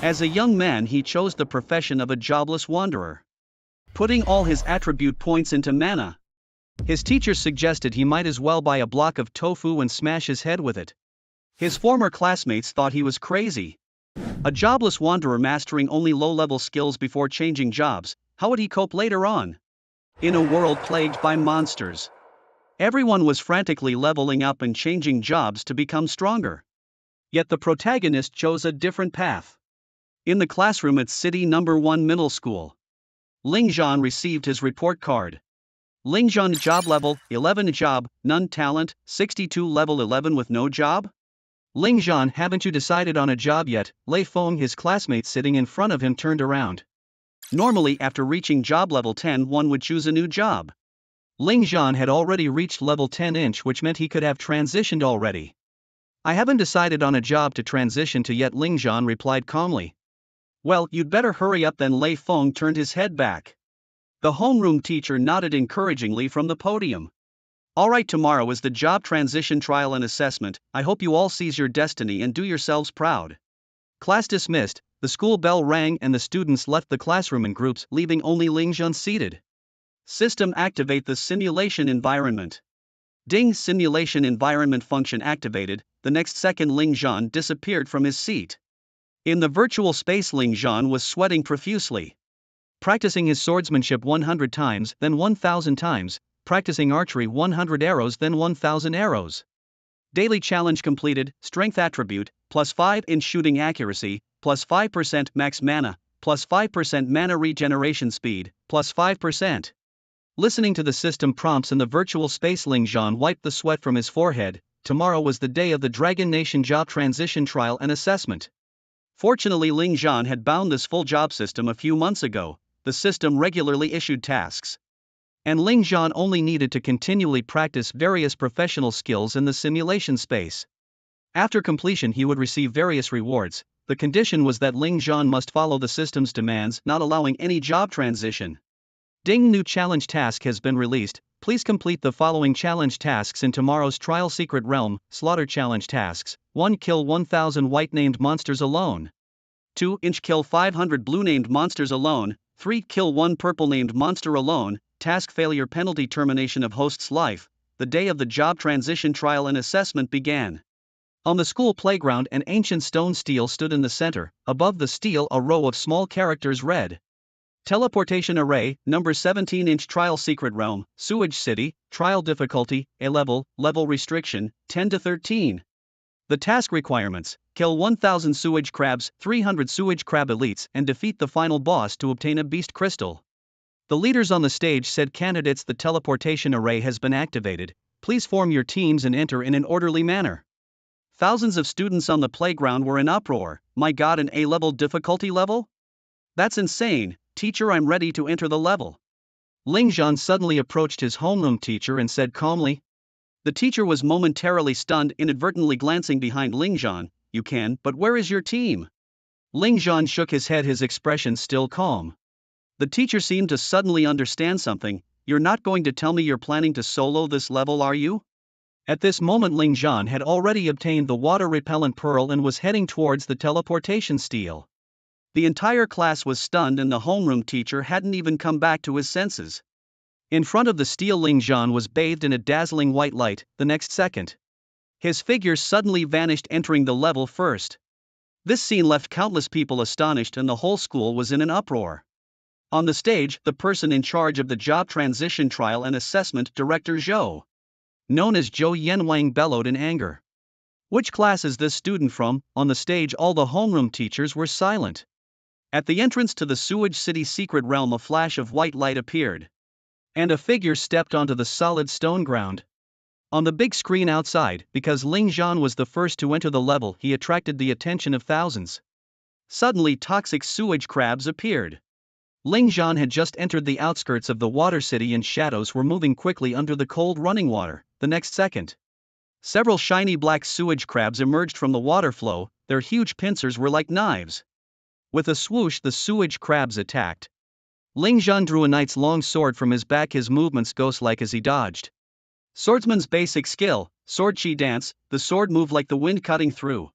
As a young man, he chose the profession of a jobless wanderer, putting all his attribute points into mana. His teachers suggested he might as well buy a block of tofu and smash his head with it. His former classmates thought he was crazy. A jobless wanderer mastering only low-level skills before changing jobs, how would he cope later on? In a world plagued by monsters. Everyone was frantically leveling up and changing jobs to become stronger. Yet the protagonist chose a different path. In the classroom at City Number 1 Middle School, Ling Zhan received his report card. Ling Zhan job level, 11 job, none talent, 62 level 11 with no job? Ling Zhan, haven't you decided on a job yet? Lei Feng, his classmate sitting in front of him, turned around. Normally after reaching job level 10 one would choose a new job. Ling Zhan had already reached level 10 which meant he could have transitioned already. I haven't decided on a job to transition to yet, Ling Zhan replied calmly. Well, you'd better hurry up. Then Lei Feng turned his head back. The homeroom teacher nodded encouragingly from the podium. Alright, tomorrow is the job transition trial and assessment. I hope you all seize your destiny and do yourselves proud. Class dismissed, the school bell rang and the students left the classroom in groups, leaving only Ling Zhan seated. System activate the simulation environment. Ding, simulation environment function activated. The next second Ling Zhan disappeared from his seat. In the virtual space, Ling Zhan was sweating profusely. Practicing his swordsmanship 100 times, then 1,000 times, practicing archery 100 arrows, then 1,000 arrows. Daily challenge completed, strength attribute, plus 5 in shooting accuracy, plus 5% max mana, plus 5% mana regeneration speed, plus 5%. Listening to the system prompts in the virtual space, Ling Zhan wiped the sweat from his forehead. Tomorrow was the day of the Dragon Nation job transition trial and assessment. Fortunately, Ling Zhan had bound this full job system a few months ago. The system regularly issued tasks, and Ling Zhan only needed to continually practice various professional skills in the simulation space. After completion, he would receive various rewards. The condition was that Ling Zhan must follow the system's demands, not allowing any job transition. Ding, new challenge task has been released. Please complete the following challenge tasks in tomorrow's trial: Secret Realm, Slaughter challenge tasks. 1. Kill 1000 white named monsters alone. 2. Kill 500 blue named monsters alone. 3. Kill 1 purple named monster alone. Task failure penalty: termination of host's life. The day of the job transition trial and assessment began. On the school playground, an ancient stone stele stood in the center. Above the stele, a row of small characters read: Teleportation Array, number 17 Trial, Secret Realm, Sewage City, Trial difficulty, A level, level restriction, 10 to 13. The task requirements: kill 1000 sewage crabs, 300 sewage crab elites, and defeat the final boss to obtain a beast crystal. The leaders on the stage said, candidates, the teleportation array has been activated. Please form your teams and enter in an orderly manner. Thousands of students on the playground were in uproar. My god, an A-level difficulty level? That's insane. Teacher, I'm ready to enter the level. Ling Zhan suddenly approached his homeroom teacher and said calmly. The teacher was momentarily stunned, inadvertently glancing behind Ling Zhan. You can, but where is your team? Ling Zhan shook his head, his expression still calm. The teacher seemed to suddenly understand something. You're not going to tell me you're planning to solo this level, are you? At this moment, Ling Zhan had already obtained the water repellent pearl and was heading towards the teleportation stele. The entire class was stunned and the homeroom teacher hadn't even come back to his senses. In front of the stele, Ling Zhan was bathed in a dazzling white light. The next second, his figure suddenly vanished, entering the level first. This scene left countless people astonished and the whole school was in an uproar. On the stage, the person in charge of the job transition trial and assessment, Director Zhou, known as Zhou Yanwang, bellowed in anger. Which class is this student from? On the stage, all the homeroom teachers were silent. At the entrance to the Sewage City Secret Realm, a flash of white light appeared, and a figure stepped onto the solid stone ground. On the big screen outside, because Ling Zhan was the first to enter the level, he attracted the attention of thousands. Suddenly, toxic sewage crabs appeared. Ling Zhan had just entered the outskirts of the water city and shadows were moving quickly under the cold running water. The next second, several shiny black sewage crabs emerged from the water flow. Their huge pincers were like knives. With a swoosh, the sewage crabs attacked. Ling Zhan drew a knight's long sword from his back, his movements ghost-like as he dodged. Swordsman's basic skill, sword chi dance. The sword moved like the wind cutting through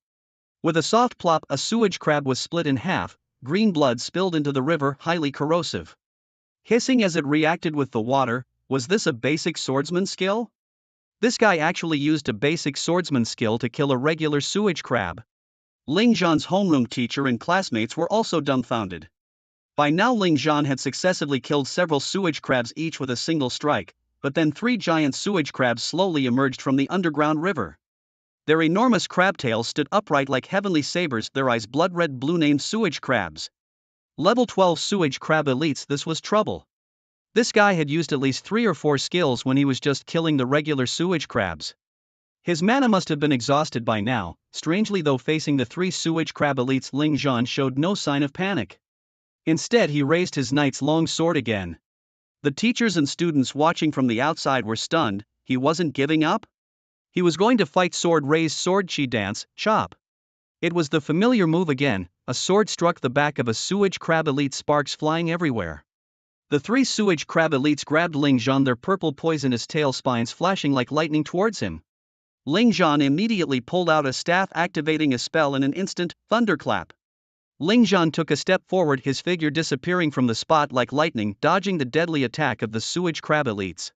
With a soft plop, a sewage crab was split in half, green blood spilled into the river, highly corrosive. Hissing as it reacted with the water. Was this a basic swordsman skill? This guy actually used a basic swordsman skill to kill a regular sewage crab. Ling Zhan's homeroom teacher and classmates were also dumbfounded. By now Ling Zhan had successively killed several sewage crabs each with a single strike, but then 3 giant sewage crabs slowly emerged from the underground river. Their enormous crab tails stood upright like heavenly sabers, their eyes blood-red blue, named sewage crabs. Level 12 sewage crab elites. This was trouble. This guy had used at least 3 or 4 skills when he was just killing the regular sewage crabs. His mana must have been exhausted by now. Strangely though, facing the 3 sewage crab elites, Ling Zhan showed no sign of panic. Instead, he raised his knight's long sword again. The teachers and students watching from the outside were stunned. He wasn't giving up? He was going to fight. Sword raised, sword chi dance, chop. It was the familiar move again. A sword struck the back of a sewage crab elite, sparks flying everywhere. The 3 sewage crab elites grabbed Ling Zhan, their purple poisonous tail spines flashing like lightning towards him. Ling Zhan immediately pulled out a staff, activating a spell in an instant, thunderclap. Ling Zhan took a step forward, his figure disappearing from the spot like lightning, dodging the deadly attack of the sewage crab elites.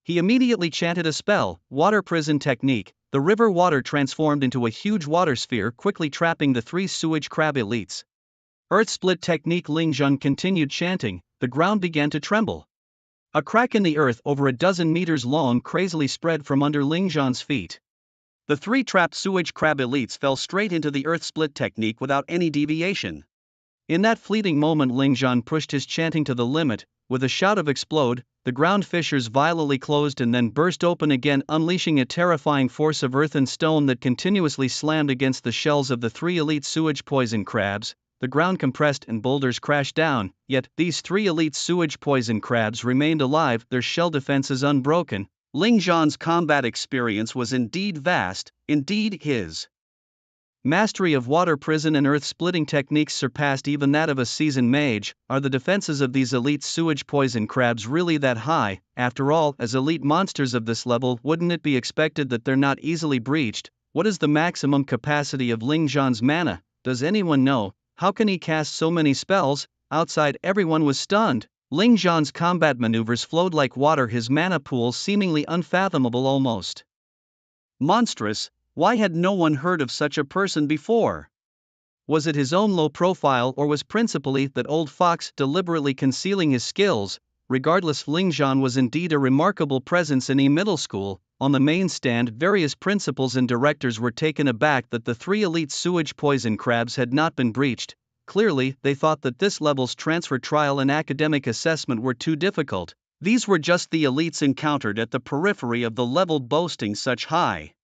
He immediately chanted a spell, water prison technique. The river water transformed into a huge water sphere, quickly trapping the 3 sewage crab elites. Earth split technique. Ling Zhan continued chanting. The ground began to tremble. A crack in the earth over a dozen meters long crazily spread from under Ling Zhan's feet. The 3 trapped sewage crab elites fell straight into the earth split technique without any deviation. In that fleeting moment, Ling Zhan pushed his chanting to the limit. With a shout of explode, the ground fissures violently closed and then burst open again, unleashing a terrifying force of earth and stone that continuously slammed against the shells of the 3 elite sewage poison crabs. The ground compressed and boulders crashed down, yet these 3 elite sewage poison crabs remained alive, their shell defenses unbroken. Ling Zhan's combat experience was indeed vast. Indeed, his mastery of water prison and earth splitting techniques surpassed even that of a seasoned mage. Are the defenses of these elite sewage poison crabs really that high? After all, as elite monsters of this level, wouldn't it be expected that they're not easily breached? What is the maximum capacity of Ling Zhan's mana? Does anyone know? How can he cast so many spells? Outside, everyone was stunned. Ling Zhan's combat maneuvers flowed like water, his mana pool seemingly unfathomable, almost monstrous. Why had no one heard of such a person before? Was it his own low profile, or was principally that old fox deliberately concealing his skills? Regardless, Ling Zhan was indeed a remarkable presence in middle school. On the main stand, various principals and directors were taken aback that the 3 elite sewage poison crabs had not been breached. Clearly, they thought that this level's transfer trial and academic assessment were too difficult. These were just the elites encountered at the periphery of the level boasting such high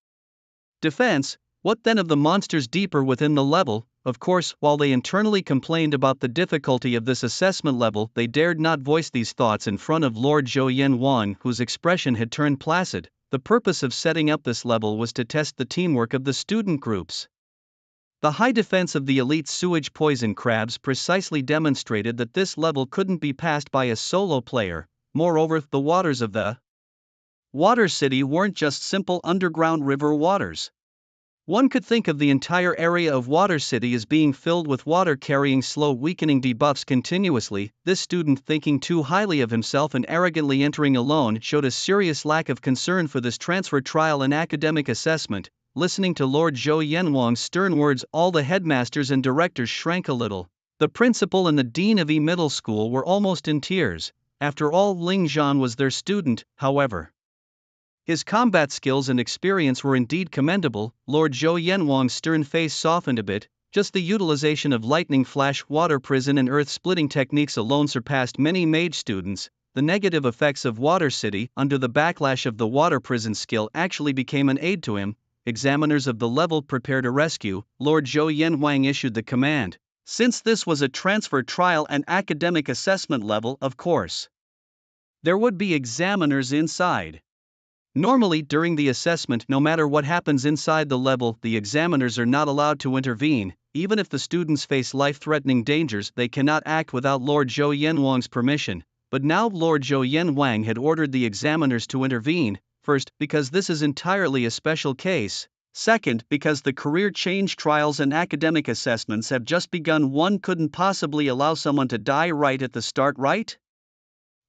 defense. What then of the monsters deeper within the level? Of course, while they internally complained about the difficulty of this assessment level, they dared not voice these thoughts in front of Lord Zhou Yanwang, whose expression had turned placid. The purpose of setting up this level was to test the teamwork of the student groups. The high defense of the elite sewage poison crabs precisely demonstrated that this level couldn't be passed by a solo player. Moreover, the waters of the Water City weren't just simple underground river waters. One could think of the entire area of Water City as being filled with water carrying slow weakening debuffs continuously. This student, thinking too highly of himself and arrogantly entering alone, showed a serious lack of concern for this transfer trial and academic assessment. Listening to Lord Zhou Yanwang's stern words, all the headmasters and directors shrank a little. The principal and the dean of middle school were almost in tears. After all, Ling Zhan was their student, however. His combat skills and experience were indeed commendable. Lord Zhou Yanwang's stern face softened a bit. Just the utilization of lightning flash, water prison and earth splitting techniques alone surpassed many mage students. The negative effects of Water City, under the backlash of the water prison skill, actually became an aid to him. Examiners of the level, prepare to rescue. Lord Zhou Yanwang issued the command. Since this was a transfer trial and academic assessment level, of course, there would be examiners inside. Normally, during the assessment, no matter what happens inside the level, the examiners are not allowed to intervene. Even if the students face life-threatening dangers, they cannot act without Lord Zhou Yanwang's permission. But now Lord Zhou Yanwang had ordered the examiners to intervene. First, because this is entirely a special case. Second, because the career change trials and academic assessments have just begun, one couldn't possibly allow someone to die right at the start, right?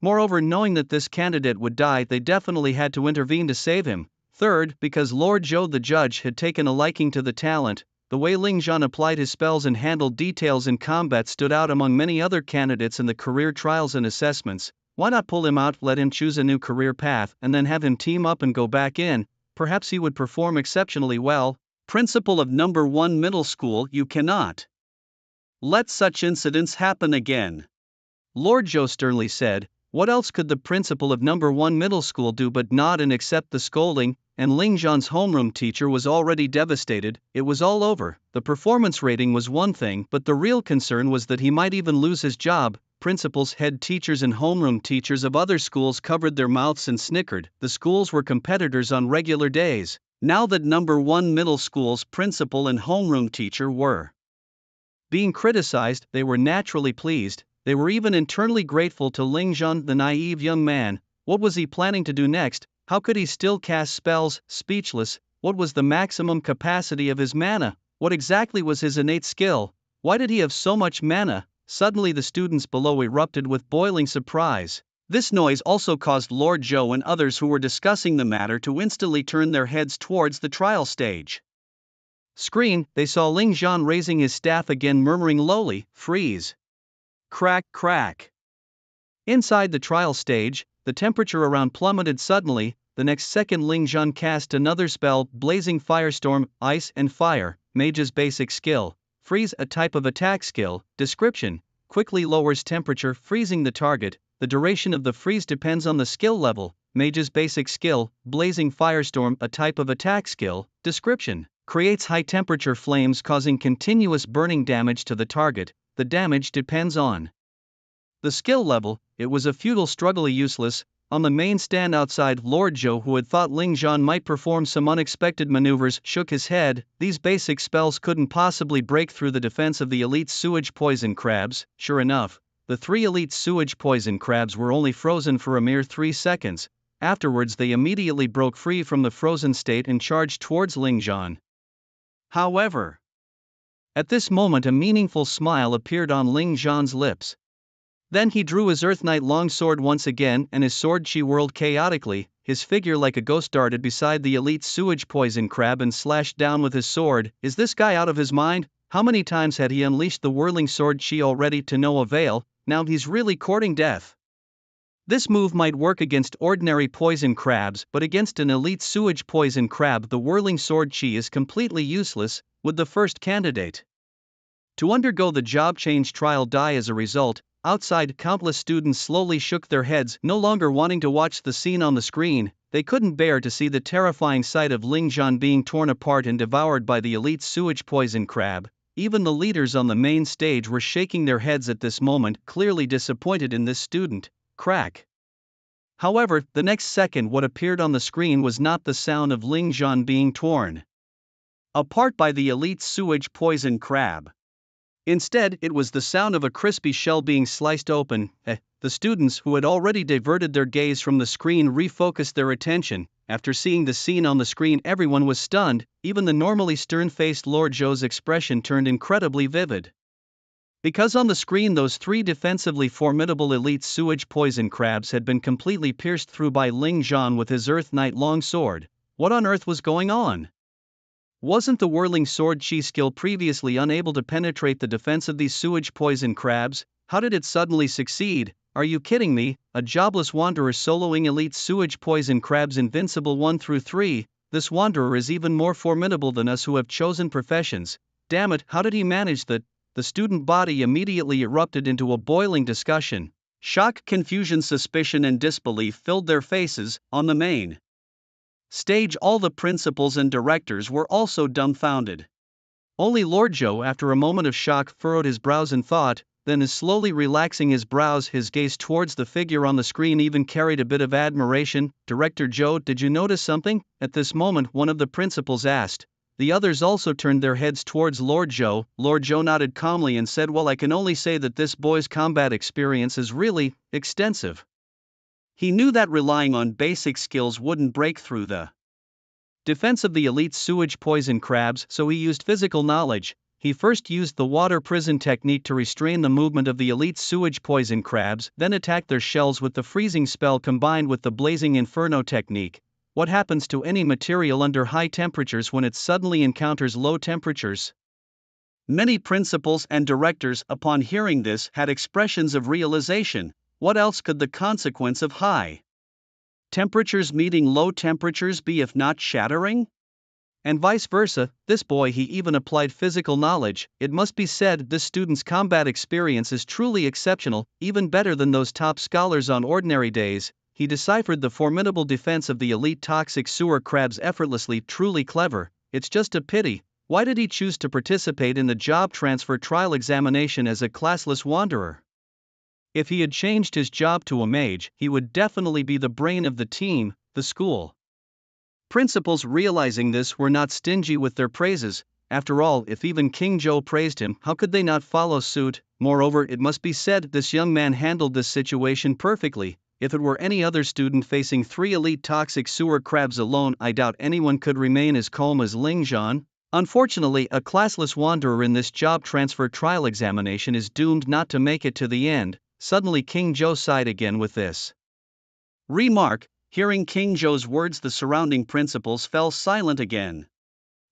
Moreover, knowing that this candidate would die, they definitely had to intervene to save him. Third, because Lord Zhou the judge had taken a liking to the talent, the way Ling Zhan applied his spells and handled details in combat stood out among many other candidates in the career trials and assessments. Why not pull him out, let him choose a new career path, and then have him team up and go back in? Perhaps he would perform exceptionally well. Principal of number 1 middle school, you cannot let such incidents happen again, Lord Zhou sternly said. What else could the principal of number 1 middle school do but nod and accept the scolding? And Ling Zhan's homeroom teacher was already devastated. It was all over. The performance rating was one thing, but the real concern was that he might even lose his job. Principals, head teachers and homeroom teachers of other schools covered their mouths and snickered. The schools were competitors on regular days. Now that number 1 middle school's principal and homeroom teacher were being criticized, they were naturally pleased. They were even internally grateful to Ling Zhan, the naive young man. What was he planning to do next? How could he still cast spells? Speechless. What was the maximum capacity of his mana? What exactly was his innate skill? Why did he have so much mana? Suddenly the students below erupted with boiling surprise. This noise also caused Lord Zhou and others who were discussing the matter to instantly turn their heads towards the trial stage. Screen, they saw Ling Zhan raising his staff again, murmuring lowly, "Freeze." Crack, crack. Inside the trial stage, the temperature around plummeted suddenly. The next second Ling Zhan cast another spell, Blazing Firestorm, Ice and Fire, Mage's basic skill. Freeze, a type of attack skill. Description: quickly lowers temperature, freezing the target. The duration of the freeze depends on the skill level. Mage's basic skill, Blazing Firestorm, a type of attack skill. Description: creates high temperature flames causing continuous burning damage to the target. The damage depends on the skill level. It was a futile struggle, useless. On the main stand outside, Lord Zhou, who had thought Ling Zhan might perform some unexpected maneuvers, shook his head. These basic spells couldn't possibly break through the defense of the elite sewage poison crabs. Sure enough, the 3 elite sewage poison crabs were only frozen for a mere 3 seconds. Afterwards they immediately broke free from the frozen state and charged towards Ling Zhan. However, at this moment a meaningful smile appeared on Ling Zhan's lips. Then he drew his Earth Knight longsword once again, and his sword chi whirled chaotically. His figure like a ghost darted beside the elite sewage poison crab and slashed down with his sword. Is this guy out of his mind? How many times had he unleashed the whirling sword chi already to no avail? Now he's really courting death. This move might work against ordinary poison crabs, but against an elite sewage poison crab the whirling sword chi is completely useless. Would the first candidate to undergo the job change trial die as a result? Outside, countless students slowly shook their heads, no longer wanting to watch the scene on the screen. They couldn't bear to see the terrifying sight of Ling Zhan being torn apart and devoured by the elite sewage poison crab. Even the leaders on the main stage were shaking their heads at this moment, clearly disappointed in this student. Crack. However, the next second what appeared on the screen was not the sound of Ling Zhan being torn apart by the elite sewage poison crab. Instead, it was the sound of a crispy shell being sliced open. The students, who had already diverted their gaze from the screen, refocused their attention. After seeing the scene on the screen, everyone was stunned. Even the normally stern-faced Lord Zhou's expression turned incredibly vivid. Because on the screen those 3 defensively formidable elite sewage poison crabs had been completely pierced through by Ling Zhan with his Earth Knight longsword. What on earth was going on? Wasn't the whirling sword chi skill previously unable to penetrate the defense of these sewage poison crabs? How did it suddenly succeed? Are you kidding me? A jobless wanderer soloing elite sewage poison crabs invincible 1 through 3. This wanderer is even more formidable than us who have chosen professions. Damn it, how did he manage that? The student body immediately erupted into a boiling discussion. Shock, confusion, suspicion and disbelief filled their faces. On the main stage, all the principals and directors were also dumbfounded. Only Lord Zhou, after a moment of shock, furrowed his brows in thought, then, as slowly relaxing his brows, his gaze towards the figure on the screen even carried a bit of admiration. Director Zhou, did you notice something? At this moment, one of the principals asked. The others also turned their heads towards Lord Zhou. Lord Zhou nodded calmly and said, well, I can only say that this boy's combat experience is really extensive. He knew that relying on basic skills wouldn't break through the Defense of the elite sewage poison crabs. So he used physical knowledge. He first used the water prison technique to restrain the movement of the elite sewage poison crabs, then attacked their shells with the freezing spell combined with the blazing inferno technique. What happens to any material under high temperatures when it suddenly encounters low temperatures? Many principals and directors, upon hearing this, had expressions of realization. What else could the consequence of high temperatures meeting low temperatures be if not shattering? And vice versa. This boy, he even applied physical knowledge. It must be said, this student's combat experience is truly exceptional, even better than those top scholars on ordinary days. He deciphered the formidable defense of the elite toxic sewer crabs effortlessly. Truly clever. It's just a pity. Why did he choose to participate in the job transfer trial examination as a classless wanderer? If he had changed his job to a mage, he would definitely be the brain of the team, the school. Principals, realizing this, were not stingy with their praises. After all, if even King Joe praised him, how could they not follow suit? Moreover, it must be said, this young man handled this situation perfectly. If it were any other student facing 3 elite toxic sewer crabs alone, I doubt anyone could remain as calm as Ling Zhan. Unfortunately, a classless wanderer in this job transfer trial examination is doomed not to make it to the end. Suddenly King Joe sighed again with this remark. Hearing King Joe's words, the surrounding principals fell silent again.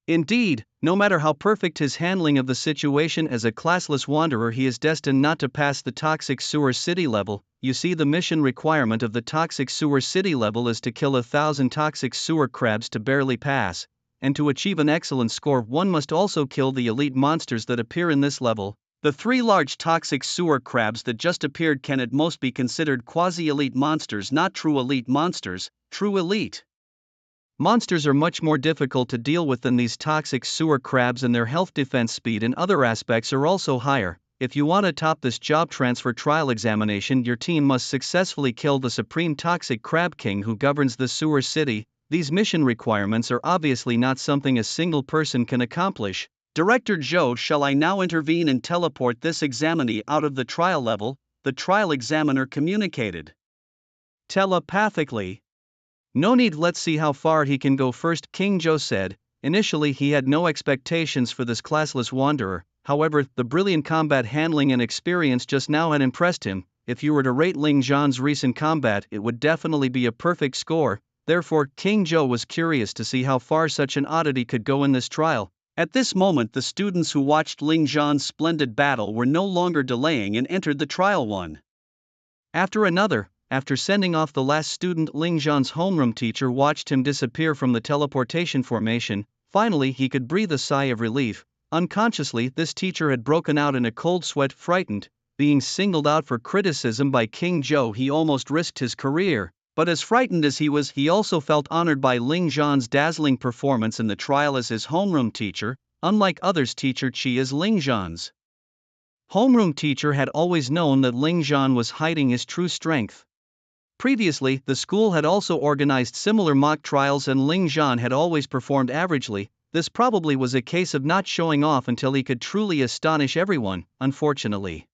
Indeed, no matter how perfect his handling of the situation as a classless wanderer, he is destined not to pass the toxic sewer city level. You see, the mission requirement of the toxic sewer city level is to kill 1,000 toxic sewer crabs to barely pass, and to achieve an excellent score one must also kill the elite monsters that appear in this level. The 3 large toxic sewer crabs that just appeared can at most be considered quasi-elite monsters, not true elite monsters. True elite monsters are much more difficult to deal with than these toxic sewer crabs, and their health, defense, speed and other aspects are also higher. If you want to top this job transfer trial examination, your team must successfully kill the supreme toxic crab king who governs the sewer city. These mission requirements are obviously not something a single person can accomplish. Director Joe, shall I now intervene and teleport this examinee out of the trial level? The trial examiner communicated telepathically. No need, let's see how far he can go first, King Joe said. Initially he had no expectations for this classless wanderer, however, the brilliant combat handling and experience just now had impressed him. If you were to rate Ling Zhan's recent combat, it would definitely be a perfect score. Therefore, King Joe was curious to see how far such an oddity could go in this trial. At this moment, the students who watched Ling Zhan's splendid battle were no longer delaying and entered the trial one after another. After sending off the last student, Ling Zhan's homeroom teacher watched him disappear from the teleportation formation. Finally, he could breathe a sigh of relief. Unconsciously, this teacher had broken out in a cold sweat. Frightened, being singled out for criticism by King Joe, he almost risked his career. But as frightened as he was, he also felt honored by Ling Zhan's dazzling performance in the trial as his homeroom teacher. Unlike others, Teacher Chi is Ling Zhan's homeroom teacher had always known that Ling Zhan was hiding his true strength. Previously, the school had also organized similar mock trials and Ling Zhan had always performed averagely. This probably was a case of not showing off until he could truly astonish everyone. Unfortunately,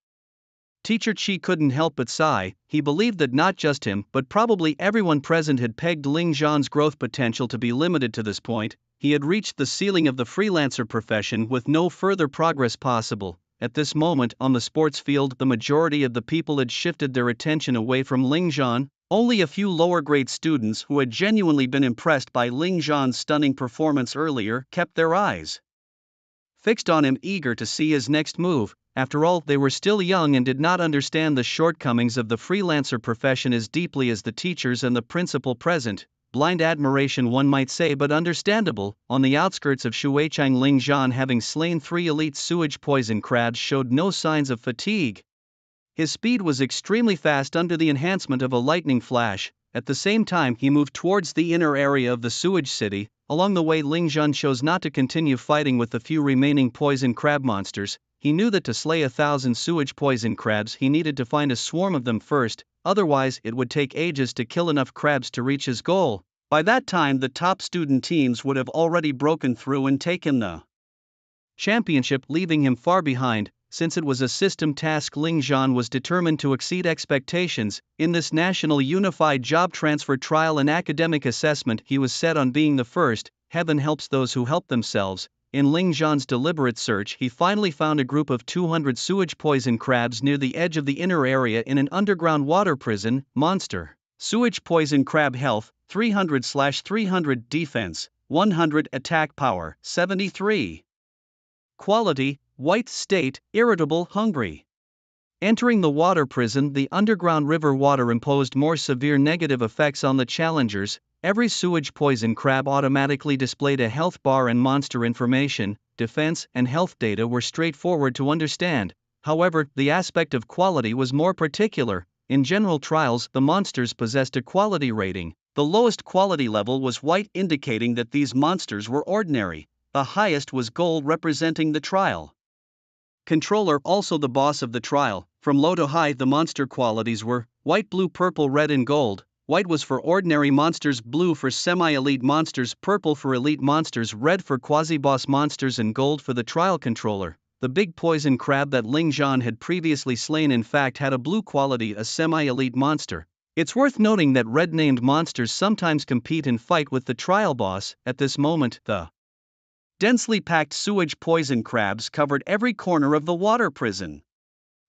Teacher Chi couldn't help but sigh. He believed that not just him, but probably everyone present had pegged Ling Zhan's growth potential to be limited to this point. He had reached the ceiling of the freelancer profession with no further progress possible. At this moment, on the sports field, the majority of the people had shifted their attention away from Ling Zhan. Only a few lower-grade students who had genuinely been impressed by Ling Zhan's stunning performance earlier kept their eyes fixed on him, eager to see his next move. After all, they were still young and did not understand the shortcomings of the freelancer profession as deeply as the teachers and the principal present. Blind admiration, one might say, but understandable. On the outskirts of Shuichang, Ling Zhan, having slain 3 elite sewage poison crabs, showed no signs of fatigue. His speed was extremely fast under the enhancement of a lightning flash. At the same time, he moved towards the inner area of the sewage city. Along the way, Ling Zhan chose not to continue fighting with the few remaining poison crab monsters. He knew that to slay 1,000 sewage poison crabs, he needed to find a swarm of them first, otherwise it would take ages to kill enough crabs to reach his goal. By that time, the top student teams would have already broken through and taken the championship, leaving him far behind. since it was a system task. Ling Zhan was determined to exceed expectations. In this National Unified Job Transfer Trial and Academic Assessment, he was set on being the first. Heaven helps those who help themselves. In Ling Zhan's deliberate search, he finally found a group of 200 sewage poison crabs near the edge of the inner area in an underground water prison. Monster. Sewage poison crab health, 300/300 defense, 100 attack power, 73. Quality, white state, irritable, hungry. Entering the water prison, the underground river water imposed more severe negative effects on the challengers. Every sewage poison crab automatically displayed a health bar, and monster information, defense, and health data were straightforward to understand. However, the aspect of quality was more particular. In general trials, the monsters possessed a quality rating. The lowest quality level was white, indicating that these monsters were ordinary. The highest was gold, representing the trial controller, also the boss of the trial. From low to high, the monster qualities were white, blue, purple, red, and gold. White was for ordinary monsters, blue for semi-elite monsters, purple for elite monsters, red for quasi-boss monsters, and gold for the trial controller. The big poison crab that Ling Zhan had previously slain in fact had a blue quality, a semi-elite monster. It's worth noting that red-named monsters sometimes compete and fight with the trial boss. At this moment, the densely packed sewage poison crabs covered every corner of the water prison.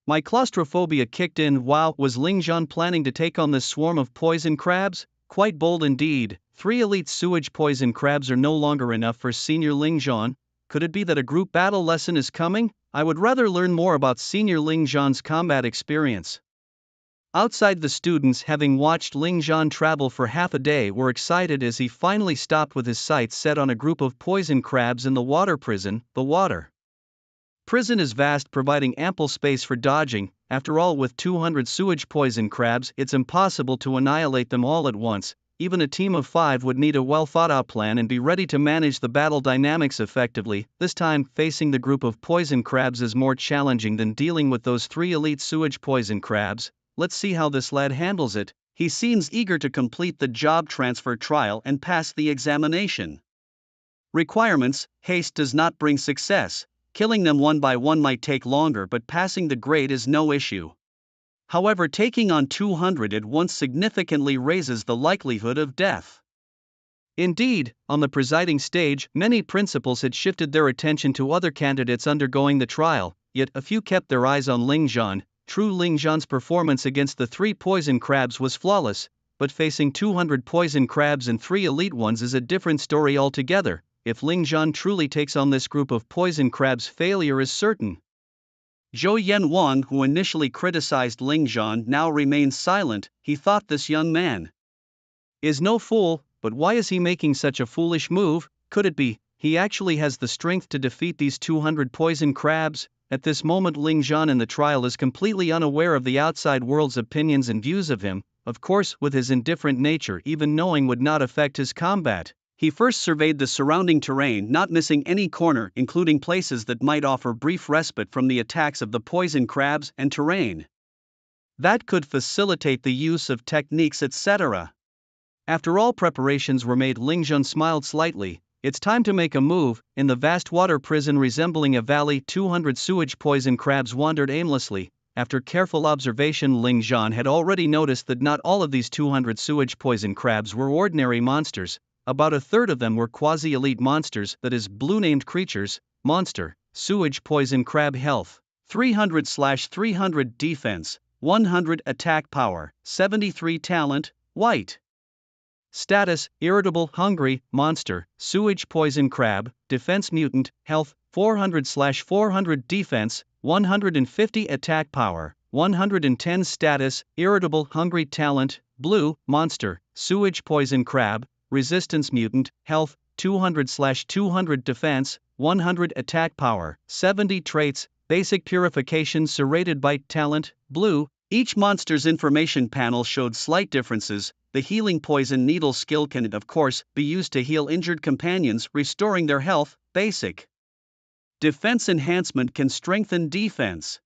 My claustrophobia kicked in. Wow, was Ling Zhan planning to take on this swarm of poison crabs? Quite bold indeed. 3 elite sewage poison crabs are no longer enough for Senior Ling Zhan. Could it be that a group battle lesson is coming? I would rather learn more about Senior Ling Zhan's combat experience. Outside, the students, having watched Ling Zhan travel for half a day, were excited as he finally stopped with his sights set on a group of poison crabs in the water prison. The water prison is vast, providing ample space for dodging. After all, with 200 sewage poison crabs, it's impossible to annihilate them all at once. Even a team of 5 would need a well-thought-out plan and be ready to manage the battle dynamics effectively. This time, facing the group of poison crabs is more challenging than dealing with those 3 elite sewage poison crabs. Let's see how this lad handles it. He seems eager to complete the job transfer trial and pass the examination. Requirements: haste does not bring success. Killing them one by one might take longer, but passing the grade is no issue. However, taking on 200 at once significantly raises the likelihood of death. Indeed, on the presiding stage, many principals had shifted their attention to other candidates undergoing the trial, yet a few kept their eyes on Ling Zhan. True, Ling Zhan's performance against the 3 poison crabs was flawless, but facing 200 poison crabs and 3 elite ones is a different story altogether. If Ling Zhan truly takes on this group of poison crabs, failure is certain. Zhou Yanwang, who initially criticized Ling Zhan, now remains silent. He thought this young man is no fool, but why is he making such a foolish move? Could it be he actually has the strength to defeat these 200 poison crabs? At this moment, Ling Zhan in the trial is completely unaware of the outside world's opinions and views of him. Of course, with his indifferent nature, even knowing would not affect his combat. He first surveyed the surrounding terrain, not missing any corner, including places that might offer brief respite from the attacks of the poison crabs, and terrain that could facilitate the use of techniques, etc. After all preparations were made, Ling Zhan smiled slightly. It's time to make a move. In the vast water prison resembling a valley, 200 sewage poison crabs wandered aimlessly. After careful observation, Ling Zhan had already noticed that not all of these 200 sewage poison crabs were ordinary monsters. About a third of them were quasi-elite monsters, that is, blue-named creatures. Monster, sewage poison crab health, 300/300 defense, 100 attack power, 73 talent, white. Status: irritable, hungry. Monster, sewage poison crab, defense mutant, health, 400/400 defense, 150 attack power, 110 status, irritable, hungry. Talent, blue. Monster, sewage poison crab, resistance mutant, health, 200/200 defense, 100 attack power, 70 traits, basic purification serrated bite. Talent, blue. Each monster's information panel showed slight differences. The healing poison needle skill can, of course, be used to heal injured companions, restoring their health. Basic defense enhancement can strengthen defense.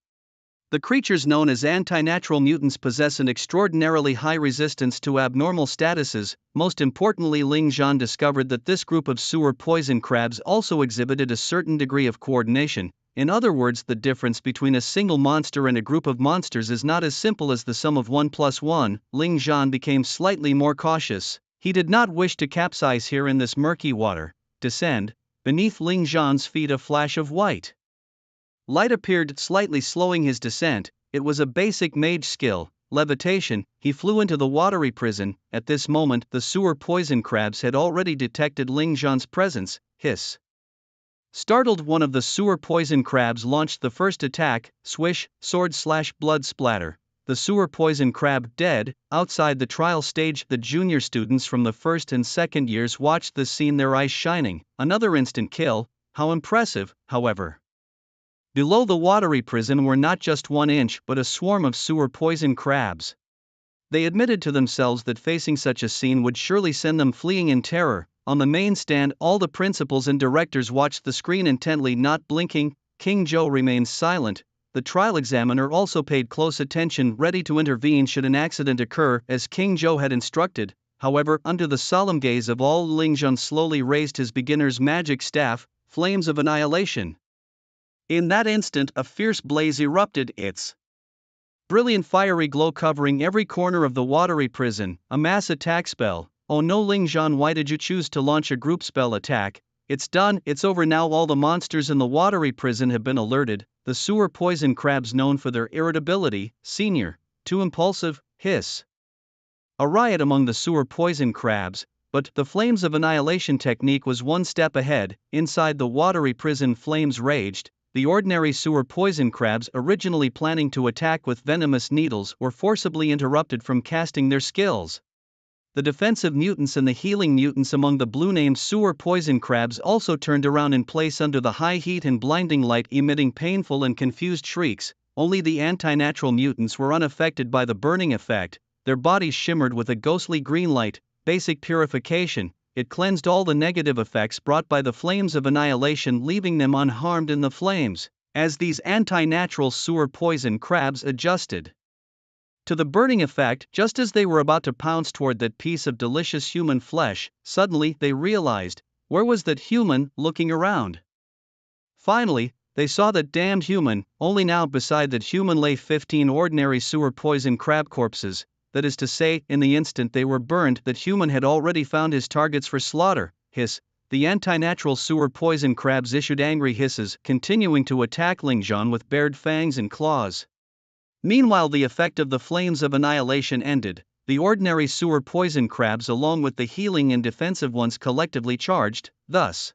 The creatures known as anti-natural mutants possess an extraordinarily high resistance to abnormal statuses. Most importantly, Ling Zhan discovered that this group of sewer poison crabs also exhibited a certain degree of coordination. In other words, the difference between a single monster and a group of monsters is not as simple as the sum of 1 plus 1. Ling Zhan became slightly more cautious. He did not wish to capsize here in this murky water. Descend. Beneath Ling Zhan's feet a flash of white light appeared, slightly slowing his descent. It was a basic mage skill, levitation. He flew into the watery prison. At this moment the sewer poison crabs had already detected Ling Zhan's presence. Hiss. Startled, one of the sewer poison crabs launched the first attack. Swish, sword/blood splatter. The sewer poison crab dead. Outside the trial stage, the junior students from the first and second years watched the scene, their eyes shining. Another instant kill. How impressive, however. Below the watery prison were not just 1 inch but a swarm of sewer poison crabs. They admitted to themselves that facing such a scene would surely send them fleeing in terror. On the main stand, all the principals and directors watched the screen intently, not blinking. King Zhou remained silent. The trial examiner also paid close attention, ready to intervene should an accident occur, as King Zhou had instructed. However, under the solemn gaze of all, Ling Zhan slowly raised his beginner's magic staff, flames of annihilation. In that instant, a fierce blaze erupted, its brilliant fiery glow covering every corner of the watery prison. A mass attack spell. Oh no, Ling Zhan, why did you choose to launch a group spell attack? It's done, it's over now. All the monsters in the watery prison have been alerted. The sewer poison crabs, known for their irritability, senior, too impulsive. Hiss. A riot among the sewer poison crabs, but the flames of annihilation technique was one step ahead. Inside the watery prison, flames raged. The ordinary sewer poison crabs, originally planning to attack with venomous needles, were forcibly interrupted from casting their skills. The defensive mutants and the healing mutants among the blue-named sewer poison crabs also turned around in place under the high heat and blinding light, emitting painful and confused shrieks. Only the anti-natural mutants were unaffected by the burning effect. Their bodies shimmered with a ghostly green light. Basic purification. It cleansed all the negative effects brought by the flames of annihilation, leaving them unharmed in the flames. As these anti-natural sewer poison crabs adjusted to the burning effect, just as they were about to pounce toward that piece of delicious human flesh, suddenly they realized, where was that human? Looking around, finally, they saw that damned human. Only now beside that human lay 15 ordinary sewer poison crab corpses. That is to say, in the instant they were burned, that human had already found his targets for slaughter. Hiss. The anti-natural sewer poison crabs issued angry hisses, continuing to attack Ling Zhan with bared fangs and claws. Meanwhile, the effect of the flames of annihilation ended. The ordinary sewer poison crabs, along with the healing and defensive ones, collectively charged. Thus,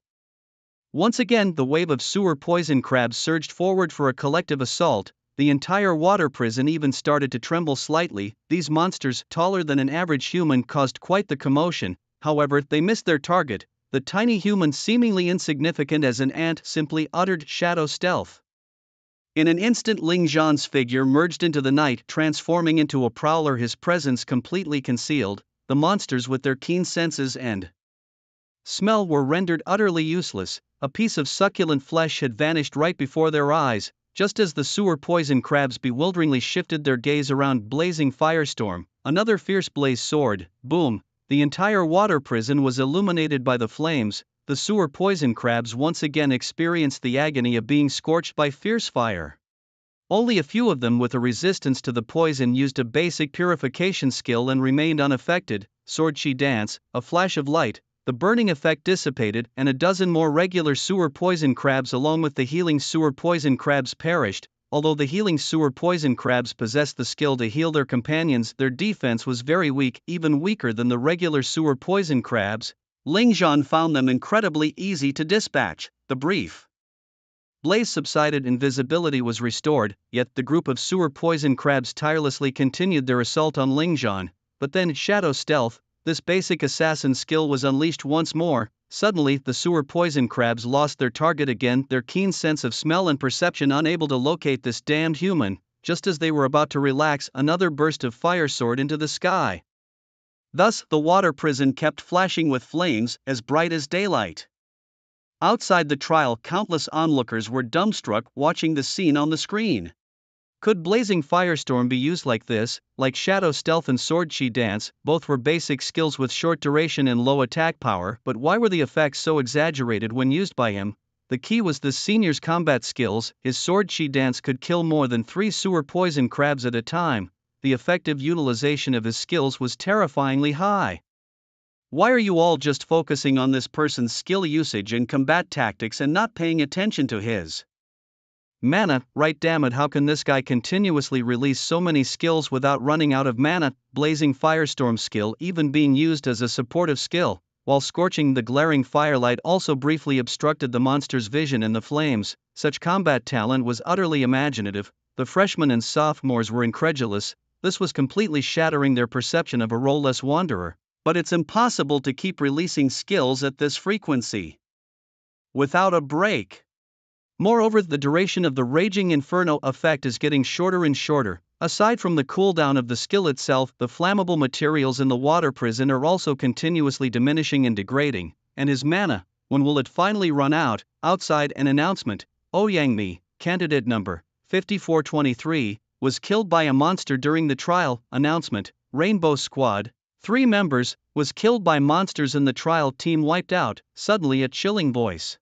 once again, the wave of sewer poison crabs surged forward for a collective assault. The entire water prison even started to tremble slightly. These monsters, taller than an average human, caused quite the commotion. However, they missed their target. The tiny human, seemingly insignificant as an ant, simply uttered shadow stealth. In an instant, Ling Zhan's figure merged into the night, transforming into a prowler, his presence completely concealed. The monsters, with their keen senses and smell, were rendered utterly useless. A piece of succulent flesh had vanished right before their eyes. Just as the sewer poison crabs bewilderingly shifted their gaze around blazing firestorm, another fierce blaze soared. Boom! The entire water prison was illuminated by the flames. The sewer poison crabs once again experienced the agony of being scorched by fierce fire. Only a few of them with a resistance to the poison used a basic purification skill and remained unaffected. Sword-chi dance, a flash of light. The burning effect dissipated, and a dozen more regular sewer poison crabs along with the healing sewer poison crabs perished. Although the healing sewer poison crabs possessed the skill to heal their companions, their defense was very weak, even weaker than the regular sewer poison crabs. Ling Zhan found them incredibly easy to dispatch. The brief blaze subsided and visibility was restored, yet the group of sewer poison crabs tirelessly continued their assault on Ling Zhan. But then shadow stealth. This basic assassin skill was unleashed once more. Suddenly, the sewer poison crabs lost their target again, their keen sense of smell and perception unable to locate this damned human. Just as they were about to relax, another burst of fire soared into the sky. Thus, the water prison kept flashing with flames, as bright as daylight. Outside the trial, countless onlookers were dumbstruck, watching the scene on the screen. Could blazing firestorm be used like this? Like shadow stealth and sword-chi dance, both were basic skills with short duration and low attack power, but why were the effects so exaggerated when used by him? The key was this senior's combat skills. His sword chi dance could kill more than 3 sewer poison crabs at a time. The effective utilization of his skills was terrifyingly high. Why are you all just focusing on this person's skill usage and combat tactics and not paying attention to his mana? Right, damn it, how can this guy continuously release so many skills without running out of mana? Blazing Firestorm skill even being used as a supportive skill, while scorching the glaring firelight also briefly obstructed the monster's vision and the flames. Such combat talent was utterly imaginative. The freshmen and sophomores were incredulous. This was completely shattering their perception of a role-less wanderer. But it's impossible to keep releasing skills at this frequency without a break. Moreover, the duration of the Raging Inferno effect is getting shorter and shorter. Aside from the cooldown of the skill itself, the flammable materials in the water prison are also continuously diminishing and degrading. And his mana, when will it finally run out? Outside, an announcement: Oyangmi, candidate number 5423, was killed by a monster during the trial. Announcement: Rainbow Squad, 3 members, was killed by monsters in the trial. Team wiped out. Suddenly a chilling voice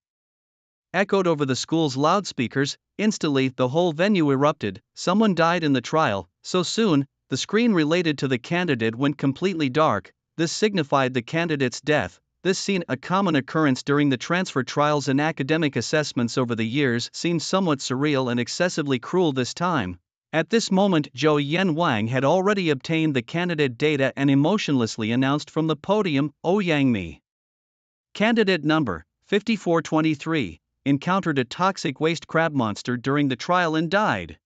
echoed over the school's loudspeakers. Instantly, the whole venue erupted. Someone died in the trial. So soon, the screen related to the candidate went completely dark. This signified the candidate's death. This scene, a common occurrence during the transfer trials and academic assessments over the years, seemed somewhat surreal and excessively cruel this time. At this moment, Zhou Yanwang had already obtained the candidate data and emotionlessly announced from the podium, Oyangmi, candidate number 5423, encountered a toxic waste crab monster during the trial and died.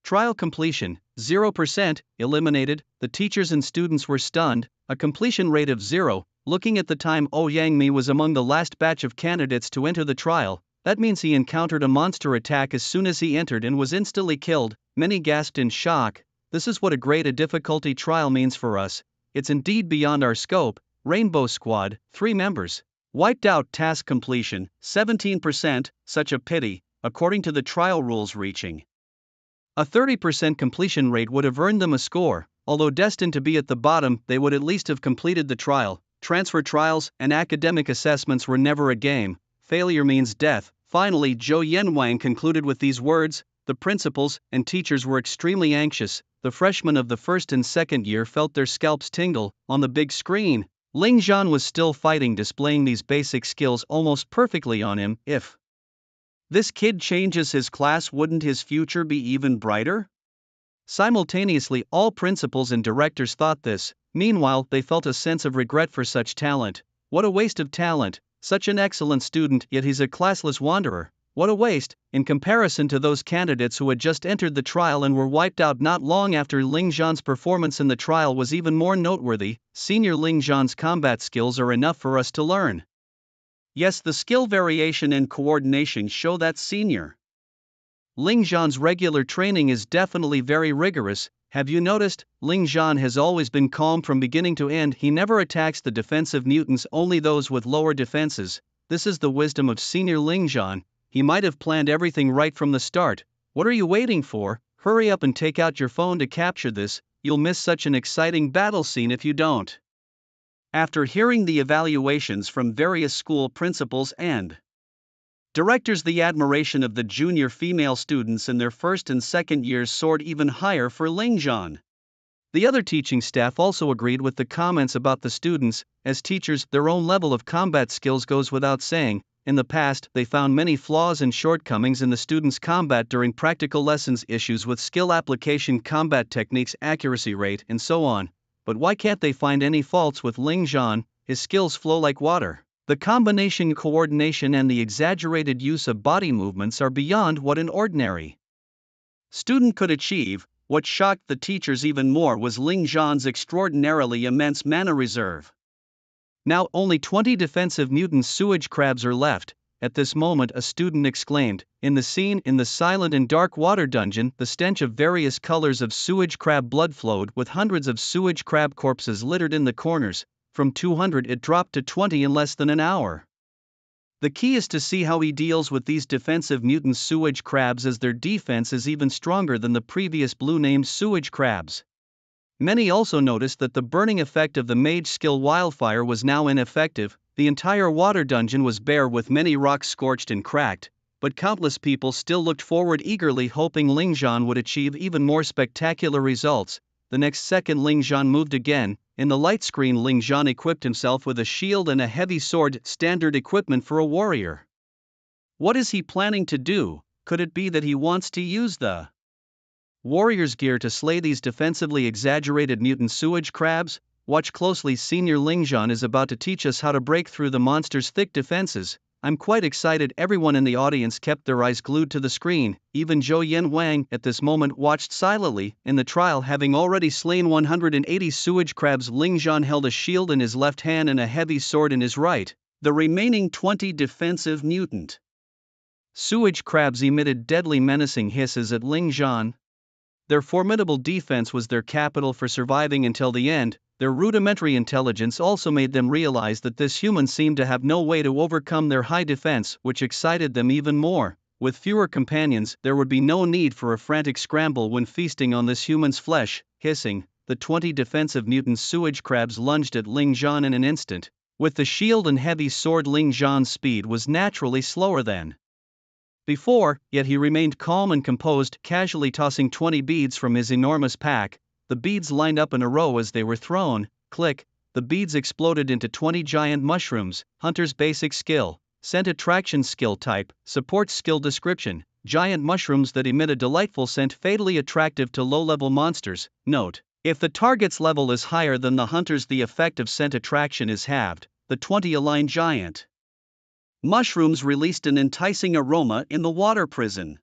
Trial completion, 0%, eliminated. The teachers and students were stunned, a completion rate of 0. Looking at the time, Oyangmi was among the last batch of candidates to enter the trial. That means he encountered a monster attack as soon as he entered and was instantly killed. Many gasped in shock. This is what a grade A difficulty trial means for us. It's indeed beyond our scope. Rainbow Squad, 3 members, wiped out. Task completion, 17%, such a pity. According to the trial rules, reaching a 30% completion rate would have earned them a score. Although destined to be at the bottom, they would at least have completed the trial. Transfer trials and academic assessments were never a game. Failure means death. Finally, Zhou Yanwang concluded with these words: the principals and teachers were extremely anxious. The freshmen of the first and second year felt their scalps tingle. On the big screen, Ling Zhan was still fighting, displaying these basic skills almost perfectly on him. If this kid changes his class, wouldn't his future be even brighter? Simultaneously, all principals and directors thought this. Meanwhile, they felt a sense of regret for such talent. What a waste of talent! Such an excellent student, yet he's a classless wanderer. What a waste, in comparison to those candidates who had just entered the trial and were wiped out not long after. Ling Zhan's performance in the trial was even more noteworthy. Senior Ling Zhan's combat skills are enough for us to learn. Yes, the skill variation and coordination show that senior Ling Zhan's regular training is definitely very rigorous. Have you noticed? Ling Zhan has always been calm from beginning to end. He never attacks the defensive mutants, only those with lower defenses. This is the wisdom of senior Ling Zhan. He might have planned everything right from the start. What are you waiting for? Hurry up and take out your phone to capture this. You'll miss such an exciting battle scene if you don't. After hearing the evaluations from various school principals and directors, the admiration of the junior female students in their first and second years soared even higher for Ling Zhan. The other teaching staff also agreed with the comments about the students. As teachers, their own level of combat skills goes without saying. In the past, they found many flaws and shortcomings in the students' combat during practical lessons, issues with skill application, combat techniques, accuracy rate, and so on. But why can't they find any faults with Ling Zhan? His skills flow like water. The combination, coordination, and the exaggerated use of body movements are beyond what an ordinary student could achieve. What shocked the teachers even more was Ling Zhan's extraordinarily immense mana reserve. Now, only 20 defensive mutant sewage crabs are left. At this moment, a student exclaimed. In the scene, in the silent and dark water dungeon, the stench of various colors of sewage crab blood flowed, with hundreds of sewage crab corpses littered in the corners. From 200 it dropped to 20 in less than an hour. The key is to see how he deals with these defensive mutant sewage crabs, as their defense is even stronger than the previous blue-named sewage crabs. Many also noticed that the burning effect of the mage skill wildfire was now ineffective. The entire water dungeon was bare with many rocks scorched and cracked, but countless people still looked forward eagerly, hoping Ling Zhan would achieve even more spectacular results. The next second Ling Zhan moved again. In the light screen, Ling Zhan equipped himself with a shield and a heavy sword, standard equipment for a warrior. What is he planning to do? Could it be that he wants to use the warrior's gear to slay these defensively exaggerated mutant sewage crabs? Watch closely, Senior Ling Zhan is about to teach us how to break through the monster's thick defenses. I'm quite excited. Everyone in the audience kept their eyes glued to the screen. Even Zhou Yen Wang at this moment watched silently. In the trial, having already slain 180 sewage crabs, Ling Zhan held a shield in his left hand and a heavy sword in his right. The remaining 20 defensive mutant sewage crabs emitted deadly menacing hisses at Ling Zhan. Their formidable defense was their capital for surviving until the end. Their rudimentary intelligence also made them realize that this human seemed to have no way to overcome their high defense, which excited them even more. With fewer companions, there would be no need for a frantic scramble when feasting on this human's flesh. Hissing, the 20 defensive mutant sewage crabs lunged at Ling Zhan in an instant. With the shield and heavy sword, Ling Zhan's speed was naturally slower than before, yet he remained calm and composed, casually tossing 20 beads from his enormous pack. The beads lined up in a row as they were thrown. Click, the beads exploded into 20 giant mushrooms. Hunter's basic skill, scent attraction skill type, support skill description, giant mushrooms that emit a delightful scent fatally attractive to low-level monsters. Note, if the target's level is higher than the hunter's, the effect of scent attraction is halved. The 20 aligned giant mushrooms released an enticing aroma in the water prison.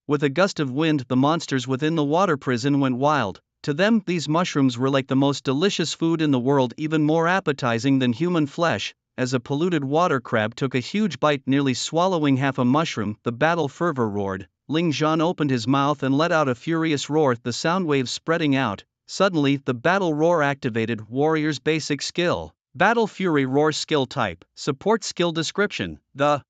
With a gust of wind, the monsters within the water prison went wild. To them, these mushrooms were like the most delicious food in the world, even more appetizing than human flesh. As a polluted water crab took a huge bite, nearly swallowing half a mushroom, the battle fervor roared. Ling Zhan opened his mouth and let out a furious roar, the sound waves spreading out. Suddenly, the battle roar activated. Warrior's basic skill, Battle Fury Roar skill type, support skill description. The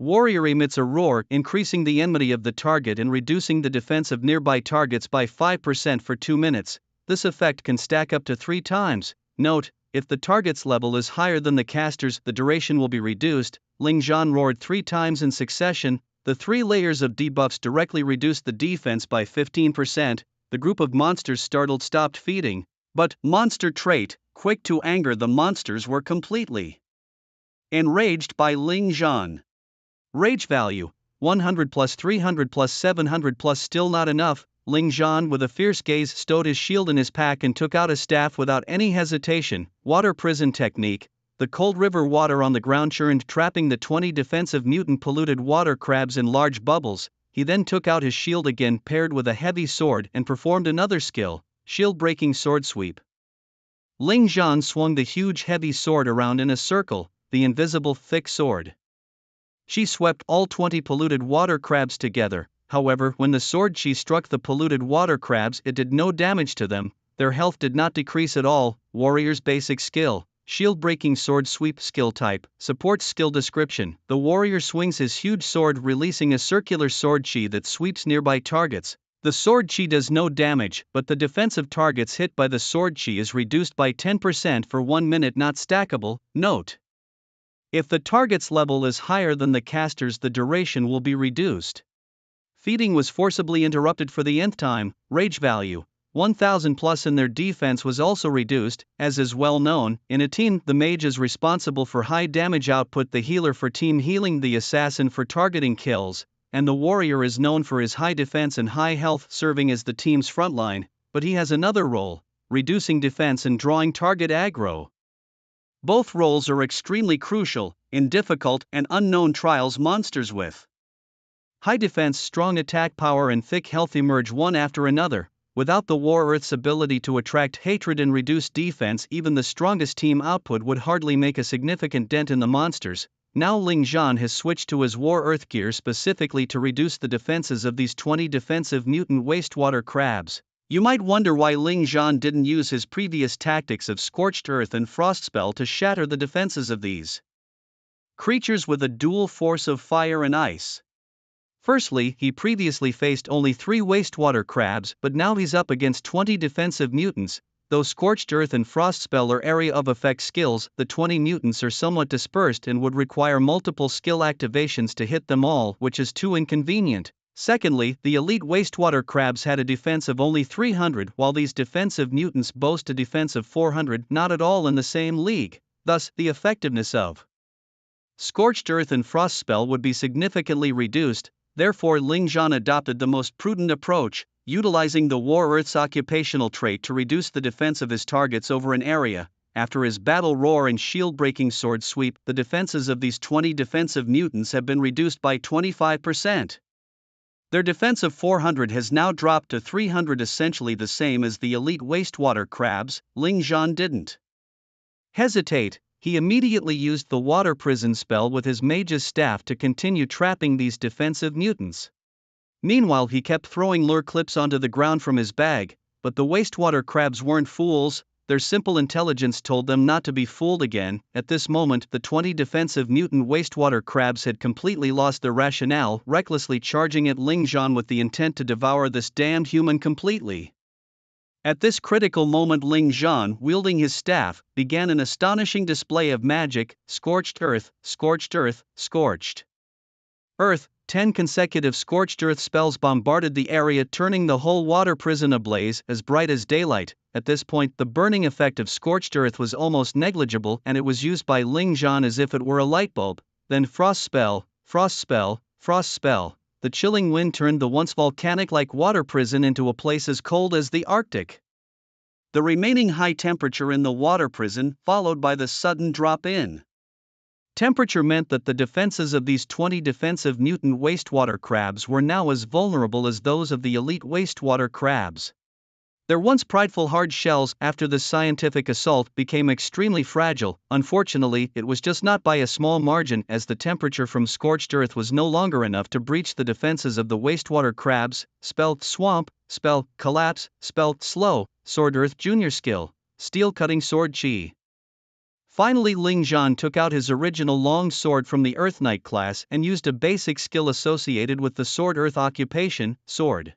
warrior emits a roar, increasing the enmity of the target and reducing the defense of nearby targets by 5% for 2 minutes. This effect can stack up to 3 times. Note, if the target's level is higher than the caster's, the duration will be reduced. Ling Zhan roared 3 times in succession. The 3 layers of debuffs directly reduced the defense by 15%. The group of monsters startled stopped feeding. But, monster trait, quick to anger, the monsters were completely enraged by Ling Zhan. Rage value, 100 plus 300 plus 700 plus, still not enough. Ling Zhan with a fierce gaze stowed his shield in his pack and took out a staff without any hesitation. Water prison technique, the cold river water on the ground churned, trapping the 20 defensive mutant polluted water crabs in large bubbles. He then took out his shield again, paired with a heavy sword, and performed another skill, shield breaking sword sweep. Ling Zhan swung the huge heavy sword around in a circle, the invisible thick sword. She swept all 20 polluted water crabs together. However, when the sword she struck the polluted water crabs, it did no damage to them. Their health did not decrease at all. Warrior's basic skill, shield breaking sword sweep skill type, support skill description. The warrior swings his huge sword, releasing a circular sword chi that sweeps nearby targets. The sword chi does no damage, but the defense of targets hit by the sword chi is reduced by 10% for 1 minute. Not stackable. Note, if the target's level is higher than the caster's, the duration will be reduced. Feeding was forcibly interrupted for the nth time. Rage value, 1000 plus, and their defense was also reduced. As is well known, in a team, the mage is responsible for high damage output, the healer for team healing, the assassin for targeting kills, and the warrior is known for his high defense and high health, serving as the team's frontline, but he has another role, reducing defense and drawing target aggro. Both roles are extremely crucial in difficult and unknown trials. Monsters with high defense, strong attack power, and thick health emerge one after another. Without the War Earth's ability to attract hatred and reduce defense, even the strongest team output would hardly make a significant dent in the monsters. Now Ling Zhan has switched to his War Earth gear specifically to reduce the defenses of these 20 defensive mutant wastewater crabs. You might wonder why Ling Zhan didn't use his previous tactics of Scorched Earth and Frost Spell to shatter the defenses of these creatures with a dual force of fire and ice. Firstly, he previously faced only 3 wastewater crabs, but now he's up against 20 defensive mutants. Though Scorched Earth and Frost Spell are area of effect skills, the 20 mutants are somewhat dispersed and would require multiple skill activations to hit them all, which is too inconvenient. Secondly, the elite wastewater crabs had a defense of only 300, while these defensive mutants boast a defense of 400, not at all in the same league. Thus, the effectiveness of Scorched Earth and Frost Spell would be significantly reduced. Therefore, Ling Zhan adopted the most prudent approach, utilizing the War Earth's occupational trait to reduce the defense of his targets over an area. After his battle roar and shield-breaking sword sweep, the defenses of these 20 defensive mutants have been reduced by 25%. Their defense of 400 has now dropped to 300, essentially the same as the elite wastewater crabs. Ling Zhan didn't hesitate. He immediately used the water prison spell with his mage's staff to continue trapping these defensive mutants. Meanwhile, he kept throwing lure clips onto the ground from his bag, but the wastewater crabs weren't fools. Their simple intelligence told them not to be fooled again. At this moment, the 20 defensive mutant wastewater crabs had completely lost their rationale, recklessly charging at Ling Zhan with the intent to devour this damned human completely. At this critical moment, Ling Zhan, wielding his staff, began an astonishing display of magic. Scorched Earth, Scorched Earth, Scorched Earth. 10 consecutive Scorched Earth spells bombarded the area, turning the whole water prison ablaze, as bright as daylight. At this point, the burning effect of Scorched Earth was almost negligible, and it was used by Ling Zhan as if it were a light bulb. Then Frost Spell, Frost Spell, Frost Spell. The chilling wind turned the once volcanic-like water prison into a place as cold as the Arctic. The remaining high temperature in the water prison, followed by the sudden drop in temperature, meant that the defenses of these 20 defensive mutant wastewater crabs were now as vulnerable as those of the elite wastewater crabs. Their once prideful hard shells, after this scientific assault, became extremely fragile. Unfortunately, it was just not by a small margin, as the temperature from Scorched Earth was no longer enough to breach the defenses of the wastewater crabs. Spell Swamp, Spell Collapse, Spell Slow, Sword Earth Junior Skill, Steel Cutting Sword Chi. Finally, Ling Zhan took out his original long sword from the Earth Knight class and used a basic skill associated with the Sword Earth occupation, Sword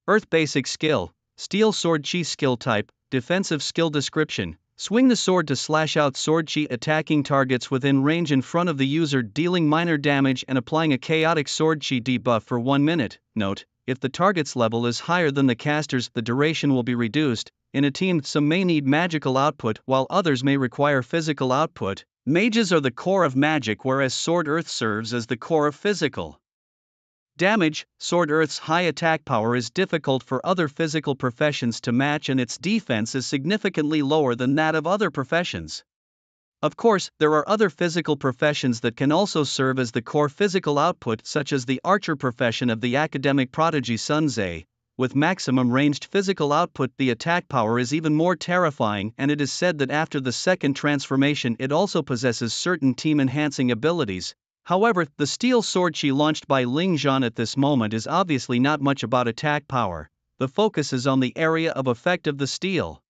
Earth Basic Skill. Steel Sword Chi Skill Type, Defensive Skill Description. Swing the sword to slash out sword chi, attacking targets within range in front of the user, dealing minor damage and applying a chaotic sword chi debuff for 1 minute. Note: if the target's level is higher than the caster's, the duration will be reduced. In a team, some may need magical output while others may require physical output. Mages are the core of magic, whereas Sword Earth serves as the core of physical damage. Sword Earth's high attack power is difficult for other physical professions to match, and its defense is significantly lower than that of other professions. Of course, there are other physical professions that can also serve as the core physical output, such as the archer profession of the academic prodigy Sun Tze. With maximum ranged physical output, the attack power is even more terrifying, and it is said that after the second transformation it also possesses certain team-enhancing abilities. However, the steel sword chi launched by Ling Zhan at this moment is obviously not much about attack power. The focus is on the area of effect of the steel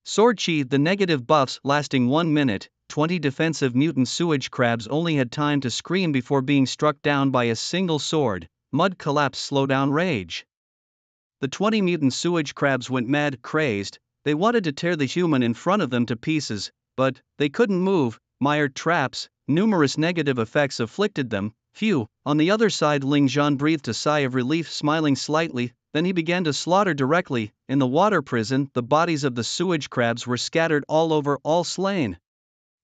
sword chi. The negative buffs lasting 1 minute. 20 defensive mutant sewage crabs only had time to scream before being struck down by a single sword. Mud Collapse Slow Down Rage. The 20 mutant sewage crabs went mad, crazed. They wanted to tear the human in front of them to pieces, but they couldn't move. Mired traps. Numerous negative effects afflicted them. Phew. On the other side, Ling Zhan breathed a sigh of relief, smiling slightly. Then he began to slaughter directly. In the water prison, the bodies of the sewage crabs were scattered all over, all slain.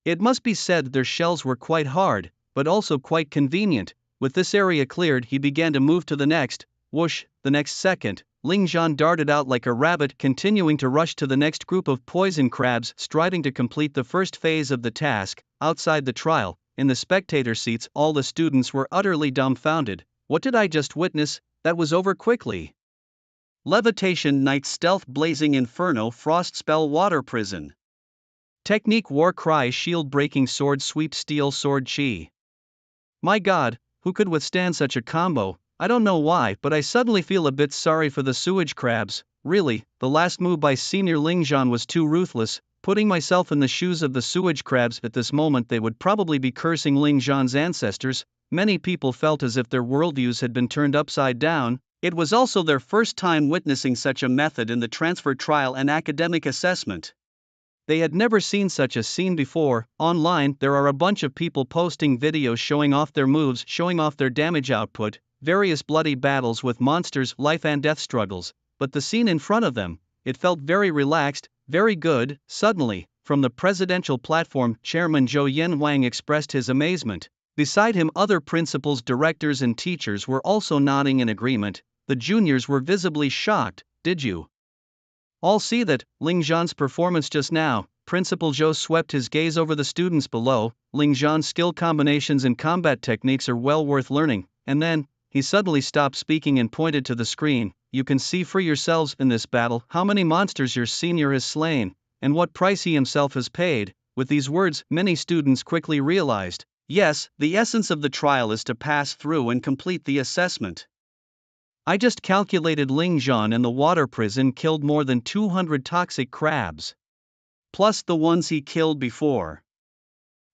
It must be said their shells were quite hard, but also quite convenient. With this area cleared, he began to move to the next. Whoosh. The next second, Ling Zhan darted out like a rabbit, continuing to rush to the next group of poison crabs, striving to complete the first phase of the task. Outside the trial, in the spectator seats, all the students were utterly dumbfounded. What did I just witness? That was over quickly. Levitation Night Stealth Blazing Inferno Frost Spell Water Prison. Technique War Cry Shield Breaking Sword Sweep Steel Sword Chi. My god, who could withstand such a combo? I don't know why, but I suddenly feel a bit sorry for the sewage crabs. Really, the last move by Senior Ling Zhan was too ruthless. Putting myself in the shoes of the sewage crabs at this moment, they would probably be cursing Ling Zhan's ancestors. Many people felt as if their worldviews had been turned upside down. It was also their first time witnessing such a method in the transfer trial and academic assessment. They had never seen such a scene before. Online, there are a bunch of people posting videos showing off their moves, showing off their damage output, various bloody battles with monsters, life and death struggles, but the scene in front of them, it felt very relaxed, very good. Suddenly, from the presidential platform, Chairman Zhou Yanwang expressed his amazement. Beside him, other principals, directors, and teachers were also nodding in agreement. The juniors were visibly shocked. Did you all see that, Ling Zhan's performance just now? Principal Zhou swept his gaze over the students below. Ling Zhan's skill combinations and combat techniques are well worth learning. And then, he suddenly stopped speaking and pointed to the screen. You can see for yourselves in this battle how many monsters your senior has slain, and what price he himself has paid. With these words, many students quickly realized, yes, the essence of the trial is to pass through and complete the assessment. I just calculated Ling Zhan in the water prison killed more than 200 toxic crabs. Plus the ones he killed before.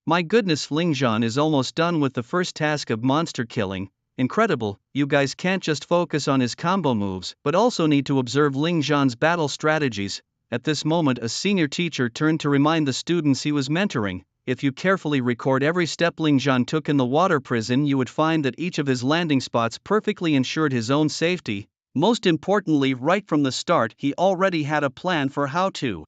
My goodness, Ling Zhan is almost done with the first task of monster killing. Incredible. You guys can't just focus on his combo moves, but also need to observe Ling Zhan's battle strategies. At this moment, a senior teacher turned to remind the students he was mentoring. If you carefully record every step Ling Zhan took in the water prison, you would find that each of his landing spots perfectly ensured his own safety. Most importantly, right from the start, he already had a plan for how to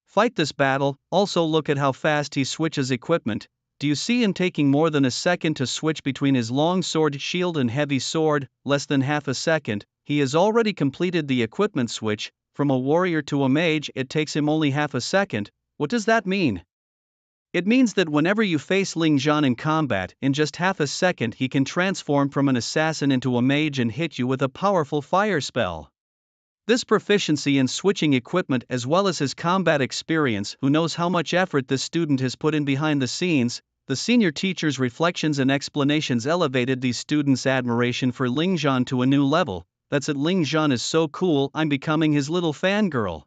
fight this battle. Also, look at how fast he switches equipment. Do you see him taking more than a second to switch between his long sword, shield, and heavy sword? Less than half a second. He has already completed the equipment switch. From a warrior to a mage, it takes him only half a second. What does that mean? It means that whenever you face Ling Zhan in combat, in just half a second he can transform from an assassin into a mage and hit you with a powerful fire spell. This proficiency in switching equipment as well as his combat experience, who knows how much effort this student has put in behind the scenes. The senior teacher's reflections and explanations elevated these students' admiration for Ling Zhan to a new level. That's it, Ling Zhan is so cool, I'm becoming his little fangirl.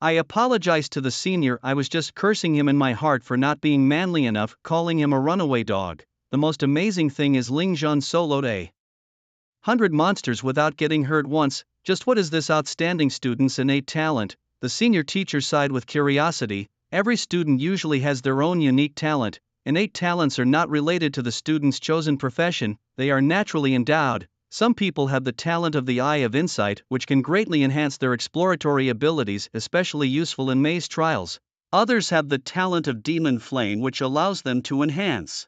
I apologized to the senior, I was just cursing him in my heart for not being manly enough, calling him a runaway dog. The most amazing thing is Ling Zhan soloed 100 monsters without getting hurt once. Just what is this outstanding student's innate talent? The senior teacher sighed with curiosity. Every student usually has their own unique talent. Innate talents are not related to the student's chosen profession, they are naturally endowed. Some people have the talent of the eye of insight, which can greatly enhance their exploratory abilities, especially useful in maze trials. Others have the talent of demon flame, which allows them to enhance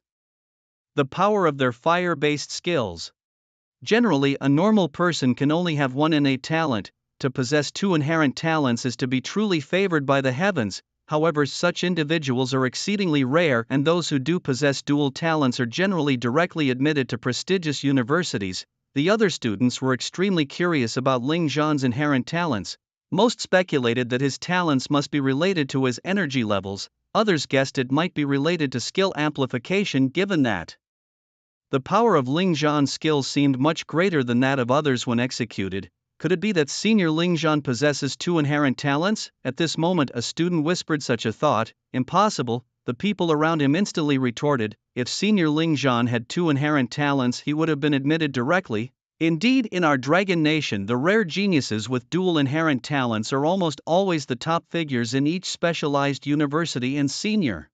the power of their fire-based skills. Generally, a normal person can only have one innate talent. To possess two inherent talents is to be truly favored by the heavens. However, such individuals are exceedingly rare, and those who do possess dual talents are generally directly admitted to prestigious universities. The other students were extremely curious about Ling Zhan's inherent talents. Most speculated that his talents must be related to his energy levels, others guessed it might be related to skill amplification, given that the power of Ling Zhan's skills seemed much greater than that of others when executed. Could it be that senior Ling Zhan possesses two inherent talents? At this moment, a student whispered such a thought. Impossible. The people around him instantly retorted, if senior Ling Zhan had two inherent talents, he would have been admitted directly. Indeed, in our Dragon Nation, the rare geniuses with dual inherent talents are almost always the top figures in each specialized university, and senior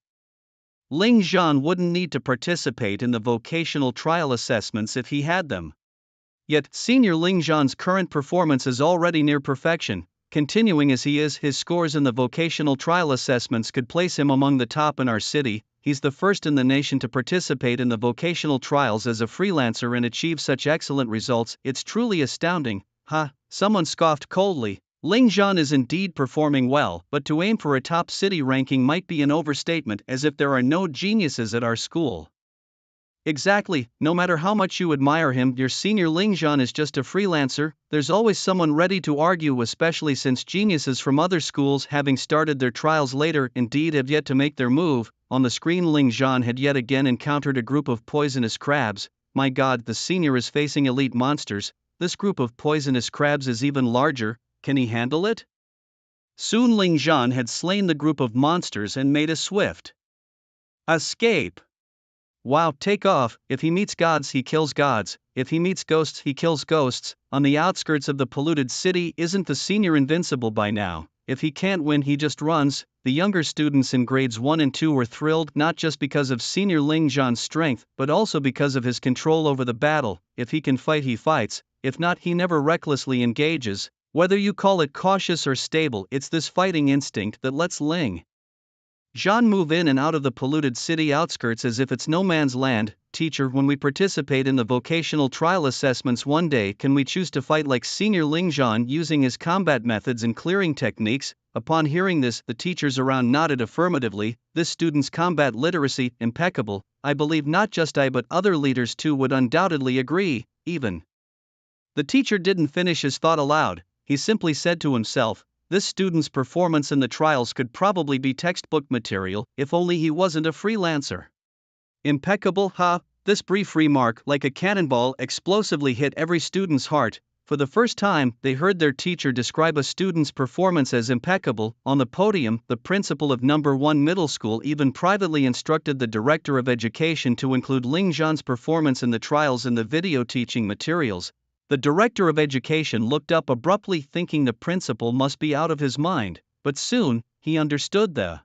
Ling Zhan wouldn't need to participate in the vocational trial assessments if he had them. Yet, senior Ling Zhan's current performance is already near perfection. Continuing as he is, his scores in the vocational trial assessments could place him among the top in our city. He's the first in the nation to participate in the vocational trials as a freelancer and achieve such excellent results. It's truly astounding. Ha, someone scoffed coldly. Ling Zhan is indeed performing well, but to aim for a top city ranking might be an overstatement, as if there are no geniuses at our school. Exactly, no matter how much you admire him, your senior Ling Zhan is just a freelancer. There's always someone ready to argue, especially since geniuses from other schools, having started their trials later, indeed have yet to make their move. On the screen, Ling Zhan had yet again encountered a group of poisonous crabs. My god, the senior is facing elite monsters. This group of poisonous crabs is even larger. Can he handle it? Soon Ling Zhan had slain the group of monsters and made a swift escape. Wow, take off. If he meets gods, he kills gods. If he meets ghosts, he kills ghosts. On the outskirts of the polluted city, isn't the senior invincible by now? If he can't win, he just runs. The younger students in grades 1 and 2 were thrilled not just because of senior Ling Zhan's strength, but also because of his control over the battle. If he can fight, he fights. If not, he never recklessly engages. Whether you call it cautious or stable, it's this fighting instinct that lets Ling Zhan move in and out of the polluted city outskirts as if it's no man's land. Teacher, when we participate in the vocational trial assessments one day, can we choose to fight like senior Ling Zhan using his combat methods and clearing techniques? Upon hearing this, the teachers around nodded affirmatively. This student's combat literacy, impeccable. I believe not just I but other leaders too would undoubtedly agree, even. The teacher didn't finish his thought aloud. He simply said to himself, this student's performance in the trials could probably be textbook material if only he wasn't a freelancer. Impeccable, huh? This brief remark, like a cannonball, explosively hit every student's heart. For the first time, they heard their teacher describe a student's performance as impeccable. On the podium, the principal of No. 1 Middle School even privately instructed the director of education to include Ling Zhan's performance in the trials in the video teaching materials. The director of education looked up abruptly, thinking the principal must be out of his mind, but soon, he understood the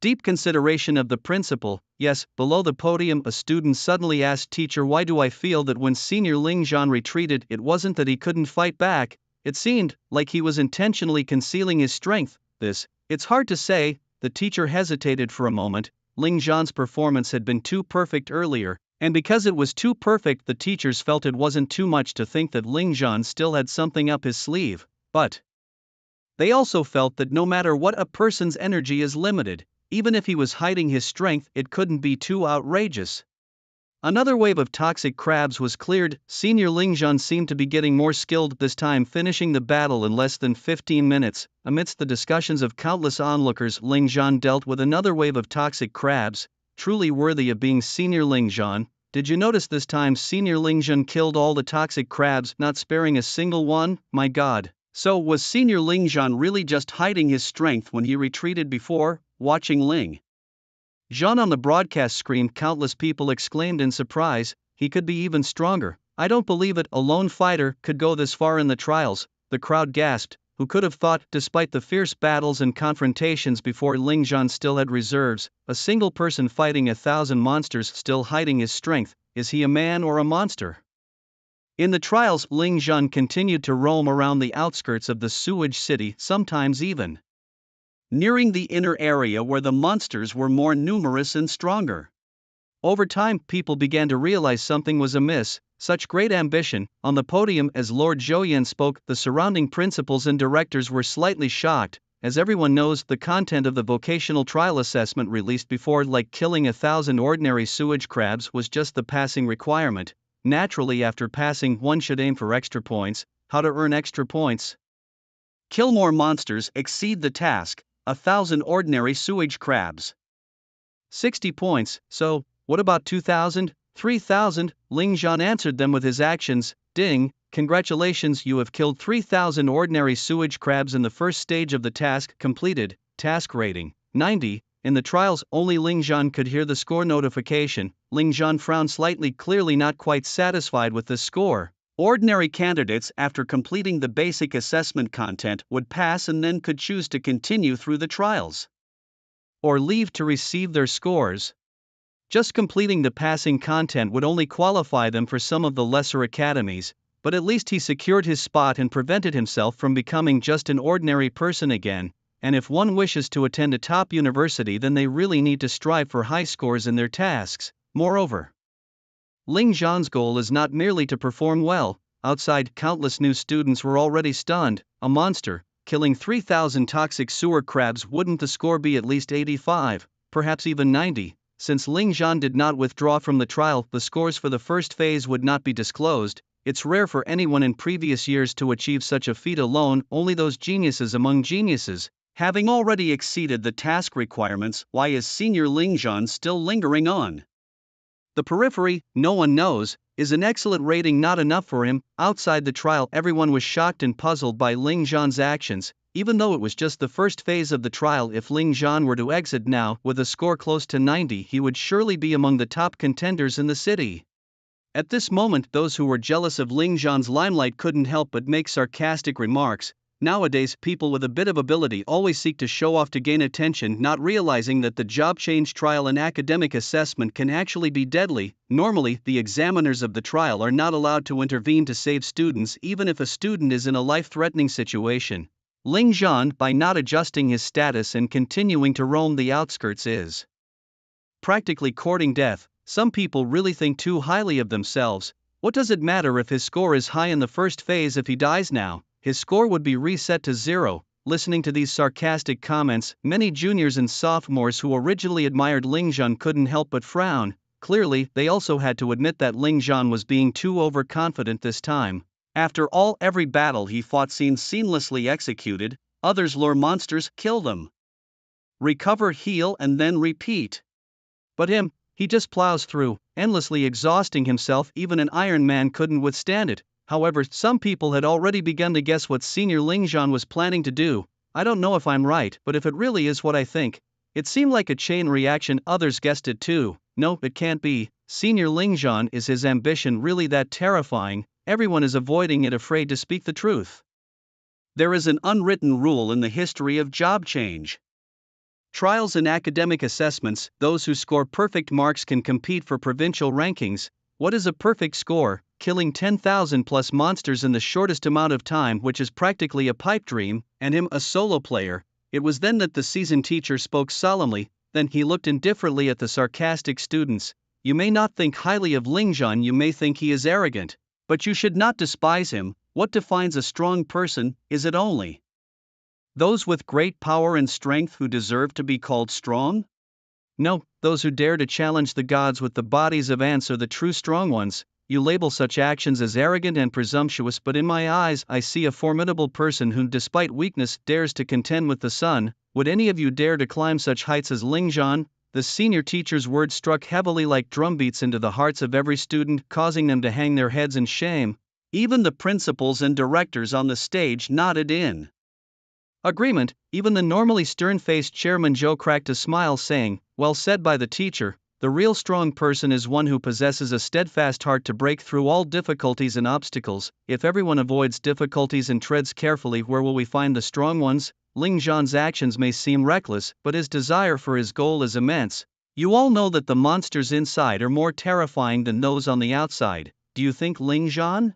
deep consideration of the principal. Yes, below the podium, a student suddenly asked teacher, why do I feel that when senior Ling Zhan retreated, it wasn't that he couldn't fight back, it seemed like he was intentionally concealing his strength. It's hard to say. The teacher hesitated for a moment. Ling Zhan's performance had been too perfect earlier, and because it was too perfect, the teachers felt it wasn't too much to think that Ling Zhan still had something up his sleeve. But they also felt that no matter what, a person's energy is limited. Even if he was hiding his strength, it couldn't be too outrageous. Another wave of toxic crabs was cleared. Senior Ling Zhan seemed to be getting more skilled this time, finishing the battle in less than 15 minutes. Amidst the discussions of countless onlookers, Ling Zhan dealt with another wave of toxic crabs, truly worthy of being senior Ling Zhan. Did you notice this time senior Ling Zhan killed all the toxic crabs, not sparing a single one? My god. So was senior Ling Zhan really just hiding his strength when he retreated before? Watching Ling Zhan on the broadcast screen, countless people exclaimed in surprise, he could be even stronger. I don't believe it, a lone fighter could go this far in the trials. The crowd gasped. Who could have thought? Despite the fierce battles and confrontations before, Ling Zhan still had reserves. A single person fighting 1,000 monsters, still hiding his strength. Is he a man or a monster? In the trials, Ling Zhan continued to roam around the outskirts of the sewage city, sometimes even nearing the inner area where the monsters were more numerous and stronger. Over time, people began to realize something was amiss. Such great ambition. On the podium, as Lord Zhouyan spoke, the surrounding principals and directors were slightly shocked. As everyone knows, the content of the vocational trial assessment released before, like killing 1,000 ordinary sewage crabs, was just the passing requirement. Naturally, after passing, one should aim for extra points. How to earn extra points? Kill more monsters, exceed the task. 1,000 ordinary sewage crabs. 60 points. So, what about 2,000? 3,000? Ling Zhan answered them with his actions. Ding! Congratulations, you have killed 3,000 ordinary sewage crabs in the first stage of the task completed. Task rating 90. In the trials, only Ling Zhan could hear the score notification. Ling Zhan frowned slightly, clearly not quite satisfied with the score. Ordinary candidates, after completing the basic assessment content, would pass and then could choose to continue through the trials or leave to receive their scores. Just completing the passing content would only qualify them for some of the lesser academies, but at least he secured his spot and prevented himself from becoming just an ordinary person again. And if one wishes to attend a top university, then they really need to strive for high scores in their tasks. Moreover, Ling Zhan's goal is not merely to perform well. Outside, countless new students were already stunned. A monster, killing 3,000 toxic sewer crabs. Wouldn't the score be at least 85, perhaps even 90? Since Ling Zhan did not withdraw from the trial, the scores for the first phase would not be disclosed. It's rare for anyone in previous years to achieve such a feat alone. Only those geniuses among geniuses. Having already exceeded the task requirements, why is senior Ling Zhan still lingering on the periphery? No one knows. Is an excellent rating not enough for him? Outside the trial, everyone was shocked and puzzled by Ling Zhan's actions, even though it was just the first phase of the trial. If Ling Zhan were to exit now with a score close to 90, he would surely be among the top contenders in the city. At this moment, those who were jealous of Ling Zhan's limelight couldn't help but make sarcastic remarks. Nowadays, people with a bit of ability always seek to show off to gain attention, not realizing that the job change trial and academic assessment can actually be deadly. Normally, the examiners of the trial are not allowed to intervene to save students even if a student is in a life-threatening situation. Ling Zhan, by not adjusting his status and continuing to roam the outskirts, is practically courting death. Some people really think too highly of themselves. What does it matter if his score is high in the first phase? If he dies now, his score would be reset to 0. Listening to these sarcastic comments, many juniors and sophomores who originally admired Ling Zhan couldn't help but frown. Clearly, they also had to admit that Ling Zhan was being too overconfident this time. After all, every battle he fought seemed seamlessly executed. Others lure monsters, kill them, recover, heal, and then repeat. But him, he just plows through, endlessly exhausting himself. Even an Iron Man couldn't withstand it. However, some people had already begun to guess what Senior Ling Zhan was planning to do. I don't know if I'm right, but if it really is what I think, it seemed like a chain reaction. Others guessed it too. No, it can't be. Senior Ling Zhan, is his ambition really that terrifying? Everyone is avoiding it, afraid to speak the truth. There is an unwritten rule in the history of job change trials and academic assessments: those who score perfect marks can compete for provincial rankings. What is a perfect score? Killing 10,000 plus monsters in the shortest amount of time, which is practically a pipe dream, and him a solo player. It was then that the seasoned teacher spoke solemnly. Then he looked indifferently at the sarcastic students. You may not think highly of Ling Zhan, you may think he is arrogant, but you should not despise him. What defines a strong person? Is it only those with great power and strength who deserve to be called strong? No, those who dare to challenge the gods with the bodies of ants are the true strong ones. You label such actions as arrogant and presumptuous, but in my eyes, I see a formidable person who, despite weakness, dares to contend with the sun. Would any of you dare to climb such heights as Ling Zhan? The senior teacher's words struck heavily like drumbeats into the hearts of every student, causing them to hang their heads in shame. Even the principals and directors on the stage nodded in agreement. Even the normally stern-faced Chairman Zhou cracked a smile, saying, "Well said by the teacher. The real strong person is one who possesses a steadfast heart to break through all difficulties and obstacles." If everyone avoids difficulties and treads carefully, where will we find the strong ones? Ling Zhan's actions may seem reckless, but his desire for his goal is immense. You all know that the monsters inside are more terrifying than those on the outside. Do you think Ling Zhan,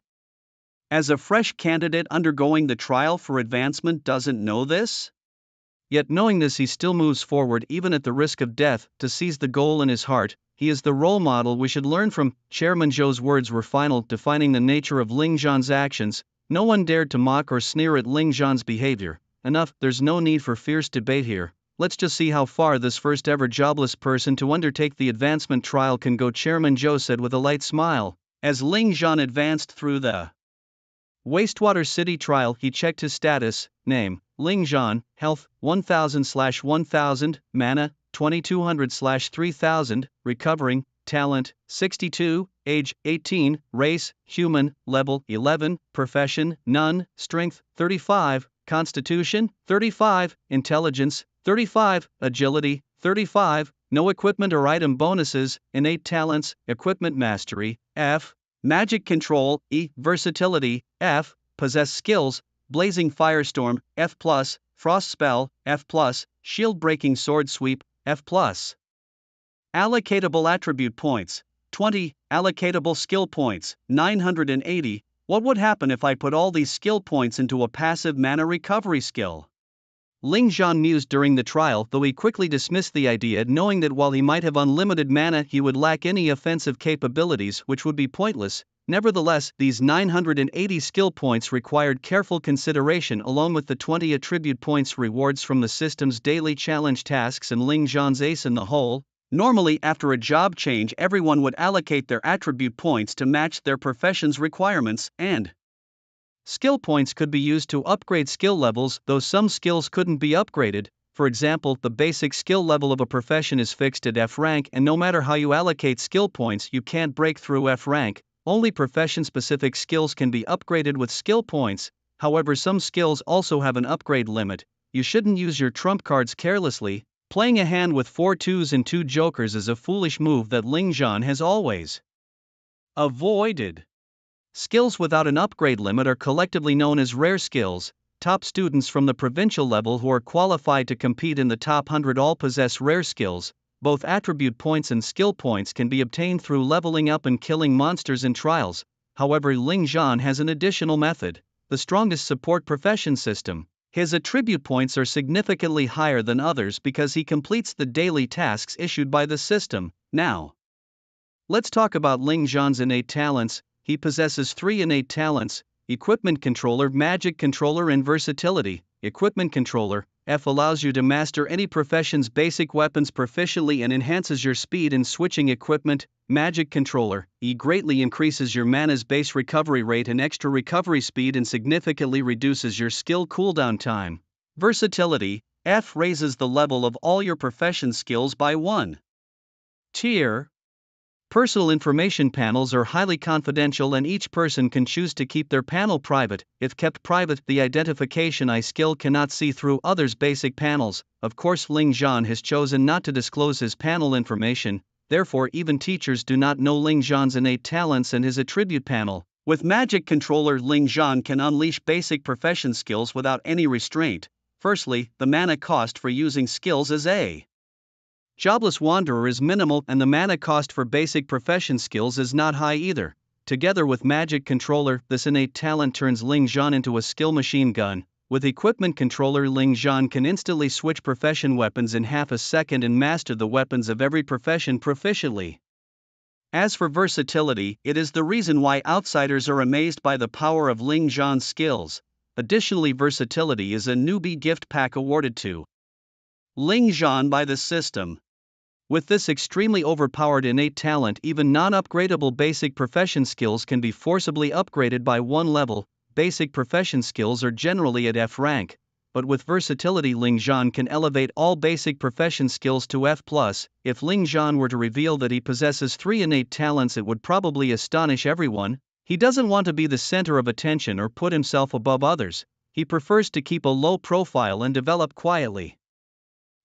as a fresh candidate undergoing the trial for advancement, doesn't know this? Yet knowing this, he still moves forward even at the risk of death, to seize the goal in his heart. He is the role model we should learn from. Chairman Zhou's words were final, defining the nature of Ling Zhan's actions. No one dared to mock or sneer at Ling Zhan's behavior. Enough, there's no need for fierce debate here. Let's just see how far this first ever jobless person to undertake the advancement trial can go, Chairman Zhou said with a light smile. As Ling Zhan advanced through the Wastewater City trial, he checked his status. Name: Ling Zhan. Health: 1000/1000. Mana: 2200/3000. Recovering. Talent: 62. Age: 18. Race: human. Level: 11. Profession: none. Strength: 35. Constitution: 35. Intelligence: 35. Agility: 35. No equipment or item bonuses. Innate talents: equipment mastery, F. Magic control, E. Versatility, F. Possess skills: blazing firestorm, F+. Frost spell, F+. Shield breaking sword sweep, F+. Allocatable attribute points, 20. Allocatable skill points, 980. What would happen if I put all these skill points into a passive mana recovery skill? Ling Zhan mused during the trial, though he quickly dismissed the idea, knowing that while he might have unlimited mana, he would lack any offensive capabilities, which would be pointless. Nevertheless, these 980 skill points required careful consideration, along with the 20 attribute points rewards from the system's daily challenge tasks and Ling Zhan's ace in the hole. Normally, after a job change, everyone would allocate their attribute points to match their profession's requirements, and skill points could be used to upgrade skill levels, though some skills couldn't be upgraded. For example, the basic skill level of a profession is fixed at F rank, and no matter how you allocate skill points, you can't break through F rank. Only profession-specific skills can be upgraded with skill points, however some skills also have an upgrade limit. You shouldn't use your trump cards carelessly. Playing a hand with 4 twos and 2 jokers is a foolish move that Ling Zhan has always avoided. Skills without an upgrade limit are collectively known as rare skills. Top students from the provincial level who are qualified to compete in the top 100 all possess rare skills. Both attribute points and skill points can be obtained through leveling up and killing monsters in trials. However, Ling Zhan has an additional method: the strongest support profession system. His attribute points are significantly higher than others because he completes the daily tasks issued by the system. Now, let's talk about Ling Zhan's innate talents. He possesses 3 innate talents: Equipment Controller, Magic Controller, and Versatility. Equipment Controller, F, allows you to master any profession's basic weapons proficiently and enhances your speed in switching equipment. Magic Controller, E, greatly increases your mana's base recovery rate and extra recovery speed and significantly reduces your skill cooldown time. Versatility, F, raises the level of all your profession skills by 1 tier. Personal information panels are highly confidential and each person can choose to keep their panel private. If kept private, the identification I skill cannot see through others' basic panels. Of course, Ling Zhan has chosen not to disclose his panel information, therefore even teachers do not know Ling Zhan's innate talents and his attribute panel. With Magic Controller, Ling Zhan can unleash basic profession skills without any restraint. Firstly, the mana cost for using skills is a Jobless Wanderer is minimal and the mana cost for basic profession skills is not high either. Together with Magic Controller, this innate talent turns Ling Zhan into a skill machine gun. With Equipment Controller, Ling Zhan can instantly switch profession weapons in half a second and master the weapons of every profession proficiently. As for versatility, it is the reason why outsiders are amazed by the power of Ling Zhan's skills. Additionally, versatility is a newbie gift pack awarded to Ling Zhan by the system. With this extremely overpowered innate talent, even non-upgradable basic profession skills can be forcibly upgraded by 1 level. Basic profession skills are generally at F rank, but with versatility Ling Zhan can elevate all basic profession skills to F+. If Ling Zhan were to reveal that he possesses 3 innate talents, it would probably astonish everyone. He doesn't want to be the center of attention or put himself above others. He prefers to keep a low profile and develop quietly.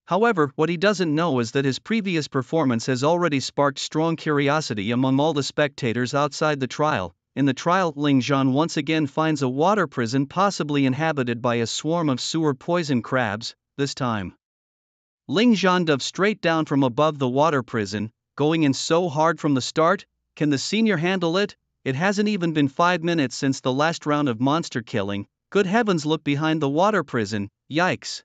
However, what he doesn't know is that his previous performance has already sparked strong curiosity among all the spectators outside the trial. In the trial, Ling Zhan once again finds a water prison possibly inhabited by a swarm of sewer poison crabs. This time, Ling Zhan dove straight down from above the water prison, going in so hard from the start. Can the senior handle it? It hasn't even been 5 minutes since the last round of monster killing. Good heavens, look behind the water prison, yikes.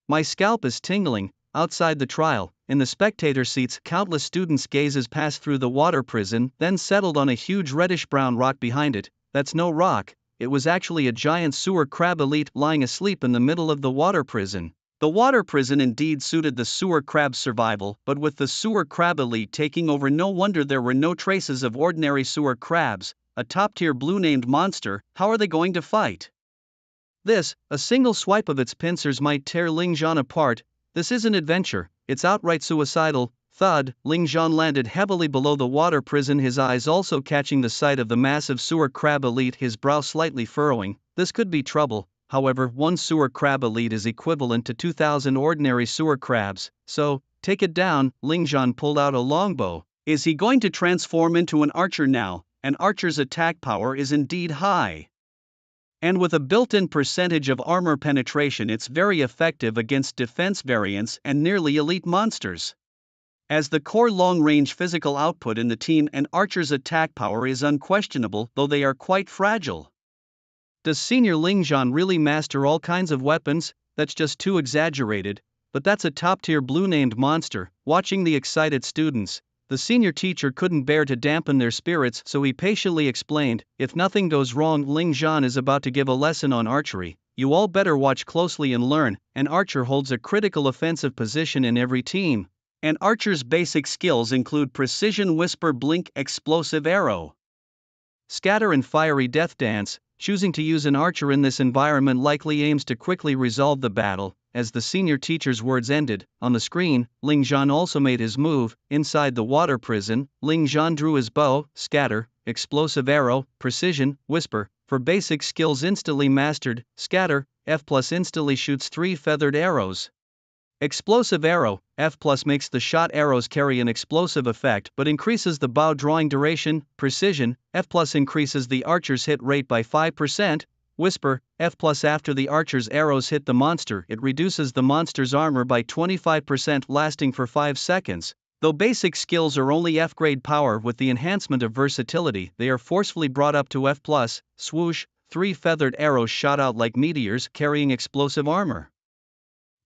My scalp is tingling. Outside the trial, in the spectator seats, countless students' gazes passed through the water prison, then settled on a huge reddish-brown rock behind it. That's no rock, it was actually a giant sewer crab elite lying asleep in the middle of the water prison. The water prison indeed suited the sewer crab's survival, but with the sewer crab elite taking over, no wonder there were no traces of ordinary sewer crabs. A top-tier blue-named monster. How are they going to fight this? A single swipe of its pincers might tear Ling Zhan apart. This isn't adventure, it's outright suicidal. Thud, Ling Zhan landed heavily below the water prison, his eyes also catching the sight of the massive sewer crab elite, his brow slightly furrowing. This could be trouble. However, 1 sewer crab elite is equivalent to 2,000 ordinary sewer crabs, so, take it down. Ling Zhan pulled out a longbow. Is he going to transform into an archer now? An archer's attack power is indeed high, and with a built-in percentage of armor penetration, it's very effective against defense variants and nearly elite monsters. As the core long-range physical output in the team, an archer's attack power is unquestionable, though they are quite fragile. Does senior Ling Zhan really master all kinds of weapons? That's just too exaggerated, but that's a top-tier blue-named monster. Watching the excited students, the senior teacher couldn't bear to dampen their spirits, so he patiently explained, if nothing goes wrong, Ling Zhan is about to give a lesson on archery. You all better watch closely and learn. An archer holds a critical offensive position in every team. An archer's basic skills include precision, whisper, blink, explosive arrow, scatter, and fiery death dance. Choosing to use an archer in this environment likely aims to quickly resolve the battle, as the senior teacher's words ended. On the screen, Ling Zhan also made his move. Inside the water prison, Ling Zhan drew his bow, scatter, explosive arrow, precision, whisper. For basic skills instantly mastered, scatter, F+ instantly shoots 3 feathered arrows. Explosive arrow, F+ makes the shot arrows carry an explosive effect but increases the bow drawing duration. Precision, F+ increases the archer's hit rate by 5%. Whisper, F+ after the archer's arrows hit the monster, it reduces the monster's armor by 25%, lasting for 5 seconds. Though basic skills are only F grade power, with the enhancement of versatility, they are forcefully brought up to F+. Swoosh, 3 feathered arrows shot out like meteors, carrying explosive armor.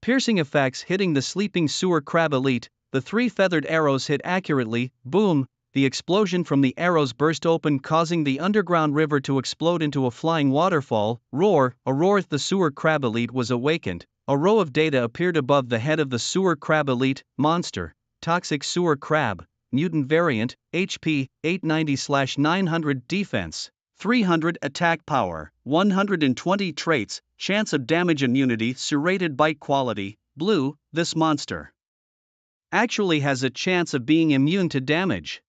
Piercing effects hitting the sleeping sewer crab elite. The 3 feathered arrows hit accurately. Boom! The explosion from the arrows burst open, causing the underground river to explode into a flying waterfall. Roar! A roar! The sewer crab elite was awakened. A row of data appeared above the head of the sewer crab elite. Monster: Toxic sewer crab, mutant variant, HP 890/900, defense 300, attack power 120, traits, chance of damage, immunity, serrated bite quality, blue. This monster actually has a chance of being immune to damage.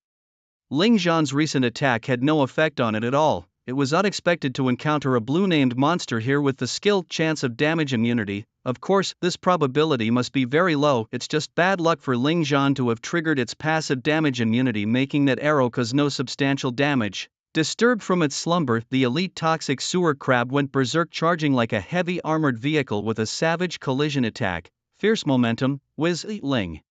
Ling Zhan's recent attack had no effect on it at all. It was unexpected to encounter a blue-named monster here with the skill chance of damage immunity. Of course, this probability must be very low. It's just bad luck for Ling Zhan to have triggered its passive damage immunity, making that arrow cause no substantial damage. Disturbed from its slumber, the elite toxic sewer crab went berserk, charging like a heavy armored vehicle with a savage collision attack. Fierce momentum, whiz. Ling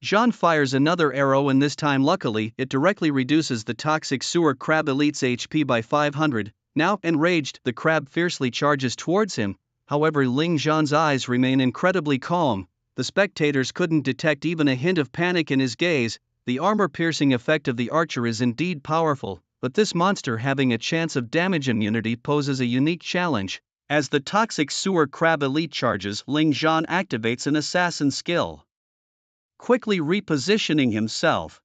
Zhan fires another arrow, and this time luckily it directly reduces the toxic sewer crab elite's HP by 500. Now, enraged, the crab fiercely charges towards him. However, Ling Zhan's eyes remain incredibly calm. The spectators couldn't detect even a hint of panic in his gaze. The armor-piercing effect of the archer is indeed powerful, but this monster having a chance of damage immunity poses a unique challenge. As the toxic sewer crab elite charges, Ling Zhan activates an assassin skill. Quickly repositioning himself,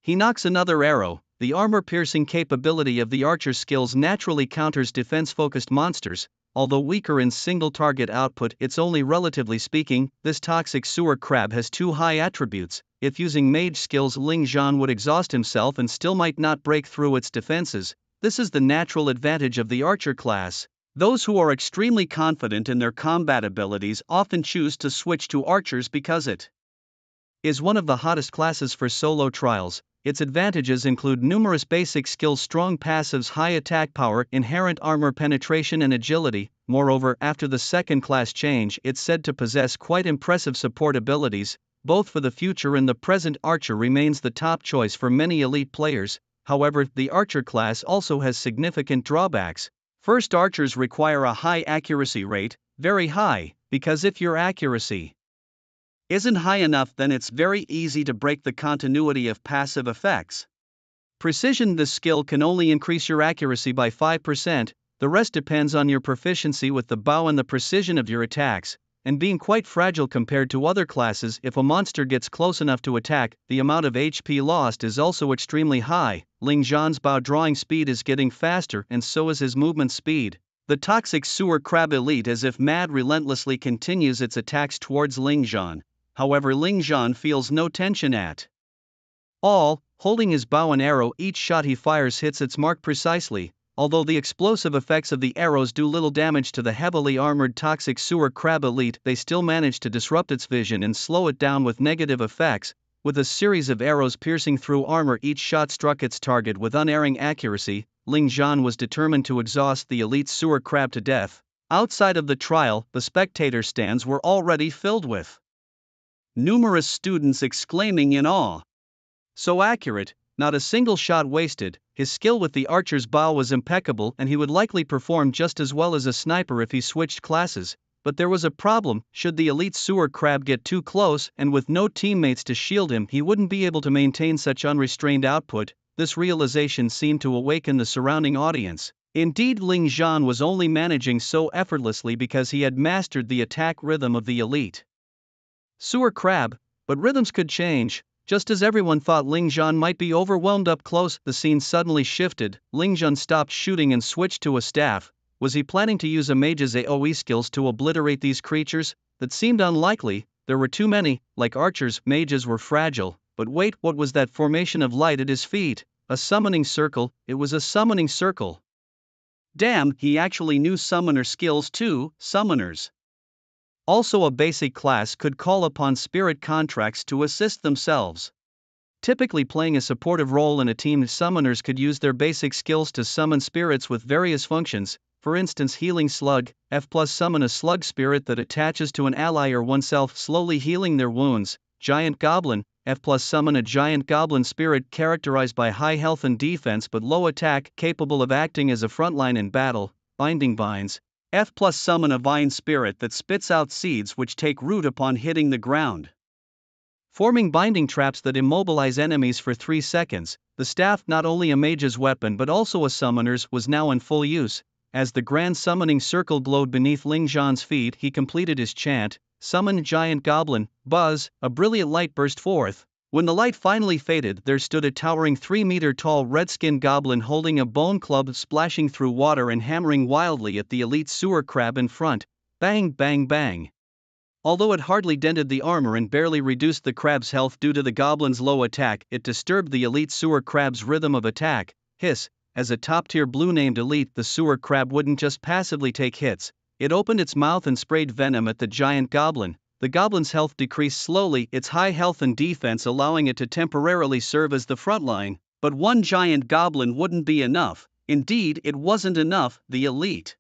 he knocks another arrow. The armor-piercing capability of the archer skills naturally counters defense-focused monsters. Although weaker in single-target output, it's only relatively speaking. This toxic sewer crab has 2 high attributes. If using mage skills, Ling Zhan would exhaust himself and still might not break through its defenses. This is the natural advantage of the archer class. Those who are extremely confident in their combat abilities often choose to switch to archers because it is one of the hottest classes for solo trials. Its advantages include numerous basic skills, strong passives, high attack power, inherent armor penetration, and agility. Moreover, after the second class change, it's said to possess quite impressive support abilities. Both for the future and the present, archer remains the top choice for many elite players. However, the archer class also has significant drawbacks. First, archers require a high accuracy rate, very high, because if your accuracy isn't high enough, then it's very easy to break the continuity of passive effects. Precision: this skill can only increase your accuracy by 5%, the rest depends on your proficiency with the bow and the precision of your attacks, and being quite fragile compared to other classes. If a monster gets close enough to attack, the amount of HP lost is also extremely high. Ling Zhan's bow drawing speed is getting faster, and so is his movement speed. The toxic sewer crab elite, as if mad, relentlessly continues its attacks towards Ling Zhan. However, Ling Zhan feels no tension at all. Holding his bow and arrow, each shot he fires hits its mark precisely. Although the explosive effects of the arrows do little damage to the heavily armored toxic sewer crab elite, they still manage to disrupt its vision and slow it down with negative effects. With a series of arrows piercing through armor, each shot struck its target with unerring accuracy. Ling Zhan was determined to exhaust the elite sewer crab to death. Outside of the trial, the spectator stands were already filled with numerous students exclaiming in awe. So accurate, not a single shot wasted. His skill with the archer's bow was impeccable, and he would likely perform just as well as a sniper if he switched classes. But there was a problem: should the elite sewer crab get too close, and with no teammates to shield him, he wouldn't be able to maintain such unrestrained output. This realization seemed to awaken the surrounding audience. Indeed, Ling Zhan was only managing so effortlessly because he had mastered the attack rhythm of the elite sewer crab. But rhythms could change. Just as everyone thought Ling Zhan might be overwhelmed up close, the scene suddenly shifted. Ling Zhan stopped shooting and switched to a staff. Was he planning to use a mage's AoE skills to obliterate these creatures? that seemed unlikely. There were too many. Like archers, mages were fragile. But wait, what was that formation of light at his feet? A summoning circle. It was a summoning circle. Damn, he actually knew summoner skills too. Summoners. Also, a basic class could call upon spirit contracts to assist themselves. Typically playing a supportive role in a team, summoners could use their basic skills to summon spirits with various functions. For instance, healing slug, F+, summon a slug spirit that attaches to an ally or oneself, slowly healing their wounds. Giant goblin, F+, summon a giant goblin spirit characterized by high health and defense but low attack, capable of acting as a frontline in battle. Binding vines, F+, summon a vine spirit that spits out seeds which take root upon hitting the ground, forming binding traps that immobilize enemies for 3 seconds. The staff, not only a mage's weapon but also a summoner's, was now in full use. As the grand summoning circle glowed beneath Ling Zhan's feet, he completed his chant, "Summon giant goblin." Buzz, a brilliant light burst forth. When the light finally faded, there stood a towering 3-meter-tall red-skinned goblin holding a bone club, splashing through water and hammering wildly at the elite sewer crab in front. Bang, bang, bang. Although it hardly dented the armor and barely reduced the crab's health due to the goblin's low attack, it disturbed the elite sewer crab's rhythm of attack. Hiss. As a top-tier blue-named elite, the sewer crab wouldn't just passively take hits. It opened its mouth and sprayed venom at the giant goblin. The goblin's health decreased slowly, its high health and defense allowing it to temporarily serve as the frontline. But one giant goblin wouldn't be enough. Indeed, it wasn't enough. The elite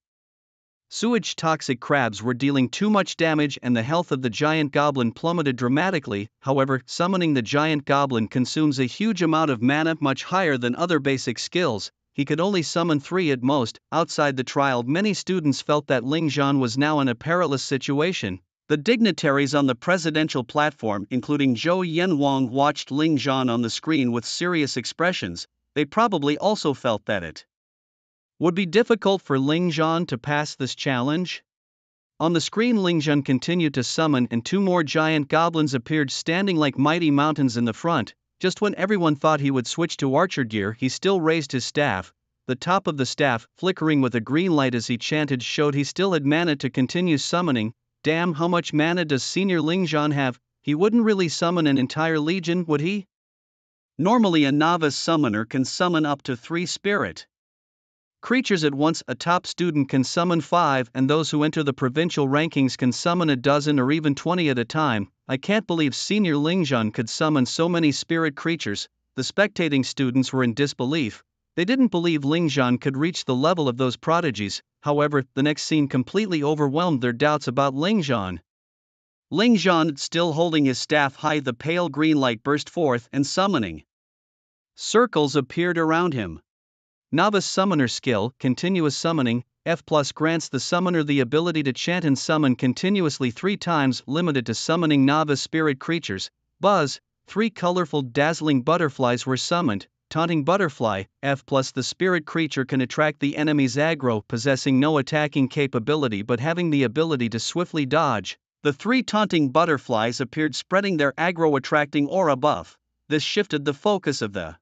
sewage toxic crabs were dealing too much damage and the health of the giant goblin plummeted dramatically. However, summoning the giant goblin consumes a huge amount of mana, much higher than other basic skills. He could only summon 3 at most. Outside the trial, many students felt that Ling Zhan was now in a perilous situation. The dignitaries on the presidential platform, including Zhou Yanwang, watched Ling Zhan on the screen with serious expressions. They probably also felt that it would be difficult for Ling Zhan to pass this challenge. On the screen, Ling Zhan continued to summon and 2 more giant goblins appeared, standing like mighty mountains in the front. Just when everyone thought he would switch to archer gear, he still raised his staff. The top of the staff, flickering with a green light as he chanted, showed he still had mana to continue summoning. Damn, how much mana does senior Ling Zhan have? He wouldn't really summon an entire legion, would he? Normally a novice summoner can summon up to 3 spirit creatures at once. A top student can summon 5, and those who enter the provincial rankings can summon a dozen or even 20 at a time. I can't believe senior Ling Zhan could summon so many spirit creatures. The spectating students were in disbelief. They didn't believe Ling Zhan could reach the level of those prodigies. However, the next scene completely overwhelmed their doubts about Ling Zhan. Ling Zhan, still holding his staff high, the pale green light burst forth and summoning circles appeared around him. Novice summoner skill, continuous summoning, F+ grants the summoner the ability to chant and summon continuously 3 times, limited to summoning novice spirit creatures. Buzz, 3 colorful dazzling butterflies were summoned. Taunting butterfly, F+, the spirit creature can attract the enemy's aggro, possessing no attacking capability but having the ability to swiftly dodge. The 3 taunting butterflies appeared, spreading their aggro-attracting aura buff. This shifted the focus of the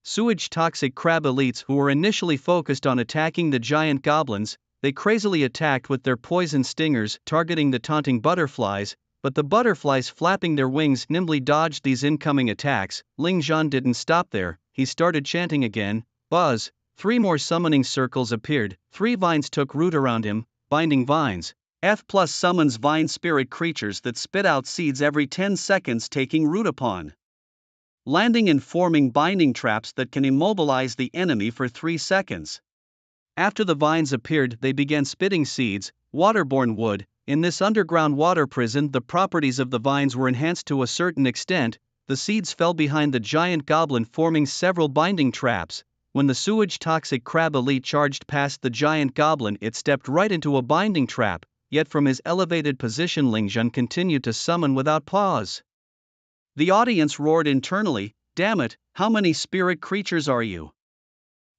sewage toxic crab elites, who were initially focused on attacking the giant goblins. They crazily attacked with their poison stingers, targeting the taunting butterflies, but the butterflies, flapping their wings, nimbly dodged these incoming attacks. Ling Zhan didn't stop there. He started chanting again. Buzz, 3 more summoning circles appeared. 3 vines took root around him. Binding vines, F+ summons vine spirit creatures that spit out seeds every 10 seconds, taking root upon landing and forming binding traps that can immobilize the enemy for 3 seconds. After the vines appeared, they began spitting seeds, waterborne wood. In this underground water prison, the properties of the vines were enhanced to a certain extent. The seeds fell behind the giant goblin, forming several binding traps. When the sewage toxic crab elite charged past the giant goblin, it stepped right into a binding trap, yet from his elevated position Ling Zhan continued to summon without pause. The audience roared internally, "Damn it, how many spirit creatures are you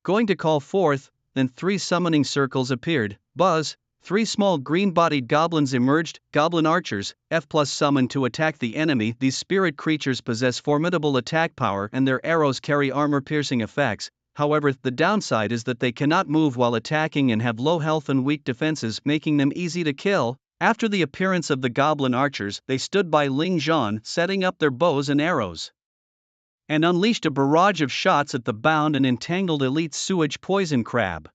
going to call forth?" Then 3 summoning circles appeared. Buzz, 3 small green-bodied goblins emerged, goblin archers, F+ summoned to attack the enemy. These spirit creatures possess formidable attack power and their arrows carry armor-piercing effects. However, the downside is that they cannot move while attacking and have low health and weak defenses, making them easy to kill. After the appearance of the goblin archers, they stood by Ling Zhan, setting up their bows and arrows, and unleashed a barrage of shots at the bound and entangled elite sewage poison crab.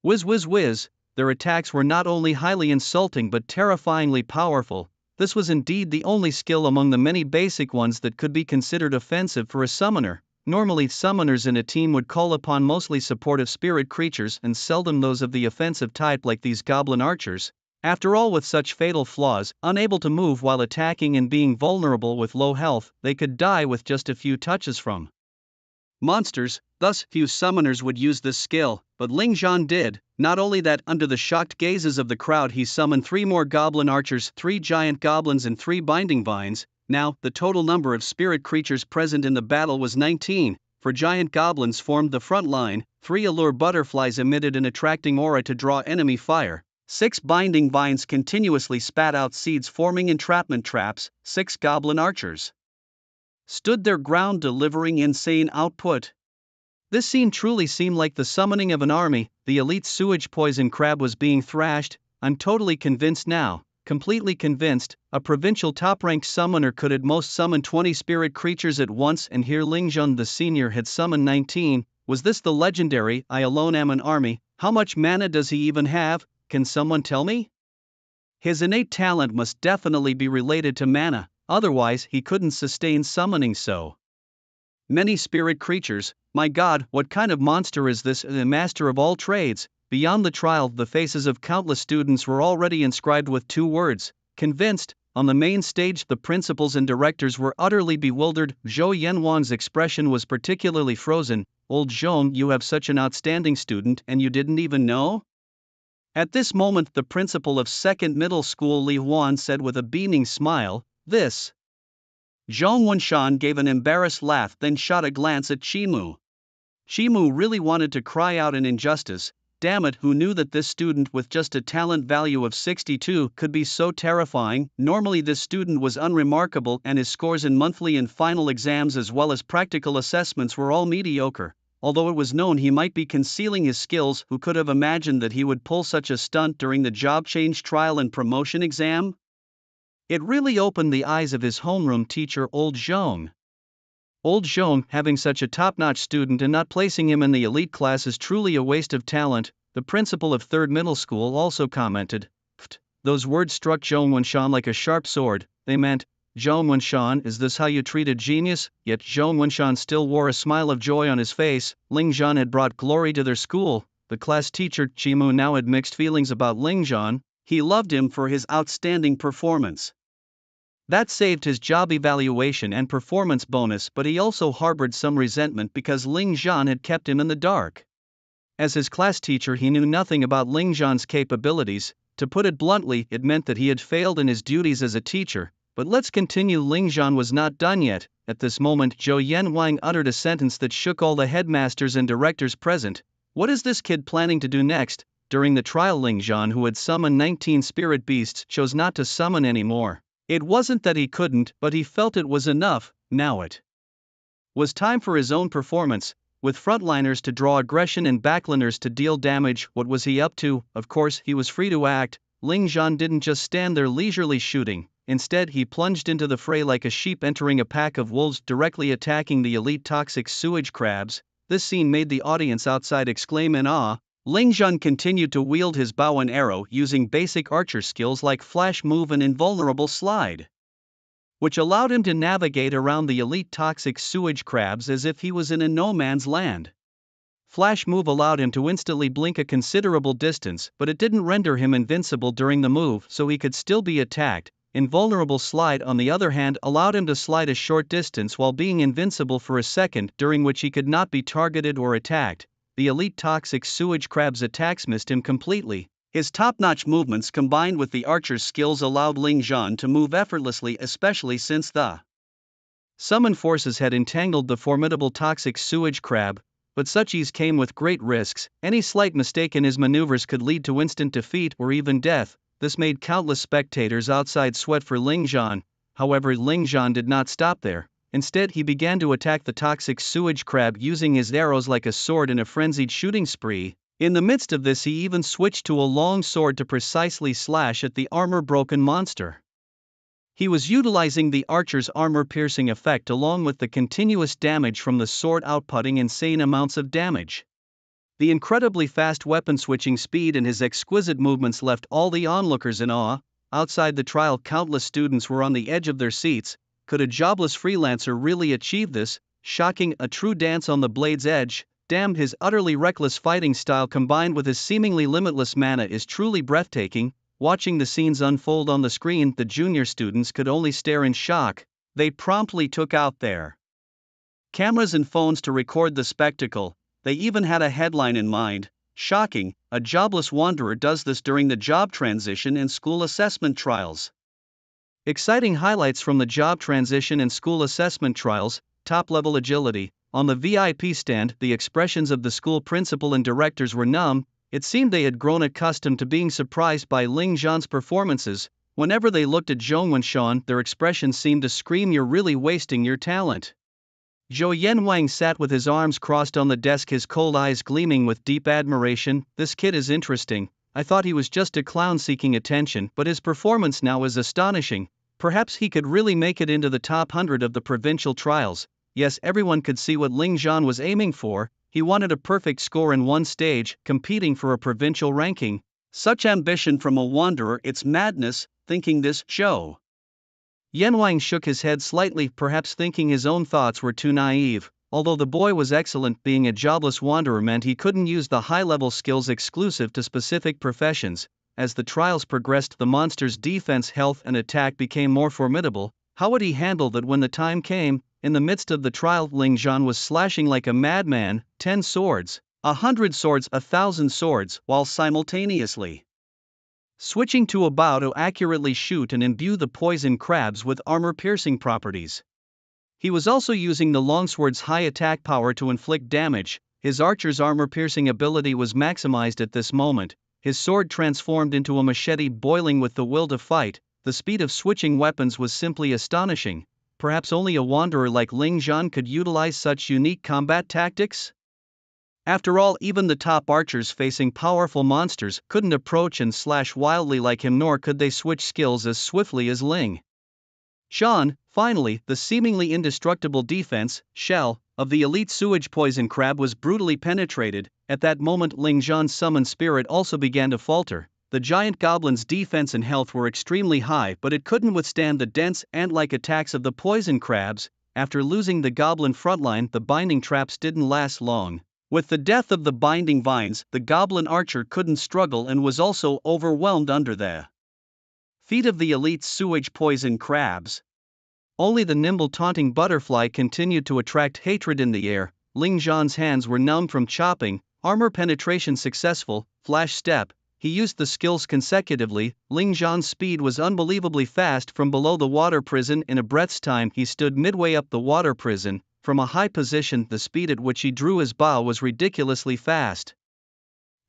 Whiz whiz whiz, their attacks were not only highly insulting but terrifyingly powerful. This was indeed the only skill among the many basic ones that could be considered offensive for a summoner. Normally, summoners in a team would call upon mostly supportive spirit creatures and seldom those of the offensive type like these goblin archers. After all, with such fatal flaws, unable to move while attacking and being vulnerable with low health, they could die with just a few touches from monsters. Thus, few summoners would use this skill, but Ling Zhan did. Not only that, under the shocked gazes of the crowd, he summoned 3 more goblin archers, 3 giant goblins, and 3 binding vines. Now, the total number of spirit creatures present in the battle was 19. For giant goblins formed the front line, 3 allure butterflies emitted an attracting aura to draw enemy fire. 6 binding vines continuously spat out seeds forming entrapment traps. 6 goblin archers stood their ground, delivering insane output. This scene truly seemed like the summoning of an army. The elite sewage poison crab was being thrashed. I'm totally convinced now, completely convinced. A provincial top-ranked summoner could at most summon 20 spirit creatures at once, and here Ling Zhan the senior had summoned 19. Was this the legendary "I alone am an army"? How much mana does he even have? Can someone tell me? His innate talent must definitely be related to mana, otherwise he couldn't sustain summoning so many spirit creatures. My god, what kind of monster is this? A master of all trades. Beyond the trial, the faces of countless students were already inscribed with 2 words: convinced. On the main stage, the principals and directors were utterly bewildered. Zhou Yanwang's expression was particularly frozen. Old Zhong, you have such an outstanding student and you didn't even know? At this moment, the principal of 2nd Middle School Li Huan said with a beaming smile, "This." Zhong Wenshan gave an embarrassed laugh, then shot a glance at Qimu. Qimu really wanted to cry out in injustice. Damn it, who knew that this student with just a talent value of 62 could be so terrifying? Normally this student was unremarkable and his scores in monthly and final exams as well as practical assessments were all mediocre. Although it was known he might be concealing his skills, who could have imagined that he would pull such a stunt during the job change trial and promotion exam? It really opened the eyes of his homeroom teacher, Old Zhong. Old Zhong, having such a top-notch student and not placing him in the elite class is truly a waste of talent. The principal of 3rd Middle School also commented. Pfft. Those words struck Zhong Wenshan like a sharp sword. They meant, "Zhong Wenshan, is this how you treat a genius?" Yet Zhong Wenshan still wore a smile of joy on his face. Ling Zhan had brought glory to their school. The class teacher, Qimu, now had mixed feelings about Ling Zhan. He loved him for his outstanding performance. That saved his job evaluation and performance bonus, but he also harbored some resentment because Ling Zhan had kept him in the dark. As his class teacher, he knew nothing about Ling Zhan's capabilities. To put it bluntly, it meant that he had failed in his duties as a teacher. But let's continue. Ling Zhan was not done yet. At this moment, Zhou Yanwang uttered a sentence that shook all the headmasters and directors present. What is this kid planning to do next? During the trial, Ling Zhan, who had summoned 19 spirit beasts, chose not to summon anymore. It wasn't that he couldn't, but he felt it was enough. Now it was time for his own performance. With frontliners to draw aggression and backliners to deal damage, what was he up to? Of course, he was free to act. Ling Zhan didn't just stand there leisurely shooting. Instead, he plunged into the fray like a sheep entering a pack of wolves, directly attacking the elite toxic sewage crabs. This scene made the audience outside exclaim in awe. Ling Zhan continued to wield his bow and arrow using basic archer skills like flash move and invulnerable slide, which allowed him to navigate around the elite toxic sewage crabs as if he was in a no man's land. Flash move allowed him to instantly blink a considerable distance, but it didn't render him invincible during the move, so he could still be attacked. Invulnerable slide, on the other hand, allowed him to slide a short distance while being invincible for a second, during which he could not be targeted or attacked. The elite toxic sewage crab's attacks missed him completely. His top-notch movements combined with the archer's skills allowed Ling Zhan to move effortlessly, especially since the summon forces had entangled the formidable toxic sewage crab. But such ease came with great risks. Any slight mistake in his maneuvers could lead to instant defeat or even death. This made countless spectators outside sweat for Ling Zhan. However, Ling Zhan did not stop there. Instead, he began to attack the toxic sewage crab using his arrows like a sword in a frenzied shooting spree. In the midst of this, he even switched to a long sword to precisely slash at the armor-broken monster. He was utilizing the archer's armor-piercing effect along with the continuous damage from the sword outputting insane amounts of damage. The incredibly fast weapon-switching speed and his exquisite movements left all the onlookers in awe. Outside the trial, countless students were on the edge of their seats. Could a jobless freelancer really achieve this? Shocking, a true dance on the blade's edge. Damn, his utterly reckless fighting style combined with his seemingly limitless mana is truly breathtaking. Watching the scenes unfold on the screen, the junior students could only stare in shock. They promptly took out their cameras and phones to record the spectacle. They even had a headline in mind. Shocking, a jobless wanderer does this during the job transition and school assessment trials. Exciting highlights from the job transition and school assessment trials. Top-level agility. On the VIP stand, the expressions of the school principal and directors were numb. It seemed they had grown accustomed to being surprised by Ling Zhan's performances. Whenever they looked at Zhong Wenshan, their expressions seemed to scream, "You're really wasting your talent." Zhou Yanwang sat with his arms crossed on the desk, his cold eyes gleaming with deep admiration. "This kid is interesting. I thought he was just a clown seeking attention, but his performance now is astonishing. Perhaps he could really make it into the top 100 of the provincial trials." Yes, everyone could see what Ling Zhan was aiming for. He wanted a perfect score in one stage, competing for a provincial ranking. Such ambition from a wanderer, it's madness. Thinking this, Zhou Yanwang shook his head slightly, perhaps thinking his own thoughts were too naive. Although the boy was excellent, being a jobless wanderer meant he couldn't use the high-level skills exclusive to specific professions. As the trials progressed, the monster's defense, health, and attack became more formidable. How would he handle that when the time came? In the midst of the trial, Ling Zhan was slashing like a madman, 10 swords, 100 swords, 1,000 swords, while simultaneously switching to a bow to accurately shoot and imbue the poison crabs with armor-piercing properties. He was also using the longsword's high attack power to inflict damage. His archer's armor-piercing ability was maximized at this moment. His sword transformed into a machete, boiling with the will to fight. The speed of switching weapons was simply astonishing. Perhaps only a wanderer like Ling Zhan could utilize such unique combat tactics? After all, even the top archers facing powerful monsters couldn't approach and slash wildly like him, nor could they switch skills as swiftly as Ling Zhan. Finally, the seemingly indestructible defense shell of the elite sewage poison crab was brutally penetrated. At that moment, Ling Zhan's summoned spirit also began to falter. The giant goblin's defense and health were extremely high, but it couldn't withstand the dense, ant-like attacks of the poison crabs. After losing the goblin frontline, the binding traps didn't last long. With the death of the binding vines, the goblin archer couldn't struggle and was also overwhelmed under the feet of the elite sewage poison crabs. Only the nimble taunting butterfly continued to attract hatred in the air. Ling Zhan's hands were numb from chopping. Armor penetration successful. Flash step. He used the skills consecutively. Ling Zhan's speed was unbelievably fast. From below the water prison, in a breath's time, he stood midway up the water prison. From a high position, the speed at which he drew his bow was ridiculously fast.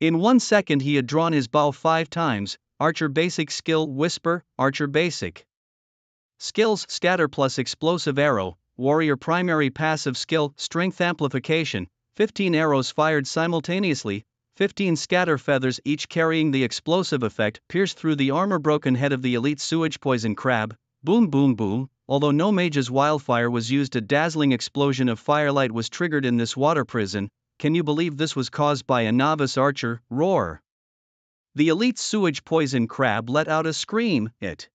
In 1 second, he had drawn his bow 5 times. Archer basic skill, whisper. Archer basic skills, scatter plus explosive arrow. Warrior primary passive skill, strength amplification. 15 arrows fired simultaneously. 15 scatter feathers, each carrying the explosive effect, pierced through the armor-broken head of the elite sewage poison crab. Boom boom boom. Although no mage's wildfire was used, a dazzling explosion of firelight was triggered in this water prison. Can you believe this was caused by a novice archer? Roar. The elite sewage poison crab let out a scream. It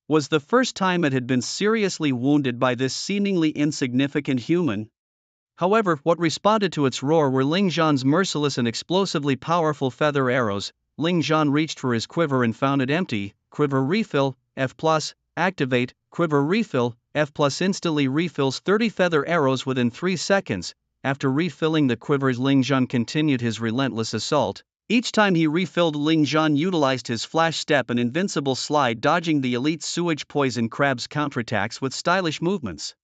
was the first time it had been seriously wounded by this seemingly insignificant human. However, what responded to its roar were Ling Zhan's merciless and explosively powerful feather arrows. Ling Zhan reached for his quiver and found it empty. Quiver refill, F+, activate, quiver refill, F+, instantly refills 30 feather arrows within 3 seconds. After refilling the quivers, Ling Zhan continued his relentless assault. Each time he refilled, Ling Zhan utilized his flash step and invincible slide, dodging the elite sewage poison crab's counterattacks with stylish movements.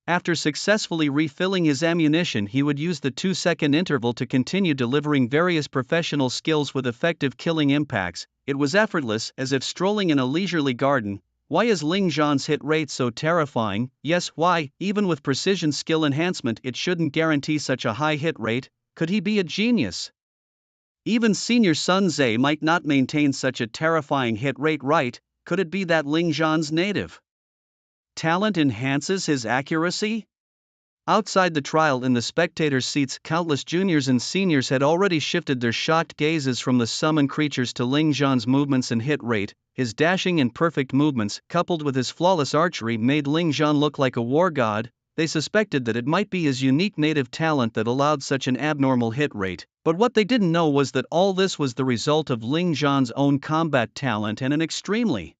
After successfully refilling his ammunition, he would use the 2-second interval to continue delivering various professional skills with effective killing impacts. It was effortless, as if strolling in a leisurely garden. Why is Ling Zhan's hit rate so terrifying? Yes, why? Even with precision skill enhancement, it shouldn't guarantee such a high hit rate. Could he be a genius? Even senior Sun Tse might not maintain such a terrifying hit rate, right? Could it be that Ling Zhan's native talent enhances his accuracy? Outside the trial in the spectators' seats, countless juniors and seniors had already shifted their shocked gazes from the summoned creatures to Ling Zhan's movements and hit rate. His dashing and perfect movements, coupled with his flawless archery, made Ling Zhan look like a war god. They suspected that it might be his unique native talent that allowed such an abnormal hit rate, but what they didn't know was that all this was the result of Ling Zhan's own combat talent and an extremely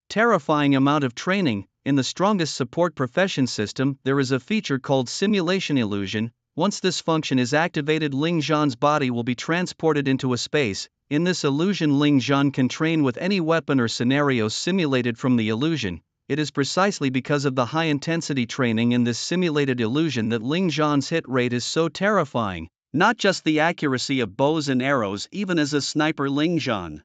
terrifying amount of training. In the strongest support profession system, there is a feature called simulation illusion. Once this function is activated, Ling Zhan's body will be transported into a space. In this illusion, Ling Zhan can train with any weapon or scenario simulated from the illusion. It is precisely because of the high-intensity training in this simulated illusion that Ling Zhan's hit rate is so terrifying. Not just the accuracy of bows and arrows, even as a sniper, Ling Zhan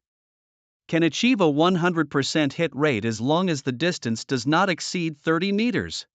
can achieve a 100% hit rate as long as the distance does not exceed 30 meters.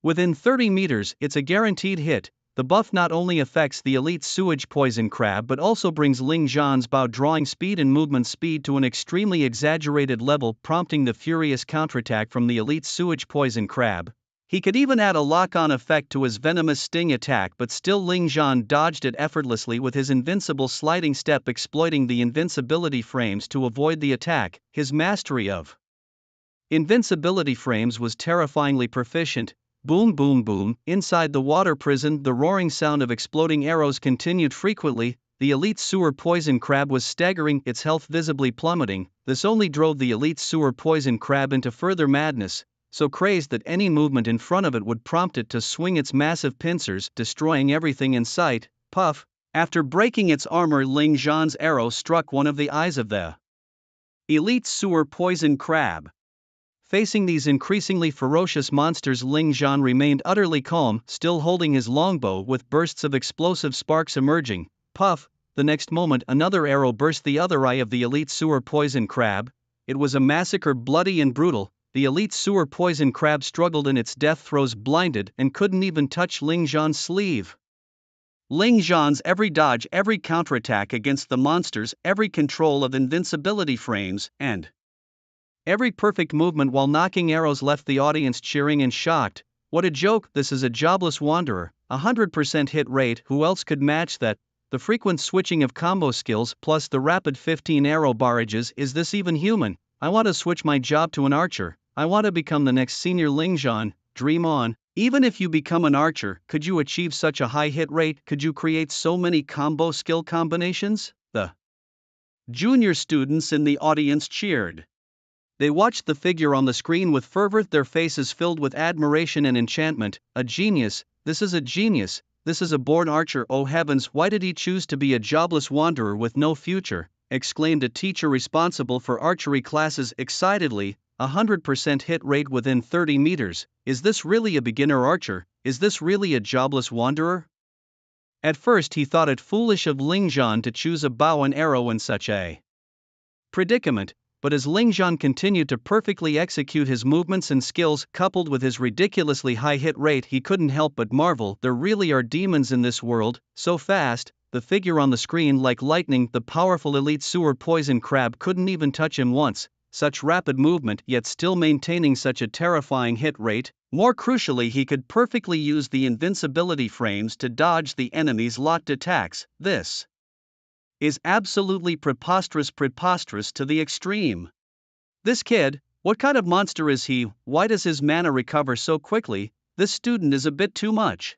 Within 30 meters, it's a guaranteed hit. The buff not only affects the elite sewage poison crab but also brings Ling Zhan's bow drawing speed and movement speed to an extremely exaggerated level, prompting the furious counterattack from the elite sewage poison crab. He could even add a lock-on effect to his venomous sting attack, but still Ling Zhan dodged it effortlessly with his invincible sliding step, exploiting the invincibility frames to avoid the attack. His mastery of invincibility frames was terrifyingly proficient. Boom boom boom. Inside the water prison, the roaring sound of exploding arrows continued frequently. The elite sewer poison crab was staggering, its health visibly plummeting. This only drove the elite sewer poison crab into further madness, so crazed that any movement in front of it would prompt it to swing its massive pincers, destroying everything in sight. Puff. After breaking its armor, Ling Zhan's arrow struck one of the eyes of the elite sewer poison crab. Facing these increasingly ferocious monsters, Ling Zhan remained utterly calm, still holding his longbow with bursts of explosive sparks emerging. Puff. The next moment, another arrow burst the other eye of the elite sewer poison crab. It was a massacre, bloody and brutal. The elite sewer poison crab struggled in its death throes, blinded, and couldn't even touch Ling Zhan's sleeve. Ling Zhan's every dodge, every counterattack against the monsters, every control of invincibility frames, and every perfect movement while knocking arrows left the audience cheering and shocked. What a joke! This is a jobless wanderer, 100% hit rate. Who else could match that? The frequent switching of combo skills plus the rapid 15 arrow barrages. Is this even human? I want to switch my job to an archer. I want to become the next senior Ling Zhan. Dream on. Even if you become an archer, could you achieve such a high hit rate? Could you create so many combo skill combinations? The junior students in the audience cheered. They watched the figure on the screen with fervor, their faces filled with admiration and enchantment. A genius, this is a genius, this is a born archer. Oh heavens, why did he choose to be a jobless wanderer with no future? Exclaimed a teacher responsible for archery classes excitedly. 100% hit rate within 30 meters. Is this really a beginner archer? Is this really a jobless wanderer? At first he thought it foolish of Ling Zhan to choose a bow and arrow in such a predicament, but as Ling Zhan continued to perfectly execute his movements and skills, coupled with his ridiculously high hit rate, he couldn't help but marvel. There really are demons in this world, so fast. The figure on the screen like lightning, the powerful elite sewer poison crab, couldn't even touch him once. Such rapid movement, yet still maintaining such a terrifying hit rate. More crucially, he could perfectly use the invincibility frames to dodge the enemy's locked attacks. This is absolutely preposterous to the extreme. This kid, what kind of monster is he? Why does his mana recover so quickly? This student is a bit too much.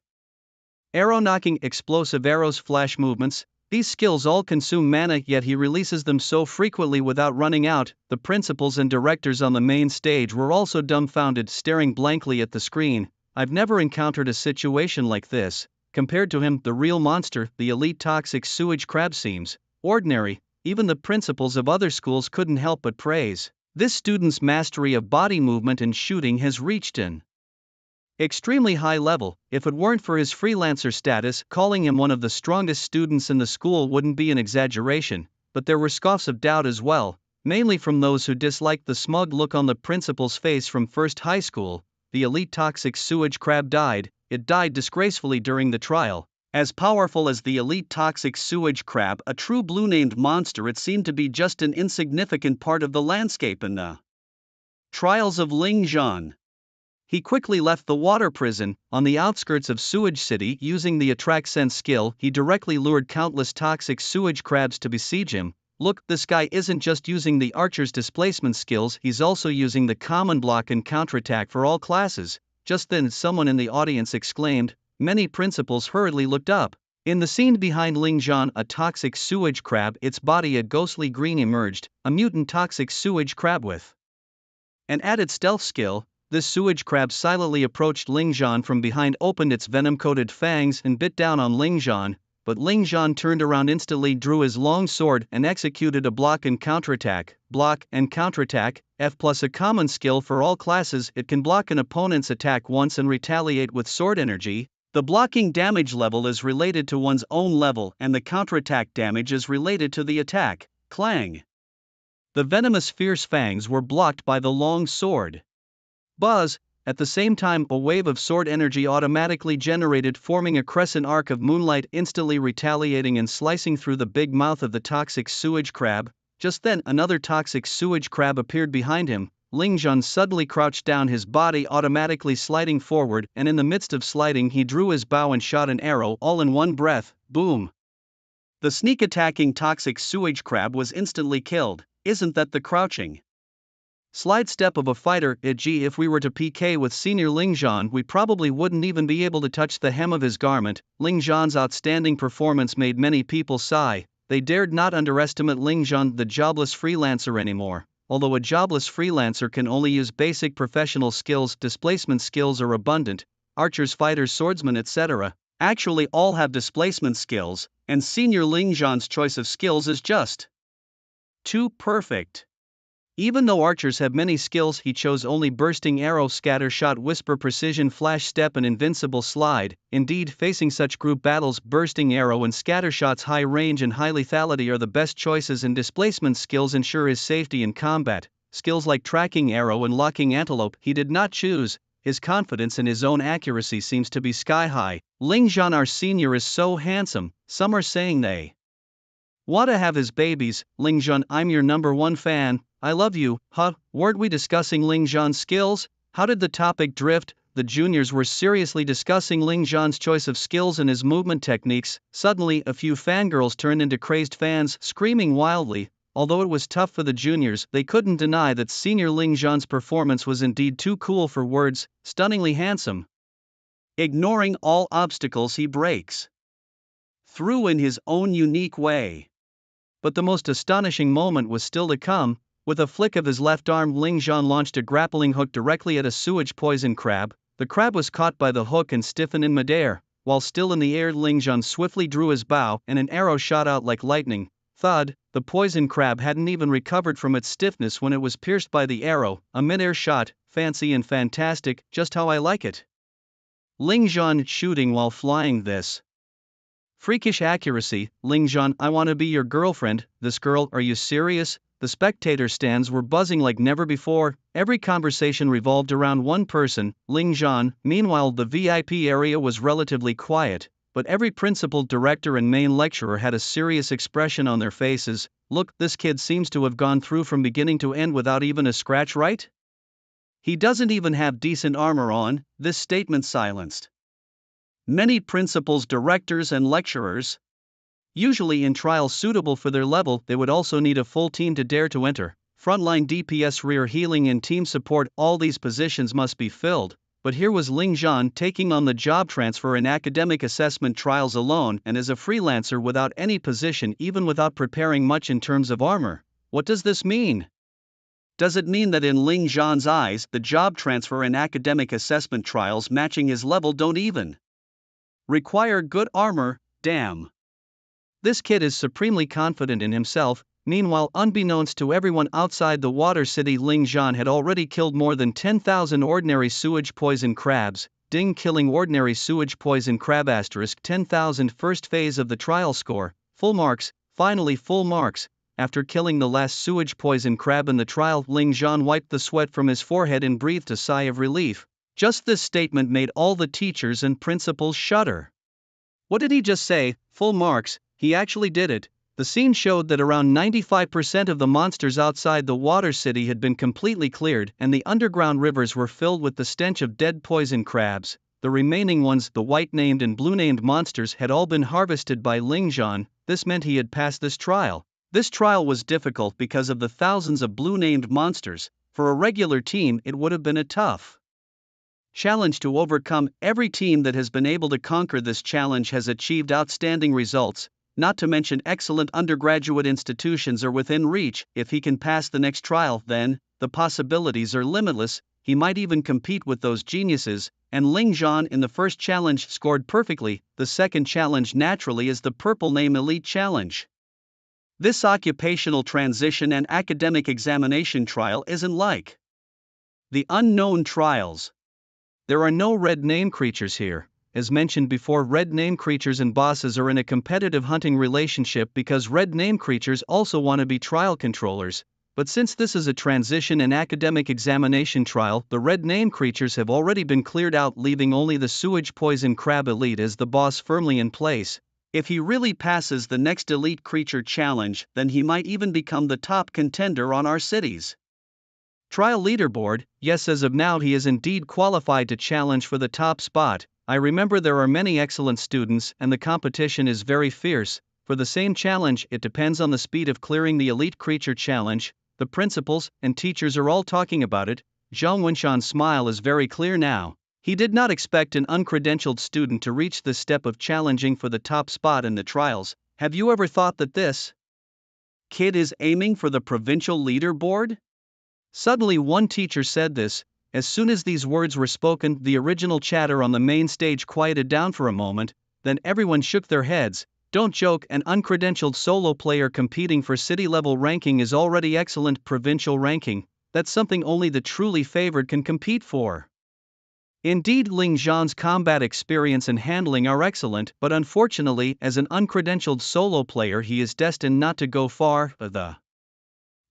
Arrow knocking, explosive arrows, flash movements. These skills all consume mana, yet he releases them so frequently without running out. The principals and directors on the main stage were also dumbfounded, staring blankly at the screen. I've never encountered a situation like this. Compared to him, the real monster, the elite toxic sewage crab, seems ordinary. Even the principals of other schools couldn't help but praise. This student's mastery of body movement and shooting has reached an extremely high level. If it weren't for his freelancer status, calling him one of the strongest students in the school wouldn't be an exaggeration. But there were scoffs of doubt as well, mainly from those who disliked the smug look on the principal's face from first high school. The elite toxic sewage crab died. It died disgracefully during the trial. As powerful as the elite toxic sewage crab, a true blue-named monster, it seemed to be just an insignificant part of the landscape in the trials of Ling Zhan. He quickly left the water prison, on the outskirts of Sewage City. Using the attract sense skill, he directly lured countless toxic sewage crabs to besiege him. Look, this guy isn't just using the archer's displacement skills, he's also using the common block and counterattack for all classes. Just then someone in the audience exclaimed. Many principals hurriedly looked up. In the scene behind Ling Zhan, a toxic sewage crab, its body a ghostly green, emerged, a mutant toxic sewage crab with an added stealth skill. This sewage crab silently approached Ling Zhan from behind, opened its venom-coated fangs and bit down on Ling Zhan, but Ling Zhan turned around instantly, drew his long sword and executed a block and counterattack. Block and counterattack, F plus, a common skill for all classes. It can block an opponent's attack once and retaliate with sword energy. The blocking damage level is related to one's own level and the counterattack damage is related to the attack. Clang! The venomous fierce fangs were blocked by the long sword. Buzz! At the same time, a wave of sword energy automatically generated, forming a crescent arc of moonlight, instantly retaliating and slicing through the big mouth of the toxic sewage crab. Just then, another toxic sewage crab appeared behind him. Ling Zhan suddenly crouched down, his body automatically sliding forward, and in the midst of sliding, he drew his bow and shot an arrow, all in one breath. Boom! The sneak-attacking toxic sewage crab was instantly killed. Isn't that the crouching slide step of a fighter? Gee, if we were to PK with senior Ling Zhan, we probably wouldn't even be able to touch the hem of his garment. Ling Zhan's outstanding performance made many people sigh. They dared not underestimate Ling Zhan, the jobless freelancer, anymore. Although a jobless freelancer can only use basic professional skills, displacement skills are abundant. Archers, fighters, swordsmen, etc. actually all have displacement skills, and senior Ling Zhan's choice of skills is just too perfect. Even though archers have many skills, he chose only bursting arrow, scatter shot, whisper, precision, flash step, and invincible slide. Indeed, facing such group battles, bursting arrow and scatter shots, high range and high lethality are the best choices, and displacement skills ensure his safety in combat. Skills like tracking arrow and locking antelope he did not choose. His confidence in his own accuracy seems to be sky high. Ling Zhan, our senior, is so handsome, some are saying they want to have his babies. Ling Zhan, I'm your #1 fan. I love you. Huh, weren't we discussing Ling Zhan's skills? How did the topic drift? The juniors were seriously discussing Ling Zhan's choice of skills and his movement techniques. Suddenly, a few fangirls turned into crazed fans, screaming wildly. Although it was tough for the juniors, they couldn't deny that senior Ling Zhan's performance was indeed too cool for words, stunningly handsome. Ignoring all obstacles, he breaks through in his own unique way. But the most astonishing moment was still to come. With a flick of his left arm, Ling Zhan launched a grappling hook directly at a sewage poison crab. The crab was caught by the hook and stiffened in midair. While still in the air, Ling Zhan swiftly drew his bow, and an arrow shot out like lightning. Thud! The poison crab hadn't even recovered from its stiffness when it was pierced by the arrow. A midair shot, fancy and fantastic, just how I like it. Ling Zhan shooting while flying, this freakish accuracy. Ling Zhan, I want to be your girlfriend. This girl, are you serious? The spectator stands were buzzing like never before. Every conversation revolved around one person, Ling Zhan. Meanwhile, the VIP area was relatively quiet, but every principal, director and main lecturer had a serious expression on their faces. Look, this kid seems to have gone through from beginning to end without even a scratch, right? He doesn't even have decent armor on. This statement silenced many principals, directors and lecturers. Usually in trials suitable for their level, they would also need a full team to dare to enter. Frontline DPS, rear healing and team support, all these positions must be filled. But here was Ling Zhan taking on the job transfer and academic assessment trials alone, and as a freelancer without any position, even without preparing much in terms of armor. What does this mean? Does it mean that in Ling Zhan's eyes, the job transfer and academic assessment trials matching his level don't even require good armor? Damn. This kid is supremely confident in himself. Meanwhile, unbeknownst to everyone outside the water city, Ling Zhan had already killed more than 10,000 ordinary sewage poison crabs. Ding, killing ordinary sewage poison crab *, 10,000 first phase of the trial score, full marks, finally full marks. After killing the last sewage poison crab in the trial, Ling Zhan wiped the sweat from his forehead and breathed a sigh of relief. Just this statement made all the teachers and principals shudder. What did he just say? Full marks, he actually did it. The scene showed that around 95% of the monsters outside the water city had been completely cleared, and the underground rivers were filled with the stench of dead poison crabs. The remaining ones, the white-named and blue-named monsters, had all been harvested by Ling Zhan. This meant he had passed this trial. This trial was difficult because of the thousands of blue-named monsters. For a regular team, it would have been a tough challenge to overcome. Every team that has been able to conquer this challenge has achieved outstanding results, not to mention excellent undergraduate institutions are within reach. If he can pass the next trial, then the possibilities are limitless. He might even compete with those geniuses, and Ling Zhan in the first challenge scored perfectly. The second challenge naturally is the Purple Name Elite Challenge. This occupational transition and academic examination trial isn't like the unknown trials. There are no red name creatures here. As mentioned before, red name creatures and bosses are in a competitive hunting relationship because red name creatures also want to be trial controllers. But since this is a transition and academic examination trial, the red name creatures have already been cleared out, leaving only the sewage poison crab elite as the boss firmly in place. If he really passes the next elite creature challenge, then he might even become the top contender on our city's trial leaderboard. Yes, as of now he is indeed qualified to challenge for the top spot. I remember there are many excellent students and the competition is very fierce. For the same challenge, it depends on the speed of clearing the elite creature challenge. The principals and teachers are all talking about it. Zhang Wenshan's smile is very clear now. He did not expect an uncredentialed student to reach this step of challenging for the top spot in the trials. Have you ever thought that this kid is aiming for the provincial leaderboard? Suddenly one teacher said this. As soon as these words were spoken, the original chatter on the main stage quieted down for a moment, then everyone shook their heads. Don't joke, an uncredentialed solo player competing for city-level ranking is already excellent. Provincial ranking, that's something only the truly favored can compete for. Indeed, Ling Zhan's combat experience and handling are excellent, but unfortunately, as an uncredentialed solo player he is destined not to go far. The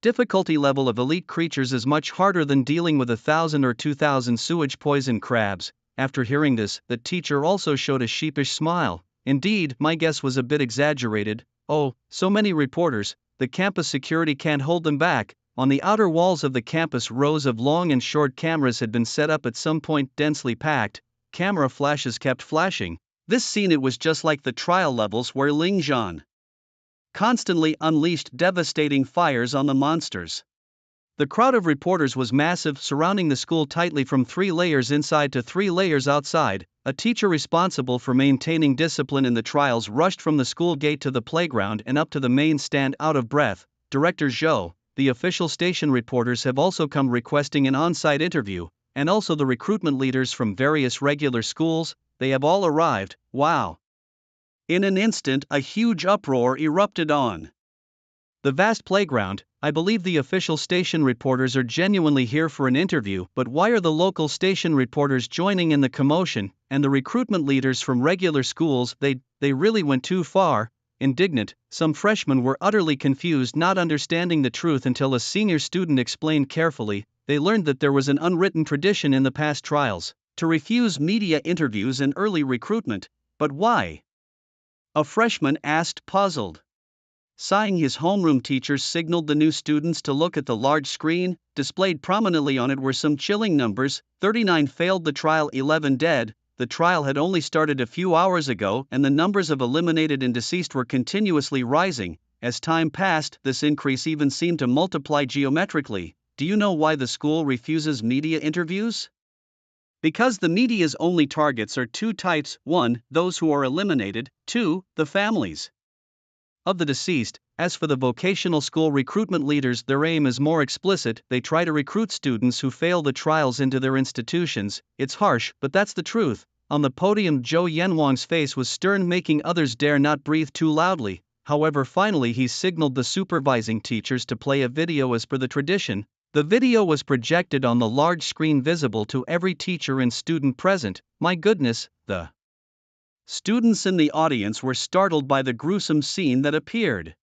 difficulty level of elite creatures is much harder than dealing with 1,000 or 2,000 sewage poison crabs. After hearing this, the teacher also showed a sheepish smile. Indeed, my guess was a bit exaggerated. Oh, so many reporters, the campus security can't hold them back. On the outer walls of the campus, rows of long and short cameras had been set up at some point, densely packed. Camera flashes kept flashing. This scene, it was just like the trial levels where Ling Zhan constantly unleashed devastating fires on the monsters. The crowd of reporters was massive, surrounding the school tightly from 3 layers inside to 3 layers outside. A teacher responsible for maintaining discipline in the trials rushed from the school gate to the playground and up to the main stand, out of breath. Director Zhou, the official station reporters have also come requesting an on-site interview, and also the recruitment leaders from various regular schools, they have all arrived. Wow! In an instant, a huge uproar erupted on the vast playground. I believe the official station reporters are genuinely here for an interview, but why are the local station reporters joining in the commotion, and the recruitment leaders from regular schools? They really went too far. Indignant, some freshmen were utterly confused, not understanding the truth until a senior student explained carefully. They learned that there was an unwritten tradition in the past trials to refuse media interviews and early recruitment. But why? A freshman asked, puzzled. Sighing, his homeroom teacher signaled the new students to look at the large screen. Displayed prominently on it were some chilling numbers: 39 failed the trial, 11 dead. The trial had only started a few hours ago, and the numbers of eliminated and deceased were continuously rising. As time passed, this increase even seemed to multiply geometrically. Do you know why the school refuses media interviews? Because the media's only targets are 2 types: 1, those who are eliminated; 2, the families of the deceased. As for the vocational school recruitment leaders, their aim is more explicit. They try to recruit students who fail the trials into their institutions. It's harsh, but that's the truth. On the podium, Zhou Yanwang's face was stern, making others dare not breathe too loudly. However, finally he signaled the supervising teachers to play a video as per the tradition. The video was projected on the large screen, visible to every teacher and student present. My goodness, the students in the audience were startled by the gruesome scene that appeared.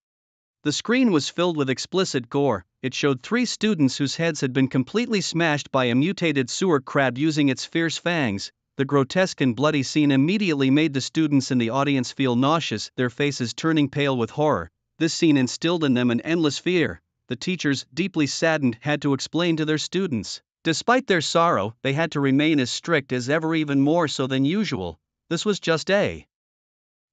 The screen was filled with explicit gore. It showed 3 students whose heads had been completely smashed by a mutated sewer crab using its fierce fangs. The grotesque and bloody scene immediately made the students in the audience feel nauseous, their faces turning pale with horror. This scene instilled in them an endless fear. The teachers, deeply saddened, had to explain to their students. Despite their sorrow, they had to remain as strict as ever, even more so than usual. This was just a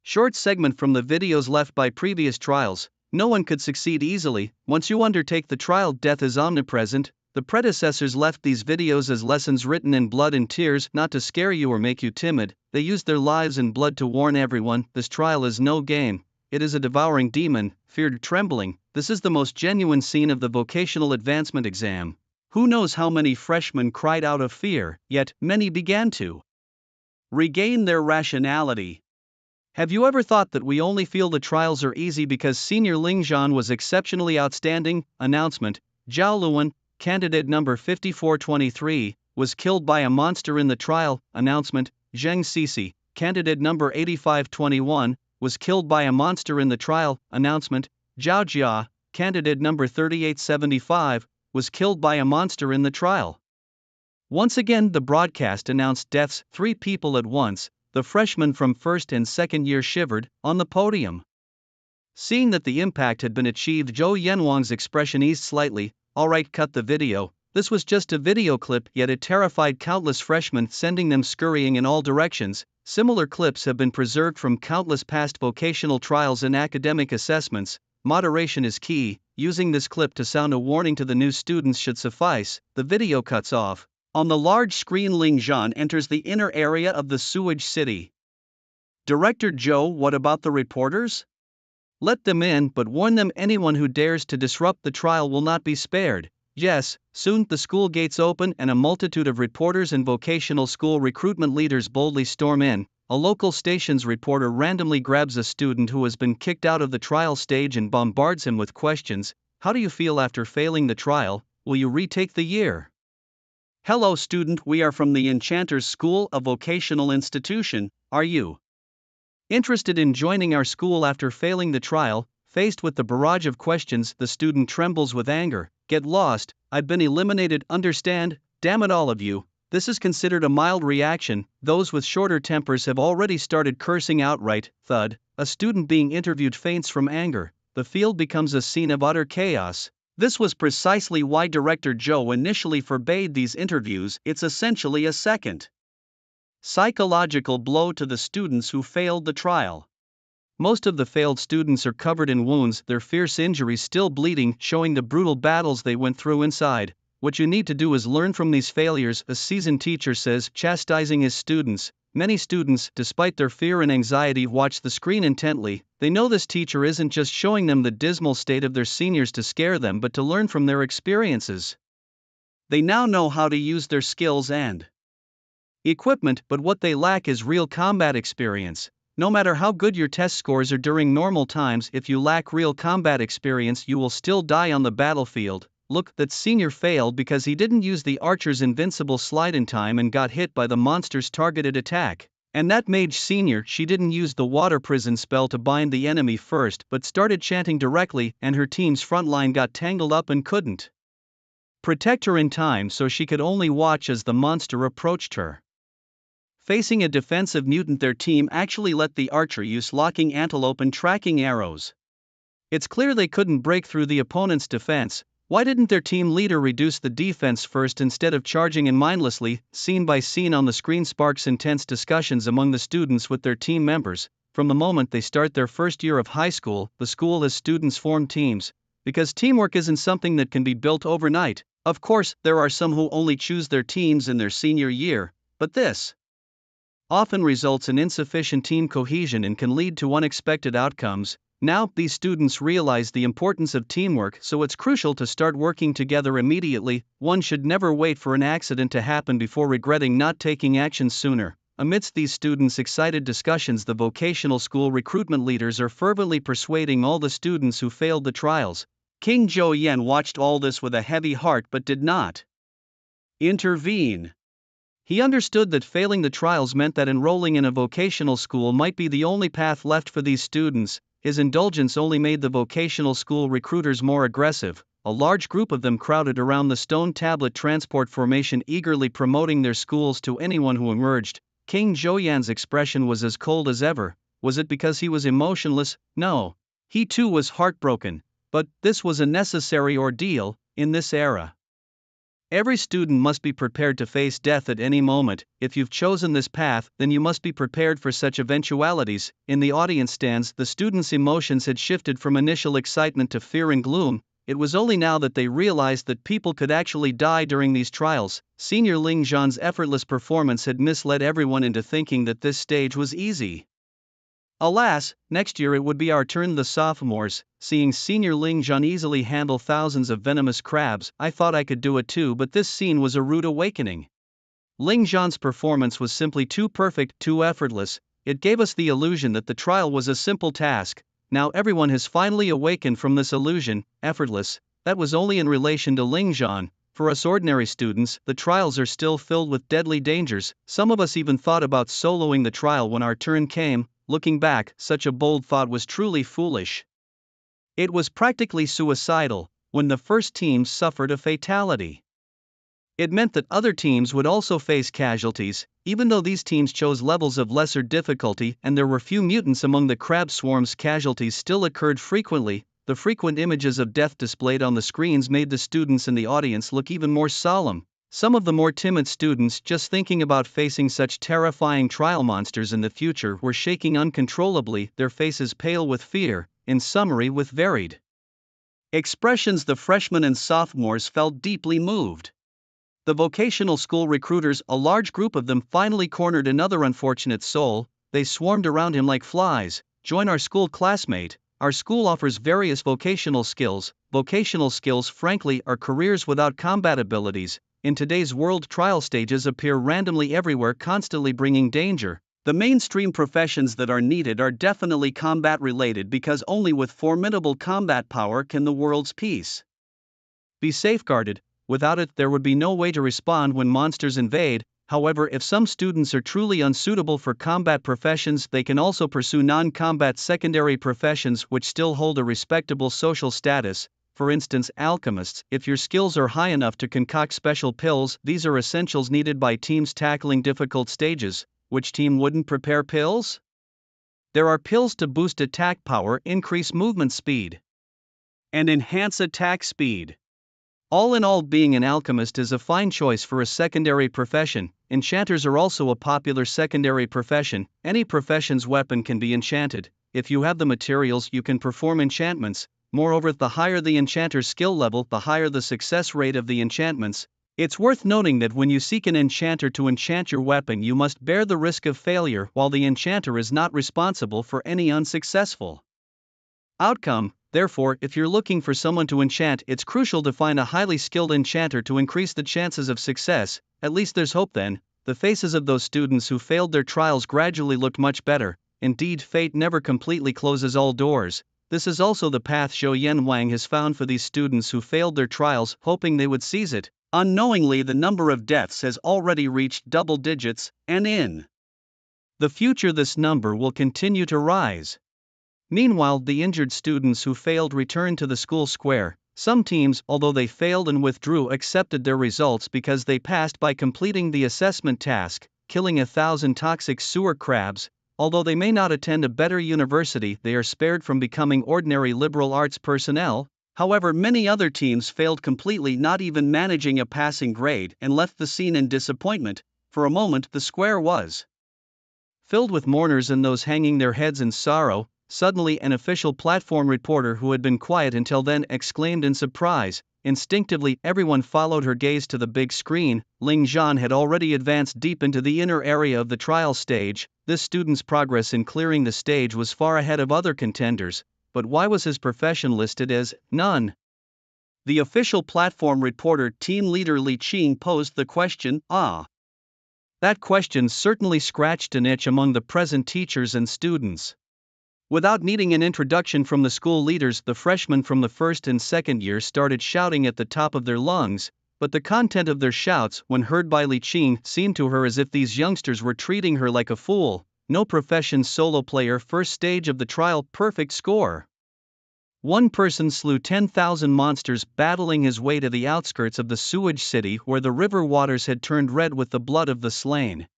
short segment from the videos left by previous trials. No one could succeed easily. Once you undertake the trial, death is omnipresent. The predecessors left these videos as lessons written in blood and tears, not to scare you or make you timid. They used their lives and blood to warn everyone. This trial is no game. It is a devouring demon, feared trembling. This is the most genuine scene of the vocational advancement exam. Who knows how many freshmen cried out of fear, yet many began to regain their rationality. Have you ever thought that we only feel the trials are easy because senior Ling Zhan was exceptionally outstanding? Announcement: Zhao Luan, candidate number 5423, was killed by a monster in the trial. Announcement: Zheng Sisi, candidate number 8521, was killed by a monster in the trial. Announcement: Zhao Jia, candidate number 3875, was killed by a monster in the trial. Once again, the broadcast announced deaths, 3 people at once. The freshmen from first and second year shivered on the podium. Seeing that the impact had been achieved, Zhou Yanwang's expression eased slightly. Alright, cut the video. This was just a video clip, yet it terrified countless freshmen, sending them scurrying in all directions. Similar clips have been preserved from countless past vocational trials and academic assessments. Moderation is key. Using this clip to sound a warning to the new students should suffice. The video cuts off. On the large screen, Ling Zhan enters the inner area of the sewage city. Director Zhou, what about the reporters? Let them in, but warn them anyone who dares to disrupt the trial will not be spared. Yes, soon the school gates open and a multitude of reporters and vocational school recruitment leaders boldly storm in. A local station's reporter randomly grabs a student who has been kicked out of the trial stage and bombards him with questions. How do you feel after failing the trial? Will you retake the year? Hello student, we are from the Enchanters School, a vocational institution. Are you interested in joining our school after failing the trial? Faced with the barrage of questions, the student trembles with anger. Get lost, I've been eliminated, understand? Damn it all of you. This is considered a mild reaction. Those with shorter tempers have already started cursing outright. Thud. A student being interviewed faints from anger. The field becomes a scene of utter chaos. This was precisely why Director Zhou initially forbade these interviews. It's essentially a second psychological blow to the students who failed the trial. Most of the failed students are covered in wounds, their fierce injuries still bleeding, showing the brutal battles they went through inside. What you need to do is learn from these failures, a seasoned teacher says, chastising his students. Many students, despite their fear and anxiety, watch the screen intently. They know this teacher isn't just showing them the dismal state of their seniors to scare them, but to learn from their experiences. They now know how to use their skills and equipment, but what they lack is real combat experience. No matter how good your test scores are during normal times, if you lack real combat experience, you will still die on the battlefield. Look, that senior failed because he didn't use the archer's invincible slide in time and got hit by the monster's targeted attack. And that mage senior, she didn't use the water prison spell to bind the enemy first, but started chanting directly, and her team's front line got tangled up and couldn't protect her in time, so she could only watch as the monster approached her. Facing a defensive mutant, their team actually let the archer use locking antelope and tracking arrows. It's clear they couldn't break through the opponent's defense. Why didn't their team leader reduce the defense first instead of charging in mindlessly? Scene by scene on the screen sparks intense discussions among the students with their team members. From the moment they start their first year of high school, the school has students form teams. Because teamwork isn't something that can be built overnight. Of course, there are some who only choose their teams in their senior year, but this often results in insufficient team cohesion and can lead to unexpected outcomes. Now, these students realize the importance of teamwork, so it's crucial to start working together immediately. One should never wait for an accident to happen before regretting not taking action sooner. Amidst these students' excited discussions, the vocational school recruitment leaders are fervently persuading all the students who failed the trials. King Zhou Yan watched all this with a heavy heart but did not intervene. He understood that failing the trials meant that enrolling in a vocational school might be the only path left for these students. His indulgence only made the vocational school recruiters more aggressive. A large group of them crowded around the stone tablet transport formation, eagerly promoting their schools to anyone who emerged. King Zhouyan's expression was as cold as ever. Was it because he was emotionless? No. He too was heartbroken, but this was a necessary ordeal in this era. Every student must be prepared to face death at any moment. If you've chosen this path, then you must be prepared for such eventualities. In the audience stands, the students' emotions had shifted from initial excitement to fear and gloom. It was only now that they realized that people could actually die during these trials. Senior Ling Zhan's effortless performance had misled everyone into thinking that this stage was easy. Alas, next year it would be our turn, the sophomores. Seeing Senior Ling Zhan easily handle thousands of venomous crabs, I thought I could do it too, but this scene was a rude awakening. Ling Zhan's performance was simply too perfect, too effortless. It gave us the illusion that the trial was a simple task. Now everyone has finally awakened from this illusion. Effortless, that was only in relation to Ling Zhan. For us ordinary students, the trials are still filled with deadly dangers. Some of us even thought about soloing the trial when our turn came. Looking back, such a bold thought was truly foolish. It was practically suicidal when the first teams suffered a fatality. It meant that other teams would also face casualties, even though these teams chose levels of lesser difficulty and there were few mutants among the crab swarms. Casualties still occurred frequently. The frequent images of death displayed on the screens made the students in the audience look even more solemn. Some of the more timid students, just thinking about facing such terrifying trial monsters in the future, were shaking uncontrollably, their faces pale with fear, in summary with varied expressions. The freshmen and sophomores felt deeply moved. The vocational school recruiters, a large group of them, finally cornered another unfortunate soul. They swarmed around him like flies. Join our school, classmate. Our school offers various vocational skills. Vocational skills, frankly, are careers without combat abilities. In today's world, trial stages appear randomly everywhere, constantly bringing danger. The mainstream professions that are needed are definitely combat related, because only with formidable combat power can the world's peace be safeguarded. Without it, there would be no way to respond when monsters invade. However, if some students are truly unsuitable for combat professions, they can also pursue non-combat secondary professions which still hold a respectable social status. For instance, alchemists. If your skills are high enough to concoct special pills, these are essentials needed by teams tackling difficult stages. Which team wouldn't prepare pills? There are pills to boost attack power, increase movement speed, and enhance attack speed. All in all, being an alchemist is a fine choice for a secondary profession. Enchanters are also a popular secondary profession. Any profession's weapon can be enchanted. If you have the materials, you can perform enchantments. Moreover, the higher the enchanter's skill level, the higher the success rate of the enchantments. It's worth noting that when you seek an enchanter to enchant your weapon, you must bear the risk of failure, while the enchanter is not responsible for any unsuccessful outcome. Therefore, if you're looking for someone to enchant, it's crucial to find a highly skilled enchanter to increase the chances of success. At least there's hope then. The faces of those students who failed their trials gradually looked much better. Indeed, fate never completely closes all doors. This is also the path Zhou Yanwang has found for these students who failed their trials, hoping they would seize it. Unknowingly, the number of deaths has already reached double digits, and in the future this number will continue to rise. Meanwhile, the injured students who failed returned to the school square. Some teams, although they failed and withdrew, accepted their results because they passed by completing the assessment task, killing 1,000 toxic sewer crabs. Although they may not attend a better university, they are spared from becoming ordinary liberal arts personnel. However, many other teams failed completely, not even managing a passing grade, and left the scene in disappointment. For a moment, the square was filled with mourners and those hanging their heads in sorrow. Suddenly, an official platform reporter who had been quiet until then exclaimed in surprise. Instinctively, everyone followed her gaze to the big screen. Ling Zhan had already advanced deep into the inner area of the trial stage. This student's progress in clearing the stage was far ahead of other contenders. But why was his profession listed as none? The official platform reporter, team leader Li Qing, posed the question. That question certainly scratched an itch among the present teachers and students. Without needing an introduction from the school leaders, the freshmen from the first and second year started shouting at the top of their lungs, but the content of their shouts, when heard by Li Qing, seemed to her as if these youngsters were treating her like a fool. No profession, solo player, first stage of the trial, perfect score. One person slew 10,000 monsters, battling his way to the outskirts of the sewage city where the river waters had turned red with the blood of the slain.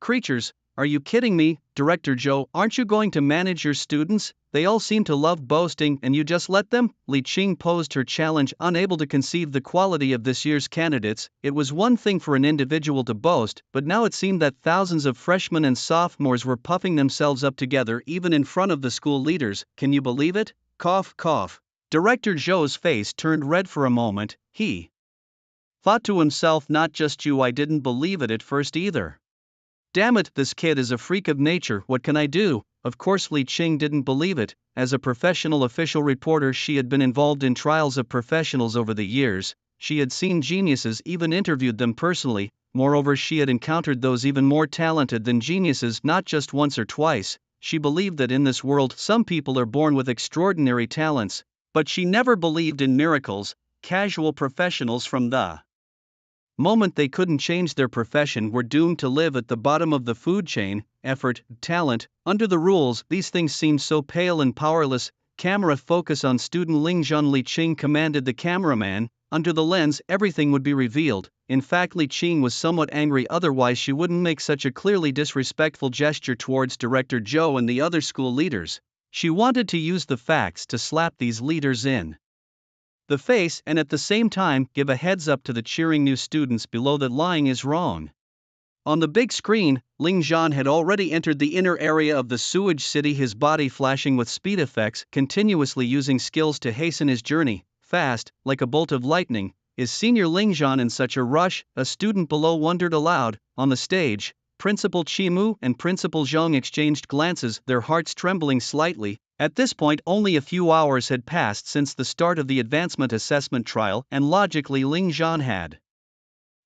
Creatures, are you kidding me, Director Joe? Aren't you going to manage your students? They all seem to love boasting and you just let them? Li Qing posed her challenge, unable to conceive the quality of this year's candidates. It was one thing for an individual to boast, but now it seemed that thousands of freshmen and sophomores were puffing themselves up together even in front of the school leaders. Can you believe it? Cough, cough. Director Joe's face turned red for a moment. He thought to himself, not just you, I didn't believe it at first either. Damn it, this kid is a freak of nature, what can I do? Of course Li Qing didn't believe it. As a professional official reporter, she had been involved in trials of professionals over the years. She had seen geniuses, even interviewed them personally. Moreover, she had encountered those even more talented than geniuses not just once or twice. She believed that in this world some people are born with extraordinary talents, but she never believed in miracles. Casual professionals from the moment they couldn't change their profession were doomed to live at the bottom of the food chain. Effort, talent, under the rules, these things seemed so pale and powerless. Camera focus on student Lingzhan. Li Qing commanded the cameraman. Under the lens, everything would be revealed. In fact, Li Qing was somewhat angry, otherwise she wouldn't make such a clearly disrespectful gesture towards Director Joe and the other school leaders. She wanted to use the facts to slap these leaders in the face and at the same time give a heads up to the cheering new students below that lying is wrong. On the big screen, Ling Zhan had already entered the inner area of the sewage city, his body flashing with speed effects, continuously using skills to hasten his journey. Fast, like a bolt of lightning, is Senior Ling Zhan in such a rush? A student below wondered aloud. On the stage, Principal Chimu and Principal Zhang exchanged glances, their hearts trembling slightly. At this point, only a few hours had passed since the start of the advancement assessment trial, and logically Ling Zhan had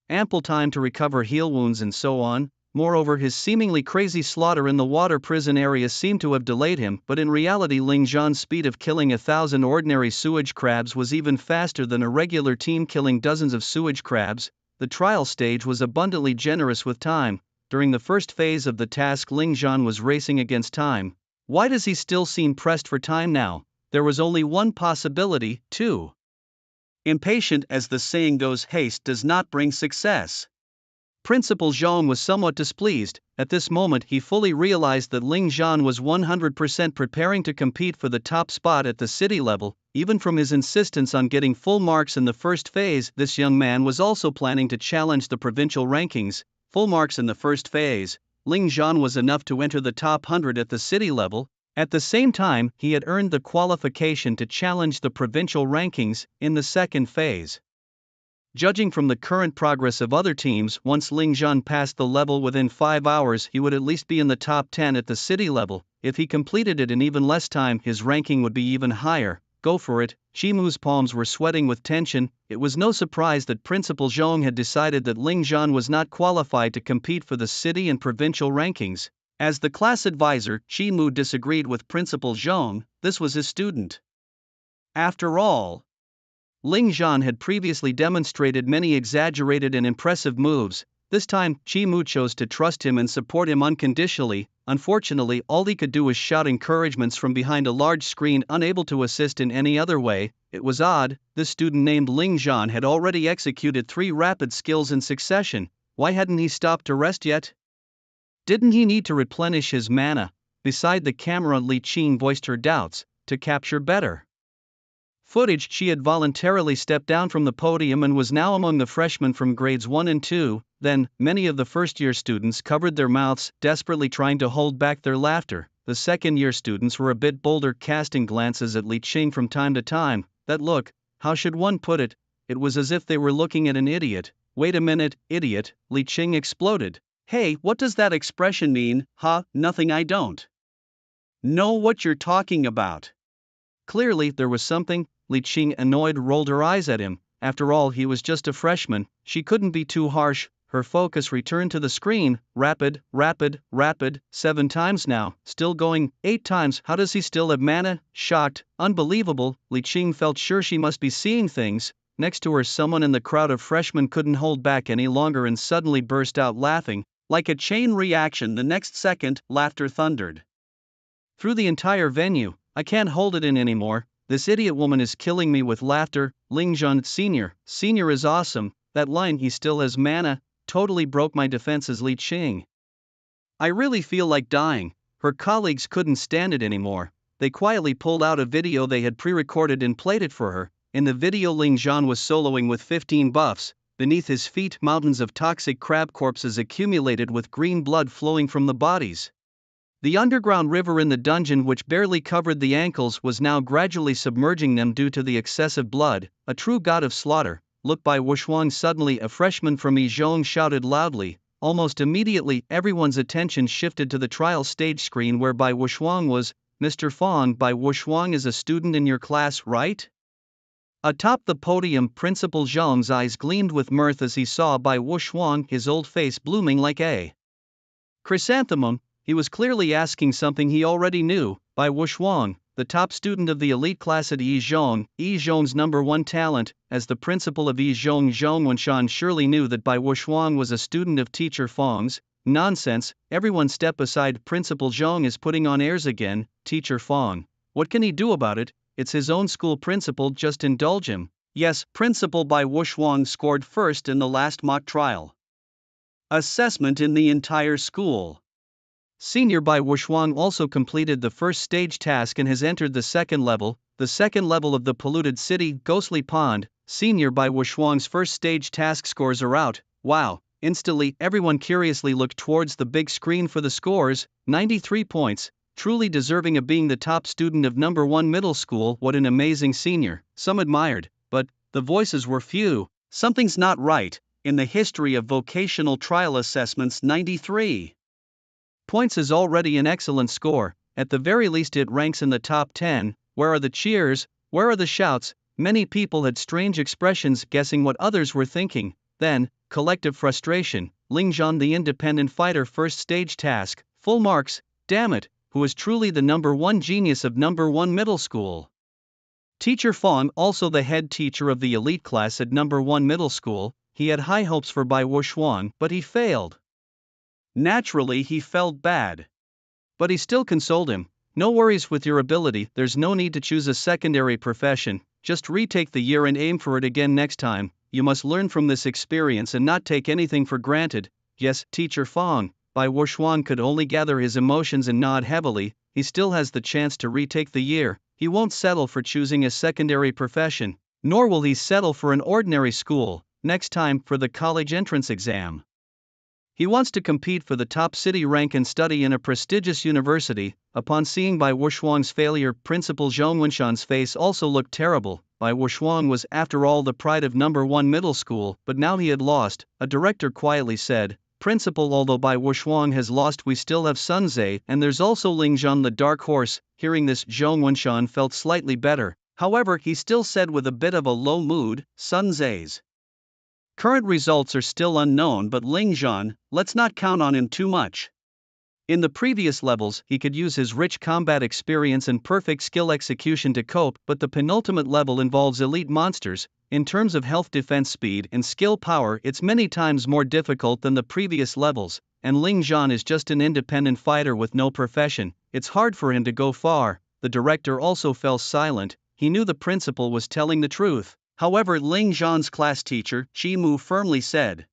ample time to recover heel wounds and so on. Moreover, his seemingly crazy slaughter in the water prison area seemed to have delayed him, but in reality Ling Zhan's speed of killing 1,000 ordinary sewage crabs was even faster than a regular team killing dozens of sewage crabs. The trial stage was abundantly generous with time. During the first phase of the task, Ling Zhan was racing against time. Why does he still seem pressed for time now? There was only one possibility, too impatient. As the saying goes, haste does not bring success. Principal Zhang was somewhat displeased. At this moment he fully realized that Ling Zhan was 100% preparing to compete for the top spot at the city level. Even from his insistence on getting full marks in the first phase, this young man was also planning to challenge the provincial rankings. Full marks in the first phase, Ling Zhan was enough to enter the top 100 at the city level. At the same time, he had earned the qualification to challenge the provincial rankings in the second phase. Judging from the current progress of other teams, once Ling Zhan passed the level within 5 hours, he would at least be in the top 10 at the city level. If he completed it in even less time, his ranking would be even higher. Go for it. Chimu's palms were sweating with tension. It was no surprise that Principal Zhang had decided that Ling Zhan was not qualified to compete for the city and provincial rankings. As the class advisor, Chimu disagreed with Principal Zhang. This was his student. After all, Ling Zhan had previously demonstrated many exaggerated and impressive moves. This time, Chimu chose to trust him and support him unconditionally. Unfortunately, all he could do was shout encouragements from behind a large screen, unable to assist in any other way. It was odd, this student named Ling Zhan had already executed 3 rapid skills in succession. Why hadn't he stopped to rest yet? Didn't he need to replenish his mana? Beside the camera, Li Qing voiced her doubts. To capture better footage, she had voluntarily stepped down from the podium and was now among the freshmen from grades 1 and 2. Then, many of the first-year students covered their mouths, desperately trying to hold back their laughter. The second-year students were a bit bolder, casting glances at Li Qing from time to time. That look, how should one put it? It was as if they were looking at an idiot. Wait a minute, idiot, Li Qing exploded. Hey, what does that expression mean? Nothing, I don't know what you're talking about. Clearly, there was something. Li Qing, annoyed, rolled her eyes at him. After all, he was just a freshman. She couldn't be too harsh. Her focus returned to the screen. Rapid, rapid, rapid, 7 times now. Still going, 8 times. How does he still have mana? Shocked, unbelievable, Li Qing felt sure she must be seeing things. Next to her, someone in the crowd of freshmen couldn't hold back any longer and suddenly burst out laughing. Like a chain reaction, the next second, laughter thundered through the entire venue. I can't hold it in anymore. This idiot woman is killing me with laughter. Ling Zhan, senior is awesome. That line, he still has mana, totally broke my defenses. Li Qing I really feel like dying. Her colleagues couldn't stand it anymore. They quietly pulled out a video they had pre-recorded and played it for her. In the video, Ling Zhan was soloing with 15 buffs. Beneath his feet, mountains of toxic crab corpses accumulated with green blood flowing from the bodies. The underground river in the dungeon, which barely covered the ankles, was now gradually submerging them due to the excessive blood. A true god of slaughter. Look, Bai Wuxuang. Suddenly a freshman from Yizhong shouted loudly. Almost immediately, everyone's attention shifted to the trial stage screen where Bai Wuxuang was. Mr. Fong, Bai Wuxuang is a student in your class, right? Atop the podium, Principal Zhong's eyes gleamed with mirth as he saw Bai Wuxuang, his old face blooming like a chrysanthemum. He was clearly asking something he already knew. Bai Wuxuang, the top student of the elite class at Yizhong, Yizhong's #1 talent. As the principal of Yizhong, Zhong Wenshan surely knew that Bai Wuxuang was a student of Teacher Fong's. Nonsense, everyone step aside. Principal Zhong is putting on airs again. Teacher Fong. What can he do about it? It's his own school principal, just indulge him. Yes, Principal Bai Wuxuang scored first in the last mock trial assessment in the entire school. Senior Bai Wuxuang also completed the first stage task and has entered the second level of the polluted city, Ghostly Pond. Senior Bai Wuxuang's first stage task scores are out. Wow. Instantly, everyone curiously looked towards the big screen for the scores. 93 points, truly deserving of being the top student of #1 middle school. What an amazing senior, some admired, but the voices were few. Something's not right. In the history of vocational trial assessments, 93 points is already an excellent score. At the very least it ranks in the top 10. Where are the cheers? Where are the shouts? Many people had strange expressions, guessing what others were thinking. Then, collective frustration. Ling Zhan, the independent fighter, first stage task, full marks, damn it, who is truly the #1 genius of #1 middle school. Teacher Fong, also the head teacher of the elite class at #1 middle school, he had high hopes for Bai Wuxuang, but he failed. Naturally, he felt bad. But he still consoled him. No worries with your ability, there's no need to choose a secondary profession, just retake the year and aim for it again next time. You must learn from this experience and not take anything for granted. Yes, Teacher Fong. Bai Wuxuang could only gather his emotions and nod heavily. He still has the chance to retake the year. He won't settle for choosing a secondary profession, nor will he settle for an ordinary school. Next time, for the college entrance exam, he wants to compete for the top city rank and study in a prestigious university. Upon seeing Bai Wuxuang's failure, Principal Zhong Wenshan's face also looked terrible. Bai Wuxuang was, after all, the pride of #1 middle school, but now he had lost. A director quietly said, Principal, although Bai Wuxuang has lost, we still have Sun Zhe, and there's also Ling Zhan, the dark horse. Hearing this, Zhong Wenshan felt slightly better. However, he still said with a bit of a low mood, Sun Zhe's current results are still unknown, but Ling Zhan, let's not count on him too much. In the previous levels, he could use his rich combat experience and perfect skill execution to cope, but the penultimate level involves elite monsters. In terms of health, defense, speed, and skill power, it's many times more difficult than the previous levels, and Ling Zhan is just an independent fighter with no profession. It's hard for him to go far. The director also fell silent. He knew the principal was telling the truth. However, Ling Zhan's class teacher, Chi Mu, firmly said,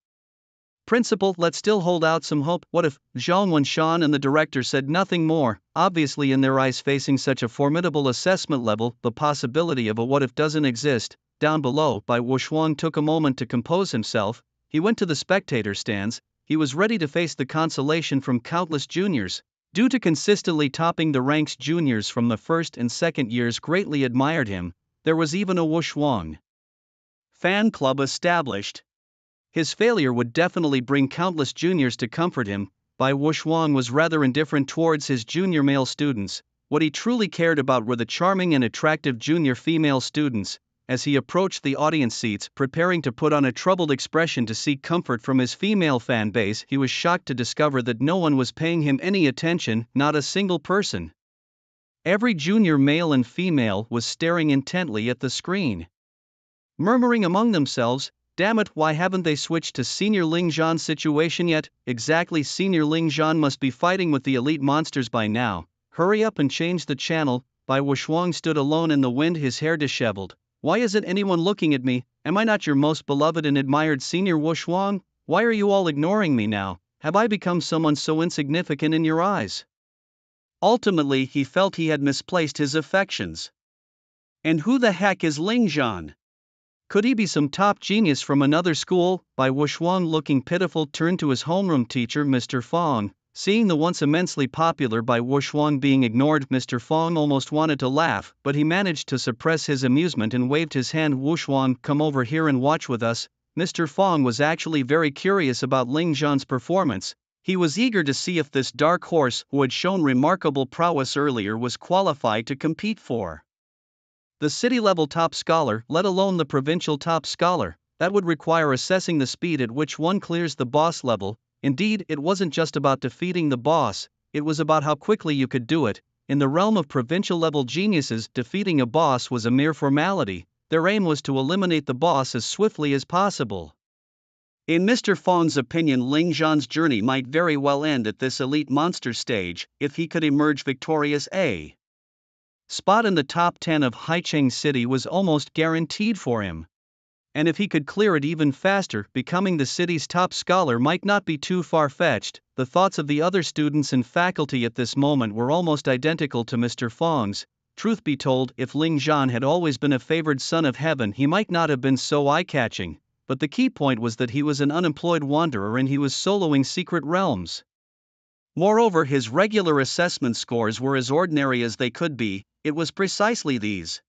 Principal, let's still hold out some hope. What if? Zhong Wenshan and the director said nothing more. Obviously, in their eyes, facing such a formidable assessment level, the possibility of a what if doesn't exist. Down below, Bai Wuxuang took a moment to compose himself. He went to the spectator stands. He was ready to face the consolation from countless juniors. Due to consistently topping the ranks, juniors from the first and second years greatly admired him. There was even a Wuxuang fan club established. His failure would definitely bring countless juniors to comfort him. Bai Wuxuang was rather indifferent towards his junior male students. What he truly cared about were the charming and attractive junior female students. As he approached the audience seats, preparing to put on a troubled expression to seek comfort from his female fan base, he was shocked to discover that no one was paying him any attention, not a single person. Every junior male and female was staring intently at the screen, murmuring among themselves, Damn it, why haven't they switched to Senior Ling Zhan's situation yet? Exactly, Senior Ling Zhan must be fighting with the elite monsters by now. Hurry up and change the channel. Bai Wuxuang stood alone in the wind, his hair disheveled. Why isn't anyone looking at me? Am I not your most beloved and admired Senior Wuxuang? Why are you all ignoring me now? Have I become someone so insignificant in your eyes? Ultimately, he felt he had misplaced his affections. And who the heck is Ling Zhan? Could he be some top genius from another school? Bai Wuxuang, looking pitiful, turned to his homeroom teacher, Mr. Fong. Seeing the once immensely popular Bai Wuxuang being ignored, Mr. Fong almost wanted to laugh, but he managed to suppress his amusement and waved his hand. Wuxuang, come over here and watch with us. Mr. Fong was actually very curious about Ling Zhan's performance. He was eager to see if this dark horse, who had shown remarkable prowess earlier, was qualified to compete for the city-level top scholar, let alone the provincial top scholar. That would require assessing the speed at which one clears the boss level. Indeed, it wasn't just about defeating the boss, it was about how quickly you could do it. In the realm of provincial-level geniuses, defeating a boss was a mere formality. Their aim was to eliminate the boss as swiftly as possible. In Mr. Fong's opinion, Ling Zhan's journey might very well end at this elite monster stage, if he could emerge victorious. A spot in the top 10 of Haicheng City was almost guaranteed for him. And if he could clear it even faster, becoming the city's top scholar might not be too far-fetched. The thoughts of the other students and faculty at this moment were almost identical to Mr. Fong's. Truth be told, if Ling Zhan had always been a favored son of heaven, he might not have been so eye-catching. But the key point was that he was an unemployed wanderer and he was soloing secret realms. Moreover, his regular assessment scores were as ordinary as they could be. It was precisely these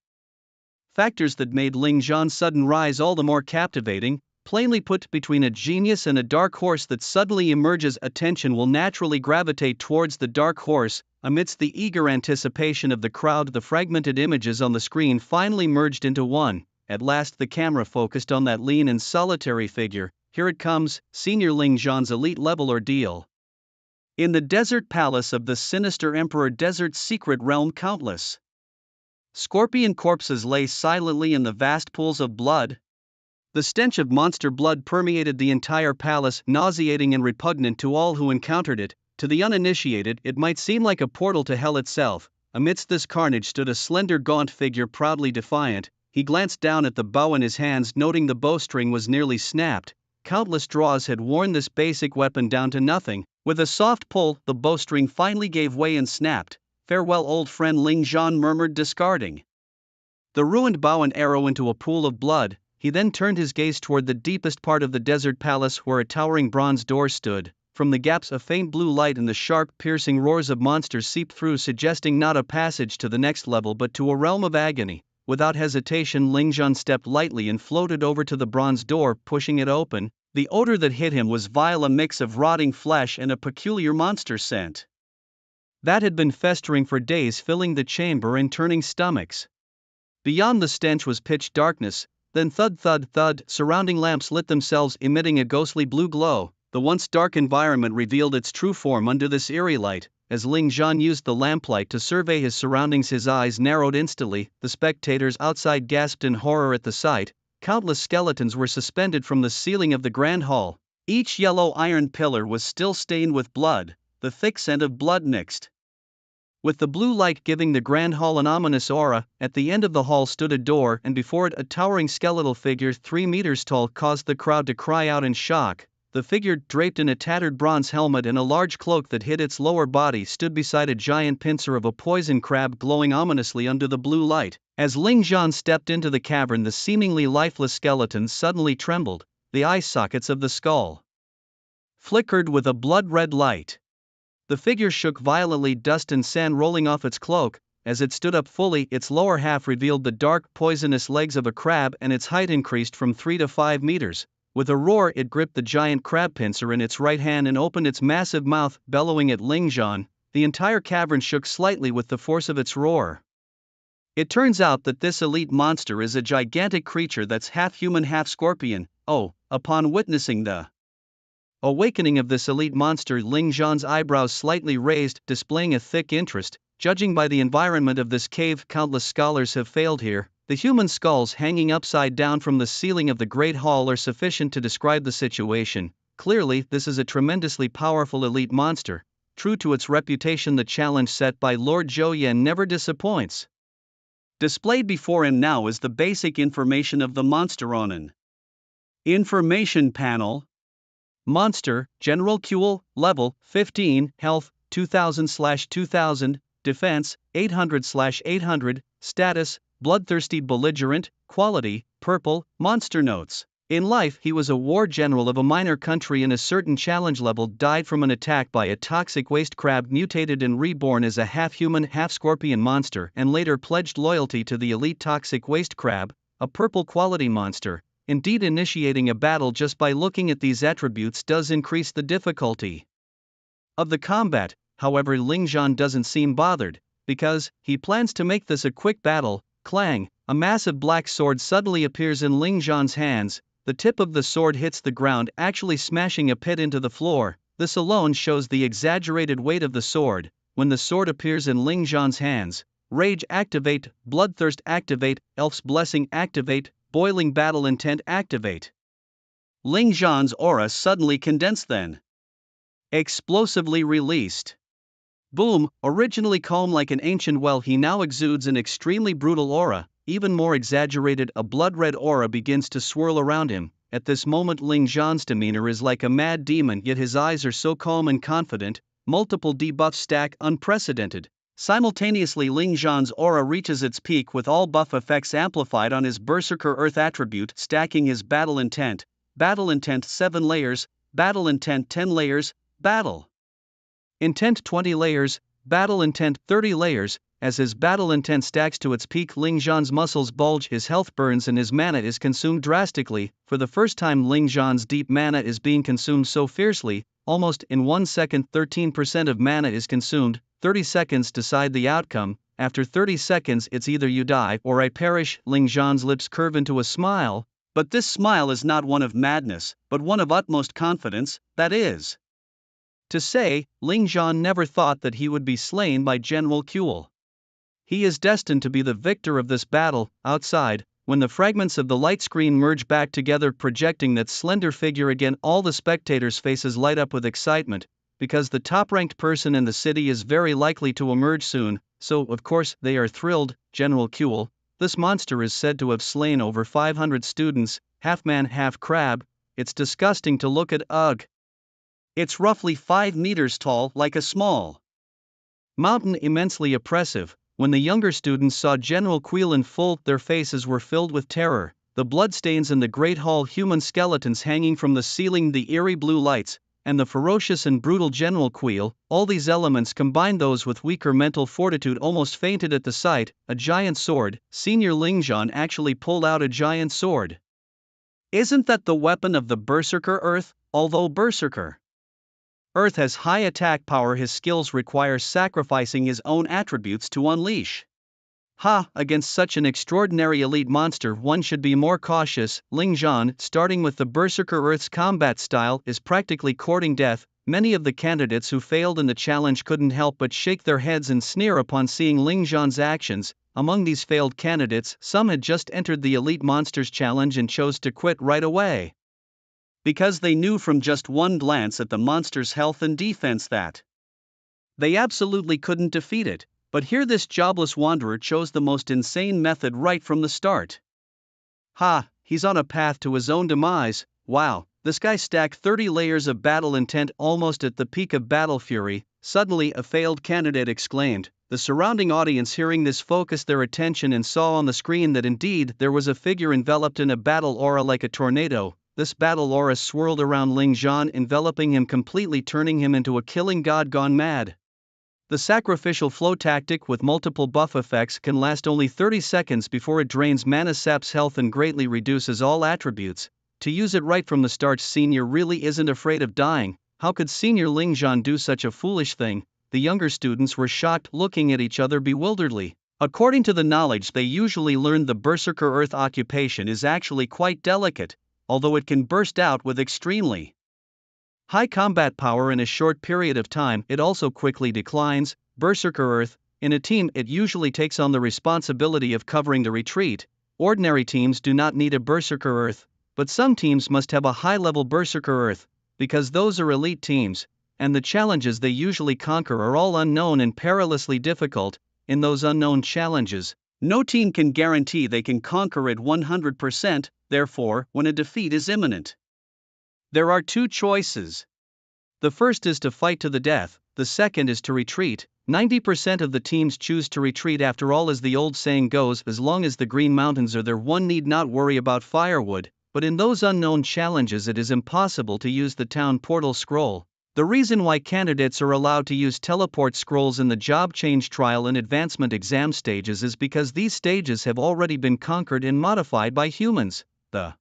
factors that made Ling Zhan's sudden rise all the more captivating. Plainly put, between a genius and a dark horse that suddenly emerges, attention will naturally gravitate towards the dark horse. Amidst the eager anticipation of the crowd, the fragmented images on the screen finally merged into one. At last the camera focused on that lean and solitary figure. Here it comes, Senior Ling Zhan's elite-level ordeal. In the desert palace of the sinister emperor, Desert's secret realm, countless scorpion corpses lay silently in the vast pools of blood. The stench of monster blood permeated the entire palace, nauseating and repugnant to all who encountered it. To the uninitiated, it might seem like a portal to hell itself. Amidst this carnage stood a slender, gaunt figure, proudly defiant. He glanced down at the bow in his hands, noting the bowstring was nearly snapped. Countless draws had worn this basic weapon down to nothing. With a soft pull, the bowstring finally gave way and snapped. Farewell, old friend, Ling Zhan murmured, discarding the ruined bow and arrow into a pool of blood. He then turned his gaze toward the deepest part of the desert palace, where a towering bronze door stood. From the gaps, a faint blue light and the sharp, piercing roars of monsters seeped through, suggesting not a passage to the next level but to a realm of agony. Without hesitation, Ling Zhan stepped lightly and floated over to the bronze door, pushing it open. The odor that hit him was vile, a mix of rotting flesh and a peculiar monster scent that had been festering for days, filling the chamber and turning stomachs. Beyond the stench was pitch darkness. Then thud, thud, thud, surrounding lamps lit themselves, emitting a ghostly blue glow. The once dark environment revealed its true form under this eerie light. As Ling Zhan used the lamplight to survey his surroundings, his eyes narrowed instantly. The spectators outside gasped in horror at the sight. Countless skeletons were suspended from the ceiling of the grand hall. Each yellow iron pillar was still stained with blood, the thick scent of blood mixed with the blue light giving the grand hall an ominous aura. At the end of the hall stood a door, and before it a towering skeletal figure 3 meters tall caused the crowd to cry out in shock. The figure, draped in a tattered bronze helmet and a large cloak that hid its lower body, stood beside a giant pincer of a poison crab glowing ominously under the blue light. As Ling Zhan stepped into the cavern, the seemingly lifeless skeleton suddenly trembled. The eye sockets of the skull flickered with a blood-red light. The figure shook violently, dust and sand rolling off its cloak. As it stood up fully, its lower half revealed the dark, poisonous legs of a crab, and its height increased from 3 to 5 meters. With a roar, it gripped the giant crab pincer in its right hand and opened its massive mouth, bellowing at Ling Zhan. The entire cavern shook slightly with the force of its roar. It turns out that this elite monster is a gigantic creature that's half human, half scorpion. Oh, upon witnessing the awakening of this elite monster, Ling Zhan's eyebrows slightly raised, displaying a thick interest. Judging by the environment of this cave, countless scholars have failed here. The human skulls hanging upside down from the ceiling of the Great Hall are sufficient to describe the situation. Clearly, this is a tremendously powerful elite monster. True to its reputation, the challenge set by Lord Zhou Yan never disappoints. Displayed before him now is the basic information of the monster on an information panel. Monster, General Quel, Level, 15, Health, 2000/2000, Defense, 800/800, Status, Bloodthirsty Belligerent, Quality, Purple, Monster Notes. In life, he was a war general of a minor country in a certain challenge level, died from an attack by a toxic waste crab, mutated and reborn as a half-human, half-scorpion monster, and later pledged loyalty to the elite toxic waste crab, a purple quality monster. Indeed, initiating a battle just by looking at these attributes does increase the difficulty of the combat. However, Ling Zhan doesn't seem bothered, because he plans to make this a quick battle. Clang! A massive black sword suddenly appears in Ling Zhan's hands. The tip of the sword hits the ground, actually smashing a pit into the floor. This alone shows the exaggerated weight of the sword. When the sword appears in Ling Zhan's hands, Rage activate, Bloodthirst activate, Elf's Blessing activate, Boiling Battle Intent activate. Ling Zhan's aura suddenly condensed, then explosively released. Boom! Originally calm like an ancient well, he now exudes an extremely brutal aura. Even more exaggerated, a blood-red aura begins to swirl around him. At this moment, Ling Zhan's demeanor is like a mad demon, yet his eyes are so calm and confident. Multiple debuffs stack, unprecedented. Simultaneously, Ling Zhan's aura reaches its peak with all buff effects amplified on his Berserker Earth attribute, stacking his Battle Intent. Battle Intent 7 layers, Battle Intent 10 layers, Battle Intent 20 layers, Battle Intent 30 layers. As his battle intent stacks to its peak, Ling Zhan's muscles bulge, his health burns, and his mana is consumed drastically. For the first time, Ling Zhan's deep mana is being consumed so fiercely, almost in 1 second. 13% of mana is consumed. 30 seconds decide the outcome. After 30 seconds, it's either you die or I perish. Ling Zhan's lips curve into a smile, but this smile is not one of madness, but one of utmost confidence. That is to say, Ling Zhan never thought that he would be slain by General Quel. He is destined to be the victor of this battle. Outside, when the fragments of the light screen merge back together, projecting that slender figure again, all the spectators' faces light up with excitement, because the top-ranked person in the city is very likely to emerge soon, so of course they are thrilled. General Quel, this monster is said to have slain over 500 students, half man, half crab. It's disgusting to look at. Ugh. It's roughly 5 meters tall, like a small mountain, immensely oppressive. When the younger students saw General Quel in full, their faces were filled with terror. The bloodstains in the great hall, human skeletons hanging from the ceiling, the eerie blue lights, and the ferocious and brutal General Quel, all these elements combined, those with weaker mental fortitude almost fainted at the sight. A giant sword. Senior Ling Zhan actually pulled out a giant sword. Isn't that the weapon of the Berserker Earth? Although Berserker Earth has high attack power, his skills require sacrificing his own attributes to unleash. Against such an extraordinary elite monster, one should be more cautious. Ling Zhan, starting with the Berserker Earth's combat style, is practically courting death. Many of the candidates who failed in the challenge couldn't help but shake their heads and sneer upon seeing Ling Zhan's actions. Among these failed candidates, some had just entered the Elite Monsters Challenge and chose to quit right away, because they knew from just one glance at the monster's health and defense that they absolutely couldn't defeat it. But here this jobless wanderer chose the most insane method right from the start. He's on a path to his own demise. Wow, this guy stacked 30 layers of battle intent almost at the peak of battle fury. Suddenly a failed candidate exclaimed. The surrounding audience, hearing this, focused their attention and saw on the screen that indeed there was a figure enveloped in a battle aura like a tornado. This battle aura swirled around Ling Zhan, enveloping him completely, turning him into a killing god gone mad. The sacrificial flow tactic with multiple buff effects can last only 30 seconds before it drains mana, saps health, and greatly reduces all attributes. To use it right from the start, Senior really isn't afraid of dying. How could Senior Ling Zhan do such a foolish thing? The younger students were shocked, looking at each other bewilderedly. According to the knowledge they usually learned, the Berserker Earth occupation is actually quite delicate, although it can burst out with extremely high combat power in a short period of time. It also quickly declines. Berserker Earth, in a team, it usually takes on the responsibility of covering the retreat. Ordinary teams do not need a Berserker Earth, but some teams must have a high-level Berserker Earth, because those are elite teams, and the challenges they usually conquer are all unknown and perilously difficult. In those unknown challenges, no team can guarantee they can conquer it 100%, therefore, when a defeat is imminent, There are two choices. The first is to fight to the death, the second is to retreat. 90% of the teams choose to retreat. After all, as the old saying goes, as long as the Green Mountains are there, one need not worry about firewood, but in those unknown challenges it is impossible to use the town portal scroll. The reason why candidates are allowed to use teleport scrolls in the job change trial and advancement exam stages is because these stages have already been conquered and modified by humans. The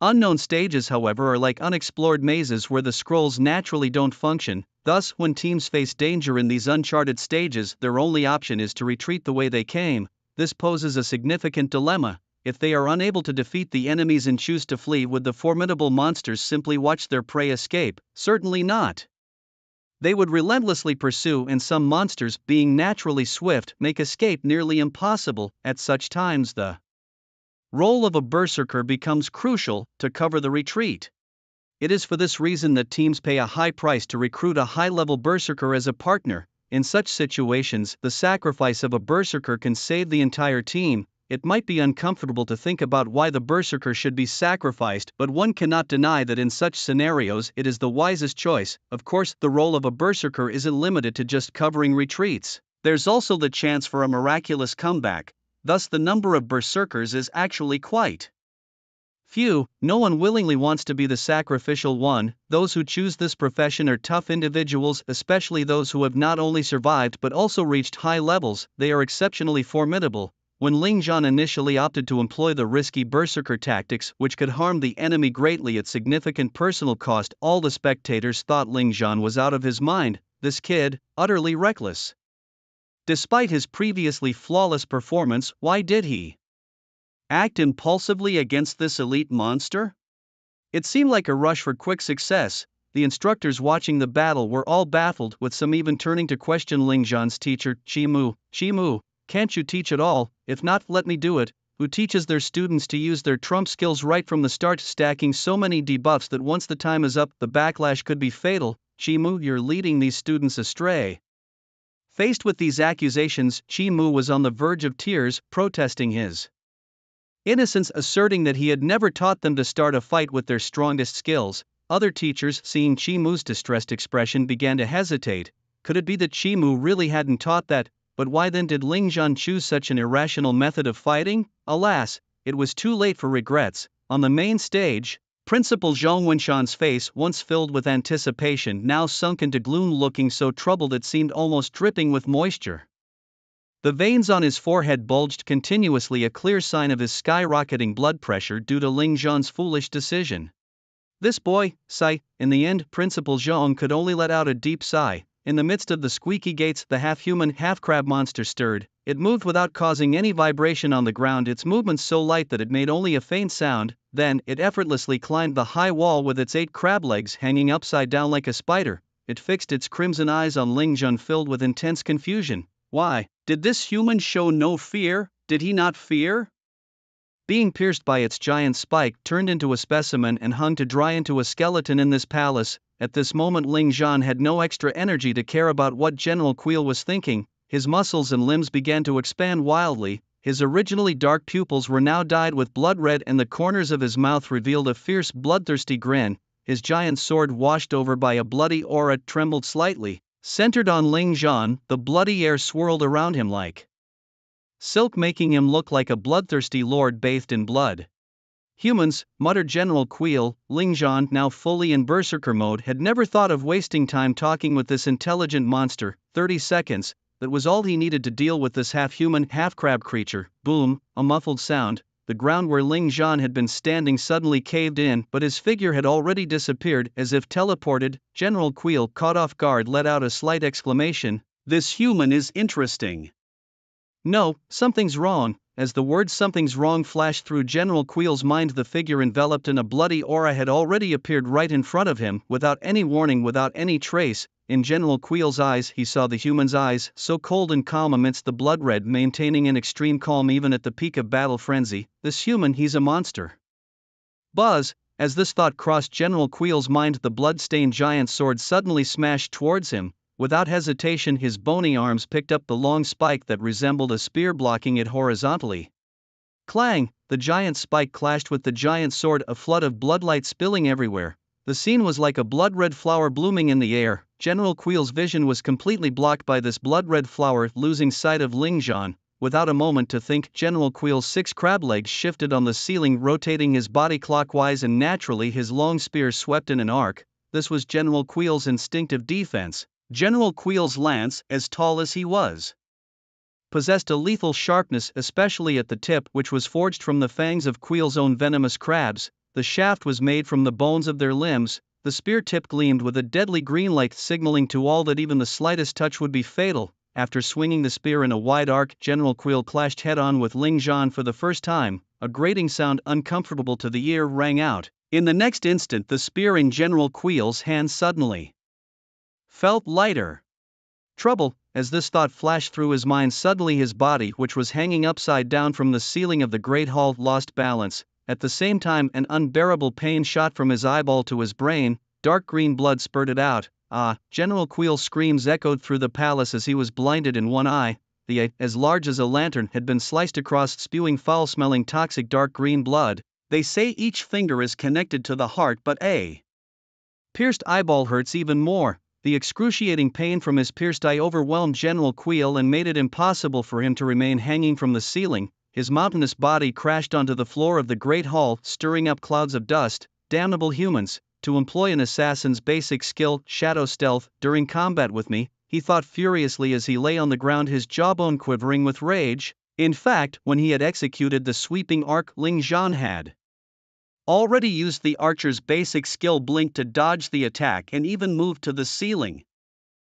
unknown stages, however, are like unexplored mazes where the scrolls naturally don't function. Thus, when teams face danger in these uncharted stages, their only option is to retreat the way they came. This poses a significant dilemma. If they are unable to defeat the enemies and choose to flee, would the formidable monsters simply watch their prey escape? Certainly not. They would relentlessly pursue, and some monsters, being naturally swift, make escape nearly impossible. At such times, the role of a berserker becomes crucial to cover the retreat. It is for this reason that teams pay a high price to recruit a high-level berserker as a partner. In such situations, the sacrifice of a berserker can save the entire team. It might be uncomfortable to think about why the berserker should be sacrificed, but one cannot deny that in such scenarios it is the wisest choice. Of course, the role of a berserker isn't limited to just covering retreats. There's also the chance for a miraculous comeback. Thus, the number of berserkers is actually quite few. No one willingly wants to be the sacrificial one. Those who choose this profession are tough individuals, especially those who have not only survived but also reached high levels. They are exceptionally formidable. When Ling Zhan initially opted to employ the risky berserker tactics, which could harm the enemy greatly at significant personal cost, all the spectators thought Ling Zhan was out of his mind. This kid, utterly reckless. Despite his previously flawless performance, why did he act impulsively against this elite monster? It seemed like a rush for quick success. The instructors watching the battle were all baffled, with some even turning to question Ling Zhan's teacher, Chimu. Can't you teach at all? If not, let me do it. Who teaches their students to use their trump skills right from the start, stacking so many debuffs that once the time is up, the backlash could be fatal? Chimu, you're leading these students astray. Faced with these accusations, Chimu was on the verge of tears, protesting his innocence, asserting that he had never taught them to start a fight with their strongest skills. Other teachers, seeing Chimu's distressed expression, began to hesitate. Could it be that Chimu really hadn't taught that? But why then did Ling Zhan choose such an irrational method of fighting? Alas, it was too late for regrets. On the main stage, Principal Zhong Wenshan's face, once filled with anticipation, now sunk into gloom, looking so troubled it seemed almost dripping with moisture. The veins on his forehead bulged continuously, a clear sign of his skyrocketing blood pressure due to Ling Zhan's foolish decision. This boy, sigh. In the end, Principal Zhong could only let out a deep sigh. In the midst of the squeaky gates, the half-human, half-crab monster stirred. It moved without causing any vibration on the ground, its movements so light that it made only a faint sound. Then, it effortlessly climbed the high wall with its 8 crab legs hanging upside down like a spider. It fixed its crimson eyes on Ling Zhan, filled with intense confusion. Why, did this human show no fear? Did he not fear being pierced by its giant spike, turned into a specimen and hung to dry into a skeleton in this palace? At this moment Ling Zhan had no extra energy to care about what General Queel was thinking. His muscles and limbs began to expand wildly. His originally dark pupils were now dyed with blood red, and the corners of his mouth revealed a fierce, bloodthirsty grin. His giant sword, washed over by a bloody aura, trembled slightly. Centered on Ling Zhan, the bloody air swirled around him like silk, making him look like a bloodthirsty lord bathed in blood. Humans, muttered General Queel. Ling Zhan, now fully in berserker mode, had never thought of wasting time talking with this intelligent monster. 30 seconds, that was all he needed to deal with this half-human, half-crab creature. Boom, a muffled sound. The ground where Ling Zhan had been standing suddenly caved in, but his figure had already disappeared, as if teleported. General Queel, caught off guard, let out a slight exclamation. This human is interesting. No, something's wrong. As the word "something's wrong" flashed through General Queel's mind, the figure enveloped in a bloody aura had already appeared right in front of him, without any warning, without any trace. In General Queel's eyes he saw the human's eyes, so cold and calm amidst the blood red, maintaining an extreme calm even at the peak of battle frenzy. This human, he's a monster. Buzz! As this thought crossed General Queel's mind, the blood-stained giant sword suddenly smashed towards him. Without hesitation, his bony arms picked up the long spike that resembled a spear, blocking it horizontally. Clang! The giant spike clashed with the giant sword, a flood of bloodlight spilling everywhere. The scene was like a blood-red flower blooming in the air. General Quill's vision was completely blocked by this blood-red flower. Losing sight of Ling Zhan, without a moment to think, General Quill's 6 crab legs shifted on the ceiling, rotating his body clockwise, and naturally his long spear swept in an arc. This was General Quill's instinctive defense. General Quill's lance, as tall as he was, possessed a lethal sharpness, especially at the tip, which was forged from the fangs of Quill's own venomous crabs. The shaft was made from the bones of their limbs. The spear tip gleamed with a deadly green light, signaling to all that even the slightest touch would be fatal. After swinging the spear in a wide arc, General Quill clashed head-on with Ling Zhan for the first time. A grating sound uncomfortable to the ear rang out. In the next instant, the spear in General Quill's hand suddenly felt lighter. Trouble, as this thought flashed through his mind, suddenly his body, which was hanging upside down from the ceiling of the great hall, lost balance. At the same time, an unbearable pain shot from his eyeball to his brain. Dark green blood spurted out. General Quill's screams echoed through the palace as he was blinded in one eye. The eye, as large as a lantern, had been sliced across, spewing foul-smelling toxic dark green blood. They say each finger is connected to the heart, but a pierced eyeball hurts even more. The excruciating pain from his pierced eye overwhelmed General Quill and made it impossible for him to remain hanging from the ceiling. His mountainous body crashed onto the floor of the great hall, stirring up clouds of dust. Damnable humans, to employ an assassin's basic skill, shadow stealth, during combat with me, he thought furiously as he lay on the ground, his jawbone quivering with rage. In fact, when he had executed the sweeping arc, Ling Zhan had already used the archer's basic skill Blink to dodge the attack and even moved to the ceiling.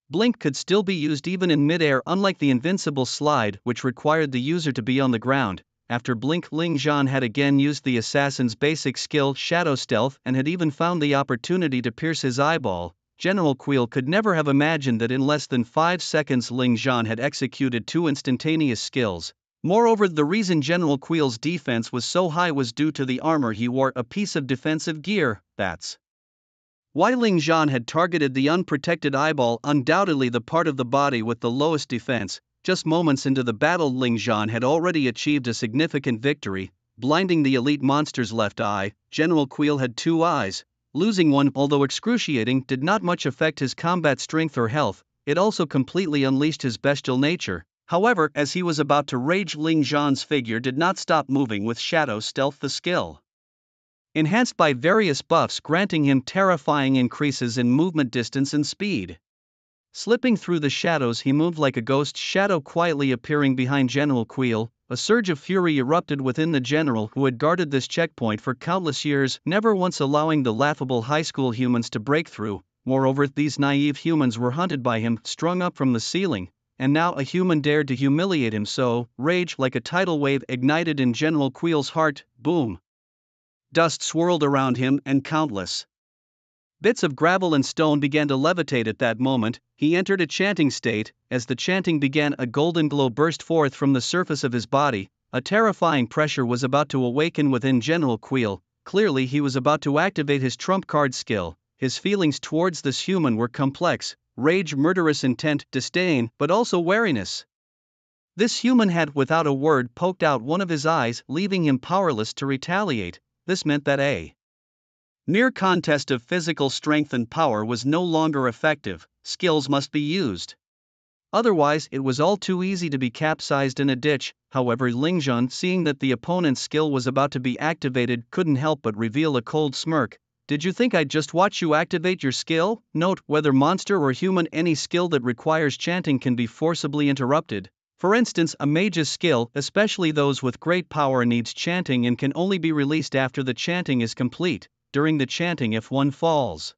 Blink could still be used even in midair, unlike the invincible slide, which required the user to be on the ground. After Blink, Ling Zhan had again used the assassin's basic skill, Shadow Stealth, and had even found the opportunity to pierce his eyeball. General Quill could never have imagined that in less than 5 seconds Ling Zhan had executed 2 instantaneous skills. Moreover, the reason General Quill's defense was so high was due to the armor he wore, a piece of defensive gear. That's why Ling Zhan had targeted the unprotected eyeball, undoubtedly the part of the body with the lowest defense. Just moments into the battle, Ling Zhan had already achieved a significant victory, blinding the elite monster's left eye. General Quill had 2 eyes. Losing one, although excruciating, did not much affect his combat strength or health. It also completely unleashed his bestial nature. However, as he was about to rage, Ling Zhan's figure did not stop moving with Shadow Stealth, the skill enhanced by various buffs, granting him terrifying increases in movement distance and speed. Slipping through the shadows, he moved like a ghost shadow, quietly appearing behind General Quill. A surge of fury erupted within the general, who had guarded this checkpoint for countless years, never once allowing the laughable high school humans to break through. Moreover, these naive humans were hunted by him, strung up from the ceiling, and now a human dared to humiliate him. So, rage like a tidal wave ignited in General Quill's heart. Boom! Dust swirled around him, and countless bits of gravel and stone began to levitate at that moment. He entered a chanting state. As the chanting began, a golden glow burst forth from the surface of his body. A terrifying pressure was about to awaken within General Quill. Clearly he was about to activate his trump card skill. His feelings towards this human were complex: rage, murderous intent, disdain, but also wariness. This human had, without a word, poked out one of his eyes, leaving him powerless to retaliate. This meant that a near contest of physical strength and power was no longer effective. Skills must be used. Otherwise, it was all too easy to be capsized in a ditch. However, Ling Zhan, seeing that the opponent's skill was about to be activated, couldn't help but reveal a cold smirk. Did you think I'd just watch you activate your skill? Note, whether monster or human, any skill that requires chanting can be forcibly interrupted. For instance, a mage's skill, especially those with great power, needs chanting and can only be released after the chanting is complete. During the chanting, if one falls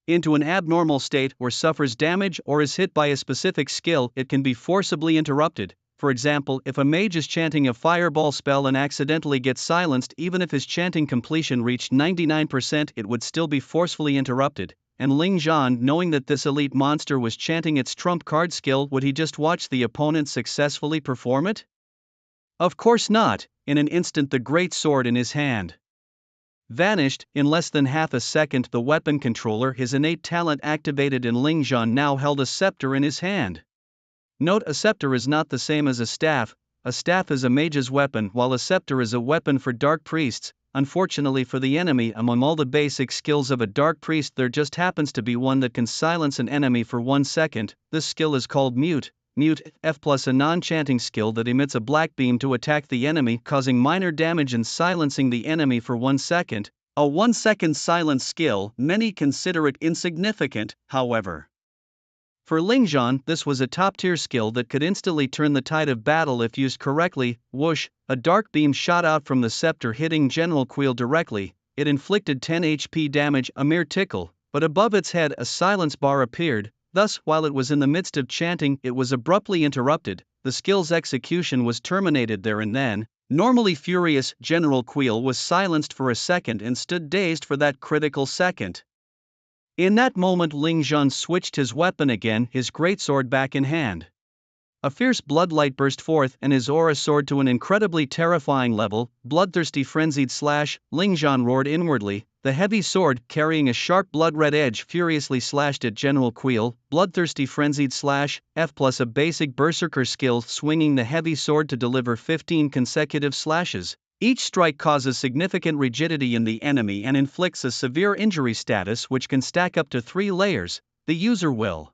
into an abnormal state or suffers damage or is hit by a specific skill, it can be forcibly interrupted. For example, if a mage is chanting a fireball spell and accidentally gets silenced, even if his chanting completion reached 99%, it would still be forcefully interrupted. And Ling Zhan, knowing that this elite monster was chanting its trump card skill, would he just watch the opponent successfully perform it? Of course not. In an instant, the great sword in his hand vanished. In less than half a second, the weapon controller, his innate talent activated in Ling Zhan, now held a scepter in his hand. Note, a scepter is not the same as a staff. A staff is a mage's weapon, while a scepter is a weapon for dark priests. Unfortunately for the enemy, among all the basic skills of a dark priest there just happens to be one that can silence an enemy for 1 second. This skill is called mute. Mute F plus a non-chanting skill that emits a black beam to attack the enemy, causing minor damage and silencing the enemy for 1 second. A 1 second silence skill, many consider it insignificant, however. For Lingzhan, this was a top-tier skill that could instantly turn the tide of battle if used correctly. Whoosh, a dark beam shot out from the scepter hitting General Queel directly. It inflicted 10 HP damage, a mere tickle, but above its head a silence bar appeared. Thus, while it was in the midst of chanting, it was abruptly interrupted. The skill's execution was terminated there and then. Normally furious, General Queel was silenced for a second and stood dazed for that critical second. In that moment Lingzhan switched his weapon again, his greatsword back in hand. A fierce bloodlight burst forth and his aura soared to an incredibly terrifying level. Bloodthirsty frenzied slash, Lingzhan roared inwardly. The heavy sword, carrying a sharp blood-red edge, furiously slashed at General Queel. Bloodthirsty frenzied slash, F plus a basic berserker skill, swinging the heavy sword to deliver 15 consecutive slashes. Each strike causes significant rigidity in the enemy and inflicts a severe injury status which can stack up to 3 layers. The user will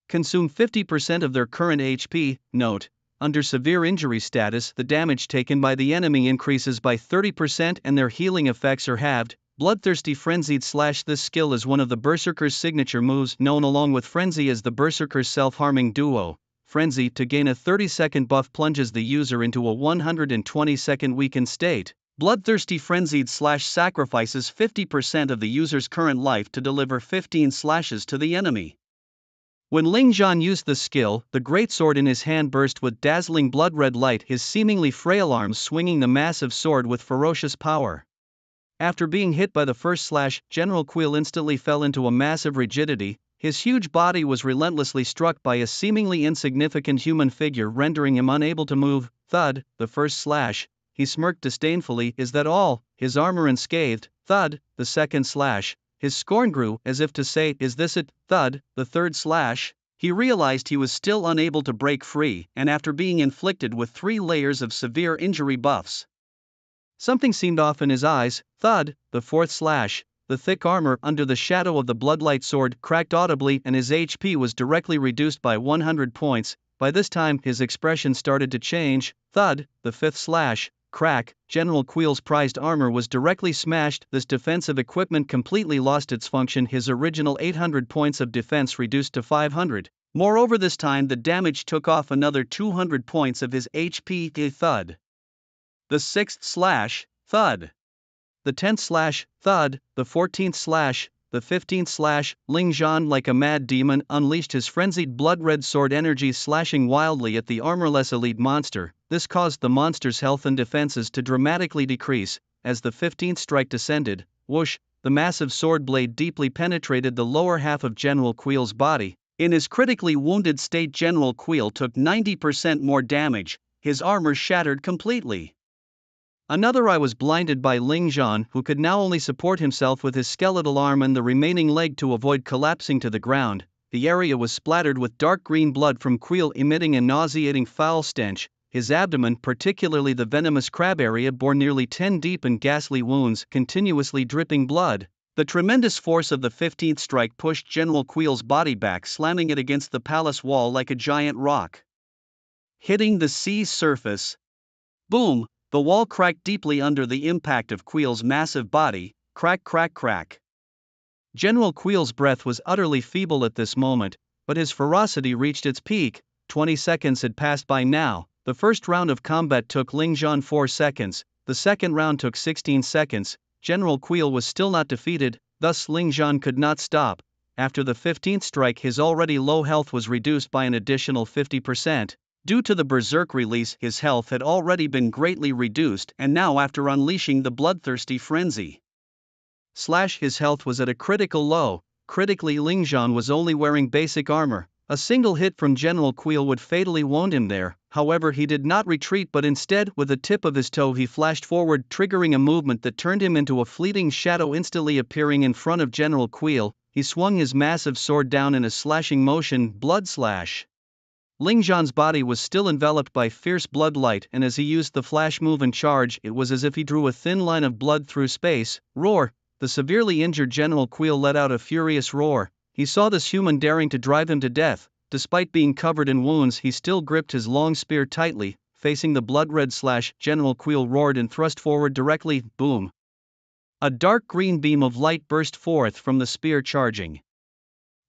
consume 50% of their current HP. Note: under severe injury status, the damage taken by the enemy increases by 30% and their healing effects are halved. Bloodthirsty frenzied slash. This skill is one of the berserker's signature moves, known along with frenzy as the berserker's self-harming duo. Frenzy, to gain a 30-second buff, plunges the user into a 120-second weakened state. Bloodthirsty frenzied slash sacrifices 50% of the user's current life to deliver 15 slashes to the enemy. When Lingzhan used the skill, the greatsword in his hand burst with dazzling blood-red light, his seemingly frail arms swinging the massive sword with ferocious power. After being hit by the first slash, General Queel instantly fell into a massive rigidity. His huge body was relentlessly struck by a seemingly insignificant human figure, rendering him unable to move. Thud, the first slash. He smirked disdainfully. Is that all? His armor unscathed. Thud, the second slash. His scorn grew, as if to say, is this it? Thud, the third slash. He realized he was still unable to break free, and after being inflicted with 3 layers of severe injury buffs, something seemed off in his eyes. Thud, the fourth slash. The thick armor under the shadow of the bloodlight sword cracked audibly and his HP was directly reduced by 100 points. By this time his expression started to change. Thud, the fifth slash. Crack, General Queel's prized armor was directly smashed. This defensive equipment completely lost its function, his original 800 points of defense reduced to 500. Moreover, this time the damage took off another 200 points of his HP. Thud. The sixth slash. Thud. The 10th slash. Thud. The 14th slash. The 15th slash. Lingzhan, like a mad demon, unleashed his frenzied blood-red sword energy, slashing wildly at the armorless elite monster. This caused the monster's health and defenses to dramatically decrease. As the 15th strike descended, whoosh, the massive sword blade deeply penetrated the lower half of General Queel's body. In his critically wounded state, General Queel took 90% more damage. His armor shattered completely. Another eye was blinded by Lingzhan, who could now only support himself with his skeletal arm and the remaining leg to avoid collapsing to the ground. The area was splattered with dark green blood from Queel, emitting a nauseating foul stench. His abdomen, particularly the venomous crab area, bore nearly 10 deep and ghastly wounds, continuously dripping blood. The tremendous force of the 15th strike pushed General Queel's body back, slamming it against the palace wall like a giant rock, hitting the sea's surface. Boom! The wall cracked deeply under the impact of Queel's massive body. Crack, crack, crack. General Queel's breath was utterly feeble at this moment, but his ferocity reached its peak. 20 seconds had passed by now. The first round of combat took Lingzhan 4 seconds, the second round took 16 seconds. General Queel was still not defeated, thus Lingzhan could not stop. After the 15th strike, his already low health was reduced by an additional 50%. Due to the berserk release, his health had already been greatly reduced, and now after unleashing the bloodthirsty frenzy slash, his health was at a critical low. Critically, Lingzhan was only wearing basic armor. A single hit from General Queel would fatally wound him there. However, he did not retreat, but instead, with the tip of his toe he flashed forward, triggering a movement that turned him into a fleeting shadow. Instantly appearing in front of General Queel, he swung his massive sword down in a slashing motion. Blood slash. Ling Zhan's body was still enveloped by fierce blood light, and as he used the flash move and charge, it was as if he drew a thin line of blood through space. Roar! The severely injured General Queel let out a furious roar. He saw this human daring to drive him to death. Despite being covered in wounds, he still gripped his long spear tightly, facing the blood-red slash. General Queel roared and thrust forward directly. Boom! A dark green beam of light burst forth from the spear, charging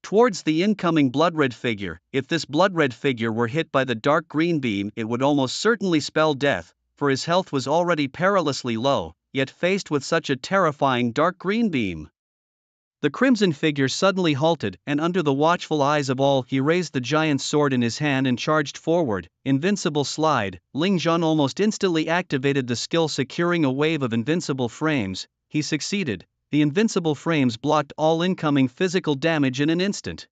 towards the incoming blood-red figure. If this blood-red figure were hit by the dark green beam, it would almost certainly spell death, for his health was already perilously low, yet faced with such a terrifying dark green beam, the crimson figure suddenly halted, and under the watchful eyes of all, he raised the giant's sword in his hand and charged forward. Invincible slide. Ling Zhan almost instantly activated the skill, securing a wave of invincible frames. He succeeded. The invincible frames blocked all incoming physical damage in an instant.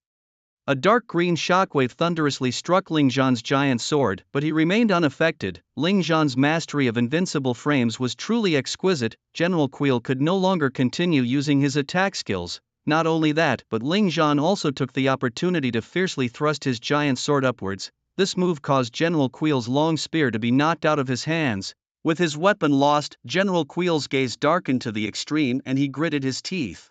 A dark green shockwave thunderously struck Ling Zhan's giant sword, but he remained unaffected. Ling Zhan's mastery of invincible frames was truly exquisite. General Queel could no longer continue using his attack skills. Not only that, but Ling Zhan also took the opportunity to fiercely thrust his giant sword upwards. This move caused General Queel's long spear to be knocked out of his hands. With his weapon lost, General Queel's gaze darkened to the extreme and he gritted his teeth,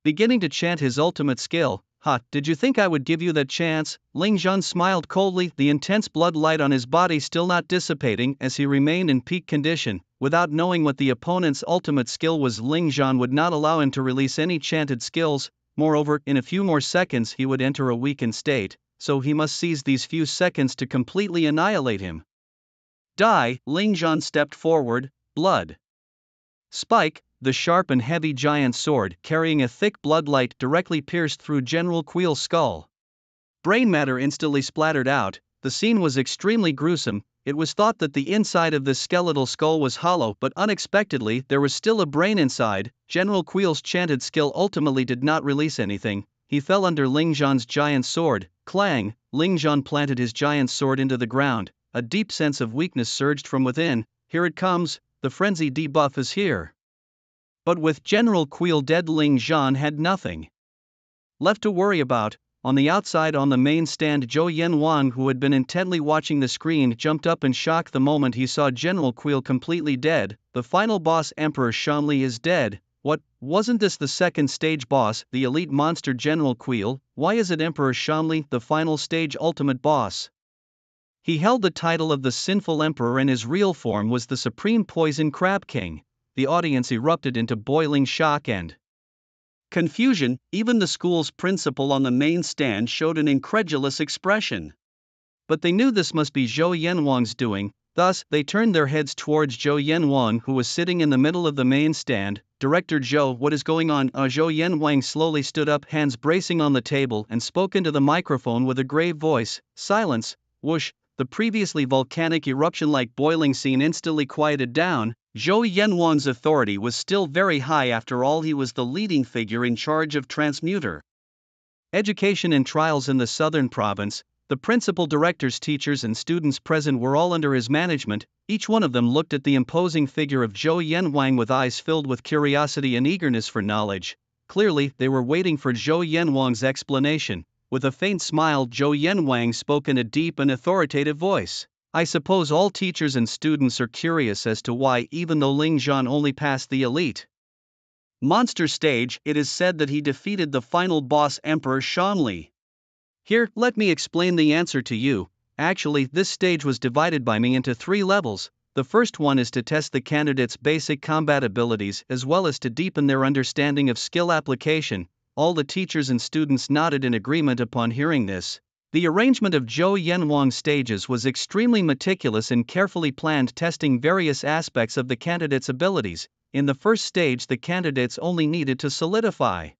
beginning to chant his ultimate skill. "Ha, did you think I would give you that chance?" Ling Zhan smiled coldly, the intense blood light on his body still not dissipating as he remained in peak condition. Without knowing what the opponent's ultimate skill was, Ling Zhan would not allow him to release any chanted skills. Moreover, in a few more seconds he would enter a weakened state, so he must seize these few seconds to completely annihilate him. Die! Ling Zhan stepped forward. Blood spike. The sharp and heavy giant sword, carrying a thick bloodlight, directly pierced through General Queel's skull. Brain matter instantly splattered out. The scene was extremely gruesome. It was thought that the inside of this skeletal skull was hollow, but unexpectedly there was still a brain inside. General Queel's chanted skill ultimately did not release anything. He fell under Ling Zhan's giant sword. Clang! Ling Zhan planted his giant sword into the ground. A deep sense of weakness surged from within. Here it comes. The frenzy debuff is here. But with General Queel dead, Ling Zhan had nothing left to worry about. On the outside on the main stand, Zhou Yanwang, who had been intently watching the screen, jumped up in shock the moment he saw General Queel completely dead. The final boss, Emperor Shanli, is dead. What, wasn't this the second stage boss, the elite monster General Queel? Why is it Emperor Shanli, the final stage ultimate boss? He held the title of the Sinful Emperor and his real form was the Supreme Poison Crab King. The audience erupted into boiling shock and confusion. Even the school's principal on the main stand showed an incredulous expression. But they knew this must be Zhou Yanwang's doing, thus, they turned their heads towards Zhou Yanwang, who was sitting in the middle of the main stand. "Director Zhou, what is going on?" Zhou Yanwang slowly stood up, hands bracing on the table, and spoke into the microphone with a grave voice. Silence. Whoosh. The previously volcanic eruption-like boiling scene instantly quieted down. Zhou Yanwang's authority was still very high. After all, he was the leading figure in charge of transmuter education and trials in the southern province. The principal, directors, teachers and students present were all under his management. Each one of them looked at the imposing figure of Zhou Yanwang with eyes filled with curiosity and eagerness for knowledge. Clearly, they were waiting for Zhou Yanwang's explanation. With a faint smile, Zhou Yanwang spoke in a deep and authoritative voice. "I suppose all teachers and students are curious as to why, even though Ling Zhan only passed the elite monster stage, it is said that he defeated the final boss, Emperor Shanli. Here, let me explain the answer to you. Actually, this stage was divided by me into 3 levels. The first one is to test the candidates' basic combat abilities as well as to deepen their understanding of skill application." All the teachers and students nodded in agreement upon hearing this. The arrangement of Zhou Yanwang's stages was extremely meticulous and carefully planned, testing various aspects of the candidates' abilities. In the first stage, the candidates only needed to solidify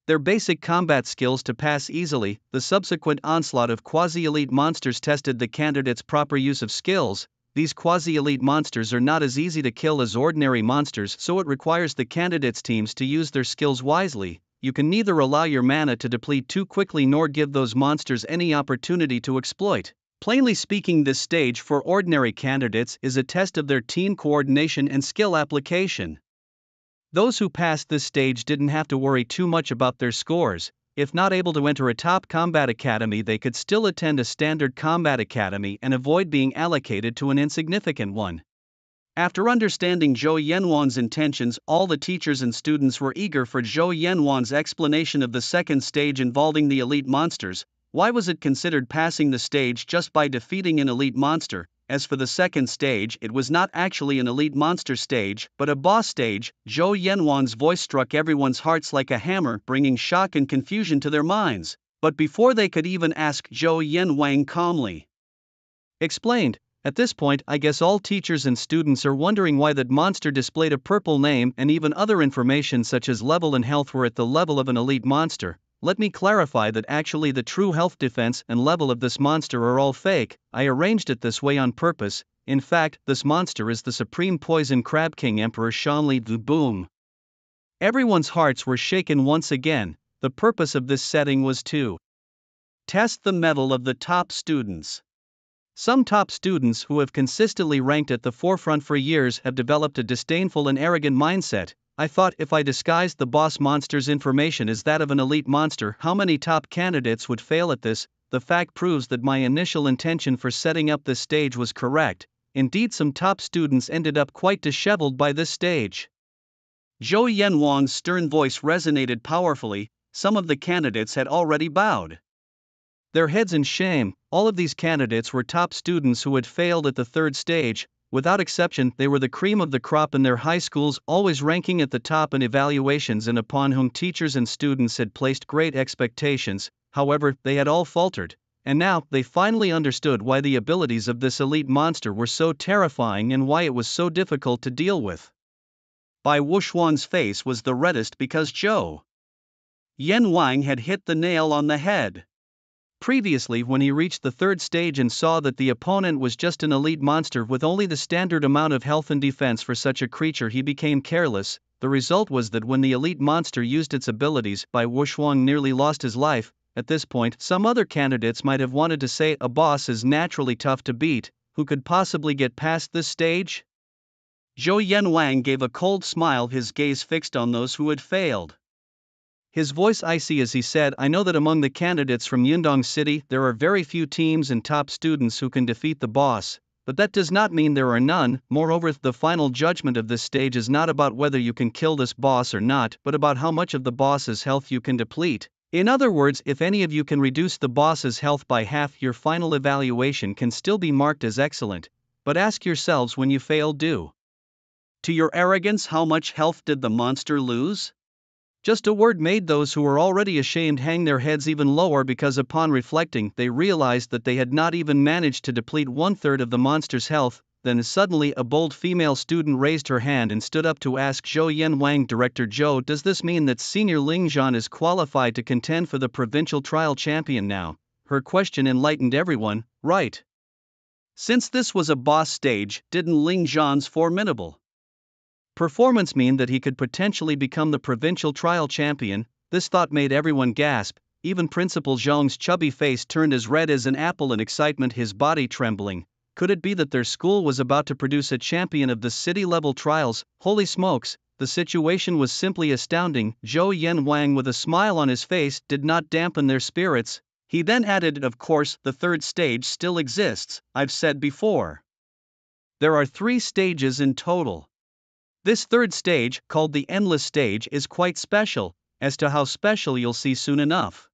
their basic combat skills to pass easily. The subsequent onslaught of quasi-elite monsters tested the candidates' proper use of skills. These quasi-elite monsters are not as easy to kill as ordinary monsters, so it requires the candidates' teams to use their skills wisely. You can neither allow your mana to deplete too quickly nor give those monsters any opportunity to exploit. Plainly speaking, this stage for ordinary candidates is a test of their team coordination and skill application. Those who passed this stage didn't have to worry too much about their scores. if not able to enter a top combat academy, they could still attend a standard combat academy and avoid being allocated to an insignificant one. After understanding Zhou Yanwan's intentions, all the teachers and students were eager for Zhou Yanwan's explanation of the second stage involving the elite monsters. Why was it considered passing the stage just by defeating an elite monster? As for the second stage, it was not actually an elite monster stage, but a boss stage. Zhou Yanwan's voice struck everyone's hearts like a hammer, bringing shock and confusion to their minds. But before they could even ask, Zhou Yanwang calmly explained, "At this point, I guess all teachers and students are wondering why that monster displayed a purple name and even other information such as level and health were at the level of an elite monster. Let me clarify that actually the true health, defense, and level of this monster are all fake. I arranged it this way on purpose. In fact, this monster is the supreme poison crab king Emperor Shanli Du Boom." Everyone's hearts were shaken once again. The purpose of this setting was to test the mettle of the top students. Some top students who have consistently ranked at the forefront for years have developed a disdainful and arrogant mindset. I thought if I disguised the boss monster's information as that of an elite monster, how many top candidates would fail at this? The fact proves that my initial intention for setting up this stage was correct. Indeed, some top students ended up quite disheveled by this stage. Zhou Yanwang's stern voice resonated powerfully. Some of the candidates had already bowed their heads in shame. All of these candidates were top students who had failed at the third stage. Without exception, they were the cream of the crop in their high schools, always ranking at the top in evaluations and upon whom teachers and students had placed great expectations. However, they had all faltered, and now they finally understood why the abilities of this elite monster were so terrifying and why it was so difficult to deal with. Bai Wuxuan's face was the reddest because Zhou Yanwang had hit the nail on the head. Previously, when he reached the third stage and saw that the opponent was just an elite monster with only the standard amount of health and defense for such a creature, he became careless. The result was that when the elite monster used its abilities, Bai Wuxuan nearly lost his life. At this point, some other candidates might have wanted to say, a boss is naturally tough to beat. Who could possibly get past this stage? Zhou Yanwang gave a cold smile, his gaze fixed on those who had failed. His voice icy as he said, I know that among the candidates from Yundong City there are very few teams and top students who can defeat the boss, but that does not mean there are none. Moreover, the final judgment of this stage is not about whether you can kill this boss or not, but about how much of the boss's health you can deplete. In other words, if any of you can reduce the boss's health by half, your final evaluation can still be marked as excellent. But ask yourselves when you fail, due to your arrogance, how much health did the monster lose? Just a word made those who were already ashamed hang their heads even lower, because upon reflecting they realized that they had not even managed to deplete 1/3 of the monster's health. Then suddenly a bold female student raised her hand and stood up to ask Zhou Yanwang, Director Zhou, does this mean that Senior Ling Zhan is qualified to contend for the provincial trial champion now? Her question enlightened everyone, right? Since this was a boss stage, didn't Ling Zhan's formidable performance mean that he could potentially become the provincial trial champion? This thought made everyone gasp. Even Principal Zhong's chubby face turned as red as an apple in excitement, his body trembling. Could it be that their school was about to produce a champion of the city-level trials? Holy smokes, the situation was simply astounding. Zhou Yanwang, with a smile on his face, did not dampen their spirits. He then added, of course, the third stage still exists. I've said before, there are 3 stages in total. This third stage, called the Endless Stage, is quite special. As to how special, you'll see soon enough.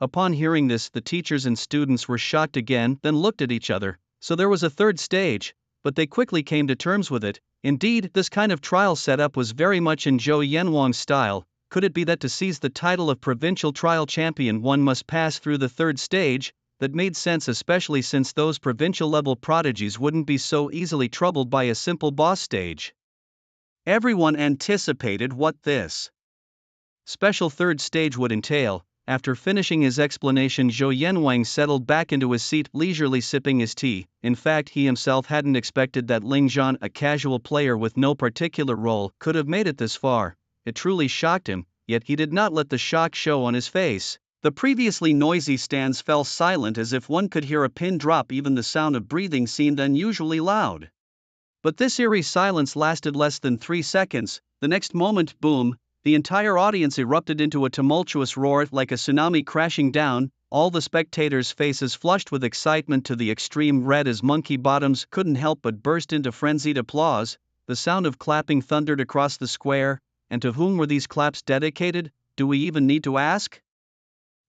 Upon hearing this, the teachers and students were shocked again, then looked at each other. So there was a third stage, but they quickly came to terms with it. Indeed, this kind of trial setup was very much in Zhou Yanwang's style. Could it be that to seize the title of provincial trial champion one must pass through the third stage? That made sense, especially since those provincial-level prodigies wouldn't be so easily troubled by a simple boss stage. Everyone anticipated what this special third stage would entail. After finishing his explanation, Zhou Yanwang settled back into his seat, leisurely sipping his tea. In fact, he himself hadn't expected that Ling Zhan, a casual player with no particular role, could have made it this far. It truly shocked him, yet he did not let the shock show on his face. The previously noisy stands fell silent as if one could hear a pin drop. Even the sound of breathing seemed unusually loud. But this eerie silence lasted less than 3 seconds. The next moment, boom, The entire audience erupted into a tumultuous roar like a tsunami crashing down, all the spectators' faces flushed with excitement to the extreme red as monkey bottoms couldn't help but burst into frenzied applause. The sound of clapping thundered across the square, and to whom were these claps dedicated, do we even need to ask?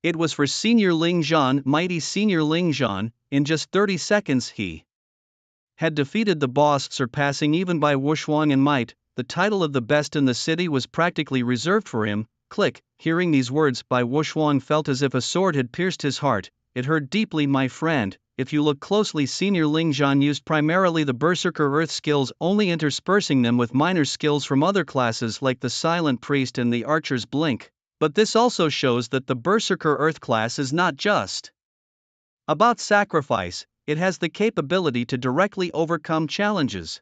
It was for Senior Ling Zhan, mighty Senior Ling Zhan. In just 30 seconds he had defeated the boss, surpassing even by Wushuang in might. The title of the best in the city was practically reserved for him. Click. Hearing these words by Wushuang felt as if a sword had pierced his heart. It hurt deeply, my friend. If you look closely, Senior Ling Zhan used primarily the Berserker Earth skills, only interspersing them with minor skills from other classes like the Silent Priest and the Archer's Blink. But this also shows that the Berserker Earth class is not just about sacrifice, it has the capability to directly overcome challenges.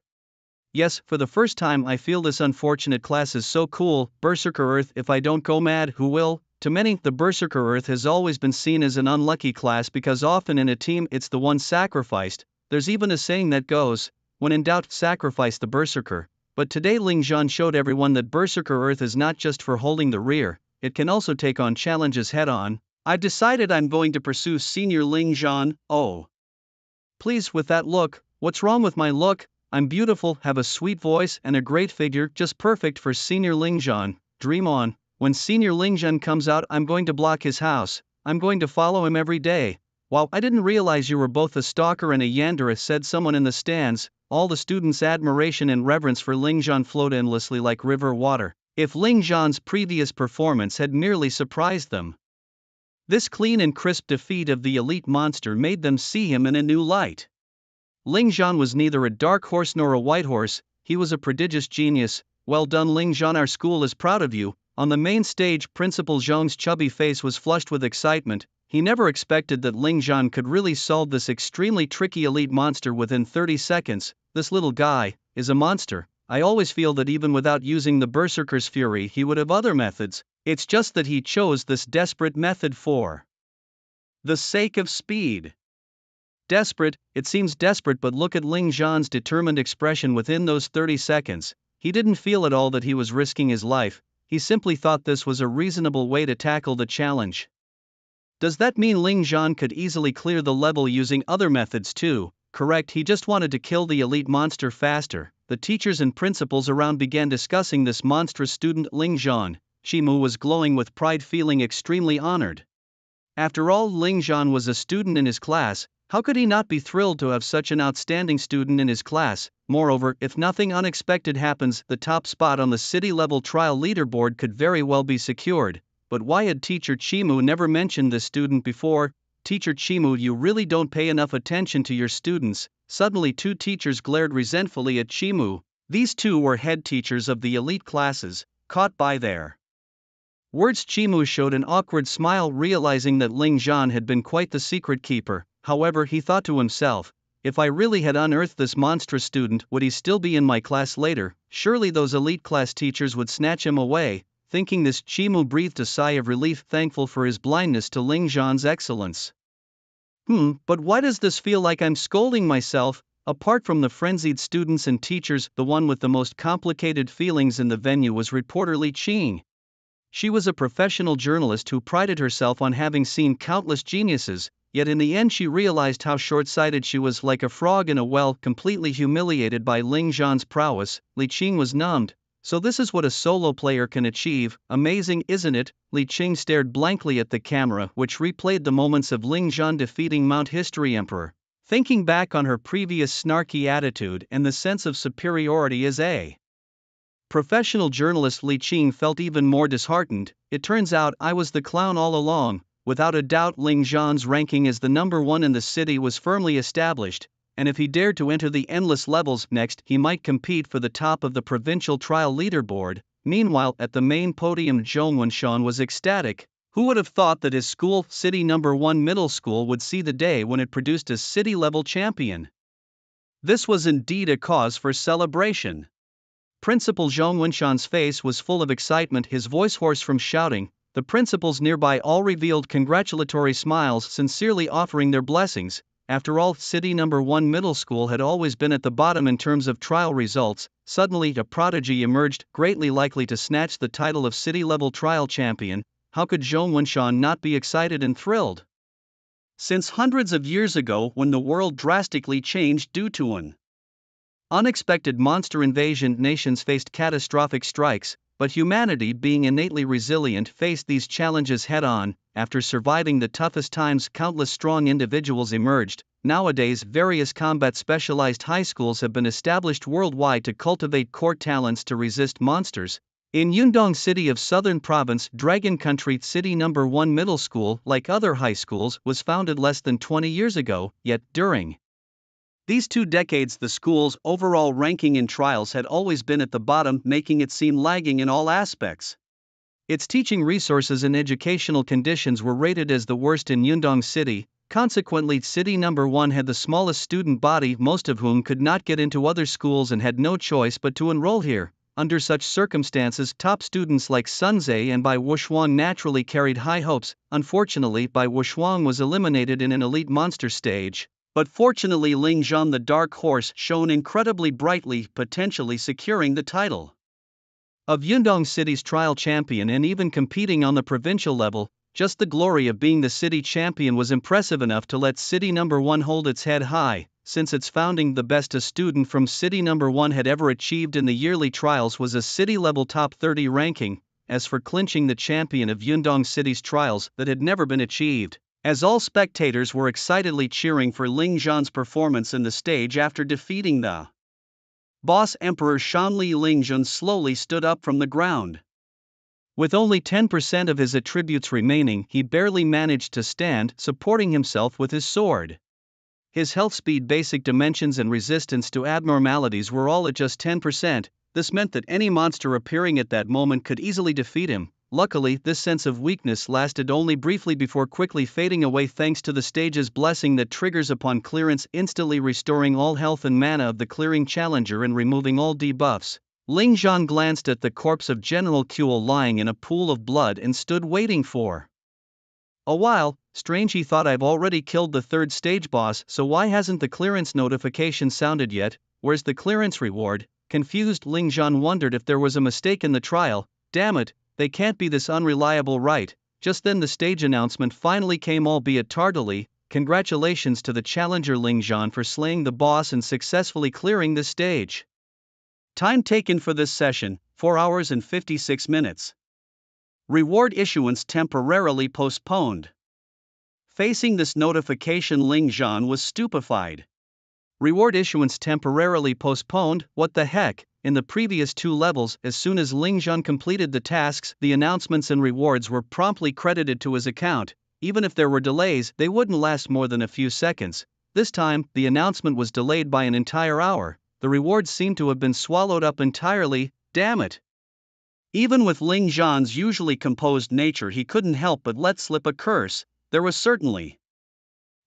Yes, for the first time I feel this unfortunate class is so cool. Berserker Earth, if I don't go mad, who will? To many, the Berserker Earth has always been seen as an unlucky class because often in a team it's the one sacrificed. There's even a saying that goes, when in doubt, sacrifice the Berserker. But today Ling Zhan showed everyone that Berserker Earth is not just for holding the rear, it can also take on challenges head on. I've decided I'm going to pursue Senior Ling Zhan. Oh. Please, with that look, what's wrong with my look? I'm beautiful, have a sweet voice and a great figure, just perfect for Senior Ling Zhan. Dream on. When Senior Ling Zhan comes out, I'm going to block his house. I'm going to follow him every day. Wow, I didn't realize you were both a stalker and a yandere, said someone in the stands. All the students' admiration and reverence for Ling Zhan flowed endlessly like river water. If Ling Zhan's previous performance had merely surprised them, this clean and crisp defeat of the elite monster made them see him in a new light. Ling Zhan was neither a dark horse nor a white horse, he was a prodigious genius. Well done, Ling Zhan, our school is proud of you. On the main stage, Principal Zhong's chubby face was flushed with excitement. He never expected that Ling Zhan could really solve this extremely tricky elite monster within 30 seconds. This little guy is a monster. I always feel that even without using the Berserker's Fury he would have other methods. It's just that he chose this desperate method for the sake of speed. Desperate, it seems desperate, but look at Ling Zhan's determined expression within those 30 seconds. He didn't feel at all that he was risking his life, he simply thought this was a reasonable way to tackle the challenge. Does that mean Ling Zhan could easily clear the level using other methods too? Correct, he just wanted to kill the elite monster faster. The teachers and principals around began discussing this monstrous student Ling Zhan. Qimu was glowing with pride, feeling extremely honored. After all, Ling Zhan was a student in his class. How could he not be thrilled to have such an outstanding student in his class? Moreover, if nothing unexpected happens, the top spot on the city-level trial leaderboard could very well be secured. But why had Teacher Qimu never mentioned this student before? Teacher Qimu, you really don't pay enough attention to your students. Suddenly two teachers glared resentfully at Qimu. These two were head teachers of the elite classes. Caught by their words, Qimu showed an awkward smile, realizing that Ling Zhan had been quite the secret keeper. However, he thought to himself, if I really had unearthed this monstrous student, would he still be in my class later? Surely those elite class teachers would snatch him away. Thinking this, Qimu breathed a sigh of relief, thankful for his blindness to Ling Zhan's excellence. But why does this feel like I'm scolding myself? Apart from the frenzied students and teachers, the one with the most complicated feelings in the venue was reporter Li Qing. She was a professional journalist who prided herself on having seen countless geniuses, yet in the end she realized how short-sighted she was. Like a frog in a well, completely humiliated by Ling Zhan's prowess, Li Qing was numbed. So this is what a solo player can achieve, amazing isn't it? Li Qing stared blankly at the camera, which replayed the moments of Ling Zhan defeating Mount History Emperor. Thinking back on her previous snarky attitude and the sense of superiority as a professional journalist, Li Qing felt even more disheartened. It turns out I was the clown all along. Without a doubt, Ling Zhan's ranking as the number one in the city was firmly established, and if he dared to enter the endless levels next, he might compete for the top of the provincial trial leaderboard. Meanwhile, at the main podium, Zhong Wenshan was ecstatic. Who would have thought that his school, City Number 1 Middle School, would see the day when it produced a city-level champion? This was indeed a cause for celebration. Principal Zhong Wenshan's face was full of excitement, his voice hoarse from shouting. The principals nearby all revealed congratulatory smiles, sincerely offering their blessings. After all, City Number 1 Middle School had always been at the bottom in terms of trial results. Suddenly a prodigy emerged, greatly likely to snatch the title of city-level trial champion. How could Zhou Wenshan not be excited and thrilled? Since hundreds of years ago, when the world drastically changed due to an unexpected monster invasion, nations faced catastrophic strikes, but humanity, being innately resilient, faced these challenges head-on. After surviving the toughest times, countless strong individuals emerged. Nowadays, various combat-specialized high schools have been established worldwide to cultivate core talents to resist monsters. In Yundong City of Southern Province, Dragon Country, City Number 1 Middle School, like other high schools, was founded less than 20 years ago, yet during these 2 decades the school's overall ranking in trials had always been at the bottom, making it seem lagging in all aspects. Its teaching resources and educational conditions were rated as the worst in Yundong City. Consequently, City Number 1 had the smallest student body, most of whom could not get into other schools and had no choice but to enroll here. Under such circumstances, top students like Sun Zhe and Bai Wushuang naturally carried high hopes. Unfortunately, Bai Wushuang was eliminated in an elite monster stage. But fortunately, Ling Zhan, the dark horse, shone incredibly brightly, potentially securing the title of Yundong City's trial champion and even competing on the provincial level. Just the glory of being the city champion was impressive enough to let City Number 1 hold its head high. Since its founding, the best a student from City Number 1 had ever achieved in the yearly trials was a city-level top 30 ranking. As for clinching the champion of Yundong City's trials, that had never been achieved, as all spectators were excitedly cheering for Ling Zhan's performance in the stage after defeating the boss Emperor Shanli. Ling Zhan slowly stood up from the ground. With only 10% of his attributes remaining, he barely managed to stand, supporting himself with his sword. His health, speed, basic dimensions and resistance to abnormalities were all at just 10%. This meant that any monster appearing at that moment could easily defeat him. Luckily, this sense of weakness lasted only briefly before quickly fading away thanks to the stage's blessing that triggers upon clearance, instantly restoring all health and mana of the clearing challenger and removing all debuffs. Ling Zhan glanced at the corpse of General Kuel lying in a pool of blood and stood waiting for a while. Strange, he thought, I've already killed the 3rd stage boss, so why hasn't the clearance notification sounded yet? Where's the clearance reward? Confused, Ling Zhan wondered if there was a mistake in the trial. Damn it, they can't be this unreliable, right? Just then the stage announcement finally came, albeit tardily. Congratulations to the challenger Ling Zhan for slaying the boss and successfully clearing the stage. Time taken for this session, 4 hours and 56 minutes. Reward issuance temporarily postponed. Facing this notification, Ling Zhan was stupefied. Reward issuance temporarily postponed? What the heck? In the previous 2 levels, as soon as Ling Zhan completed the tasks, the announcements and rewards were promptly credited to his account. Even if there were delays, they wouldn't last more than a few seconds. This time, the announcement was delayed by an entire hour. The rewards seemed to have been swallowed up entirely. Damn it! Even with Ling Zhan's usually composed nature, he couldn't help but let slip a curse. There was certainly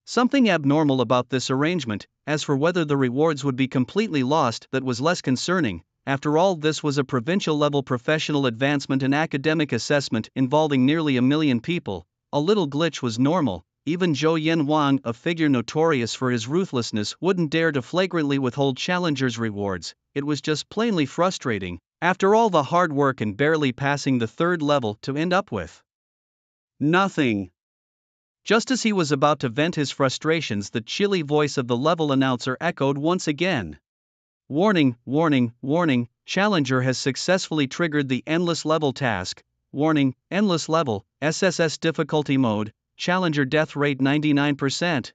something abnormal about this arrangement. As for whether the rewards would be completely lost, that was less concerning. After all, this was a provincial-level professional advancement and academic assessment involving nearly 1 million people. A little glitch was normal. Even Zhou Yanwang, a figure notorious for his ruthlessness, wouldn't dare to flagrantly withhold challengers' rewards. It was just plainly frustrating. After all the hard work and barely passing the 3rd level, to end up with nothing. Just as he was about to vent his frustrations, the chilly voice of the level announcer echoed once again. Warning, warning, warning, challenger has successfully triggered the endless level task. Warning, endless level, SSS difficulty mode, challenger death rate 99%.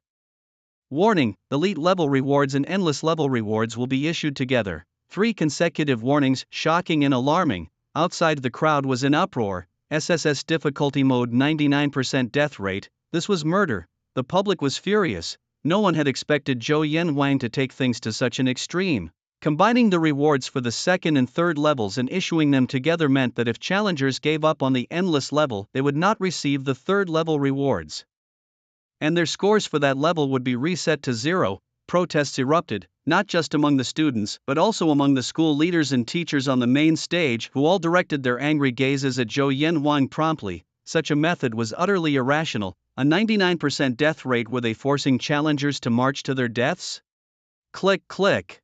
Warning, elite level rewards and endless level rewards will be issued together. 3 consecutive warnings, shocking and alarming. Outside, the crowd was in uproar. SSS difficulty mode 99% death rate. This was murder. The public was furious. No one had expected Zhou Yanwang to take things to such an extreme. Combining the rewards for the 2nd and 3rd levels and issuing them together meant that if challengers gave up on the endless level, they would not receive the 3rd level rewards, and their scores for that level would be reset to 0. Protests erupted, not just among the students, but also among the school leaders and teachers on the main stage, who all directed their angry gazes at Zhou Yanwang promptly. such a method was utterly irrational. A 99% death rate. Were they forcing challengers to march to their deaths? Click, click.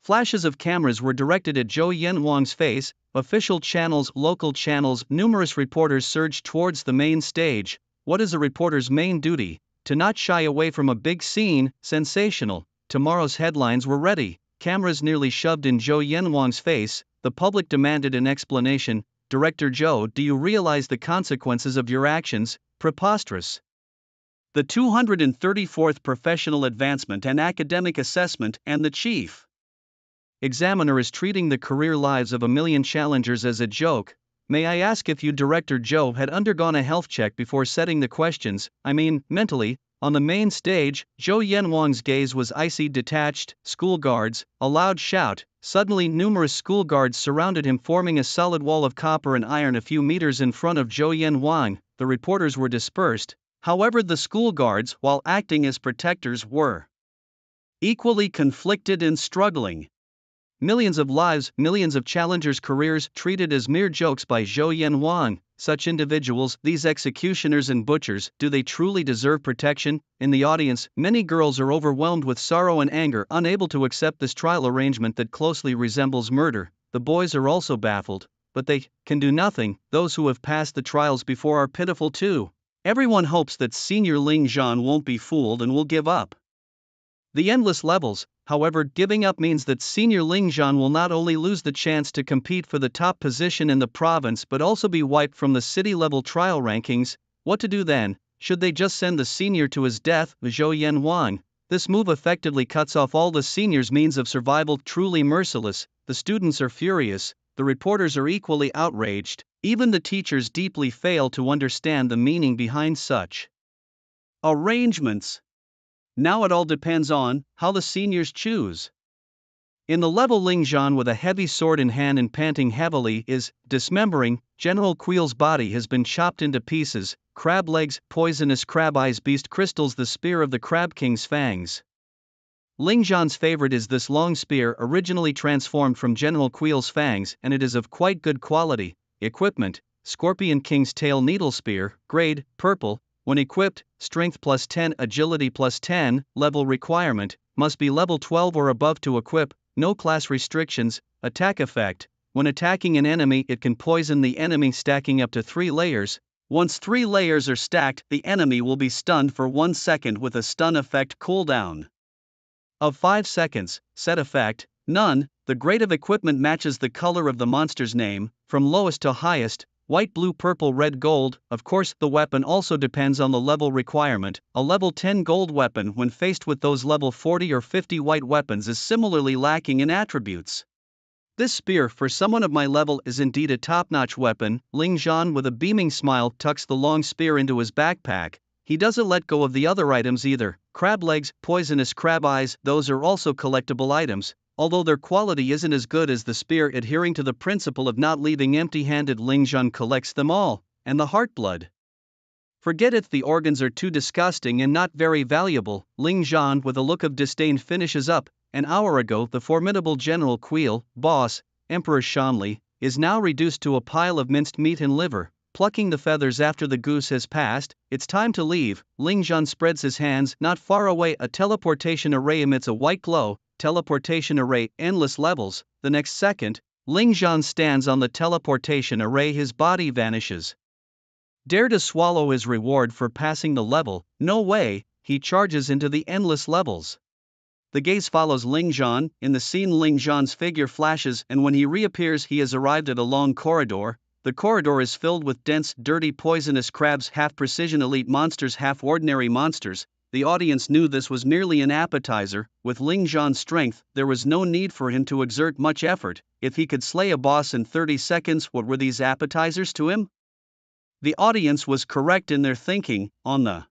Flashes of cameras were directed at Zhou Yanwang's face. Official channels, local channels, numerous reporters surged towards the main stage. What is a reporter's main duty? To not shy away from a big scene. Sensational. Tomorrow's headlines were ready. Cameras nearly shoved in Zhou Yanwang's face. The public demanded an explanation. Director Zhou, do you realize the consequences of your actions? Preposterous. The 234th Professional Advancement and Academic Assessment, and the chief examiner is treating the career lives of a million challengers as a joke. May I ask if you, Director Zhou, had undergone a health check before setting the questions? I mean, mentally. On the main stage, Zhou Yanwang's gaze was icy, detached. School guards, a loud shout. Suddenly numerous school guards surrounded him, forming a solid wall of copper and iron a few meters in front of Zhou Yanwang. The reporters were dispersed. However, the school guards, while acting as protectors, were equally conflicted and struggling. Millions of lives, millions of challengers' careers treated as mere jokes by Zhou Yanwang. Such individuals, these executioners and butchers, do they truly deserve protection? In the audience, many girls are overwhelmed with sorrow and anger, unable to accept this trial arrangement that closely resembles murder. The boys are also baffled, but they can do nothing. Those who have passed the trials before are pitiful too. Everyone hopes that Senior Ling Zhan won't be fooled and will give up the endless levels. However, giving up means that Senior Ling Zhan will not only lose the chance to compete for the top position in the province but also be wiped from the city-level trial rankings. What to do then? Should they just send the senior to his death? Zhou Yanwang. This move effectively cuts off all the senior's means of survival. Truly merciless. The students are furious. The reporters are equally outraged. Even the teachers deeply fail to understand the meaning behind such arrangements. Now it all depends on how the seniors choose. In the level, Ling Zhan, with a heavy sword in hand and panting heavily, is dismembering. General Quill's body has been chopped into pieces. Crab legs, poisonous crab eyes, beast crystals, the spear of the Crab King's fangs. Ling Zhan's favorite is this long spear, originally transformed from General Quill's fangs, and it is of quite good quality. Equipment: Scorpion King's tail needle spear, grade purple. When equipped, strength plus 10, agility plus 10, level requirement, must be level 12 or above to equip, no class restrictions. Attack effect: when attacking an enemy, it can poison the enemy, stacking up to 3 layers. Once 3 layers are stacked, the enemy will be stunned for 1 second with a stun effect cooldown of 5 seconds. Set effect: none. The grade of equipment matches the color of the monster's name, from lowest to highest. White, blue, purple, red, gold. Of course, the weapon also depends on the level requirement. A level 10 gold weapon, when faced with those level 40 or 50 white weapons, is similarly lacking in attributes. This spear, for someone of my level, is indeed a top-notch weapon. Ling Zhan, with a beaming smile, tucks the long spear into his backpack. He doesn't let go of the other items either. Crab legs, poisonous crab eyes, those are also collectible items. Although their quality isn't as good as the spear, adhering to the principle of not leaving empty-handed, Ling Zhan collects them all. And the heart blood? Forget it, the organs are too disgusting and not very valuable. Ling Zhan, with a look of disdain, finishes up. An hour ago, the formidable General Quill, boss, Emperor Shanli, is now reduced to a pile of minced meat and liver. Plucking the feathers after the goose has passed, it's time to leave. Ling Zhan spreads his hands. Not far away, a teleportation array emits a white glow. Teleportation array, endless levels. The next second, Ling Zhan stands on the teleportation array, his body vanishes. Dare to swallow his reward for passing the level? No way. He charges into the endless levels. The gaze follows Ling Zhan. In the scene, Ling Zhan's figure flashes, and when he reappears, he has arrived at a long corridor. The corridor is filled with dense, dirty, poisonous crabs, half precision elite monsters, half ordinary monsters. The audience knew this was merely an appetizer. With Ling Zhan's strength, there was no need for him to exert much effort. If he could slay a boss in 30 seconds, what were these appetizers to him? The audience was correct in their thinking. On the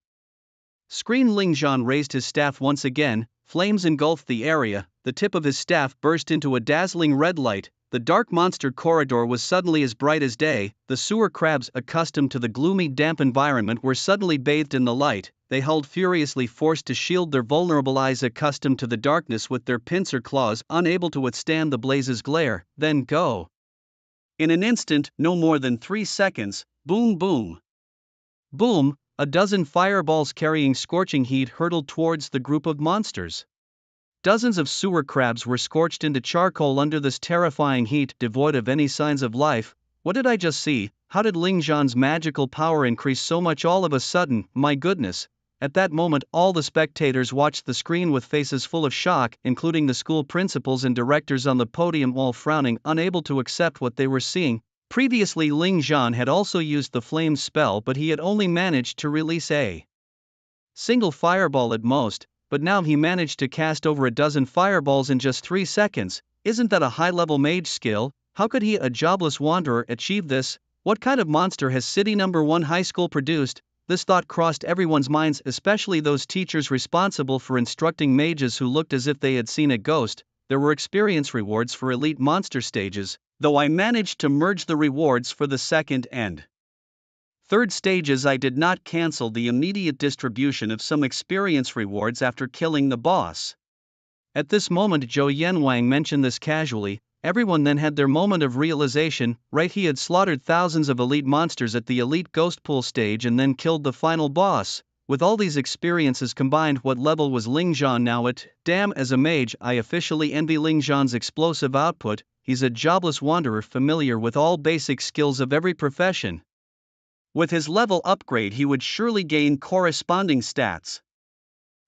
screen, Ling Zhan raised his staff once again. Flames engulfed the area. The tip of his staff burst into a dazzling red light. The dark monster corridor was suddenly as bright as day. The sewer crabs, accustomed to the gloomy, damp environment, were suddenly bathed in the light. They held furiously, forced to shield their vulnerable eyes accustomed to the darkness with their pincer claws, unable to withstand the blaze's glare. Then go. In an instant, no more than 3 seconds, boom boom. Boom, a dozen fireballs carrying scorching heat hurtled towards the group of monsters. Dozens of sewer crabs were scorched into charcoal under this terrifying heat, devoid of any signs of life. What did I just see? How did Ling Zhan's magical power increase so much all of a sudden? My goodness. At that moment, all the spectators watched the screen with faces full of shock, including the school principals and directors on the podium, all frowning, unable to accept what they were seeing. Previously, Ling Zhan had also used the flame spell, but he had only managed to release a single fireball at most, but now he managed to cast over a dozen fireballs in just 3 seconds. Isn't that a high-level mage skill? How could he, a jobless wanderer, achieve this? What kind of monster has City Number 1 High School produced? This thought crossed everyone's minds, especially those teachers responsible for instructing mages who looked as if they had seen a ghost. There were experience rewards for elite monster stages, though I managed to merge the rewards for the second and third stages. I did not cancel the immediate distribution of some experience rewards after killing the boss. At this moment, Zhou Yanwang mentioned this casually. Everyone then had their moment of realization. Right, he had slaughtered thousands of elite monsters at the elite ghost pool stage and then killed the final boss. With all these experiences combined, what level was Ling Zhan now at? Damn, as a mage, I officially envy Ling Zhan's explosive output. He's a jobless wanderer familiar with all basic skills of every profession. With his level upgrade, he would surely gain corresponding stats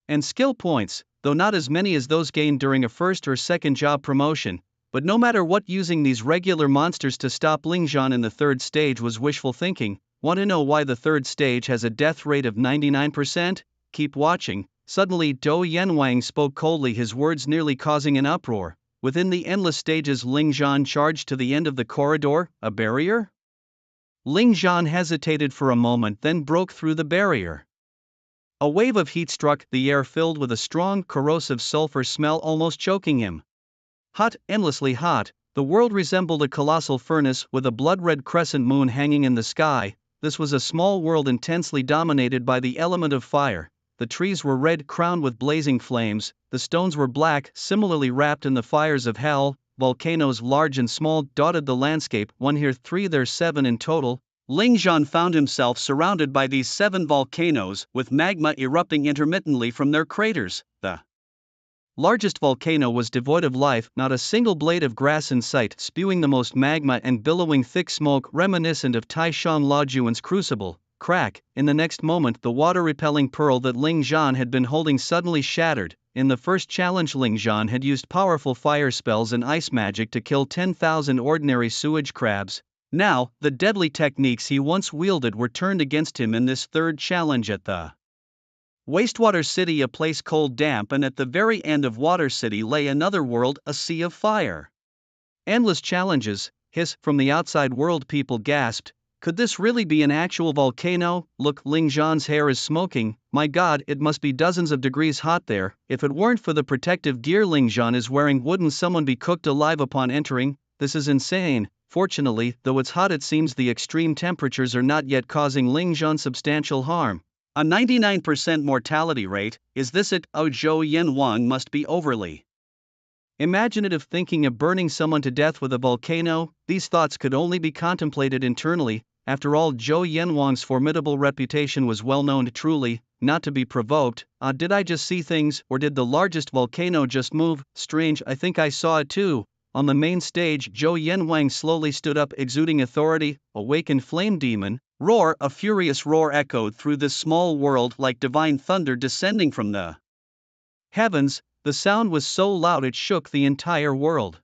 and skill points, though not as many as those gained during a first or second job promotion. But no matter what, using these regular monsters to stop Ling Zhan in the third stage was wishful thinking. Want to know why the third stage has a death rate of 99%? Keep watching. Suddenly, Zhou Yanwang spoke coldly, his words nearly causing an uproar. Within the endless stages, Ling Zhan charged to the end of the corridor. A barrier? Ling Zhan hesitated for a moment, then broke through the barrier. A wave of heat struck, the air filled with a strong, corrosive sulfur smell, almost choking him. Hot, endlessly hot, the world resembled a colossal furnace with a blood-red crescent moon hanging in the sky. This was a small world intensely dominated by the element of fire. The trees were red, crowned with blazing flames, the stones were black, similarly wrapped in the fires of hell. Volcanoes large and small dotted the landscape, 1 here 3 there 7 in total. Ling Zhan found himself surrounded by these 7 volcanoes, with magma erupting intermittently from their craters. The largest volcano was devoid of life, not a single blade of grass in sight, spewing the most magma and billowing thick smoke reminiscent of Taishan Laojuan's crucible. Crack! In the next moment, the water-repelling pearl that Ling Zhan had been holding suddenly shattered. In the first challenge, Ling Zhan had used powerful fire spells and ice magic to kill 10,000 ordinary sewage crabs. Now, the deadly techniques he once wielded were turned against him in this third challenge at the Wastewater City, a place cold, damp, and at the very end of Water City lay another world, a sea of fire. Endless challenges, hiss, from the outside world. People gasped. Could this really be an actual volcano? Look, Ling Zhan's hair is smoking. My god, it must be dozens of degrees hot there. If it weren't for the protective gear Ling Zhan is wearing, wouldn't someone be cooked alive upon entering? This is insane. Fortunately, though it's hot, it seems the extreme temperatures are not yet causing Ling Zhan substantial harm. A 99% mortality rate, is this it? Oh, Zhou Yanwang must be overly imaginative, thinking of burning someone to death with a volcano. These thoughts could only be contemplated internally. After all, Zhou Yanwang's formidable reputation was well known, truly, not to be provoked. Did I just see things, or did the largest volcano just move? Strange, I think I saw it too. On the main stage, Zhou Yanwang slowly stood up, exuding authority. Awakened flame demon. Roar! A furious roar echoed through this small world like divine thunder descending from the heavens. The sound was so loud it shook the entire world.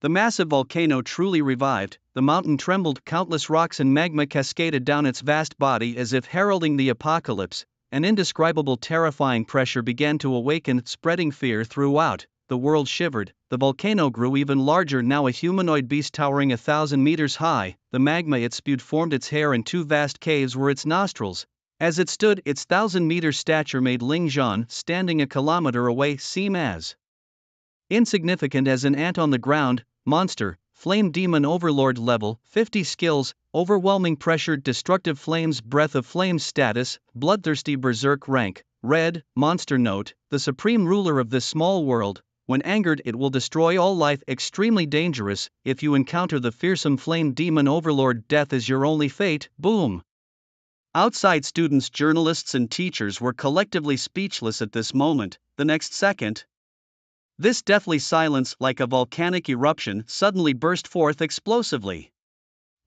The massive volcano truly revived, the mountain trembled, countless rocks and magma cascaded down its vast body as if heralding the apocalypse. An indescribable terrifying pressure began to awaken, spreading fear throughout. The world shivered. The volcano grew even larger, now a humanoid beast towering 1,000 meters high. The magma it spewed formed its hair, and 2 vast caves were its nostrils. As it stood, its 1,000-meter stature made Ling Zhan, standing a kilometer away, seem as insignificant as an ant on the ground. Monster, flame demon overlord level, 50 skills, overwhelming pressure, destructive flames, breath of flames status, bloodthirsty berserk rank, red, monster note, the supreme ruler of this small world. When angered, it will destroy all life. Extremely dangerous. If you encounter the fearsome flame demon overlord, death is your only fate. Boom. Outside students, journalists, and teachers were collectively speechless at this moment. The next second, this deathly silence, like a volcanic eruption, suddenly burst forth explosively.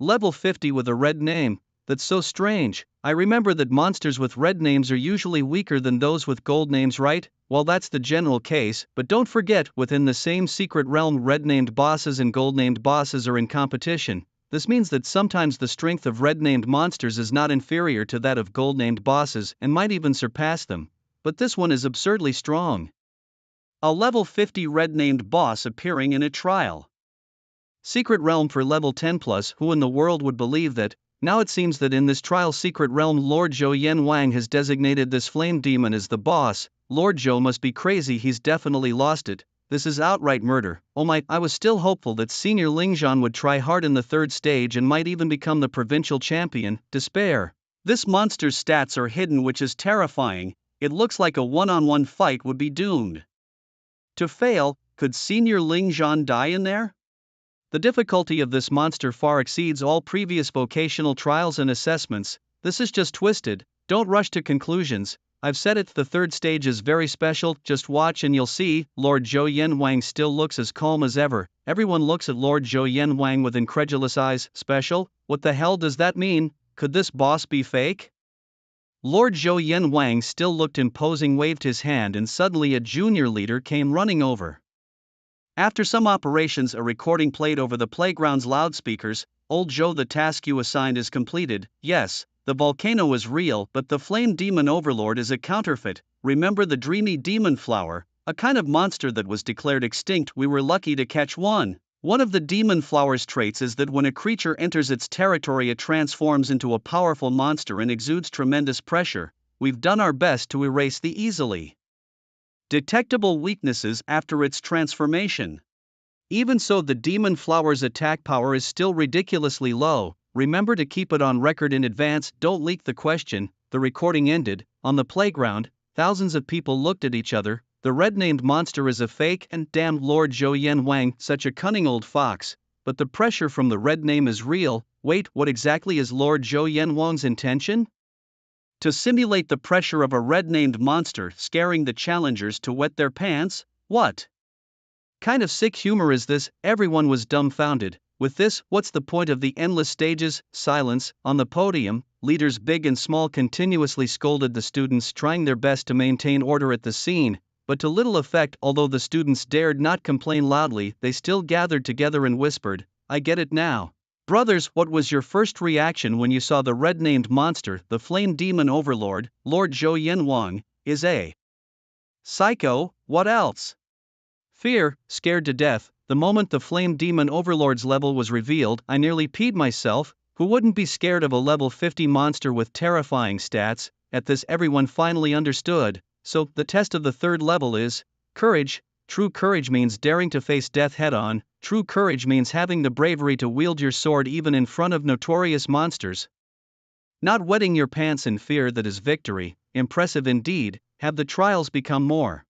Level 50 with a red name. That's so strange. I remember that monsters with red names are usually weaker than those with gold names, right? Well, that's the general case, but don't forget, within the same secret realm, red-named bosses and gold-named bosses are in competition. This means that sometimes the strength of red-named monsters is not inferior to that of gold-named bosses and might even surpass them. But this one is absurdly strong. A level 50 red-named boss appearing in a trial. Secret realm for level 10 plus. Who in the world would believe that? Now it seems that in this trial secret realm, Lord Zhou Yen Wang has designated this flame demon as the boss. Lord Zhou must be crazy, he's definitely lost it. This is outright murder. Oh my, I was still hopeful that Senior Lingzhan would try hard in the third stage and might even become the provincial champion. Despair. This monster's stats are hidden, which is terrifying. It looks like a one-on-one fight would be doomed to fail. Could Senior Lingzhan die in there? The difficulty of this monster far exceeds all previous vocational trials and assessments. This is just twisted. Don't rush to conclusions. I've said it, the third stage is very special. Just watch and you'll see. Lord Zhou Yen Wang still looks as calm as ever. Everyone looks at Lord Zhou Yen Wang with incredulous eyes. Special? What the hell does that mean? Could this boss be fake? Lord Zhou Yen Wang still looked imposing, waved his hand, and suddenly a junior leader came running over. After some operations, a recording played over the playground's loudspeakers. Old Zhou, the task you assigned is completed. Yes, the volcano is real, but the flame demon overlord is a counterfeit. Remember the dreamy demon flower, a kind of monster that was declared extinct? We were lucky to catch one. One of the demon flower's traits is that when a creature enters its territory, it transforms into a powerful monster and exudes tremendous pressure. We've done our best to erase the easily detectable weaknesses after its transformation. Even so, the demon flower's attack power is still ridiculously low. Remember to keep it on record in advance, don't leak the question. The recording ended. On the playground, thousands of people looked at each other. The red-named monster is a fake, and damned Lord Zhou Yen Wang, such a cunning old fox. But the pressure from the red name is real. Wait, what exactly is Lord Zhou Yen Wang's intention? To simulate the pressure of a red-named monster, scaring the challengers to wet their pants? What kind of sick humor is this? Everyone was dumbfounded. With this, what's the point of the endless stages? Silence. On the podium, leaders big and small continuously scolded the students, trying their best to maintain order at the scene, but to little effect. Although the students dared not complain loudly, they still gathered together and whispered, "I get it now." Brothers, what was your first reaction when you saw the red-named monster? The flame demon overlord, Lord Zhou Yen Wang, is a psycho. What else? Fear. Scared to death. The moment the flame demon overlord's level was revealed, I nearly peed myself. Who wouldn't be scared of a level 50 monster with terrifying stats? At this, everyone finally understood. So, the test of the third level is courage. True courage means daring to face death head-on. True courage means having the bravery to wield your sword even in front of notorious monsters. Not wetting your pants in fear. That is victory. Impressive indeed. Have the trials become more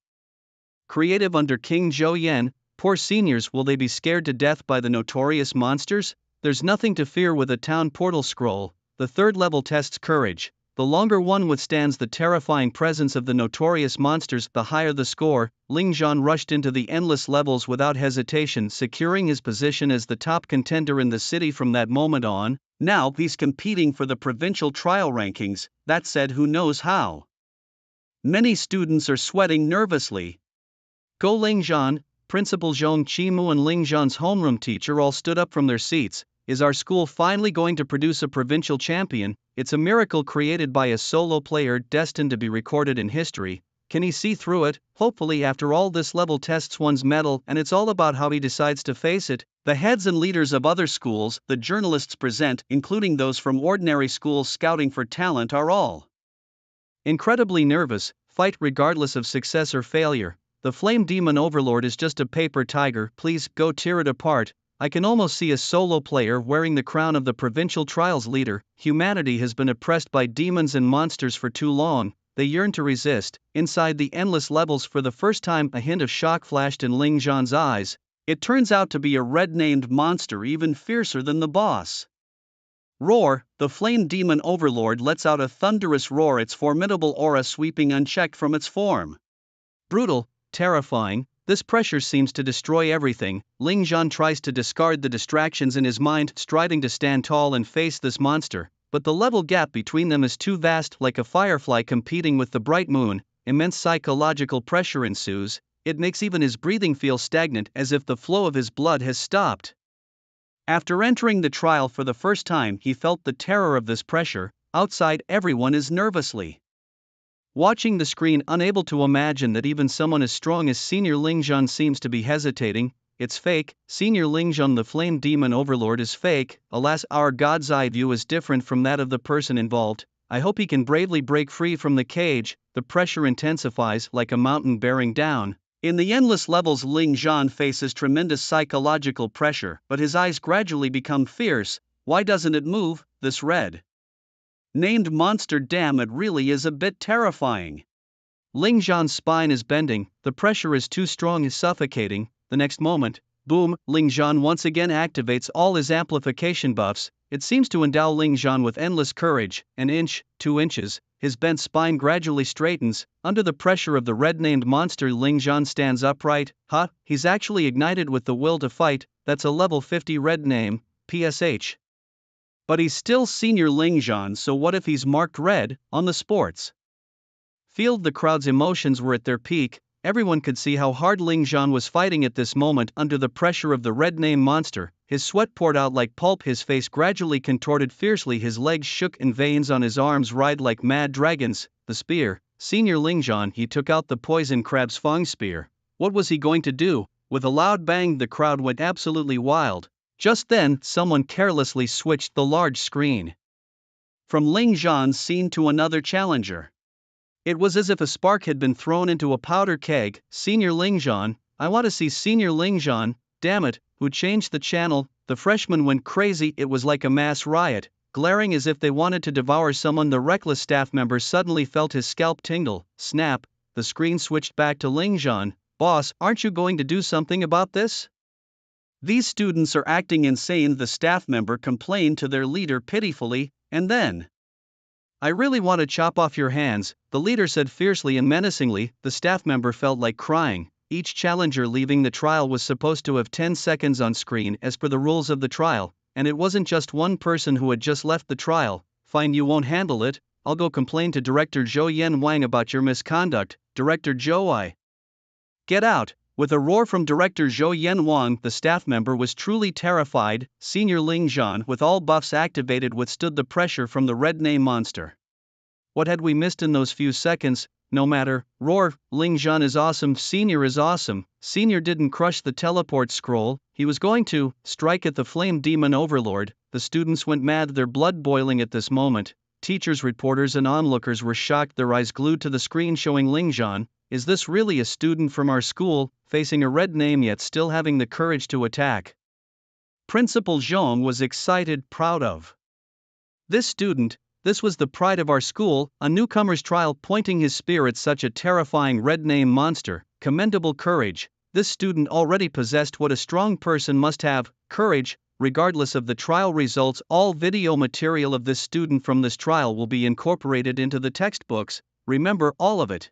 creative under King Zhou Yen? Poor seniors, will they be scared to death by the notorious monsters? There's nothing to fear with a town portal scroll. The third level tests courage. The longer one withstands the terrifying presence of the notorious monsters, the higher the score. Lingzhan rushed into the endless levels without hesitation, securing his position as the top contender in the city from that moment on. Now he's competing for the provincial trial rankings. That said, who knows how many students are sweating nervously. Go Lingzhan, Principal Zhong Qimu and Lingzhan's homeroom teacher all stood up from their seats. Is our school finally going to produce a provincial champion? It's a miracle created by a solo player destined to be recorded in history. Can he see through it? Hopefully, after all, this level tests one's mettle, and it's all about how he decides to face it. The heads and leaders of other schools, the journalists present, including those from ordinary schools scouting for talent, are all incredibly nervous. Fight regardless of success or failure. The flame demon overlord is just a paper tiger. Please, go tear it apart. I can almost see a solo player wearing the crown of the provincial trials leader. Humanity has been oppressed by demons and monsters for too long. they yearned to resist. Inside the endless levels, for the first time, a hint of shock flashed in Ling Zhan's eyes. It turns out to be a red-named monster even fiercer than the boss. Roar, the flame demon overlord lets out a thunderous roar, its formidable aura sweeping unchecked from its form. Brutal, terrifying, this pressure seems to destroy everything. Ling Zhan tries to discard the distractions in his mind, striding to stand tall and face this monster, but the level gap between them is too vast, like a firefly competing with the bright moon. Immense psychological pressure ensues. It makes even his breathing feel stagnant, as if the flow of his blood has stopped. After entering the trial for the first time, he felt the terror of this pressure. Outside, everyone is nervously watching the screen, unable to imagine that even someone as strong as Senior Ling Zhan seems to be hesitating. It's fake. Senior Ling Zhan, the flame demon overlord, is fake. Alas, our God's eye view is different from that of the person involved. I hope he can bravely break free from the cage. The pressure intensifies, like a mountain bearing down. In the endless levels, Ling Zhan faces tremendous psychological pressure, but his eyes gradually become fierce. Why doesn't it move, this red named monster? Damn, it really is a bit terrifying. Ling Zhan's spine is bending, the pressure is too strong, is suffocating. The next moment, boom, Ling Zhan once again activates all his amplification buffs. It seems to endow Ling Zhan with endless courage. An inch, 2 inches, his bent spine gradually straightens. Under the pressure of the red-named monster, Ling Zhan stands upright. He's actually ignited with the will to fight. That's a level 50 red name, PSH. But he's still Senior Ling Zhan, so what if he's marked red on the sports field? The crowd's emotions were at their peak. Everyone could see how hard Ling Zhan was fighting at this moment under the pressure of the red name monster. His sweat poured out like pulp, his face gradually contorted fiercely, his legs shook and veins on his arms writhed like mad dragons. The spear, Senior Ling Zhan, he took out the poison crab's fang spear. What was he going to do? With a loud bang, the crowd went absolutely wild. Just then, someone carelessly switched the large screen from Ling Zhan's scene to another challenger. It was as if a spark had been thrown into a powder keg. Senior Ling Zhan, I want to see Senior Ling Zhan, damn it. Who changed the channel? The freshmen went crazy. It was like a mass riot, glaring as if they wanted to devour someone. The reckless staff member suddenly felt his scalp tingle. Snap, the screen switched back to Ling Zhan. Boss, aren't you going to do something about this? These students are acting insane, the staff member complained to their leader pitifully, and then, I really want to chop off your hands, the leader said fiercely and menacingly. The staff member felt like crying. Each challenger leaving the trial was supposed to have 10 seconds on screen as per the rules of the trial, and it wasn't just one person who had just left the trial. Fine, you won't handle it, I'll go complain to Director Zhou Yen Wang about your misconduct. Director Zhou, I get out. With a roar from Director Zhou Yen Wang, the staff member was truly terrified. Senior Ling Zhan, with all buffs activated, withstood the pressure from the red name monster. What had we missed in those few seconds? No matter. Roar, Ling Zhan is awesome, Senior is awesome. Senior didn't crush the teleport scroll, he was going to strike at the flame demon overlord. The students went mad, their blood boiling at this moment. Teachers, reporters and onlookers were shocked, their eyes glued to the screen showing Ling Zhan. Is this really a student from our school, facing a red name yet still having the courage to attack? Principal Zhong was excited, proud of this student. This was the pride of our school, a newcomer's trial pointing his spear at such a terrifying red name monster. Commendable courage. This student already possessed what a strong person must have, courage. Regardless of the trial results, all video material of this student from this trial will be incorporated into the textbooks. Remember, all of it.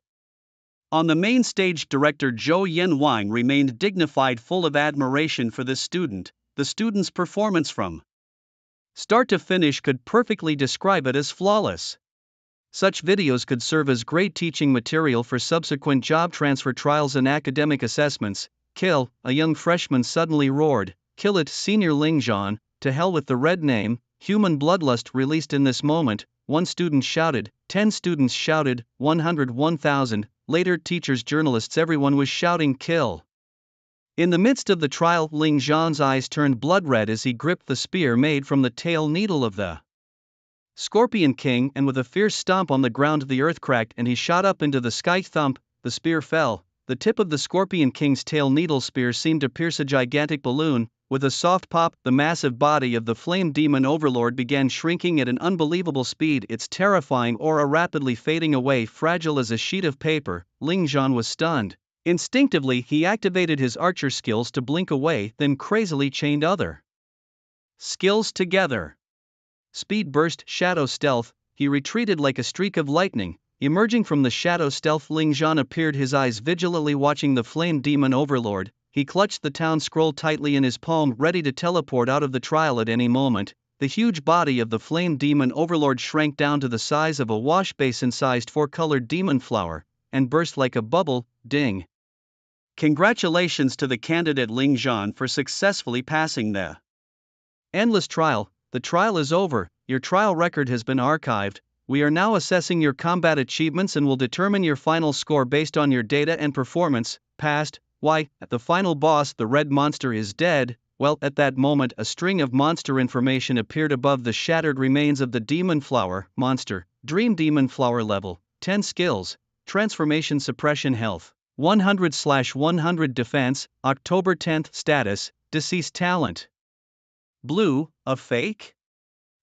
On the main stage, Director Zhou Yen Wang remained dignified, full of admiration for this student. The student's performance from start to finish could perfectly describe it as flawless. Such videos could serve as great teaching material for subsequent job transfer trials and academic assessments. Kill, a young freshman suddenly roared. Kill it, Senior Ling Zhan, to hell with the red name. Human bloodlust released in this moment. One student shouted, 10 students shouted, 101,000. Later, teachers, journalists, everyone was shouting kill. In the midst of the trial, Ling Zhan's eyes turned blood red as he gripped the spear made from the tail needle of the Scorpion King, and with a fierce stomp on the ground the earth cracked and he shot up into the sky. Thump, the spear fell. The tip of the Scorpion King's tail needle spear seemed to pierce a gigantic balloon. With a soft pop, the massive body of the flame demon overlord began shrinking at an unbelievable speed, its terrifying aura rapidly fading away. Fragile as a sheet of paper, Ling Zhan was stunned. Instinctively, he activated his archer skills to blink away, then crazily chained other skills together. Speed burst, shadow stealth. He retreated like a streak of lightning. Emerging from the shadow stealth, Ling Zhan appeared, his eyes vigilantly watching the flame demon overlord. He clutched the town scroll tightly in his palm, ready to teleport out of the trial at any moment. The huge body of the flame demon overlord shrank down to the size of a wash basin-sized four-colored demon flower, and burst like a bubble. Ding! Congratulations to the candidate Ling Zhan for successfully passing the endless trial. The trial is over, your trial record has been archived. We are now assessing your combat achievements and will determine your final score based on your data and performance. Passed. Why, the final boss, the red monster, is dead. Well, at that moment a string of monster information appeared above the shattered remains of the demon flower. Monster, Dream Demon Flower level, 10 skills, Transformation Suppression Health, 100/100 Defense, October 10th Status, Deceased Talent. Blue, a fake?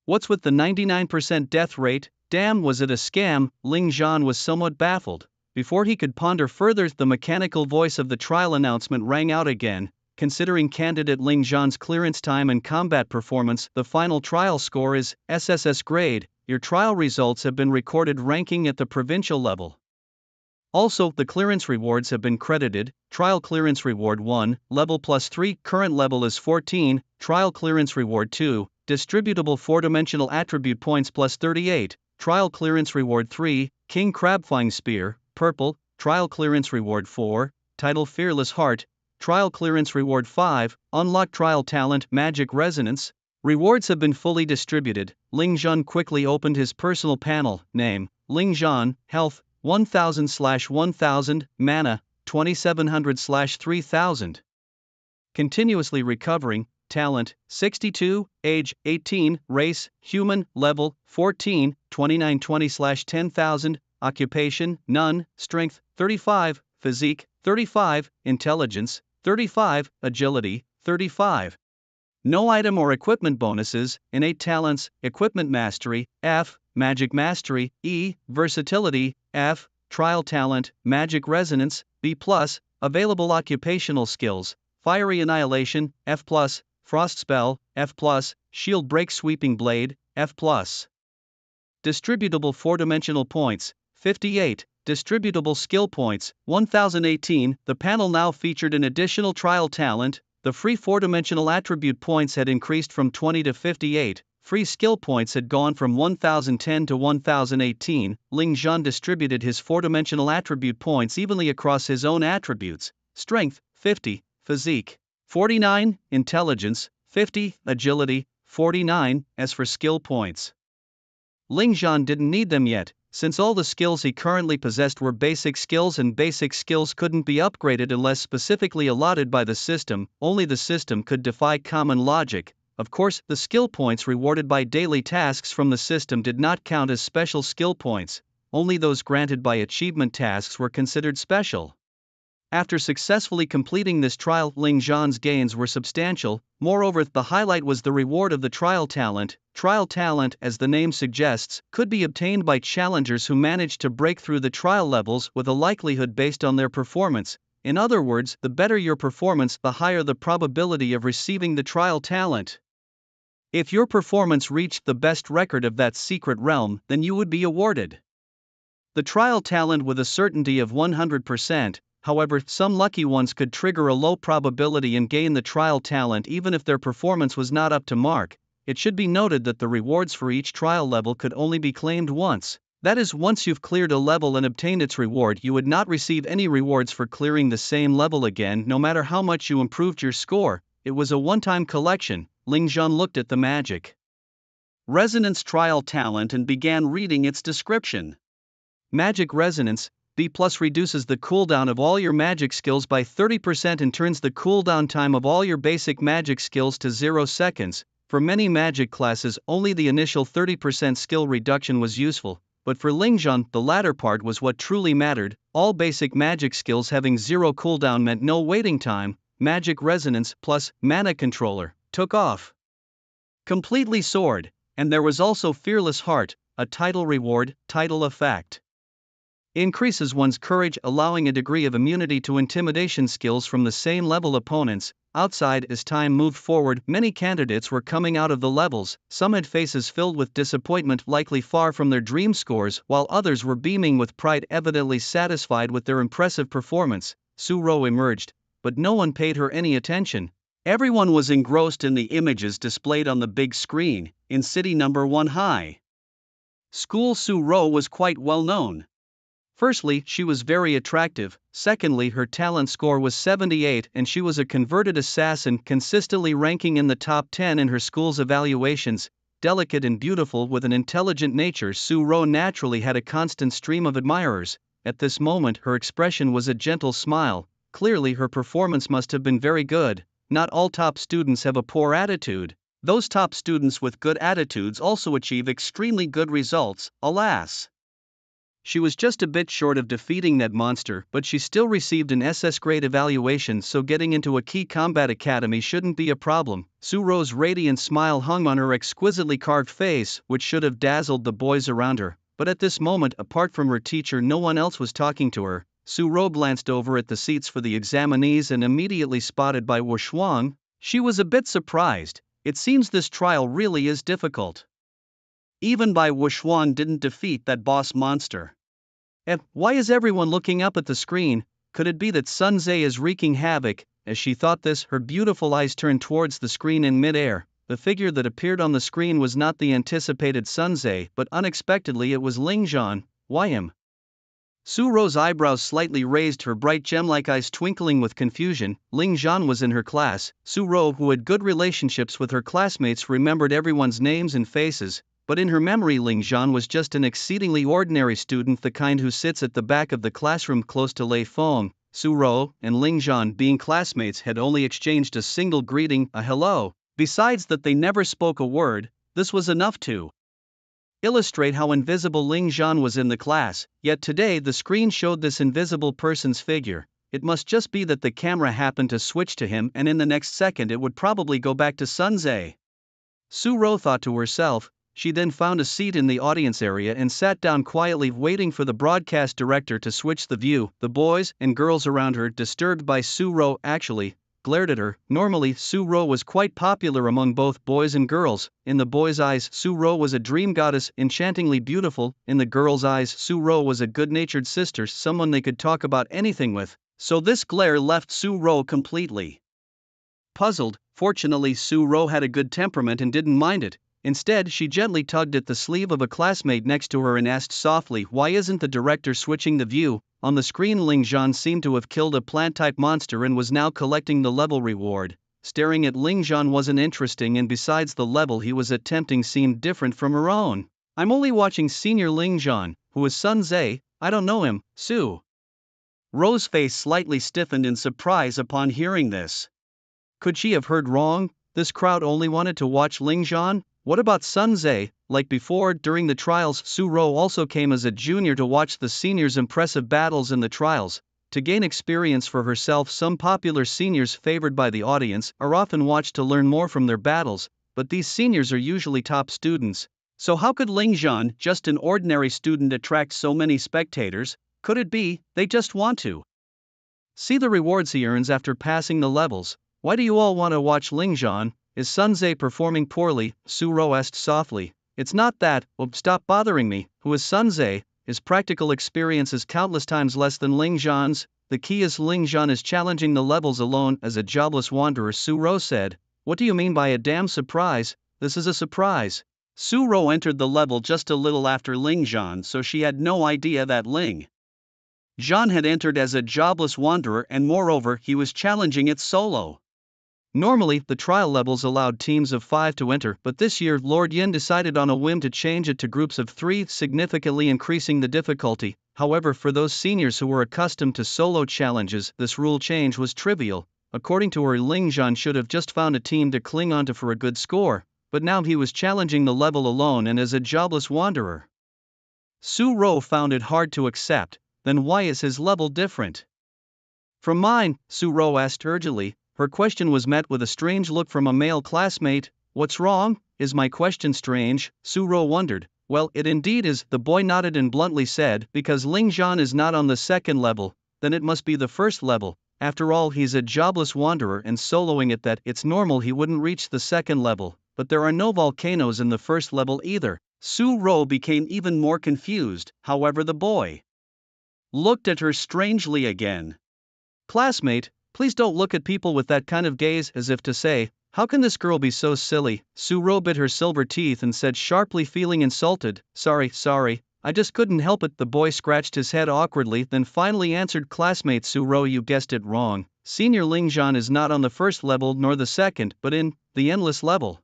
What's with the 99% death rate? Damn, was it a scam? Ling Zhan was somewhat baffled. Before he could ponder further, the mechanical voice of the trial announcement rang out again. Considering candidate Ling Zhan's clearance time and combat performance, the final trial score is SSS grade. Your trial results have been recorded, ranking at the provincial level. Also, the clearance rewards have been credited. Trial clearance reward 1, level +3, current level is 14. Trial clearance reward 2, distributable 4-dimensional attribute points +38. Trial clearance reward 3, King Crabflying Spear, purple. Trial clearance reward 4, title Fearless Heart. Trial clearance reward 5, unlock trial talent Magic Resonance. Rewards have been fully distributed. Ling Zhan quickly opened his personal panel. Name, Ling Zhan. Health, 1000/1000. Mana, 2700/3000. Continuously recovering. Talent, 62. Age, 18. Race, human. Level, 14. 2920/10000. Occupation, none. Strength, 35. Physique, 35. Intelligence, 35. Agility, 35. No item or equipment bonuses. Innate talents, Equipment Mastery, F. Magic Mastery, E. Versatility, F. Trial talent, Magic Resonance, B+. Available occupational skills, Fiery Annihilation, F+. Frost Spell, F+. Shield Break Sweeping Blade, F+. Distributable 4-dimensional points, 58. Distributable skill points, 1018. The panel now featured an additional trial talent. The free 4-dimensional attribute points had increased from 20 to 58. Free skill points had gone from 1010 to 1018. Ling Zhan distributed his 4-dimensional attribute points evenly across his own attributes. Strength, 50. Physique, 49. Intelligence, 50. Agility, 49. As for skill points, Ling Zhan didn't need them yet, since all the skills he currently possessed were basic skills, and basic skills couldn't be upgraded unless specifically allotted by the system. Only the system could defy common logic. Of course, the skill points rewarded by daily tasks from the system did not count as special skill points. Only those granted by achievement tasks were considered special. After successfully completing this trial, Ling Zhan's gains were substantial. Moreover, the highlight was the reward of the trial talent. Trial talent, as the name suggests, could be obtained by challengers who managed to break through the trial levels with a likelihood based on their performance. In other words, the better your performance, the higher the probability of receiving the trial talent. If your performance reached the best record of that secret realm, then you would be awarded the trial talent with a certainty of 100%. However, some lucky ones could trigger a low probability and gain the trial talent even if their performance was not up to mark. It should be noted that the rewards for each trial level could only be claimed once. That is, once you've cleared a level and obtained its reward, you would not receive any rewards for clearing the same level again, no matter how much you improved your score. It was a one-time collection. Ling Zhan looked at the Magic Resonance trial talent and began reading its description. Magic Resonance B+ reduces the cooldown of all your magic skills by 30% and turns the cooldown time of all your basic magic skills to 0 seconds. For many magic classes, only the initial 30% skill reduction was useful, but for Ling Zhan, the latter part was what truly mattered. All basic magic skills having 0 cooldown meant no waiting time. magic resonance plus mana controller, took off. Completely soared, and there was also fearless heart, a title reward, title effect. Increases one's courage, allowing a degree of immunity to intimidation skills from the same level opponents. Outside, as time moved forward, many candidates were coming out of the levels. Some had faces filled with disappointment, likely far from their dream scores, while others were beaming with pride, evidently satisfied with their impressive performance. Su-ro emerged, but no one paid her any attention. Everyone was engrossed in the images displayed on the big screen. In city number 1 high school, Su-ro was quite well known. Firstly, she was very attractive. Secondly, her talent score was 78 and she was a converted assassin, consistently ranking in the top 10 in her school's evaluations. Delicate and beautiful with an intelligent nature, Su-ro naturally had a constant stream of admirers. At this moment, her expression was a gentle smile. Clearly, her performance must have been very good. Not all top students have a poor attitude. Those top students with good attitudes also achieve extremely good results, alas. She was just a bit short of defeating that monster, but she still received an SS grade evaluation, so getting into a key combat academy shouldn't be a problem. Su-ro's radiant smile hung on her exquisitely carved face, which should have dazzled the boys around her, but at this moment, apart from her teacher, no one else was talking to her. Su-ro glanced over at the seats for the examinees and immediately spotted by Wu Shuang. She was a bit surprised. It seems this trial really is difficult. Even Bai Wuxuan didn't defeat that boss monster. Why is everyone looking up at the screen? Could it be that Sun Tze is wreaking havoc? As she thought this, her beautiful eyes turned towards the screen in mid-air. The figure that appeared on the screen was not the anticipated Sun Tze, but unexpectedly it was Ling Zhan. Why him? Su-ro's eyebrows slightly raised, her bright gem-like eyes twinkling with confusion. Ling Zhan was in her class. Su-ro, who had good relationships with her classmates, remembered everyone's names and faces, but in her memory Ling Zhan was just an exceedingly ordinary student, the kind who sits at the back of the classroom close to Lei Feng. Su-ro and Ling Zhan, being classmates, had only exchanged a single greeting, a hello. Besides that they never spoke a word, this was enough to illustrate how invisible Ling Zhan was in the class, yet today the screen showed this invisible person's figure. It must just be that the camera happened to switch to him, and in the next second it would probably go back to Sun Tze. Su-ro thought to herself. She then found a seat in the audience area and sat down quietly, waiting for the broadcast director to switch the view. The boys and girls around her, disturbed by Su-ro, actually glared at her. Normally, Su-ro was quite popular among both boys and girls. In the boys' eyes, Su-ro was a dream goddess, enchantingly beautiful. In the girls' eyes, Su-ro was a good-natured sister, someone they could talk about anything with. So this glare left Su-ro completely puzzled. Fortunately, Su-ro had a good temperament and didn't mind it. Instead, she gently tugged at the sleeve of a classmate next to her and asked softly, "Why isn't the director switching the view?" On the screen, Ling Zhan seemed to have killed a plant-type monster and was now collecting the level reward. Staring at Ling Zhan wasn't interesting, and besides, the level he was attempting seemed different from her own. "I'm only watching Senior Ling Zhan, who is Sun Tze. I don't know him." Su-ro's face slightly stiffened in surprise upon hearing this. Could she have heard wrong? This crowd only wanted to watch Ling Zhan? What about Sun Tze? Like before, during the trials, Su-ro also came as a junior to watch the seniors' impressive battles in the trials. To gain experience for herself, some popular seniors favored by the audience are often watched to learn more from their battles, but these seniors are usually top students. So how could Ling Zhan, just an ordinary student, attract so many spectators? Could it be they just want to see the rewards he earns after passing the levels? Why do you all want to watch Ling Zhan? Is Sun Tze performing poorly? Su-ro asked softly. It's not that. Stop bothering me. Who is Sun Tze? His practical experience is countless times less than Ling Zhan's. The key is Ling Zhan is challenging the levels alone as a jobless wanderer, Su-ro said. What do you mean by a damn surprise? This is a surprise. Su-ro entered the level just a little after Ling Zhan, so she had no idea that Ling Zhan had entered as a jobless wanderer, and moreover, he was challenging it solo. Normally, the trial levels allowed teams of 5 to enter, but this year Lord Yin decided on a whim to change it to groups of 3, significantly increasing the difficulty. However, for those seniors who were accustomed to solo challenges, this rule change was trivial. According to her, Ling Zhan should have just found a team to cling onto for a good score, but now he was challenging the level alone and as a jobless wanderer. Su-ro found it hard to accept. Then why is his level different from mine? Su-ro asked urgently. her question was met with a strange look from a male classmate. What's wrong? Is my question strange? Su-ro wondered. Well, it indeed is, the boy nodded and bluntly said, because Ling Zhan is not on the second level, then it must be the first level. After all, he's a jobless wanderer and soloing it that it's normal he wouldn't reach the second level, but there are no volcanoes in the first level either. Su-ro became even more confused, however the boy looked at her strangely again. Classmate, please don't look at people with that kind of gaze, as if to say, how can this girl be so silly? Su-ro bit her silver teeth and said sharply, feeling insulted, sorry, I just couldn't help it. The boy scratched his head awkwardly, then finally answered, classmate Su-ro, you guessed it wrong. Senior Ling Zhan is not on the first level nor the second, but in the endless level.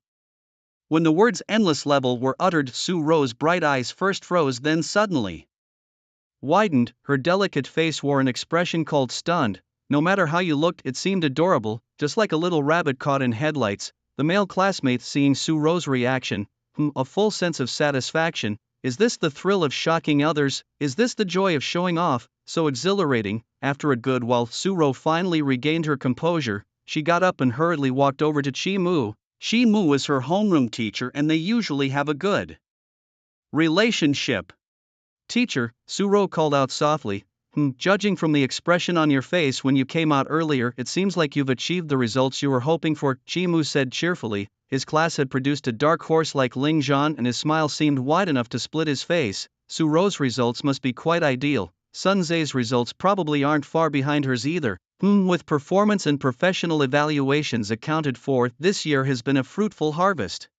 When the words endless level were uttered, Su-ro's bright eyes first froze, then suddenly widened. Her delicate face wore an expression called stunned. No matter how you looked, it seemed adorable, just like a little rabbit caught in headlights. The male classmate, seeing Su-ro's reaction, a full sense of satisfaction. Is this the thrill of shocking others? Is this the joy of showing off? So exhilarating. After a good while, Su-ro finally regained her composure. She got up and hurriedly walked over to Chi-mu. Chi-mu was her homeroom teacher and they usually have a good relationship. Teacher, Su-ro called out softly, judging from the expression on your face when you came out earlier, it seems like you've achieved the results you were hoping for, Chi-mu said cheerfully. His class had produced a dark horse like Ling Zhan and his smile seemed wide enough to split his face. Su-ro's results must be quite ideal. Sun Zhe's results probably aren't far behind hers either. With performance and professional evaluations accounted for, this year has been a fruitful harvest.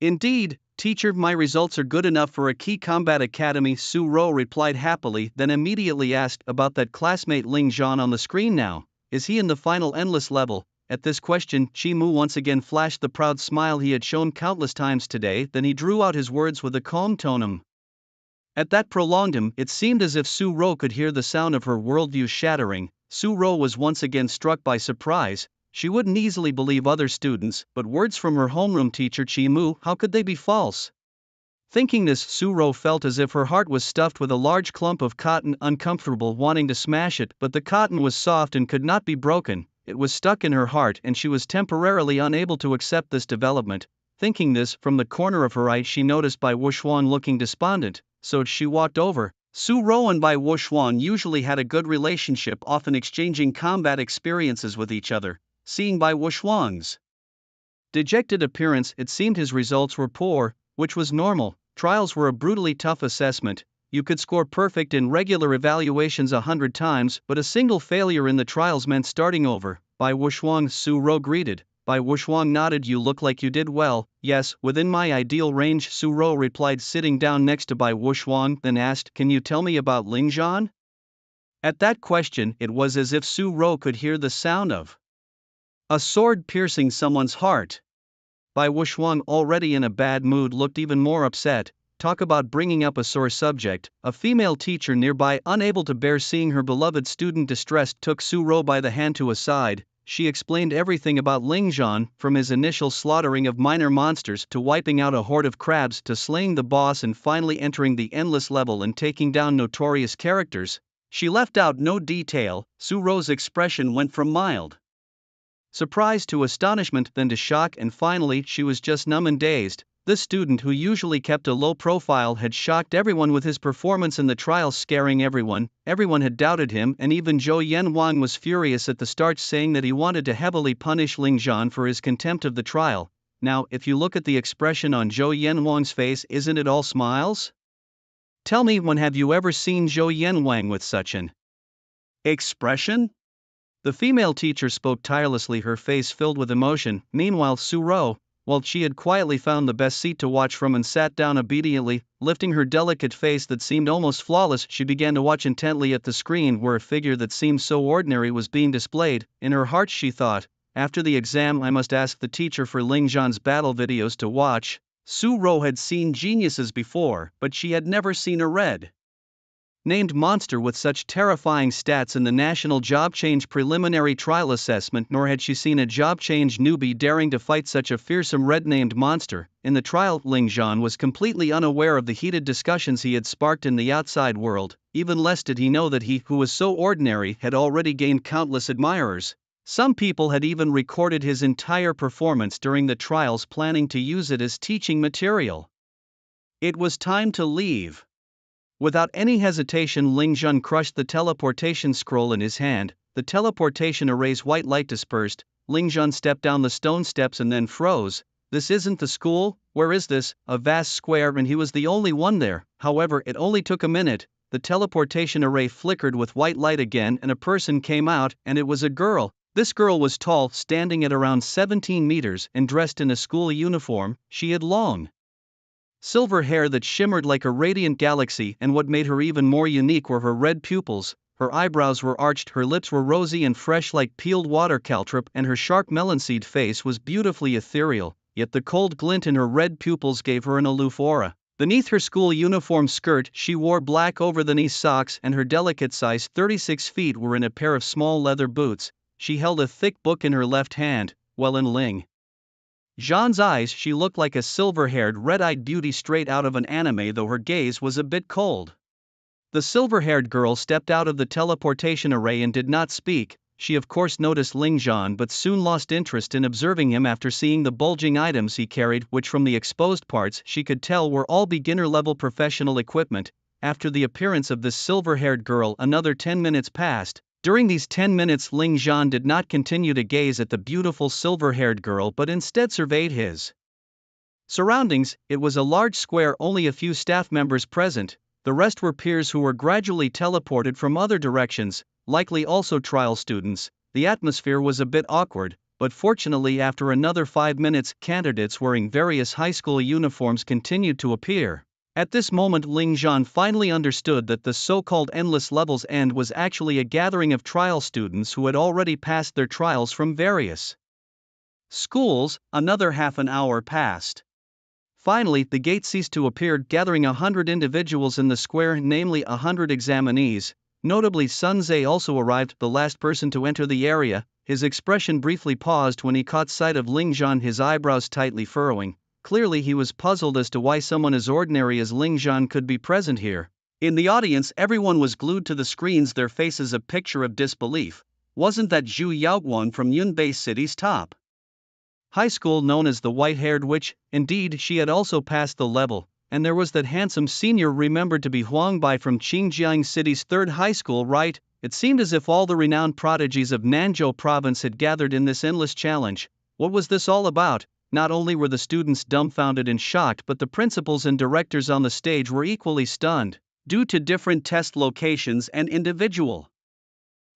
Indeed, teacher, my results are good enough for a key combat academy, Su-ro replied happily, then immediately asked about that classmate Ling Zhan on the screen now. Is he in the final endless level? At this question, Chi-mu once again flashed the proud smile he had shown countless times today, then he drew out his words with a calm tone. At that prolonged it seemed as if Su-ro could hear the sound of her worldview shattering. Su-ro was once again struck by surprise. She wouldn't easily believe other students, but words from her homeroom teacher Chi-mu, how could they be false? Thinking this, Su-ro felt as if her heart was stuffed with a large clump of cotton, uncomfortable wanting to smash it, but the cotton was soft and could not be broken. It was stuck in her heart and she was temporarily unable to accept this development. Thinking this, from the corner of her eye she noticed Bai Wuxuan looking despondent, so she walked over. Su-ro and Bai Wuxuan usually had a good relationship, often exchanging combat experiences with each other. Seeing Bai Wuxuan's dejected appearance, it seemed his results were poor, which was normal. Trials were a brutally tough assessment. You could score perfect in regular evaluations 100 times, but a single failure in the trials meant starting over. Bai Wuxuan, Su-ro greeted. Bai Wuxuan nodded. You look like you did well. Yes, within my ideal range, Su-ro replied, sitting down next to Bai Wuxuan, then asked, can you tell me about Ling Zhan? At that question, it was as if Su-ro could hear the sound of a sword piercing someone's heart. Bai Wuxuan, already in a bad mood, looked even more upset. Talk about bringing up a sore subject. A female teacher nearby, unable to bear seeing her beloved student distressed, took Su-ro by the hand to a side. She explained everything about Ling Zhan, from his initial slaughtering of minor monsters to wiping out a horde of crabs to slaying the boss and finally entering the endless level and taking down notorious characters. She left out no detail. Su-ro's expression went from mild surprise to astonishment, then to shock, and finally she was just numb and dazed. This student, who usually kept a low profile, had shocked everyone with his performance in the trials, scaring everyone. Everyone had doubted him, and even Zhou Yanwang was furious at the start, saying that he wanted to heavily punish Ling Zhan for his contempt of the trial. Now, if you look at the expression on Zhou Yanwang's face, isn't it all smiles? Tell me, when have you ever seen Zhou Yanwang with such an expression? The female teacher spoke tirelessly, her face filled with emotion. Meanwhile, Su-ro, while she had quietly found the best seat to watch from and sat down obediently, lifting her delicate face that seemed almost flawless, she began to watch intently at the screen where a figure that seemed so ordinary was being displayed. In her heart she thought, after the exam I must ask the teacher for Ling Zhan's battle videos to watch. Su-ro had seen geniuses before, but she had never seen a red named monster with such terrifying stats in the National Job Change Preliminary Trial Assessment, nor had she seen a job change newbie daring to fight such a fearsome red-named monster. In the trial, Ling Zhan was completely unaware of the heated discussions he had sparked in the outside world, even less did he know that he, who was so ordinary, had already gained countless admirers. Some people had even recorded his entire performance during the trials, planning to use it as teaching material. It was time to leave. Without any hesitation, Ling Jun crushed the teleportation scroll in his hand. The teleportation array's white light dispersed. Ling Jun stepped down the stone steps and then froze. This isn't the school, where is this? A vast square, and he was the only one there. However, it only took a minute. The teleportation array flickered with white light again and a person came out, and it was a girl. This girl was tall, standing at around 17 meters and dressed in a school uniform. She had long silver hair that shimmered like a radiant galaxy, and what made her even more unique were her red pupils. Her eyebrows were arched, her lips were rosy and fresh like peeled water caltrip, and her sharp melon-seed face was beautifully ethereal, yet the cold glint in her red pupils gave her an aloof aura. Beneath her school uniform skirt, she wore black over-the-knee socks, and her delicate size 36 feet were in a pair of small leather boots. She held a thick book in her left hand. Well, in Ling Zhan's eyes, she looked like a silver-haired, red-eyed beauty straight out of an anime, though her gaze was a bit cold. The silver-haired girl stepped out of the teleportation array and did not speak. She of course noticed Ling Zhan but soon lost interest in observing him after seeing the bulging items he carried, which from the exposed parts she could tell were all beginner-level professional equipment. After the appearance of this silver-haired girl, another 10 minutes passed. During these 10 minutes, Ling Zhan did not continue to gaze at the beautiful silver-haired girl but instead surveyed his surroundings. It was a large square, only a few staff members present. The rest were peers who were gradually teleported from other directions, likely also trial students. The atmosphere was a bit awkward, but fortunately after another 5 minutes, candidates wearing various high school uniforms continued to appear. At this moment, Ling Zhan finally understood that the so-called endless levels end was actually a gathering of trial students who had already passed their trials from various schools. Another half an hour passed. Finally, the gate ceased to appear, gathering 100 individuals in the square, namely 100 examinees. Notably, Sun Ze also arrived, the last person to enter the area. His expression briefly paused when he caught sight of Ling Zhan, his eyebrows tightly furrowing. Clearly he was puzzled as to why someone as ordinary as Ling Zhan could be present here. In the audience, everyone was glued to the screens, their faces a picture of disbelief. Wasn't that Zhu Yaoguang from Yunbei City's top high school known as the White-Haired Witch? Indeed, she had also passed the level. And there was that handsome senior remembered to be Huang Bai from Qingjiang City's third high school, right? It seemed as if all the renowned prodigies of Nanzhou province had gathered in this endless challenge. What was this all about? Not only were the students dumbfounded and shocked, but the principals and directors on the stage were equally stunned. Due to different test locations and individual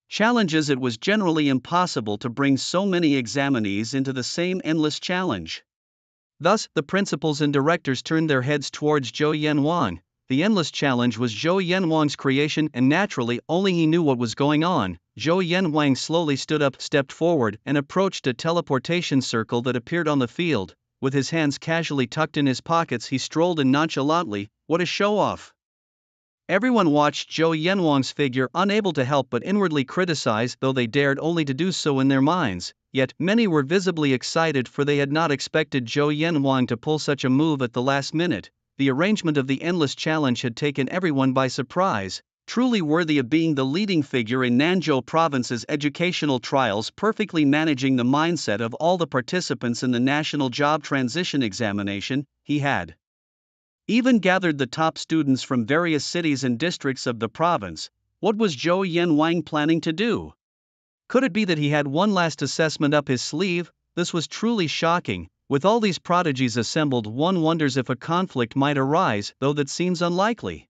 challenges, it was generally impossible to bring so many examinees into the same endless challenge. Thus, the principals and directors turned their heads towards Zhou Yanwang. The endless challenge was Zhou Yanwang's creation, and naturally, only he knew what was going on. Zhou Yanwang slowly stood up, stepped forward, and approached a teleportation circle that appeared on the field. With his hands casually tucked in his pockets, he strolled in nonchalantly. What a show-off! Everyone watched Zhou Yanwang's figure, unable to help but inwardly criticize, though they dared only to do so in their minds. Yet, many were visibly excited, for they had not expected Zhou Yanwang to pull such a move at the last minute. The arrangement of the endless challenge had taken everyone by surprise. Truly worthy of being the leading figure in Nanzhou province's educational trials, perfectly managing the mindset of all the participants in the national job transition examination, he had even gathered the top students from various cities and districts of the province. What was Zhou Yanwang planning to do? Could it be that he had one last assessment up his sleeve? This was truly shocking. With all these prodigies assembled, one wonders if a conflict might arise, though that seems unlikely.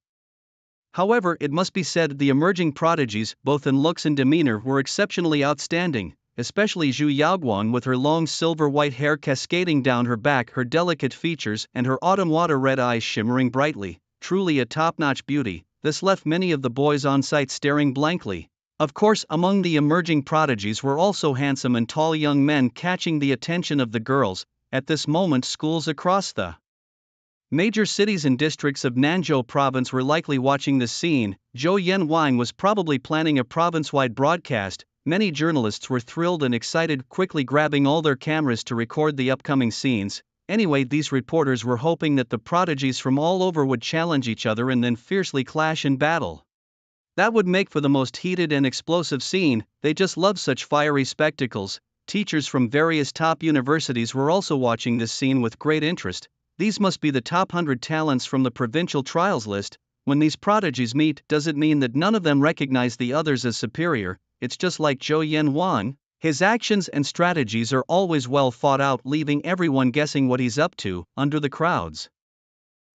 However, it must be said the emerging prodigies, both in looks and demeanor, were exceptionally outstanding, especially Zhu Yaoguang with her long silver-white hair cascading down her back, her delicate features, and her autumn water-red eyes shimmering brightly. Truly a top-notch beauty. This left many of the boys on site staring blankly. Of course, among the emerging prodigies were also handsome and tall young men catching the attention of the girls. At this moment, schools across the major cities and districts of Nanzhou province were likely watching this scene. Zhou Yanwang was probably planning a province-wide broadcast. Many journalists were thrilled and excited, quickly grabbing all their cameras to record the upcoming scenes. Anyway, these reporters were hoping that the prodigies from all over would challenge each other and then fiercely clash in battle. That would make for the most heated and explosive scene. They just love such fiery spectacles. Teachers from various top universities were also watching this scene with great interest. These must be the top 100 talents from the provincial trials list. When these prodigies meet, does it mean that none of them recognize the others as superior? It's just like Zhou Yanwang. His actions and strategies are always well thought out, leaving everyone guessing what he's up to. Under the crowd's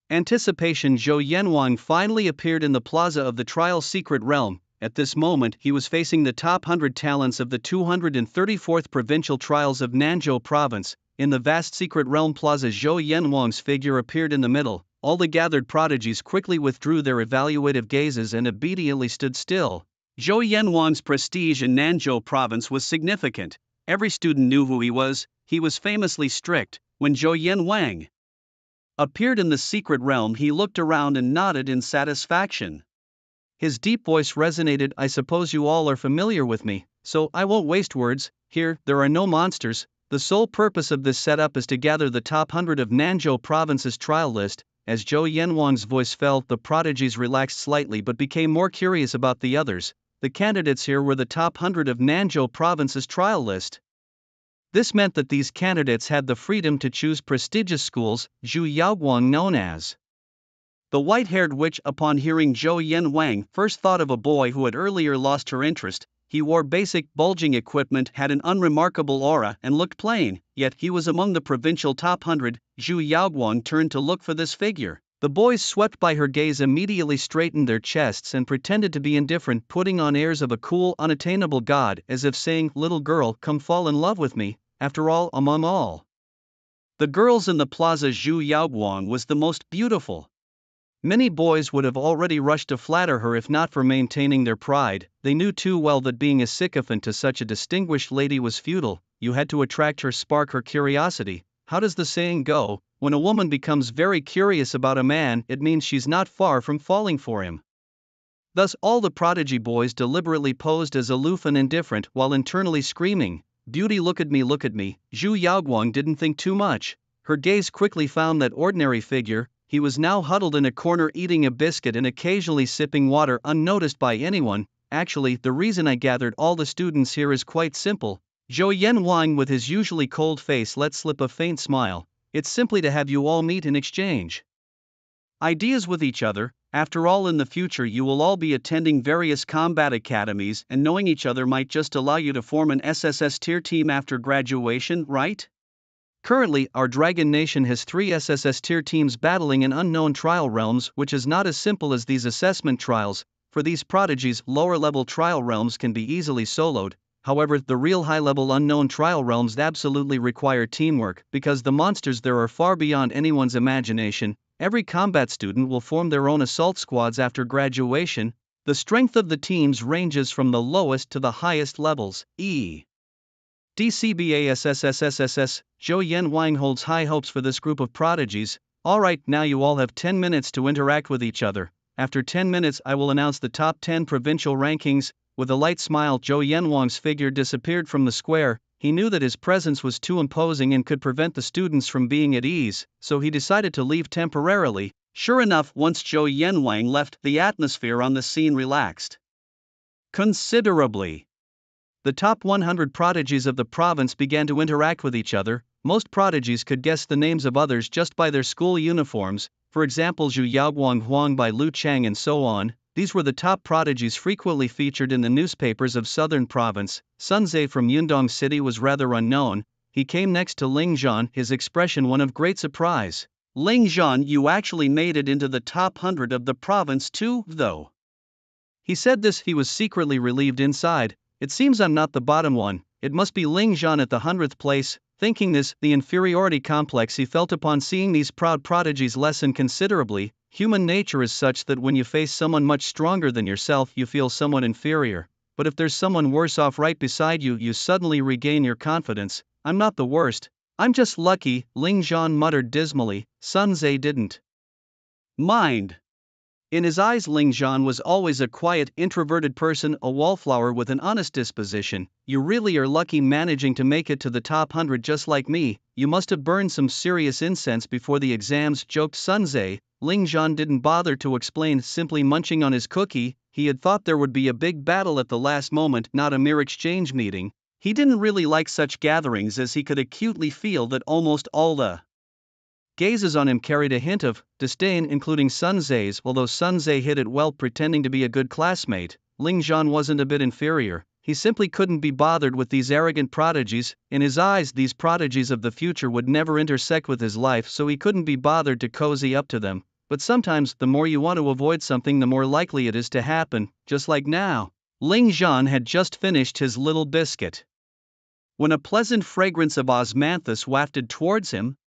anticipation, Zhou Yanwang finally appeared in the plaza of the trial secret realm. At this moment, he was facing the top 100 talents of the 234th provincial trials of Nanzhou province. In the vast secret realm plaza, Zhou Yanwang's figure appeared in the middle. All the gathered prodigies quickly withdrew their evaluative gazes and obediently stood still. Zhou Yanwang's prestige in Nanzhou province was significant. Every student knew who he was. He was famously strict. When Zhou Yanwang appeared in the secret realm, he looked around and nodded in satisfaction. His deep voice resonated. I suppose you all are familiar with me, so I won't waste words. Here, there are no monsters. The sole purpose of this setup is to gather the top 100 of Nanzhou province's trial list. As Zhou Yanwang's voice fell, the prodigies relaxed slightly but became more curious about the others. The candidates here were the top 100 of Nanzhou province's trial list. This meant that these candidates had the freedom to choose prestigious schools. Zhu Yaoguang, known as the white-haired witch, upon hearing Zhou Yanwang, first thought of a boy who had earlier lost her interest. He wore basic, bulging equipment, had an unremarkable aura, and looked plain, yet he was among the provincial top 100. Zhu Yaoguang turned to look for this figure. The boys swept by her gaze immediately straightened their chests and pretended to be indifferent, putting on airs of a cool, unattainable god, as if saying, "Little girl, come fall in love with me." After all, among all the girls in the plaza, Zhu Yaoguang was the most beautiful. Many boys would have already rushed to flatter her if not for maintaining their pride. They knew too well that being a sycophant to such a distinguished lady was futile. You had to attract her, spark her curiosity. How does the saying go? When a woman becomes very curious about a man, it means she's not far from falling for him. Thus, all the prodigy boys deliberately posed as aloof and indifferent while internally screaming, "Beauty, look at me, look at me." Zhu Yaoguang didn't think too much. Her gaze quickly found that ordinary figure. He was now huddled in a corner eating a biscuit and occasionally sipping water, unnoticed by anyone. Actually, the reason I gathered all the students here is quite simple. Zhou Yanwang, with his usually cold face, let slip a faint smile. It's simply to have you all meet and exchange ideas with each other. After all, in the future you will all be attending various combat academies, and knowing each other might just allow you to form an SSS tier team after graduation, right? Currently, our Dragon Nation has 3 SSS tier teams battling in unknown trial realms, which is not as simple as these assessment trials. For these prodigies, lower-level trial realms can be easily soloed. However, the real high-level unknown trial realms absolutely require teamwork, because the monsters there are far beyond anyone's imagination. Every combat student will form their own assault squads after graduation. The strength of the teams ranges from the lowest to the highest levels, e. DCBASSSSS. Zhou Yanwang holds high hopes for this group of prodigies. Alright, now you all have 10 minutes to interact with each other. After 10 minutes I will announce the top 10 provincial rankings. With a light smile, Zhou Yanwang's figure disappeared from the square. He knew that his presence was too imposing and could prevent the students from being at ease, so he decided to leave temporarily. Sure enough, once Zhou Yanwang left, the atmosphere on the scene relaxed considerably. The top 100 prodigies of the province began to interact with each other. Most prodigies could guess the names of others just by their school uniforms, for example Zhu Yaoguang Huang by Lu Chang and so on. These were the top prodigies frequently featured in the newspapers of Southern Province. Sun Zhe from Yundong City was rather unknown. He came next to Ling Zhan, his expression one of great surprise. "Ling Zhan, you actually made it into the top 100 of the province too, though." He said this, he was secretly relieved inside. It seems I'm not the bottom one, it must be Ling Zhan at the 100th place. Thinking this, the inferiority complex he felt upon seeing these proud prodigies lessened considerably. Human nature is such that when you face someone much stronger than yourself you feel somewhat inferior, but if there's someone worse off right beside you, you suddenly regain your confidence. "I'm not the worst, I'm just lucky," Ling Zhan muttered dismally. Sun Zhe didn't mind. In his eyes, Ling Zhan was always a quiet, introverted person, a wallflower with an honest disposition. "You really are lucky managing to make it to the top 100 just like me. You must have burned some serious incense before the exams," joked Sun Zhe. Ling Zhan didn't bother to explain, simply munching on his cookie. he had thought there would be a big battle at the last moment, not a mere exchange meeting. He didn't really like such gatherings, as he could acutely feel that almost all the gazes on him carried a hint of disdain, including Sun Ze's. Although Sun Ze hid it well, pretending to be a good classmate, Ling Zhan wasn't a bit inferior. He simply couldn't be bothered with these arrogant prodigies. In his eyes, these prodigies of the future would never intersect with his life, so he couldn't be bothered to cozy up to them. But sometimes, the more you want to avoid something, the more likely it is to happen, just like now. Ling Zhan had just finished his little biscuit when a pleasant fragrance of osmanthus wafted towards him.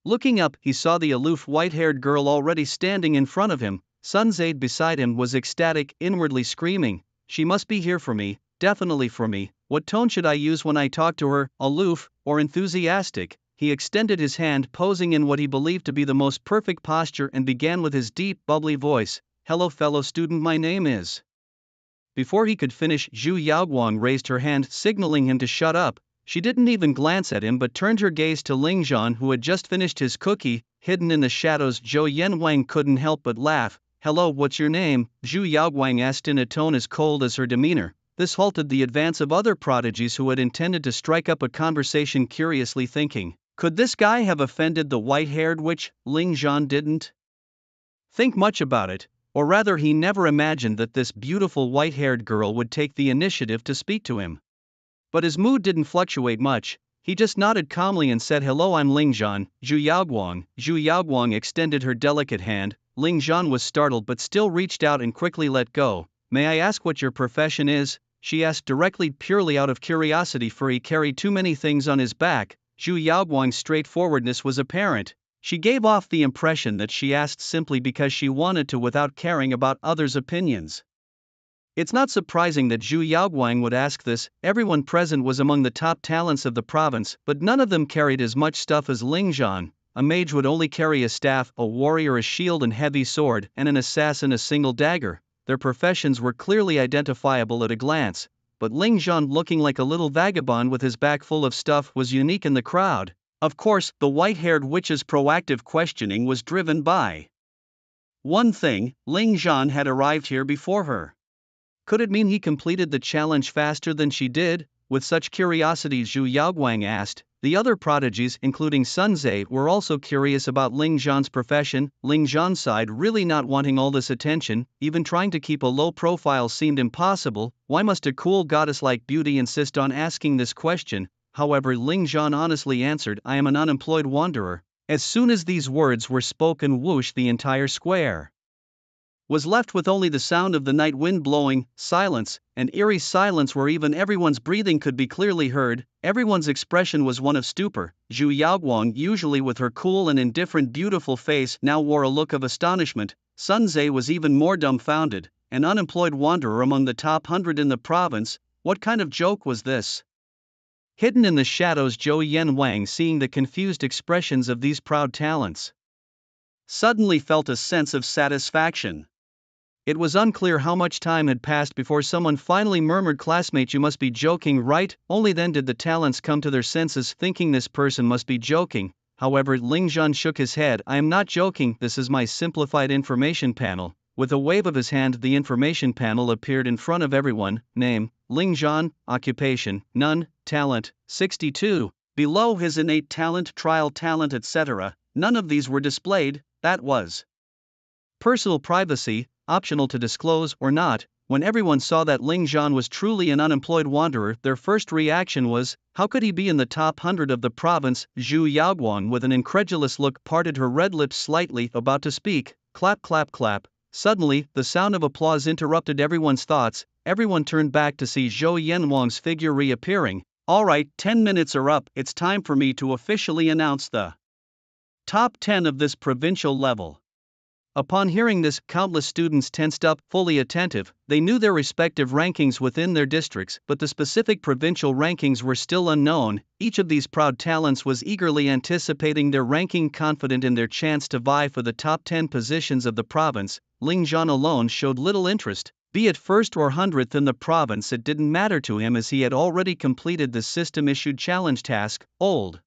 Looking up, he saw the aloof white-haired girl already standing in front of him. Sun Zaid beside him was ecstatic, inwardly screaming, "She must be here for me, definitely for me. What tone should I use when I talk to her, aloof or enthusiastic?" He extended his hand, posing in what he believed to be the most perfect posture, and began with his deep, bubbly voice, "Hello fellow student, my name is..." Before he could finish, Zhu Yaoguang raised her hand, signaling him to shut up. She didn't even glance at him but turned her gaze to Ling Zhan, who had just finished his cookie. Hidden in the shadows, Zhou Yanwang couldn't help but laugh. "Hello, what's your name?" Zhu Yaoguang asked in a tone as cold as her demeanor. This halted the advance of other prodigies who had intended to strike up a conversation, curiously thinking, could this guy have offended the white-haired witch? Ling Zhan didn't think much about it, or rather he never imagined that this beautiful white-haired girl would take the initiative to speak to him. But his mood didn't fluctuate much. He just nodded calmly and said, "Hello, I'm Ling Zhan, Zhu Yaoguang." Zhu Yaoguang extended her delicate hand. Ling Zhan was startled but still reached out and quickly let go. "May I ask what your profession is?" she asked directly, purely out of curiosity, for he carried too many things on his back. Zhu Yaoguang's straightforwardness was apparent. She gave off the impression that she asked simply because she wanted to, without caring about others' opinions. It's not surprising that Zhu Yaoguang would ask this. Everyone present was among the top talents of the province, but none of them carried as much stuff as Ling Zhan. A mage would only carry a staff, a warrior a shield and heavy sword, and an assassin a single dagger. Their professions were clearly identifiable at a glance, but Ling Zhan, looking like a little vagabond with his back full of stuff, was unique in the crowd. Of course, the white-haired witch's proactive questioning was driven by one thing: Ling Zhan had arrived here before her. Could it mean he completed the challenge faster than she did? With such curiosity, Zhu Yaoguang asked. The other prodigies, including Sun Ze, were also curious about Ling Zhan's profession. Ling Zhan sighed, really not wanting all this attention. Even trying to keep a low profile seemed impossible. Why must a cool goddess like beauty insist on asking this question? However, Ling Zhan honestly answered, "I am an unemployed wanderer." As soon as these words were spoken, whoosh, the entire square was left with only the sound of the night wind blowing, silence, an eerie silence where even everyone's breathing could be clearly heard. Everyone's expression was one of stupor. Zhu Yaoguang, usually with her cool and indifferent beautiful face, now wore a look of astonishment. Sun Ze was even more dumbfounded. An unemployed wanderer among the top 100 in the province? What kind of joke was this? Hidden in the shadows, Zhou Yanwang, seeing the confused expressions of these proud talents, suddenly felt a sense of satisfaction. It was unclear how much time had passed before someone finally murmured, "Classmate, you must be joking, right?" Only then did the talents come to their senses, thinking this person must be joking. However, Ling Zhan shook his head. "I am not joking, this is my simplified information panel." With a wave of his hand, the information panel appeared in front of everyone. Name: Ling Zhan. Occupation: none. Talent: 62. Below his innate talent, trial talent, etc., none of these were displayed. That was personal privacy, optional to disclose or not. When everyone saw that Ling Zhan was truly an unemployed wanderer, their first reaction was, how could he be in the top 100 of the province? Zhu Yaoguang, with an incredulous look, parted her red lips slightly, about to speak. Clap, clap, clap. Suddenly, the sound of applause interrupted everyone's thoughts. Everyone turned back to see Zhou Yanwang's figure reappearing. "Alright, 10 minutes are up. It's time for me to officially announce the top 10 of this provincial level." Upon hearing this, countless students tensed up, fully attentive. They knew their respective rankings within their districts, but the specific provincial rankings were still unknown. Each of these proud talents was eagerly anticipating their ranking, confident in their chance to vie for the top 10 positions of the province. Ling Zhan alone showed little interest. Be it first or 100th in the province, it didn't matter to him, as he had already completed the system-issued challenge task. Old.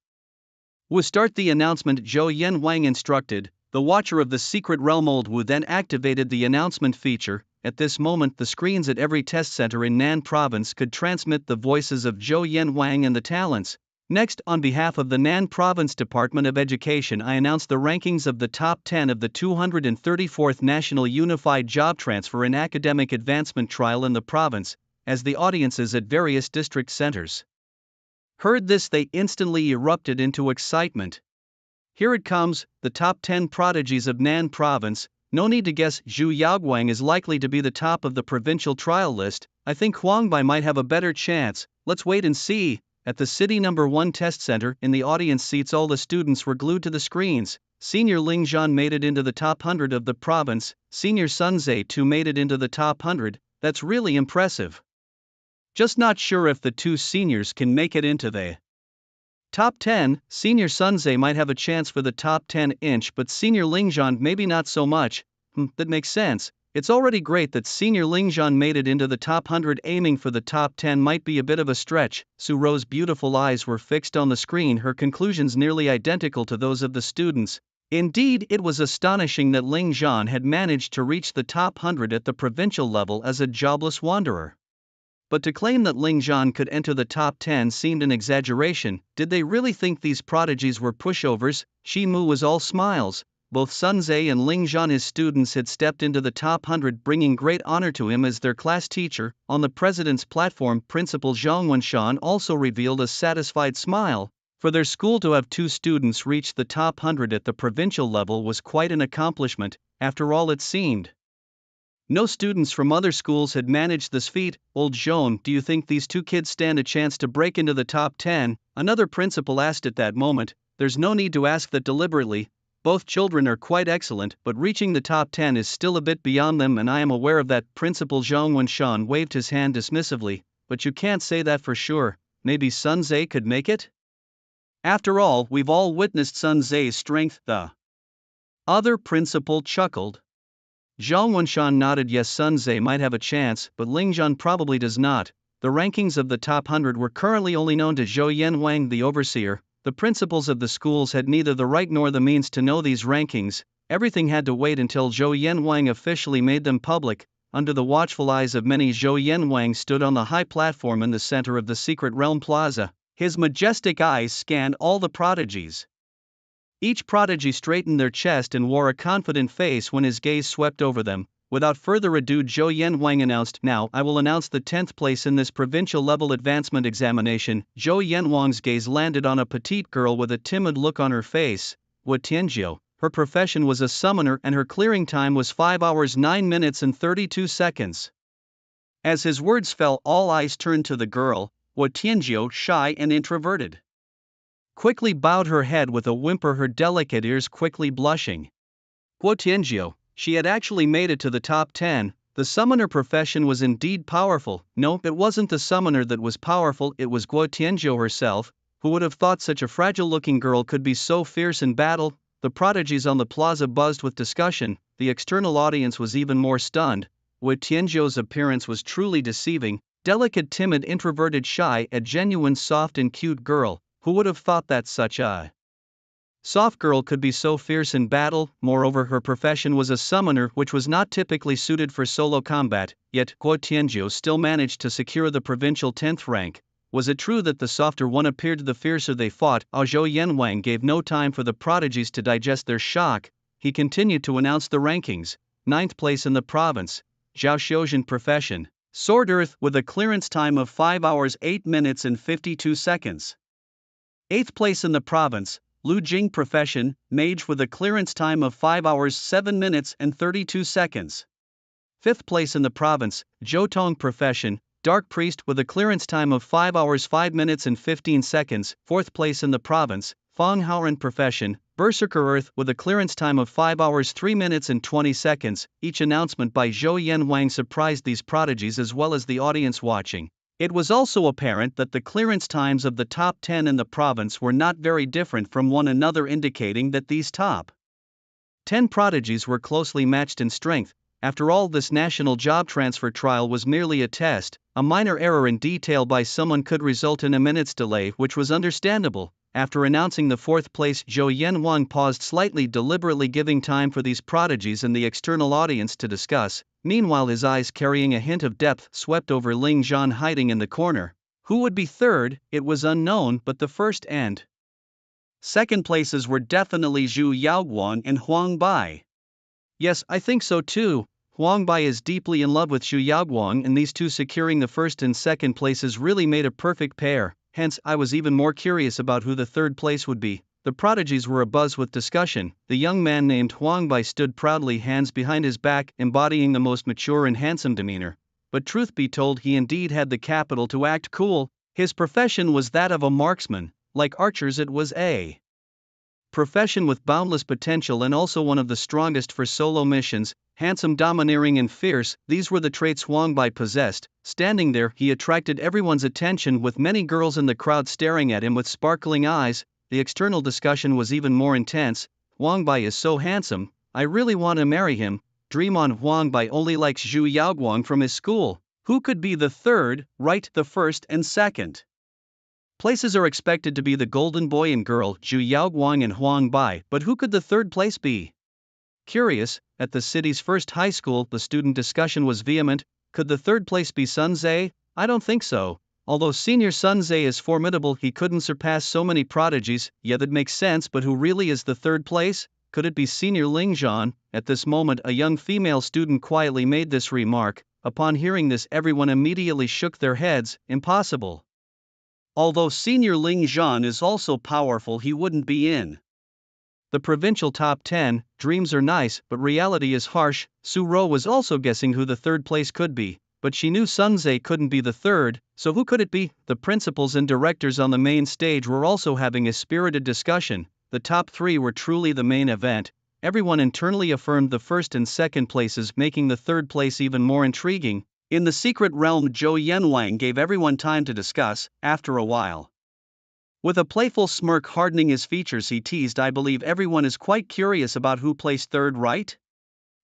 "We'll start the announcement," Zhou Yanwang instructed. The watcher of the secret realm Old Wu then activated the announcement feature. At this moment, the screens at every test center in Nan province could transmit the voices of Zhou Yen Wang and the talents. Next, on behalf of the Nan Province Department of Education, I announce the rankings of the top 10 of the 234th National Unified Job Transfer and Academic Advancement Trial in the province, as the audiences at various district centers heard this, they instantly erupted into excitement. Here it comes, the top 10 prodigies of Nan Province. No need to guess, Zhu Yaoguang is likely to be the top of the provincial trial list. I think Huangbai might have a better chance. Let's wait and see. At the city number 1 test center, in the audience seats all the students were glued to the screens. Senior Ling Zhan made it into the top 100 of the province. Senior Sun Zhe too made it into the top 100. That's really impressive. Just not sure if the two seniors can make it into the top 10. Senior Sun Zhe might have a chance for the top 10 inch, but Senior Ling Zhan maybe not so much. That makes sense. It's already great that Senior Ling Zhan made it into the top 100. Aiming for the top 10 might be a bit of a stretch. Su Ro's beautiful eyes were fixed on the screen, her conclusions nearly identical to those of the students. Indeed, it was astonishing that Ling Zhan had managed to reach the top 100 at the provincial level as a jobless wanderer. But to claim that Ling Zhan could enter the top 10 seemed an exaggeration. Did they really think these prodigies were pushovers? Shi Mu was all smiles. Both Sun Zhe and Ling Zhan, his students, had stepped into the top 100, bringing great honor to him as their class teacher. On the president's platform, Principal Zhang Wenshan also revealed a satisfied smile. For their school to have 2 students reach the top 100 at the provincial level was quite an accomplishment, after all it seemed. No students from other schools had managed this feat. Old Zhong, do you think these 2 kids stand a chance to break into the top 10? Another principal asked at that moment. There's no need to ask that deliberately. Both children are quite excellent, but reaching the top 10 is still a bit beyond them, and I am aware of that. Principal Zhang Wenshan waved his hand dismissively. But you can't say that for sure. Maybe Sun Zhe could make it? After all, we've all witnessed Sun Zhe's strength. The other principal chuckled. Zhang Wenshan nodded. Yes, Sun Zhe might have a chance, but Ling Zhan probably does not. The rankings of the top 100 were currently only known to Zhou Yen Wang, the overseer. The principals of the schools had neither the right nor the means to know these rankings. Everything had to wait until Zhou Yen Wang officially made them public. Under the watchful eyes of many, Zhou Yen Wang stood on the high platform in the center of the Secret Realm Plaza. His majestic eyes scanned all the prodigies. Each prodigy straightened their chest and wore a confident face when his gaze swept over them. Without further ado, Zhou Yen Wang announced, "Now, I will announce the 10th place in this provincial level advancement examination." Zhou Yen Wang's gaze landed on a petite girl with a timid look on her face. Wu Tianjiu. Her profession was a summoner and her clearing time was 5 hours 9 minutes and 32 seconds. As his words fell, all eyes turned to the girl. Wu Tianjiu, shy and introverted, quickly bowed her head with a whimper, her delicate ears quickly blushing. Wu Tianjiu. She had actually made it to the top 10. The summoner profession was indeed powerful. No, it wasn't the summoner that was powerful, it was Guo Tianzhou herself. Who would have thought such a fragile-looking girl could be so fierce in battle? The prodigies on the plaza buzzed with discussion. The external audience was even more stunned. Wu Tianzhou's appearance was truly deceiving. Delicate, timid, introverted, shy, a genuine soft and cute girl. Who would have thought that such a soft girl could be so fierce in battle? Moreover, her profession was a summoner, which was not typically suited for solo combat, yet Guo Tianzhou still managed to secure the provincial 10th rank. Was it true that the softer one appeared the fiercer they fought? Zhou Yen Wang gave no time for the prodigies to digest their shock. He continued to announce the rankings. 9th place in the province, Zhao Xiuzhen profession, Sword Earth, with a clearance time of 5 hours 8 minutes and 52 seconds. 8th place in the province, Lu Jing profession, Mage, with a clearance time of 5 hours 7 minutes and 32 seconds. 5th place in the province, Zhou Tong profession, Dark Priest, with a clearance time of 5 hours 5 minutes and 15 seconds. 4th place in the province, Fang Haoren profession, Berserker Earth, with a clearance time of 5 hours 3 minutes and 20 seconds. Each announcement by Zhou Yen Wang surprised these prodigies as well as the audience watching. It was also apparent that the clearance times of the top 10 in the province were not very different from one another, indicating that these top 10 prodigies were closely matched in strength. After all, this national job transfer trial was merely a test. A minor error in detail by someone could result in a minute's delay, which was understandable. After announcing the fourth place, Zhou Yanwang paused slightly, deliberately giving time for these prodigies and the external audience to discuss. Meanwhile, his eyes, carrying a hint of depth, swept over Ling Zhan hiding in the corner. Who would be third? It was unknown, but the first and second places were definitely Zhu Yaoguang and Huang Bai. Yes, I think so too. Huang Bai is deeply in love with Zhu Yaoguang, and these two securing the first and second places really made a perfect pair. Hence, I was even more curious about who the third place would be. The prodigies were abuzz with discussion. The young man named Huang Bai stood proudly, hands behind his back, embodying the most mature and handsome demeanor. But truth be told, he indeed had the capital to act cool. His profession was that of a marksman. Like archers, it was a profession with boundless potential and also one of the strongest for solo missions. Handsome, domineering and fierce, these were the traits Huang Bai possessed. Standing there, he attracted everyone's attention, with many girls in the crowd staring at him with sparkling eyes. The external discussion was even more intense. Huang Bai is so handsome, I really want to marry him. Dream on. Huang Bai only likes Zhu Yaoguang from his school. Who could be the third? Right, the first and second places are expected to be the golden boy and girl, Zhu Yaoguang and Huang Bai, but who could the third place be? Curious, at the city's first high school, the student discussion was vehement. Could the third place be Sun Zhe? I don't think so. Although senior Sun Zhe is formidable, he couldn't surpass so many prodigies. Yeah, that makes sense, but who really is the third place? Could it be senior Ling Zhan? At this moment, a young female student quietly made this remark. Upon hearing this, everyone immediately shook their heads. Impossible. Although senior Ling Zhan is also powerful, he wouldn't be in the provincial top 10. Dreams are nice, but reality is harsh. Su Ro was also guessing who the third place could be, but she knew Sun Zhe couldn't be the third, so who could it be? The principals and directors on the main stage were also having a spirited discussion. The top three were truly the main event. Everyone internally affirmed the first and second places, making the third place even more intriguing. In the secret realm, Zhou Yanwang gave everyone time to discuss. After a while, with a playful smirk hardening his features, he teased, I believe everyone is quite curious about who placed third, right?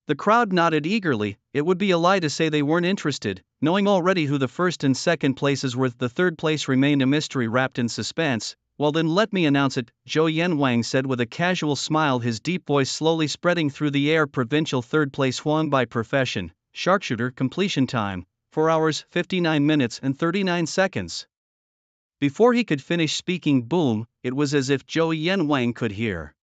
The crowd nodded eagerly. It would be a lie to say they weren't interested. Knowing already who the first and second places were, the third place remained a mystery wrapped in suspense. Well then, let me announce it, Zhou Yanwang said with a casual smile, his deep voice slowly spreading through the air. Provincial third place Huang Bai, profession, sharpshooter, completion time, 4 hours, 59 minutes and 39 seconds. Before he could finish speaking, boom, it was as if Zhou Yanwang could hear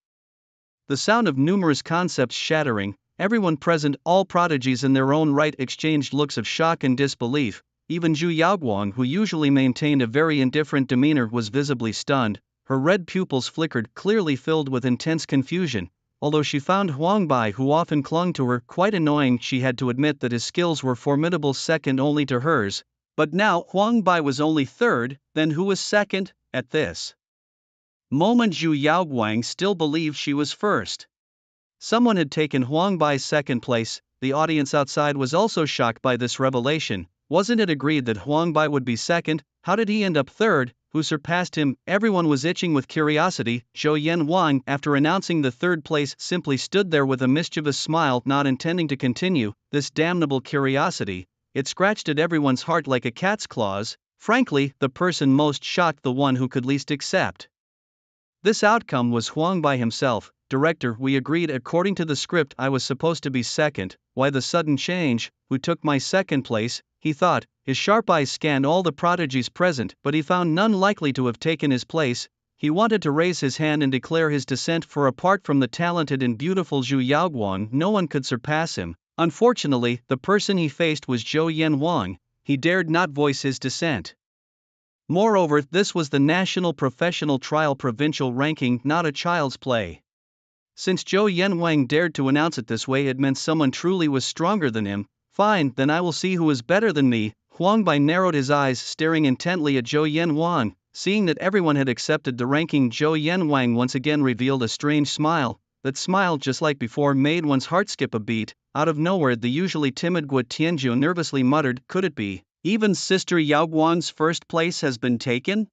the sound of numerous concepts shattering. Everyone present, all prodigies in their own right, exchanged looks of shock and disbelief. Even Zhu Yaoguang, who usually maintained a very indifferent demeanor, was visibly stunned. Her red pupils flickered, clearly filled with intense confusion. Although she found Huang Bai, who often clung to her, quite annoying, she had to admit that his skills were formidable, second only to hers. But now Huang Bai was only third, then who was second? At this moment, Zhu Yaoguang still believed she was first. Someone had taken Huang Bai's second place. The audience outside was also shocked by this revelation. Wasn't it agreed that Huang Bai would be second? How did he end up third? Who surpassed him? Everyone was itching with curiosity. Zhou Yanwang, after announcing the third place, simply stood there with a mischievous smile, not intending to continue. This damnable curiosity, it scratched at everyone's heart like a cat's claws. Frankly, the person most shocked, the one who could least accept this outcome, was Huang Bai himself. Director, we agreed according to the script I was supposed to be second. Why the sudden change? Who took my second place? He thought. His sharp eyes scanned all the prodigies present, but he found none likely to have taken his place. He wanted to raise his hand and declare his dissent, for apart from the talented and beautiful Zhu Yaoguang, no one could surpass him. Unfortunately, the person he faced was Zhou Yanwang. He dared not voice his dissent. Moreover, this was the National Professional Trial provincial ranking, not a child's play. Since Zhou Yanwang dared to announce it this way, it meant someone truly was stronger than him. Fine, then I will see who is better than me. Huang Bai narrowed his eyes, staring intently at Zhou Yanwang. Seeing that everyone had accepted the ranking, Zhou Yanwang once again revealed a strange smile. That smile, just like before, made one's heart skip a beat. Out of nowhere, the usually timid Guo Tianzhu nervously muttered, could it be? Even Sister Yaoguang's first place has been taken?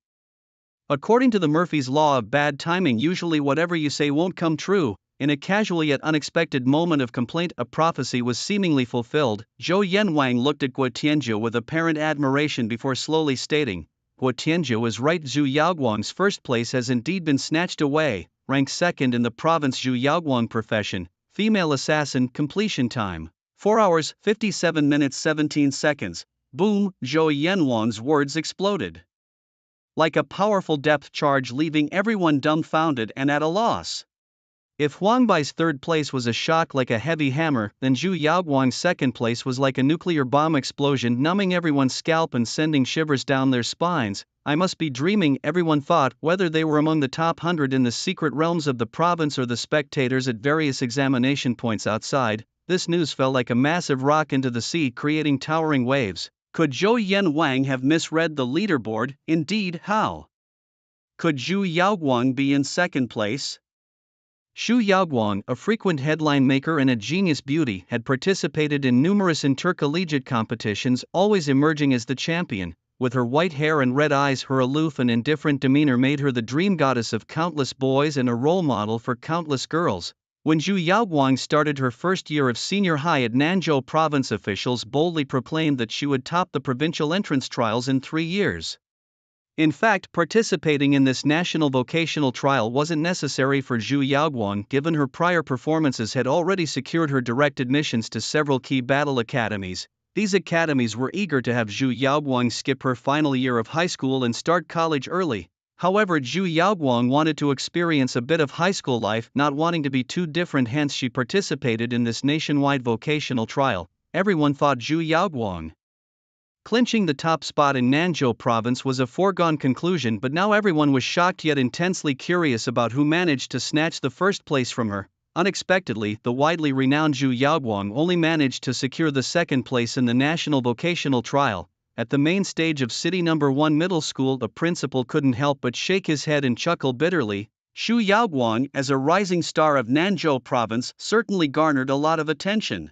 According to the Murphy's law of bad timing, usually whatever you say won't come true. In a casual yet unexpected moment of complaint, a prophecy was seemingly fulfilled. Zhou Yanwang looked at Guo Tianzhu with apparent admiration before slowly stating, Guo Tianzhu is right. Zhu Yaoguang's first place has indeed been snatched away, ranked second in the province. Zhu Yaoguang profession, female assassin. Completion time, 4 hours, 57 minutes 17 seconds. Boom, Zhou Yanwang's words exploded like a powerful depth charge, leaving everyone dumbfounded and at a loss. If Huang Bai's third place was a shock like a heavy hammer, then Zhu Yaoguang's second place was like a nuclear bomb explosion, numbing everyone's scalp and sending shivers down their spines. I must be dreaming, everyone thought, whether they were among the top 100 in the secret realms of the province or the spectators at various examination points outside. This news fell like a massive rock into the sea, creating towering waves. Could Zhou Yanwang have misread the leaderboard? Indeed, how? Could Zhu Yaoguang be in second place? Zhu Yaoguang, a frequent headline maker and a genius beauty, had participated in numerous intercollegiate competitions, always emerging as the champion. With her white hair and red eyes, her aloof and indifferent demeanor made her the dream goddess of countless boys and a role model for countless girls. When Zhu Yaoguang started her first year of senior high at Nanzhou province, officials boldly proclaimed that she would top the provincial entrance trials in 3 years. In fact, participating in this national vocational trial wasn't necessary for Zhu Yaoguang, given her prior performances had already secured her direct admissions to several key battle academies. These academies were eager to have Zhu Yaoguang skip her final year of high school and start college early. However, Zhu Yaoguang wanted to experience a bit of high school life, not wanting to be too different, hence she participated in this nationwide vocational trial. Everyone thought Zhu Yaoguang clinching the top spot in Nanzhou province was a foregone conclusion, but now everyone was shocked yet intensely curious about who managed to snatch the first place from her. Unexpectedly, the widely renowned Zhu Yaoguang only managed to secure the second place in the national vocational trial. At the main stage of City No. 1 Middle School, the principal couldn't help but shake his head and chuckle bitterly. Zhu Yaoguang, as a rising star of Nanzhou province, certainly garnered a lot of attention.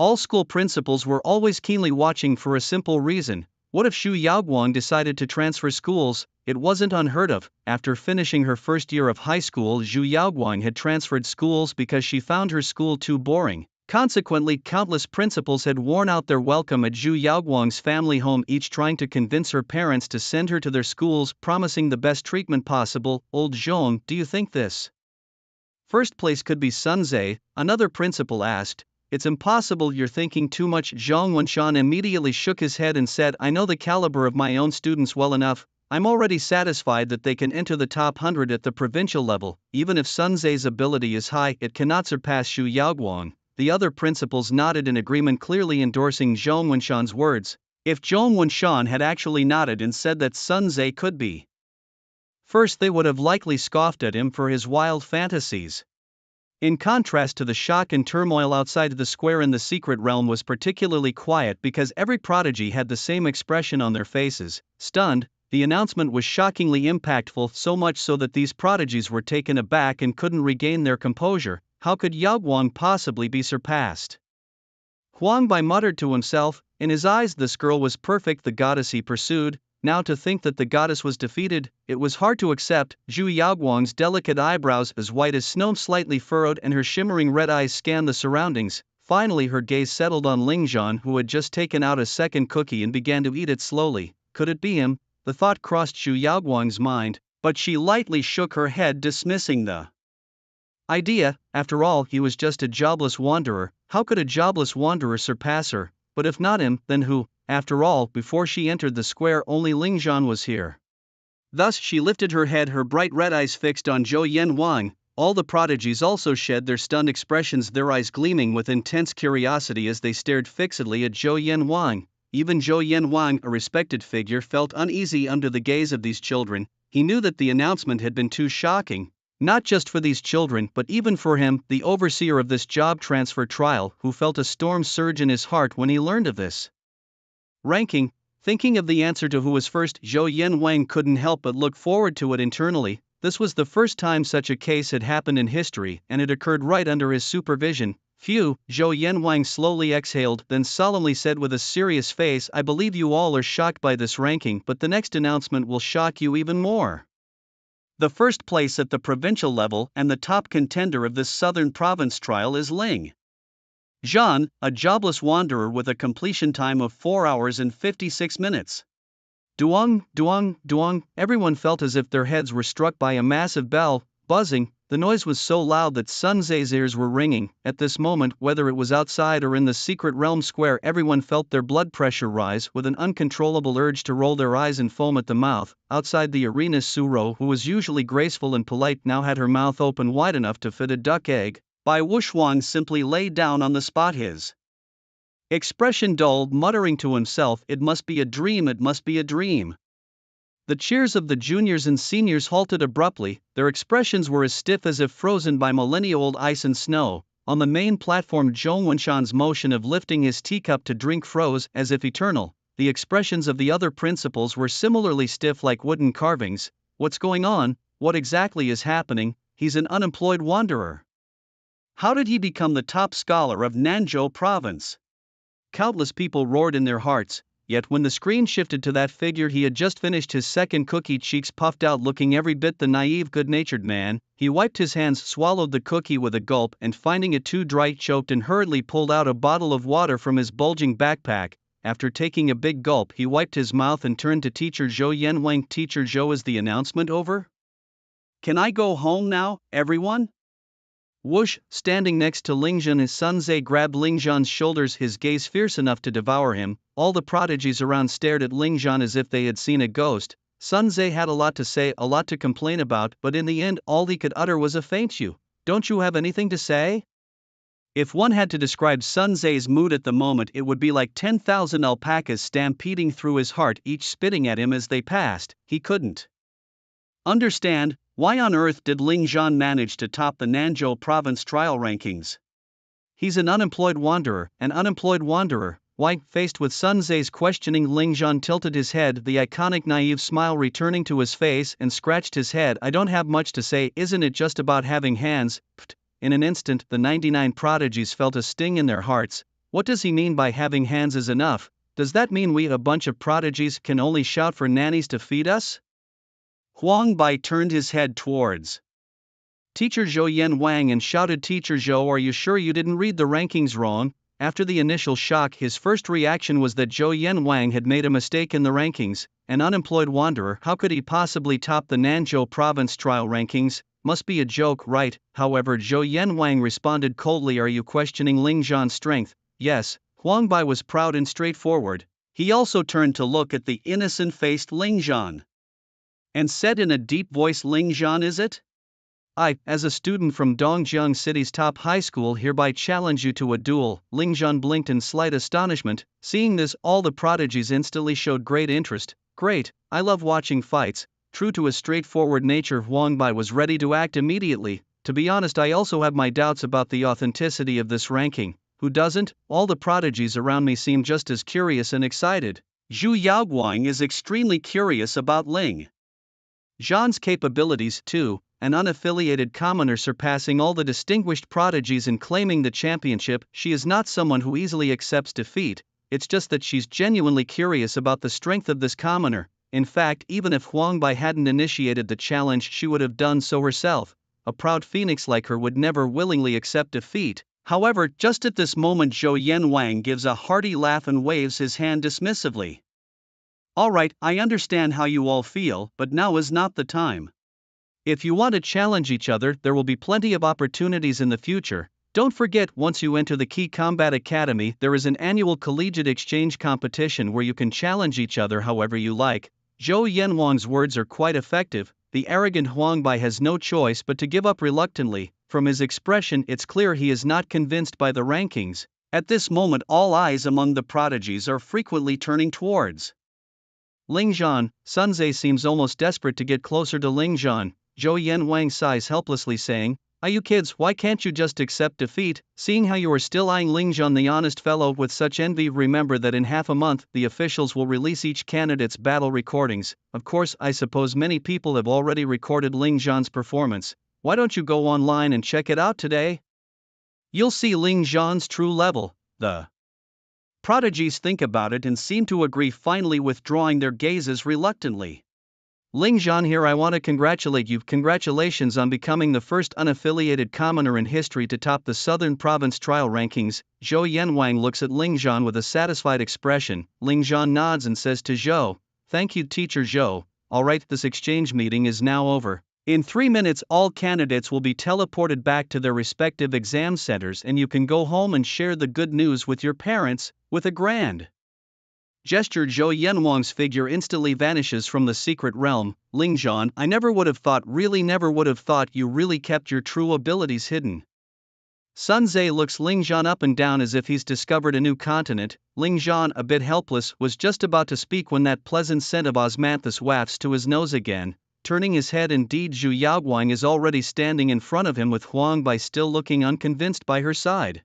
All school principals were always keenly watching for a simple reason. What if Zhu Yaoguang decided to transfer schools? It wasn't unheard of. After finishing her first year of high school, Zhu Yaoguang had transferred schools because she found her school too boring. Consequently, countless principals had worn out their welcome at Zhu Yaoguang's family home, each trying to convince her parents to send her to their schools, promising the best treatment possible. Old Zhong, do you think this first place could be Sun Zhe? Another principal asked. It's impossible, you're thinking too much. Zhang Wenshan immediately shook his head and said, I know the caliber of my own students well enough. I'm already satisfied that they can enter the top 100 at the provincial level. Even if Sun Zhe's ability is high, it cannot surpass Zhu Yaoguang. The other principals nodded in agreement, clearly endorsing Zhang Wenshan's words. If Zhang Wenshan had actually nodded and said that Sun Zhe could be first, they would have likely scoffed at him for his wild fantasies. In contrast to the shock and turmoil outside the square, in the secret realm was particularly quiet because every prodigy had the same expression on their faces, stunned. The announcement was shockingly impactful, so much so that these prodigies were taken aback and couldn't regain their composure. How could Yaoguang possibly be surpassed? Huang Bai muttered to himself. In his eyes, this girl was perfect, the goddess he pursued. Now to think that the goddess was defeated, it was hard to accept. Zhu Yaoguang's delicate eyebrows, as white as snow, slightly furrowed, and her shimmering red eyes scanned the surroundings. Finally her gaze settled on Lingzhan, who had just taken out a second cookie and began to eat it slowly. Could it be him? The thought crossed Zhu Yaoguang's mind, but she lightly shook her head, dismissing the idea. After all, he was just a jobless wanderer. How could a jobless wanderer surpass her? But if not him, then who? After all, before she entered the square, only Lingzhan was here. Thus she lifted her head, her bright red eyes fixed on Zhou Yanwang. All the prodigies also shed their stunned expressions, their eyes gleaming with intense curiosity as they stared fixedly at Zhou Yanwang. Even Zhou Yanwang, a respected figure, felt uneasy under the gaze of these children. He knew that the announcement had been too shocking. Not just for these children, but even for him, the overseer of this job transfer trial, who felt a storm surge in his heart when he learned of this ranking. Thinking of the answer to who was first, Zhou Yanwang couldn't help but look forward to it internally. This was the first time such a case had happened in history, and it occurred right under his supervision. Phew, Zhou Yanwang slowly exhaled, then solemnly said with a serious face, I believe you all are shocked by this ranking, but the next announcement will shock you even more. The first place at the provincial level and the top contender of this southern province trial is Ling Zhan, a jobless wanderer with a completion time of 4 hours and 56 minutes. Duong, duong, duong, everyone felt as if their heads were struck by a massive bell, buzzing. The noise was so loud that Sun Tze's ears were ringing. At this moment, whether it was outside or in the secret realm square, everyone felt their blood pressure rise with an uncontrollable urge to roll their eyes and foam at the mouth. Outside the arena, Suro, who was usually graceful and polite, now had her mouth open wide enough to fit a duck egg. Bai Wuxuang simply lay down on the spot, his expression dulled, muttering to himself, "It must be a dream, it must be a dream." The cheers of the juniors and seniors halted abruptly, their expressions were as stiff as if frozen by millennia-old ice and snow. On the main platform, Zhong Wenshan's motion of lifting his teacup to drink froze, as if eternal. The expressions of the other principals were similarly stiff like wooden carvings. What's going on? What exactly is happening? He's an unemployed wanderer. How did he become the top scholar of Nanzhou province? Countless people roared in their hearts, yet when the screen shifted to that figure, he had just finished his second cookie, cheeks puffed out, looking every bit the naive, good-natured man. He wiped his hands, swallowed the cookie with a gulp, and finding it too dry, choked and hurriedly pulled out a bottle of water from his bulging backpack. After taking a big gulp, he wiped his mouth and turned to Teacher Zhou Yanwang. "Teacher Zhou, is the announcement over? Can I go home now, everyone?" Whoosh, standing next to Lingzhan, his Sun Tze grabbed Lingzhan's shoulders, his gaze fierce enough to devour him. All the prodigies around stared at Lingzhan as if they had seen a ghost. Sun Tze had a lot to say, a lot to complain about, but in the end all he could utter was a faint "You. Don't you have anything to say?" If one had to describe Sun Tze's mood at the moment, it would be like 10,000 alpacas stampeding through his heart, each spitting at him as they passed. He couldn't understand. Why on earth did Ling Zhan manage to top the Nanzhou province trial rankings? He's an unemployed wanderer, an unemployed wanderer. Why? Faced with Sun Tze's questioning, Ling Zhan tilted his head, the iconic naive smile returning to his face, and scratched his head. "I don't have much to say. Isn't it just about having hands?" Pfft. In an instant, the 99 prodigies felt a sting in their hearts. What does he mean by having hands is enough? Does that mean we, a bunch of prodigies, can only shout for nannies to feed us? Huang Bai turned his head towards Teacher Zhou Yanwang and shouted, "Teacher Zhou, are you sure you didn't read the rankings wrong?" After the initial shock, his first reaction was that Zhou Yanwang had made a mistake in the rankings. An unemployed wanderer, how could he possibly top the Nanzhou province trial rankings? Must be a joke, right? However, Zhou Yanwang responded coldly, "Are you questioning Ling Zhan's strength?" "Yes." Huang Bai was proud and straightforward. He also turned to look at the innocent-faced Ling Zhan and said in a deep voice, "Ling Zhan, is it? I, as a student from Dongjiang City's top high school, hereby challenge you to a duel." Ling Zhan blinked in slight astonishment. Seeing this, all the prodigies instantly showed great interest. "Great, I love watching fights." True to his straightforward nature, Huang Bai was ready to act immediately. "To be honest, I also have my doubts about the authenticity of this ranking." "Who doesn't?" All the prodigies around me seem just as curious and excited. Zhu Yaoguang is extremely curious about Ling Zhan's capabilities, too, an unaffiliated commoner surpassing all the distinguished prodigies and claiming the championship. She is not someone who easily accepts defeat, it's just that she's genuinely curious about the strength of this commoner. In fact, even if Huang Bai hadn't initiated the challenge, she would have done so herself. A proud phoenix like her would never willingly accept defeat. However, just at this moment, Zhou Yanwang gives a hearty laugh and waves his hand dismissively. "Alright, I understand how you all feel, but now is not the time. If you want to challenge each other, there will be plenty of opportunities in the future. Don't forget, once you enter the Key Combat Academy, there is an annual collegiate exchange competition where you can challenge each other however you like." Zhou Yanwang's words are quite effective. The arrogant Huang Bai has no choice but to give up reluctantly. From his expression, it's clear he is not convinced by the rankings. At this moment, all eyes among the prodigies are frequently turning towards Ling Zhan. Sun Tze seems almost desperate to get closer to Ling Zhan. Zhou Yanwang sighs helplessly, saying, "You kids, why can't you just accept defeat? Seeing how you are still eyeing Ling Zhan, the honest fellow, with such envy, remember that in half a month, the officials will release each candidate's battle recordings. Of course, I suppose many people have already recorded Ling Zhan's performance. Why don't you go online and check it out today? You'll see Ling Zhan's true level." The prodigies think about it and seem to agree, finally withdrawing their gazes reluctantly. Lingzhan here. I want to congratulate you. Congratulations on becoming the first unaffiliated commoner in history to top the Southern Province trial rankings. Zhou Yanwang looks at Lingzhan with a satisfied expression. Lingzhan nods and says to Zhou, "Thank you, teacher Zhou. Alright, this exchange meeting is now over. In 3 minutes all candidates will be teleported back to their respective exam centers and you can go home and share the good news with your parents." With a grand gesture, Zhou Yanwang's figure instantly vanishes from the secret realm. Lingzhan, I never would have thought, really never would have thought you really kept your true abilities hidden. Sun Tzu looks Lingzhan up and down as if he's discovered a new continent. Lingzhan, a bit helpless, was just about to speak when that pleasant scent of osmanthus wafts to his nose again. Turning his head, indeed Zhu Yaoguang is already standing in front of him with Huang Bai still looking unconvinced by her side.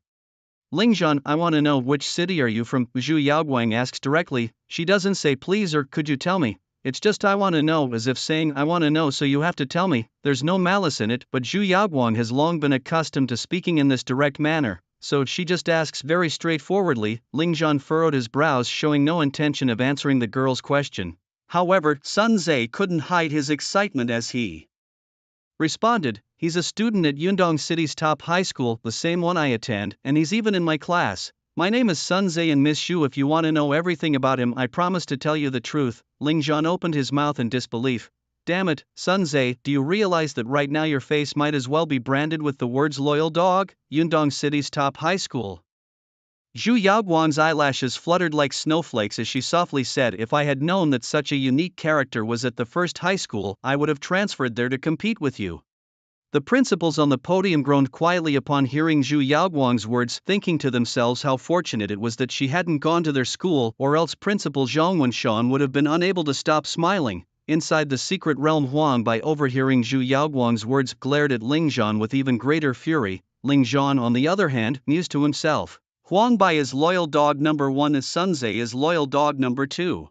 Lingzhan, I want to know, which city are you from? Zhu Yaoguang asks directly. She doesn't say please or could you tell me. It's just I want to know, as if saying I want to know so you have to tell me. There's no malice in it, but Zhu Yaoguang has long been accustomed to speaking in this direct manner, so she just asks very straightforwardly. Lingzhan furrowed his brows, showing no intention of answering the girl's question. However, Sun Tzu couldn't hide his excitement as he responded, "He's a student at Yundong City's top high school, the same one I attend, and he's even in my class. My name is Sun Tzu and Miss Xu. If you want to know everything about him, I promise to tell you the truth." Lingzhan opened his mouth in disbelief. Damn it, Sun Tzu, do you realize that right now your face might as well be branded with the words loyal dog? Yundong City's top high school. Zhu Yaoguang's eyelashes fluttered like snowflakes as she softly said, "If I had known that such a unique character was at the first high school, I would have transferred there to compete with you." The principals on the podium groaned quietly upon hearing Zhu Yaoguang's words, thinking to themselves how fortunate it was that she hadn't gone to their school, or else Principal Zhang Wenshan would have been unable to stop smiling. Inside the secret realm, Huang Bai, overhearing Zhu Yaoguang's words, glared at Lingzhan with even greater fury. Lingzhan, on the other hand, mused to himself, Huang Bai is loyal dog number 1 as Sun Tzu is loyal dog number 2.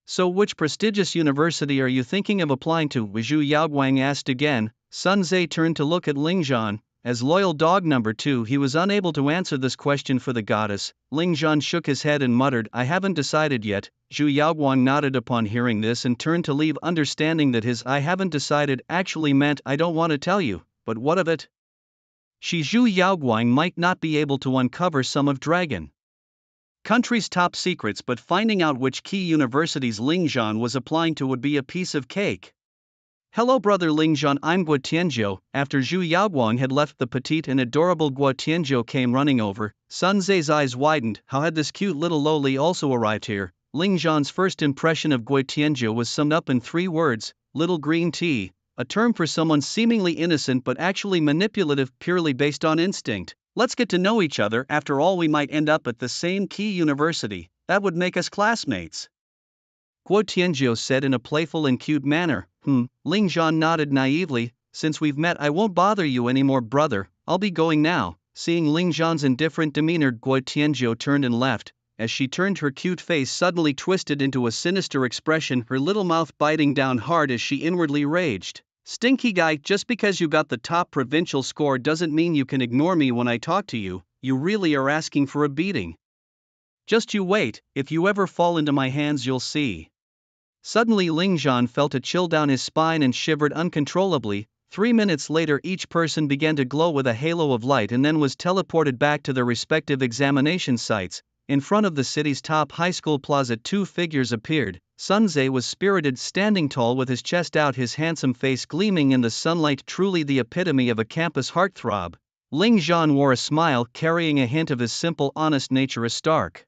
So which prestigious university are you thinking of applying to? Zhu Yaoguang asked again. Sun Tzu turned to look at Lingzhan. As loyal dog number 2, he was unable to answer this question for the goddess. Lingzhan shook his head and muttered, "I haven't decided yet." Zhu Yaoguang nodded upon hearing this and turned to leave, understanding that his "I haven't decided" actually meant "I don't want to tell you." But what of it? Zhu Yaoguang might not be able to uncover some of Dragon Country's top secrets, but finding out which key universities Lingzhan was applying to would be a piece of cake. "Hello brother Lingzhan, I'm Guo Tianzhou." After Zhu Yaoguang had left, the petite and adorable Guo Tianzhou came running over. Sun Tzu's eyes widened. How had this cute little loli also arrived here? Lingzhan's first impression of Guo Tianzhou was summed up in 3 words, little green tea, a term for someone seemingly innocent but actually manipulative, purely based on instinct. Let's get to know each other, after all we might end up at the same key university, that would make us classmates. Guo Tianzhou said in a playful and cute manner. Lingzhan nodded naively. "Since we've met, I won't bother you anymore brother, I'll be going now." Seeing Lingzhan's indifferent demeanor, Guo Tianzhou turned and left. As she turned, her cute face suddenly twisted into a sinister expression, her little mouth biting down hard as she inwardly raged. "Stinky guy, just because you got the top provincial score doesn't mean you can ignore me when I talk to you. You really are asking for a beating. Just you wait, if you ever fall into my hands you'll see." Suddenly Lingzhan felt a chill down his spine and shivered uncontrollably. 3 minutes later each person began to glow with a halo of light and then was teleported back to their respective examination sites. In front of the city's top high school plaza 2 figures appeared. Sun Tzu was spirited, standing tall with his chest out, his handsome face gleaming in the sunlight, truly the epitome of a campus heartthrob. Lingzhan wore a smile, carrying a hint of his simple, honest nature, a stark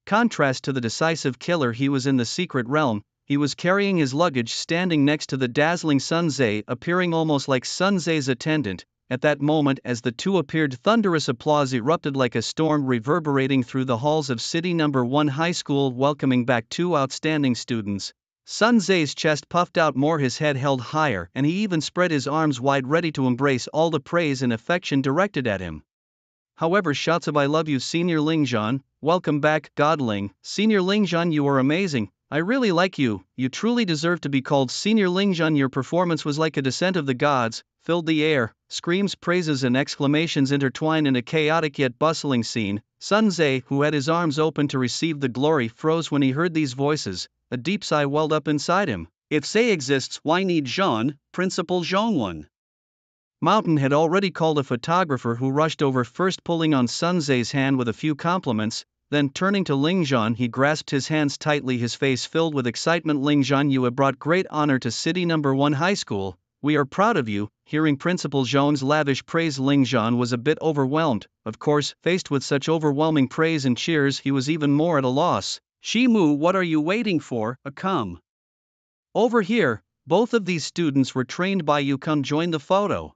contrast to the decisive killer he was in the secret realm. He was carrying his luggage, standing next to the dazzling Sun Tzu, appearing almost like Sun Tzu's attendant. At that moment, as the two appeared, thunderous applause erupted like a storm, reverberating through the halls of City No. 1 High School, welcoming back 2 outstanding students. Sun Tzu's chest puffed out more, his head held higher, and he even spread his arms wide, ready to embrace all the praise and affection directed at him. However, shouts of "I love you, Senior Lingzhan," "Welcome back, Godling," "Senior Lingzhan, you are amazing," "I really like you, you truly deserve to be called Senior Lingzhan, your performance was like a descent of the gods," filled the air. Screams, praises and exclamations intertwined in a chaotic yet bustling scene. Sun Tzu, who had his arms open to receive the glory, froze when he heard these voices. A deep sigh welled up inside him. If say exists, why need Jean, Principal Jean one? Mountain had already called a photographer who rushed over, first pulling on Sun Tze's hand with a few compliments, then turning to Ling Zhan he grasped his hands tightly, his face filled with excitement. Ling Zhan, you have brought great honor to City Number 1 High School, we are proud of you. Hearing Principal Zhang's lavish praise, Ling Zhan was a bit overwhelmed. Of course, faced with such overwhelming praise and cheers, he was even more at a loss. Shimu, what are you waiting for? Come over here, both of these students were trained by you, come join the photo.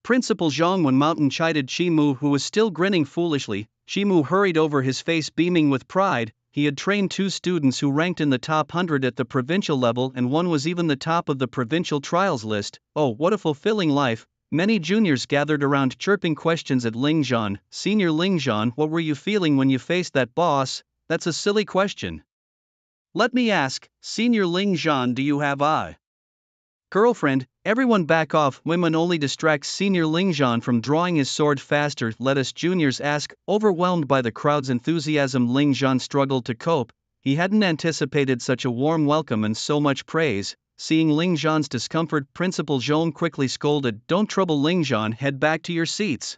Principal Zhang. When Mountain chided Shimu, who was still grinning foolishly, Shimu hurried over, his face beaming with pride. He had trained 2 students who ranked in the top 100 at the provincial level, and one was even the top of the provincial trials list. Oh, what a fulfilling life! Many juniors gathered around, chirping questions at Ling Zhan. Senior Ling Zhan, what were you feeling when you faced that boss? That's a silly question. Let me ask, Senior Ling Zhan, do you have a girlfriend? Everyone back off, women only distracts Senior Ling Zhan from drawing his sword faster. Let us juniors ask. Overwhelmed by the crowd's enthusiasm, Ling Zhan struggled to cope. He hadn't anticipated such a warm welcome and so much praise. Seeing Ling Zhan's discomfort, Principal Zhong quickly scolded, don't trouble Ling Zhan, head back to your seats.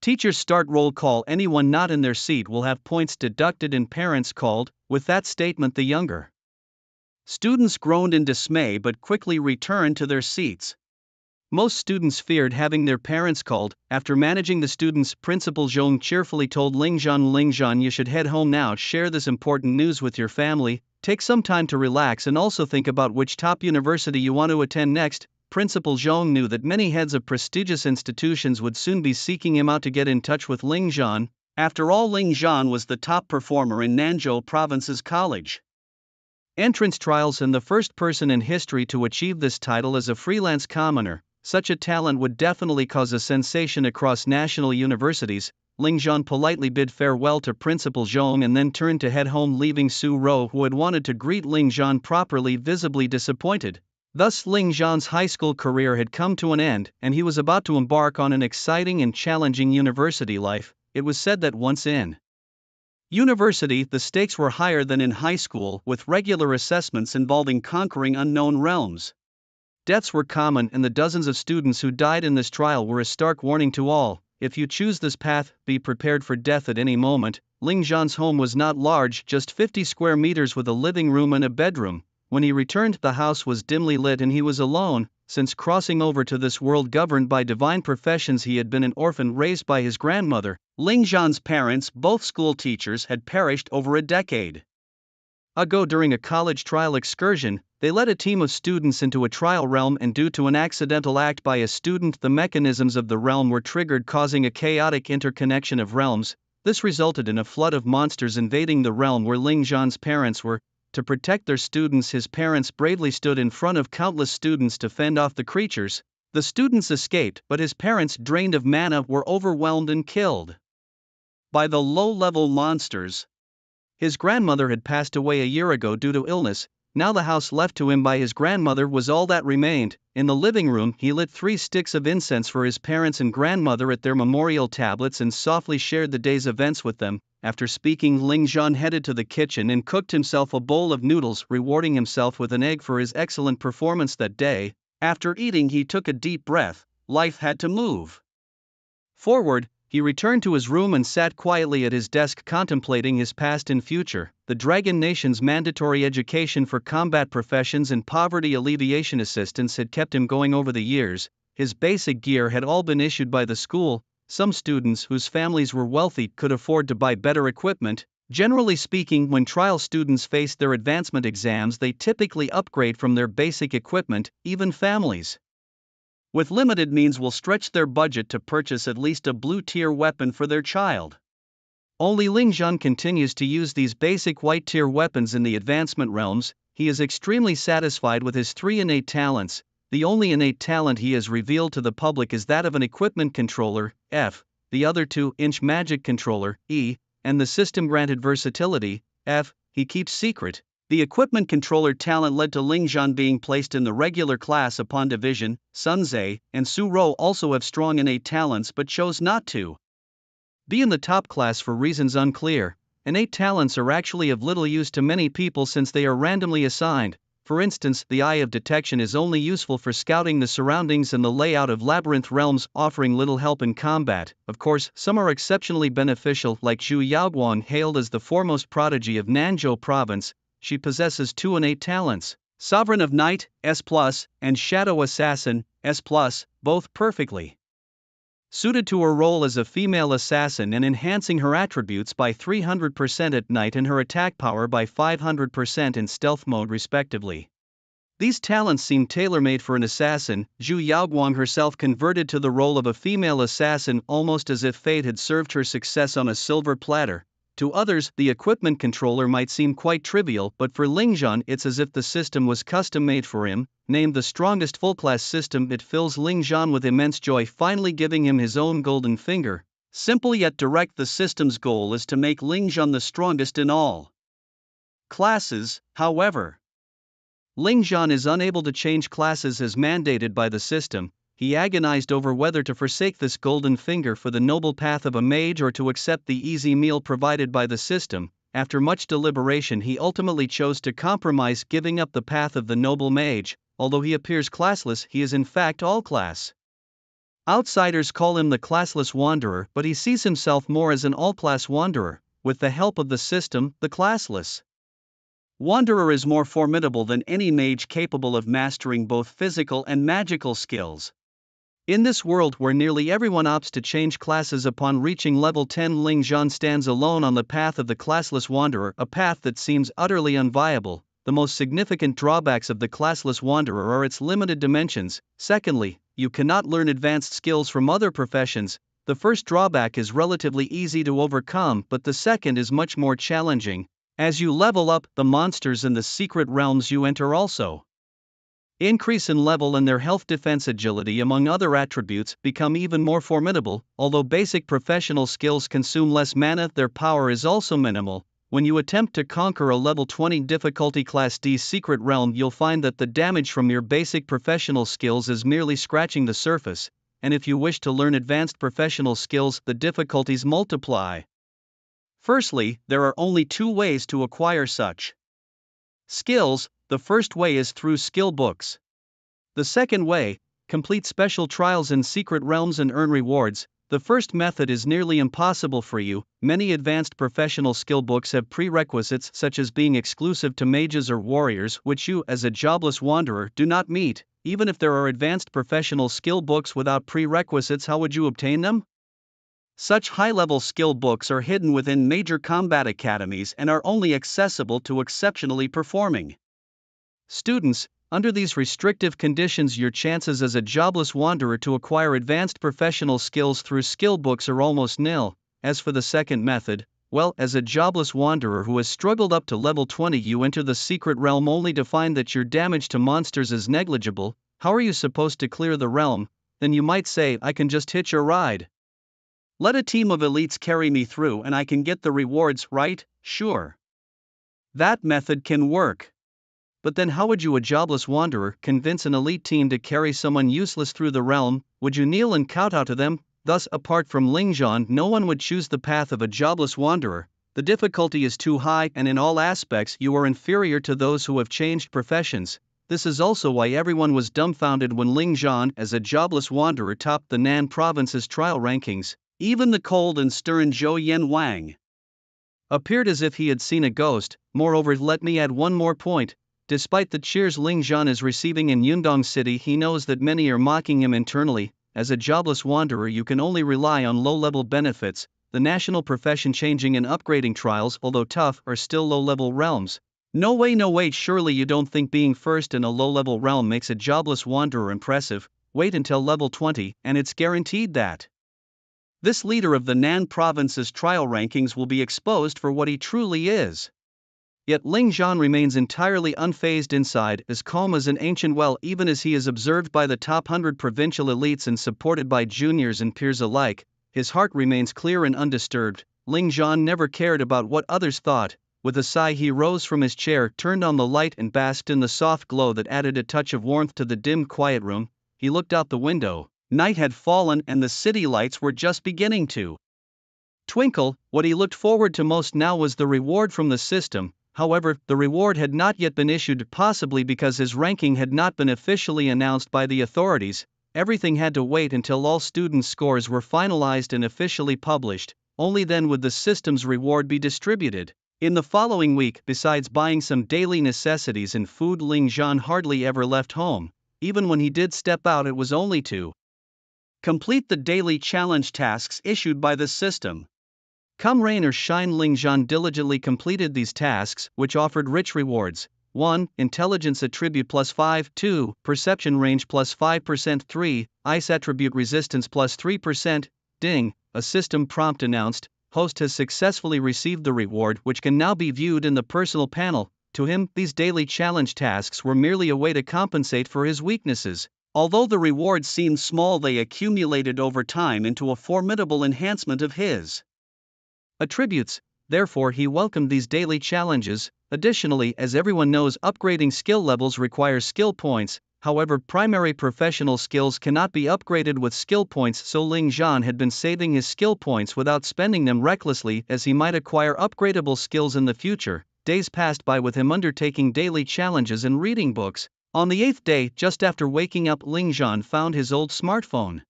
Teachers start roll call, anyone not in their seat will have points deducted and parents called. With that statement the younger students groaned in dismay but quickly returned to their seats. Most students feared having their parents called. After managing the students, Principal Zhong cheerfully told Ling Zhan, you should head home now, share this important news with your family, take some time to relax and also think about which top university you want to attend next. Principal Zhong knew that many heads of prestigious institutions would soon be seeking him out to get in touch with Ling Zhan. After all, Ling Zhan was the top performer in Nanzhou Province's college entrance trials and the first person in history to achieve this title as a freelance commoner. Such a talent would definitely cause a sensation across national universities. Ling Zhan politely bid farewell to Principal Zhong and then turned to head home, leaving Su Ro, who had wanted to greet Ling Zhan properly, visibly disappointed. Thus Ling Zhan's high school career had come to an end, and he was about to embark on an exciting and challenging university life. It was said that once in university, the stakes were higher than in high school, with regular assessments involving conquering unknown realms. Deaths were common, and the dozens of students who died in this trial were a stark warning to all. If you choose this path, be prepared for death at any moment. Ling Zhan's home was not large, just 50 square meters with a living room and a bedroom. When he returned, the house was dimly lit and he was alone. Since crossing over to this world governed by divine professions, he had been an orphan raised by his grandmother. Ling Zhan's parents, both school teachers, had perished over a decade ago during a college trial excursion. They led a team of students into a trial realm, and due to an accidental act by a student, the mechanisms of the realm were triggered, causing a chaotic interconnection of realms. This resulted in a flood of monsters invading the realm where Ling Zhan's parents were. To protect their students, his parents bravely stood in front of countless students to fend off the creatures. The students escaped, but his parents, drained of mana, were overwhelmed and killed by the low-level monsters. His grandmother had passed away a year ago due to illness. Now the house left to him by his grandmother was all that remained. In the living room, he lit 3 sticks of incense for his parents and grandmother at their memorial tablets and softly shared the day's events with them. After speaking, Ling Zhan headed to the kitchen and cooked himself a bowl of noodles, rewarding himself with an egg for his excellent performance that day. After eating, he took a deep breath. Life had to move forward. He returned to his room and sat quietly at his desk, contemplating his past and future. The Dragon Nation's mandatory education for combat professions and poverty alleviation assistance had kept him going over the years. His basic gear had all been issued by the school. Some students whose families were wealthy could afford to buy better equipment. Generally speaking, when trial students face their advancement exams, they typically upgrade from their basic equipment. Even families with limited means will stretch their budget to purchase at least a blue-tier weapon for their child. Only Ling Zhan continues to use these basic white-tier weapons in the advancement realms. He is extremely satisfied with his 3 innate talents. The only innate talent he has revealed to the public is that of an equipment controller, F, the other 2-inch magic controller, E, and the system-granted versatility, F, he keeps secret. The equipment controller talent led to Ling Zhan being placed in the regular class upon division. Sun Tze and Su Ro also have strong innate talents but chose not to be in the top class for reasons unclear. Innate talents are actually of little use to many people since they are randomly assigned. For instance, the eye of detection is only useful for scouting the surroundings and the layout of labyrinth realms, offering little help in combat. Of course, some are exceptionally beneficial, like Zhu Yaoguang, hailed as the foremost prodigy of Nanzhou province. She possesses 2 innate talents: Sovereign of Night, S+, and Shadow Assassin, S+, both perfectly suited to her role as a female assassin and enhancing her attributes by 300% at night and her attack power by 500% in stealth mode respectively. These talents seem tailor-made for an assassin. Zhu Yaoguang herself converted to the role of a female assassin almost as if fate had served her success on a silver platter. To others, the equipment controller might seem quite trivial, but for Lingzhan it's as if the system was custom-made for him. Named the strongest full-class system, it fills Lingzhan with immense joy, finally giving him his own golden finger. Simple yet direct, the system's goal is to make Lingzhan the strongest in all classes. However, Lingzhan is unable to change classes as mandated by the system. He agonized over whether to forsake this golden finger for the noble path of a mage or to accept the easy meal provided by the system. After much deliberation, he ultimately chose to compromise, giving up the path of the noble mage. Although he appears classless, he is in fact all class. Outsiders call him the classless wanderer, but he sees himself more as an all-class wanderer. With the help of the system, the classless wanderer is more formidable than any mage capable of mastering both physical and magical skills. In this world where nearly everyone opts to change classes upon reaching level 10, Lingzhan stands alone on the path of the classless wanderer, a path that seems utterly unviable. The most significant drawbacks of the classless wanderer are its limited dimensions. Secondly, you cannot learn advanced skills from other professions. The first drawback is relatively easy to overcome, but the second is much more challenging. As you level up, the monsters in the secret realms you enter also increase in level, and their health, defense, agility, among other attributes, become even more formidable. Although basic professional skills consume less mana, their power is also minimal. When you attempt to conquer a level 20 difficulty class D secret realm, you'll find that the damage from your basic professional skills is merely scratching the surface, and if you wish to learn advanced professional skills, the difficulties multiply. Firstly, there are only 2 ways to acquire such skills. The first way is through skill books. The second way, complete special trials in secret realms and earn rewards. The first method is nearly impossible for you. Many advanced professional skill books have prerequisites such as being exclusive to mages or warriors, which you, as a jobless wanderer, do not meet. Even if there are advanced professional skill books without prerequisites, how would you obtain them? Such high-level skill books are hidden within major combat academies and are only accessible to exceptionally performing students. Under these restrictive conditions, your chances as a jobless wanderer to acquire advanced professional skills through skill books are almost nil. As for the second method, well, as a jobless wanderer who has struggled up to level 20, you enter the secret realm only to find that your damage to monsters is negligible. How are you supposed to clear the realm? Then you might say, I can just hitch a ride. Let a team of elites carry me through and I can get the rewards, right? Sure. That method can work. But then how would you, a jobless wanderer, convince an elite team to carry someone useless through the realm? Would you kneel and kowtow to them? Thus, apart from Lingzhan, no one would choose the path of a jobless wanderer. The difficulty is too high, and in all aspects you are inferior to those who have changed professions. This is also why everyone was dumbfounded when Lingzhan, as a jobless wanderer, topped the Nan province's trial rankings. Even the cold and stern Zhou Yanwang appeared as if he had seen a ghost. Moreover, let me add one more point. Despite the cheers Lingzhan is receiving in Yundong City, he knows that many are mocking him internally. As a jobless wanderer, you can only rely on low-level benefits. The national profession changing and upgrading trials, although tough, are still low-level realms. No way, surely you don't think being first in a low-level realm makes a jobless wanderer impressive? Wait until level 20, and it's guaranteed that this leader of the Nan province's trial rankings will be exposed for what he truly is. Yet Lingzhan remains entirely unfazed inside, as calm as an ancient well, even as he is observed by the top 100 provincial elites and supported by juniors and peers alike. His heart remains clear and undisturbed. Lingzhan never cared about what others thought. With a sigh, he rose from his chair, turned on the light, and basked in the soft glow that added a touch of warmth to the dim, quiet room. He looked out the window. Night had fallen and the city lights were just beginning to twinkle. What he looked forward to most now was the reward from the system. However, the reward had not yet been issued, possibly because his ranking had not been officially announced by the authorities. Everything had to wait until all students' scores were finalized and officially published. Only then would the system's reward be distributed. In the following week, besides buying some daily necessities and food, Ling Zhan hardly ever left home. Even when he did step out, it was only to complete the daily challenge tasks issued by the system. Come rain or shine, Ling Zhan diligently completed these tasks, which offered rich rewards. 1. Intelligence attribute plus 5, 2. Perception range plus 5%, 3. Ice attribute resistance plus 3%. Ding, a system prompt announced. Host has successfully received the reward, which can now be viewed in the personal panel. To him, these daily challenge tasks were merely a way to compensate for his weaknesses. Although the rewards seemed small, they accumulated over time into a formidable enhancement of his attributes. Therefore, he welcomed these daily challenges. Additionally, as everyone knows, upgrading skill levels requires skill points. However, primary professional skills cannot be upgraded with skill points, so Ling Zhan had been saving his skill points without spending them recklessly, as he might acquire upgradable skills in the future. Days passed by with him undertaking daily challenges and reading books. On the 8th day, just after waking up, Ling Zhan found his old smartphone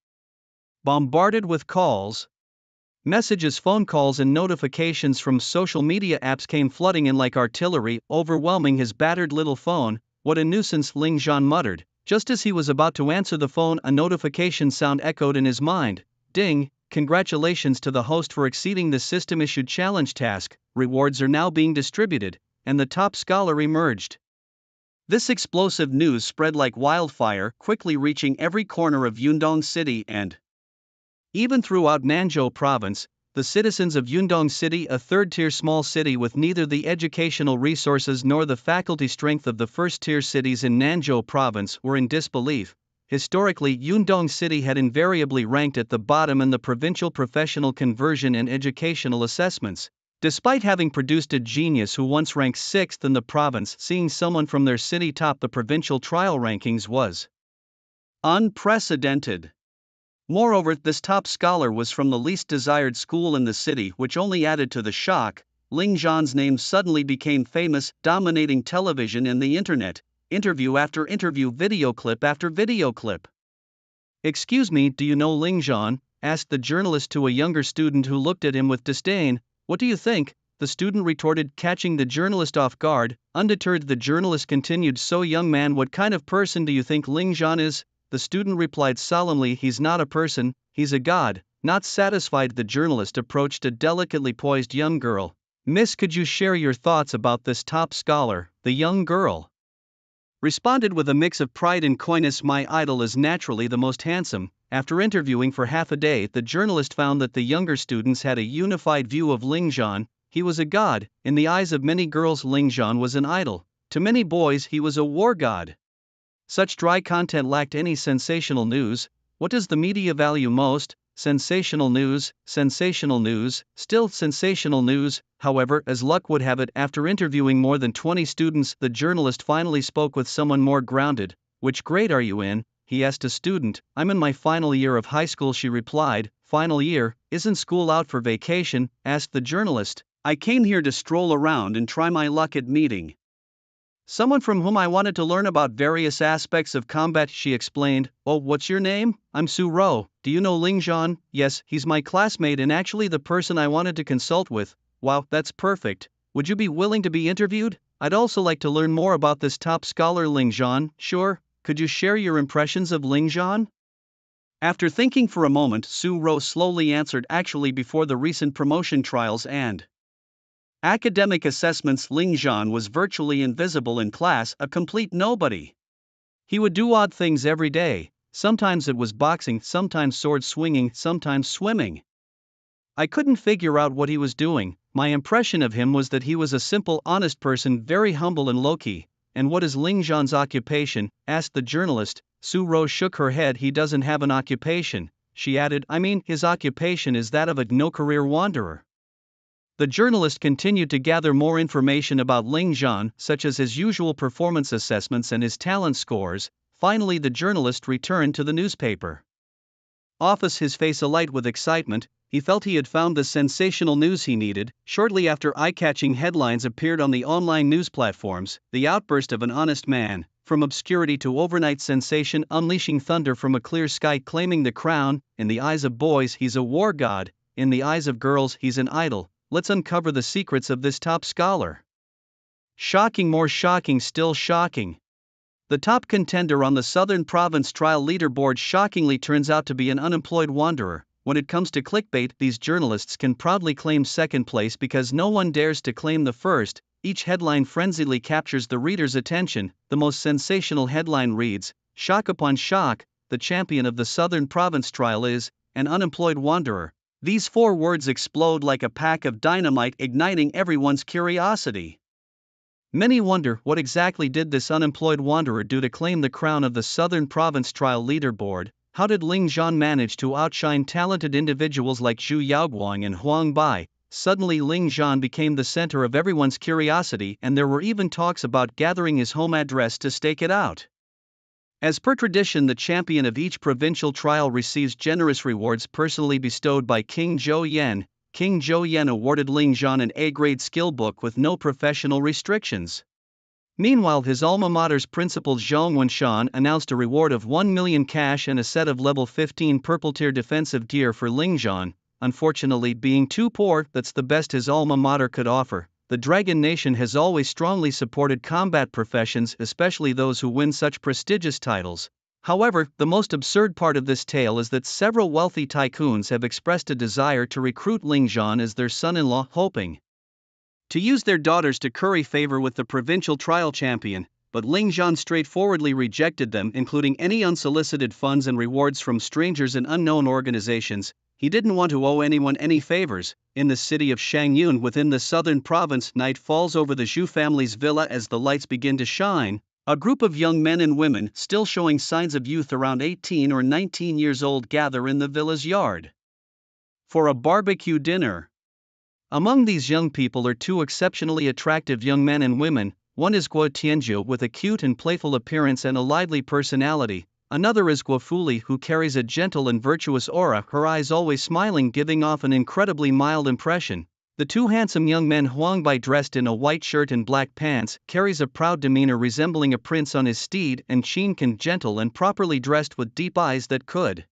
bombarded with calls, messages, phone calls, and notifications from social media apps came flooding in like artillery, overwhelming his battered little phone. What a nuisance, Ling Zhan muttered. Just as he was about to answer the phone, a notification sound echoed in his mind. Ding, congratulations to the host for exceeding the system-issued challenge task. Rewards are now being distributed, and the top scholar emerged. This explosive news spread like wildfire, quickly reaching every corner of Yundong City and even throughout Nanzhou Province. The citizens of Yundong City, a third-tier small city with neither the educational resources nor the faculty strength of the first-tier cities in Nanzhou Province, were in disbelief. Historically, Yundong City had invariably ranked at the bottom in the provincial professional conversion and educational assessments. Despite having produced a genius who once ranked 6th in the province, seeing someone from their city top the provincial trial rankings was unprecedented. Moreover, this top scholar was from the least desired school in the city, which only added to the shock. Ling Zhan's name suddenly became famous, dominating television and the internet. Interview after interview, video clip after video clip. "Excuse me, do you know Ling Zhan?" asked the journalist to a younger student who looked at him with disdain. "What do you think?" the student retorted, catching the journalist off guard. Undeterred, the journalist continued, "So, young man, what kind of person do you think Ling Zhan is?" The student replied solemnly, "He's not a person, he's a god." Not satisfied, the journalist approached a delicately poised young girl. "Miss, could you share your thoughts about this top scholar?" The young girl responded with a mix of pride and coyness, "My idol is naturally the most handsome." After interviewing for half a day, the journalist found that the younger students had a unified view of Ling Zhan. He was a god. In the eyes of many girls, Ling Zhan was an idol. To many boys, he was a war god. Such dry content lacked any sensational news. What does the media value most? Sensational news, sensational news, still sensational news. However, as luck would have it, after interviewing more than 20 students, the journalist finally spoke with someone more grounded. "Which grade are you in?" he asked a student. "I'm in my final year of high school," she replied. "Final year? Isn't school out for vacation?" asked the journalist. "I came here to stroll around and try my luck at meeting someone from whom I wanted to learn about various aspects of combat," she explained. "Oh, what's your name?" "I'm Su Ro. Do you know Ling Zhan?" "Yes, he's my classmate and actually the person I wanted to consult with." "Wow, that's perfect. Would you be willing to be interviewed? I'd also like to learn more about this top scholar Ling Zhan." "Sure. Could you share your impressions of Ling Zhan?" After thinking for a moment, Su Ro slowly answered, "Actually, before the recent promotion trials and academic assessments, Ling Zhan was virtually invisible in class, a complete nobody. He would do odd things every day. Sometimes it was boxing, sometimes sword swinging, sometimes swimming. I couldn't figure out what he was doing. My impression of him was that he was a simple, honest person, very humble and low-key." "And what is Ling Zhan's occupation?" asked the journalist. Su Ro shook her head. "He doesn't have an occupation," she added. "I mean, his occupation is that of a no-career wanderer." The journalist continued to gather more information about Ling Zhan, such as his usual performance assessments and his talent scores. Finally, the journalist returned to the newspaper office, his face alight with excitement. He felt he had found the sensational news he needed. Shortly after eye-catching headlines appeared on the online news platforms, the outburst of an honest man, from obscurity to overnight sensation, unleashing thunder from a clear sky, claiming the crown. In the eyes of boys, he's a war god. In the eyes of girls, he's an idol. Let's uncover the secrets of this top scholar. Shocking, more shocking, still shocking. The top contender on the Southern Province Trial leaderboard shockingly turns out to be an unemployed wanderer. When it comes to clickbait, these journalists can proudly claim second place because no one dares to claim the first. Each headline frenziedly captures the reader's attention. The most sensational headline reads, "Shock upon shock, the champion of the Southern Province Trial is an unemployed wanderer." These 4 words explode like a pack of dynamite, igniting everyone's curiosity. Many wonder, what exactly did this unemployed wanderer do to claim the crown of the Southern Province Trial leaderboard? How did Ling Zhan manage to outshine talented individuals like Zhu Yaoguang and Huang Bai? Suddenly Ling Zhan became the center of everyone's curiosity, and there were even talks about gathering his home address to stake it out. As per tradition, the champion of each provincial trial receives generous rewards personally bestowed by King Zhou Yan. King Zhou Yan awarded Ling Zhan an A-grade skill book with no professional restrictions. Meanwhile, his alma mater's principal Zhang Wenshan announced a reward of 1 million cash and a set of level 15 purple tier defensive gear for Ling Zhan. Unfortunately, being too poor, that's the best his alma mater could offer. The Dragon Nation has always strongly supported combat professions, especially those who win such prestigious titles. However, the most absurd part of this tale is that several wealthy tycoons have expressed a desire to recruit Ling Zhan as their son-in-law, hoping to use their daughters to curry favor with the provincial trial champion, but Ling Zhan straightforwardly rejected them, including any unsolicited funds and rewards from strangers and unknown organizations. He didn't want to owe anyone any favors. In the city of Shangyun within the southern province, night falls over the Zhu family's villa as the lights begin to shine. A group of young men and women, still showing signs of youth around 18 or 19 years old, gather in the villa's yard for a barbecue dinner. Among these young people are 2 exceptionally attractive young men and women. One is Guo Tianzhu with a cute and playful appearance and a lively personality. Another is Guo Fuli, who carries a gentle and virtuous aura, her eyes always smiling, giving off an incredibly mild impression. The 2 handsome young men, Huang Bai dressed in a white shirt and black pants, carries a proud demeanor resembling a prince on his steed, and Qin Can, gentle and properly dressed with deep eyes that could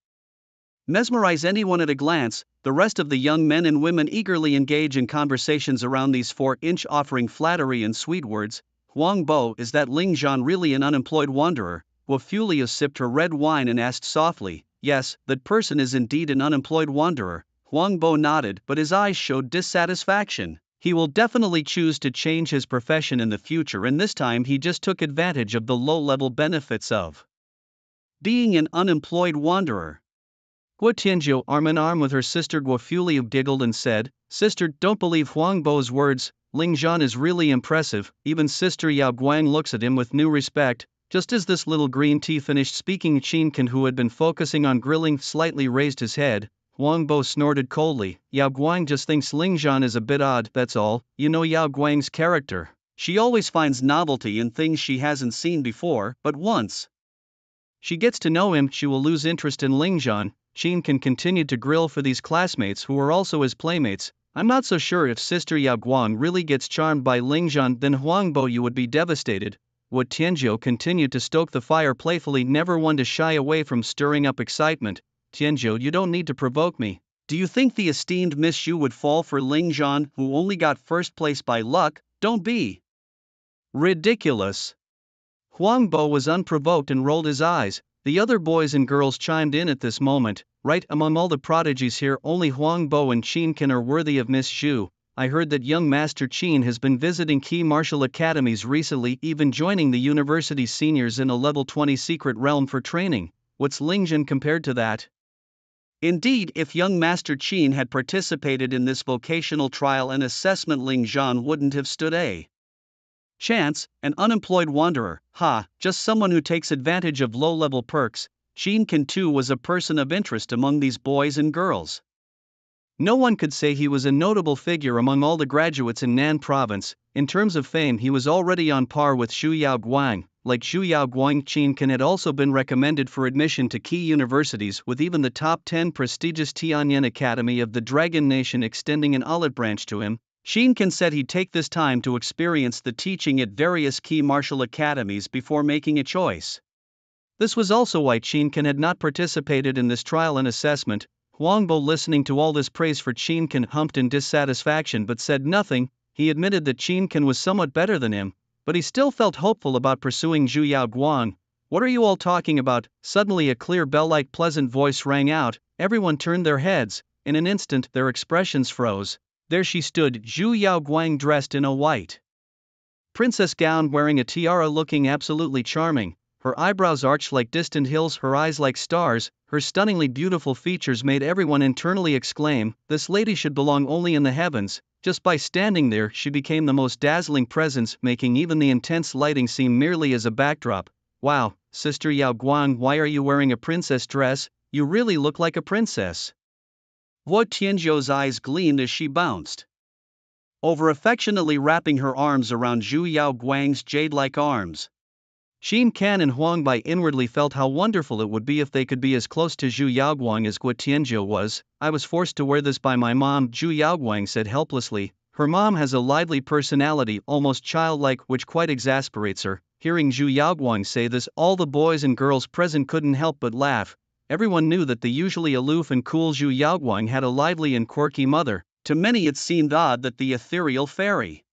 mesmerize anyone at a glance. The rest of the young men and women eagerly engage in conversations around these 4-inch, offering flattery and sweet words. Huang Bo, is that Ling Zhan really an unemployed wanderer? Guo Fulia sipped her red wine and asked softly. Yes, that person is indeed an unemployed wanderer. Huang Bo nodded, but his eyes showed dissatisfaction. He will definitely choose to change his profession in the future, and this time he just took advantage of the low-level benefits of being an unemployed wanderer. Guo Tianzhu, arm in arm with her sister Guo Fulia, giggled and said, "Sister, don't believe Huang Bo's words. Ling Zhan is really impressive." Even Sister Yao Guang looks at him with new respect. Just as this little green tea finished speaking, Qin Can, who had been focusing on grilling, slightly raised his head. Huang Bo snorted coldly. Yao Guang just thinks Ling Zhan is a bit odd, that's all. You know Yao Guang's character. She always finds novelty in things she hasn't seen before, but once she gets to know him, she will lose interest in Ling Zhan. Qin Can continued to grill for these classmates who were also his playmates. I'm not so sure if Sister Yao Guang really gets charmed by Ling Zhan, then Huang Bo, you would be devastated. Guo Tianzhu continued to stoke the fire playfully, never one to shy away from stirring up excitement. Tianzhu, you don't need to provoke me. Do you think the esteemed Miss Xu would fall for Ling Zhan, who only got first place by luck? Don't be ridiculous. Huang Bo was unprovoked and rolled his eyes. The other boys and girls chimed in at this moment. Right, among all the prodigies here, only Huang Bo and Qin Can are worthy of Miss Xu. I heard that young Master Qin has been visiting key martial academies recently, even joining the university's seniors in a level 20 secret realm for training. What's Ling Zhan compared to that? Indeed, if young Master Qin had participated in this vocational trial and assessment, Ling Zhan wouldn't have stood a chance. An unemployed wanderer, just someone who takes advantage of low-level perks. Qin Can too was a person of interest among these boys and girls. No one could say he was a notable figure among all the graduates in Nan province. In terms of fame, he was already on par with Xu Yaoguang. like Zhu Yaoguang, Qin Kan had also been recommended for admission to key universities, with even the top 10 prestigious Tianyan Academy of the Dragon Nation extending an olive branch to him. Qin Kan said he'd take this time to experience the teaching at various key martial academies before making a choice. This was also why Qin Kan had not participated in this trial and assessment. Huangbo, listening to all this praise for Qin Kan, humped in dissatisfaction but said nothing. He admitted that Qin Kan was somewhat better than him, but he still felt hopeful about pursuing Zhu Yaoguang. "What are you all talking about?" Suddenly a clear bell-like pleasant voice rang out. Everyone turned their heads. In an instant their expressions froze. There she stood, Zhu Yaoguang, dressed in a white princess gown, wearing a tiara, looking absolutely charming. Her eyebrows arched like distant hills, her eyes like stars. Her stunningly beautiful features made everyone internally exclaim, "This lady should belong only in the heavens." Just by standing there, she became the most dazzling presence, making even the intense lighting seem merely as a backdrop. "Wow, Sister Yaoguang, why are you wearing a princess dress? You really look like a princess." Wu Tianzhou's eyes gleamed as she bounced over, affectionately wrapping her arms around Zhu Yaoguang's jade-like arms. Qin Kan and Huang Bai inwardly felt how wonderful it would be if they could be as close to Zhu Yaoguang as Gu Tianzhou was. "I was forced to wear this by my mom," Zhu Yaoguang said helplessly. Her mom has a lively personality, almost childlike, which quite exasperates her. Hearing Zhu Yaoguang say this, all the boys and girls present couldn't help but laugh. Everyone knew that the usually aloof and cool Zhu Yaoguang had a lively and quirky mother. To many it seemed odd that the ethereal fairy,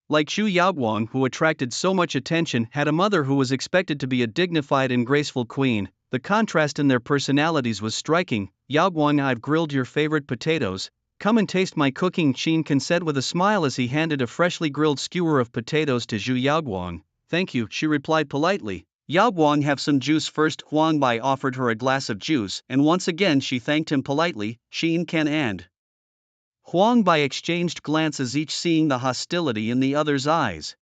like Zhu Yaoguang, who attracted so much attention, had a mother who was expected to be a dignified and graceful queen. The contrast in their personalities was striking. "Yaoguang, I've grilled your favorite potatoes. Come and taste my cooking," Qin Kan said with a smile as he handed a freshly grilled skewer of potatoes to Zhu Yaoguang. "Thank you," she replied politely. "Yaoguang, have some juice first." Huang Bai offered her a glass of juice, and once again she thanked him politely. Qin Kan and Huang Bai exchanged glances, each seeing the hostility in the other's eyes.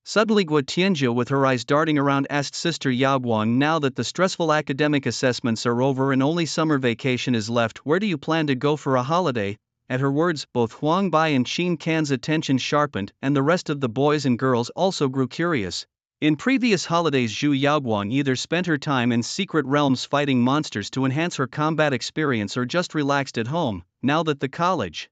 Suddenly Gu Tianzhou, with her eyes darting around, asked Sister Yaoguang, "Now that the stressful academic assessments are over and only summer vacation is left, where do you plan to go for a holiday?" At her words, both Huang Bai and Qin Kan's attention sharpened, and the rest of the boys and girls also grew curious. In previous holidays, Zhu Yaoguang either spent her time in secret realms fighting monsters to enhance her combat experience or just relaxed at home. Now that the college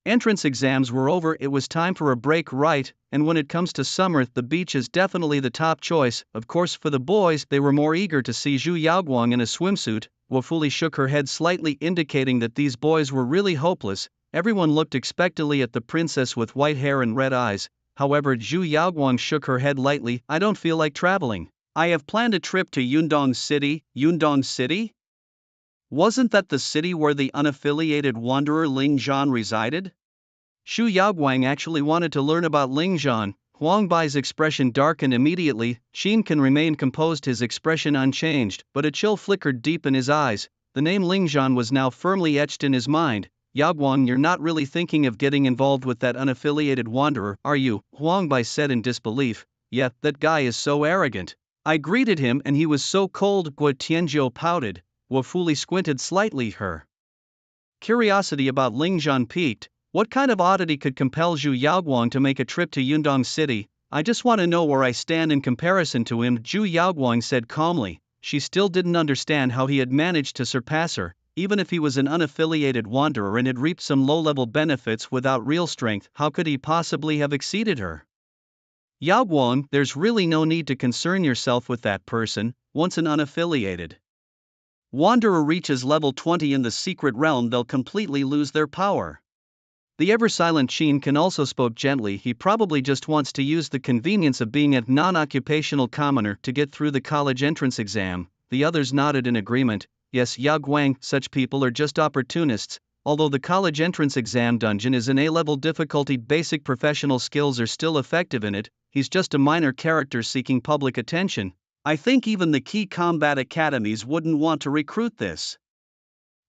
entrance exams were over, it was time for a break, right? And when it comes to summer, the beach is definitely the top choice. Of course, for the boys, they were more eager to see Zhu Yaoguang in a swimsuit. Wu Fuli shook her head slightly, indicating that these boys were really hopeless. Everyone looked expectantly at the princess with white hair and red eyes. However, Zhu Yaoguang shook her head lightly. "I don't feel like traveling. I have planned a trip to Yundong City." Yundong City? Wasn't that the city where the unaffiliated wanderer Ling Zhan resided? Zhu Yaoguang actually wanted to learn about Ling Zhan. Huang Bai's expression darkened immediately. Qin Kan remained composed, his expression unchanged, but a chill flickered deep in his eyes. The name Ling Zhan was now firmly etched in his mind. "Yaoguang, you're not really thinking of getting involved with that unaffiliated wanderer, are you?" Huang Bai said in disbelief. "Yeah, that guy is so arrogant. I greeted him and he was so cold." Gu Tianzhou pouted. Wu Fuli squinted slightly. Her curiosity about Ling Zhan piqued. What kind of oddity could compel Zhu Yaoguang to make a trip to Yundong City? "I just want to know where I stand in comparison to him," Zhu Yaoguang said calmly. She still didn't understand how he had managed to surpass her. Even if he was an unaffiliated wanderer and had reaped some low-level benefits without real strength, how could he possibly have exceeded her? "Yaoguang, there's really no need to concern yourself with that person. Once an unaffiliated wanderer reaches level 20 in the secret realm, they'll completely lose their power." The ever-silent Qin Kan also spoke gently. "He probably just wants to use the convenience of being a non-occupational commoner to get through the college entrance exam." The others nodded in agreement. "Yes, Yaoguang, such people are just opportunists. Although the college entrance exam dungeon is an A-level difficulty, basic professional skills are still effective in it. He's just a minor character seeking public attention. I think even the key combat academies wouldn't want to recruit this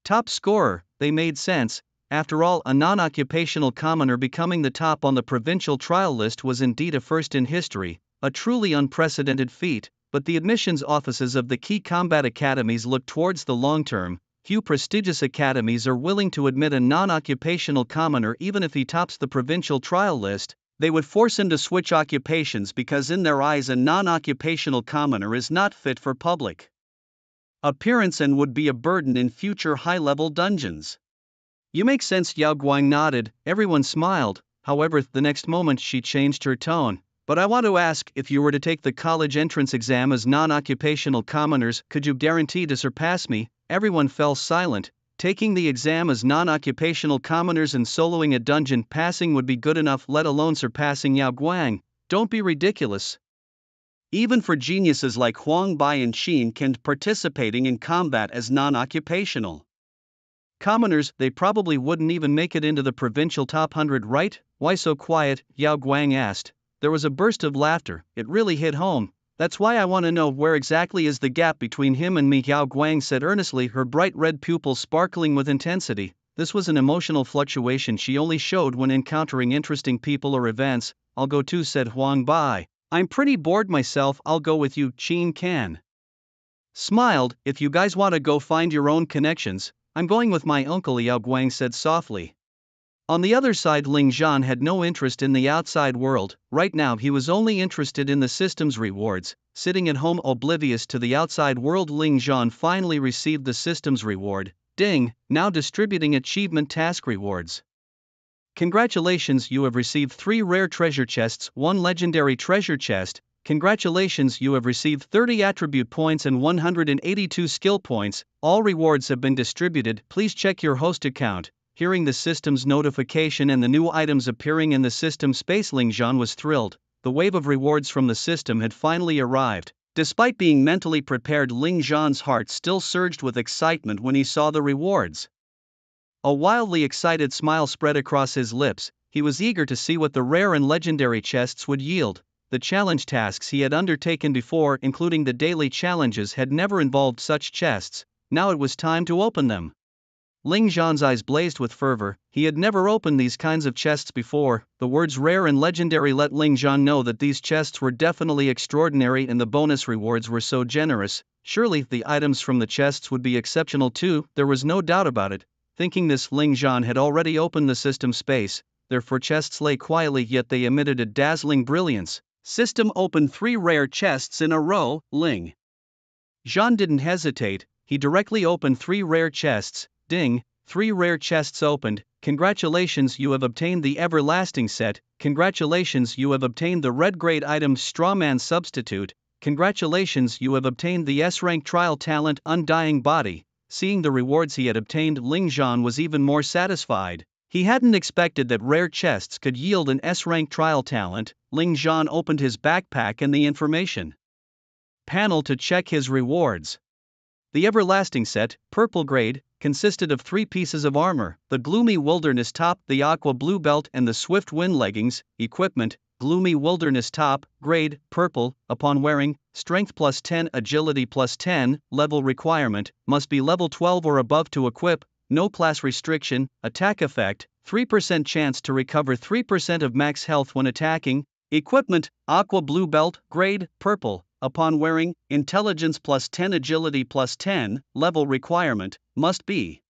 top scorer." They made sense. After all, a non-occupational commoner becoming the top on the provincial trial list was indeed a first in history, a truly unprecedented feat. But the admissions offices of the key combat academies look towards the long term. Few prestigious academies are willing to admit a non-occupational commoner even if he tops the provincial trial list. They would force him to switch occupations because in their eyes a non-occupational commoner is not fit for public appearance and would be a burden in future high-level dungeons. You make sense, Yao Guang nodded. Everyone smiled. However, the next moment she changed her tone. But I want to ask, if you were to take the college entrance exam as non-occupational commoners, could you guarantee to surpass me? Everyone fell silent. Taking the exam as non-occupational commoners and soloing a dungeon passing would be good enough, let alone surpassing Yao Guang. Don't be ridiculous. Even for geniuses like Huang Bai and Qin can participating in combat as non-occupational commoners, they probably wouldn't even make it into the provincial top 100, right? Why so quiet? Yao Guang asked. There was a burst of laughter. It really hit home. That's why I want to know where exactly is the gap between him and me, Yao Guang said earnestly, her bright red pupils sparkling with intensity. This was an emotional fluctuation she only showed when encountering interesting people or events. I'll go too, said Huang Bai. I'm pretty bored myself, I'll go with you, Qin Can smiled. If you guys want to go find your own connections, I'm going with my uncle, Yao Guang said softly. On the other side, Ling Zhan had no interest in the outside world. Right now he was only interested in the system's rewards. Sitting at home oblivious to the outside world, Ling Zhan finally received the system's reward. Ding, now distributing achievement task rewards. Congratulations, you have received 3 rare treasure chests, 1 legendary treasure chest. Congratulations, you have received 30 attribute points and 182 skill points. All rewards have been distributed. Please check your host account. Hearing the system's notification and the new items appearing in the system space, Ling Zhan was thrilled. The wave of rewards from the system had finally arrived. Despite being mentally prepared, Ling Zhan's heart still surged with excitement when he saw the rewards. A wildly excited smile spread across his lips. He was eager to see what the rare and legendary chests would yield. The challenge tasks he had undertaken before, including the daily challenges, had never involved such chests. Now it was time to open them. Ling Zhan's eyes blazed with fervor. He had never opened these kinds of chests before. The words rare and legendary let Ling Zhan know that these chests were definitely extraordinary and the bonus rewards were so generous. Surely the items from the chests would be exceptional too, there was no doubt about it. Thinking this, Ling Zhan had already opened the system space. Their 4 chests lay quietly, yet they emitted a dazzling brilliance. System opened 3 rare chests in a row. Ling Zhan didn't hesitate. He directly opened 3 rare chests. Ding, 3 rare chests opened. Congratulations, you have obtained the everlasting set. Congratulations, you have obtained the red grade item Strawman Substitute. Congratulations, you have obtained the S-rank trial talent Undying Body. Seeing the rewards he had obtained, Ling Zhan was even more satisfied. He hadn't expected that rare chests could yield an S-rank trial talent. Ling Zhan opened his backpack and the information panel to check his rewards. The everlasting set, purple grade, consisted of 3 pieces of armor: the gloomy wilderness top, the aqua blue belt, and the swift wind leggings. Equipment: gloomy wilderness top, grade, purple, upon wearing, strength plus 10, agility plus 10, level requirement, must be level 12 or above to equip, no class restriction, attack effect, 3% chance to recover 3% of max health when attacking. Equipment: aqua blue belt, grade, purple, upon wearing, intelligence plus 10, agility plus 10, level requirement, must be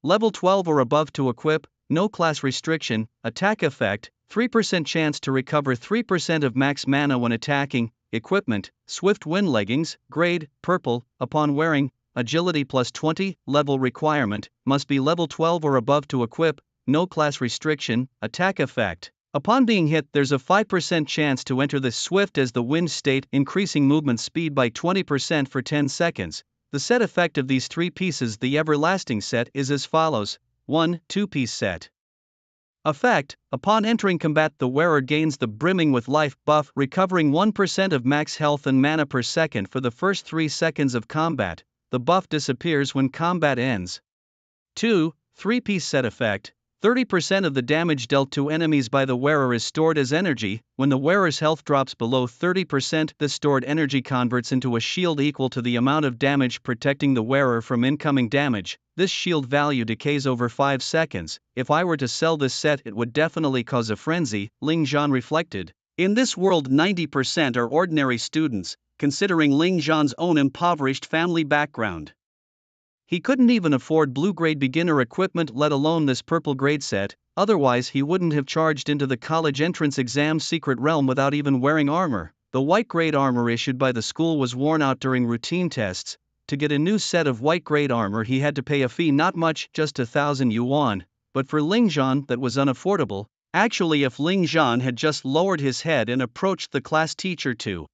level 12 or above to equip, no class restriction, attack effect, 3% chance to recover 3% of max mana when attacking. Equipment: swift wind leggings, grade, purple, upon wearing, agility plus 20, level requirement, must be level 12 or above to equip, no class restriction, attack effect. Upon being hit, there's a 5% chance to enter the swift as the wind state, increasing movement speed by 20% for 10 seconds. The set effect of these 3 pieces, the everlasting set, is as follows. 1. 2-piece set. Effect: upon entering combat, the wearer gains the brimming with life buff, recovering 1% of max health and mana per second for the first 3 seconds of combat. The buff disappears when combat ends. 2. 3-piece set effect: 30% of the damage dealt to enemies by the wearer is stored as energy. When the wearer's health drops below 30%, the stored energy converts into a shield equal to the amount of damage protecting the wearer from incoming damage. This shield value decays over 5 seconds. If I were to sell this set, it would definitely cause a frenzy, Ling Zhan reflected. In this world, 90% are ordinary students, considering Ling Zhan's own impoverished family background. He couldn't even afford blue-grade beginner equipment, let alone this purple-grade set, otherwise he wouldn't have charged into the college entrance exam secret realm without even wearing armor. The white-grade armor issued by the school was worn out during routine tests. To get a new set of white-grade armor he had to pay a fee, not much, just 1,000 yuan, but for Ling Zhan that was unaffordable. Actually, if Ling Zhan had just lowered his head and approached the class teacher to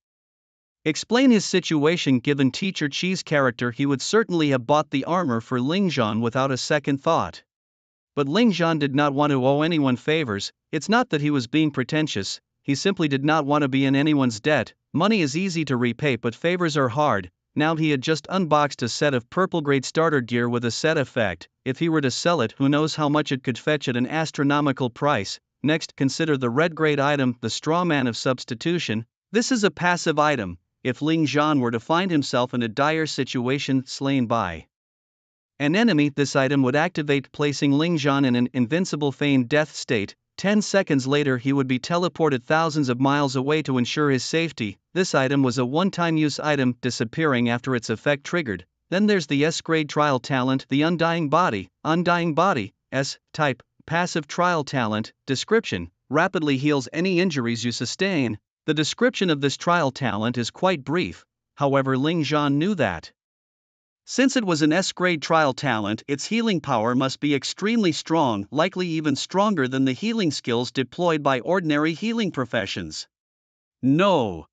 explain his situation, given Teacher Chi's character, he would certainly have bought the armor for Ling Zhan without a second thought. But Ling Zhan did not want to owe anyone favors. It's not that he was being pretentious, he simply did not want to be in anyone's debt. Money is easy to repay, but favors are hard. Now he had just unboxed a set of purple-grade starter gear with a set effect. If he were to sell it, who knows how much it could fetch at an astronomical price. Next, consider the red-grade item, the straw man of substitution. This is a passive item. If Ling Zhan were to find himself in a dire situation, slain by an enemy, this item would activate, placing Ling Zhan in an invincible feigned death state. 10 seconds later he would be teleported thousands of miles away to ensure his safety. This item was a one-time use item, disappearing after its effect triggered. Then there's the S-grade trial talent, the Undying Body. Undying Body, S-type, passive trial talent. Description: rapidly heals any injuries you sustain. The description of this trial talent is quite brief, however Ling Zhan knew that since it was an S-grade trial talent, its healing power must be extremely strong, likely even stronger than the healing skills deployed by ordinary healing professions. No,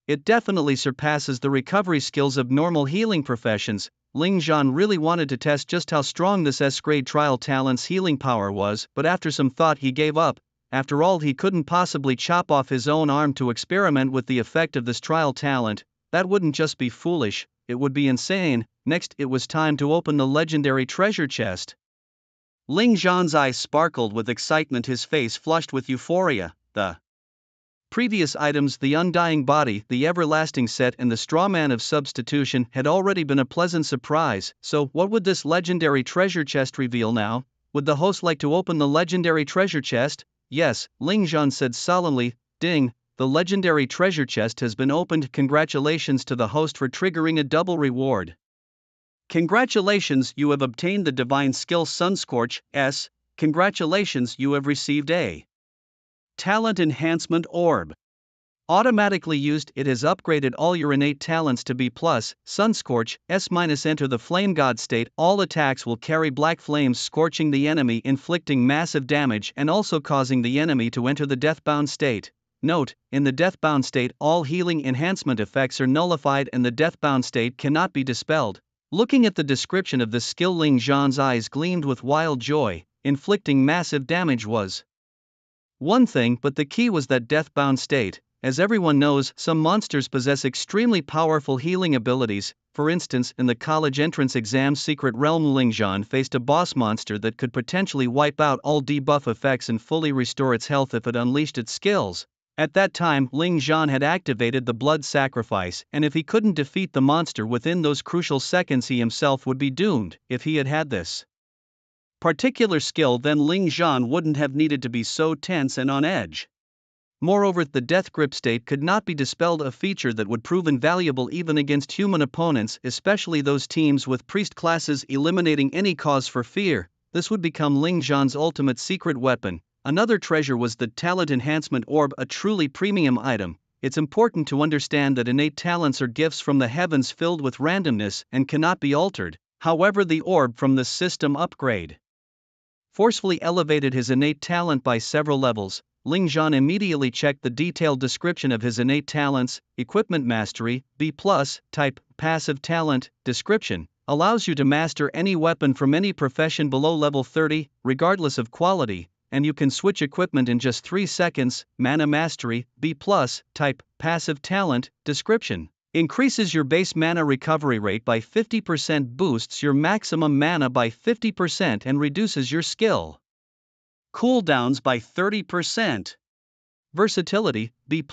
it definitely surpasses the recovery skills of normal healing professions. Ling Zhan really wanted to test just how strong this S-grade trial talent's healing power was, but after some thought he gave up. After all, he couldn't possibly chop off his own arm to experiment with the effect of this trial talent. That wouldn't just be foolish, it would be insane. Next, it was time to open the legendary treasure chest. Ling Zhan's eyes sparkled with excitement, his face flushed with euphoria. The previous items, the Undying Body, the Everlasting Set, and the Straw Man of Substitution, had already been a pleasant surprise. So, what would this legendary treasure chest reveal now? Would the host like to open the legendary treasure chest? Yes, Ling Zhan said solemnly. Ding, the legendary treasure chest has been opened. Congratulations to the host for triggering a double reward. Congratulations, you have obtained the divine skill Sunscorch S. Congratulations, you have received a talent enhancement orb. Automatically used, it has upgraded all your innate talents to B+, Sunscorch, S-. Enter the Flame God state, all attacks will carry black flames scorching the enemy, inflicting massive damage and also causing the enemy to enter the Deathbound state. Note, in the Deathbound state all healing enhancement effects are nullified and the Deathbound state cannot be dispelled. Looking at the description of this skill, Ling Zhan's eyes gleamed with wild joy. Inflicting massive damage was one thing, but the key was that Deathbound state. As everyone knows, some monsters possess extremely powerful healing abilities. For instance, in the college entrance exam secret realm, Ling Zhan faced a boss monster that could potentially wipe out all debuff effects and fully restore its health if it unleashed its skills. At that time, Ling Zhan had activated the blood sacrifice, and if he couldn't defeat the monster within those crucial seconds, he himself would be doomed. If he had had this particular skill, then Ling Zhan wouldn't have needed to be so tense and on edge. Moreover, the death grip state could not be dispelled, a feature that would prove invaluable even against human opponents, especially those teams with priest classes, eliminating any cause for fear. This would become Ling Zhan's ultimate secret weapon. Another treasure was the Talent Enhancement Orb, a truly premium item. It's important to understand that innate talents are gifts from the heavens filled with randomness and cannot be altered. However, the orb from the system upgrade forcefully elevated his innate talent by several levels. Ling Zhan immediately checked the detailed description of his innate talents. Equipment Mastery, B+, type, passive talent. Description: allows you to master any weapon from any profession below level 30, regardless of quality, and you can switch equipment in just 3 seconds. Mana Mastery, B+, type, passive talent. Description: increases your base mana recovery rate by 50%, boosts your maximum mana by 50%, and reduces your skill cooldowns by 30%. Versatility, B+,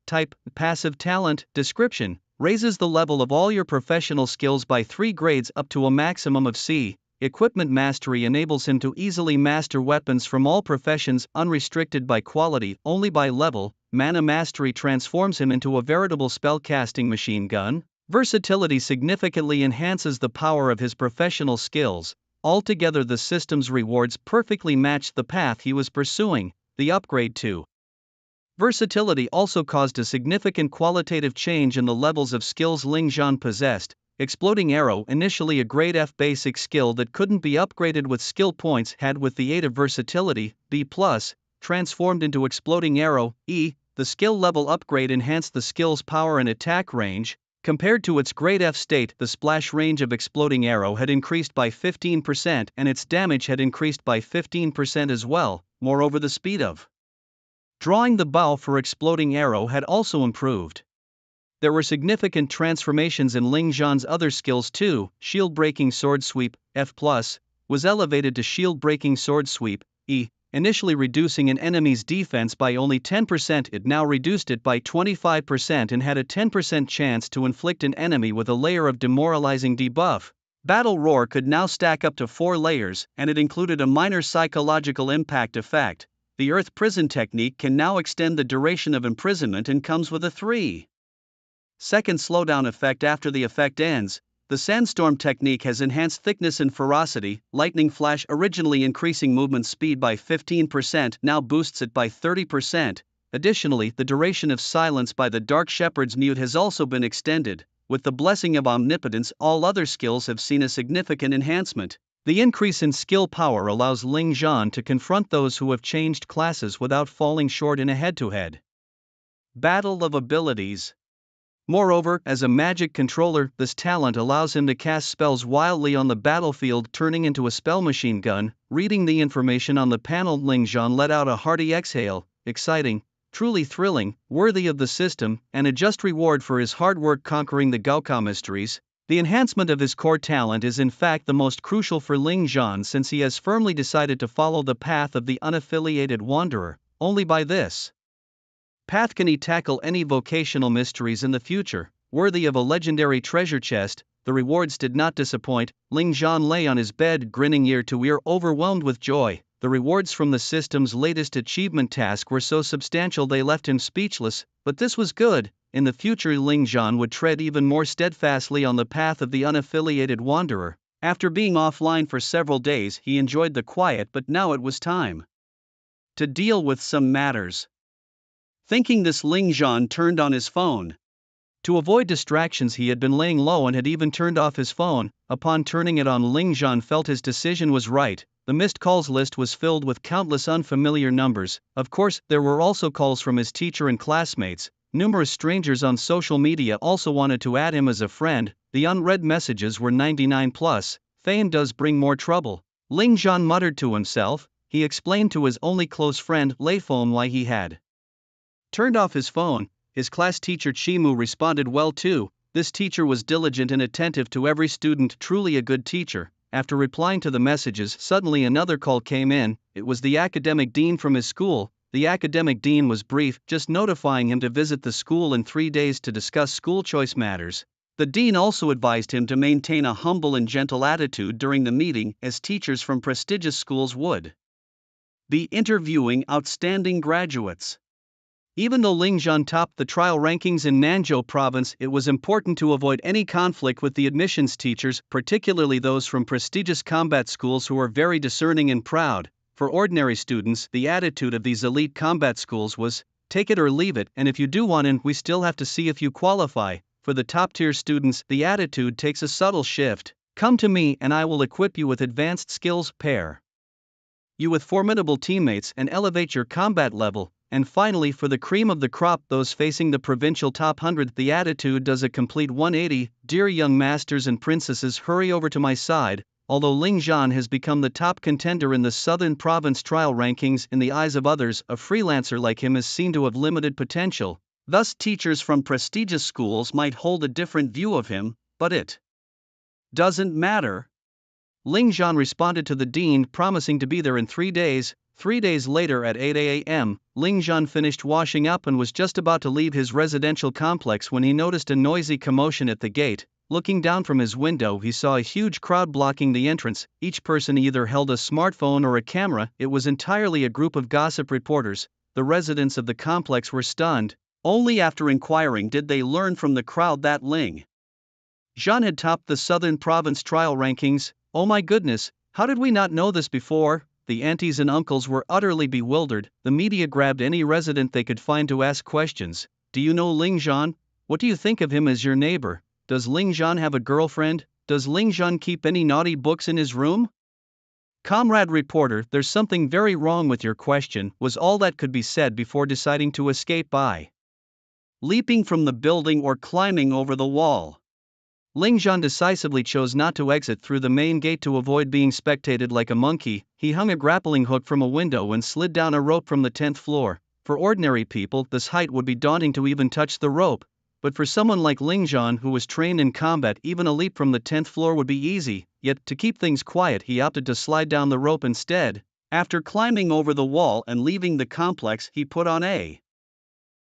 type, passive talent. Description: raises the level of all your professional skills by 3 grades up to a maximum of C. Equipment Mastery enables him to easily master weapons from all professions, unrestricted by quality, only by level. Mana Mastery transforms him into a veritable spellcasting machine gun. Versatility significantly enhances the power of his professional skills. Altogether, the system's rewards perfectly matched the path he was pursuing, the upgrade to. Versatility also caused a significant qualitative change in the levels of skills Ling Zhan possessed. Exploding Arrow, initially a grade F basic skill that couldn't be upgraded with skill points, had with the aid of versatility, B+, transformed into Exploding Arrow, E. The skill level upgrade enhanced the skill's power and attack range. Compared to its grade F state, the splash range of Exploding Arrow had increased by 15% and its damage had increased by 15% as well. Moreover, the speed of drawing the bow for Exploding Arrow had also improved. There were significant transformations in Ling Zhan's other skills too. Shield Breaking Sword Sweep, F+, was elevated to Shield Breaking Sword Sweep, E. Initially reducing an enemy's defense by only 10%, it now reduced it by 25% and had a 10% chance to inflict an enemy with a layer of demoralizing debuff. Battle Roar could now stack up to 4 layers, and it included a minor psychological impact effect. The Earth Prison technique can now extend the duration of imprisonment and comes with a 3-second slowdown effect after the effect ends. The Sandstorm technique has enhanced thickness and ferocity. Lightning Flash, originally increasing movement speed by 15%, now boosts it by 30%. Additionally, the duration of silence by the Dark Shepherd's mute has also been extended. With the Blessing of Omnipotence, all other skills have seen a significant enhancement. The increase in skill power allows Ling Zhan to confront those who have changed classes without falling short in a head-to-head battle of abilities. Moreover, as a magic controller, this talent allows him to cast spells wildly on the battlefield, turning into a spell machine gun. Reading the information on the panel, Ling Zhan let out a hearty exhale. Exciting, truly thrilling, worthy of the system, and a just reward for his hard work conquering the Gaokao mysteries. The enhancement of his core talent is in fact the most crucial for Ling Zhan, since he has firmly decided to follow the path of the unaffiliated wanderer. Only by this path can he tackle any vocational mysteries in the future. Worthy of a legendary treasure chest, the rewards did not disappoint. Ling Zhan lay on his bed, grinning ear to ear, overwhelmed with joy. The rewards from the system's latest achievement task were so substantial they left him speechless, but this was good. In the future, Ling Zhan would tread even more steadfastly on the path of the unaffiliated wanderer. After being offline for several days, he enjoyed the quiet, but now it was time to deal with some matters. Thinking this, Ling Zhan turned on his phone. To avoid distractions, he had been laying low and had even turned off his phone. Upon turning it on, Ling Zhan felt his decision was right. The missed calls list was filled with countless unfamiliar numbers. Of course, there were also calls from his teacher and classmates. Numerous strangers on social media also wanted to add him as a friend. The unread messages were 99+. Fame does bring more trouble, Ling Zhan muttered to himself. He explained to his only close friend, Lei Feng, why he had turned off his phone. His class teacher Chimu responded well too. This teacher was diligent and attentive to every student, truly a good teacher. After replying to the messages, suddenly another call came in. It was the academic dean from his school. The academic dean was brief, just notifying him to visit the school in 3 days to discuss school choice matters. The dean also advised him to maintain a humble and gentle attitude during the meeting, as teachers from prestigious schools would be interviewing outstanding graduates. Even though Ling Zhan topped the trial rankings in Nanzhou province, it was important to avoid any conflict with the admissions teachers, particularly those from prestigious combat schools who were very discerning and proud. For ordinary students, the attitude of these elite combat schools was, take it or leave it, and if you do want in, we still have to see if you qualify. For the top-tier students, the attitude takes a subtle shift. Come to me and I will equip you with advanced skills, pair you with formidable teammates and elevate your combat level. And finally, for the cream of the crop, those facing the provincial top 100, the attitude does a complete 180. Dear young masters and princesses, hurry over to my side. Although Ling Zhan has become the top contender in the Southern Province trial rankings, in the eyes of others, a freelancer like him is seen to have limited potential. Thus, teachers from prestigious schools might hold a different view of him, but it doesn't matter. Ling Zhan responded to the dean, promising to be there in 3 days. 3 days later at 8 a.m., Ling Zhan finished washing up and was just about to leave his residential complex when he noticed a noisy commotion at the gate. Looking down from his window, he saw a huge crowd blocking the entrance. Each person either held a smartphone or a camera. It was entirely a group of gossip reporters. The residents of the complex were stunned. Only after inquiring did they learn from the crowd that Ling Jean had topped the Southern Province trial rankings. Oh my goodness, how did we not know this before? The aunties and uncles were utterly bewildered. The media grabbed any resident they could find to ask questions. Do you know Ling Jean? What do you think of him as your neighbor? Does Ling Jean have a girlfriend? Does Ling Jean keep any naughty books in his room? Comrade reporter, there's something very wrong with your question, was all that could be said before deciding to escape by leaping from the building or climbing over the wall. Ling Zhan decisively chose not to exit through the main gate to avoid being spectated like a monkey. He hung a grappling hook from a window and slid down a rope from the 10th floor. For ordinary people, this height would be daunting to even touch the rope, but for someone like Ling Zhan who was trained in combat, even a leap from the 10th floor would be easy. Yet, to keep things quiet, he opted to slide down the rope instead. After climbing over the wall and leaving the complex, he put on a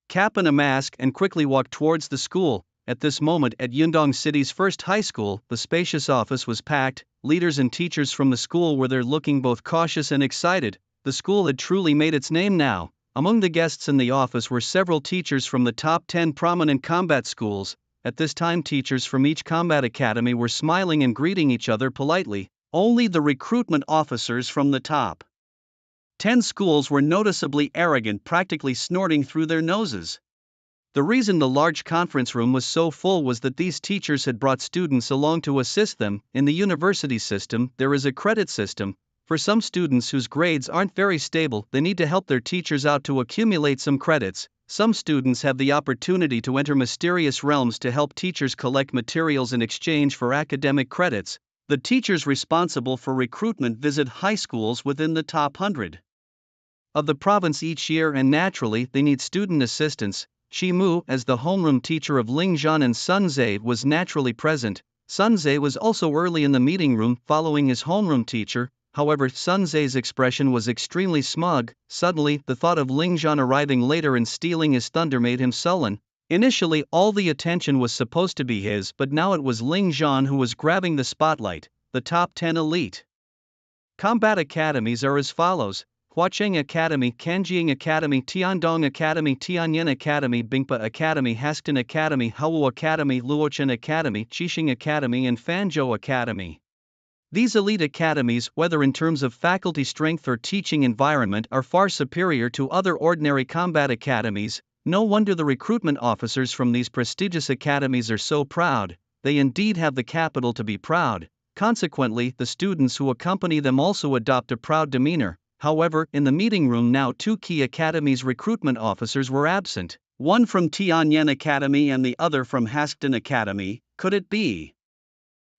cap and a mask and quickly walked towards the school. At this moment, at Yundong City's first high school, the spacious office was packed. Leaders and teachers from the school were there, looking both cautious and excited. The school had truly made its name now. Among the guests in the office were several teachers from the top 10 prominent combat schools. At this time, teachers from each combat academy were smiling and greeting each other politely. Only the recruitment officers from the top 10 schools were noticeably arrogant, practically snorting through their noses. The reason the large conference room was so full was that these teachers had brought students along to assist them. In the university system, there is a credit system. For some students whose grades aren't very stable, they need to help their teachers out to accumulate some credits. Some students have the opportunity to enter mysterious realms to help teachers collect materials in exchange for academic credits. The teachers responsible for recruitment visit high schools within the top 100 of the province each year, and naturally, they need student assistance. Shi Mu, as the homeroom teacher of Ling Zhan and Sun Zhe, was naturally present. Sun Zhe was also early in the meeting room, following his homeroom teacher. However, Sun Zhe's expression was extremely smug. Suddenly, the thought of Ling Zhan arriving later and stealing his thunder made him sullen. Initially, all the attention was supposed to be his, but now it was Ling Zhan who was grabbing the spotlight. The top 10 elite combat academies are as follows: Huacheng Academy, Kanjiang Academy, Tiandong Academy, Tianyan Academy, Bingpa Academy, Haskton Academy, Hawu Academy, Luochen Academy, Qixing Academy, and Fanzhou Academy. These elite academies, whether in terms of faculty strength or teaching environment, are far superior to other ordinary combat academies. No wonder the recruitment officers from these prestigious academies are so proud. They indeed have the capital to be proud. Consequently, the students who accompany them also adopt a proud demeanor. However, in the meeting room now, two key academies' recruitment officers were absent, one from Tianyan Academy and the other from Haskton Academy. Could it be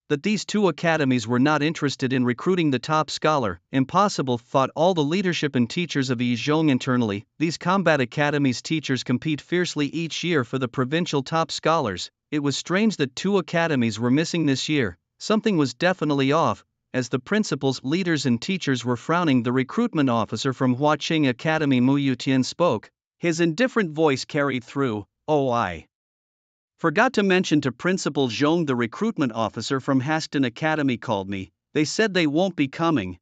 that these two academies were not interested in recruiting the top scholar? Impossible, thought all the leadership and teachers of Yizhong internally. These combat academies' teachers compete fiercely each year for the provincial top scholars. It was strange that two academies were missing this year. Something was definitely off. As the principals, leaders and teachers were frowning, the recruitment officer from Huacheng Academy, Mu Yutian, spoke. His indifferent voice carried through. Oh, I forgot to mention to Principal Zhong, the recruitment officer from Haskton Academy called me. They said they won't be coming.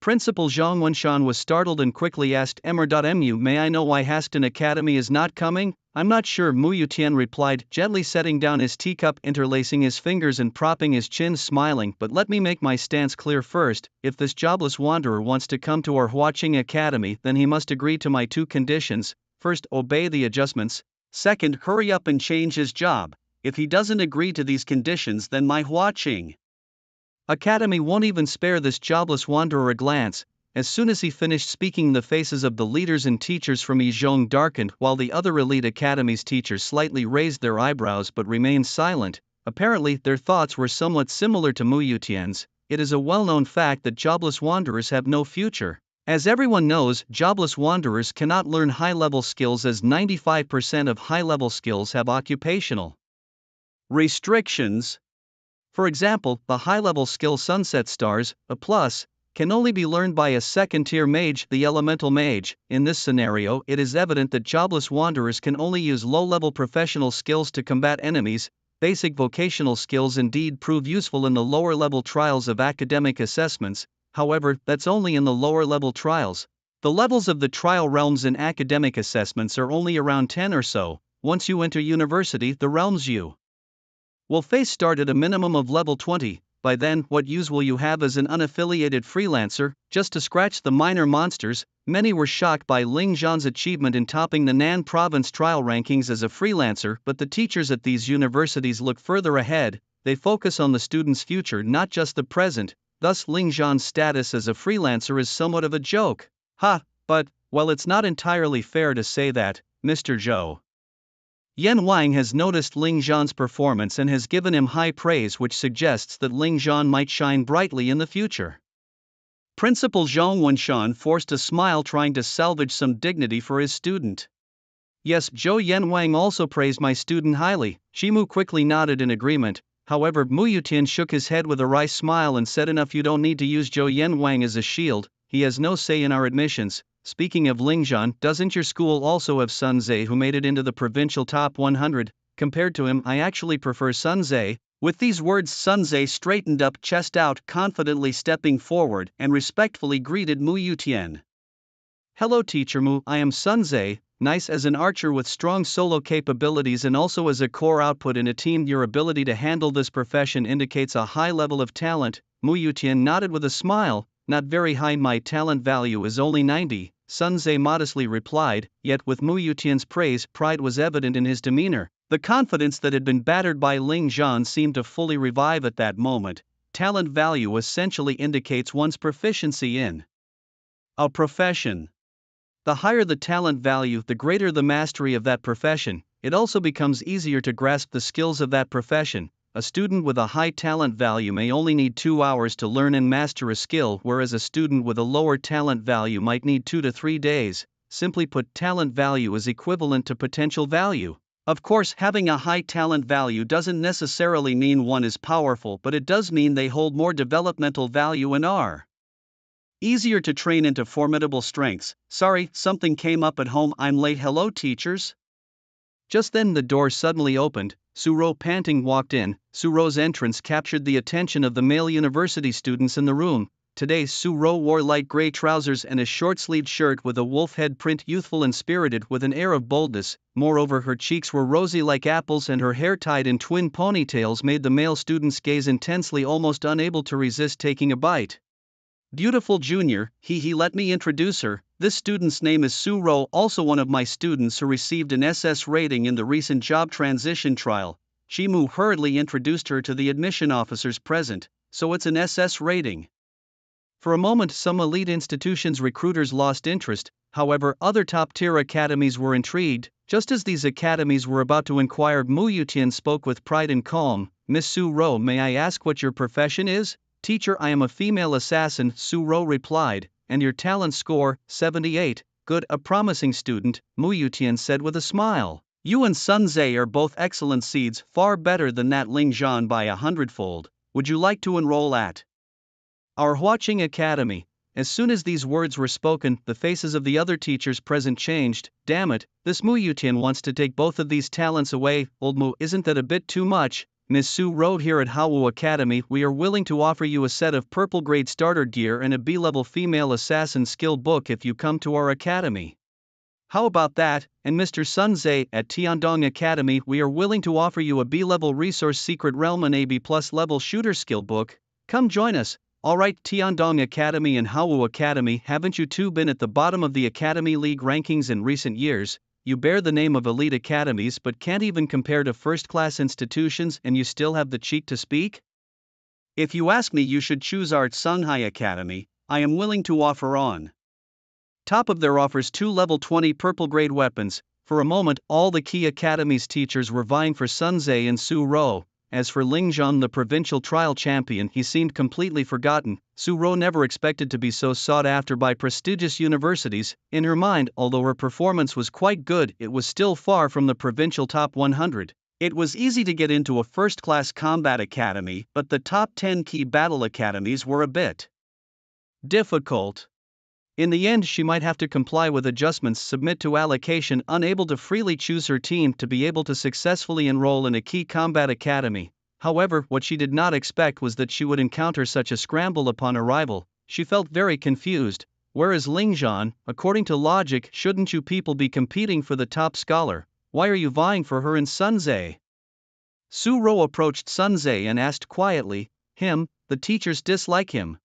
Principal Zhang Wenshan was startled and quickly asked, Mu, may I know why Haskton Academy is not coming? I'm not sure, Mu Yutian replied, gently setting down his teacup, interlacing his fingers and propping his chin, smiling. But let me make my stance clear first. If this jobless wanderer wants to come to our Huacheng Academy, then he must agree to my two conditions. First, obey the adjustments. Second, hurry up and change his job. If he doesn't agree to these conditions, then my Huacheng Academy won't even spare this jobless wanderer a glance. As soon as he finished speaking, the faces of the leaders and teachers from Yizhong darkened, while the other elite academies' teachers slightly raised their eyebrows but remained silent. Apparently, their thoughts were somewhat similar to Mu Yutian's. It is a well-known fact that jobless wanderers have no future. As everyone knows, jobless wanderers cannot learn high-level skills, as 95% of high-level skills have occupational restrictions. For example, the high-level skill Sunset Stars, a plus, can only be learned by a second-tier mage, the elemental mage. In this scenario, it is evident that jobless wanderers can only use low-level professional skills to combat enemies. Basic vocational skills indeed prove useful in the lower-level trials of academic assessments. However, that's only in the lower-level trials. The levels of the trial realms in academic assessments are only around 10 or so. Once you enter university, the realms you will face start at a minimum of level 20. By then, what use will you have as an unaffiliated freelancer, just to scratch the minor monsters? Many were shocked by Ling Zhan's achievement in topping the Nan province trial rankings as a freelancer, but the teachers at these universities look further ahead. They focus on the student's future, not just the present. Thus, Ling Zhan's status as a freelancer is somewhat of a joke. But, well, it's not entirely fair to say that. Mr. Zhou Yan Wang has noticed Ling Zhan's performance and has given him high praise, which suggests that Ling Zhan might shine brightly in the future. Principal Zhang Wenshan forced a smile, trying to salvage some dignity for his student. Yes, Zhou Yanwang also praised my student highly. Shimu quickly nodded in agreement. However, Mu Yutian shook his head with a wry smile and said, enough, you don't need to use Zhou Yanwang as a shield, he has no say in our admissions. Speaking of Ling Zhan, doesn't your school also have Sun Zhe, who made it into the provincial top 100? Compared to him, I actually prefer Sun Zhe. With these words, Sun Zhe straightened up, chest out, confidently stepping forward, and respectfully greeted Mu Yutian. Hello Teacher Mu, I am Sun Zhe. Nice as an archer with strong solo capabilities and also as a core output in a team. Your ability to handle this profession indicates a high level of talent. Mu Yutian nodded with a smile. Not very high, my talent value is only 90, Sun Zhe modestly replied, yet with Mu Yutian's praise, pride was evident in his demeanor. The confidence that had been battered by Ling Zhan seemed to fully revive at that moment. Talent value essentially indicates one's proficiency in a profession. The higher the talent value, the greater the mastery of that profession. It also becomes easier to grasp the skills of that profession. A student with a high talent value may only need 2 hours to learn and master a skill, whereas a student with a lower talent value might need 2 to 3 days. Simply put, talent value is equivalent to potential value. Of course, having a high talent value doesn't necessarily mean one is powerful, but it does mean they hold more developmental value and are easier to train into formidable strengths. Sorry, something came up at home, I'm late. Hello teachers? Just then the door suddenly opened. Suro panting walked in. Suro's entrance captured the attention of the male university students in the room. Today Suro wore light gray trousers and a short-sleeved shirt with a wolf head print, youthful and spirited with an air of boldness. Moreover, her cheeks were rosy like apples and her hair tied in twin ponytails made the male students gaze intensely, almost unable to resist taking a bite. Beautiful junior, let me introduce her. This student's name is Suro, also one of my students who received an SS rating in the recent job transition trial. Shimu hurriedly introduced her to the admission officers present. So it's an SS rating. For a moment, some elite institutions' recruiters lost interest. However, other top-tier academies were intrigued. Just as these academies were about to inquire, Mu Yutian spoke with pride and calm. Miss Suro, may I ask what your profession is? Teacher, I am a female assassin, Suro replied. And your talent score, 78. Good, a promising student, Mu Yutian said with a smile. You and Sun Zhe are both excellent seeds, far better than that Ling Zhan by 100-fold. Would you like to enroll at our Huaqing Academy? As soon as these words were spoken, the faces of the other teachers present changed. Damn it, this Mu Yutian wants to take both of these talents away. Old Mu, isn't that a bit too much? Ms. Su wrote, here at Hawu Academy, we are willing to offer you a set of purple grade starter gear and a B-level female assassin skill book if you come to our academy. How about that? And Mr. Sun Zhe, at Tiandong Academy, we are willing to offer you a B-level resource secret realm and a B+ level shooter skill book. Come join us. Alright, Tiandong Academy and Hawu Academy, haven't you two been at the bottom of the Academy League rankings in recent years? You bear the name of elite academies but can't even compare to first-class institutions, and you still have the cheek to speak? If you ask me, you should choose our Songhai Academy. I am willing to offer on top of their offers 2 level 20 purple grade weapons. For a moment, all the key academies' teachers were vying for Sun Zhe and Su Ro. As for Ling Zhan, the provincial trial champion, he seemed completely forgotten. Su Ro never expected to be so sought after by prestigious universities. In her mind, although her performance was quite good, it was still far from the provincial top 100. It was easy to get into a first-class combat academy, but the top 10 key battle academies were a bit difficult. In the end, she might have to comply with adjustments, submit to allocation, unable to freely choose her team to be able to successfully enroll in a key combat academy. However, what she did not expect was that she would encounter such a scramble upon arrival. She felt very confused. Whereas Ling Zhan, according to logic, shouldn't you people be competing for the top scholar? Why are you vying for her and Sun Zhe? Su Ro approached Sun Zhe and asked quietly, the teachers dislike him.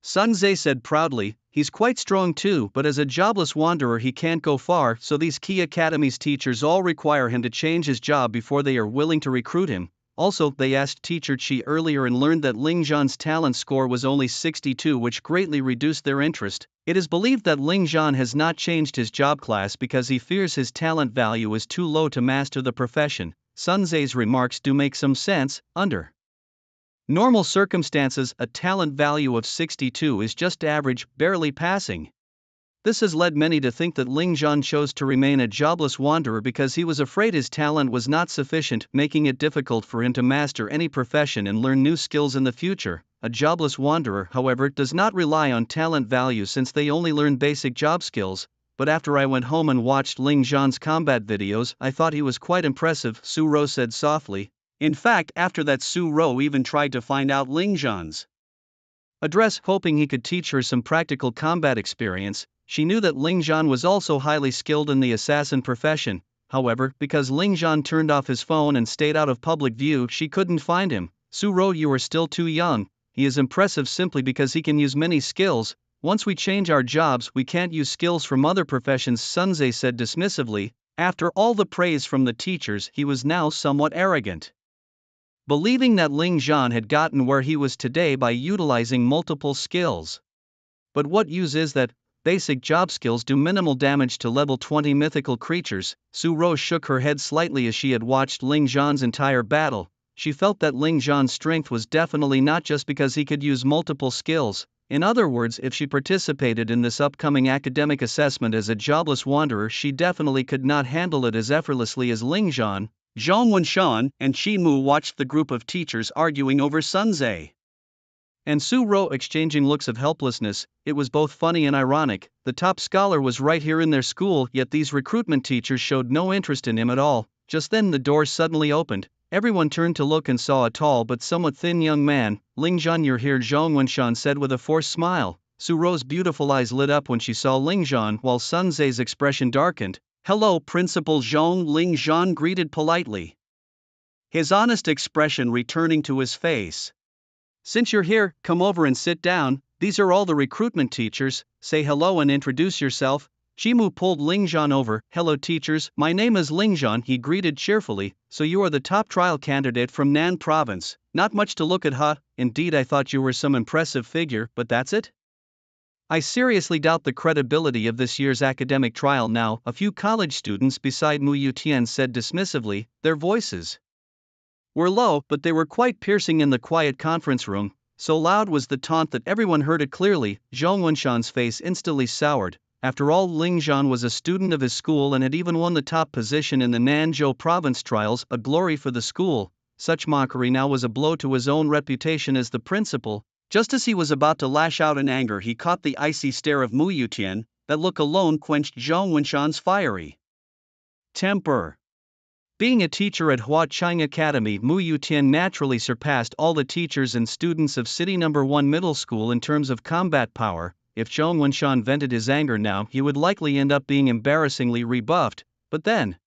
Sun Zhe said proudly, he's quite strong too, but as a jobless wanderer he can't go far, so these key academies teachers all require him to change his job before they are willing to recruit him. Also, they asked teacher Chi earlier and learned that Ling Zhan's talent score was only 62, which greatly reduced their interest. It is believed that Ling Zhan has not changed his job class because he fears his talent value is too low to master the profession. Sun Zhe's remarks do make some sense. Under normal circumstances, a talent value of 62 is just average, barely passing. This has led many to think that Ling Zhan chose to remain a jobless wanderer because he was afraid his talent was not sufficient, making it difficult for him to master any profession and learn new skills in the future. A jobless wanderer, however, does not rely on talent value since they only learn basic job skills. But after I went home and watched Ling Zhan's combat videos, I thought he was quite impressive, Su Ro said softly. In fact, after that, Su Ro even tried to find out Ling Zhan's address, hoping he could teach her some practical combat experience. She knew that Ling Zhan was also highly skilled in the assassin profession. However, because Ling Zhan turned off his phone and stayed out of public view, she couldn't find him. Su Ro, you are still too young. He is impressive simply because he can use many skills. Once we change our jobs, we can't use skills from other professions, Sun Zhe said dismissively. After all the praise from the teachers, he was now somewhat arrogant, believing that Ling Zhan had gotten where he was today by utilizing multiple skills. But what use is that? Basic job skills do minimal damage to level 20 mythical creatures. Su Ro shook her head slightly as she had watched Ling Zhan's entire battle. She felt that Ling Zhan's strength was definitely not just because he could use multiple skills. In other words, if she participated in this upcoming academic assessment as a jobless wanderer, she definitely could not handle it as effortlessly as Ling Zhan. Zhang Wenshan and Qi Mu watched the group of teachers arguing over Sun Zhe and Su Ro exchanging looks of helplessness. It was both funny and ironic. The top scholar was right here in their school, yet these recruitment teachers showed no interest in him at all. Just then the door suddenly opened. Everyone turned to look and saw a tall but somewhat thin young man. Ling Zhan, you're here, Zhang Wenshan said with a forced smile. Su Ro's beautiful eyes lit up when she saw Ling Zhan, while Sun Zhe's expression darkened. Hello, Principal Zhang, Ling Zhan greeted politely, his honest expression returning to his face. Since you're here, come over and sit down. These are all the recruitment teachers. Say hello and introduce yourself. Qimu pulled Ling Zhan over. Hello teachers, my name is Ling Zhan, he greeted cheerfully. So you are the top trial candidate from Nan province. Not much to look at, huh? Indeed, I thought you were some impressive figure, but that's it? I seriously doubt the credibility of this year's academic trial now, a few college students beside Mu Yutian said dismissively. Their voices were low, but they were quite piercing in the quiet conference room. So loud was the taunt that everyone heard it clearly. Zhang Wenshan's face instantly soured. After all, Ling Zhan was a student of his school and had even won the top position in the Nanzhou province trials, a glory for the school. Such mockery now was a blow to his own reputation as the principal. Just as he was about to lash out in anger, he caught the icy stare of Mu Yutian. That look alone quenched Zhang Wenshan's fiery temper. Being a teacher at Huacheng Academy, Mu Yutian naturally surpassed all the teachers and students of City No. 1 Middle School in terms of combat power. If Zhang Wenshan vented his anger now, he would likely end up being embarrassingly rebuffed. But then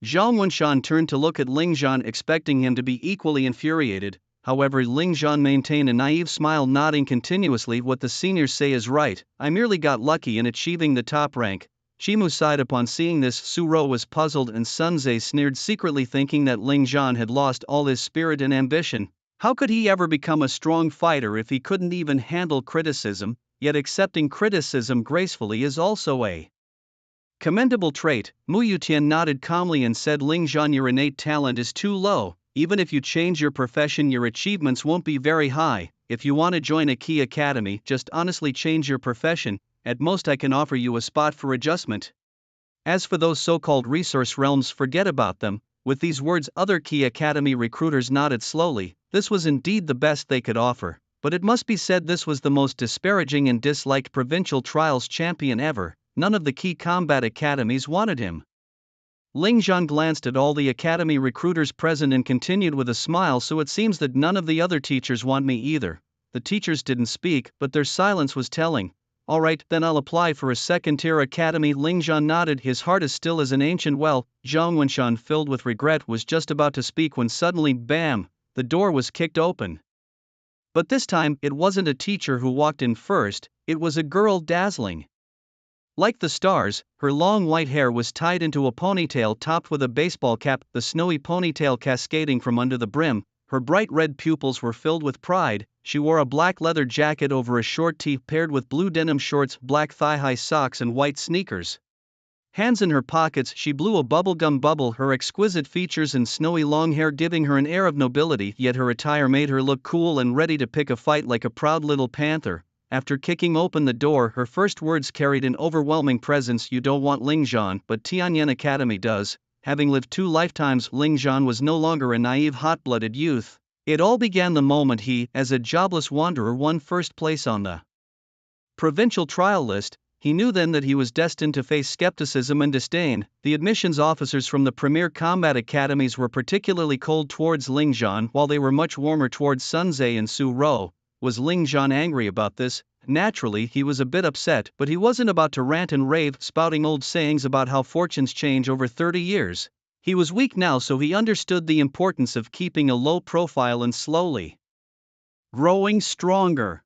Zhang Wenshan turned to look at Ling Zhan, expecting him to be equally infuriated. However, Ling Zhan maintained a naive smile, nodding continuously. What the seniors say is right. I merely got lucky in achieving the top rank. Qimu sighed upon seeing this. Su Ro was puzzled and Sun Zhe sneered, secretly thinking that Ling Zhan had lost all his spirit and ambition. How could he ever become a strong fighter if he couldn't even handle criticism? Yet accepting criticism gracefully is also a commendable trait. Mu Yutian nodded calmly and said, Ling Zhan, your innate talent is too low. Even if you change your profession, your achievements won't be very high. If you want to join a key academy, just honestly change your profession. At most I can offer you a spot for adjustment. As for those so-called resource realms, forget about them. With these words, other key academy recruiters nodded slowly. This was indeed the best they could offer. But it must be said this was the most disparaging and disliked provincial trials champion ever. None of the key combat academies wanted him. Ling Zhan glanced at all the academy recruiters present and continued with a smile, so it seems that none of the other teachers want me either. The teachers didn't speak, but their silence was telling. Alright, then I'll apply for a second-tier academy. Ling Zhan nodded, his heart as still as an ancient well. Zhang Wenshan, filled with regret, was just about to speak when suddenly, bam, the door was kicked open. But this time, it wasn't a teacher who walked in first, it was a girl dazzling. Like the stars, her long white hair was tied into a ponytail topped with a baseball cap, the snowy ponytail cascading from under the brim. Her bright red pupils were filled with pride. She wore a black leather jacket over a short tee paired with blue denim shorts, black thigh-high socks and white sneakers. Hands in her pockets, she blew a bubblegum bubble, her exquisite features and snowy long hair giving her an air of nobility, yet her attire made her look cool and ready to pick a fight like a proud little panther. After kicking open the door, her first words carried an overwhelming presence. You don't want Ling Zhan, but Tianyan Academy does. Having lived 2 lifetimes, Ling Zhan was no longer a naive hot-blooded youth. It all began the moment he, as a jobless wanderer, won first place on the provincial trial list. He knew then that he was destined to face skepticism and disdain. The admissions officers from the premier combat academies were particularly cold towards Ling Zhan, while they were much warmer towards Sun Zhe and Su Rou. Was Ling Zhan angry about this? Naturally, he was a bit upset, but he wasn't about to rant and rave, spouting old sayings about how fortunes change over 30 years. He was weak now, so he understood the importance of keeping a low profile and slowly growing stronger.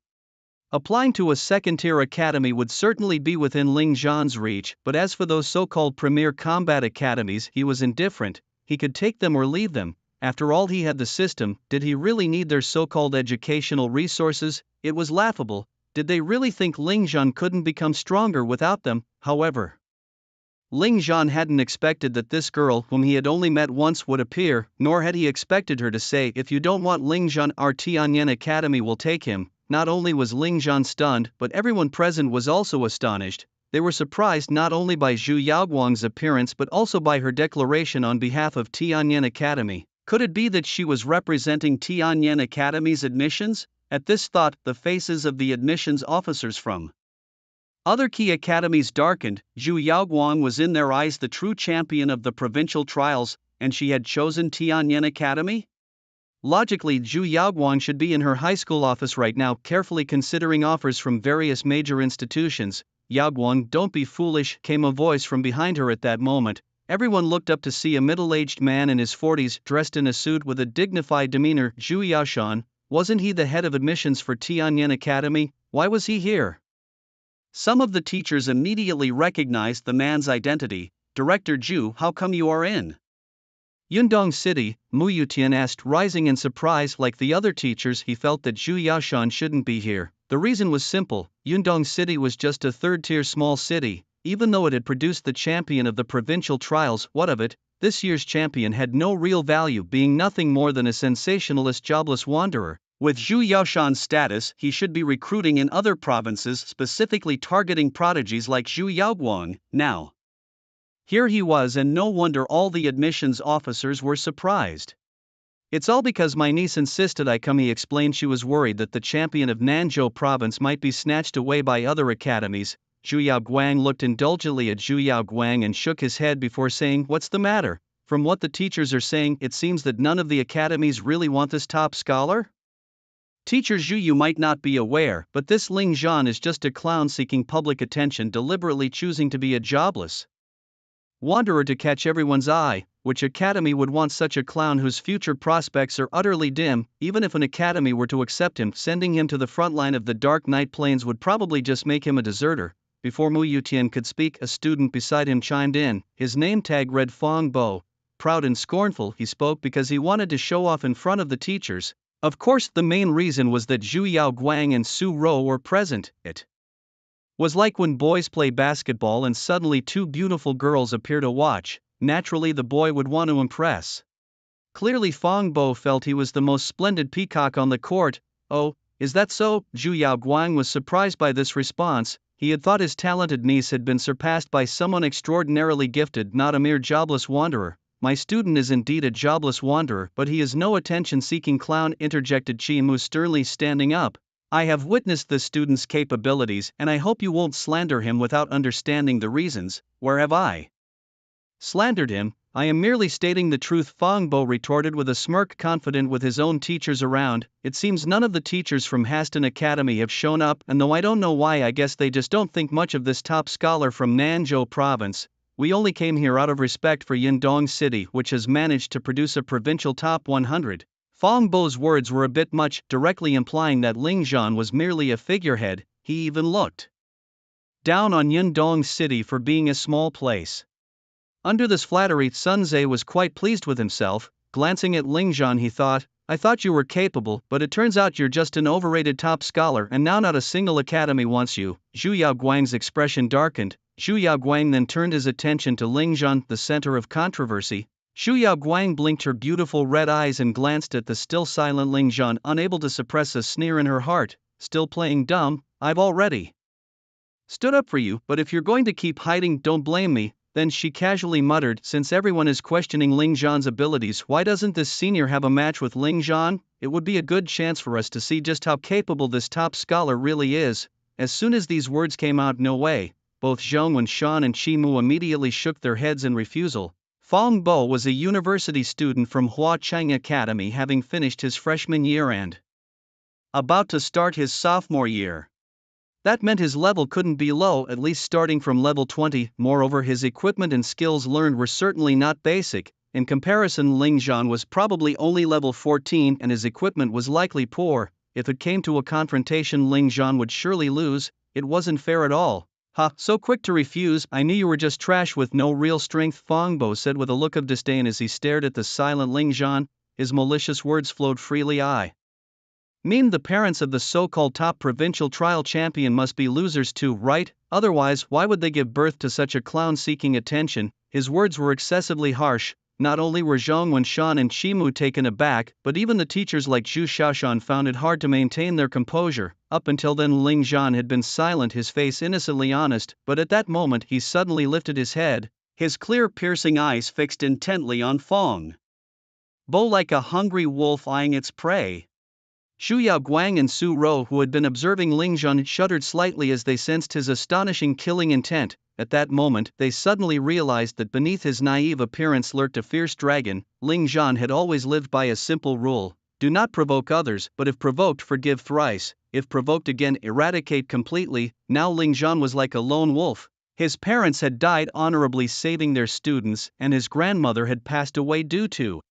Applying to a second-tier academy would certainly be within Ling Zhan's reach, but as for those so-called premier combat academies, he was indifferent. He could take them or leave them. After all, he had the system. Did he really need their so-called educational resources? It was laughable. Did they really think Ling Zhan couldn't become stronger without them? However, Ling Zhan hadn't expected that this girl, whom he had only met once, would appear, nor had he expected her to say, if you don't want Ling Zhan, our Tianyan Academy will take him. Not only was Ling Zhan stunned, but everyone present was also astonished. They were surprised not only by Zhu Yaoguang's appearance but also by her declaration on behalf of Tianyan Academy. Could it be that she was representing Tianyan Academy's admissions? At this thought, the faces of the admissions officers from other key academies darkened. Zhu Yaoguang was in their eyes the true champion of the provincial trials, and she had chosen Tianyan Academy? Logically, Zhu Yaoguang should be in her high school office right now, carefully considering offers from various major institutions. Yaoguang, don't be foolish, came a voice from behind her at that moment. Everyone looked up to see a middle-aged man in his 40s, dressed in a suit with a dignified demeanor. Zhu Yaoshan, wasn't he the head of admissions for Tianyan Academy? Why was he here? Some of the teachers immediately recognized the man's identity. Director Zhu, how come you are in Yundong City? Mu Yutian asked, rising in surprise. Like the other teachers, he felt that Zhu Yaoshan shouldn't be here. The reason was simple. Yundong City was just a third-tier small city. Even though it had produced the champion of the provincial trials, what of it? This year's champion had no real value, being nothing more than a sensationalist jobless wanderer. With Zhu Yaoshan's status, he should be recruiting in other provinces, specifically targeting prodigies like Zhu Yaoguang. Now, here he was, and no wonder all the admissions officers were surprised. It's all because my niece insisted I come, he explained. She was worried that the champion of Nanzhou province might be snatched away by other academies. Zhu Yaoguang looked indulgently at Zhu Yaoguang and shook his head before saying, what's the matter? From what the teachers are saying, it seems that none of the academies really want this top scholar? Teacher Zhu, you might not be aware, but this Ling Zhan is just a clown seeking public attention, deliberately choosing to be a jobless wanderer to catch everyone's eye. Which academy would want such a clown whose future prospects are utterly dim? Even if an academy were to accept him, sending him to the front line of the Dark Night Plains would probably just make him a deserter. Before Mu Yutian could speak, a student beside him chimed in. His name tag read Fong Bo. Proud and scornful, he spoke because he wanted to show off in front of the teachers. Of course, the main reason was that Zhu Yaoguang and Su Rou were present. It was like when boys play basketball and suddenly 2 beautiful girls appear to watch. Naturally, the boy would want to impress. Clearly, Fong Bo felt he was the most splendid peacock on the court. Oh, is that so? Zhu Yaoguang was surprised by this response. He had thought his talented niece had been surpassed by someone extraordinarily gifted, not a mere jobless wanderer. My student is indeed a jobless wanderer, but he is no attention-seeking clown, interjected Chi Mu sternly, standing up. I have witnessed this student's capabilities, and I hope you won't slander him without understanding the reasons. Where have I Slandered him? I am merely stating the truth, Fong Bo retorted with a smirk, confident with his own teachers around. It seems none of the teachers from Haston Academy have shown up, and though I don't know why, I guess they just don't think much of this top scholar from Nanzhou province. We only came here out of respect for Yindong City, which has managed to produce a provincial top 100. Fong Bo's words were a bit much, directly implying that Ling Zhan was merely a figurehead. He even looked down on Yindong City for being a small place. Under this flattery, Sun Tze was quite pleased with himself. Glancing at Ling Zhan, he thought, I thought you were capable, but it turns out you're just an overrated top scholar, and now not a single academy wants you. Zhu Yaoguang's expression darkened. Zhu Yaoguang then turned his attention to Ling Zhan, the center of controversy. Zhu Yaoguang blinked her beautiful red eyes and glanced at the still silent Ling Zhan, unable to suppress a sneer in her heart. Still playing dumb? I've already stood up for you, but if you're going to keep hiding, don't blame me. Then she casually muttered, since everyone is questioning Ling Zhan's abilities, why doesn't this senior have a match with Ling Zhan? It would be a good chance for us to see just how capable this top scholar really is. As soon as these words came out, no way, both Zhong Wenshan and Qi Mu immediately shook their heads in refusal. Fong Bo was a university student from Huacheng Academy, having finished his freshman year and about to start his sophomore year. That meant his level couldn't be low, at least starting from level 20. Moreover, his equipment and skills learned were certainly not basic. In comparison, Ling Zhan was probably only level 14 and his equipment was likely poor. If it came to a confrontation, Ling Zhan would surely lose. It wasn't fair at all. Ha, so quick to refuse, I knew you were just trash with no real strength, Fong Bo said with a look of disdain as he stared at the silent Ling Zhan. His malicious words flowed freely. I mean, the parents of the so-called top provincial trial champion must be losers too, right? Otherwise, why would they give birth to such a clown seeking attention? His words were excessively harsh. Not only were Zhong Wenshan and Qi Mu taken aback, but even the teachers like Zhu Xiaoshan found it hard to maintain their composure. Up until then, Ling Zhan had been silent, his face innocently honest, but at that moment he suddenly lifted his head, his clear piercing eyes fixed intently on Fong Bo like a hungry wolf eyeing its prey. Xu Yaoguang and Su Rou, who had been observing Ling Zhan, shuddered slightly as they sensed his astonishing killing intent. At that moment, they suddenly realized that beneath his naive appearance lurked a fierce dragon. Ling Zhan had always lived by a simple rule: do not provoke others, but if provoked, forgive thrice. If provoked again, eradicate completely. Now Ling Zhan was like a lone wolf. His parents had died honorably saving their students, and his grandmother had passed away due to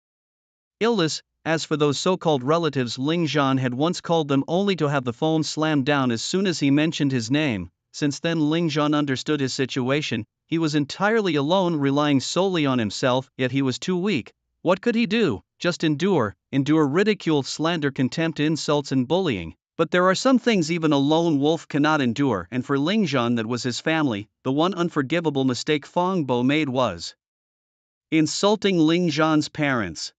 illness. As for those so-called relatives, Ling Zhan had once called them only to have the phone slammed down as soon as he mentioned his name. Since then, Ling Zhan understood his situation. He was entirely alone, relying solely on himself, yet he was too weak. What could he do? Just endure ridicule, slander, contempt, insults and bullying. But there are some things even a lone wolf cannot endure, and for Ling Zhan that was his family. The one unforgivable mistake Fong Bo made was insulting Ling Zhan's parents.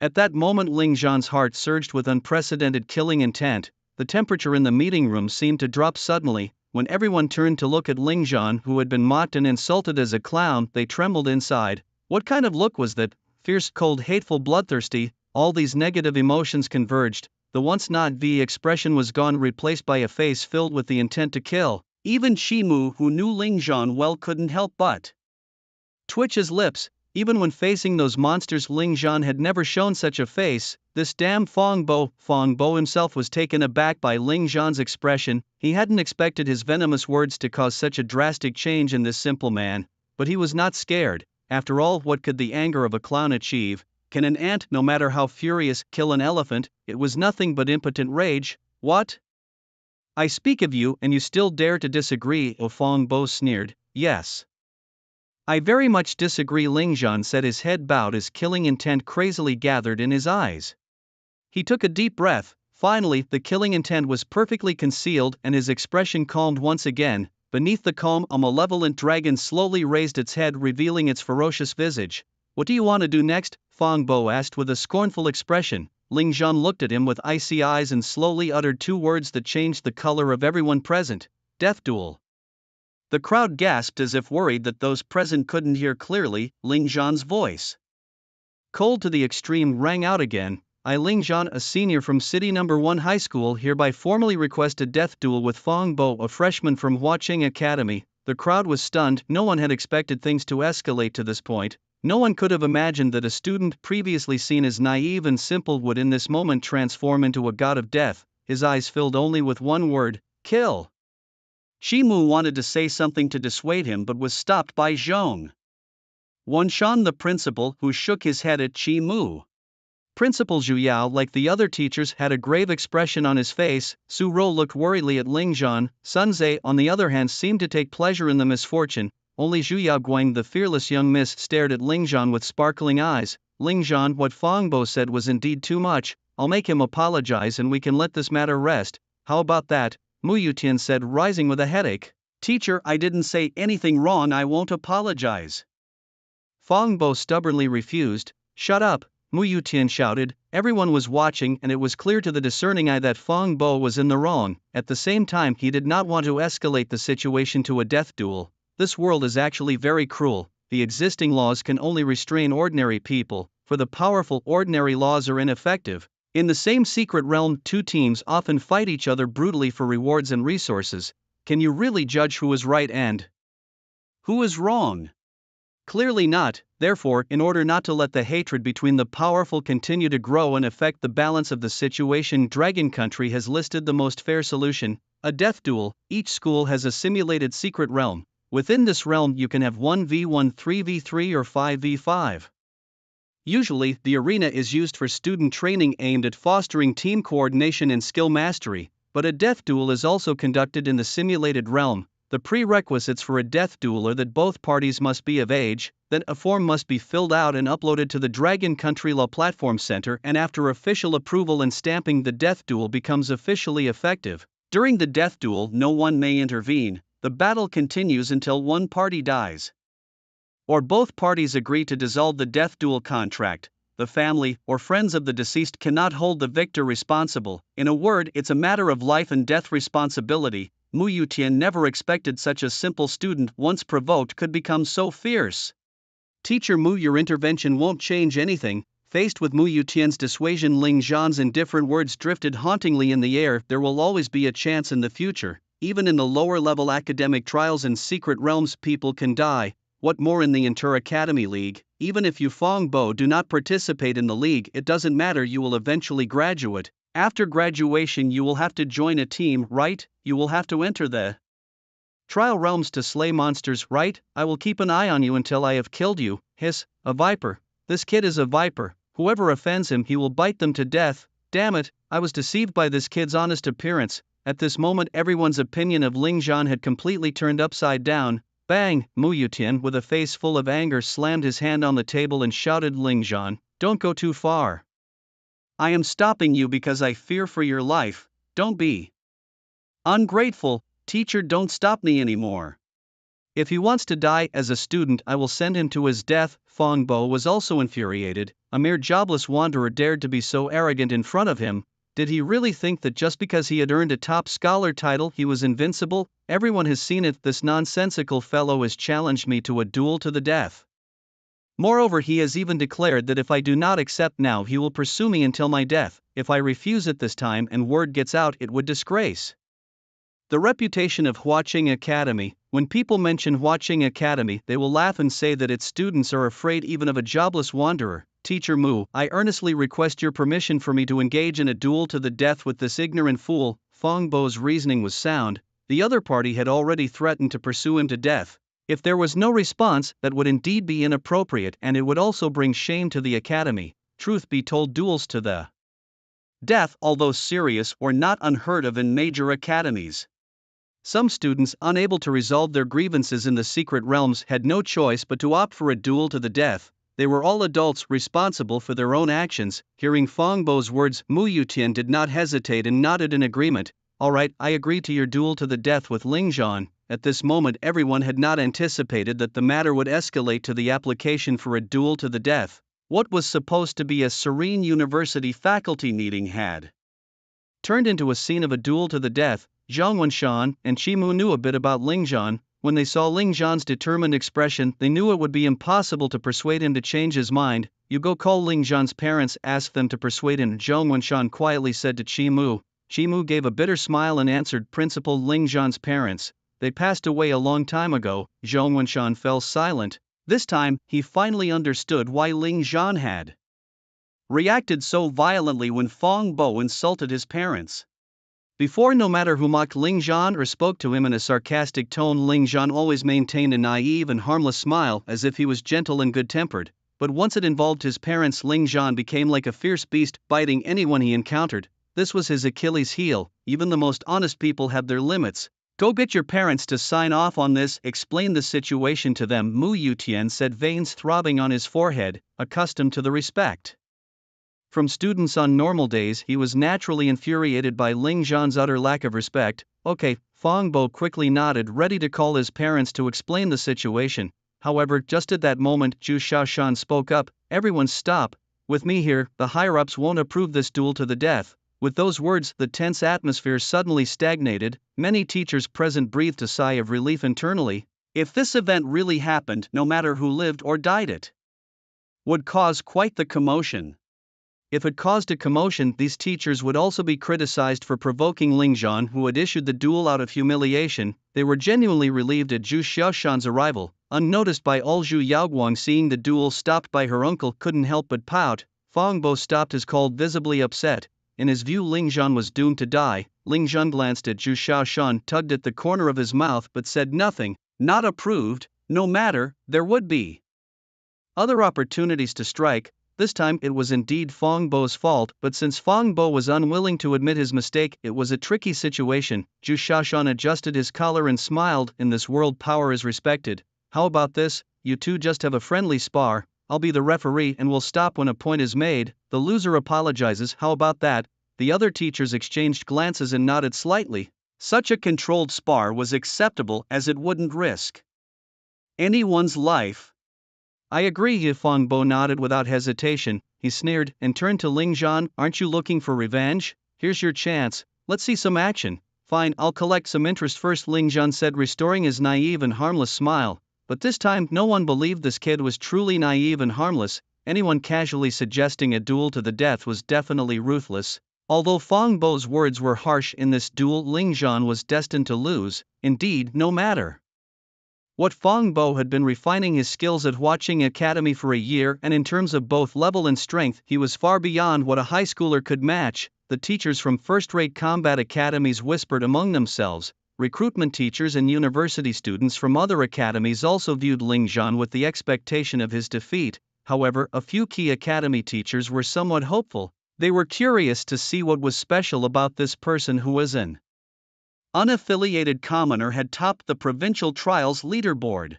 At that moment, Ling Zhan's heart surged with unprecedented killing intent. The temperature in the meeting room seemed to drop suddenly. When everyone turned to look at Ling Zhan, who had been mocked and insulted as a clown, they trembled inside. What kind of look was that? Fierce, cold, hateful, bloodthirsty. All these negative emotions converged. The once not V expression was gone, replaced by a face filled with the intent to kill. Even Qi Mu, who knew Ling Zhan well, couldn't help but twitch his lips. Even when facing those monsters, Ling Zhan had never shown such a face. This damn Fong Bo. Fong Bo himself was taken aback by Ling Zhan's expression. He hadn't expected his venomous words to cause such a drastic change in this simple man. But he was not scared. After all, what could the anger of a clown achieve? Can an ant, no matter how furious, kill an elephant? It was nothing but impotent rage. What? I speak of you, and you still dare to disagree? Oh, Fong Bo sneered. Yes, I very much disagree, Ling Zhan said, his head bowed as killing intent crazily gathered in his eyes. He took a deep breath. Finally, the killing intent was perfectly concealed and his expression calmed once again. Beneath the calm, a malevolent dragon slowly raised its head, revealing its ferocious visage. What do you want to do next? Fong Bo asked with a scornful expression. Ling Zhan looked at him with icy eyes and slowly uttered two words that changed the color of everyone present: death duel. The crowd gasped as if worried that those present couldn't hear clearly. Ling Zhan's voice, cold to the extreme, rang out again. I, Ling Zhan, a senior from City No. 1 High School, hereby formally request a death duel with Fong Bo, a freshman from Huacheng Academy. The crowd was stunned. No one had expected things to escalate to this point. No one could have imagined that a student previously seen as naive and simple would in this moment transform into a god of death, his eyes filled only with one word: kill. Shimu wanted to say something to dissuade him but was stopped by Zhong Wanshan, the principal, who shook his head at Shimu. Principal Zhuyao, like the other teachers, had a grave expression on his face. Su Ro looked worriedly at Lingzhan. Sun Zhe, on the other hand, seemed to take pleasure in the misfortune. Only Zhuyao Guang, the fearless young miss, stared at Lingzhan with sparkling eyes. Lingzhan, what Fangbo said was indeed too much. I'll make him apologize and we can let this matter rest. How about that? Mu Yutian said, rising with a headache. Teacher, I didn't say anything wrong, I won't apologize. Fangbo stubbornly refused. Shut up, Mu Yutian shouted. Everyone was watching and it was clear to the discerning eye that Fang Bo was in the wrong. At the same time, he did not want to escalate the situation to a death duel. This world is actually very cruel. The existing laws can only restrain ordinary people. For the powerful, ordinary laws are ineffective. In the same secret realm, two teams often fight each other brutally for rewards and resources. Can you really judge who is right and who is wrong? Clearly not. Therefore, in order not to let the hatred between the powerful continue to grow and affect the balance of the situation, Dragon Country has listed the most fair solution: a death duel. Each school has a simulated secret realm. Within this realm you can have 1v1, 3v3 or 5v5. Usually, the arena is used for student training aimed at fostering team coordination and skill mastery, but a death duel is also conducted in the simulated realm. The prerequisites for a death duel are that both parties must be of age, that a form must be filled out and uploaded to the Dragon Country Law Platform Center, and after official approval and stamping, the death duel becomes officially effective. During the death duel, no one may intervene. The battle continues until one party dies, or both parties agree to dissolve the death duel contract. The family or friends of the deceased cannot hold the victor responsible. In a word, it's a matter of life and death responsibility. Mu Yutian never expected such a simple student, once provoked, could become so fierce. Teacher Mu, your intervention won't change anything. Faced with Mu Yutian's dissuasion, Ling Zhan's indifferent words drifted hauntingly in the air. There will always be a chance in the future. Even in the lower level academic trials and secret realms, people can die. What more in the Inter-Academy League? Even if you Fang Bo do not participate in the league, it doesn't matter, you will eventually graduate. After graduation you will have to join a team, right? You will have to enter the trial realms to slay monsters, right? I will keep an eye on you until I have killed you. Hiss, a viper. This kid is a viper. Whoever offends him, he will bite them to death. Damn it, I was deceived by this kid's honest appearance. At this moment everyone's opinion of Ling Zhan had completely turned upside down. Bang! Mu Yutian, with a face full of anger, slammed his hand on the table and shouted, Ling Zhan, don't go too far. I am stopping you because I fear for your life. Don't be ungrateful. Teacher, don't stop me anymore. If he wants to die as a student, I will send him to his death. Fang Bo was also infuriated. A mere jobless wanderer dared to be so arrogant in front of him. Did he really think that just because he had earned a top scholar title he was invincible? Everyone has seen it. This nonsensical fellow has challenged me to a duel to the death. Moreover, he has even declared that if I do not accept now, he will pursue me until my death. If I refuse it this time and word gets out, it would disgrace the reputation of Huaqing Academy. When people mention Huaqing Academy, they will laugh and say that its students are afraid even of a jobless wanderer. Teacher Mu, I earnestly request your permission for me to engage in a duel to the death with this ignorant fool. Fang Bo's reasoning was sound. The other party had already threatened to pursue him to death. If there was no response, that would indeed be inappropriate, and it would also bring shame to the academy. Truth be told, duels to the death, although serious, were not unheard of in major academies. Some students, unable to resolve their grievances in the secret realms, had no choice but to opt for a duel to the death. They were all adults responsible for their own actions. Hearing Fang Bo's words, Mu Yutian did not hesitate and nodded in agreement. All right, I agree to your duel to the death with Ling Zhan. At this moment everyone had not anticipated that the matter would escalate to the application for a duel to the death. What was supposed to be a serene university faculty meeting had turned into a scene of a duel to the death. Zhang Wanshan and Shimu knew a bit about Ling Zhan. When they saw Ling Zhan's determined expression, they knew it would be impossible to persuade him to change his mind. You go call Ling Zhan's parents, ask them to persuade him, Zhang Wanshan quietly said to Shimu. Shimu gave a bitter smile and answered, Principal Ling Zhan's parents. they passed away a long time ago. Zhong Wenshan fell silent. This time, he finally understood why Ling Zhan had reacted so violently when Fong Bo insulted his parents. Before, no matter who mocked Ling Zhan or spoke to him in a sarcastic tone, Ling Zhan always maintained a naive and harmless smile as if he was gentle and good-tempered. But once it involved his parents, Ling Zhan became like a fierce beast, biting anyone he encountered. This was his Achilles heel. Even the most honest people have their limits. Go get your parents to sign off on this. Explain the situation to them, Mu Yutian said, veins throbbing on his forehead, accustomed to the respect from students on normal days. He was naturally infuriated by Ling Zhan's utter lack of respect. Okay, Fong Bo quickly nodded, ready to call his parents to explain the situation. However, just at that moment, Zhu Xiaoshan spoke up. Everyone stop. With me here, the higher-ups won't approve this duel to the death. With those words, the tense atmosphere suddenly stagnated. Many teachers present breathed a sigh of relief internally. If this event really happened, no matter who lived or died, it would cause quite the commotion. If it caused a commotion, these teachers would also be criticized for provoking Ling Zhan, who had issued the duel out of humiliation. They were genuinely relieved at Zhu Xiaoshan's arrival. Unnoticed by all, Zhu Yaoguang, seeing the duel stopped by her uncle, couldn't help but pout. Fong Bo stopped his call, visibly upset. In his view, Ling Zhan was doomed to die. Ling Zhan glanced at Zhu Xiaoshan, tugged at the corner of his mouth, but said nothing. Not approved? No matter, there would be other opportunities to strike. This time it was indeed Fong Bo's fault, but since Fong Bo was unwilling to admit his mistake, it was a tricky situation. Zhu Xiaoshan adjusted his collar and smiled. In this world, power is respected. How about this? You two just have a friendly spar. I'll be the referee and will stop when a point is made. The loser apologizes. How about that? The other teachers exchanged glances and nodded slightly. Such a controlled spar was acceptable as it wouldn't risk anyone's life. I agree. Fong Bo nodded without hesitation. He sneered and turned to Ling Zhan. Aren't you looking for revenge? Here's your chance. Let's see some action. Fine, I'll collect some interest first, Ling Zhan said, restoring his naive and harmless smile. But this time, no one believed this kid was truly naive and harmless. Anyone casually suggesting a duel to the death was definitely ruthless. Although Fong Bo's words were harsh, in this duel Ling Zhan was destined to lose. Indeed, no matter what, Fong Bo had been refining his skills at Watching Academy for a year, and in terms of both level and strength, he was far beyond what a high schooler could match. The teachers from first-rate combat academies whispered among themselves. Recruitment teachers and university students from other academies also viewed Ling Zhan with the expectation of his defeat. However, a few key academy teachers were somewhat hopeful. They were curious to see what was special about this person who was an unaffiliated commoner had topped the provincial trials leaderboard.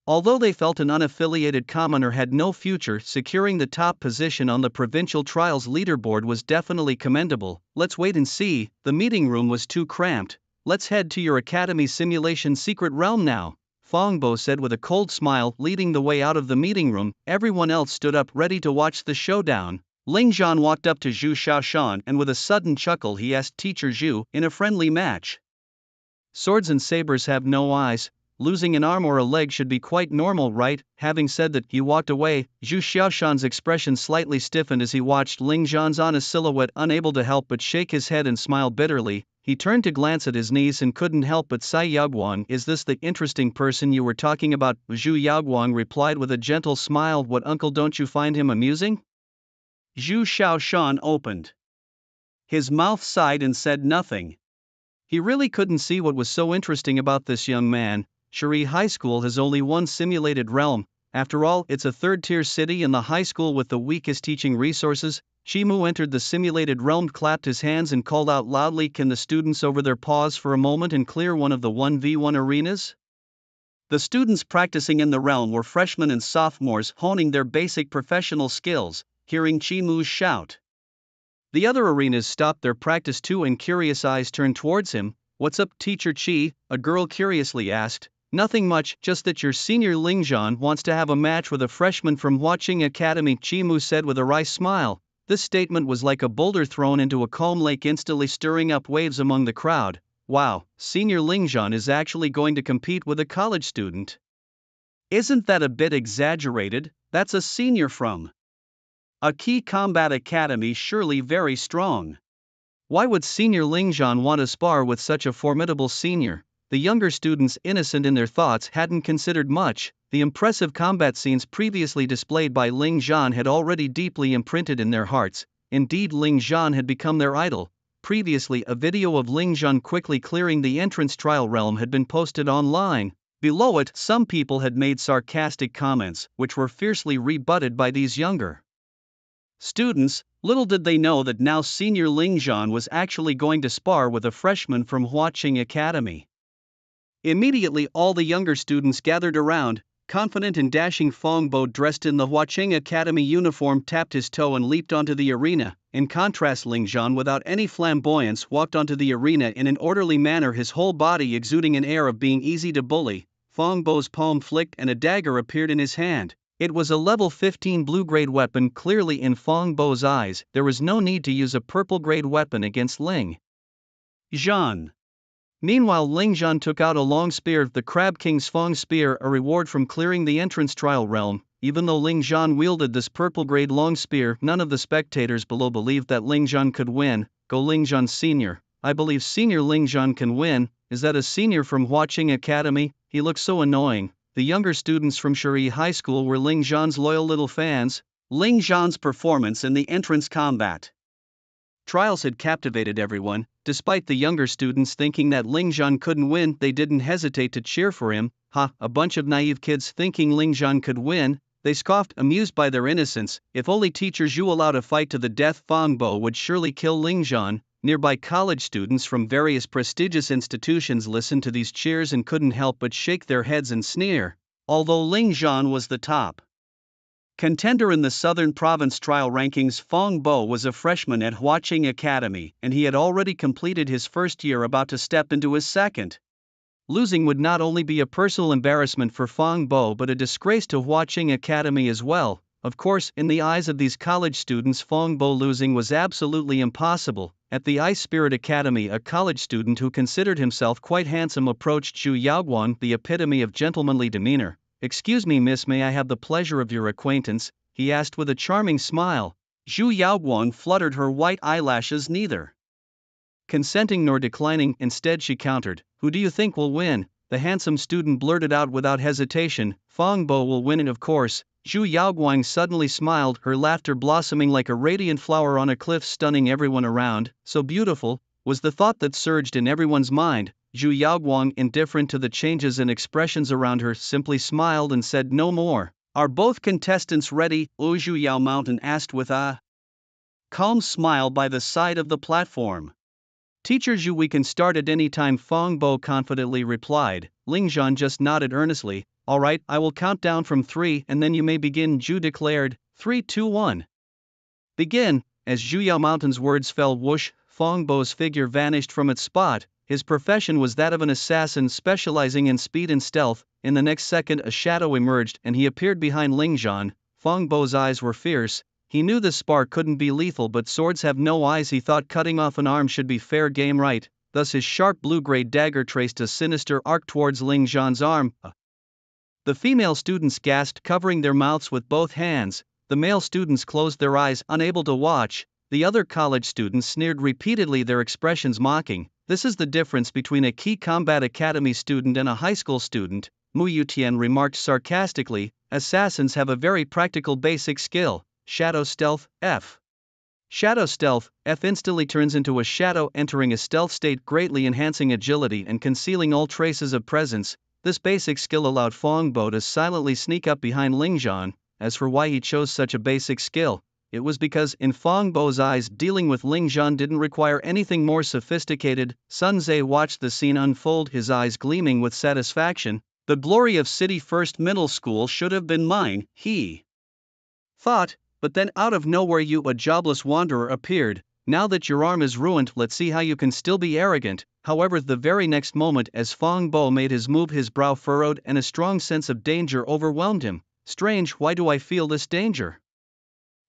Although they felt an unaffiliated commoner had no future, securing the top position on the provincial trials leaderboard was definitely commendable. Let's wait and see. The meeting room was too cramped. Let's head to your academy simulation secret realm now, Fong Bo said with a cold smile, leading the way out of the meeting room. Everyone else stood up, ready to watch the showdown. Ling Zhan walked up to Zhu Xiaoshan and with a sudden chuckle he asked Teacher Zhu, in a friendly match, swords and sabers have no eyes. Losing an arm or a leg should be quite normal, right? Having said that, he walked away. Zhu Xiaoshan's expression slightly stiffened as he watched Ling Zhan's honest silhouette, unable to help but shake his head and smile bitterly. He turned to glance at his niece and couldn't help but sigh. Yaoguang, is this the interesting person you were talking about? Zhu Yaoguang replied with a gentle smile. What, uncle, don't you find him amusing? Zhu Xiaoshan opened his mouth, sighed and said nothing. He really couldn't see what was so interesting about this young man. Shuri High School has only one simulated realm. After all, it's a third-tier city and the high school with the weakest teaching resources. Shimu entered the simulated realm, clapped his hands and called out loudly, can the students over there pause for a moment and clear one of the 1v1 arenas? The students practicing in the realm were freshmen and sophomores honing their basic professional skills. Hearing Chimu's shout, the other arenas stopped their practice too and curious eyes turned towards him. What's up, Teacher Chi? A girl curiously asked. Nothing much, just that your senior Ling Zhan wants to have a match with a freshman from Watching Academy, Chimu said with a wry smile. This statement was like a boulder thrown into a calm lake, instantly stirring up waves among the crowd. Wow, senior Ling Zhan is actually going to compete with a college student. Isn't that a bit exaggerated? That's a senior from a key combat academy, surely very strong. Why would senior Ling Zhan want to spar with such a formidable senior? the younger students, innocent in their thoughts, hadn't considered much. The impressive combat scenes previously displayed by Ling Zhan had already deeply imprinted in their hearts. Indeed, Ling Zhan had become their idol. Previously, a video of Ling Zhan quickly clearing the entrance trial realm had been posted online. Below it, some people had made sarcastic comments, which were fiercely rebutted by these younger students. Little did they know that now senior Ling Zhan was actually going to spar with a freshman from Huaqing Academy. Immediately, all the younger students gathered around. Confident and dashing Fong Bo, dressed in the Huaqing Academy uniform, tapped his toe and leaped onto the arena. In contrast, Ling Zhan, without any flamboyance, walked onto the arena in an orderly manner, his whole body exuding an air of being easy to bully. Fong Bo's palm flicked and a dagger appeared in his hand. It was a level 15 blue-grade weapon. Clearly, in Fong Bo's eyes, there was no need to use a purple-grade weapon against Ling Zhan. Meanwhile, Ling Zhan took out a long spear, the Crab King's Fong Spear, a reward from clearing the entrance trial realm. Even though Ling Zhan wielded this purple-grade long spear, none of the spectators below believed that Ling Zhan could win. Go Ling Zhan Senior. I believe Senior Ling Zhan can win. Is that a senior from Huaqing Academy? He looks so annoying. The younger students from Shuri High School were Ling Zhan's loyal little fans. Ling Zhan's performance in the entrance combat trials had captivated everyone. Despite the younger students thinking that Ling Zhan couldn't win, they didn't hesitate to cheer for him. Ha, a bunch of naive kids thinking Ling Zhan could win. They scoffed, amused by their innocence. If only Teacher Zhu allowed a fight to the death, Fong Bo would surely kill Ling Zhan. Nearby college students from various prestigious institutions listened to these cheers and couldn't help but shake their heads and sneer. Although Ling Zhan was the top contender in the Southern Province trial rankings, Fong Bo was a freshman at Huaqing Academy, and he had already completed his first year, about to step into his second. Losing would not only be a personal embarrassment for Fong Bo but a disgrace to Huaqing Academy as well. Of course, in the eyes of these college students, Fong Bo losing was absolutely impossible. At the Ice Spirit Academy, a college student who considered himself quite handsome approached Zhu Yaoguang, the epitome of gentlemanly demeanor. "Excuse me, miss, may I have the pleasure of your acquaintance?" he asked with a charming smile. Zhu Yaoguang fluttered her white eyelashes, neither consenting nor declining. Instead, she countered, "Who do you think will win?" The handsome student blurted out without hesitation, "Fong Bo will win it, of course." Zhu Yaoguang suddenly smiled, her laughter blossoming like a radiant flower on a cliff, stunning everyone around. So beautiful was the thought that surged in everyone's mind. Zhu Yaoguang, indifferent to the changes and expressions around her, simply smiled and said no more. "Are both contestants ready?" Zhu Yao Mountain asked with a calm smile by the side of the platform. "Teacher Zhu, we can start at any time," Fong Bo confidently replied. Ling Zhan just nodded earnestly. "All right, I will count down from 3 and then you may begin," Zhu declared. 3, 2, 1. Begin. As Zhu Yao Mountain's words fell, whoosh, Fong Bo's figure vanished from its spot. His profession was that of an assassin specializing in speed and stealth. In the next second, a shadow emerged and he appeared behind Ling Zhan. Fong Bo's eyes were fierce. He knew the spar couldn't be lethal, but swords have no eyes. He thought cutting off an arm should be fair game, right? Thus his sharp blue-grade dagger traced a sinister arc towards Ling Zhan's arm. The female students gasped, covering their mouths with both hands. The male students closed their eyes, unable to watch. The other college students sneered repeatedly, their expressions mocking. This is the difference between a key combat academy student and a high school student, Mu Yutian remarked sarcastically. Assassins have a very practical basic skill. Shadow Stealth, F. Shadow Stealth, F instantly turns into a shadow, entering a stealth state, greatly enhancing agility and concealing all traces of presence. This basic skill allowed Fong Bo to silently sneak up behind Ling Zhan. As for why he chose such a basic skill, it was because, in Fong Bo's eyes, dealing with Ling Zhan didn't require anything more sophisticated. Sun Zhe watched the scene unfold, his eyes gleaming with satisfaction. The glory of City First Middle School should have been mine, he thought. But then out of nowhere a jobless wanderer appeared. "Now that your arm is ruined, let's see how you can still be arrogant." However, the very next moment, as Fong Bo made his move, his brow furrowed and a strong sense of danger overwhelmed him. Strange, why do I feel this danger?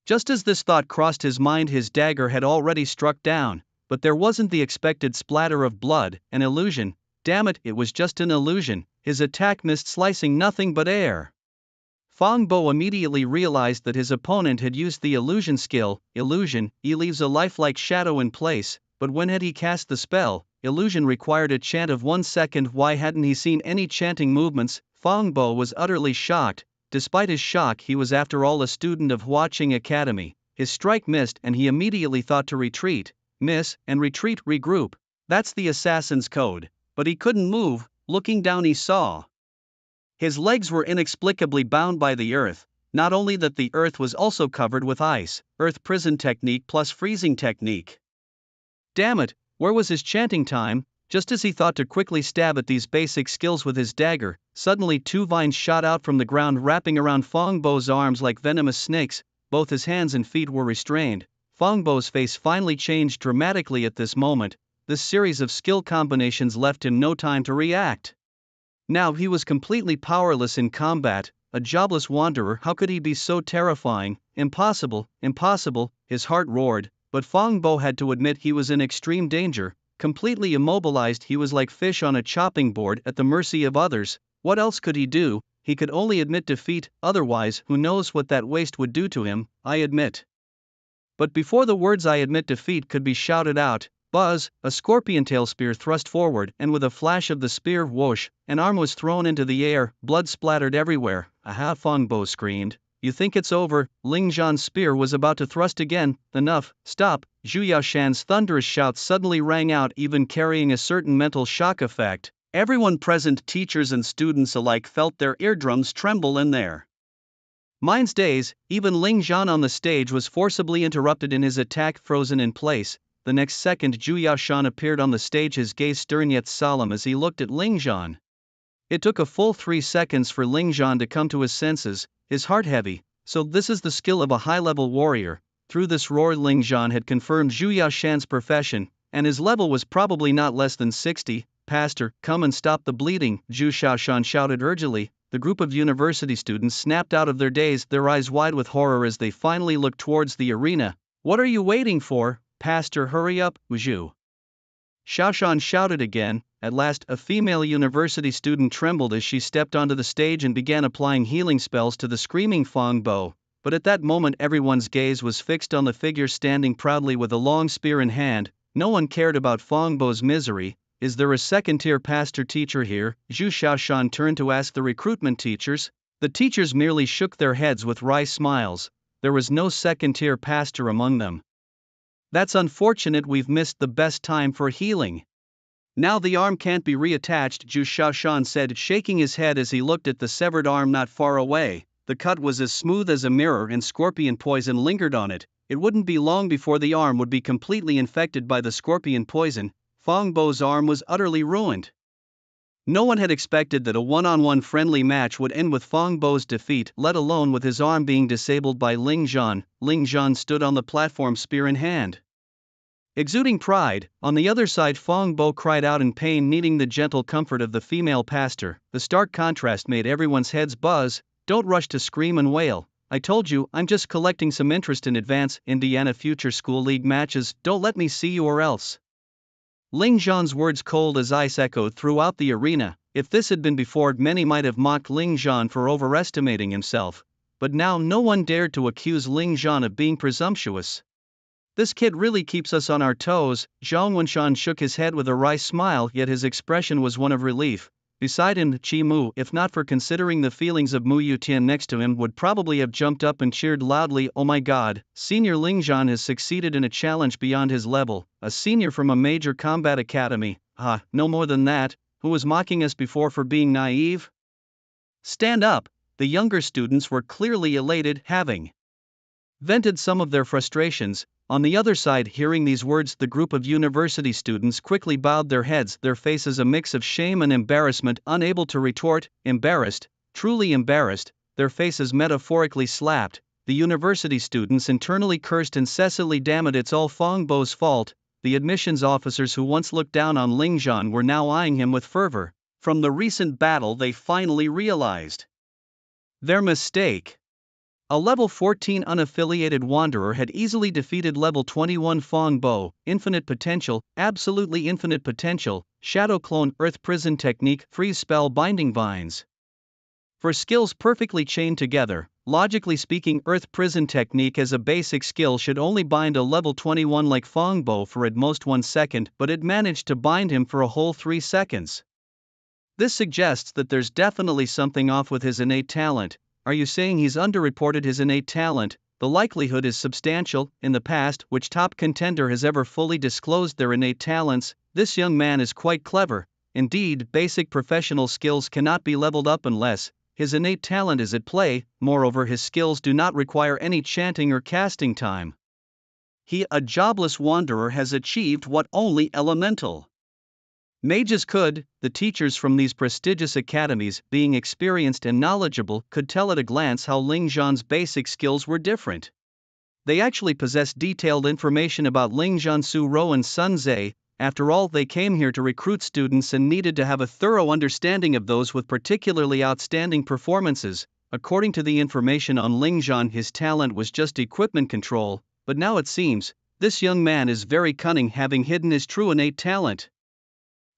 Just as this thought crossed his mind, his dagger had already struck down. But there wasn't the expected splatter of blood. An illusion. Damn it, it was just an illusion. His attack missed, slicing nothing but air. Fong Bo immediately realized that his opponent had used the illusion skill. Illusion, he leaves a lifelike shadow in place, but when had he cast the spell? illusion required a chant of 1 second. Why hadn't he seen any chanting movements? Fang Bo was utterly shocked. Despite his shock, he was after all a student of Huaqing Academy. His strike missed and he immediately thought to retreat. Miss, and retreat, regroup. That's the assassin's code. But he couldn't move. Looking down he saw his legs were inexplicably bound by the earth. Not only that, the earth was also covered with ice. Earth prison technique plus freezing technique. Damn it, where was his chanting time? Just as he thought to quickly stab at these basic skills with his dagger, suddenly 2 vines shot out from the ground, wrapping around Fang Bo's arms like venomous snakes. Both his hands and feet were restrained. Fang Bo's face finally changed dramatically at this moment. This series of skill combinations left him no time to react. Now he was completely powerless in combat, a jobless wanderer. How could he be so terrifying? Impossible, impossible, his heart roared, but Fang Bo had to admit he was in extreme danger. Completely immobilized, he was like fish on a chopping board, at the mercy of others. What else could he do? He could only admit defeat, otherwise, who knows what that waste would do to him. I admit. But before the words "I admit defeat" could be shouted out, buzz, a scorpion tail spear thrust forward, and with a flash of the spear, whoosh, an arm was thrown into the air. Blood splattered everywhere. Aha, Fang Bo screamed. You think it's over? Ling Zhan's spear was about to thrust again. Enough, stop. Zhu Yaoshan's thunderous shout suddenly rang out, even carrying a certain mental shock effect. Everyone present, teachers and students alike, felt their eardrums tremble in their mind's daze. Even Ling Zhan on the stage was forcibly interrupted in his attack, frozen in place. The next second Zhu Yaoshan appeared on the stage, his gaze stern yet solemn as he looked at Ling Zhan. It took a full 3 seconds for Ling Zhan to come to his senses, his heart heavy. So this is the skill of a high-level warrior. Through this roar, Ling Zhan had confirmed Zhu Yaoshan's profession, and his level was probably not less than 60. Pastor, come and stop the bleeding, Zhu Yaoshan shouted urgently. The group of university students snapped out of their daze, their eyes wide with horror as they finally looked towards the arena. What are you waiting for? Pastor, hurry up, Zhu Yaoshan shouted again. At last, a female university student trembled as she stepped onto the stage and began applying healing spells to the screaming Fang Bo. But at that moment everyone's gaze was fixed on the figure standing proudly with a long spear in hand. No one cared about Fang Bo's misery. Is there a second-tier pastor teacher here? Zhu Yaoshan turned to ask the recruitment teachers. The teachers merely shook their heads with wry smiles. There was no second-tier pastor among them. That's unfortunate, we've missed the best time for healing. Now the arm can't be reattached, Zhu Yaoshan said, shaking his head as he looked at the severed arm not far away. The cut was as smooth as a mirror and scorpion poison lingered on it. It wouldn't be long before the arm would be completely infected by the scorpion poison. Fang Bo's arm was utterly ruined. No one had expected that a one-on-one friendly match would end with Fang Bo's defeat, let alone with his arm being disabled by Ling Zhan. Ling Zhan stood on the platform, spear in hand, exuding pride. On the other side, Fang Bo cried out in pain, needing the gentle comfort of the female pastor. The stark contrast made everyone's heads buzz. Don't rush to scream and wail. I told you, I'm just collecting some interest in advance Indiana Future School League matches. Don't let me see you or else. Ling Zhan's words, cold as ice, echoed throughout the arena. If this had been before, many might have mocked Ling Zhan for overestimating himself. But now no one dared to accuse Ling Zhan of being presumptuous. This kid really keeps us on our toes. Zhang Wenshan shook his head with a wry smile, yet his expression was one of relief. Beside him, Qi Mu, if not for considering the feelings of Mu Yutian next to him, would probably have jumped up and cheered loudly. Oh my god, Senior Ling Zhan has succeeded in a challenge beyond his level, a senior from a major combat academy. Ah, no more than that. Who was mocking us before for being naive? Stand up. The younger students were clearly elated, having vented some of their frustrations. On the other side, hearing these words, the group of university students quickly bowed their heads, their faces a mix of shame and embarrassment, unable to retort. Embarrassed, truly embarrassed, their faces metaphorically slapped. The university students internally cursed incessantly. Damn it, it's all Fang Bo's fault. The admissions officers who once looked down on Ling Zhan were now eyeing him with fervor. From the recent battle, they finally realized their mistake. A level 14 unaffiliated wanderer had easily defeated level 21 Fang Bo. Infinite potential, absolutely infinite potential. Shadow clone, earth prison technique, freeze spell, binding vines. For skills perfectly chained together, Logically speaking, Earth prison technique as a basic skill should only bind a level 21 like Fongbo for at most 1 second, but it managed to bind him for a whole 3 seconds. This suggests that there's definitely something off with his innate talent. Are you saying he's underreported his innate talent? The likelihood is substantial. In the past, which top contender has ever fully disclosed their innate talents? This young man is quite clever. Indeed, basic professional skills cannot be leveled up unless his innate talent is at play. Moreover, his skills do not require any chanting or casting time. He, a jobless wanderer, has achieved what only elemental mages could. The teachers from these prestigious academies, being experienced and knowledgeable, could tell at a glance how Ling Zhan's basic skills were different. They actually possessed detailed information about Ling Zhan, Su Rou and Sun Zhe. After all, they came here to recruit students and needed to have a thorough understanding of those with particularly outstanding performances. According to the information on Ling Zhan, his talent was just equipment control, but now it seems this young man is very cunning, having hidden his true innate talent.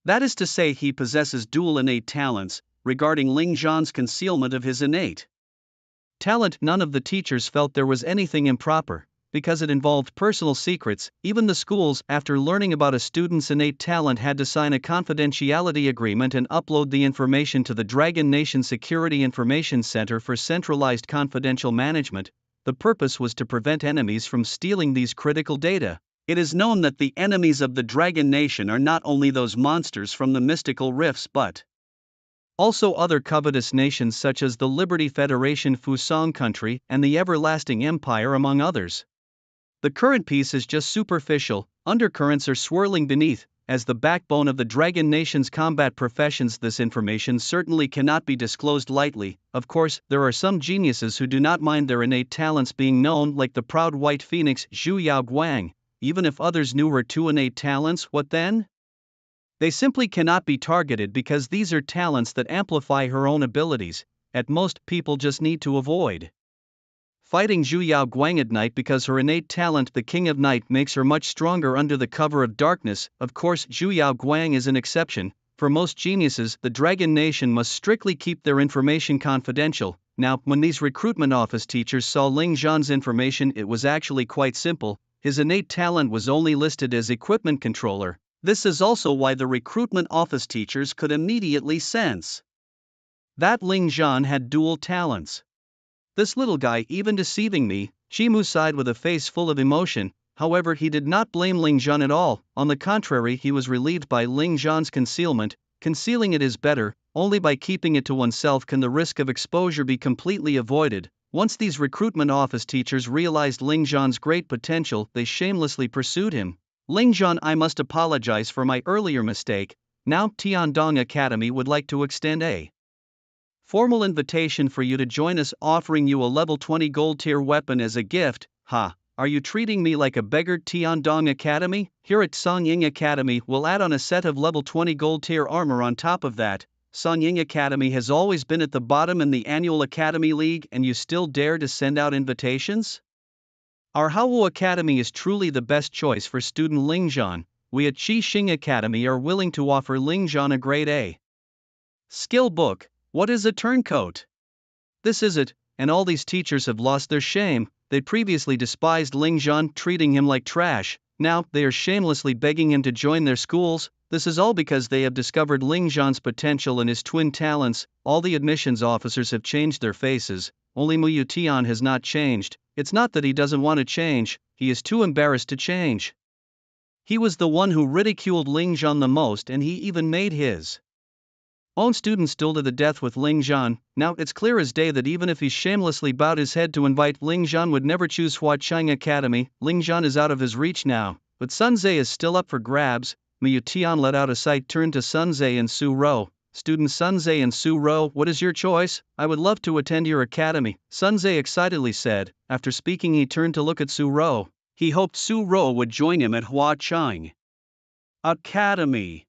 That is to say, he possesses dual innate talents. Regarding Ling Zhan's concealment of his innate talent, none of the teachers felt there was anything improper, because it involved personal secrets. Even the schools, after learning about a student's innate talent, had to sign a confidentiality agreement and upload the information to the Dragon Nation Security Information Center for centralized confidential management. The purpose was to prevent enemies from stealing these critical data. It is known that the enemies of the Dragon Nation are not only those monsters from the mystical rifts but also other covetous nations such as the Liberty Federation, Fusong Country, and the Everlasting Empire, among others. The current peace is just superficial. Undercurrents are swirling beneath. As the backbone of the Dragon Nation's combat professions, this information certainly cannot be disclosed lightly. Of course, there are some geniuses who do not mind their innate talents being known, like the proud White Phoenix Zhu Yao Guang. Even if others knew her two innate talents, what then? They simply cannot be targeted because these are talents that amplify her own abilities. At most, people just need to avoid fighting Zhu Yao Guang at night because her innate talent, the King of Night, makes her much stronger under the cover of darkness. Of course, Zhu Yao Guang is an exception. For most geniuses, the Dragon Nation must strictly keep their information confidential. Now, when these recruitment office teachers saw Ling Zhan's information, it was actually quite simple. His innate talent was only listed as equipment controller. This is also why the recruitment office teachers could immediately sense that Ling Zhan had dual talents. This little guy even deceiving me, Chimu sighed with a face full of emotion. However, he did not blame Ling Zhan at all. On the contrary, he was relieved by Ling Zhan's concealment. Concealing it is better. Only by keeping it to oneself can the risk of exposure be completely avoided. Once these recruitment office teachers realized Ling Zhan's great potential, they shamelessly pursued him. Ling Zhan, I must apologize for my earlier mistake. Now, Tiandong Academy would like to extend a formal invitation for you to join us, offering you a level 20 gold tier weapon as a gift. Ha, are you treating me like a beggar? Tiandong Academy? Here at Songying Academy, we'll add on a set of level 20 gold tier armor on top of that. Songying Academy has always been at the bottom in the annual Academy League, and you still dare to send out invitations? Our Haowu Academy is truly the best choice for student Ling Zhan. We at Qi Xing Academy are willing to offer Ling Zhan a grade A skill book. What is a turncoat? This is it, and all these teachers have lost their shame. They previously despised Ling Zhan, treating him like trash. Now, they are shamelessly begging him to join their schools. This is all because they have discovered Ling Zhan's potential and his twin talents. All the admissions officers have changed their faces. Only Mu Tian has not changed. It's not that he doesn't want to change, he is too embarrassed to change. He was the one who ridiculed Ling Zhan the most, and he even made his own students duel to the death with Ling Zhan. Now it's clear as day that even if he shamelessly bowed his head to invite, Ling Zhan would never choose Huaqiang Academy. Ling Zhan is out of his reach now, but Sun Zhe is still up for grabs. Mu Tian let out a sigh, turned to Sun Zhe and Su Rou. Student Sun Zhe and Su Rou, what is your choice? I would love to attend your academy, Sun Zhe excitedly said. After speaking, he turned to look at Su Rou. He hoped Su Rou would join him at Huaqiang Academy.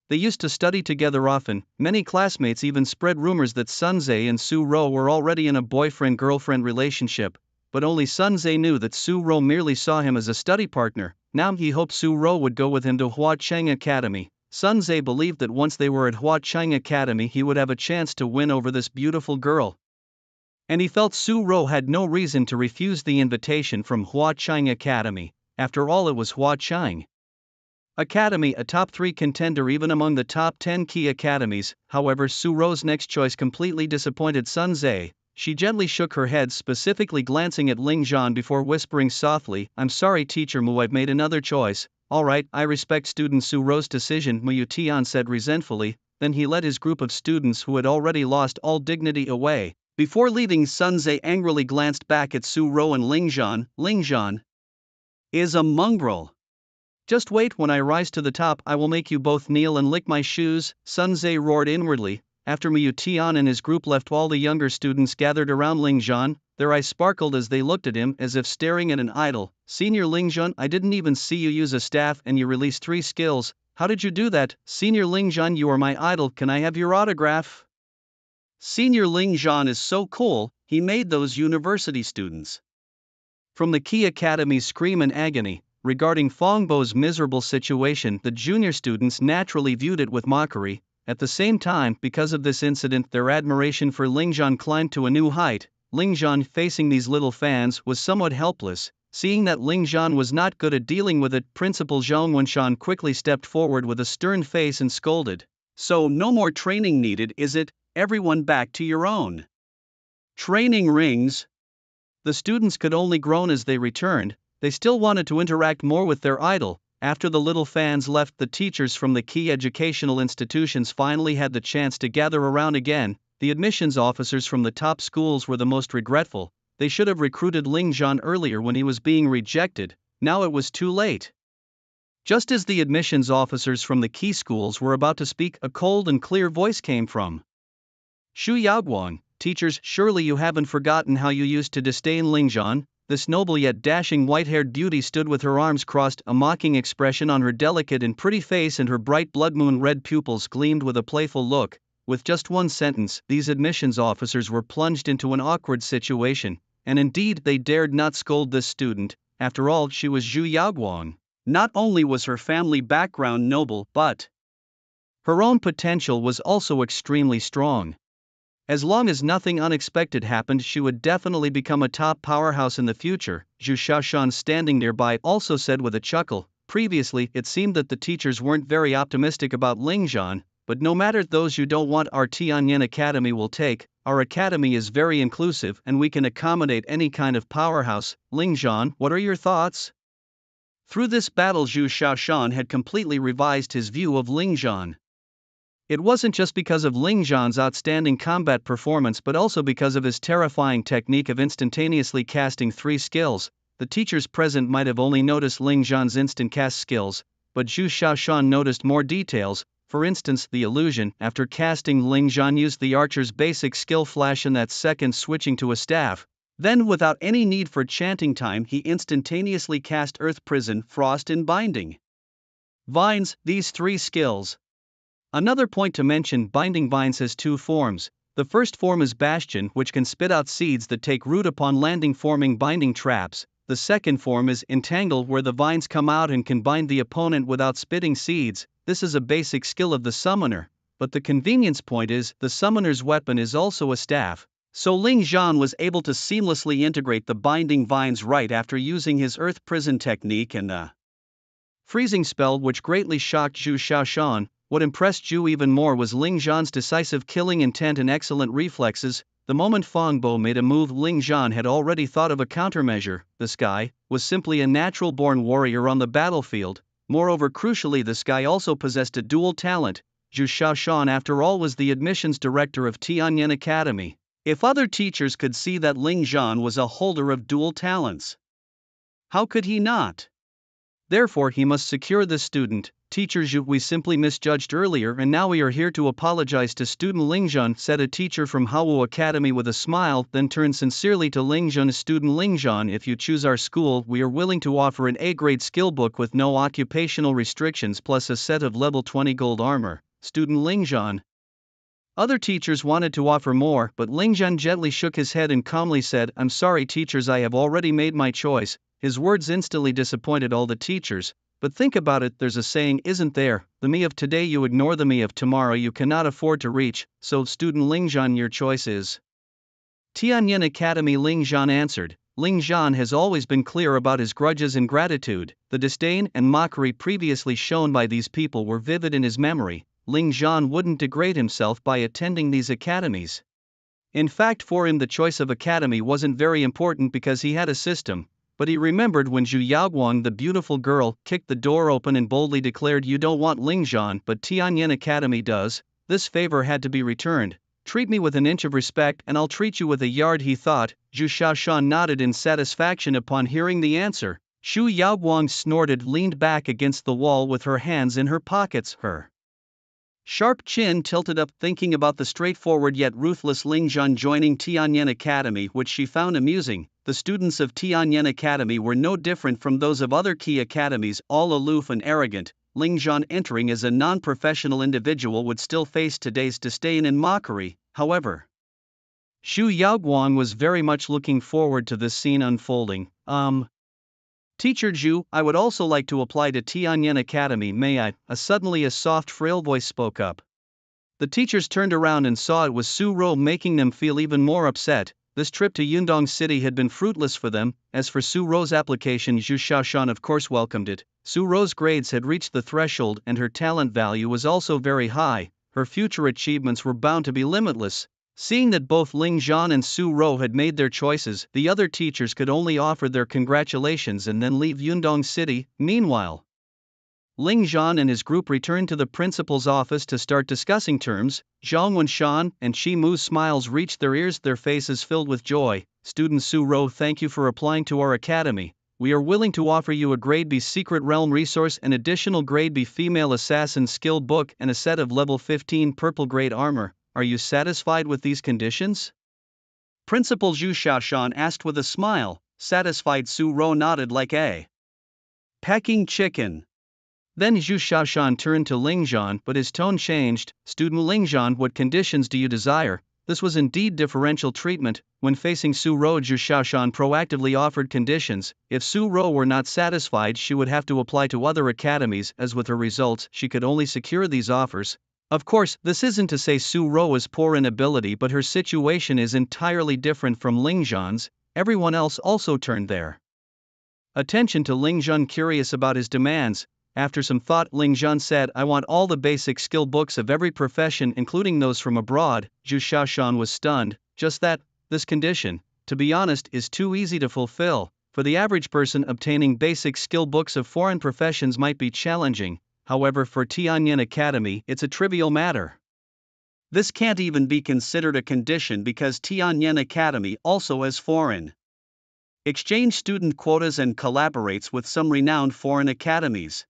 They used to study together often. Many classmates even spread rumors that Sun Zhe and Su Rou were already in a boyfriend-girlfriend relationship, but only Sun Zhe knew that Su Rou merely saw him as a study partner. Now he hoped Su Rou would go with him to Huaqiang Academy. Sun Zhe believed that once they were at Huaqiang Academy, he would have a chance to win over this beautiful girl. And he felt Su Ro had no reason to refuse the invitation from Hua Chang Academy. After all, it was Hua Chang Academy, a top 3 contender even among the top 10 key academies. However, Su Ro's next choice completely disappointed Sun Zhe. She gently shook her head, specifically glancing at Ling Zhan before whispering softly, "I'm sorry Teacher Mu, I've made another choice." "Alright, I respect student Su Ro's decision," Mu Tian said resentfully. Then he led his group of students who had already lost all dignity away. Before leaving, Sun Zhe angrily glanced back at Su Ro and Ling Zhan. "Ling Zhan is a mongrel. Just wait, when I rise to the top I will make you both kneel and lick my shoes," Sun Zhe roared inwardly. After Mu Tian and his group left, all the younger students gathered around Ling Zhan. Their eyes sparkled as they looked at him as if staring at an idol. "Senior Ling Zhan, I didn't even see you use a staff and you released 3 skills. How did you do that? Senior Ling Zhan, you are my idol, can I have your autograph?" Senior Ling Zhan is so cool, he made those university students from the key academies scream in agony. Regarding Fongbo's miserable situation, the junior students naturally viewed it with mockery. At the same time, because of this incident, their admiration for Ling Zhan climbed to a new height. Ling Zhan, facing these little fans, was somewhat helpless. Seeing that Ling Zhan was not good at dealing with it, Principal Zhang Wenshan quickly stepped forward with a stern face and scolded. "So no more training needed, is it? Everyone back to your own training rings." The students could only groan as they returned. They still wanted to interact more with their idol. After the little fans left, the teachers from the key educational institutions finally had the chance to gather around again. The admissions officers from the top schools were the most regretful. They should have recruited Ling Zhan earlier when he was being rejected. Now it was too late. Just as the admissions officers from the key schools were about to speak, a cold and clear voice came from Shu Yaoguang. "Teachers, surely you haven't forgotten how you used to disdain Ling Zhan?" This noble yet dashing white-haired beauty stood with her arms crossed, a mocking expression on her delicate and pretty face, and her bright blood-moon-red pupils gleamed with a playful look. With just one sentence, these admissions officers were plunged into an awkward situation, and indeed they dared not scold this student. After all, she was Zhu Yaoguang. Not only was her family background noble, but her own potential was also extremely strong. As long as nothing unexpected happened, she would definitely become a top powerhouse in the future. Zhu Xiaoshan, standing nearby, also said with a chuckle. Previously, it seemed that the teachers weren't very optimistic about Ling Zhan, but no matter, those you don't want our Tianyan Academy will take. Our academy is very inclusive and we can accommodate any kind of powerhouse. Ling Zhan, what are your thoughts? Through this battle, Zhu Xiaoshan had completely revised his view of Ling Zhan. It wasn't just because of Ling Zhan's outstanding combat performance, but also because of his terrifying technique of instantaneously casting 3 skills. The teachers present might have only noticed Ling Zhan's instant cast skills, but Zhu Xiaoshan noticed more details. For instance, the illusion. After casting, Ling Zhan used the archer's basic skill flash in that second, switching to a staff. Then, without any need for chanting time, he instantaneously cast Earth Prison, Frost and Binding Vines, these 3 skills. Another point to mention, Binding Vines has 2 forms. The first form is Bastion, which can spit out seeds that take root upon landing, forming binding traps. The second form is Entangle, where the vines come out and can bind the opponent without spitting seeds. This is a basic skill of the summoner. But the convenience point is, the summoner's weapon is also a staff. So Ling Zhan was able to seamlessly integrate the Binding Vines right after using his Earth Prison technique and the freezing spell, which greatly shocked Zhu Xiaoshan. What impressed Zhu even more was Ling Zhan's decisive killing intent and excellent reflexes. The moment Fongbo made a move, Ling Zhan had already thought of a countermeasure. This guy was simply a natural-born warrior on the battlefield. Moreover, crucially, this guy also possessed a dual talent. Zhu Xiaoshan, after all, was the admissions director of Tianyan Academy. If other teachers could see that Ling Zhan was a holder of dual talents, how could he not? Therefore, he must secure this student. "Teacher Zhu, we simply misjudged earlier and now we are here to apologize to student Ling Zhan," said a teacher from Hawu Academy with a smile, then turned sincerely to Ling Zhan. "Student Ling Zhan, if you choose our school, we are willing to offer an A-grade skill book with no occupational restrictions, plus a set of level 20 gold armor." Student Ling Zhan. Other teachers wanted to offer more, but Ling Zhan gently shook his head and calmly said, "I'm sorry teachers, I have already made my choice." His words instantly disappointed all the teachers. But think about it, there's a saying, isn't there? The me of today you ignore, the me of tomorrow you cannot afford to reach. So student Ling Zhan, your choice is Tianyin Academy, Ling Zhan answered. Ling Zhan has always been clear about his grudges and gratitude. The disdain and mockery previously shown by these people were vivid in his memory. Ling Zhan wouldn't degrade himself by attending these academies. In fact, for him the choice of academy wasn't very important because he had a system. But he remembered when Zhu Yaoguang, the beautiful girl, kicked the door open and boldly declared, "You don't want Ling Zhan, but Tianyin Academy does." This favor had to be returned. "Treat me with an inch of respect and I'll treat you with a yard," he thought. Zhu Shaoshan nodded in satisfaction upon hearing the answer. Zhu Yaoguang snorted, leaned back against the wall with her hands in her pockets, her sharp chin tilted up, thinking about the straightforward yet ruthless Ling Zhan joining Tianyin Academy, which she found amusing. The students of Tianyin Academy were no different from those of other key academies, all aloof and arrogant. Ling Zhan entering as a non-professional individual would still face today's disdain and mockery, however. Zhu Yaoguang was very much looking forward to this scene unfolding. Teacher Zhu, I would also like to apply to Tianyin Academy, may I?" Suddenly a soft, frail voice spoke up. The teachers turned around and saw it was Su Rou, making them feel even more upset. This trip to Yundong City had been fruitless for them. As for Su Rou's application, Zhu Shaoshan of course welcomed it. Su Rou's grades had reached the threshold and her talent value was also very high. Her future achievements were bound to be limitless. Seeing that both Ling Zhan and Su Rou had made their choices, the other teachers could only offer their congratulations and then leave Yundong City. Meanwhile, Ling Zhan and his group returned to the principal's office to start discussing terms. Zhang Wenshan and Qi Mu's smiles reached their ears, their faces filled with joy. "Student Su Rou, thank you for applying to our academy. We are willing to offer you a Grade B Secret Realm resource, an additional Grade B Female Assassin skill book, and a set of level 15 purple grade armor. Are you satisfied with these conditions?" Principal Zhu Shaoshan asked with a smile. Satisfied, Su Rou nodded like a pecking chicken. Then Zhu Shaoshan turned to Ling Zhan, but his tone changed. "Student Ling Zhan, what conditions do you desire?" This was indeed differential treatment. When facing Su Rou, Zhu Shaoshan proactively offered conditions. If Su Rou were not satisfied, she would have to apply to other academies, as with her results, she could only secure these offers. Of course, this isn't to say Su Rou is poor in ability, but her situation is entirely different from Ling Zhan's. Everyone else also turned their attention to Ling Zhan, curious about his demands. After some thought, Ling Zhan said, "I want all the basic skill books of every profession, including those from abroad." Zhu Shaoshan was stunned. Just that, this condition, to be honest, is too easy to fulfill. For the average person, obtaining basic skill books of foreign professions might be challenging. However, for Tianyin Academy, it's a trivial matter. This can't even be considered a condition because Tianyin Academy also has foreign exchange student quotas and collaborates with some renowned foreign academies.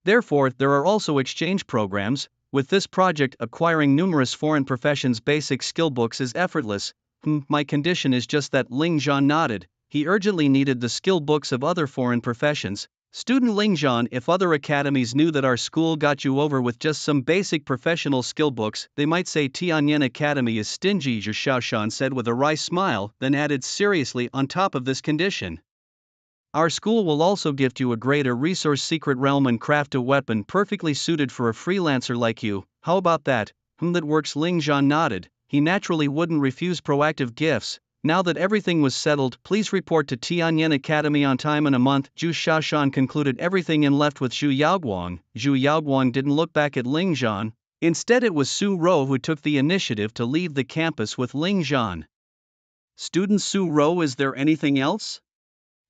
Therefore, there are also exchange programs. With this project, acquiring numerous foreign professions' basic skill books is effortless. My condition is just that." Ling Zhan nodded. He urgently needed the skill books of other foreign professions. "Student Ling Zhan, if other academies knew that our school got you over with just some basic professional skill books, they might say Tianyin Academy is stingy," Zhu Shaoshan said with a wry smile, then added seriously, "On top of this condition, our school will also gift you a Grade A resource Secret Realm and craft a weapon perfectly suited for a freelancer like you. How about that?" That works, Ling Zhan nodded. He naturally wouldn't refuse proactive gifts. Now that everything was settled, "Please report to Tianyin Academy on time in a month." Zhu Shaoshan concluded everything and left with Zhu Yaoguang. Zhu Yaoguang didn't look back at Ling Zhan. Instead, it was Su Rou who took the initiative to leave the campus with Ling Zhan. "Student Su Rou, is there anything else?"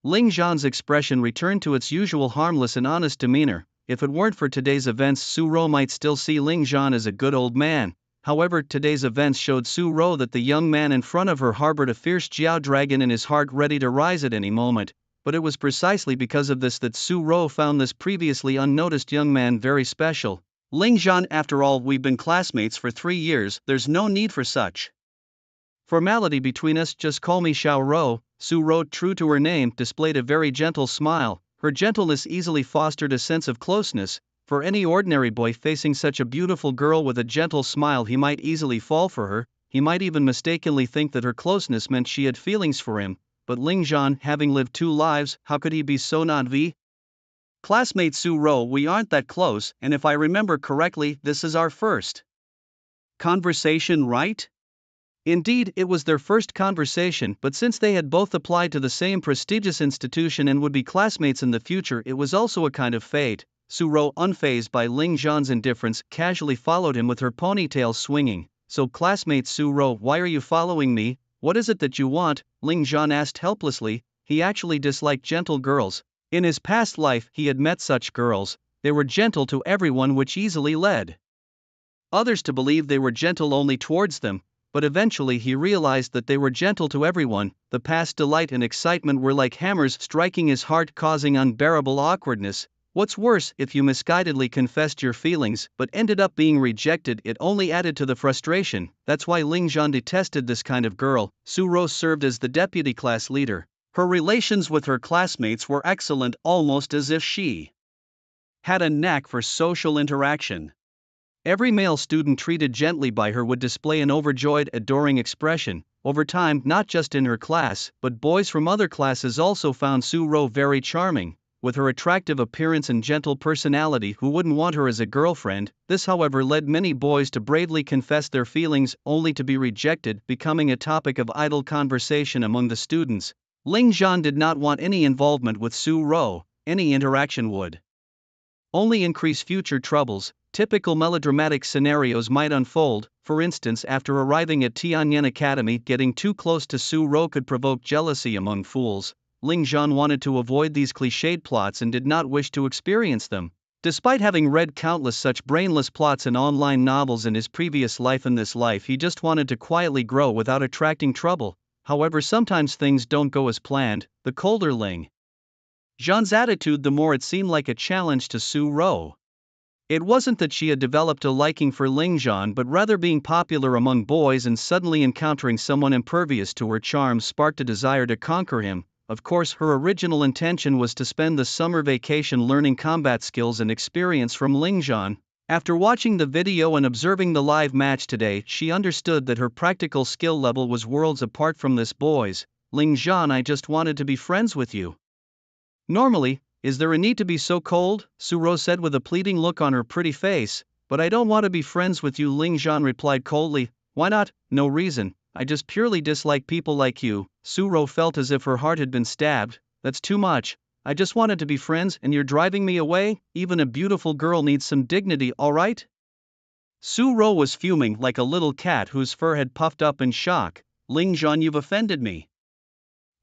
Ling Zhan's expression returned to its usual harmless and honest demeanor. If it weren't for today's events, Su Rou might still see Ling Zhan as a good old man. However, today's events showed Su Rou that the young man in front of her harbored a fierce Jiao dragon in his heart, ready to rise at any moment. But it was precisely because of this that Su Rou found this previously unnoticed young man very special. "Ling Zhan, after all, we've been classmates for 3 years, there's no need for such formality between us, just call me Xiao Rou." Su Rou, true to her name, displayed a very gentle smile. Her gentleness easily fostered a sense of closeness. For any ordinary boy facing such a beautiful girl with a gentle smile, he might easily fall for her. He might even mistakenly think that her closeness meant she had feelings for him. But Ling Zhan, having lived 2 lives, how could he be so naive? "Classmate Su Rou, we aren't that close, and if I remember correctly, this is our first conversation, right?" Indeed, it was their first conversation, but since they had both applied to the same prestigious institution and would be classmates in the future, it was also a kind of fate. Su-ro, unfazed by Ling Zhan's indifference, casually followed him with her ponytail swinging. So classmate Su-ro, why are you following me? What is it that you want? Ling Zhan asked helplessly. He actually disliked gentle girls. In his past life he had met such girls. They were gentle to everyone, which easily led others to believe they were gentle only towards them, but eventually he realized that they were gentle to everyone. The past delight and excitement were like hammers striking his heart, causing unbearable awkwardness. What's worse, if you misguidedly confessed your feelings but ended up being rejected, it only added to the frustration. That's why Ling Zhan detested this kind of girl. Su-ro served as the deputy class leader. Her relations with her classmates were excellent, almost as if she had a knack for social interaction. Every male student treated gently by her would display an overjoyed, adoring expression. Over time, not just in her class, but boys from other classes also found Su-ro very charming. With her attractive appearance and gentle personality, who wouldn't want her as a girlfriend? This, however, led many boys to bravely confess their feelings, only to be rejected, becoming a topic of idle conversation among the students. Ling Zhan did not want any involvement with Su-ro. Any interaction would only increase future troubles. Typical melodramatic scenarios might unfold. For instance, after arriving at Tianyan Academy, getting too close to Su-ro could provoke jealousy among fools. Ling Zhan wanted to avoid these cliched plots and did not wish to experience them. Despite having read countless such brainless plots in online novels in his previous life and this life, he just wanted to quietly grow without attracting trouble. However, sometimes things don't go as planned. The colder Ling Zhan's attitude, the more it seemed like a challenge to Su-ro. It wasn't that she had developed a liking for Ling Zhan, but rather being popular among boys and suddenly encountering someone impervious to her charms sparked a desire to conquer him. Of course, her original intention was to spend the summer vacation learning combat skills and experience from Ling Zhan. After watching the video and observing the live match today, she understood that her practical skill level was worlds apart from this boy's. Ling Zhan, I just wanted to be friends with you. Normally, is there a need to be so cold? Su-ro said with a pleading look on her pretty face. But I don't want to be friends with you, Ling Zhan replied coldly. Why not? No reason. I just purely dislike people like you. Su-ro felt as if her heart had been stabbed. That's too much. I just wanted to be friends and you're driving me away? Even a beautiful girl needs some dignity, alright? Su-ro was fuming like a little cat whose fur had puffed up in shock. Ling Zhan, you've offended me.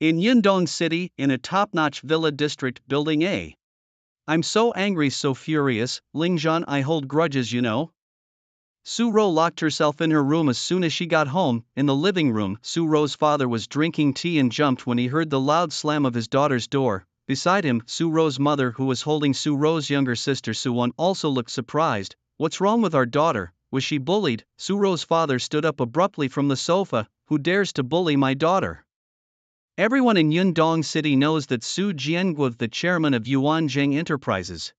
In Yundong City, in a top-notch villa district, Building A. I'm so angry, so furious, Ling Zhan, I hold grudges, you know. Su-ro locked herself in her room as soon as she got home. In the living room, Su-ro's father was drinking tea and jumped when he heard the loud slam of his daughter's door. Beside him, Su-ro's mother, who was holding Su-ro's younger sister Su-won, also looked surprised. What's wrong with our daughter? Was she bullied? Su-ro's father stood up abruptly from the sofa. Who dares to bully my daughter? Everyone in Yundong City knows that Su Jianguo, the chairman of Yuanzheng Enterprises,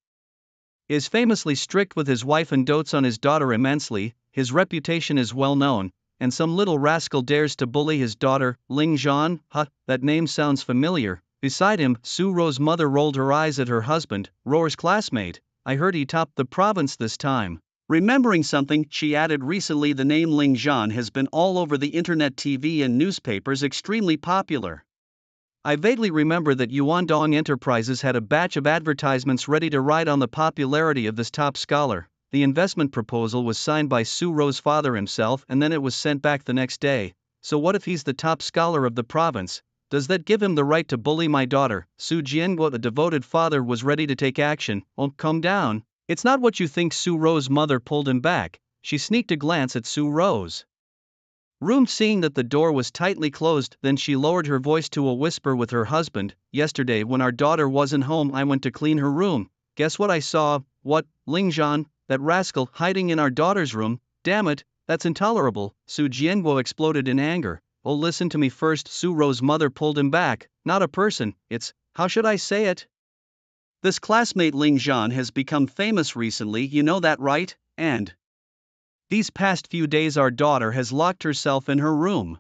is famously strict with his wife and dotes on his daughter immensely. His reputation is well known, and some little rascal dares to bully his daughter. Ling Zhan, huh, that name sounds familiar. Beside him, Su-ro's mother rolled her eyes at her husband, Roar's classmate. I heard he topped the province this time. Remembering something, she added, recently the name Ling Zhan has been all over the internet, TV and newspapers, extremely popular. I vaguely remember that Yuandong Enterprises had a batch of advertisements ready to ride on the popularity of this top scholar. The investment proposal was signed by Su-ro's father himself and then it was sent back the next day. So what if he's the top scholar of the province? Does that give him the right to bully my daughter? Su Jianguo, the devoted father, was ready to take action. Oh, calm down. It's not what you think. Su-ro's mother pulled him back. She sneaked a glance at Su-ro's room, seeing that the door was tightly closed, then she lowered her voice to a whisper with her husband. Yesterday when our daughter wasn't home, I went to clean her room. Guess what I saw? What? Ling Zhan, that rascal, hiding in our daughter's room. Damn it, that's intolerable. Su Jianguo exploded in anger. Oh, listen to me first. Su-ro's mother pulled him back. Not a person, it's, how should I say it? This classmate Ling Zhan has become famous recently, you know that, right? And these past few days our daughter has locked herself in her room.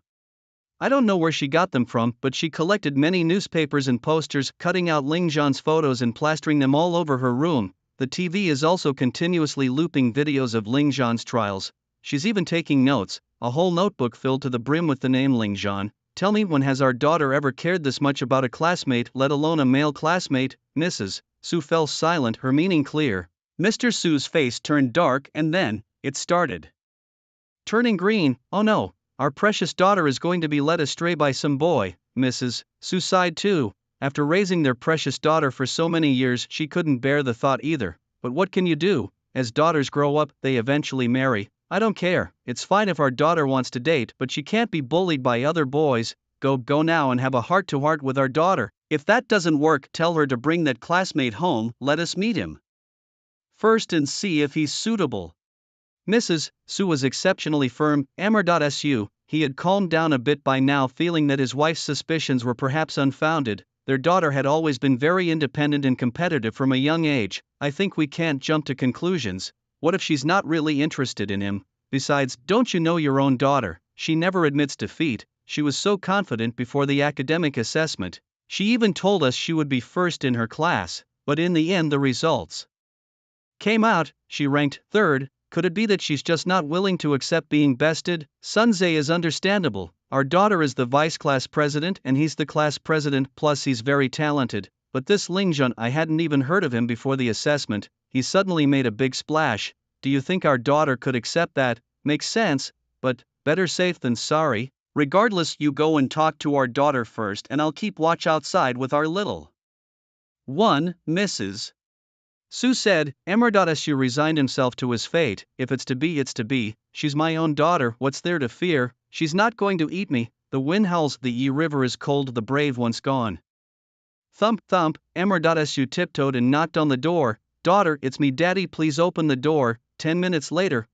I don't know where she got them from, but she collected many newspapers and posters, cutting out Ling Zhan's photos and plastering them all over her room. The TV is also continuously looping videos of Ling Zhan's trials. she's even taking notes, a whole notebook filled to the brim with the name Ling Zhan. Tell me, when has our daughter ever cared this much about a classmate, let alone a male classmate? Mrs. Su fell silent, her meaning clear. Mr. Su's face turned dark, and then it started turning green. Oh no, our precious daughter is going to be led astray by some boy. Mrs. Su sighed too. After raising their precious daughter for so many years, she couldn't bear the thought either. But what can you do? As daughters grow up, they eventually marry. I don't care, it's fine if our daughter wants to date, but she can't be bullied by other boys. Go now and have a heart-to-heart with our daughter. If that doesn't work, tell her to bring that classmate home, let us meet him first and see if he's suitable. Mrs. Su was exceptionally firm. Su, he had calmed down a bit by now, feeling that his wife's suspicions were perhaps unfounded. Their daughter had always been very independent and competitive from a young age. I think we can't jump to conclusions. What if she's not really interested in him? Besides, don't you know your own daughter? She never admits defeat. She was so confident before the academic assessment. She even told us she would be first in her class, but in the end the results came out, she ranked third. Could it be that she's just not willing to accept being bested? Sunze is understandable. Our daughter is the vice class president and he's the class president, plus he's very talented. But this Lingjun, I hadn't even heard of him before the assessment. He suddenly made a big splash. Do you think our daughter could accept that? Makes sense, but better safe than sorry. Regardless, you go and talk to our daughter first and I'll keep watch outside with our little one. Mrs. Su said. Su resigned himself to his fate. If it's to be, it's to be. She's my own daughter, what's there to fear? She's not going to eat me. The wind howls, the Yi river is cold, the brave once gone. Thump, thump, Su tiptoed and knocked on the door. Daughter, it's me, daddy, please open the door. 10 minutes later,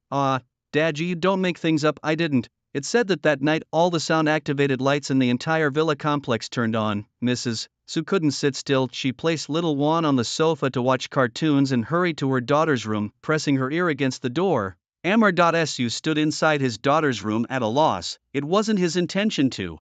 Daddy, you don't make things up, I didn't. It said that night all the sound-activated lights in the entire villa complex turned on. Mrs. Su couldn't sit still. She placed little Juan on the sofa to watch cartoons and hurried to her daughter's room, pressing her ear against the door. Su stood inside his daughter's room at a loss. It wasn't his intention to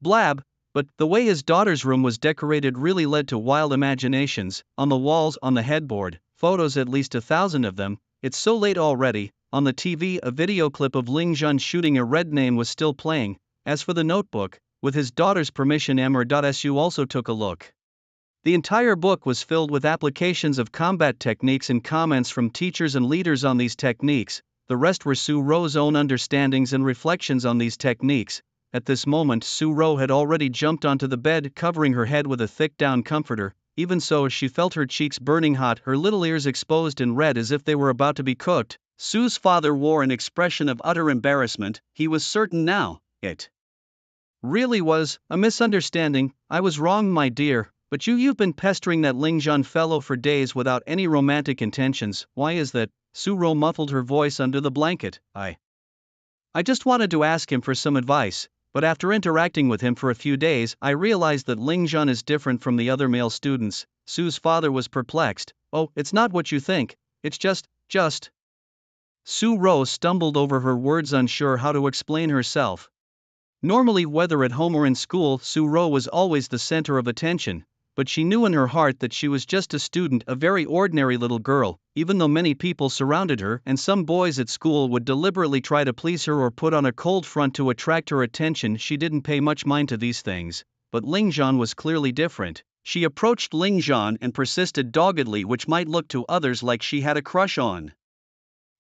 blab, but the way his daughter's room was decorated really led to wild imaginations. On the walls, on the headboard, photos, at least 1,000 of them. It's so late already. On the TV, a video clip of Ling Zhan shooting a red name was still playing. As for the notebook, with his daughter's permission, Su also took a look. The entire book was filled with applications of combat techniques and comments from teachers and leaders on these techniques. The rest were Su Ro's own understandings and reflections on these techniques. At this moment, Su Ro had already jumped onto the bed, covering her head with a thick down comforter. Even so, she felt her cheeks burning hot, her little ears exposed and red as if they were about to be cooked. Su's father wore an expression of utter embarrassment. He was certain now, it really was a misunderstanding. I was wrong, my dear, but you've been pestering that Ling Zhan fellow for days without any romantic intentions. Why is that? Su Ro muffled her voice under the blanket. I just wanted to ask him for some advice, but after interacting with him for a few days, I realized that Ling Zhan is different from the other male students. Su's father was perplexed. Oh, it's not what you think. It's just. Su Ro stumbled over her words, unsure how to explain herself. Normally, whether at home or in school, Su Ro was always the center of attention, but she knew in her heart that she was just a student, a very ordinary little girl. Even though many people surrounded her and some boys at school would deliberately try to please her or put on a cold front to attract her attention, she didn't pay much mind to these things. But Ling Zhan was clearly different. She approached Ling Zhan and persisted doggedly, which might look to others like she had a crush on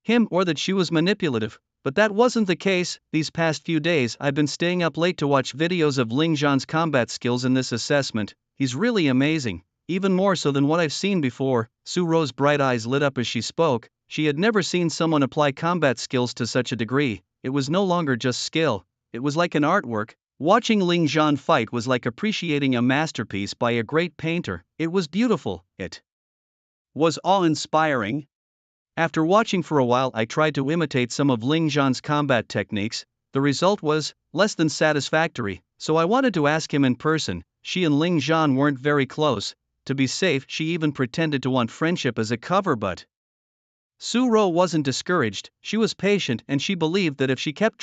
him or that she was manipulative, but that wasn't the case. These past few days I've been staying up late to watch videos of Ling Zhan's combat skills in this assessment. He's really amazing, even more so than what I've seen before. Su Ro's bright eyes lit up as she spoke. She had never seen someone apply combat skills to such a degree. It was no longer just skill, it was like an artwork. Watching Ling Zhan fight was like appreciating a masterpiece by a great painter. It was beautiful, it was awe-inspiring. After watching for a while, I tried to imitate some of Ling Zhan's combat techniques. The result was less than satisfactory, so I wanted to ask him in person. She and Ling Zhan weren't very close. To be safe, she even pretended to want friendship as a cover, but Su Ro wasn't discouraged. She was patient and she believed that if she kept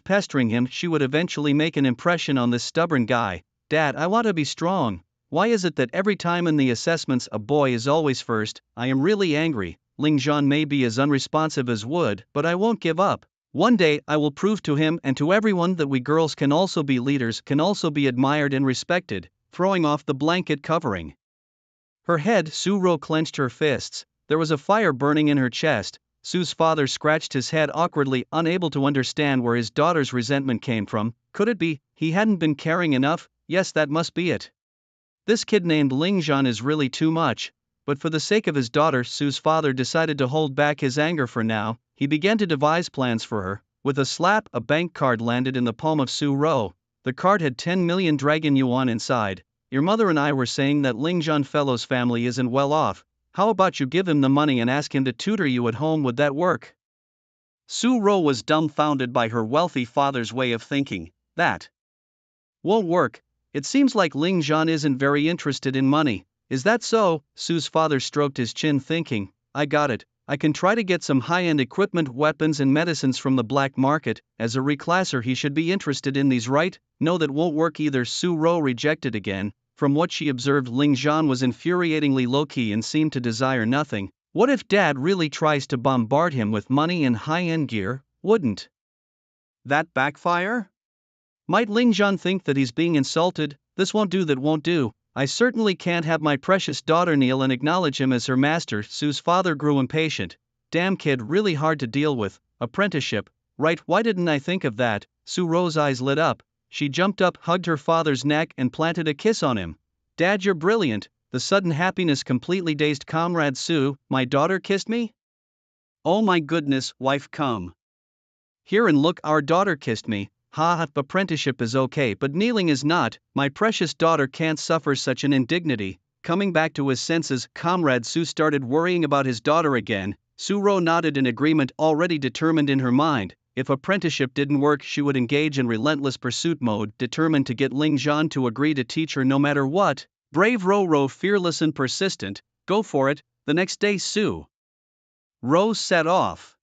pestering him, she would eventually make an impression on this stubborn guy. Dad, I want to be strong. Why is it that every time in the assessments a boy is always first? I am really angry. Ling Zhan may be as unresponsive as wood, but I won't give up. One day I will prove to him and to everyone that we girls can also be leaders, can also be admired and respected." Throwing off the blanket covering her head, Su Ro clenched her fists. There was a fire burning in her chest. Su's father scratched his head awkwardly, unable to understand where his daughter's resentment came from. Could it be he hadn't been caring enough? Yes, that must be it. This kid named Ling Zhan is really too much. But for the sake of his daughter, Su's father decided to hold back his anger for now. He began to devise plans for her. With a slap, a bank card landed in the palm of Su Ro. The card had 10 million dragon yuan inside. "Your mother and I were saying that Ling Zhan fellow's family isn't well off. How about you give him the money and ask him to tutor you at home? Would that work?" Su Ro was dumbfounded by her wealthy father's way of thinking. "That won't work. It seems like Ling Zhan isn't very interested in money." "Is that so?" Su's father stroked his chin, thinking. "I got it. I can try to get some high-end equipment, weapons and medicines from the black market. As a reclasser he should be interested in these, right?" "No, that won't work either." Su Ro rejected again. From what she observed, Ling Zhan was infuriatingly low-key and seemed to desire nothing. What if Dad really tries to bombard him with money and high-end gear? Wouldn't that backfire? Might Ling Zhan think that he's being insulted? "This won't do, that won't do. I certainly can't have my precious daughter kneel and acknowledge him as her master." Su's father grew impatient. "Damn kid, really hard to deal with. Apprenticeship, right? Why didn't I think of that?" Su Ro's eyes lit up. She jumped up, hugged her father's neck and planted a kiss on him. "Dad, you're brilliant." The sudden happiness completely dazed Comrade Su. "My daughter kissed me? Oh my goodness, wife, come here and look, our daughter kissed me. Ha ha, apprenticeship is okay but kneeling is not. My precious daughter can't suffer such an indignity." Coming back to his senses, Comrade Su started worrying about his daughter again. Su Ro nodded in agreement, already determined in her mind. If apprenticeship didn't work, she would engage in relentless pursuit mode, determined to get Ling Zhan to agree to teach her no matter what. Brave Ro, fearless and persistent. Go for it. The next day Su Ro set off.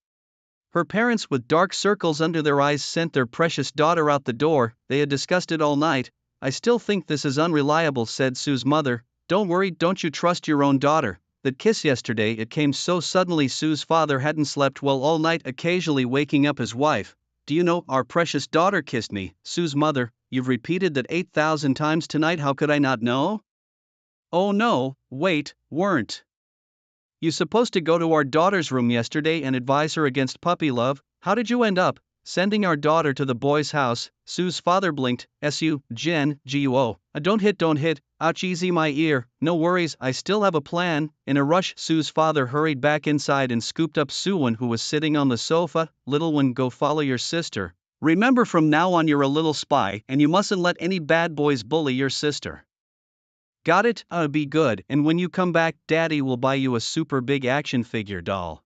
Her parents, with dark circles under their eyes, sent their precious daughter out the door. They had discussed it all night. "I still think this is unreliable," said Su's mother. "Don't worry, don't you trust your own daughter? That kiss yesterday, it came so suddenly." Su's father hadn't slept well all night, occasionally waking up his wife. "Do you know, our precious daughter kissed me." Su's mother: "You've repeated that 8,000 times tonight, how could I not know?" "Oh no, wait, weren't you supposed to go to our daughter's room yesterday and advise her against puppy love? How did you end up sending our daughter to the boy's house?" Su's father blinked. "Su, Jen, Guo. Don't hit. Ouch, easy my ear." "No worries, I still have a plan." In a rush, Su's father hurried back inside and scooped up Suwon, who was sitting on the sofa. "Little one, go follow your sister. Remember, from now on you're a little spy and you mustn't let any bad boys bully your sister. Got it? Be good, and when you come back, Daddy will buy you a super big action figure doll."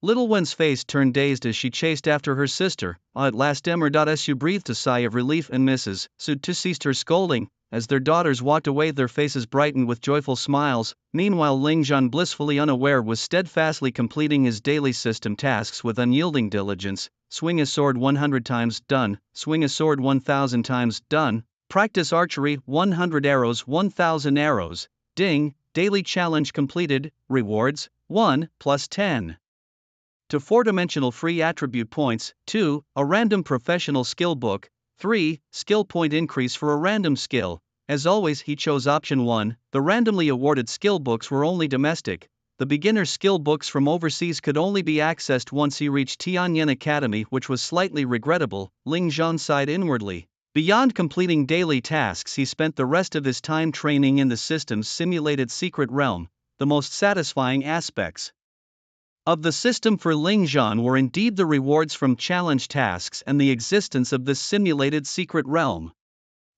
Little Wen's face turned dazed as she chased after her sister. At last Su breathed a sigh of relief, and Mrs. Su ceased her scolding. As their daughters walked away, their faces brightened with joyful smiles. Meanwhile, Ling Zhan, blissfully unaware, was steadfastly completing his daily system tasks with unyielding diligence. Swing a sword 100 times, done. Swing a sword 1,000 times, done. Practice archery, 100 arrows, 1,000 arrows. Ding, daily challenge completed. Rewards: 1 plus 10 to 4-dimensional free attribute points. 2. A random professional skill book. 3. Skill point increase for a random skill. As always, he chose option 1. The randomly awarded skill books were only domestic. The beginner skill books from overseas could only be accessed once he reached Tianyan Academy, which was slightly regrettable. Ling Zhan sighed inwardly. Beyond completing daily tasks, he spent the rest of his time training in the system's simulated secret realm. The most satisfying aspects of the system for Ling Zhan were indeed the rewards from challenge tasks and the existence of this simulated secret realm.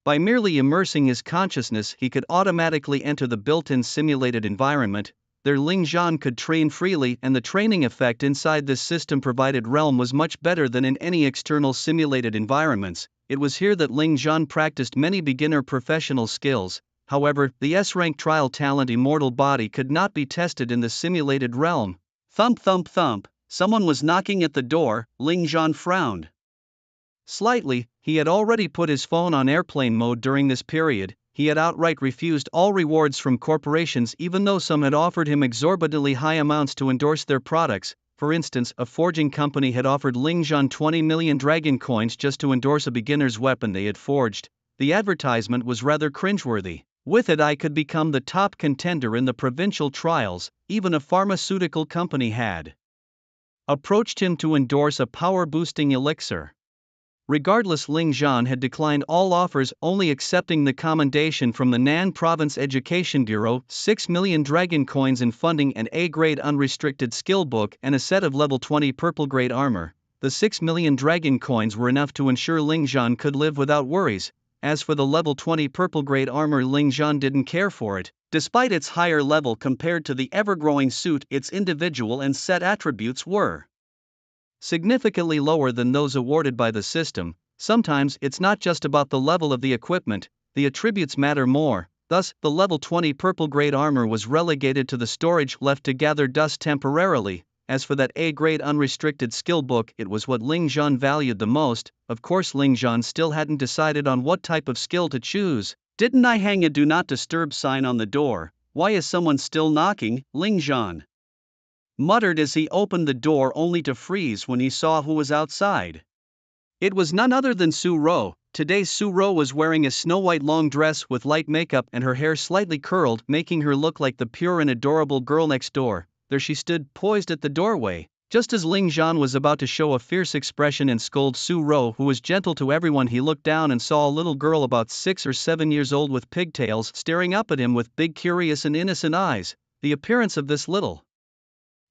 By merely immersing his consciousness, he could automatically enter the built-in simulated environment. There Ling Zhan could train freely, and the training effect inside this system-provided realm was much better than in any external simulated environments. It was here that Ling Zhan practiced many beginner professional skills. However, the S-rank trial talent immortal body could not be tested in the simulated realm. Thump thump thump, someone was knocking at the door. Ling Zhan frowned slightly. He had already put his phone on airplane mode during this period. he had outright refused all rewards from corporations even though some had offered him exorbitantly high amounts to endorse their products. For instance, a forging company had offered Ling Zhan 20 million dragon coins just to endorse a beginner's weapon they had forged. The advertisement was rather cringeworthy. With it I could become the top contender in the provincial trials. Even a pharmaceutical company had approached him to endorse a power-boosting elixir. Regardless, Ling Zhan had declined all offers, only accepting the commendation from the Nan Province Education Bureau, 6 million dragon coins in funding, an A-grade unrestricted skill book, and a set of level 20 purple-grade armor. The 6 million dragon coins were enough to ensure Ling Zhan could live without worries. As for the level 20 purple-grade armor, Ling Zhan didn't care for it. Despite its higher level compared to the ever-growing suit, its individual and set attributes were significantly lower than those awarded by the system. Sometimes it's not just about the level of the equipment, the attributes matter more. Thus, the level 20 purple grade armor was relegated to the storage, left to gather dust temporarily. As for that A-grade unrestricted skill book, it was what Ling Zhan valued the most. Of course, Ling Zhan still hadn't decided on what type of skill to choose. Didn't I hang a do not disturb sign on the door? Why is someone still knocking? Ling Zhan muttered as he opened the door, only to freeze when he saw who was outside. It was none other than Su Ro. Today Su Ro was wearing a snow-white long dress with light makeup and her hair slightly curled, making her look like the pure and adorable girl next door. There she stood, poised at the doorway. Just as Ling Zhan was about to show a fierce expression and scold Su Ro, who was gentle to everyone, he looked down and saw a little girl about 6 or 7 years old with pigtails staring up at him with big, curious and innocent eyes. The appearance of this little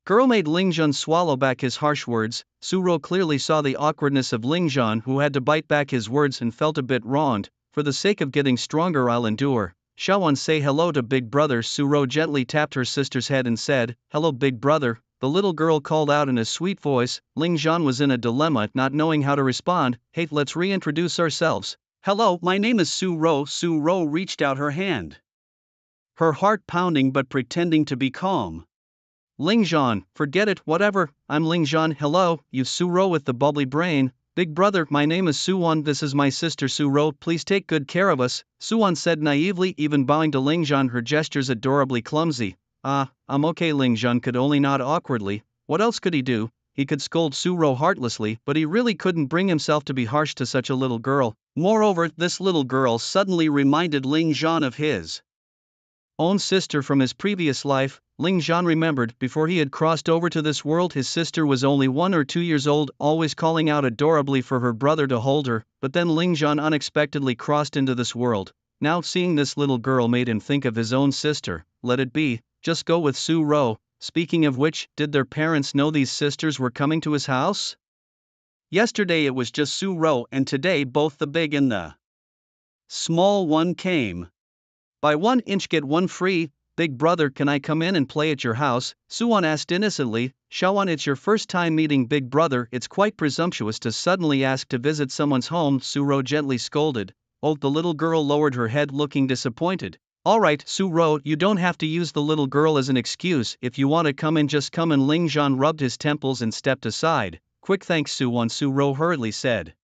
girl made Ling Zhan swallow back his harsh words. Su Ro clearly saw the awkwardness of Ling Zhan, who had to bite back his words, and felt a bit wronged. For the sake of getting stronger, I'll endure. Shaoan, say hello to Big Brother. Su Ro gently tapped her sister's head and said, "Hello, Big Brother," the little girl called out in a sweet voice. Ling Zhan was in a dilemma, not knowing how to respond. "Hey, let's reintroduce ourselves. Hello, my name is Su Ro." Su Ro reached out her hand, her heart pounding but pretending to be calm. "Ling Zhan, forget it, whatever, I'm Ling Zhan." "Hello, you Su Ro with the bubbly brain." "Big Brother, my name is Suwon, this is my sister Su Ro, please take good care of us," Suwon said naively, even bowing to Ling Zhan, her gestures adorably clumsy. I'm okay." Ling Zhan could only nod awkwardly. What else could he do? He could scold Su Ro heartlessly, but he really couldn't bring himself to be harsh to such a little girl. Moreover, this little girl suddenly reminded Ling Zhan of his own sister from his previous life. Ling Zhan remembered, before he had crossed over to this world, his sister was only 1 or 2 years old, always calling out adorably for her brother to hold her. But then Ling Zhan unexpectedly crossed into this world. Now seeing this little girl made him think of his own sister. Let it be, just go with Su Ro. Speaking of which, did their parents know these sisters were coming to his house? Yesterday it was just Su Ro, and today both the big and the small one came. Buy 1 inch get 1 free. "Big Brother, can I come in and play at your house?" Suwon asked innocently. "Shaoan, it's your first time meeting Big Brother, it's quite presumptuous to suddenly ask to visit someone's home," Su Ro gently scolded. Oh, the little girl lowered her head, looking disappointed. "Alright, Su Ro, you don't have to use the little girl as an excuse. If you want to come in, just come in." Ling Zhan rubbed his temples and stepped aside. "Quick, thanks Suwon," Su Ro hurriedly said.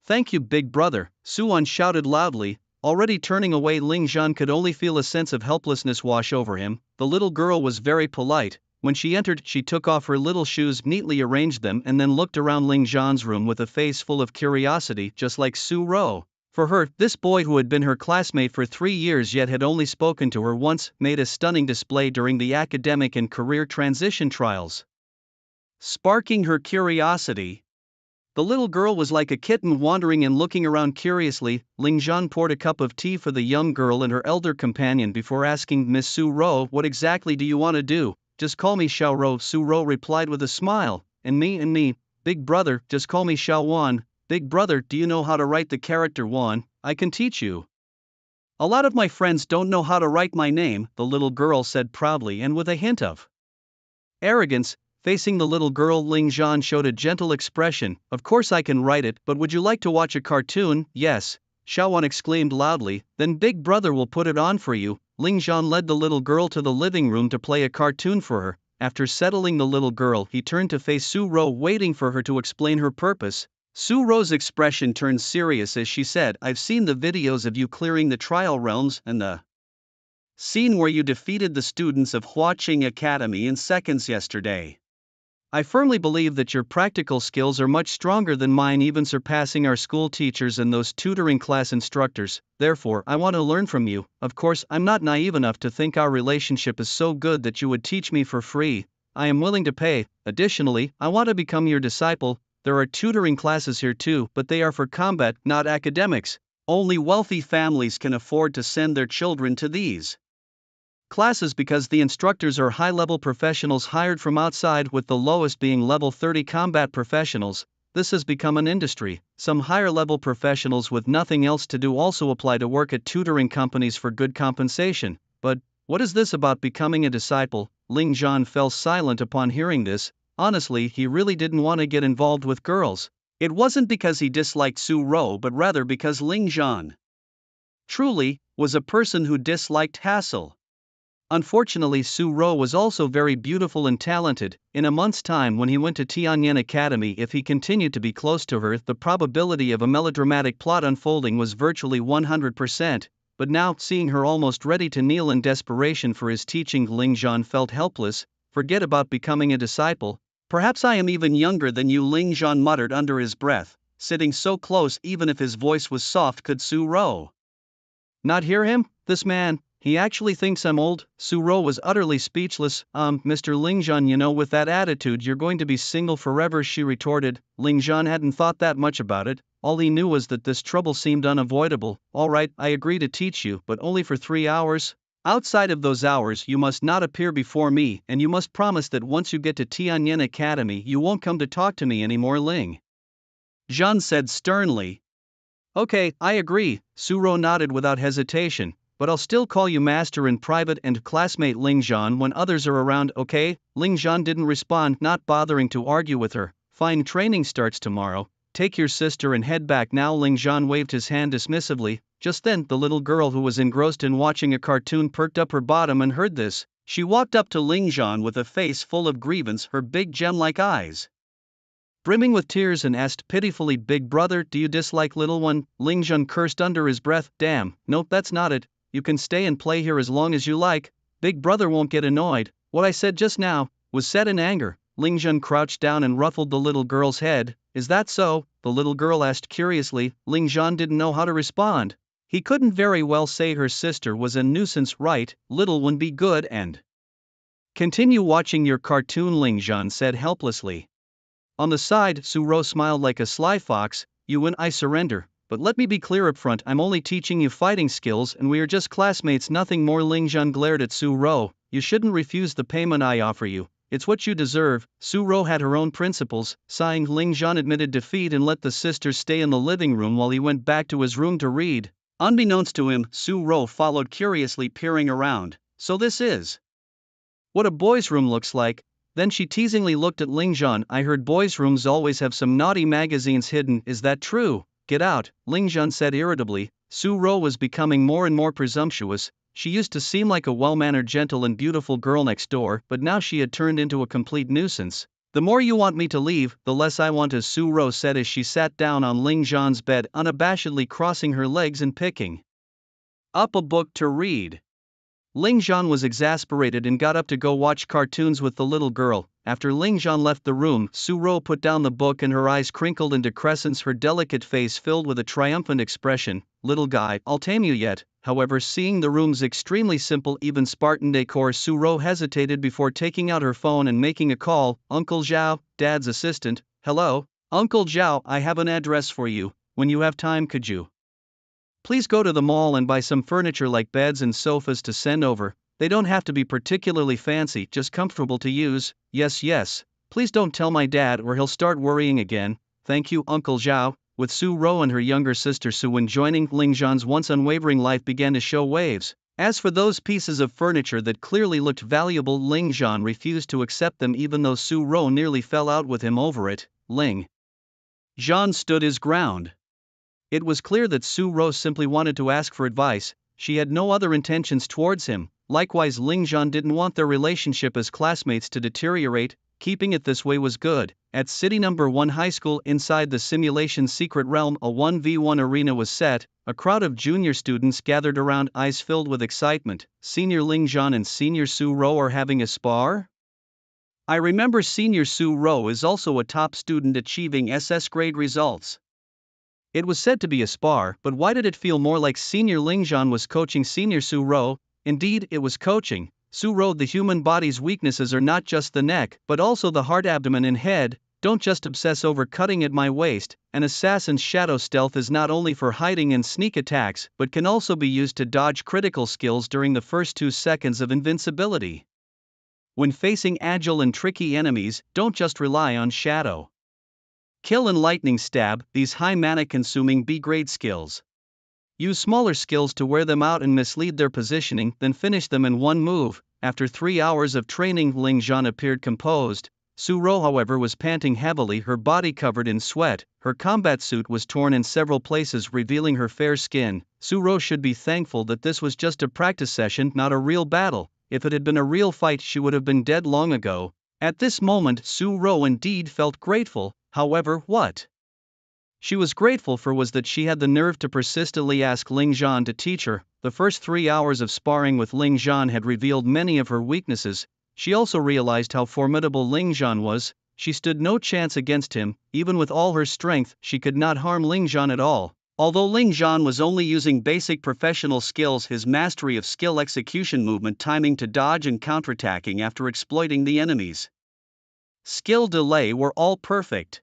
"Thank you, Big Brother," Suwon shouted loudly. Already turning away, Ling Zhan could only feel a sense of helplessness wash over him. The little girl was very polite. When she entered, she took off her little shoes, neatly arranged them, and then looked around Ling Zhan's room with a face full of curiosity, just like Su Ro. For her, this boy who had been her classmate for 3 years yet had only spoken to her once, made a stunning display during the academic and career transition trials. Sparking her curiosity, the little girl was like a kitten, wandering and looking around curiously. Ling Zhan poured a cup of tea for the young girl and her elder companion before asking Miss Su Ro, "What exactly do you want to do?" "Just call me Xiao Ro," Su Ro replied with a smile. And me, Big Brother, just call me Xiao Wan." "Big Brother, do you know how to write the character Wan? I can teach you. A lot of my friends don't know how to write my name," the little girl said proudly and with a hint of arrogance. Facing the little girl, Ling Zhan showed a gentle expression. "Of course I can write it, but would you like to watch a cartoon?" "Yes," Shaoan exclaimed loudly. "Then Big Brother will put it on for you." Ling Zhan led the little girl to the living room to play a cartoon for her. After settling the little girl, he turned to face Su Ro, waiting for her to explain her purpose. Su Ro's expression turned serious as she said, I've seen the videos of you clearing the trial realms and the scene where you defeated the students of Huaqing Academy in seconds yesterday. I firmly believe that your practical skills are much stronger than mine, even surpassing our school teachers and those tutoring class instructors. Therefore, I want to learn from you. Of course, I'm not naive enough to think our relationship is so good that you would teach me for free. I am willing to pay. Additionally, I want to become your disciple. There are tutoring classes here too, but they are for combat, not academics. Only wealthy families can afford to send their children to these classes because the instructors are high-level professionals hired from outside, with the lowest being level 30 combat professionals. This has become an industry. Some higher-level professionals with nothing else to do also apply to work at tutoring companies for good compensation. But what is this about becoming a disciple? Ling Zhan fell silent upon hearing this. Honestly, he really didn't want to get involved with girls. It wasn't because he disliked Su Ro, but rather because Ling Zhan truly was a person who disliked hassle. Unfortunately, Su Ro was also very beautiful and talented. In a month's time, when he went to Tianyan Academy, if he continued to be close to her, the probability of a melodramatic plot unfolding was virtually 100%. But now, seeing her almost ready to kneel in desperation for his teaching, Ling Zhan felt helpless. Forget about becoming a disciple. Perhaps I am even younger than you, Ling Zhan muttered under his breath. Sitting so close, even if his voice was soft, could Su Ro not hear him? This man, he actually thinks I'm old? Su Ro was utterly speechless. Mr. Ling Zhan, you know, with that attitude you're going to be single forever, she retorted. Ling Zhan hadn't thought that much about it. All he knew was that this trouble seemed unavoidable. All right, I agree to teach you, but only for 3 hours. Outside of those hours you must not appear before me, and you must promise that once you get to Tianyan Academy you won't come to talk to me anymore, Ling Zhan said sternly. Okay, I agree, Su Ro nodded without hesitation, but I'll still call you master in private and classmate Ling Zhan when others are around, okay? Ling Zhan didn't respond, not bothering to argue with her. Fine, training starts tomorrow. Take your sister and head back now. Ling Zhan waved his hand dismissively. Just then, the little girl who was engrossed in watching a cartoon perked up her bottom and heard this. She walked up to Ling Zhan with a face full of grievance, her big gem-like eyes brimming with tears, and asked pitifully, Big brother, do you dislike little one? Ling Zhan cursed under his breath. Damn, nope, that's not it. You can stay and play here as long as you like. Big brother won't get annoyed. What I said just now was said in anger. Ling Zhan crouched down and ruffled the little girl's head. Is that so? The little girl asked curiously. Ling Zhan didn't know how to respond. He couldn't very well say her sister was a nuisance, right? Little one, be good and continue watching your cartoon, Ling Zhan said helplessly. On the side, Su Ro smiled like a sly fox. You win, I surrender. But let me be clear up front, I'm only teaching you fighting skills and we are just classmates, nothing more. Ling Zhan glared at Su Ro. You shouldn't refuse the payment I offer you. It's what you deserve. Su Ro had her own principles. Sighing, Ling Zhan admitted defeat and let the sisters stay in the living room while he went back to his room to read. Unbeknownst to him, Su Ro followed curiously, peering around. So this is what a boys' room looks like. Then she teasingly looked at Ling Zhan. I heard boys' rooms always have some naughty magazines hidden, is that true? Get out, Ling Zhan said irritably. Su Ro was becoming more and more presumptuous. She used to seem like a well-mannered, gentle and beautiful girl next door, but now she had turned into a complete nuisance. The more you want me to leave, the less I want, as Su Ro said as she sat down on Ling Zhan's bed, unabashedly crossing her legs and picking up a book to read. Ling Zhan was exasperated and got up to go watch cartoons with the little girl. After Ling Zhan left the room, Su Ro put down the book and her eyes crinkled into crescents, her delicate face filled with a triumphant expression. Little guy, I'll tame you yet. However, seeing the room's extremely simple, even Spartan decor, Su Ro hesitated before taking out her phone and making a call. Uncle Zhao, Dad's assistant. Hello? Uncle Zhao, I have an address for you. When you have time, could you please go to the mall and buy some furniture like beds and sofas to send over? They don't have to be particularly fancy, just comfortable to use. Yes. Please don't tell my dad or he'll start worrying again. Thank you, Uncle Zhao. With Su Ro and her younger sister Suwen joining, Ling Zhan's once unwavering life began to show waves. As for those pieces of furniture that clearly looked valuable, Ling Zhan refused to accept them even though Su Ro nearly fell out with him over it. Ling Zhan stood his ground. It was clear that Su Ro simply wanted to ask for advice. She had no other intentions towards him. Likewise, Ling Zhan didn't want their relationship as classmates to deteriorate. keeping it this way was good. At City Number 1 High School inside the simulation's secret realm, a 1v1 arena was set. A crowd of junior students gathered around, eyes filled with excitement. Senior Ling Zhan and Senior Su Ro are having a spar? I remember Senior Su Ro is also a top student achieving SS grade results. It was said to be a spar, but why did it feel more like Senior Ling Zhan was coaching Senior Su Ro? Indeed, it was coaching. Su Ro, the human body's weaknesses are not just the neck, but also the heart, abdomen and head. Don't just obsess over cutting at my waist. An assassin's shadow stealth is not only for hiding and sneak attacks, but can also be used to dodge critical skills during the first 2 seconds of invincibility. When facing agile and tricky enemies, don't just rely on shadow kill and lightning stab, these high mana consuming B-grade skills. Use smaller skills to wear them out and mislead their positioning, then finish them in one move. After 3 hours of training, Ling Zhan appeared composed. Su Ro, however, was panting heavily, her body covered in sweat. Her combat suit was torn in several places, revealing her fair skin. Su Ro should be thankful that this was just a practice session, not a real battle. If it had been a real fight, she would have been dead long ago. At this moment, Su Ro indeed felt grateful. However, what she was grateful for was that she had the nerve to persistently ask Ling Zhan to teach her. The first 3 hours of sparring with Ling Zhan had revealed many of her weaknesses. She also realized how formidable Ling Zhan was. She stood no chance against him. Even with all her strength, she could not harm Ling Zhan at all. Although Ling Zhan was only using basic professional skills, his mastery of skill execution, movement timing to dodge and counterattacking after exploiting the enemy's skill delay were all perfect.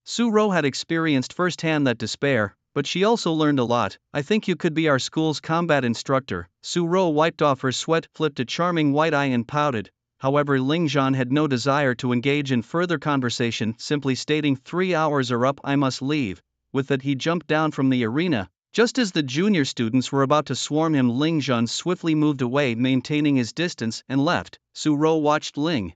Su Ro had experienced firsthand that despair, but she also learned a lot. I think you could be our school's combat instructor. Su Ro wiped off her sweat, flipped a charming white eye and pouted. However, Ling Zhan had no desire to engage in further conversation, simply stating, 3 hours are up, I must leave. With that, he jumped down from the arena. Just as the junior students were about to swarm him, Ling Zhan swiftly moved away, maintaining his distance, and left. Su Ro watched Ling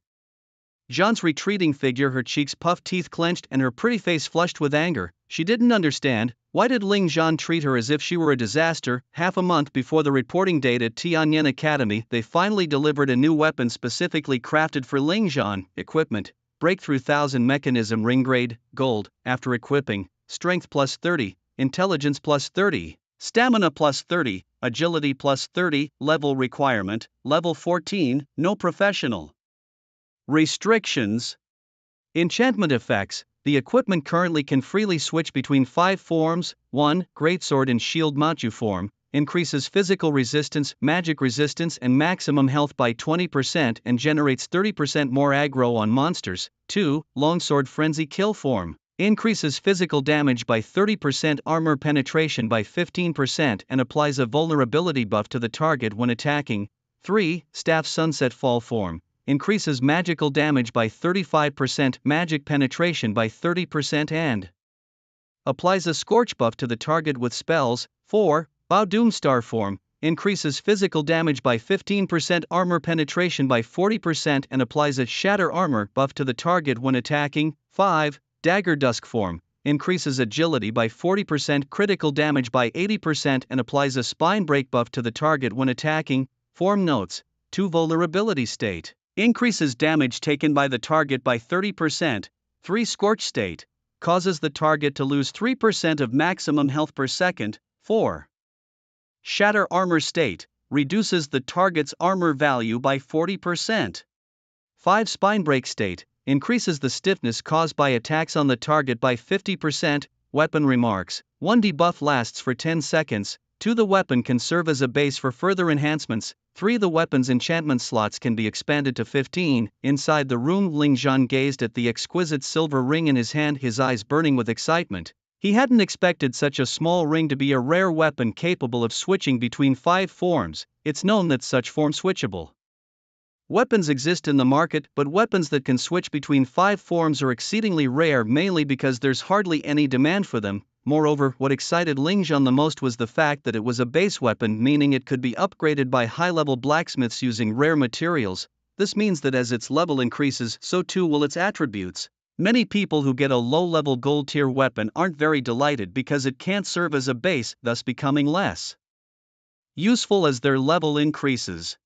Zhan's retreating figure, her cheeks puffed, teeth clenched, and her pretty face flushed with anger. She didn't understand. Why did Ling Zhan treat her as if she were a disaster? Half a month before the reporting date at Tianyan Academy, they finally delivered a new weapon specifically crafted for Ling Zhan. Equipment: Breakthrough 1000 Mechanism, Ring Grade, Gold. After equipping, Strength plus 30, Intelligence plus 30, Stamina plus 30, Agility plus 30. Level requirement: Level 14, no professional restrictions. Enchantment effects: the equipment currently can freely switch between 5 forms. 1. Greatsword and Shield Manchu form, increases physical resistance, magic resistance and maximum health by 20% and generates 30% more aggro on monsters. 2. Longsword Frenzy Kill form, increases physical damage by 30%, armor penetration by 15% and applies a vulnerability buff to the target when attacking. 3. Staff Sunset Fall form, increases magical damage by 35%, magic penetration by 30% and applies a scorch buff to the target with spells. 4. Bao Doomstar form, increases physical damage by 15%, armor penetration by 40% and applies a shatter armor buff to the target when attacking. 5. Dagger Dusk form, increases agility by 40%, critical damage by 80% and applies a spine break buff to the target when attacking. Form notes: 2. Vulnerability state, increases damage taken by the target by 30%. 3. Scorch state, causes the target to lose 3% of maximum health per second. 4. Shatter armor state, reduces the target's armor value by 40%. 5. Spine break state, increases the stiffness caused by attacks on the target by 50%. Weapon remarks: 1. Debuff lasts for 10 seconds. 2. The weapon can serve as a base for further enhancements. 3. The weapon's enchantment slots can be expanded to 15. Inside the room, Ling Zhan gazed at the exquisite silver ring in his hand, his eyes burning with excitement. He hadn't expected such a small ring to be a rare weapon capable of switching between 5 forms. It's known that such form switchable weapons exist in the market, but weapons that can switch between 5 forms are exceedingly rare, mainly because there's hardly any demand for them. Moreover, what excited Ling Zhan the most was the fact that it was a base weapon, meaning it could be upgraded by high-level blacksmiths using rare materials. This means that as its level increases, so too will its attributes. Many people who get a low-level gold-tier weapon aren't very delighted because it can't serve as a base, thus becoming less useful as their level increases.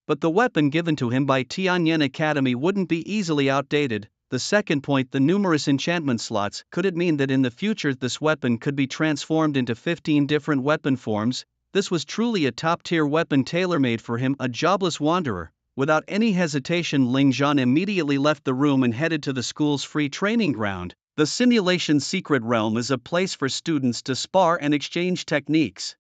But the weapon given to him by Tianyan Academy wouldn't be easily outdated. The second point, the numerous enchantment slots. Could it mean that in the future this weapon could be transformed into 15 different weapon forms? This was truly a top-tier weapon tailor-made for him, a jobless wanderer. Without any hesitation, Ling Zhan immediately left the room and headed to the school's free training ground. The simulation secret realm is a place for students to spar and exchange techniques.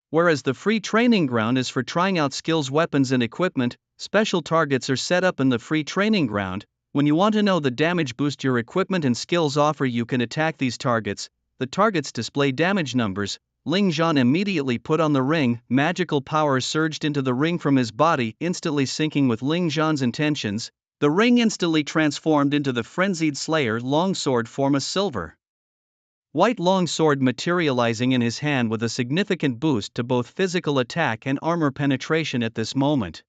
Whereas the free training ground is for trying out skills, weapons and equipment. Special targets are set up in the free training ground. When you want to know the damage boost your equipment and skills offer, you can attack these targets. The targets display damage numbers. Ling Zhan immediately put on the ring. Magical power surged into the ring from his body, instantly syncing with Ling Zhan's intentions. The ring instantly transformed into the frenzied Slayer longsword form, a silver white longsword materializing in his hand with a significant boost to both physical attack and armor penetration at this moment.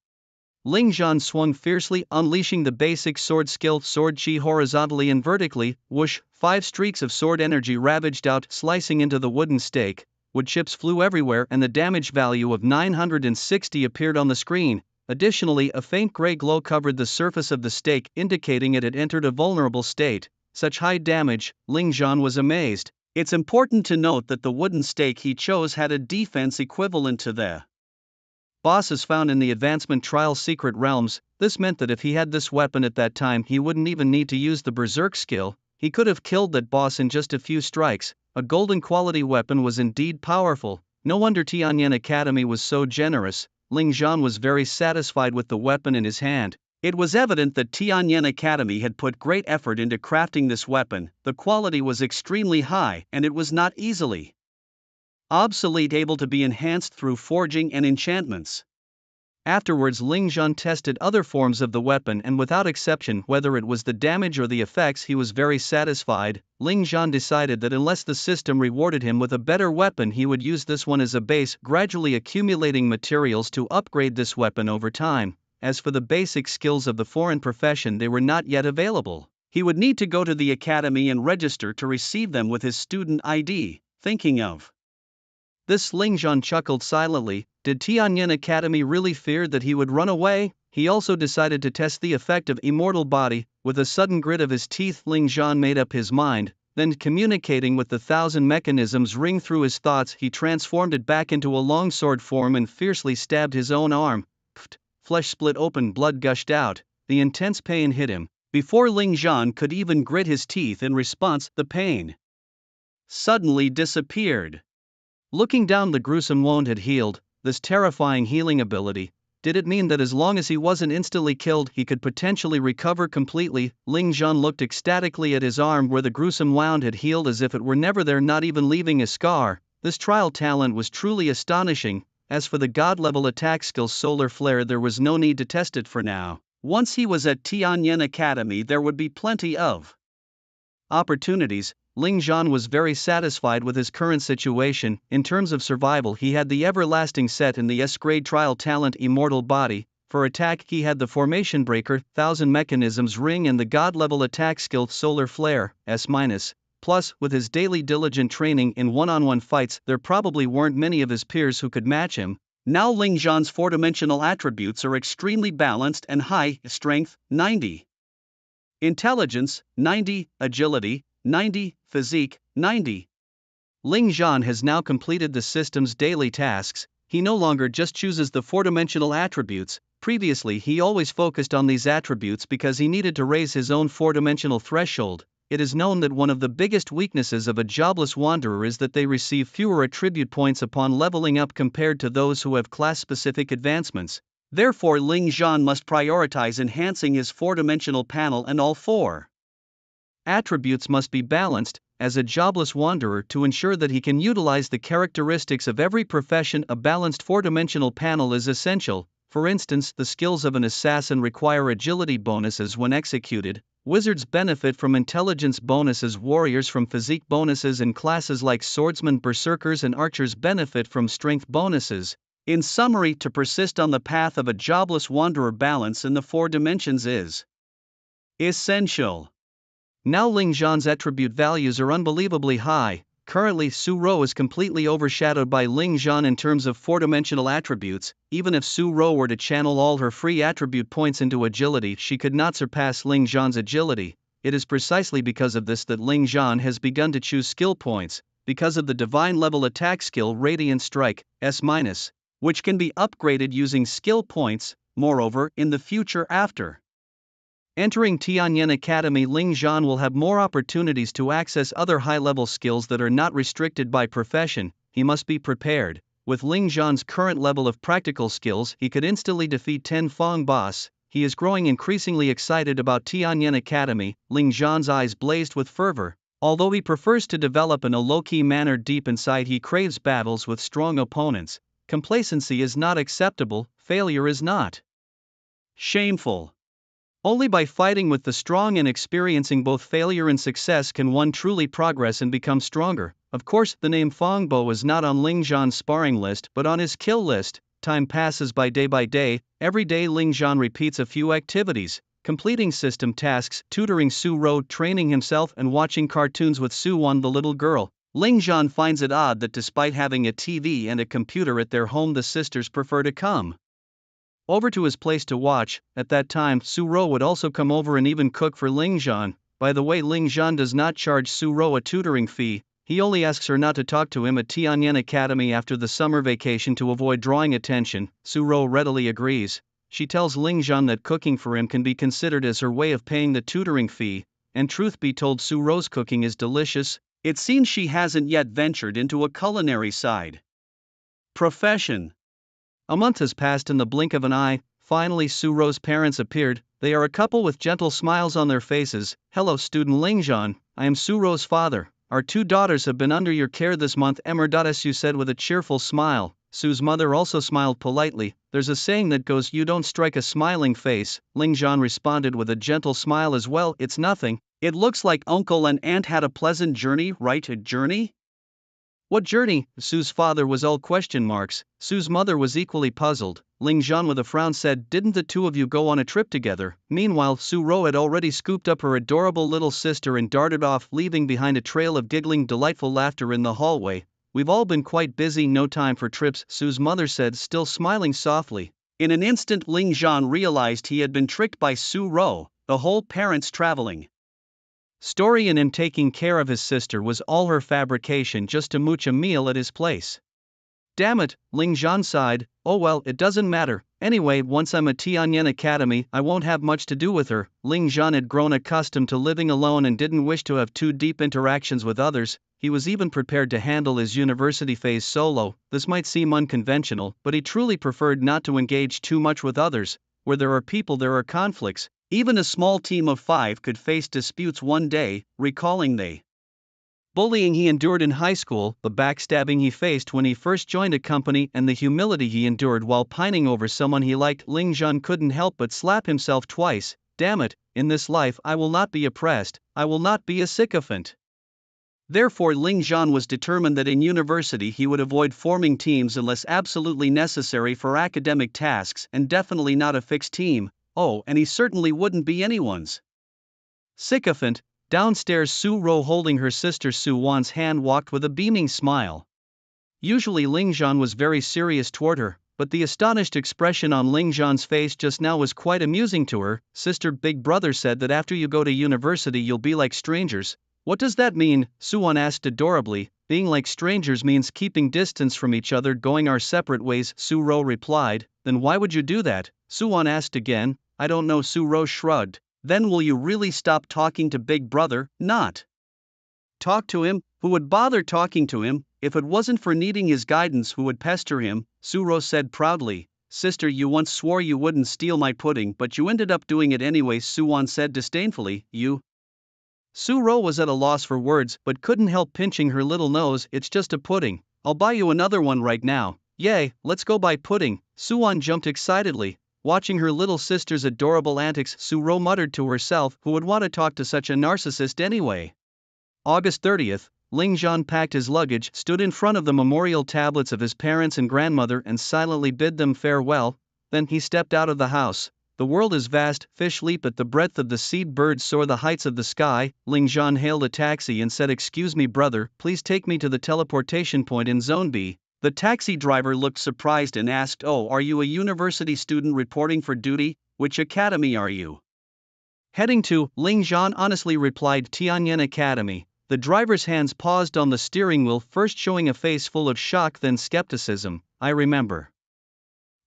Ling Zhan swung fiercely, unleashing the basic sword skill, sword chi horizontally and vertically. Whoosh, 5 streaks of sword energy ravaged out, slicing into the wooden stake. Wood chips flew everywhere and the damage value of 960 appeared on the screen. Additionally, a faint gray glow covered the surface of the stake, indicating it had entered a vulnerable state. Such high damage, Ling Zhan was amazed. It's important to note that the wooden stake he chose had a defense equivalent to the bosses found in the advancement trial secret realms. This meant that if he had this weapon at that time, he wouldn't even need to use the berserk skill. He could have killed that boss in just a few strikes. A golden quality weapon was indeed powerful. No wonder Tianyan Academy was so generous. Ling Zhan was very satisfied with the weapon in his hand. It was evident that Tianyan Academy had put great effort into crafting this weapon. The quality was extremely high, and it was not easily obsolete, able to be enhanced through forging and enchantments. Afterwards, Ling Zhan tested other forms of the weapon, and without exception, whether it was the damage or the effects, he was very satisfied. Ling Zhan decided that unless the system rewarded him with a better weapon, he would use this one as a base, gradually accumulating materials to upgrade this weapon over time. As for the basic skills of the foreign profession, they were not yet available. He would need to go to the academy and register to receive them with his student ID. Thinking of this, Ling Zhan chuckled silently. Did Tianyan Academy really fear that he would run away? He also decided to test the effect of immortal body. With a sudden grit of his teeth, Ling Zhan made up his mind. Then, communicating with the 1,000 mechanisms ring through his thoughts, he transformed it back into a longsword form and fiercely stabbed his own arm. Pfft. Flesh split open, blood gushed out. The intense pain hit him. Before Ling Zhan could even grit his teeth in response, the pain suddenly disappeared. Looking down, the gruesome wound had healed. This terrifying healing ability, did it mean that as long as he wasn't instantly killed, he could potentially recover completely? Ling Zhan looked ecstatically at his arm where the gruesome wound had healed as if it were never there, not even leaving a scar. This trial talent was truly astonishing. As for the god-level attack skill Solar Flare, there was no need to test it for now. Once he was at Tianyan Academy, there would be plenty of opportunities. Ling Zhan was very satisfied with his current situation. In terms of survival, he had the everlasting set in the S-grade trial talent Immortal Body. For attack, he had the Formation Breaker, 1,000 Mechanisms Ring, and the god-level attack skill Solar Flare, S-. Plus, with his daily diligent training in one-on-one fights, there probably weren't many of his peers who could match him. Now Ling Zhan's four-dimensional attributes are extremely balanced and high: strength, 90. Intelligence, 90. Agility, 90. Physique, 90. Ling Zhan has now completed the system's daily tasks. He no longer just chooses the four-dimensional attributes. Previously, he always focused on these attributes because he needed to raise his own four-dimensional threshold. It is known that one of the biggest weaknesses of a jobless wanderer is that they receive fewer attribute points upon leveling up compared to those who have class-specific advancements. Therefore, Ling Zhan must prioritize enhancing his four-dimensional panel, and all four attributes must be balanced. As a jobless wanderer, to ensure that he can utilize the characteristics of every profession, a balanced four-dimensional panel is essential. For instance, the skills of an assassin require agility bonuses when executed. Wizards benefit from intelligence bonuses, warriors from physique bonuses, and classes like swordsmen, berserkers, and archers benefit from strength bonuses. In summary, to persist on the path of a jobless wanderer, balance in the four dimensions is essential. Now Ling Zhan's attribute values are unbelievably high. Currently, Su-ro is completely overshadowed by Ling Zhan in terms of four-dimensional attributes. Even if Su-ro were to channel all her free attribute points into agility, she could not surpass Ling Zhan's agility. It is precisely because of this that Ling Zhan has begun to choose skill points, because of the divine level attack skill Radiant Strike, S-, which can be upgraded using skill points. Moreover, in the future after entering Tianyan Academy, Ling Zhan will have more opportunities to access other high-level skills that are not restricted by profession. He must be prepared. With Ling Zhan's current level of practical skills, he could instantly defeat 10 Fong boss. He is growing increasingly excited about Tianyan Academy. Ling Zhan's eyes blazed with fervor. Although he prefers to develop in a low-key manner, deep inside he craves battles with strong opponents. Complacency is not acceptable, failure is not shameful. Only by fighting with the strong and experiencing both failure and success can one truly progress and become stronger. Of course, the name Fongbo is not on Ling Zhan's sparring list but on his kill list. Time passes by day. Every day Ling Zhan repeats a few activities, completing system tasks, tutoring Su-ro, training himself and watching cartoons with Su-won the little girl. Ling Zhan finds it odd that despite having a TV and a computer at their home, the sisters prefer to come over to his place to watch. At that time, Su-ro would also come over and even cook for Ling Zhan. By the way, Ling Zhan does not charge Su-ro a tutoring fee, he only asks her not to talk to him at Tianyan Academy after the summer vacation to avoid drawing attention. Su-ro readily agrees. She tells Ling Zhan that cooking for him can be considered as her way of paying the tutoring fee, and truth be told, Su-ro's cooking is delicious. It seems she hasn't yet ventured into a culinary side profession. A month has passed in the blink of an eye. Finally, Su-ro's parents appeared. They are a couple with gentle smiles on their faces. Hello, student Ling Zhan. I am Su-ro's father. Our 2 daughters have been under your care this month, Su said with a cheerful smile. Su's mother also smiled politely. There's a saying that goes, you don't strike a smiling face. Ling Zhan responded with a gentle smile as well. It's nothing. It looks like uncle and aunt had a pleasant journey, right? A journey? What journey? Su's father was all question marks. Su's mother was equally puzzled. Ling Zhan with a frown said, didn't the 2 of you go on a trip together? Meanwhile, Su-ro had already scooped up her adorable little sister and darted off, leaving behind a trail of giggling, delightful laughter in the hallway. We've all been quite busy, no time for trips, Su's mother said, still smiling softly. In an instant, Ling Zhan realized he had been tricked by Su-ro. The whole parents traveling story and him taking care of his sister was all her fabrication just to mooch a meal at his place. Damn it, Ling Zhan sighed. Oh well, it doesn't matter. Anyway, once I'm at Tianyan Academy, I won't have much to do with her. Ling Zhan had grown accustomed to living alone and didn't wish to have too deep interactions with others. He was even prepared to handle his university phase solo. This might seem unconventional, but he truly preferred not to engage too much with others. Where there are people, there are conflicts. Even a small team of 5 could face disputes one day. Recalling the bullying he endured in high school, the backstabbing he faced when he first joined a company, and the humility he endured while pining over someone he liked, Ling Zhan couldn't help but slap himself twice. Damn it, in this life I will not be oppressed, I will not be a sycophant. Therefore, Ling Zhan was determined that in university he would avoid forming teams unless absolutely necessary for academic tasks, and definitely not a fixed team. Oh, and he certainly wouldn't be anyone's sycophant. Downstairs, Su-ro, holding her sister Su-won's hand, walked with a beaming smile. Usually Ling Zhan was very serious toward her, but the astonished expression on Ling Zhan's face just now was quite amusing to her. Sister, big brother said that after you go to university you'll be like strangers. What does that mean? Su-won asked adorably. Being like strangers means keeping distance from each other, going our separate ways, Su-ro replied. Then why would you do that? Su-won asked again. I don't know, Su-ro shrugged. Then will you really stop talking to big brother? Not talk to him? Who would bother talking to him? If it wasn't for needing his guidance, who would pester him? Su-ro said proudly. Sister, you once swore you wouldn't steal my pudding, but you ended up doing it anyway, Su-won said disdainfully. You? Su-ro was at a loss for words, but couldn't help pinching her little nose. It's just a pudding. I'll buy you another one right now. Yay, let's go buy pudding. Su-won jumped excitedly. Watching her little sister's adorable antics, Su-ro muttered to herself, who would want to talk to such a narcissist anyway? August 30th, Ling Zhan packed his luggage, stood in front of the memorial tablets of his parents and grandmother and silently bid them farewell. Then he stepped out of the house. The world is vast, fish leap at the breadth of the sea, birds soar the heights of the sky. Ling Zhan hailed a taxi and said, "Excuse me, brother, please take me to the teleportation point in Zone B." The taxi driver looked surprised and asked, "Oh, are you a university student reporting for duty? Which academy are you heading to?" Ling Zhan honestly replied, "Tianyan Academy." The driver's hands paused on the steering wheel, first showing a face full of shock then skepticism. "I remember.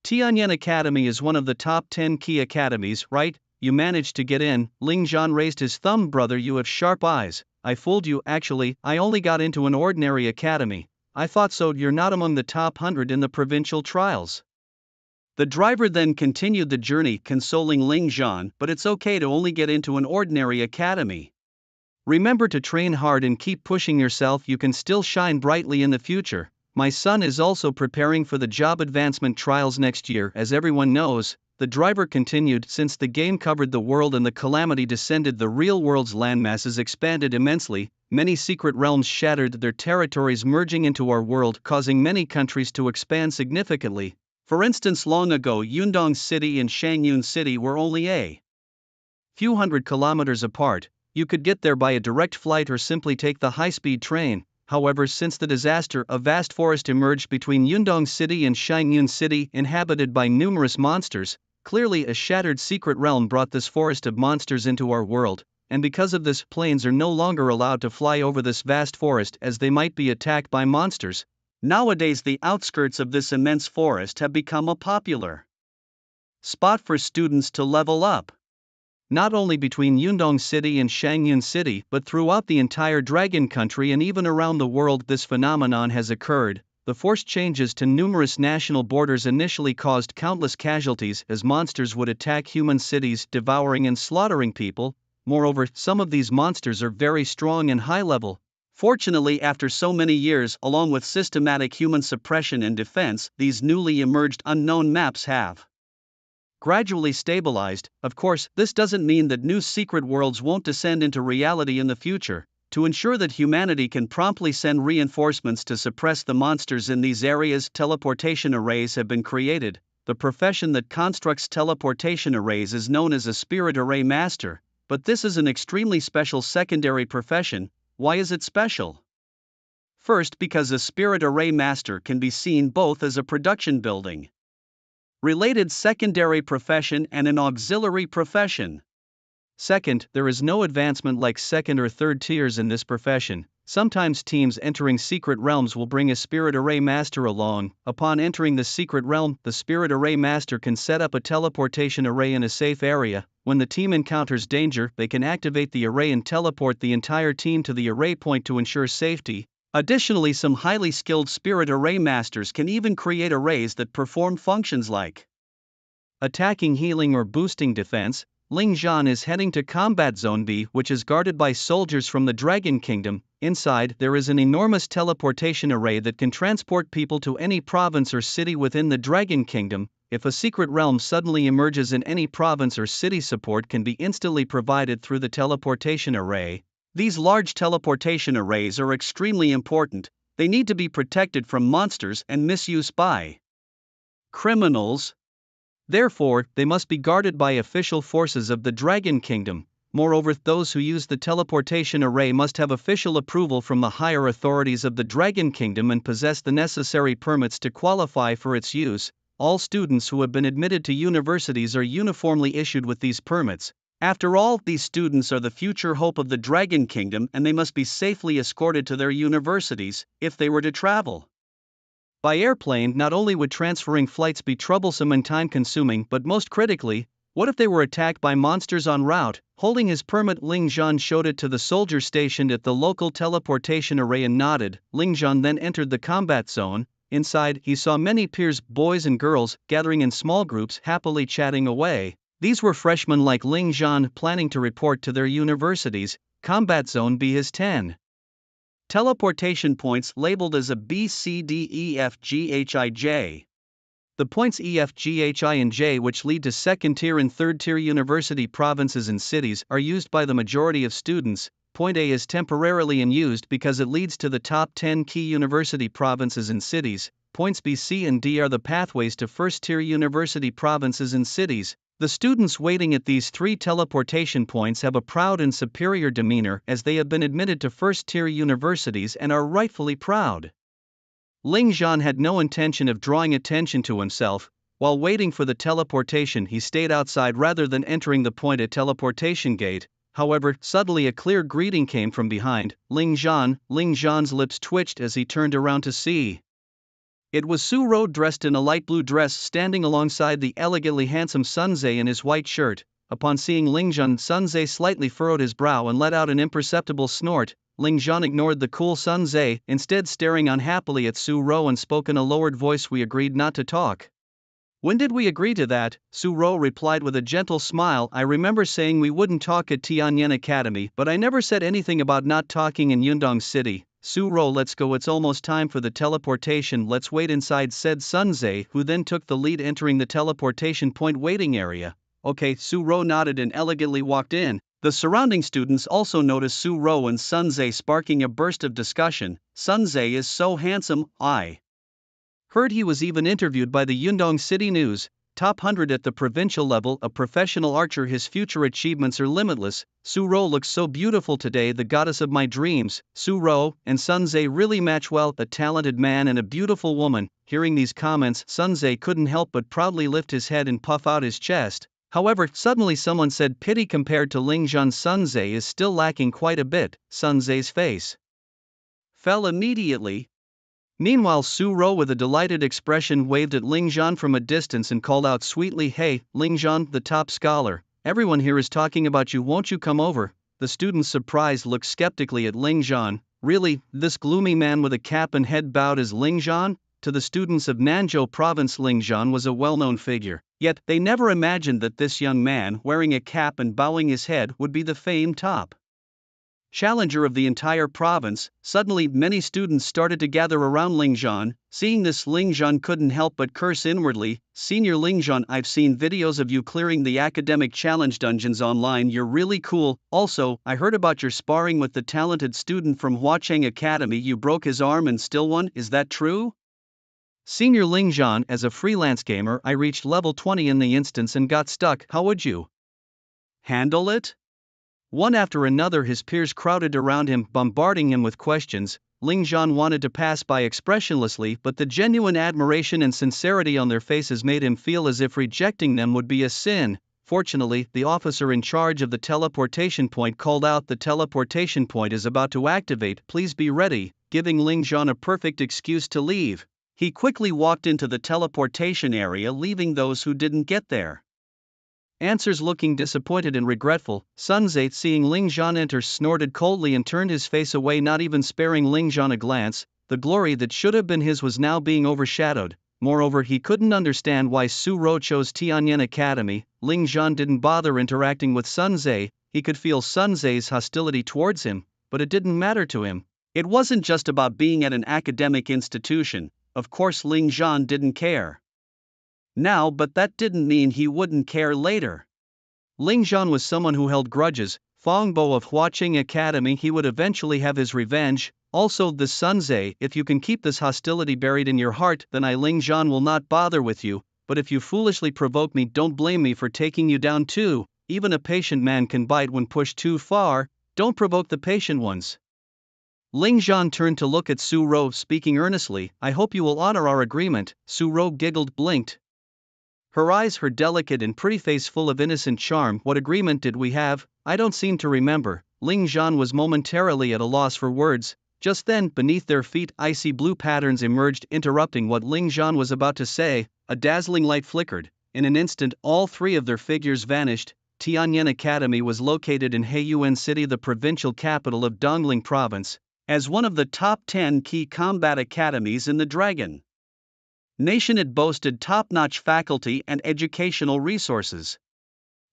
Tianyan Academy is one of the top 10 key academies, right? You managed to get in." Ling Zhan raised his thumb. "Brother, you have sharp eyes. I fooled you. Actually, I only got into an ordinary academy." "I thought so. You're not among the top 100 in the provincial trials." The driver then continued the journey, consoling Ling Zhan, "But it's okay to only get into an ordinary academy. Remember to train hard and keep pushing yourself. You can still shine brightly in the future. My son is also preparing for the job advancement trials next year, as everyone knows." The driver continued, "Since the game covered the world and the calamity descended, the real world's landmasses expanded immensely. Many secret realms shattered, their territories merging into our world, causing many countries to expand significantly. For instance, long ago, Yundong City and Shangyun City were only a few hundred kilometers apart. You could get there by a direct flight or simply take the high-speed train. However, since the disaster, a vast forest emerged between Yundong City and Shangyun City, inhabited by numerous monsters. Clearly, a shattered secret realm brought this forest of monsters into our world, and because of this, planes are no longer allowed to fly over this vast forest as they might be attacked by monsters. Nowadays, the outskirts of this immense forest have become a popular spot for students to level up. Not only between Yundong City and Shangyun City, but throughout the entire Dragon Country and even around the world, this phenomenon has occurred. The forced changes to numerous national borders initially caused countless casualties as monsters would attack human cities, devouring and slaughtering people. Moreover, some of these monsters are very strong and high level. Fortunately, after so many years, along with systematic human suppression and defense, these newly emerged unknown maps have gradually stabilized. Of course, this doesn't mean that new secret worlds won't descend into reality in the future. To ensure that humanity can promptly send reinforcements to suppress the monsters in these areas, teleportation arrays have been created. The profession that constructs teleportation arrays is known as a spirit array master, but this is an extremely special secondary profession. Why is it special? First, because a spirit array master can be seen both as a production building related secondary profession and an auxiliary profession. Second, there is no advancement like second or third tiers in this profession. Sometimes teams entering secret realms will bring a spirit array master along. Upon entering the secret realm, the spirit array master can set up a teleportation array in a safe area. When the team encounters danger, they can activate the array and teleport the entire team to the array point to ensure safety. Additionally, some highly skilled spirit array masters can even create arrays that perform functions like attacking, healing, or boosting defense. Ling Zhan is heading to Combat Zone B, which is guarded by soldiers from the Dragon Kingdom. Inside, there is an enormous teleportation array that can transport people to any province or city within the Dragon Kingdom. If a secret realm suddenly emerges in any province or city, support can be instantly provided through the teleportation array. These large teleportation arrays are extremely important. They need to be protected from monsters and misuse by criminals. Therefore, they must be guarded by official forces of the Dragon Kingdom. Moreover, those who use the teleportation array must have official approval from the higher authorities of the Dragon Kingdom and possess the necessary permits to qualify for its use. All students who have been admitted to universities are uniformly issued with these permits. After all, these students are the future hope of the Dragon Kingdom, and they must be safely escorted to their universities. If they were to travel by airplane, not only would transferring flights be troublesome and time-consuming, but most critically, what if they were attacked by monsters en route? Holding his permit, Ling Zhan showed it to the soldier stationed at the local teleportation array and nodded. Ling Zhan then entered the combat zone. Inside, he saw many peers, boys and girls, gathering in small groups, happily chatting away. These were freshmen like Ling Zhan, planning to report to their universities. Combat Zone B has 10 teleportation points labeled as a B, C, D, E, F, G, H, I, J. The points E, F, G, H, I, and J, which lead to second-tier and third-tier university provinces and cities, are used by the majority of students. Point A is temporarily unused because it leads to the top 10 key university provinces and cities. Points B, C, and D are the pathways to first-tier university provinces and cities. The students waiting at these 3 teleportation points have a proud and superior demeanor as they have been admitted to first-tier universities and are rightfully proud. Ling Zhan had no intention of drawing attention to himself. While waiting for the teleportation, he stayed outside rather than entering the point at teleportation gate. However, suddenly a clear greeting came from behind Ling Zhan. Ling Zhan's lips twitched as he turned around to see. It was Su Ro, dressed in a light blue dress, standing alongside the elegantly handsome Sun Zhe in his white shirt. Upon seeing Ling Zhan, Sun Zhe slightly furrowed his brow and let out an imperceptible snort. Ling Zhan ignored the cool Sun Zhe, instead staring unhappily at Su Ro and spoke in a lowered voice, "We agreed not to talk." "When did we agree to that?" Su Ro replied with a gentle smile. "I remember saying we wouldn't talk at Tianyan Academy, but I never said anything about not talking in Yundong City." "Su Ro, let's go, it's almost time for the teleportation, let's wait inside," said Sun Zhe, who then took the lead, entering the teleportation point waiting area. "Okay." Su Ro nodded and elegantly walked in. The surrounding students also noticed Su Ro and Sun Zhe, sparking a burst of discussion. "Sun Zhe is so handsome, I heard he was even interviewed by the Yundong City News, top 100 at the provincial level, a professional archer, his future achievements are limitless. Su Ro looks so beautiful today, the goddess of my dreams." Su Ro and Sun Zhe really match well, a talented man and a beautiful woman. Hearing these comments, Sun Zhe couldn't help but proudly lift his head and puff out his chest. However, suddenly someone said, "Pity, compared to Ling Zhan, Sun Zhe is still lacking quite a bit." Sun Zhe's face fell immediately. Meanwhile, Su Ro, with a delighted expression, waved at Ling Zhan from a distance and called out sweetly, "Hey, Ling Zhan, the top scholar, everyone here is talking about you, won't you come over?" The students, surprised, looked skeptically at Ling Zhan. Really, this gloomy man with a cap and head bowed is Ling Zhan? To the students of Nanzhou province, Ling Zhan was a well-known figure, yet they never imagined that this young man, wearing a cap and bowing his head, would be the famed top challenger of the entire province. Suddenly, many students started to gather around Ling Zhan. Seeing this, Ling Zhan couldn't help but curse inwardly. "Senior Ling Zhan, I've seen videos of you clearing the academic challenge dungeons online, you're really cool. Also, I heard about your sparring with the talented student from Huacheng Academy, you broke his arm and still won, is that true?" "Senior Ling Zhan, as a freelance gamer, I reached level 20 in the instance and got stuck. How would you handle it?" One after another, his peers crowded around him, bombarding him with questions. Ling Zhan wanted to pass by expressionlessly, but the genuine admiration and sincerity on their faces made him feel as if rejecting them would be a sin. Fortunately, the officer in charge of the teleportation point called out, "The teleportation point is about to activate, please be ready," giving Ling Zhan a perfect excuse to leave. He quickly walked into the teleportation area, leaving those who didn't get there answers looking disappointed and regretful. Sun Zhe, seeing Ling Zhan enter, snorted coldly and turned his face away, not even sparing Ling Zhan a glance. The glory that should have been his was now being overshadowed. Moreover, he couldn't understand why Su Ro chose Tianyan Academy. Ling Zhan didn't bother interacting with Sun Zhe. He could feel Sun Zhe's hostility towards him, but it didn't matter to him. It wasn't just about being at an academic institution. Of course, Ling Zhan didn't care now, but that didn't mean he wouldn't care later. Ling Zhan was someone who held grudges. Fongbo of Huacheng Academy, he would eventually have his revenge. Also, the Sun Zhe, if you can keep this hostility buried in your heart, then I, Ling Zhan, will not bother with you, but if you foolishly provoke me, don't blame me for taking you down too. Even a patient man can bite when pushed too far, don't provoke the patient ones. Ling Zhan turned to look at Su Ro, speaking earnestly, "I hope you will honor our agreement." Su Ro giggled, blinked her eyes, her delicate and pretty face full of innocent charm. "What agreement did we have? I don't seem to remember." Ling Zhan was momentarily at a loss for words. Just then, beneath their feet, icy blue patterns emerged, interrupting what Ling Zhan was about to say. A dazzling light flickered. In an instant, all 3 of their figures vanished. Tianyan Academy was located in Heiyuan City, the provincial capital of Dongling Province, as one of the top 10 key combat academies in the Dragon Nation. It boasted top-notch faculty and educational resources.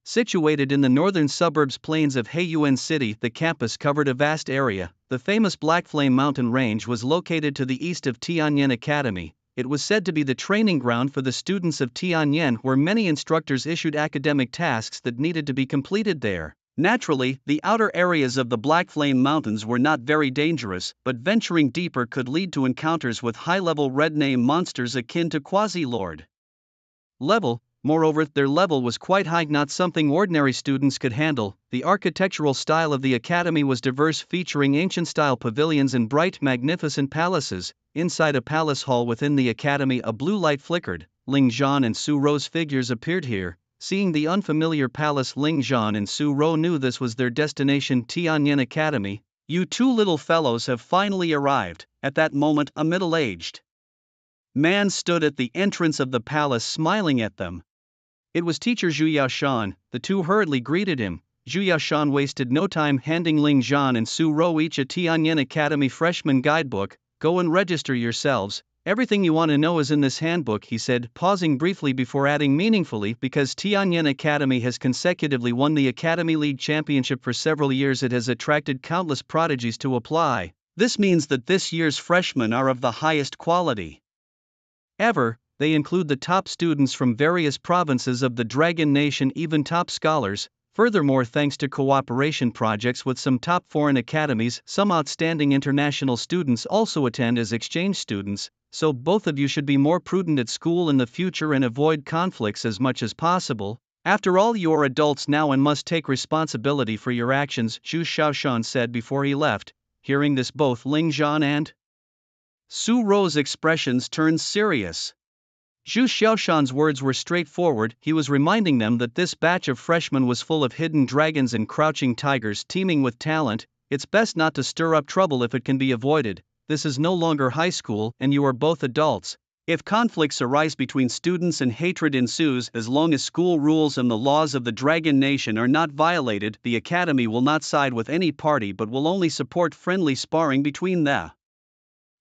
Situated in the northern suburbs plains of Heiyuan City, the campus covered a vast area. The famous Black Flame Mountain Range was located to the east of Tianyan Academy. It was said to be the training ground for the students of Tianyan, where many instructors issued academic tasks that needed to be completed there. Naturally, the outer areas of the Black Flame Mountains were not very dangerous, but venturing deeper could lead to encounters with high-level red name monsters akin to Quasi-Lord level. Moreover, their level was quite high, not something ordinary students could handle. The architectural style of the academy was diverse, featuring ancient-style pavilions and bright, magnificent palaces. Inside a palace hall within the academy, a blue light flickered. Ling Zhan and Su Ro's figures appeared here. Seeing the unfamiliar palace, Ling Zhan and Su Ro knew this was their destination, Tianyan Academy. "You two little fellows have finally arrived." At that moment, a middle-aged man stood at the entrance of the palace smiling at them. It was teacher Zhu Yaoshan. The two hurriedly greeted him. Zhu Yaoshan wasted no time, handing Ling Zhan and Su Ro each a Tianyan Academy freshman guidebook. "Go and register yourselves. Everything you want to know is in this handbook," he said, pausing briefly before adding meaningfully, "because Tianyan Academy has consecutively won the Academy League Championship for several years, it has attracted countless prodigies to apply. This means that this year's freshmen are of the highest quality ever. They include the top students from various provinces of the Dragon Nation, even top scholars. Furthermore, thanks to cooperation projects with some top foreign academies, some outstanding international students also attend as exchange students. So both of you should be more prudent at school in the future and avoid conflicts as much as possible. After all, you are adults now and must take responsibility for your actions," Zhu Xiaoshan said before he left. Hearing this, both Ling Zhan and Su Ro's expressions turned serious. Zhu Xiaoshan's words were straightforward. He was reminding them that this batch of freshmen was full of hidden dragons and crouching tigers teeming with talent. It's best not to stir up trouble if it can be avoided. This is no longer high school, and you are both adults. If conflicts arise between students and hatred ensues, as long as school rules and the laws of the Dragon Nation are not violated, the academy will not side with any party but will only support friendly sparring between the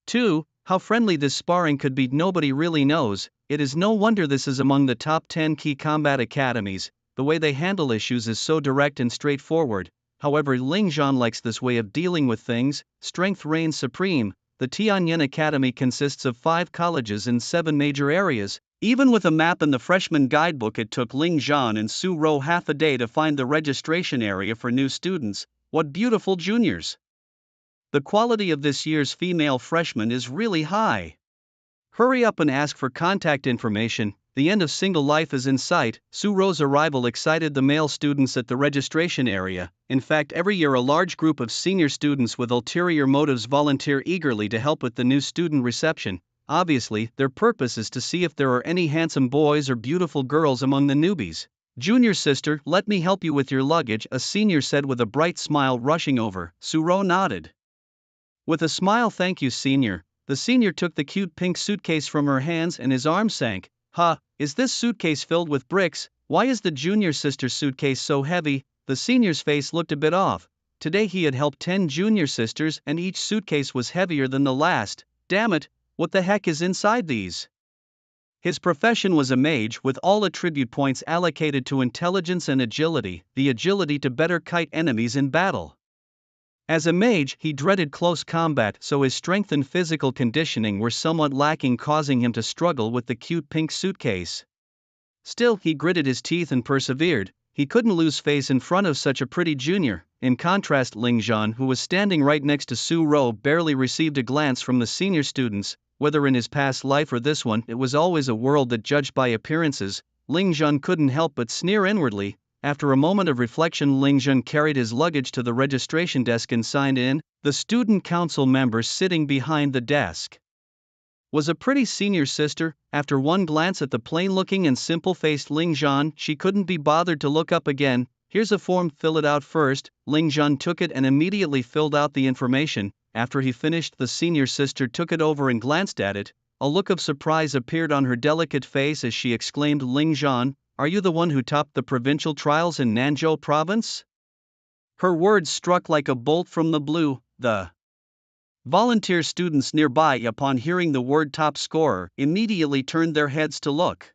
two. How friendly this sparring could be, nobody really knows. It is no wonder this is among the top 10 key combat academies. The way they handle issues is so direct and straightforward. However, Ling Zhan likes this way of dealing with things. Strength reigns supreme. The Tianyan Academy consists of 5 colleges in 7 major areas. Even with a map and the freshman guidebook, it took Ling Zhan and Su Ro half a day to find the registration area for new students. What beautiful juniors! The quality of this year's female freshmen is really high. Hurry up and ask for contact information. The end of single life is in sight. Su Ro's arrival excited the male students at the registration area. In fact, every year a large group of senior students with ulterior motives volunteer eagerly to help with the new student reception. Obviously, their purpose is to see if there are any handsome boys or beautiful girls among the newbies. "Junior sister, let me help you with your luggage," a senior said with a bright smile, rushing over. Su Ro nodded with a smile. "Thank you, senior." The senior took the cute pink suitcase from her hands and his arm sank. "Ha, is this suitcase filled with bricks? Why is the junior sister's suitcase so heavy?" The senior's face looked a bit off. Today he had helped 10 junior sisters and each suitcase was heavier than the last. Damn it, what the heck is inside these? His profession was a mage, with all attribute points allocated to intelligence and agility, the agility to better kite enemies in battle. As a mage, he dreaded close combat, so his strength and physical conditioning were somewhat lacking, causing him to struggle with the cute pink suitcase. Still, he gritted his teeth and persevered. He couldn't lose face in front of such a pretty junior. In contrast, Ling Zhan, who was standing right next to Su Ro, barely received a glance from the senior students. Whether in his past life or this one, it was always a world that judged by appearances. Ling Zhan couldn't help but sneer inwardly. After a moment of reflection, Ling Zhan carried his luggage to the registration desk and signed in. The student council member sitting behind the desk was a pretty senior sister. After one glance at the plain-looking and simple-faced Ling Zhan, she couldn't be bothered to look up again. "Here's a form, fill it out first." Ling Zhan took it and immediately filled out the information. After he finished, the senior sister took it over and glanced at it. A look of surprise appeared on her delicate face as she exclaimed, "Ling Zhan, are you the one who topped the provincial trials in Nanzhou province?" Her words struck like a bolt from the blue. The volunteer students nearby, upon hearing the word top scorer, immediately turned their heads to look.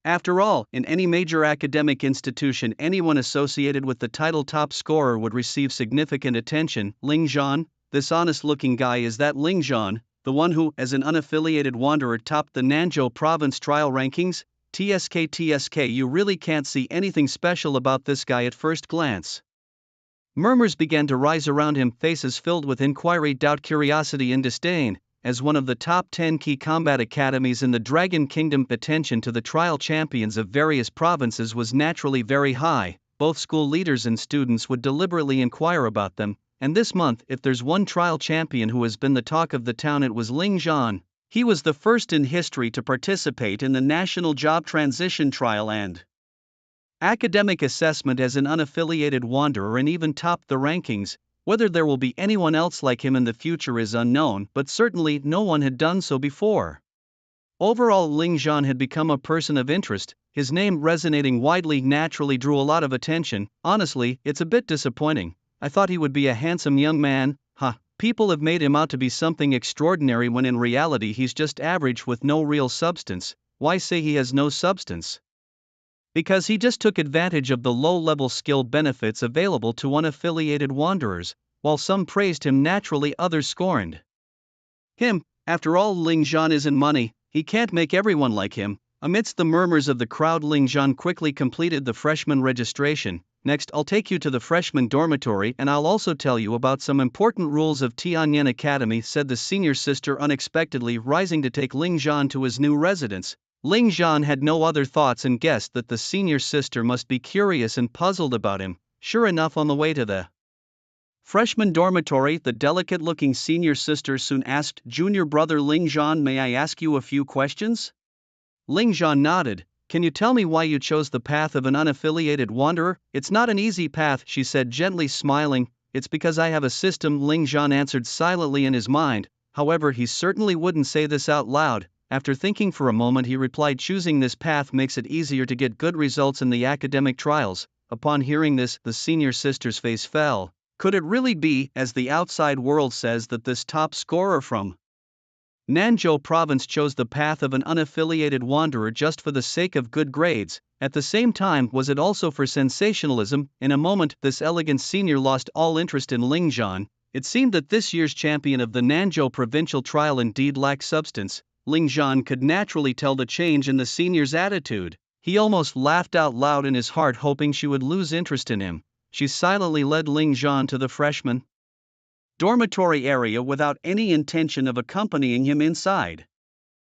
After all, in any major academic institution, anyone associated with the title top scorer would receive significant attention. "Ling Zhan, this honest-looking guy, is that Ling Zhan, the one who, as an unaffiliated wanderer, topped the Nanzhou province trial rankings?" TSK, you really can't see anything special about this guy at first glance." Murmurs began to rise around him, faces filled with inquiry, doubt, curiosity and disdain. as one of the top 10 key combat academies in the Dragon Kingdom. Attention to the trial champions of various provinces was naturally very high. Both school leaders and students would deliberately inquire about them, and this month, if there's one trial champion who has been the talk of the town, it was Ling Zhan. He was the first in history to participate in the National Job Transition Trial and academic assessment as an unaffiliated wanderer, and even topped the rankings. Whether there will be anyone else like him in the future is unknown, but certainly no one had done so before. Overall, Ling Zhan had become a person of interest. His name resonating widely naturally drew a lot of attention. Honestly, it's a bit disappointing. I thought he would be a handsome young man. People have made him out to be something extraordinary when in reality he's just average with no real substance. Why say he has no substance? Because he just took advantage of the low-level skill benefits available to unaffiliated wanderers. While some praised him, naturally others scorned him. After all, Ling Zhan isn't money, he can't make everyone like him. Amidst the murmurs of the crowd, Ling Zhan quickly completed the freshman registration. Next, I'll take you to the freshman dormitory and I'll also tell you about some important rules of Tianyan Academy, said the senior sister unexpectedly, rising to take Ling Zhan to his new residence. Ling Zhan had no other thoughts and guessed that the senior sister must be curious and puzzled about him. Sure enough, on the way to the freshman dormitory, the delicate-looking senior sister soon asked junior brother Ling Zhan, "May I ask you a few questions?" Ling Zhan nodded. "Can you tell me why you chose the path of an unaffiliated wanderer?" "It's not an easy path," she said, gently smiling. "It's because I have a system," Ling Zhan answered silently in his mind. However, he certainly wouldn't say this out loud. After thinking for a moment, he replied, "Choosing this path makes it easier to get good results in the academic trials." Upon hearing this, the senior sister's face fell. Could it really be, as the outside world says, that this top scorer from Nanzhou province chose the path of an unaffiliated wanderer just for the sake of good grades? At the same time, was it also for sensationalism? In a moment, this elegant senior lost all interest in Ling Zhan. It seemed that this year's champion of the Nanzhou provincial trial indeed lacked substance. Ling Zhan could naturally tell the change in the senior's attitude. He almost laughed out loud in his heart, hoping she would lose interest in him. She silently led Ling Zhan to the freshman dormitory area without any intention of accompanying him inside.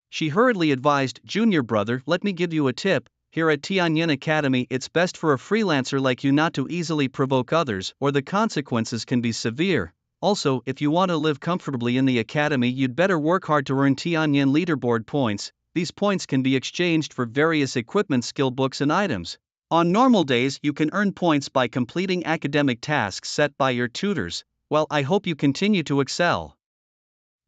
She hurriedly advised, "Junior brother, let me give you a tip. Here at Tianyan Academy, it's best for a freelancer like you not to easily provoke others, or the consequences can be severe. Also, if you want to live comfortably in the academy, you'd better work hard to earn Tianyan leaderboard points. These points can be exchanged for various equipment, skill books and items. On normal days, you can earn points by completing academic tasks set by your tutors. Well, I hope you continue to excel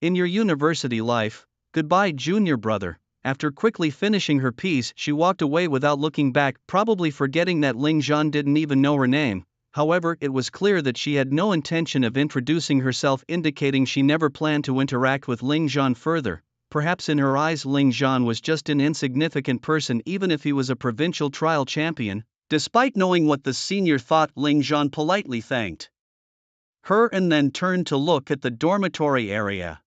in your university life. Goodbye, junior brother." After quickly finishing her piece, she walked away without looking back, probably forgetting that Ling Zhan didn't even know her name. However, it was clear that she had no intention of introducing herself, indicating she never planned to interact with Ling Zhan further. Perhaps in her eyes, Ling Zhan was just an insignificant person, even if he was a provincial trial champion. Despite knowing what the senior thought, Ling Zhan politely thanked her and then turned to look at the dormitory area.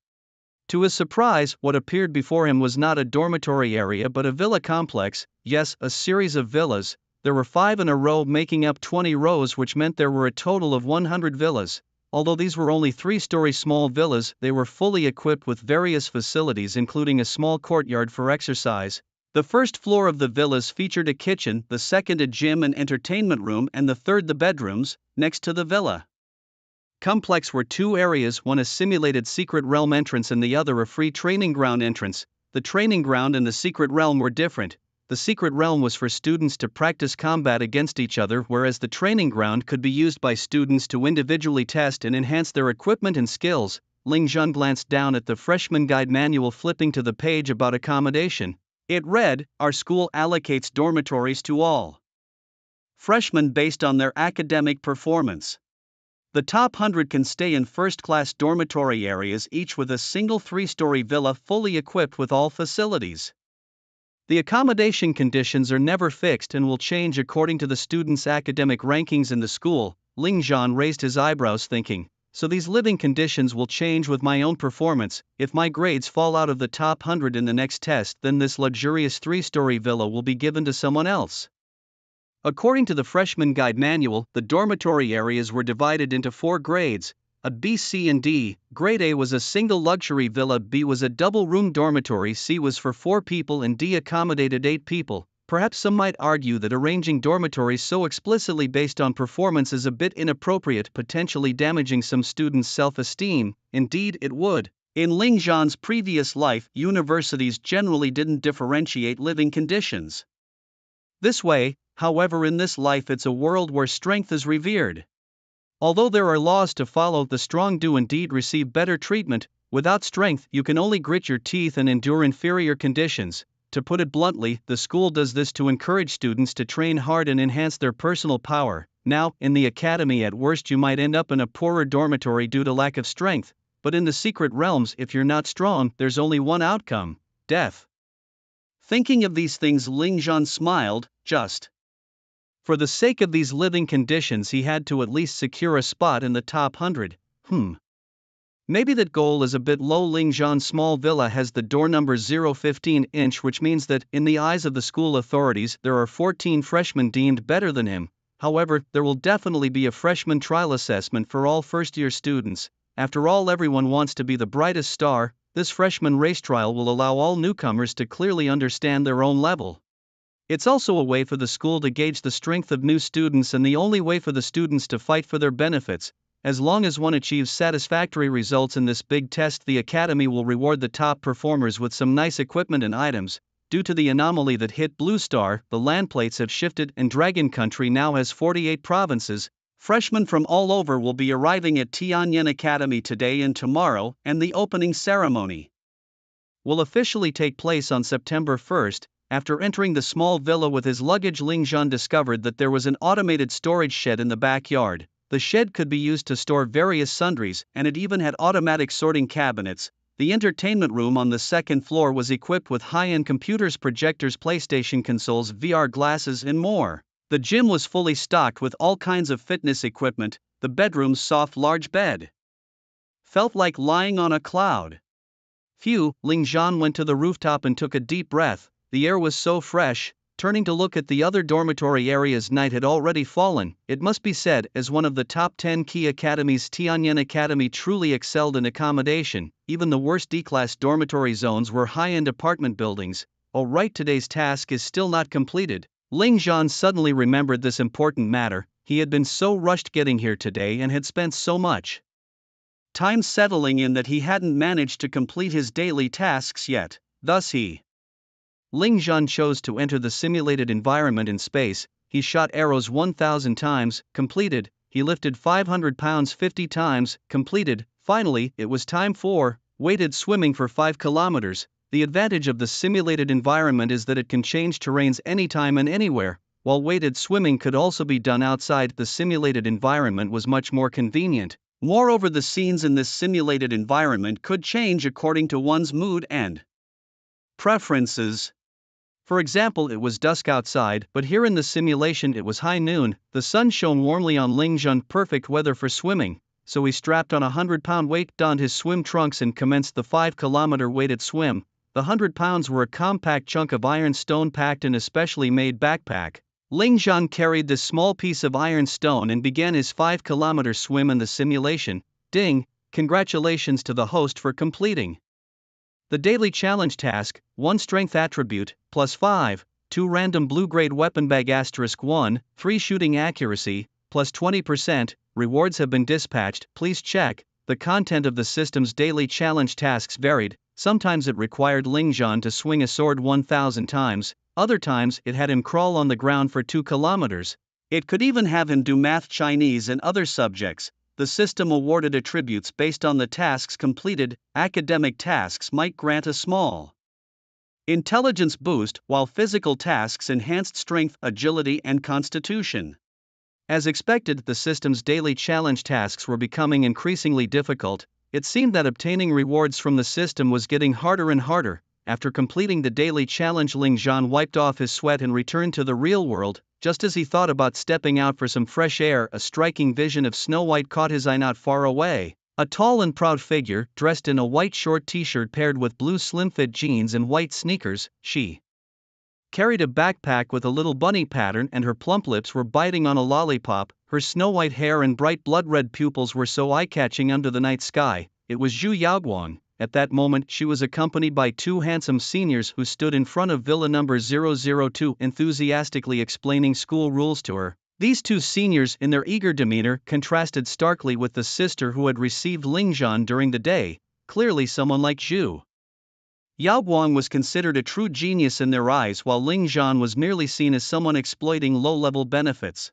To his surprise, what appeared before him was not a dormitory area but a villa complex. Yes, a series of villas. There were 5 in a row, making up 20 rows, which meant there were a total of 100 villas. Although these were only 3-story small villas, they were fully equipped with various facilities, including a small courtyard for exercise. The first floor of the villas featured a kitchen, the second a gym and entertainment room, and the third the bedrooms. Next to the villa complex were 2 areas, one a simulated secret realm entrance and the other a free training ground entrance. The training ground and the secret realm were different. The secret realm was for students to practice combat against each other, whereas the training ground could be used by students to individually test and enhance their equipment and skills. Ling Zhan glanced down at the freshman guide manual, flipping to the page about accommodation. It read, "Our school allocates dormitories to all freshmen based on their academic performance. The top 100 can stay in first-class dormitory areas, each with a single 3-story villa fully equipped with all facilities. The accommodation conditions are never fixed and will change according to the students' academic rankings in the school." Ling Zhan raised his eyebrows, thinking, "So these living conditions will change with my own performance. If my grades fall out of the top 100 in the next test, then this luxurious 3-story villa will be given to someone else." According to the freshman guide manual, the dormitory areas were divided into 4 grades. A B, C and D. Grade A was a single luxury villa, B was a double-room dormitory, C was for 4 people and D accommodated 8 people. Perhaps some might argue that arranging dormitories so explicitly based on performance is a bit inappropriate, potentially damaging some students' self-esteem. Indeed, it would. In Ling Zhan's previous life, universities generally didn't differentiate living conditions this way. However, in this life it's a world where strength is revered. Although there are laws to follow, the strong do indeed receive better treatment. Without strength, you can only grit your teeth and endure inferior conditions. To put it bluntly, the school does this to encourage students to train hard and enhance their personal power. Now, in the academy, at worst you might end up in a poorer dormitory due to lack of strength, but in the secret realms, if you're not strong, there's only one outcome: death. Thinking of these things, Ling Zhan smiled. Just for the sake of these living conditions, he had to at least secure a spot in the top 100. Maybe that goal is a bit low. Ling Zhan's small villa has the door number 015-inch, which means that, in the eyes of the school authorities, there are 14 freshmen deemed better than him. However, there will definitely be a freshman trial assessment for all first-year students. After all, everyone wants to be the brightest star. This freshman race trial will allow all newcomers to clearly understand their own level. It's also a way for the school to gauge the strength of new students, and the only way for the students to fight for their benefits. As long as one achieves satisfactory results in this big test, the academy will reward the top performers with some nice equipment and items. Due to the anomaly that hit Blue Star, the land plates have shifted and Dragon Country now has 48 provinces. Freshmen from all over will be arriving at Tianyan Academy today and tomorrow, and the opening ceremony will officially take place on September 1st. After entering the small villa with his luggage, Ling Zhan discovered that there was an automated storage shed in the backyard. The shed could be used to store various sundries, and it even had automatic sorting cabinets. The entertainment room on the second floor was equipped with high-end computers, projectors, PlayStation consoles, VR glasses, and more. The gym was fully stocked with all kinds of fitness equipment. The bedroom's soft, large bed felt like lying on a cloud. Phew, Ling Zhan went to the rooftop and took a deep breath. The air was so fresh. Turning to look at the other dormitory areas, night had already fallen. It must be said, as one of the top 10 key academies, Tianyan Academy truly excelled in accommodation. Even the worst D-class dormitory zones were high-end apartment buildings. Alright, today's task is still not completed. Ling Zhan suddenly remembered this important matter. He had been so rushed getting here today and had spent so much time settling in that he hadn't managed to complete his daily tasks yet. Thus Ling Zhan chose to enter the simulated environment in space. He shot arrows 1,000 times, completed. He lifted 500 pounds 50 times, completed. Finally, it was time for weighted swimming for 5 kilometers. The advantage of the simulated environment is that it can change terrains anytime and anywhere. While weighted swimming could also be done outside, the simulated environment was much more convenient. Moreover, the scenes in this simulated environment could change according to one's mood and preferences. For example, it was dusk outside, but here in the simulation it was high noon. The sun shone warmly on Ling Zhan, perfect weather for swimming. So he strapped on a 100-pound weight, donned his swim trunks, and commenced the 5-kilometer weighted swim. The 100 pounds were a compact chunk of iron stone packed in a specially made backpack. Ling Zhan carried this small piece of iron stone and began his 5-kilometer swim in the simulation. Ding! Congratulations to the host for completing the daily challenge task. 1 strength attribute, plus 5, 2 random blue grade weapon bag *1, 3 shooting accuracy, plus 20%, rewards have been dispatched. Please check. The content of the system's daily challenge tasks varied. Sometimes it required Ling Zhan to swing a sword 1,000 times, other times it had him crawl on the ground for 2 kilometers. It could even have him do math, Chinese, and other subjects. The system awarded attributes based on the tasks completed. Academic tasks might grant a small intelligence boost, while physical tasks enhanced strength, agility, and constitution. As expected, the system's daily challenge tasks were becoming increasingly difficult. It seemed that obtaining rewards from the system was getting harder and harder. After completing the daily challenge, Ling Zhan wiped off his sweat and returned to the real world. Just as he thought about stepping out for some fresh air, a striking vision of Snow White caught his eye not far away. A tall and proud figure, dressed in a white short t-shirt paired with blue slim-fit jeans and white sneakers. She carried a backpack with a little bunny pattern, and her plump lips were biting on a lollipop. Her snow-white hair and bright blood-red pupils were so eye-catching under the night sky. It was Zhu Yaoguang. At that moment she was accompanied by two handsome seniors who stood in front of villa number 002 enthusiastically explaining school rules to her. These two seniors in their eager demeanor contrasted starkly with the sister who had received Lingzhan during the day, clearly someone like Zhu Yaoguang was considered a true genius in their eyes while Lingzhan was merely seen as someone exploiting low-level benefits.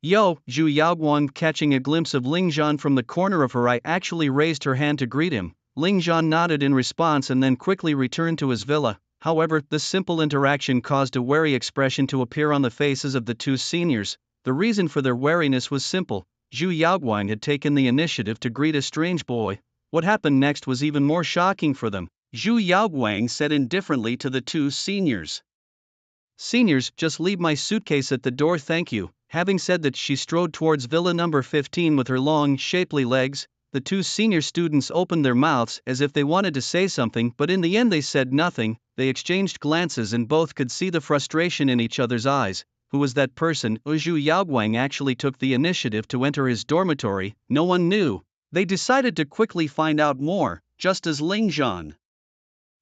Yo, Zhu Yaoguang, catching a glimpse of Lingzhan from the corner of her eye, actually raised her hand to greet him. Lingzhan nodded in response and then quickly returned to his villa. However, this simple interaction caused a wary expression to appear on the faces of the two seniors. The reason for their wariness was simple. Zhu Yaoguang had taken the initiative to greet a strange boy. What happened next was even more shocking for them. Zhu Yaoguang said indifferently to the two seniors, "Seniors, just leave my suitcase at the door, thank you." Having said that, she strode towards villa number 15 with her long, shapely legs. The two senior students opened their mouths as if they wanted to say something, but in the end they said nothing. They exchanged glances and both could see the frustration in each other's eyes. Who was that person? Zhu Yaoguang actually took the initiative to enter his dormitory. No one knew. They decided to quickly find out more. Just as Lingzhan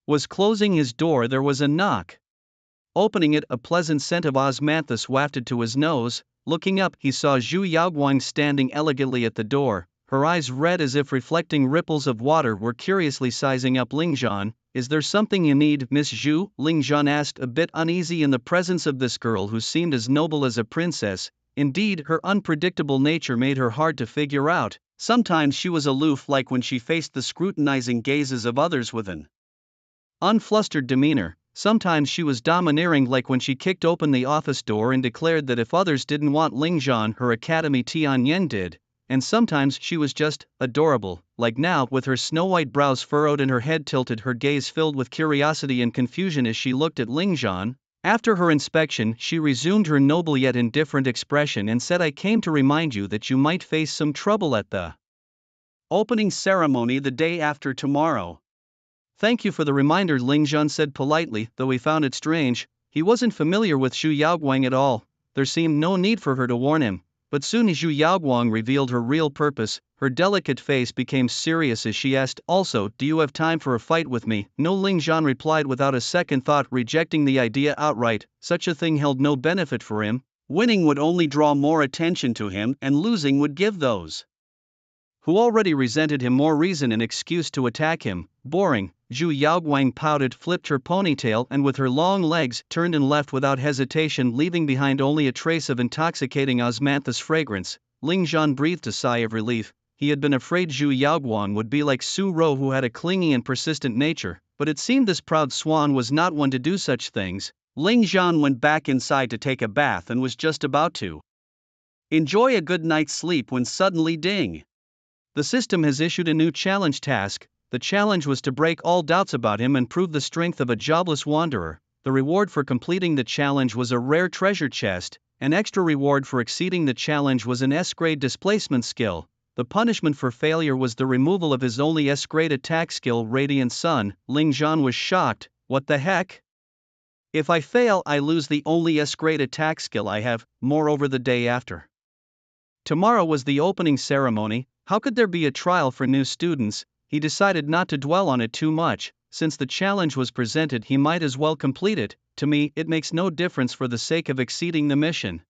was closing his door, there was a knock. Opening it, a pleasant scent of osmanthus wafted to his nose. Looking up, he saw Zhu Yaoguang standing elegantly at the door. Her eyes, red as if reflecting ripples of water, were curiously sizing up Lingzhan. "Is there something you need, Miss Zhu?" Lingzhan asked, a bit uneasy in the presence of this girl who seemed as noble as a princess. Indeed, her unpredictable nature made her hard to figure out. Sometimes she was aloof, like when she faced the scrutinizing gazes of others with an unflustered demeanor. Sometimes she was domineering, like when she kicked open the office door and declared that if others didn't want Lingzhan, her academy Tianyan did. And sometimes she was just adorable, like now, with her snow-white brows furrowed and her head tilted, her gaze filled with curiosity and confusion as she looked at Lingzhan. After her inspection, she resumed her noble yet indifferent expression and said, "I came to remind you that you might face some trouble at the opening ceremony the day after tomorrow." "Thank you for the reminder," Lingzhan said politely, though he found it strange. He wasn't familiar with Zhu Yaoguang at all. There seemed no need for her to warn him. But soon as Zhu Yaoguang revealed her real purpose, her delicate face became serious as she asked, "Also, do you have time for a fight with me?" "No," Lingzhan replied without a second thought, rejecting the idea outright. Such a thing held no benefit for him. Winning would only draw more attention to him, and losing would give those who already resented him more reason and excuse to attack him. Boring. Zhu Yaoguang pouted, flipped her ponytail, and with her long legs turned and left without hesitation, leaving behind only a trace of intoxicating osmanthus fragrance. Lingzhan breathed a sigh of relief. He had been afraid Zhu Yaoguang would be like Su Ro, who had a clingy and persistent nature, but it seemed this proud swan was not one to do such things. Lingzhan went back inside to take a bath and was just about to enjoy a good night's sleep when suddenly, ding! The system has issued a new challenge task. The challenge was to break all doubts about him and prove the strength of a jobless wanderer. The reward for completing the challenge was a rare treasure chest. An extra reward for exceeding the challenge was an S-grade displacement skill. The punishment for failure was the removal of his only S-grade attack skill, Radiant Sun. Lingzhan was shocked. What the heck? If I fail, I lose the only S-grade attack skill I have. Moreover, the day after tomorrow was the opening ceremony. How could there be a trial for new students? He decided not to dwell on it too much. Since the challenge was presented, he might as well complete it. To me, it makes no difference for the sake of exceeding the mission.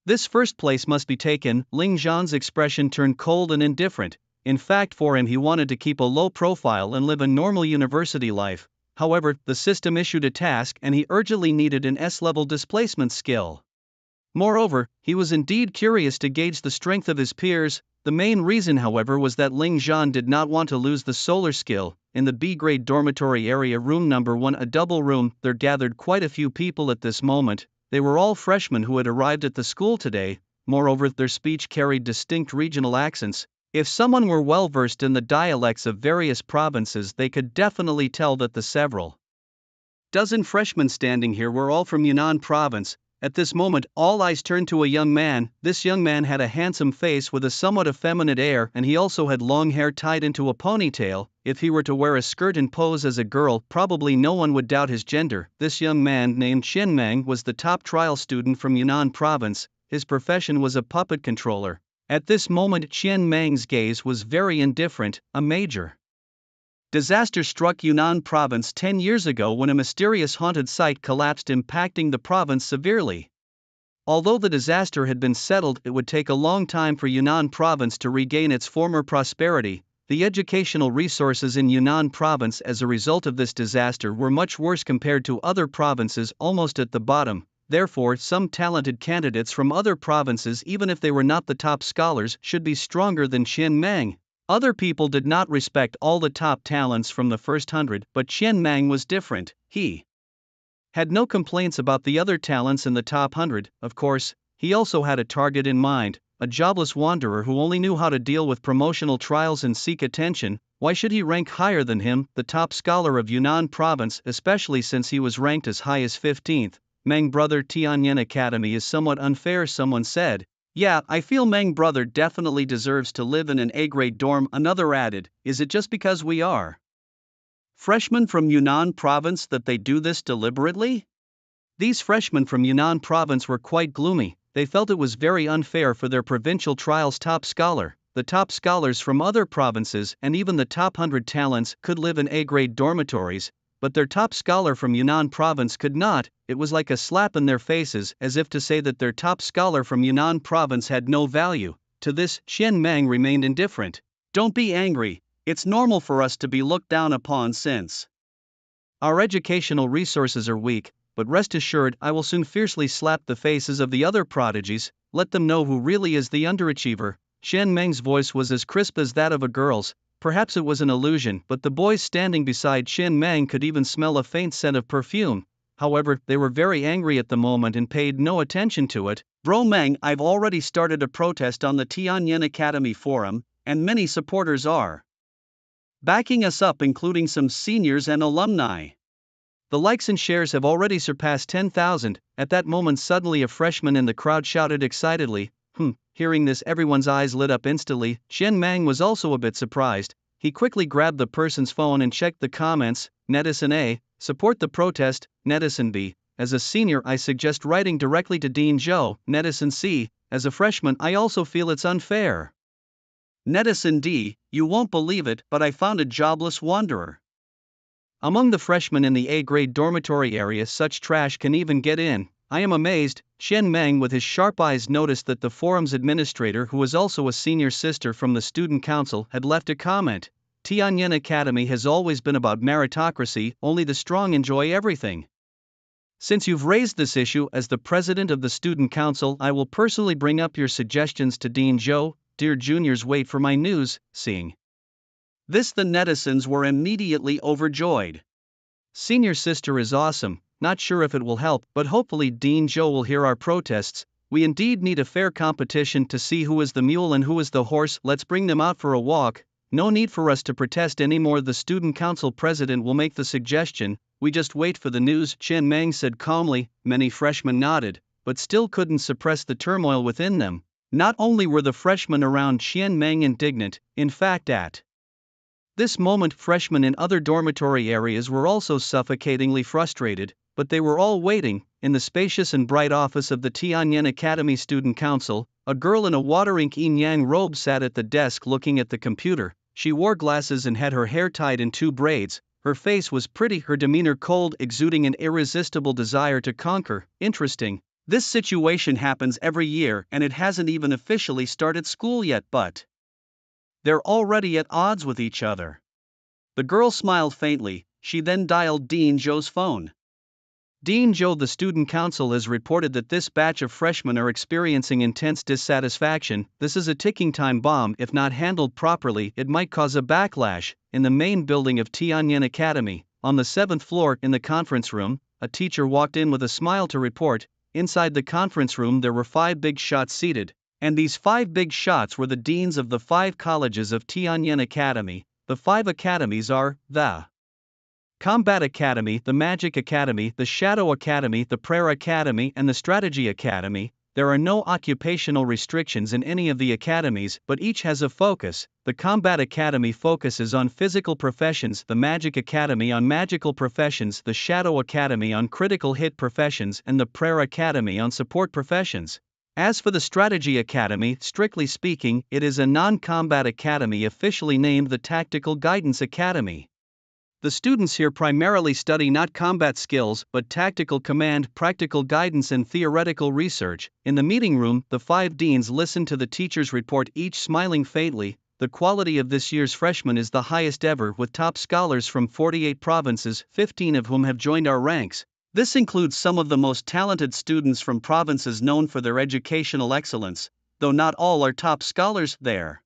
This first place must be taken. Lingzhan's expression turned cold and indifferent. In fact, for him, he wanted to keep a low profile and live a normal university life. However, the system issued a task and he urgently needed an S-level displacement skill. Moreover, he was indeed curious to gauge the strength of his peers. The main reason, however, was that Lingzhan did not want to lose the solar skill. In the B-grade dormitory area, room number 1, a double room, there gathered quite a few people at this moment. They were all freshmen who had arrived at the school today. Moreover, their speech carried distinct regional accents. If someone were well versed in the dialects of various provinces, they could definitely tell that the several dozen freshmen standing here were all from Yunnan province. At this moment, all eyes turned to a young man. This young man had a handsome face with a somewhat effeminate air, and he also had long hair tied into a ponytail. If he were to wear a skirt and pose as a girl, probably no one would doubt his gender. This young man, named Chen Meng, was the top trial student from Yunnan province. his profession was a puppet controller. At this moment Qian Mang's gaze was very indifferent. A major disaster struck Yunnan province 10 years ago when a mysterious haunted site collapsed, impacting the province severely. Although the disaster had been settled, it would take a long time for Yunnan province to regain its former prosperity. The educational resources in Yunnan province as a result of this disaster were much worse compared to other provinces, almost at the bottom. Therefore, some talented candidates from other provinces, even if they were not the top scholars, should be stronger than Qian Mang. Other people did not respect all the top talents from the first 100, but Qian Mang was different. He had no complaints about the other talents in the top 100. Of course, he also had a target in mind, a jobless wanderer who only knew how to deal with promotional trials and seek attention. Why should he rank higher than him, the top scholar of Yunnan province, especially since he was ranked as high as 15th? Mang brother Tianyan Academy is somewhat unfair, someone said. Yeah, I feel Mang brother definitely deserves to live in an A-grade dorm, another added. Is it just because we are freshmen from Yunnan province that they do this deliberately? These freshmen from Yunnan province were quite gloomy. They felt it was very unfair for their provincial trials top scholar. The top scholars from other provinces and even the top 100 talents could live in A-grade dormitories, but their top scholar from Yunnan province could not. It was like a slap in their faces, as if to say that their top scholar from Yunnan province had no value. To this, Qian Mang remained indifferent. Don't be angry, it's normal for us to be looked down upon since our educational resources are weak, but rest assured I will soon fiercely slap the faces of the other prodigies, let them know who really is the underachiever. Qian Meng's voice was as crisp as that of a girl's. Perhaps it was an illusion, but the boys standing beside Qian Mang could even smell a faint scent of perfume. However, they were very angry at the moment and paid no attention to it. Bro Mang, I've already started a protest on the Tianyan Academy forum, and many supporters are backing us up, including some seniors and alumni. The likes and shares have already surpassed 10,000. At that moment suddenly a freshman in the crowd shouted excitedly, Hearing this, everyone's eyes lit up instantly. Qian Mang was also a bit surprised. He quickly grabbed the person's phone and checked the comments. Netizen A, support the protest. Netizen B, as a senior I suggest writing directly to Dean Zhou. Netizen C, as a freshman I also feel it's unfair. Netizen D, you won't believe it, but I found a jobless wanderer among the freshmen in the A-grade dormitory area. Such trash can even get in. I am amazed. Qian Mang with his sharp eyes noticed that the forum's administrator, who was also a senior sister from the student council, had left a comment. Tianyan Academy has always been about meritocracy, only the strong enjoy everything. Since you've raised this issue as the president of the student council, I will personally bring up your suggestions to Dean Zhou. Dear juniors, wait for my news. Seeing this, the netizens were immediately overjoyed. Senior sister is awesome. Not sure if it will help, but hopefully Dean Zhou will hear our protests. We indeed need a fair competition to see who is the mule and who is the horse. Let's bring them out for a walk. No need for us to protest anymore. The student council president will make the suggestion. We just wait for the news, Qian Mang said calmly. Many freshmen nodded, but still couldn't suppress the turmoil within them. Not only were the freshmen around Qian Mang indignant, in fact at this moment freshmen in other dormitory areas were also suffocatingly frustrated, but they were all waiting. In the spacious and bright office of the Tianyan Academy Student Council, a girl in a water-ink yin-yang robe sat at the desk looking at the computer. She wore glasses and had her hair tied in 2 braids. Her face was pretty, her demeanor cold, exuding an irresistible desire to conquer. Interesting. This situation happens every year and it hasn't even officially started school yet, but they're already at odds with each other. The girl smiled faintly. She then dialed Dean Zhou's phone. Dean Zhou, the student council has reported that this batch of freshmen are experiencing intense dissatisfaction. This is a ticking time bomb. If not handled properly, it might cause a backlash. In the main building of Tianyan Academy, on the 7th floor in the conference room, a teacher walked in with a smile to report. Inside the conference room there were 5 big shots seated, and these 5 big shots were the deans of the 5 colleges of Tianyan Academy. The 5 academies are the Combat Academy, the Magic Academy, the Shadow Academy, the Prayer Academy, and the Strategy Academy. There are no occupational restrictions in any of the academies, but each has a focus. The Combat Academy focuses on physical professions, the Magic Academy on magical professions, the Shadow Academy on critical hit professions, and the Prayer Academy on support professions. As for the Strategy Academy, strictly speaking, it is a non-combat academy officially named the Tactical Guidance Academy. The students here primarily study not combat skills but tactical command, practical guidance, and theoretical research. In the meeting room, the 5 deans listen to the teacher's report, each smiling faintly. The quality of this year's freshmen is the highest ever, with top scholars from 48 provinces, 15 of whom have joined our ranks. This includes some of the most talented students from provinces known for their educational excellence, though not all are top scholars there.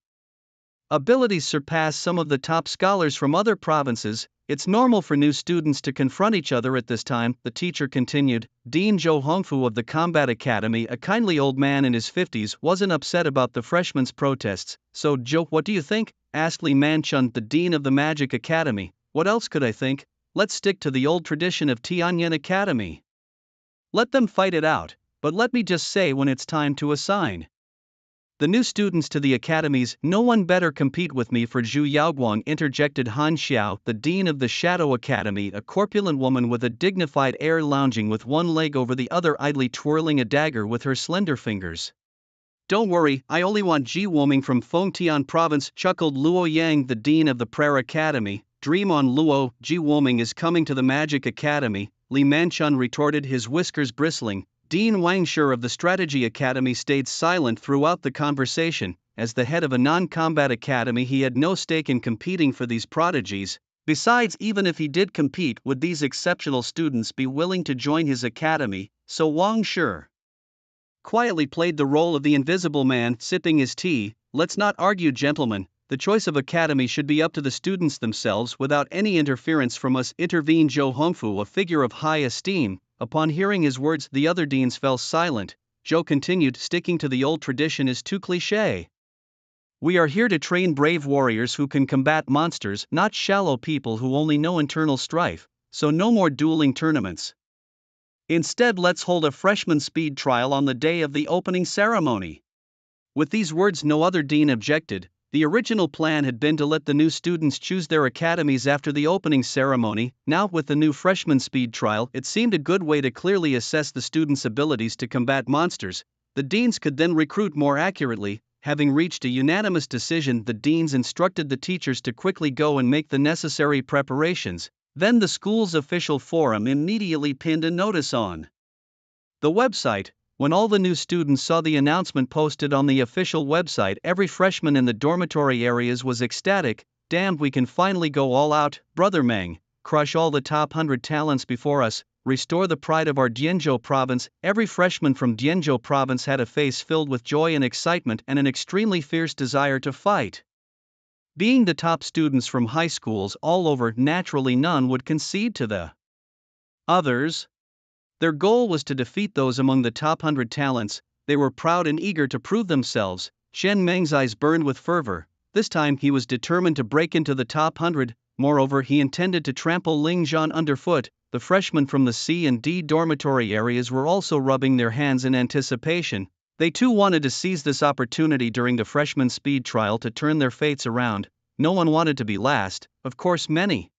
Abilities surpass some of the top scholars from other provinces. It's normal for new students to confront each other at this time, the teacher continued. Dean Zhou Hongfu of the Combat Academy, a kindly old man in his 50s, wasn't upset about the freshmen's protests. So, Zhou, what do you think? Asked Li Manchun, the dean of the Magic Academy. What else could I think? Let's stick to the old tradition of Tianyan Academy. Let them fight it out, but let me just say when it's time to assign the new students to the academies, no one better compete with me for Zhu Yaoguang, interjected Han Xiao, the dean of the Shadow Academy, a corpulent woman with a dignified air, lounging with one leg over the other, idly twirling a dagger with her slender fingers. Don't worry, I only want Ji Woming from Fengtian province, chuckled Luo Yang, the dean of the Prayer Academy. Dream on, Luo, Ji Woming is coming to the Magic Academy, Li Manchun retorted, his whiskers bristling. Dean Wang Shi of the Strategy Academy stayed silent throughout the conversation. As the head of a non-combat academy, he had no stake in competing for these prodigies. Besides, even if he did compete, would these exceptional students be willing to join his academy? So Wang Shi quietly played the role of the invisible man, sipping his tea. Let's not argue, gentlemen. The choice of academy should be up to the students themselves without any interference from us, intervened Zhou Hongfu, a figure of high esteem. Upon hearing his words, the other deans fell silent. Zhou continued, sticking to the old tradition is too cliché. We are here to train brave warriors who can combat monsters, not shallow people who only know internal strife, so no more dueling tournaments. Instead, let's hold a freshman speed trial on the day of the opening ceremony. With these words, no other dean objected. The original plan had been to let the new students choose their academies after the opening ceremony. Now, with the new freshman speed trial, it seemed a good way to clearly assess the students' abilities to combat monsters. The deans could then recruit more accurately. Having reached a unanimous decision, the deans instructed the teachers to quickly go and make the necessary preparations. Then the school's official forum immediately pinned a notice on the website. When all the new students saw the announcement posted on the official website, every freshman in the dormitory areas was ecstatic. Damn, we can finally go all out, Brother Meng, crush all the top 100 talents before us, restore the pride of our Dianzhou province. Every freshman from Dianzhou province had a face filled with joy and excitement and an extremely fierce desire to fight. Being the top students from high schools all over, naturally none would concede to the others. Their goal was to defeat those among the top 100 talents. They were proud and eager to prove themselves. Shen Meng's eyes burned with fervor. This time he was determined to break into the top 100. Moreover, he intended to trample Ling Zhan underfoot. The freshmen from the C and D dormitory areas were also rubbing their hands in anticipation. They too wanted to seize this opportunity during the freshman speed trial to turn their fates around. No one wanted to be last, of course. Many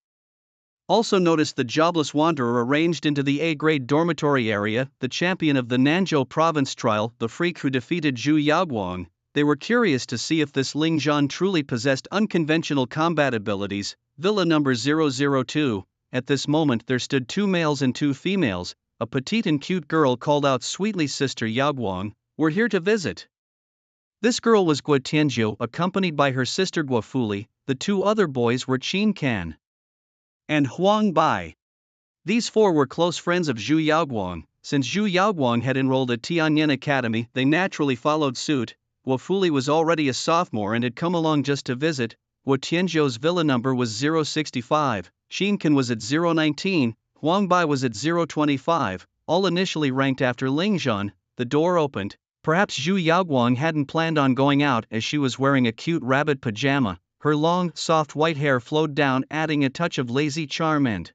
also noticed the jobless wanderer arranged into the A-grade dormitory area, the champion of the Nanzhou province trial, the freak who defeated Zhu Yaoguang. They were curious to see if this Ling Zhan truly possessed unconventional combat abilities. Villa number 002. At this moment there stood 2 males and 2 females. A petite and cute girl called out sweetly, Sister Yaoguang, we're here to visit. This girl was Guo Tianzhou, accompanied by her sister Guo Fuli. The 2 other boys were Qin Kan and Huang Bai. These 4 were close friends of Zhu Yaoguang. Since Zhu Yaoguang had enrolled at Tianyan Academy, they naturally followed suit. Guo Fuli was already a sophomore and had come along just to visit. Guo Tianzhou's villa number was 065, Qin Kan was at 019, Huang Bai was at 025, all initially ranked after Ling Zhan. The door opened. Perhaps Zhu Yaoguang hadn't planned on going out, as she was wearing a cute rabbit pajama. Her long, soft white hair flowed down, adding a touch of lazy charm and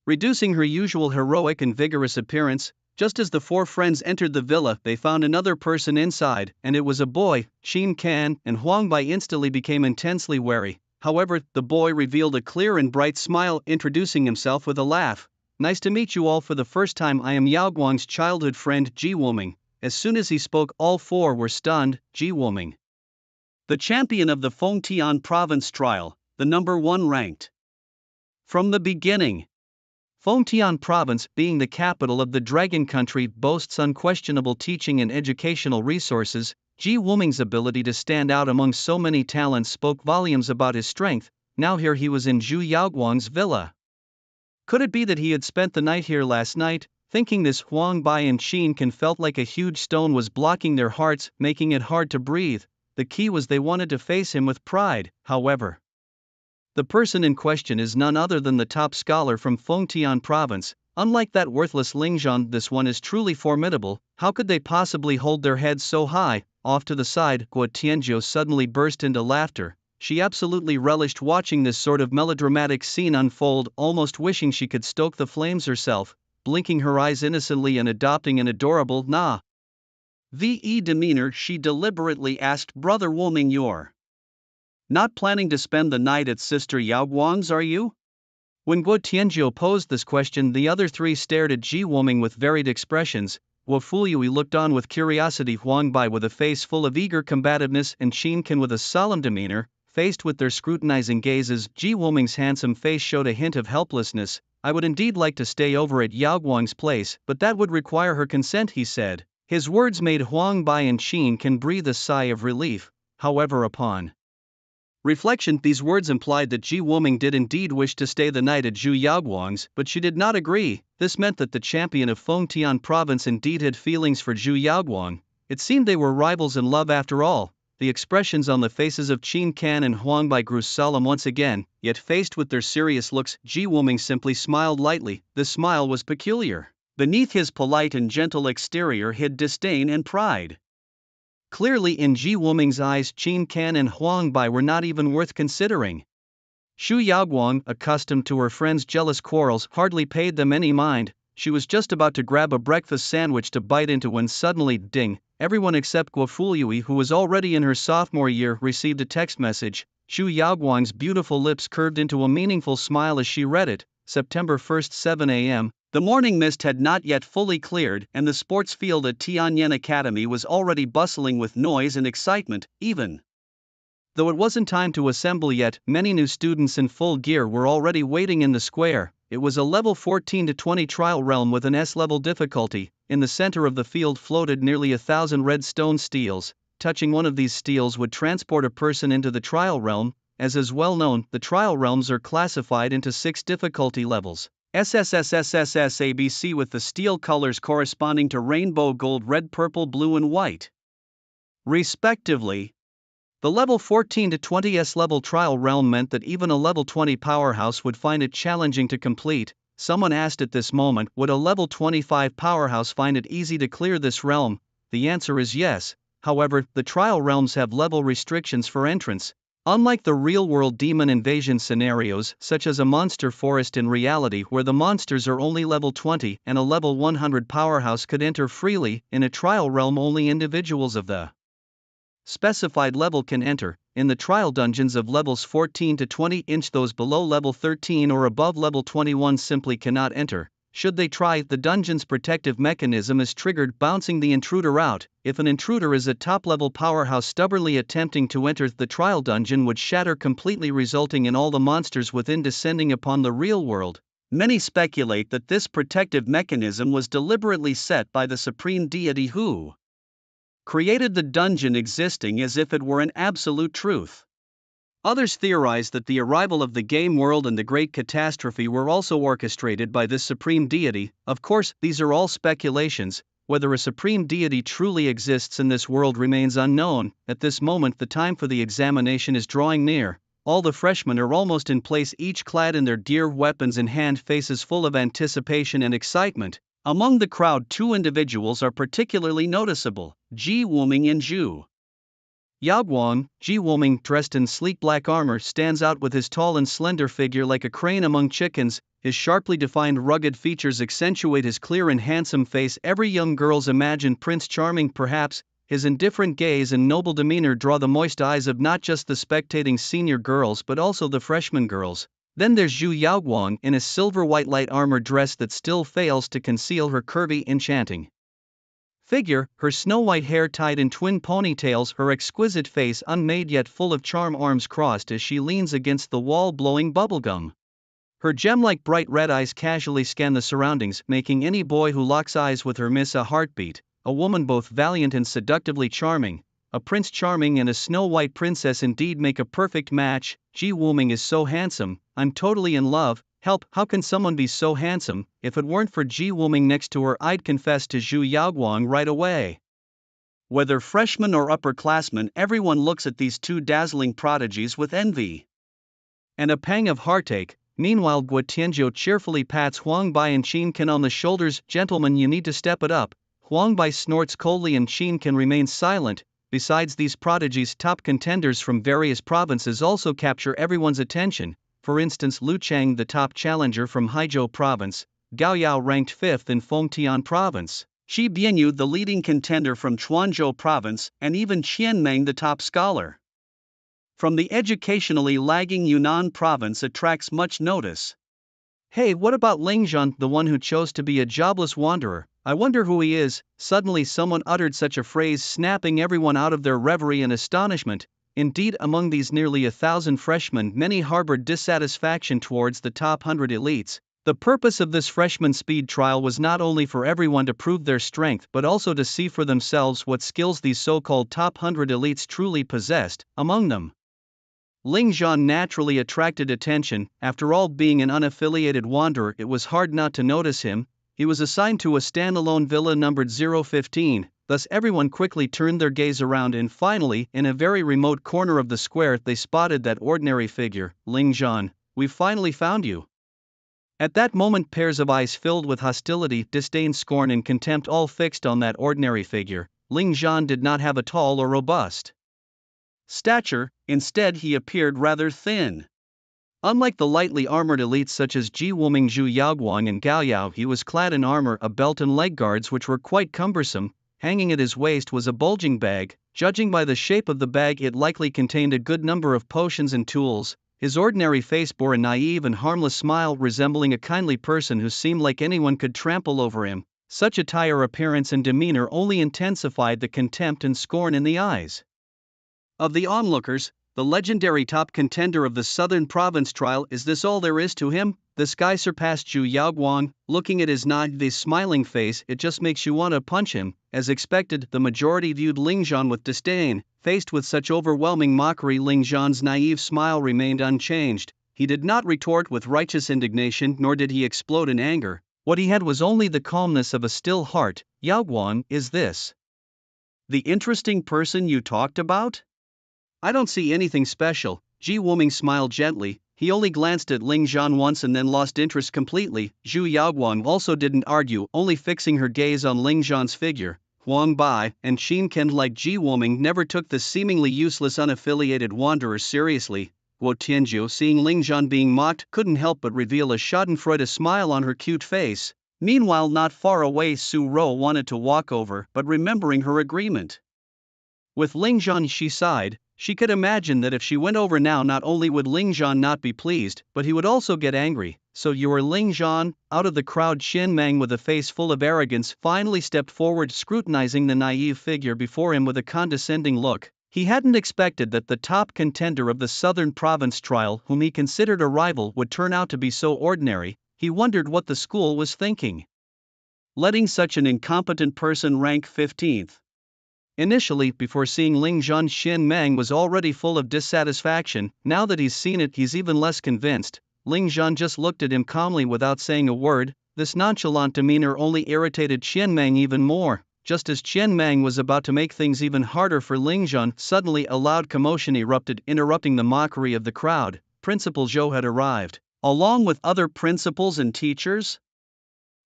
reducing her usual heroic and vigorous appearance. Just as the 4 friends entered the villa, they found another person inside, and it was a boy. Qin Kan and Huang Bai instantly became intensely wary. However, the boy revealed a clear and bright smile, introducing himself with a laugh. Nice to meet you all for the first time. I am Yaoguang's childhood friend, Ji Woming. As soon as he spoke, all four were stunned. Ji Woming, the champion of the Fengtian province trial, the number one ranked. From the beginning, Fengtian province, being the capital of the Dragon Country, boasts unquestionable teaching and educational resources. Ji Woming's ability to stand out among so many talents spoke volumes about his strength. Now here he was in Zhu Yaoguang's villa. Could it be that he had spent the night here last night? Thinking this, Huang Bai and Qin Can felt like a huge stone was blocking their hearts, making it hard to breathe. The key was they wanted to face him with pride. However, the person in question is none other than the top scholar from Fengtian province. Unlike that worthless Lingzhan, this one is truly formidable. How could they possibly hold their heads so high? Off to the side, Guo Tianzhou suddenly burst into laughter. She absolutely relished watching this sort of melodramatic scene unfold, almost wishing she could stoke the flames herself. Blinking her eyes innocently and adopting an adorable VE demeanor, she deliberately asked, "Brother Woming, you're not planning to spend the night at Sister Yaoguang's, are you?" When Guo Tianzhou posed this question, the other three stared at Ji Woming with varied expressions. Guo Fuyui looked on with curiosity, Huang Bai with a face full of eager combativeness, and Qin Can with a solemn demeanor. Faced with their scrutinizing gazes, Ji Woming's handsome face showed a hint of helplessness. "I would indeed like to stay over at Yaoguang's place, but that would require her consent," he said. His words made Huang Bai and Qin Can breathe a sigh of relief. However, upon reflection, these words implied that Ji Woming did indeed wish to stay the night at Zhu Yaoguang's, but she did not agree. This meant that the champion of Fengtian province indeed had feelings for Zhu Yaoguang. It seemed they were rivals in love after all. The expressions on the faces of Qin Can and Huang Bai grew solemn once again, yet faced with their serious looks, Ji Woming simply smiled lightly. This smile was peculiar. Beneath his polite and gentle exterior hid disdain and pride. Clearly in Ji Woming's eyes, Qin Can and Huang Bai were not even worth considering. Zhu Yaoguang, accustomed to her friends' jealous quarrels, hardly paid them any mind. She was just about to grab a breakfast sandwich to bite into when suddenly, ding, everyone except Guo Fuyui, who was already in her sophomore year, received a text message. Zhu Yaoguang's beautiful lips curved into a meaningful smile as she read it. September 1st, 7 a.m. The morning mist had not yet fully cleared, and the sports field at Tianyan Academy was already bustling with noise and excitement. Even though it wasn't time to assemble yet, many new students in full gear were already waiting in the square. It was a level 14 to 20 trial realm with an S-level difficulty. In the center of the field floated nearly 1,000 red stone steels. Touching one of these steels would transport a person into the trial realm. As is well known, the trial realms are classified into 6 difficulty levels: SSSSSSABC, with the steel colors corresponding to rainbow gold, red, purple, blue and white, respectively. The level 14 to 20 S-level trial realm meant that even a level 20 powerhouse would find it challenging to complete. Someone asked at this moment, would a level 25 powerhouse find it easy to clear this realm? The answer is yes. However, the trial realms have level restrictions for entrance. Unlike the real-world demon invasion scenarios, such as a monster forest in reality where the monsters are only level 20 and a level 100 powerhouse could enter freely, in a trial realm only individuals of the specified level can enter. In the trial dungeons of levels 14 to 20, those below level 13 or above level 21 simply cannot enter. Should they try, the dungeon's protective mechanism is triggered, bouncing the intruder out. If an intruder is a top-level powerhouse stubbornly attempting to enter, the trial dungeon would shatter completely, resulting in all the monsters within descending upon the real world. Many speculate that this protective mechanism was deliberately set by the supreme deity who created the dungeon, existing as if it were an absolute truth. Others theorize that the arrival of the game world and the great catastrophe were also orchestrated by this supreme deity. Of course, these are all speculations. Whether a supreme deity truly exists in this world remains unknown. At this moment, the time for the examination is drawing near. All the freshmen are almost in place, each clad in their gear, weapons in hand, faces full of anticipation and excitement. Among the crowd, 2 individuals are particularly noticeable: Ji Woming and Zhu Yaoguang. Ji Woming, dressed in sleek black armor, stands out with his tall and slender figure like a crane among chickens. His sharply defined rugged features accentuate his clear and handsome face. Every young girl's imagined Prince Charming, perhaps. His indifferent gaze and noble demeanor draw the moist eyes of not just the spectating senior girls but also the freshman girls. Then there's Zhu Yaoguang in a silver white light armor dress that still fails to conceal her curvy, enchanting figure, her snow-white hair tied in twin ponytails, her exquisite face unmade yet full of charm, arms crossed as she leans against the wall blowing bubblegum. Her gem-like bright red eyes casually scan the surroundings, making any boy who locks eyes with her miss a heartbeat. A woman both valiant and seductively charming. A Prince Charming and a Snow-White princess indeed make a perfect match. Ji Wooming is so handsome, I'm totally in love. Help, how can someone be so handsome? If it weren't for Ji Wooming next to her, I'd confess to Zhu Yaoguang right away. Whether freshman or upperclassman, everyone looks at these two dazzling prodigies with envy and a pang of heartache. Meanwhile, Guo Tianzhou cheerfully pats Huang Bai and Qin Can on the shoulders. Gentlemen, you need to step it up. Huang Bai snorts coldly and Qin Can remains silent. Besides these prodigies, top contenders from various provinces also capture everyone's attention. For instance, Lu Chang, the top challenger from Haizhou province, Gao Yao ranked 5th in Fengtian province, Shi Bianyu the leading contender from Chuanzhou province, and even Qian Meng the top scholar from the educationally lagging Yunnan province attracts much notice. Hey, what about Lingzhan, the one who chose to be a jobless wanderer? I wonder who he is. Suddenly someone uttered such a phrase, snapping everyone out of their reverie and astonishment. Indeed, among these nearly 1,000 freshmen, many harbored dissatisfaction towards the top 100 elites. The purpose of this freshman speed trial was not only for everyone to prove their strength but also to see for themselves what skills these so-called top 100 elites truly possessed. Among them, Lingzhan naturally attracted attention. After all, being an unaffiliated wanderer, it was hard not to notice him. He was assigned to a standalone villa numbered 015, thus everyone quickly turned their gaze around and finally, in a very remote corner of the square, they spotted that ordinary figure. Lingzhan, we've finally found you. At that moment, pairs of eyes filled with hostility, disdain, scorn and contempt all fixed on that ordinary figure. Lingzhan did not have a tall or robust stature, instead he appeared rather thin. Unlike the lightly armored elites such as Ji Wooming, Zhu Yaoguang and Gao Yao, he was clad in armor, a belt and leg guards which were quite cumbersome. Hanging at his waist was a bulging bag. Judging by the shape of the bag, it likely contained a good number of potions and tools. His ordinary face bore a naive and harmless smile, resembling a kindly person who seemed like anyone could trample over him. Such attire, appearance and demeanor only intensified the contempt and scorn in the eyes of the onlookers. The legendary top contender of the Southern Province trial, is this all there is to him? This guy surpassed Zhu Yaoguang. Looking at his naive smiling face, it just makes you want to punch him. As expected, the majority viewed Lingzhan with disdain. Faced with such overwhelming mockery, Lingzhan's naive smile remained unchanged. He did not retort with righteous indignation, nor did he explode in anger. What he had was only the calmness of a still heart. Yaoguang, is this the interesting person you talked about? I don't see anything special. Ji Wooming smiled gently. He only glanced at Lingzhan once and then lost interest completely. Zhu Yaoguang also didn't argue, only fixing her gaze on Lingzhan's figure. Huang Bai and Qin Can, like Ji Wooming, never took the seemingly useless unaffiliated wanderer seriously. Guo Tianzhou, seeing Lingzhan being mocked, couldn't help but reveal a schadenfreude smile on her cute face. Meanwhile, not far away, Su Ro wanted to walk over, but remembering her agreement with Lingzhan, she sighed. She could imagine that if she went over now, not only would Lingzhan not be pleased, but he would also get angry. So you are Lingzhan? Out of the crowd, Qian Meng, with a face full of arrogance, finally stepped forward, scrutinizing the naive figure before him with a condescending look. He hadn't expected that the top contender of the Southern Province trial, whom he considered a rival, would turn out to be so ordinary. He wondered what the school was thinking, letting such an incompetent person rank 15th. Initially, before seeing Lingzhan, Qian Meng was already full of dissatisfaction. Now that he's seen it, he's even less convinced. Lingzhan just looked at him calmly without saying a word. This nonchalant demeanor only irritated Qian Meng even more. Just as Qian Meng was about to make things even harder for Lingzhan, suddenly a loud commotion erupted, interrupting the mockery of the crowd. Principal Zhou had arrived, along with other principals and teachers.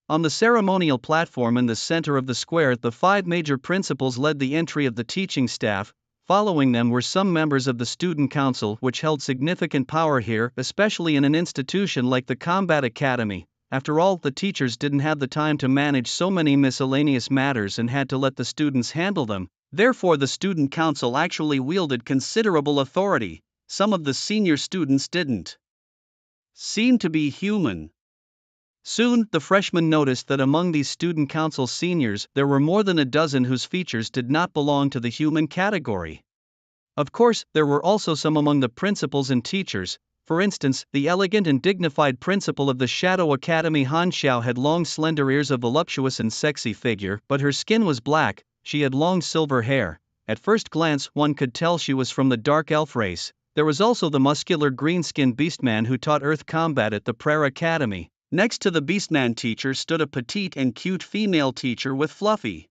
On the ceremonial platform in the center of the square, the 5 major principals led the entry of the teaching staff. Following them were some members of the student council, which held significant power here, especially in an institution like the Combat Academy. After all, the teachers didn't have the time to manage so many miscellaneous matters and had to let the students handle them. Therefore, the student council actually wielded considerable authority. Some of the senior students didn't seem to be human. Soon, the freshmen noticed that among these student council seniors there were more than a dozen whose features did not belong to the human category. Of course, there were also some among the principals and teachers. For instance, the elegant and dignified principal of the Shadow Academy Han Xiao had long slender ears, a voluptuous and sexy figure, but her skin was black. She had long silver hair. At first glance one could tell she was from the dark elf race. There was also the muscular green-skinned beastman who taught earth combat at the Prayer Academy. Next to the beastman teacher stood a petite and cute female teacher with fluffy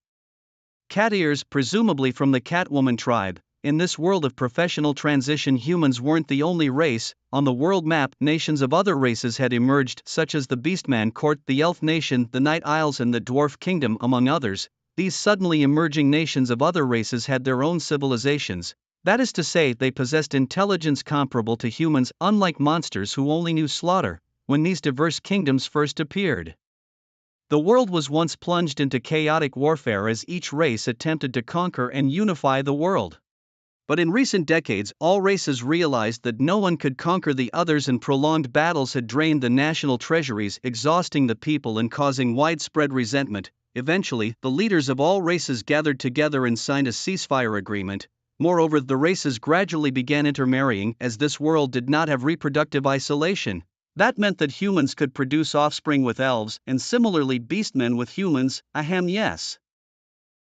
cat ears, presumably from the Catwoman tribe. In this world of professional transition, humans weren't the only race. On the world map, nations of other races had emerged, such as the Beastman Court, the Elf Nation, the Night Isles, and the Dwarf Kingdom, among others. These suddenly emerging nations of other races had their own civilizations. That is to say, they possessed intelligence comparable to humans, unlike monsters who only knew slaughter. When these diverse kingdoms first appeared, the world was once plunged into chaotic warfare as each race attempted to conquer and unify the world. But in recent decades, all races realized that no one could conquer the others, and prolonged battles had drained the national treasuries, exhausting the people and causing widespread resentment. Eventually, the leaders of all races gathered together and signed a ceasefire agreement. Moreover, the races gradually began intermarrying, as this world did not have reproductive isolation. That meant that humans could produce offspring with elves, and similarly beastmen with humans. Ahem, yes.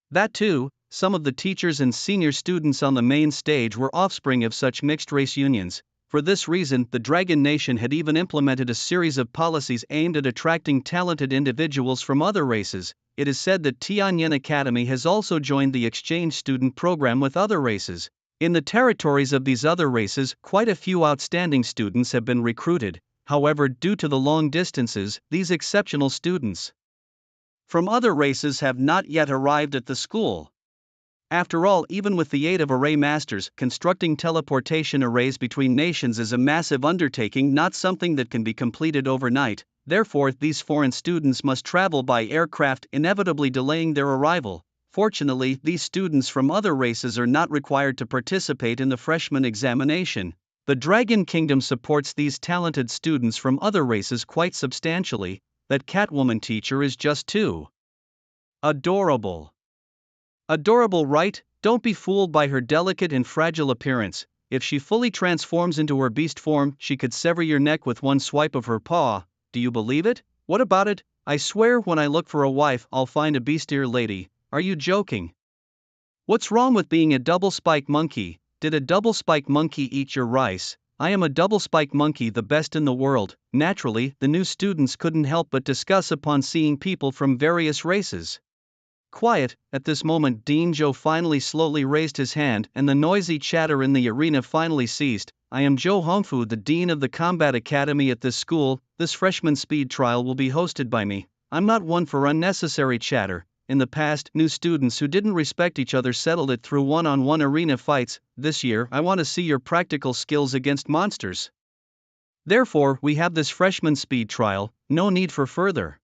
That too. Some of the teachers and senior students on the main stage were offspring of such mixed-race unions. For this reason, the Dragon Nation had even implemented a series of policies aimed at attracting talented individuals from other races. It is said that Tianyan Academy has also joined the exchange student program with other races. In the territories of these other races, quite a few outstanding students have been recruited. However, due to the long distances, these exceptional students from other races have not yet arrived at the school. After all, even with the aid of array masters, constructing teleportation arrays between nations is a massive undertaking, not something that can be completed overnight. Therefore, these foreign students must travel by aircraft, inevitably delaying their arrival. Fortunately, these students from other races are not required to participate in the freshman examination. The Dragon Kingdom supports these talented students from other races quite substantially. That Catwoman teacher is just too adorable. Adorable, right? Don't be fooled by her delicate and fragile appearance. If she fully transforms into her beast form, she could sever your neck with one swipe of her paw. Do you believe it? What about it? I swear when I look for a wife, I'll find a beast-ear lady. Are you joking? What's wrong with being a double-spike monkey? Did a double-spike monkey eat your rice? I am a double-spike monkey, the best in the world. Naturally, the new students couldn't help but discuss upon seeing people from various races. Quiet. At this moment, Dean Zhou finally slowly raised his hand, and the noisy chatter in the arena finally ceased. I am Zhou Hongfu, the Dean of the Combat Academy at this school. This freshman speed trial will be hosted by me. I'm not one for unnecessary chatter. In the past, new students who didn't respect each other settled it through one-on-one arena fights. This year, I want to see your practical skills against monsters. Therefore, we have this freshman speed trial. No need for further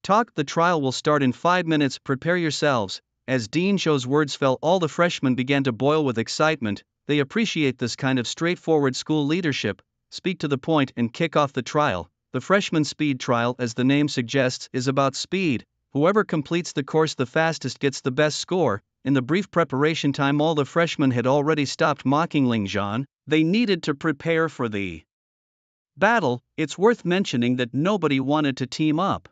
talk. The trial will start in 5 minutes. Prepare yourselves. As Dean Zhou's words fell, all the freshmen began to boil with excitement. They appreciate this kind of straightforward school leadership. Speak to the point and kick off the trial. The freshman speed trial, as the name suggests, is about speed. Whoever completes the course the fastest gets the best score. In the brief preparation time, all the freshmen had already stopped mocking Ling Zhan. They needed to prepare for the battle. It's worth mentioning that nobody wanted to team up.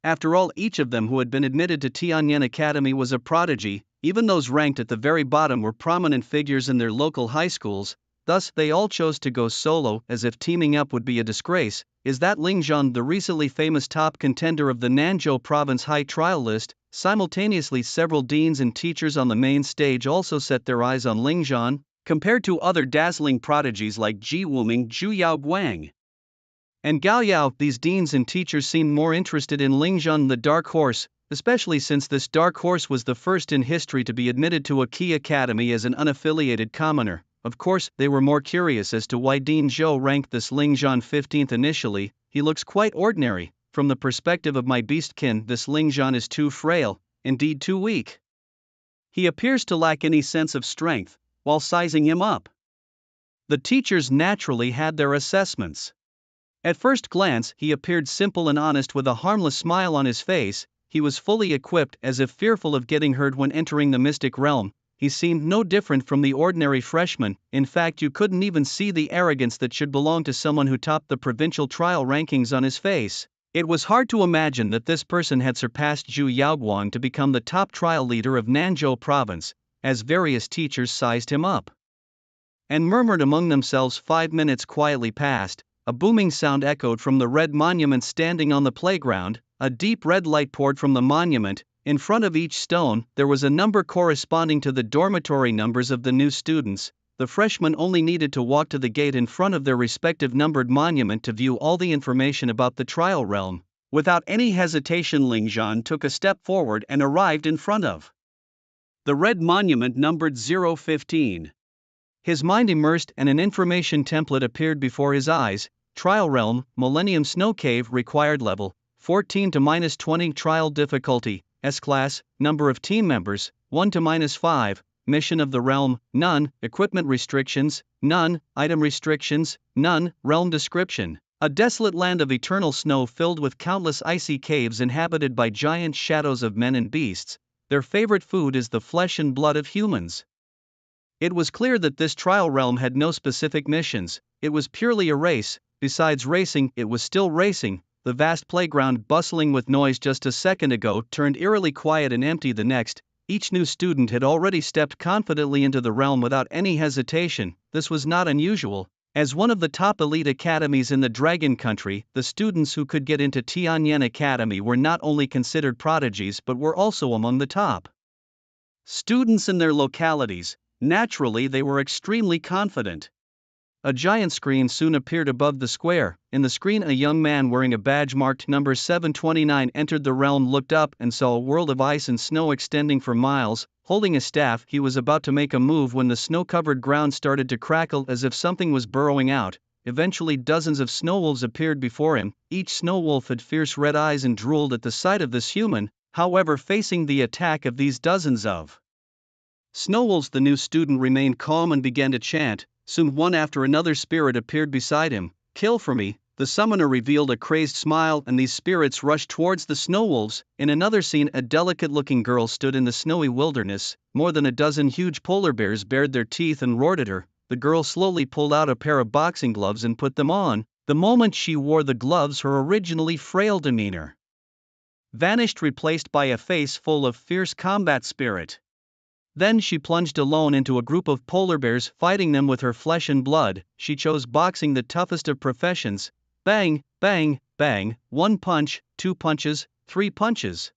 After all, each of them who had been admitted to Tianyan Academy was a prodigy. Even those ranked at the very bottom were prominent figures in their local high schools. Thus, they all chose to go solo, as if teaming up would be a disgrace. Is that Ling Zhan, the recently famous top contender of the Nanzhou province high trial list? Simultaneously, several deans and teachers on the main stage also set their eyes on Ling Zhan. Compared to other dazzling prodigies like Ji Wuming, Zhu Yaoguang, and Gao Yao, these deans and teachers seemed more interested in Ling Zhan, the dark horse, especially since this dark horse was the first in history to be admitted to a key academy as an unaffiliated commoner. Of course, they were more curious as to why Dean Zhou ranked this Ling Zhan 15th initially. He looks quite ordinary. From the perspective of my beastkin, this Ling Zhan is too frail, indeed too weak. He appears to lack any sense of strength. While sizing him up, the teachers naturally had their assessments. At first glance, he appeared simple and honest with a harmless smile on his face. He was fully equipped, as if fearful of getting hurt when entering the mystic realm. He seemed no different from the ordinary freshman. In fact, you couldn't even see the arrogance that should belong to someone who topped the provincial trial rankings on his face. It was hard to imagine that this person had surpassed Zhu Yaoguang to become the top trial leader of Nanzhou province, as various teachers sized him up and murmured among themselves. 5 minutes quietly passed. A booming sound echoed from the red monument standing on the playground. A deep red light poured from the monument. In front of each stone, there was a number corresponding to the dormitory numbers of the new students. The freshmen only needed to walk to the gate in front of their respective numbered monument to view all the information about the trial realm. Without any hesitation, Ling Zhan took a step forward and arrived in front of the red monument numbered 015. His mind immersed, and an information template appeared before his eyes. Trial realm, Millennium Snow Cave, required level 14 to -20, trial difficulty S-class, number of team members 1 to -5, mission of the realm none, equipment restrictions none, item restrictions none, realm description: a desolate land of eternal snow filled with countless icy caves inhabited by giant shadows of men and beasts. Their favorite food is the flesh and blood of humans. It was clear that this trial realm had no specific missions. It was purely a race. Besides racing, it was still racing. The vast playground, bustling with noise just a second ago, turned eerily quiet and empty the next. Each new student had already stepped confidently into the realm without any hesitation. This was not unusual. As one of the top elite academies in the Dragon Country, the students who could get into Tianyan Academy were not only considered prodigies but were also among the top students in their localities. Naturally, they were extremely confident. A giant screen soon appeared above the square. In the screen, a young man wearing a badge marked number 729 entered the realm, looked up, and saw a world of ice and snow extending for miles. Holding a staff, he was about to make a move when the snow-covered ground started to crackle as if something was burrowing out. Eventually, dozens of snow wolves appeared before him. Each snow wolf had fierce red eyes and drooled at the sight of this human. However, facing the attack of these dozens of snow wolves, the new student remained calm and began to chant. Soon one after another spirit appeared beside him. "Kill for me." The summoner revealed a crazed smile, and these spirits rushed towards the snow wolves. In another scene, a delicate-looking girl stood in the snowy wilderness. More than a dozen huge polar bears bared their teeth and roared at her. The girl slowly pulled out a pair of boxing gloves and put them on. The moment she wore the gloves, her originally frail demeanor vanished, replaced by a face full of fierce combat spirit. Then she plunged alone into a group of polar bears, fighting them with her flesh and blood. She chose boxing, the toughest of professions. Bang, bang, bang, 1 punch, 2 punches, 3 punches.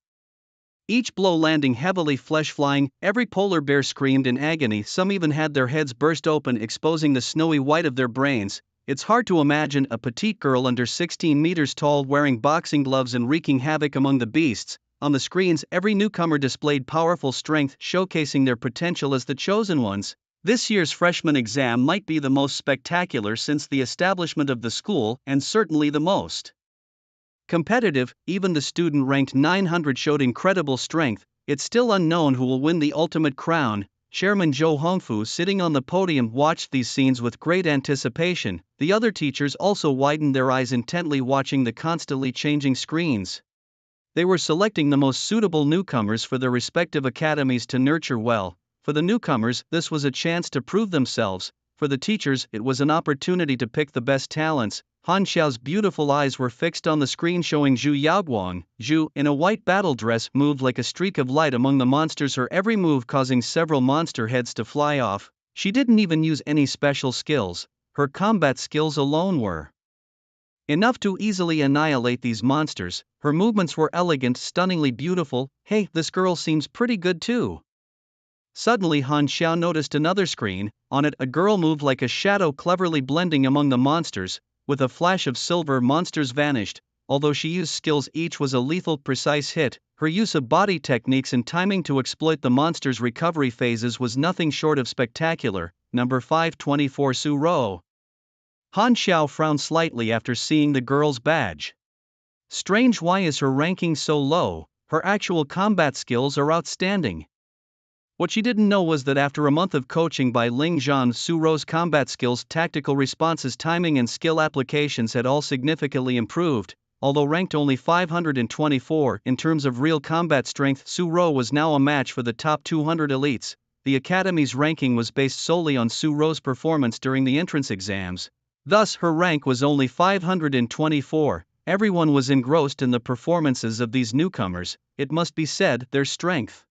Each blow landing heavily, flesh flying. Every polar bear screamed in agony. Some even had their heads burst open, exposing the snowy white of their brains. It's hard to imagine a petite girl under 16 meters tall wearing boxing gloves and wreaking havoc among the beasts. On the screens, every newcomer displayed powerful strength, showcasing their potential as the chosen ones. This year's freshman exam might be the most spectacular since the establishment of the school, and certainly the most competitive. Even the student ranked 900 showed incredible strength. It's still unknown who will win the ultimate crown. Chairman Zhou Hongfu, sitting on the podium, watched these scenes with great anticipation. The other teachers also widened their eyes, intently watching the constantly changing screens. They were selecting the most suitable newcomers for their respective academies to nurture well. For the newcomers, this was a chance to prove themselves. For the teachers, it was an opportunity to pick the best talents. Han Xiao's beautiful eyes were fixed on the screen showing Zhu Yaoguang. Zhu, in a white battle dress, moved like a streak of light among the monsters, her every move causing several monster heads to fly off. She didn't even use any special skills. Her combat skills alone were enough to easily annihilate these monsters. Her movements were elegant, stunningly beautiful. "Hey, this girl seems pretty good too." Suddenly Han Xiao noticed another screen. On it, a girl moved like a shadow, cleverly blending among the monsters. With a flash of silver, monsters vanished. Although she used skills, each was a lethal, precise hit. Her use of body techniques and timing to exploit the monsters' recovery phases was nothing short of spectacular. Number 524 Su Ro. Han Xiao frowned slightly after seeing the girl's badge. Strange, why is her ranking so low? Her actual combat skills are outstanding. What she didn't know was that after a month of coaching by Ling Zhan, Su Ro's combat skills, tactical responses, timing and skill applications had all significantly improved. Although ranked only 524 in terms of real combat strength, Su Ro was now a match for the top 200 elites. The Academy's ranking was based solely on Su Ro's performance during the entrance exams. Thus, her rank was only 524. Everyone was engrossed in the performances of these newcomers. It must be said, their strength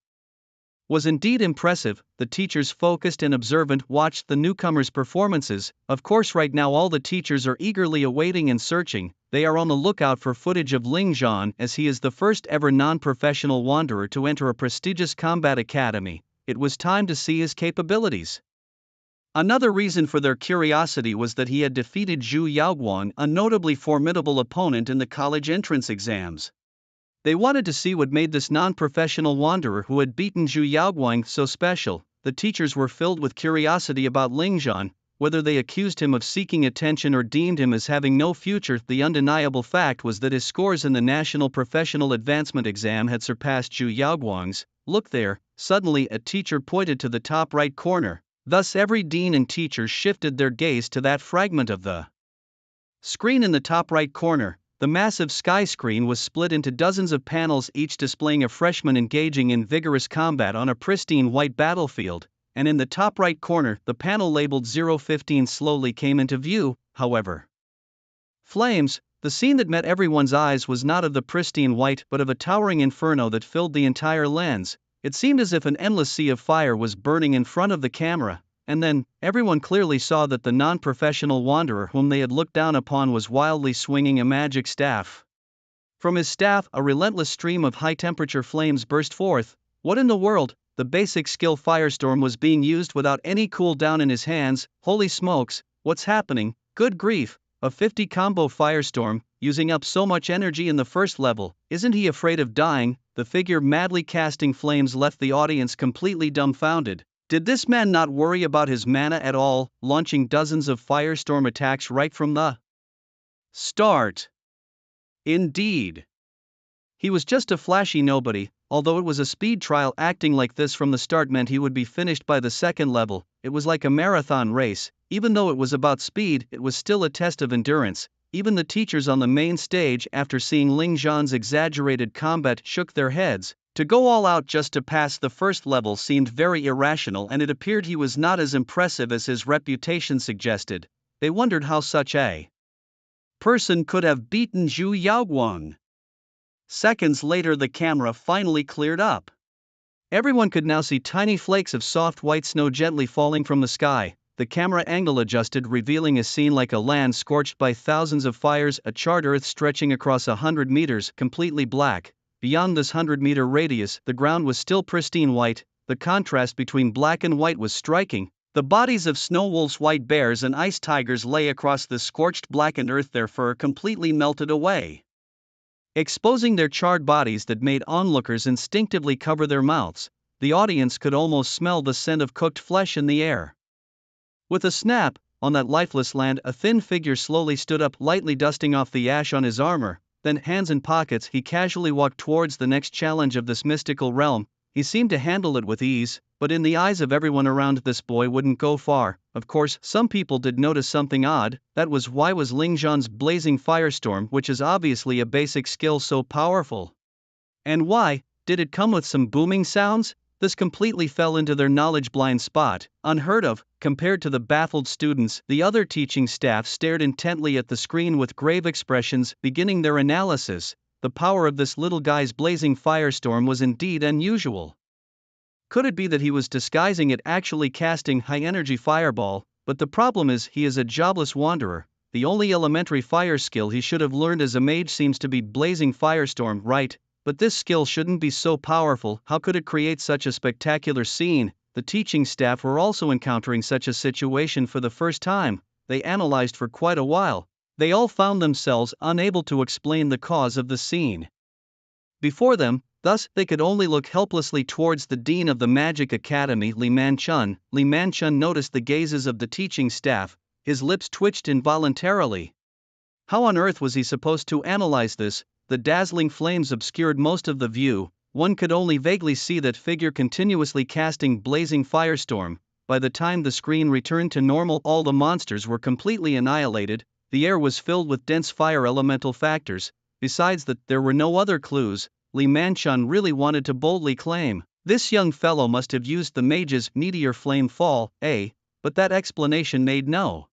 was indeed impressive. The teachers, focused and observant, watched the newcomers' performances. Of course, right now all the teachers are eagerly awaiting and searching. They are on the lookout for footage of Ling Zhan, as he is the first ever non-professional wanderer to enter a prestigious combat academy. It was time to see his capabilities. Another reason for their curiosity was that he had defeated Zhu Yaoguang, a notably formidable opponent in the college entrance exams. They wanted to see what made this non-professional wanderer who had beaten Zhu Yaoguang so special. The teachers were filled with curiosity about Ling Zhan. Whether they accused him of seeking attention or deemed him as having no future, the undeniable fact was that his scores in the National Professional Advancement Exam had surpassed Zhu Yaoguang's. Look there, suddenly a teacher pointed to the top right corner. Thus every dean and teacher shifted their gaze to that fragment of the screen in the top right corner. The massive sky screen was split into dozens of panels, each displaying a freshman engaging in vigorous combat on a pristine white battlefield, and in the top right corner, the panel labeled 015 slowly came into view. However, flames, the scene that met everyone's eyes, was not of the pristine white but of a towering inferno that filled the entire lens. It seemed as if an endless sea of fire was burning in front of the camera. And then, everyone clearly saw that the non-professional wanderer whom they had looked down upon was wildly swinging a magic staff. From his staff, a relentless stream of high-temperature flames burst forth. What in the world? The basic skill Firestorm was being used without any cooldown in his hands. Holy smokes, what's happening? Good grief, a 50 combo Firestorm, using up so much energy in the first level. Isn't he afraid of dying? The figure madly casting flames left the audience completely dumbfounded. Did this man not worry about his mana at all, launching dozens of firestorm attacks right from the start? Indeed. He was just a flashy nobody. Although it was a speed trial, acting like this from the start meant he would be finished by the second level. It was like a marathon race. Even though it was about speed, it was still a test of endurance. Even the teachers on the main stage, after seeing Ling Zhan's exaggerated combat, shook their heads. To go all out just to pass the first level seemed very irrational, and it appeared he was not as impressive as his reputation suggested. They wondered how such a person could have beaten Zhu Yaoguang. Seconds later, the camera finally cleared up. Everyone could now see tiny flakes of soft white snow gently falling from the sky. The camera angle adjusted, revealing a scene like a land scorched by thousands of fires, a charred earth stretching across 100 meters, completely black. Beyond this 100-meter radius, the ground was still pristine white. The contrast between black and white was striking. The bodies of snow wolves, white bears, and ice tigers lay across the scorched blackened earth, their fur completely melted away, exposing their charred bodies that made onlookers instinctively cover their mouths. The audience could almost smell the scent of cooked flesh in the air. With a snap, on that lifeless land, a thin figure slowly stood up, lightly dusting off the ash on his armor. Then, hands in pockets, he casually walked towards the next challenge of this mystical realm. He seemed to handle it with ease, but in the eyes of everyone around, this boy wouldn't go far. Of course, some people did notice something odd. That was, why was Ling Zhan's blazing firestorm, which is obviously a basic skill, so powerful? And why did it come with some booming sounds? This completely fell into their knowledge-blind spot. Unheard of. Compared to the baffled students, the other teaching staff stared intently at the screen with grave expressions, beginning their analysis. The power of this little guy's blazing firestorm was indeed unusual. Could it be that he was disguising it, actually casting high-energy fireball? But the problem is, he is a jobless wanderer. The only elementary fire skill he should have learned as a mage seems to be blazing firestorm, right? But this skill shouldn't be so powerful. How could it create such a spectacular scene? The teaching staff were also encountering such a situation for the first time. They analyzed for quite a while. They all found themselves unable to explain the cause of the scene before them. Thus, they could only look helplessly towards the dean of the Magic Academy, Li Manchun. Li Manchun noticed the gazes of the teaching staff. His lips twitched involuntarily. How on earth was he supposed to analyze this? The dazzling flames obscured most of the view. one could only vaguely see that figure continuously casting blazing firestorm. By the time the screen returned to normal, all the monsters were completely annihilated. The air was filled with dense fire elemental factors. Besides that, there were no other clues. Li Manchun really wanted to boldly claim, "This young fellow must have used the mage's meteor flame fall, but that explanation made no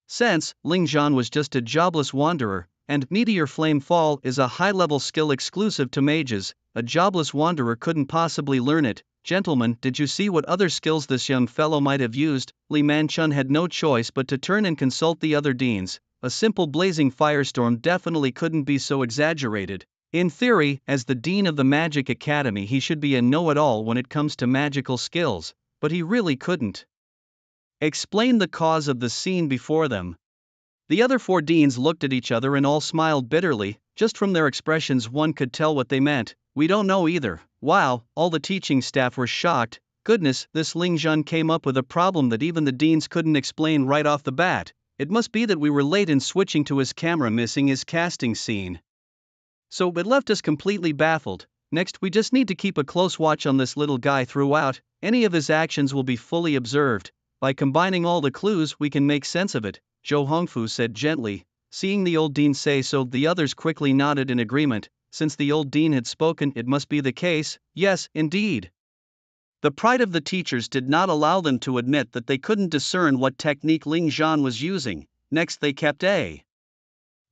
sense. Ling Zhan was just a jobless wanderer, and meteor flame fall is a high-level skill exclusive to mages. A jobless wanderer couldn't possibly learn it. Gentlemen, did you see what other skills this young fellow might have used?" Li Manchun had no choice but to turn and consult the other deans. A simple blazing firestorm definitely couldn't be so exaggerated. In theory, as the dean of the Magic Academy, he should be a know-it-all when it comes to magical skills, but he really couldn't explain the cause of the scene before them. The other four deans looked at each other and all smiled bitterly. Just from their expressions one could tell what they meant. "We don't know either." Wow, all the teaching staff were shocked. Goodness, this Ling Zhan came up with a problem that even the deans couldn't explain right off the bat. It must be that we were late in switching to his camera, missing his casting scene. So it left us completely baffled. Next, we just need to keep a close watch on this little guy throughout. Any of his actions will be fully observed. By combining all the clues, we can make sense of it, Zhou Hongfu said gently. Seeing the old dean say so, the others quickly nodded in agreement. Since the old dean had spoken, it must be the case. Yes, indeed. The pride of the teachers did not allow them to admit that they couldn't discern what technique Ling Zhan was using. Next, they kept a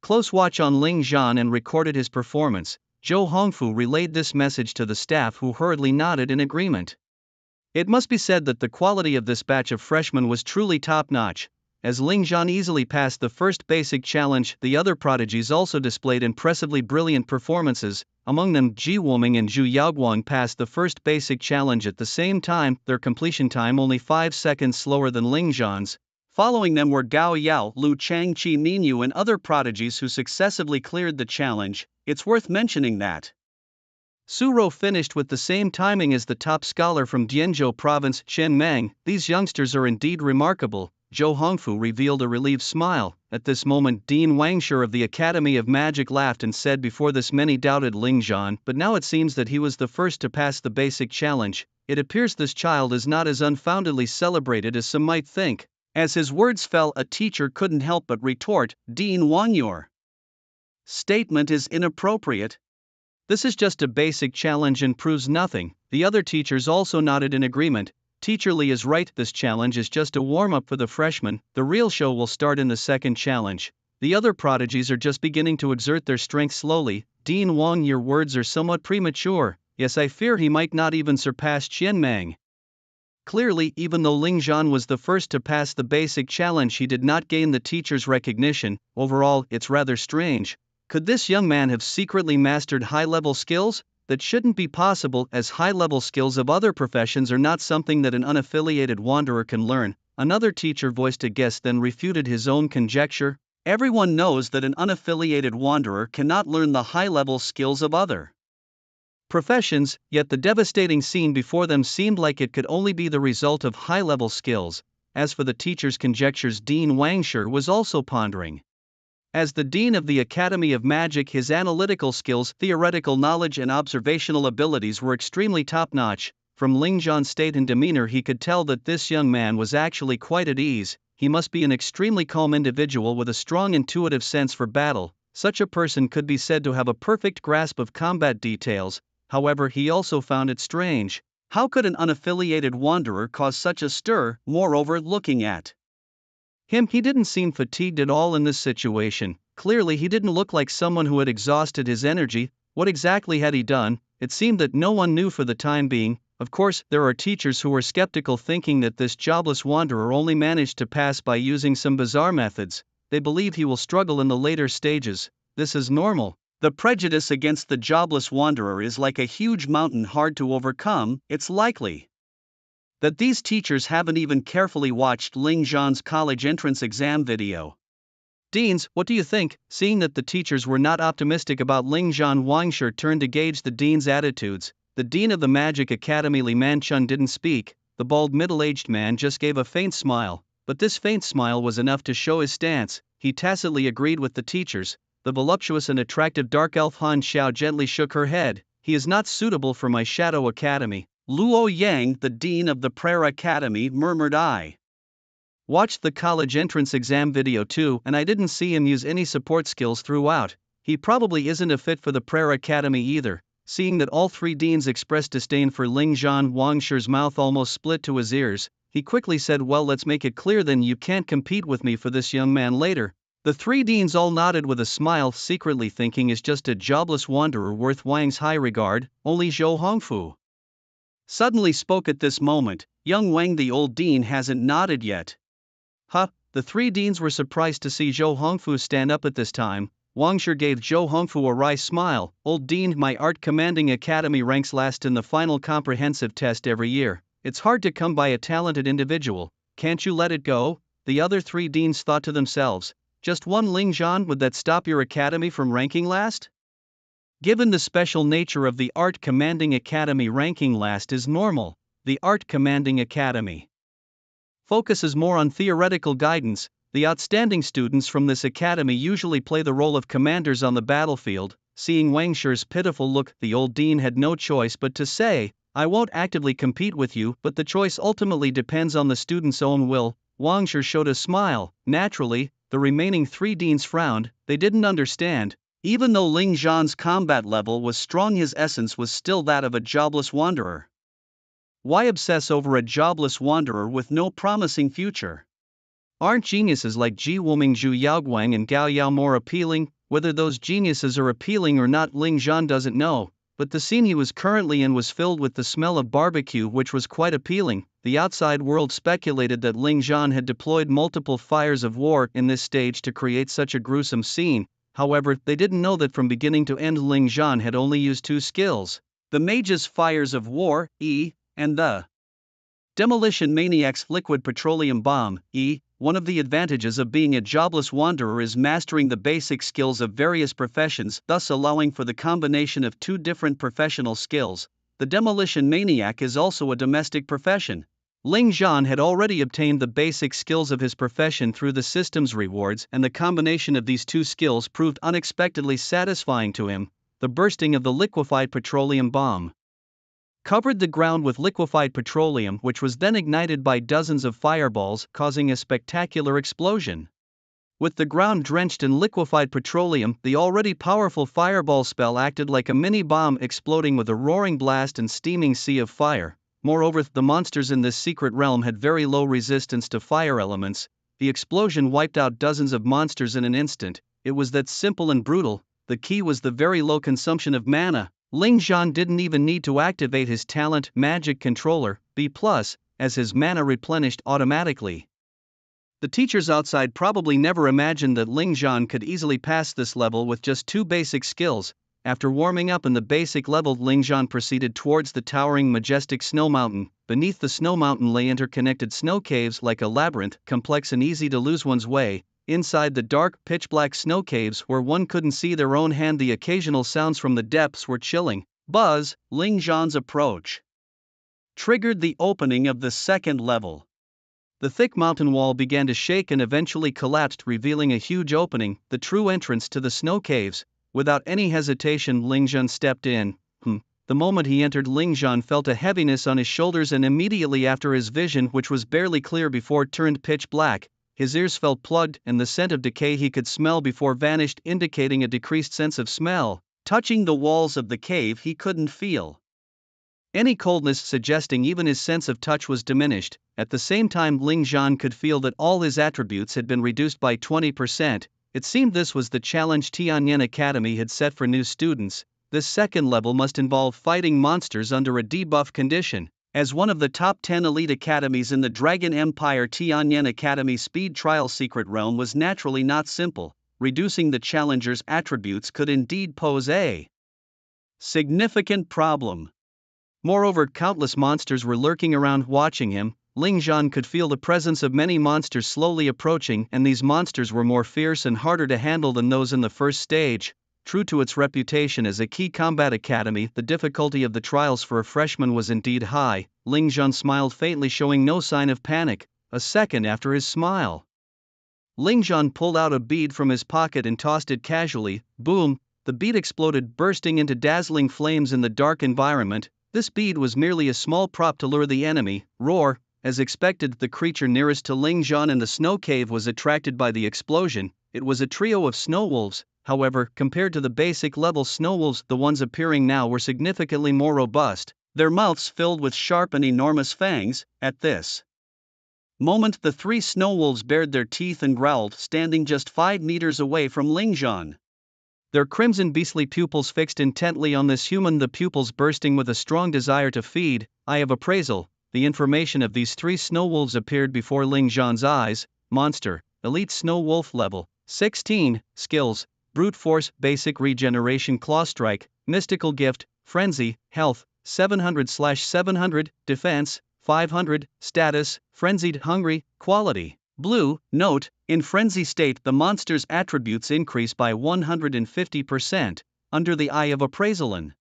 close watch on Ling Zhan and recorded his performance. Zhou Hongfu relayed this message to the staff, who hurriedly nodded in agreement. It must be said that the quality of this batch of freshmen was truly top-notch. As Ling Zhan easily passed the first basic challenge, the other prodigies also displayed impressively brilliant performances. Among them, Ji Woming and Zhu Yaoguang passed the first basic challenge at the same time, their completion time only 5 seconds slower than Ling Zhan's. Following them were Gao Yao, Lu Changqi Minyu and other prodigies who successively cleared the challenge. It's worth mentioning that Su Rou finished with the same timing as the top scholar from Dianzhou province, Chen Meng. These youngsters are indeed remarkable. Zhou Hongfu revealed a relieved smile. At this moment, Dean Wangshur of the Academy of Magic laughed and said, "Before this many doubted Ling Zhan, but now it seems that he was the first to pass the basic challenge. It appears this child is not as unfoundedly celebrated as some might think." As his words fell, a teacher couldn't help but retort, "Dean Wang, your statement is inappropriate. This is just a basic challenge and proves nothing." The other teachers also nodded in agreement. "Teacher Li is right, this challenge is just a warm-up for the freshmen. The real show will start in the second challenge. The other prodigies are just beginning to exert their strength slowly." "Dean Wang, your words are somewhat premature. Yes, I fear he might not even surpass Qian Meng." Clearly, even though Ling Zhan was the first to pass the basic challenge, he did not gain the teacher's recognition. Overall, it's rather strange. Could this young man have secretly mastered high-level skills? That shouldn't be possible, as high-level skills of other professions are not something that an unaffiliated wanderer can learn. Another teacher voiced a guess, then refuted his own conjecture. Everyone knows that an unaffiliated wanderer cannot learn the high-level skills of other professions, yet the devastating scene before them seemed like it could only be the result of high-level skills. As for the teacher's conjectures, Dean Wangshur was also pondering. As the dean of the Academy of Magic, his analytical skills, theoretical knowledge and observational abilities were extremely top-notch. From Ling Zhan's state and demeanor he could tell that this young man was actually quite at ease. He must be an extremely calm individual with a strong intuitive sense for battle. Such a person could be said to have a perfect grasp of combat details. However, he also found it strange. How could an unaffiliated wanderer cause such a stir? Moreover, looking at him, he didn't seem fatigued at all in this situation. Clearly he didn't look like someone who had exhausted his energy. What exactly had he done? It seemed that no one knew for the time being. Of course, there are teachers who were skeptical, thinking that this jobless wanderer only managed to pass by using some bizarre methods. They believe he will struggle in the later stages. This is normal. The prejudice against the jobless wanderer is like a huge mountain hard to overcome. It's likely that these teachers haven't even carefully watched Ling Zhan's college entrance exam video. Deans, what do you think? Seeing that the teachers were not optimistic about Ling Zhan, Wangshur turned to gauge the dean's attitudes. The dean of the Magic Academy, Li Manchun, didn't speak. The bald middle-aged man just gave a faint smile, but this faint smile was enough to show his stance. He tacitly agreed with the teachers. The voluptuous and attractive dark elf Han Xiao gently shook her head. he is not suitable for my Shadow Academy. Luo Yang, the dean of the Prayer Academy, murmured. I watched the college entrance exam video too, and I didn't see him use any support skills throughout. He probably isn't a fit for the Prayer Academy either. Seeing that all three deans expressed disdain for Ling Zhan, Wang Shi's mouth almost split to his ears. He quickly said, well, let's make it clear then, you can't compete with me for this young man later. The three deans all nodded with a smile, secretly thinking is just a jobless wanderer worth Wang's high regard. Only Zhou Hongfu suddenly spoke at this moment. Young Wang, the old dean, hasn't nodded yet. Huh? The three deans were surprised to see Zhou Hongfu stand up at this time. Wang Shi gave Zhou Hongfu a wry smile. Old dean, my art commanding academy ranks last in the final comprehensive test every year. It's hard to come by a talented individual. Can't you let it go? The other three deans thought to themselves. Just one Ling Zhan, would that stop your academy from ranking last? Given the special nature of the art commanding academy, ranking last is normal. The art commanding academy focuses more on theoretical guidance. The outstanding students from this academy usually play the role of commanders on the battlefield. Seeing Wang Shi's pitiful look, the old dean had no choice but to say, I won't actively compete with you, but the choice ultimately depends on the student's own will. Wang Shi showed a smile. Naturally, the remaining three deans frowned. They didn't understand. Even though Ling Zhan's combat level was strong, his essence was still that of a jobless wanderer. Why obsess over a jobless wanderer with no promising future? Aren't geniuses like Ji Wuming, Zhu Yaoguang and Gao Yao more appealing? Whether those geniuses are appealing or not, Ling Zhan doesn't know, but the scene he was currently in was filled with the smell of barbecue, which was quite appealing. The outside world speculated that Ling Zhan had deployed multiple fires of war in this stage to create such a gruesome scene. However, they didn't know that from beginning to end Ling Zhan had only used two skills: the mage's fires of war, E, and the demolition maniac's liquid petroleum bomb, E. One of the advantages of being a jobless wanderer is mastering the basic skills of various professions, thus allowing for the combination of two different professional skills. The demolition maniac is also a domestic profession. Ling Zhan had already obtained the basic skills of his profession through the system's rewards, and the combination of these two skills proved unexpectedly satisfying to him. The bursting of the liquefied petroleum bomb covered the ground with liquefied petroleum, which was then ignited by dozens of fireballs, causing a spectacular explosion. With the ground drenched in liquefied petroleum, the already powerful fireball spell acted like a mini-bomb, exploding with a roaring blast and steaming sea of fire. Moreover, the monsters in this secret realm had very low resistance to fire elements. The explosion wiped out dozens of monsters in an instant. It was that simple and brutal. The key was the very low consumption of mana. Ling Zhan didn't even need to activate his talent, Magic Controller, B+, as his mana replenished automatically. The teachers outside probably never imagined that Ling Zhan could easily pass this level with just two basic skills. After warming up in the basic level, Ling Zhan proceeded towards the towering majestic snow mountain. Beneath the snow mountain lay interconnected snow caves like a labyrinth, complex and easy to lose one's way. Inside the dark, pitch-black snow caves, where one couldn't see their own hand, the occasional sounds from the depths were chilling. Buzz, Ling Zhan's approach triggered the opening of the second level. The thick mountain wall began to shake and eventually collapsed, revealing a huge opening, the true entrance to the snow caves. Without any hesitation, Ling Zhan stepped in. The moment he entered, Ling Zhan felt a heaviness on his shoulders, and immediately after, his vision, which was barely clear before, turned pitch black. His ears felt plugged, and the scent of decay he could smell before vanished, indicating a decreased sense of smell. Touching the walls of the cave, he couldn't feel any coldness, suggesting even his sense of touch was diminished. At the same time, Ling Zhan could feel that all his attributes had been reduced by 20%. It seemed this was the challenge Tianyan Academy had set for new students. This second level must involve fighting monsters under a debuff condition. As one of the top 10 elite academies in the Dragon Empire, Tianyan Academy's speed trial secret realm was naturally not simple. Reducing the challenger's attributes could indeed pose a significant problem. Moreover, countless monsters were lurking around watching him. Ling Zhan could feel the presence of many monsters slowly approaching, and these monsters were more fierce and harder to handle than those in the first stage. True to its reputation as a key combat academy, the difficulty of the trials for a freshman was indeed high. Ling Zhan smiled faintly, showing no sign of panic. A second after his smile, Ling Zhan pulled out a bead from his pocket and tossed it casually. Boom! the bead exploded, bursting into dazzling flames in the dark environment. This bead was merely a small prop to lure the enemy. Roar. As expected, the creature nearest to Ling Zhan in the snow cave was attracted by the explosion. It was a trio of snow wolves. However, compared to the basic level snow wolves, the ones appearing now were significantly more robust, their mouths filled with sharp and enormous fangs. At this moment, the three snow wolves bared their teeth and growled, standing just 5 meters away from Ling Zhan. Their crimson beastly pupils fixed intently on this human, the pupils bursting with a strong desire to feed. Eye of appraisal. The information of these three snow wolves appeared before Ling Zhan's eyes. Monster, Elite Snow Wolf Level 16, Skills, Brute Force, Basic Regeneration, Claw Strike, Mystical Gift, Frenzy, Health, 700/700, Defense, 500, Status, Frenzied, Hungry, Quality, Blue. Note, in frenzy state the monster's attributes increase by 150%, under the Eye of Appraisal. An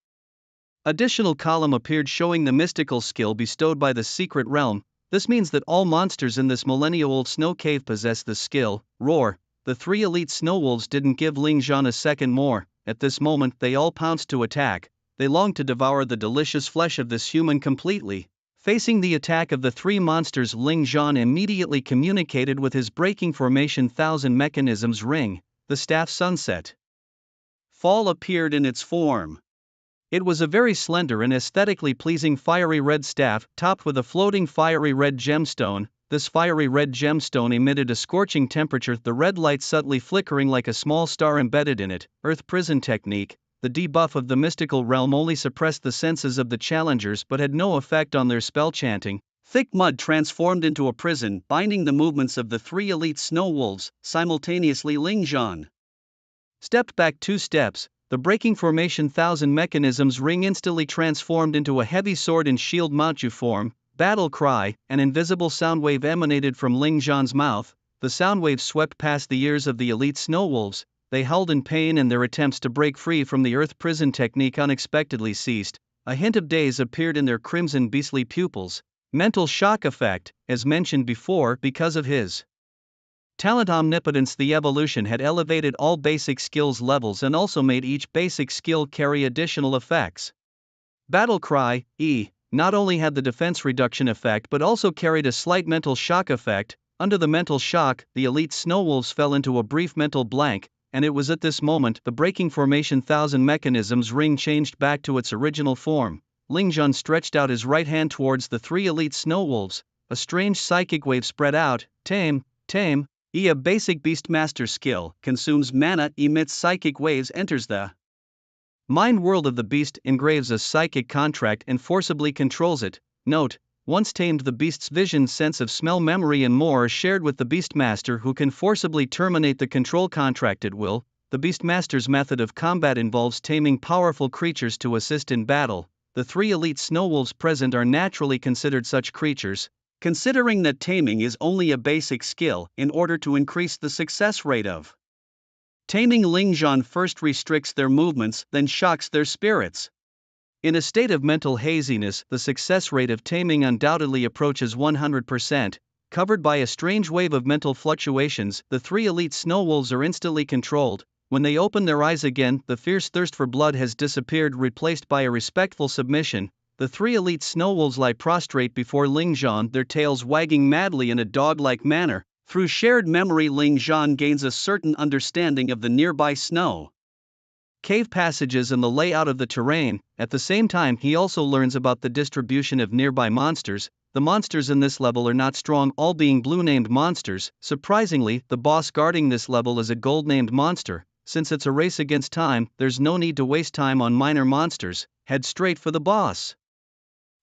additional column appeared showing the mystical skill bestowed by the secret realm. This means that all monsters in this millennia-old snow cave possess this skill. Roar. The three elite snow wolves didn't give Ling Zhan a second more. At this moment they all pounced to attack. They longed to devour the delicious flesh of this human completely. Facing the attack of the three monsters, Ling Zhan immediately communicated with his breaking formation 1000 mechanisms ring. The staff Sunset Fall appeared in its form. It was a very slender and aesthetically pleasing fiery red staff, topped with a floating fiery red gemstone. This fiery red gemstone emitted a scorching temperature, the red light subtly flickering like a small star embedded in it. Earth Prison Technique. The debuff of the mystical realm only suppressed the senses of the challengers but had no effect on their spell chanting. Thick mud transformed into a prison, binding the movements of the three elite snow wolves. Simultaneously, Ling Zhan stepped back 2 steps. The breaking formation 1000 mechanisms ring instantly transformed into a heavy sword and shield Manchu form. Battle cry. An invisible sound wave emanated from Ling Zhan's mouth. The sound wave swept past the ears of the elite snow wolves. They howled in pain and their attempts to break free from the earth prison technique unexpectedly ceased. A hint of daze appeared in their crimson beastly pupils. Mental shock effect. As mentioned before, because of his talent omnipotence, the evolution had elevated all basic skills levels and also made each basic skill carry additional effects. Battle cry, E, not only had the defense reduction effect but also carried a slight mental shock effect. Under the mental shock, the elite snow wolves fell into a brief mental blank, and it was at this moment the breaking formation 1000 mechanisms ring changed back to its original form. Ling Zhan stretched out his right hand towards the three elite snow wolves. A strange psychic wave spread out. Tame. E, a basic beastmaster skill, consumes mana, emits psychic waves, enters the mind world of the beast, engraves a psychic contract and forcibly controls it. Note, once tamed, the beast's vision, sense of smell, memory and more are shared with the beastmaster, who can forcibly terminate the control contract at will. The beastmaster's method of combat involves taming powerful creatures to assist in battle. The three elite snow wolves present are naturally considered such creatures. Considering that taming is only a basic skill, in order to increase the success rate of taming, Ling Zhan first restricts their movements, then shocks their spirits. In a state of mental haziness, the success rate of taming undoubtedly approaches 100%. Covered by a strange wave of mental fluctuations, the three elite snow wolves are instantly controlled. When they open their eyes again, the fierce thirst for blood has disappeared, replaced by a respectful submission. The three elite snow wolves lie prostrate before Ling Zhan, their tails wagging madly in a dog-like manner. Through shared memory, Ling Zhan gains a certain understanding of the nearby snow cave passages and the layout of the terrain. At the same time, he also learns about the distribution of nearby monsters. The monsters in this level are not strong, all being blue-named monsters. Surprisingly, the boss guarding this level is a gold-named monster. Since it's a race against time, there's no need to waste time on minor monsters. Head straight for the boss.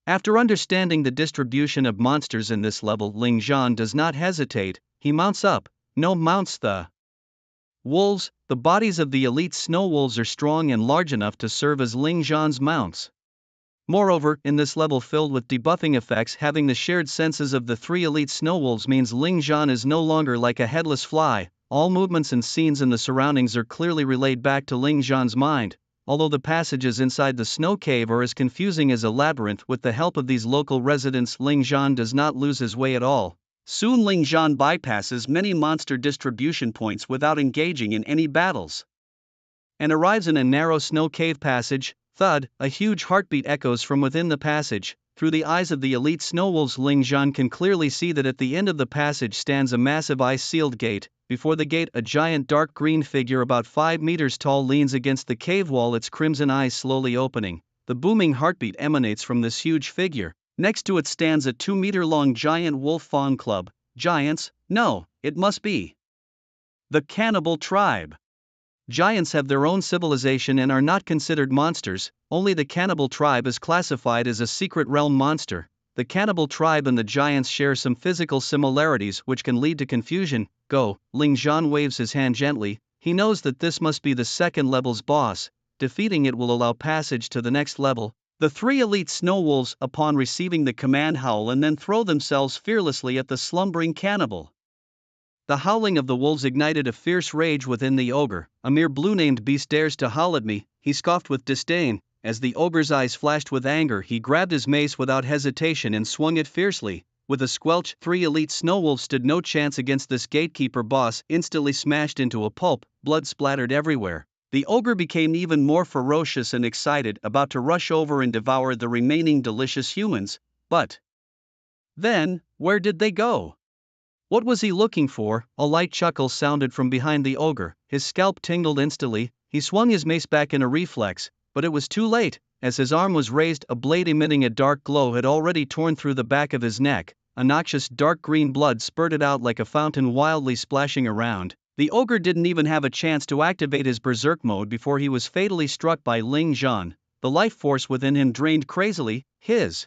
After understanding the distribution of monsters in this level, Ling Zhan does not hesitate. He mounts the wolves. The bodies of the elite snow wolves are strong and large enough to serve as Ling Zhan's mounts. Moreover, in this level filled with debuffing effects, having the shared senses of the three elite snow wolves means Ling Zhan is no longer like a headless fly. All movements and scenes in the surroundings are clearly relayed back to Ling Zhan's mind. Although the passages inside the snow cave are as confusing as a labyrinth, with the help of these local residents, Ling Zhan does not lose his way at all. Soon Ling Zhan bypasses many monster distribution points without engaging in any battles. and arrives in a narrow snow cave passage. Thud, a huge heartbeat echoes from within the passage. Through the eyes of the elite snowwolves, Ling Zhan can clearly see that at the end of the passage stands a massive ice-sealed gate. Before the gate, a giant dark green figure about 5 meters tall leans against the cave wall, its crimson eyes slowly opening. The booming heartbeat emanates from this huge figure. Next to it stands a 2-meter-long giant wolf fawn club. Giants? No, it must be the cannibal tribe. Giants have their own civilization and are not considered monsters. Only the cannibal tribe is classified as a secret realm monster. The cannibal tribe and the giants share some physical similarities which can lead to confusion. Go, Ling Zhan waves his hand gently. He knows that this must be the second level's boss. Defeating it will allow passage to the next level. The 3 elite snow wolves, upon receiving the command, howl and then throw themselves fearlessly at the slumbering cannibal. The howling of the wolves ignited a fierce rage within the ogre. A mere blue-named beast dares to howl at me, he scoffed with disdain. As the ogre's eyes flashed with anger, he grabbed his mace without hesitation and swung it fiercely. With a squelch, 3 elite snow wolves stood no chance against this gatekeeper boss, instantly smashed into a pulp, blood splattered everywhere. The ogre became even more ferocious and excited, about to rush over and devour the remaining delicious humans. But then, where did they go? What was he looking for? A light chuckle sounded from behind the ogre. His scalp tingled instantly. He swung his mace back in a reflex, but it was too late. As his arm was raised, a blade emitting a dark glow had already torn through the back of his neck. A noxious dark green blood spurted out like a fountain, wildly splashing around. The ogre didn't even have a chance to activate his berserk mode before he was fatally struck by Ling Zhan. The life force within him drained crazily. His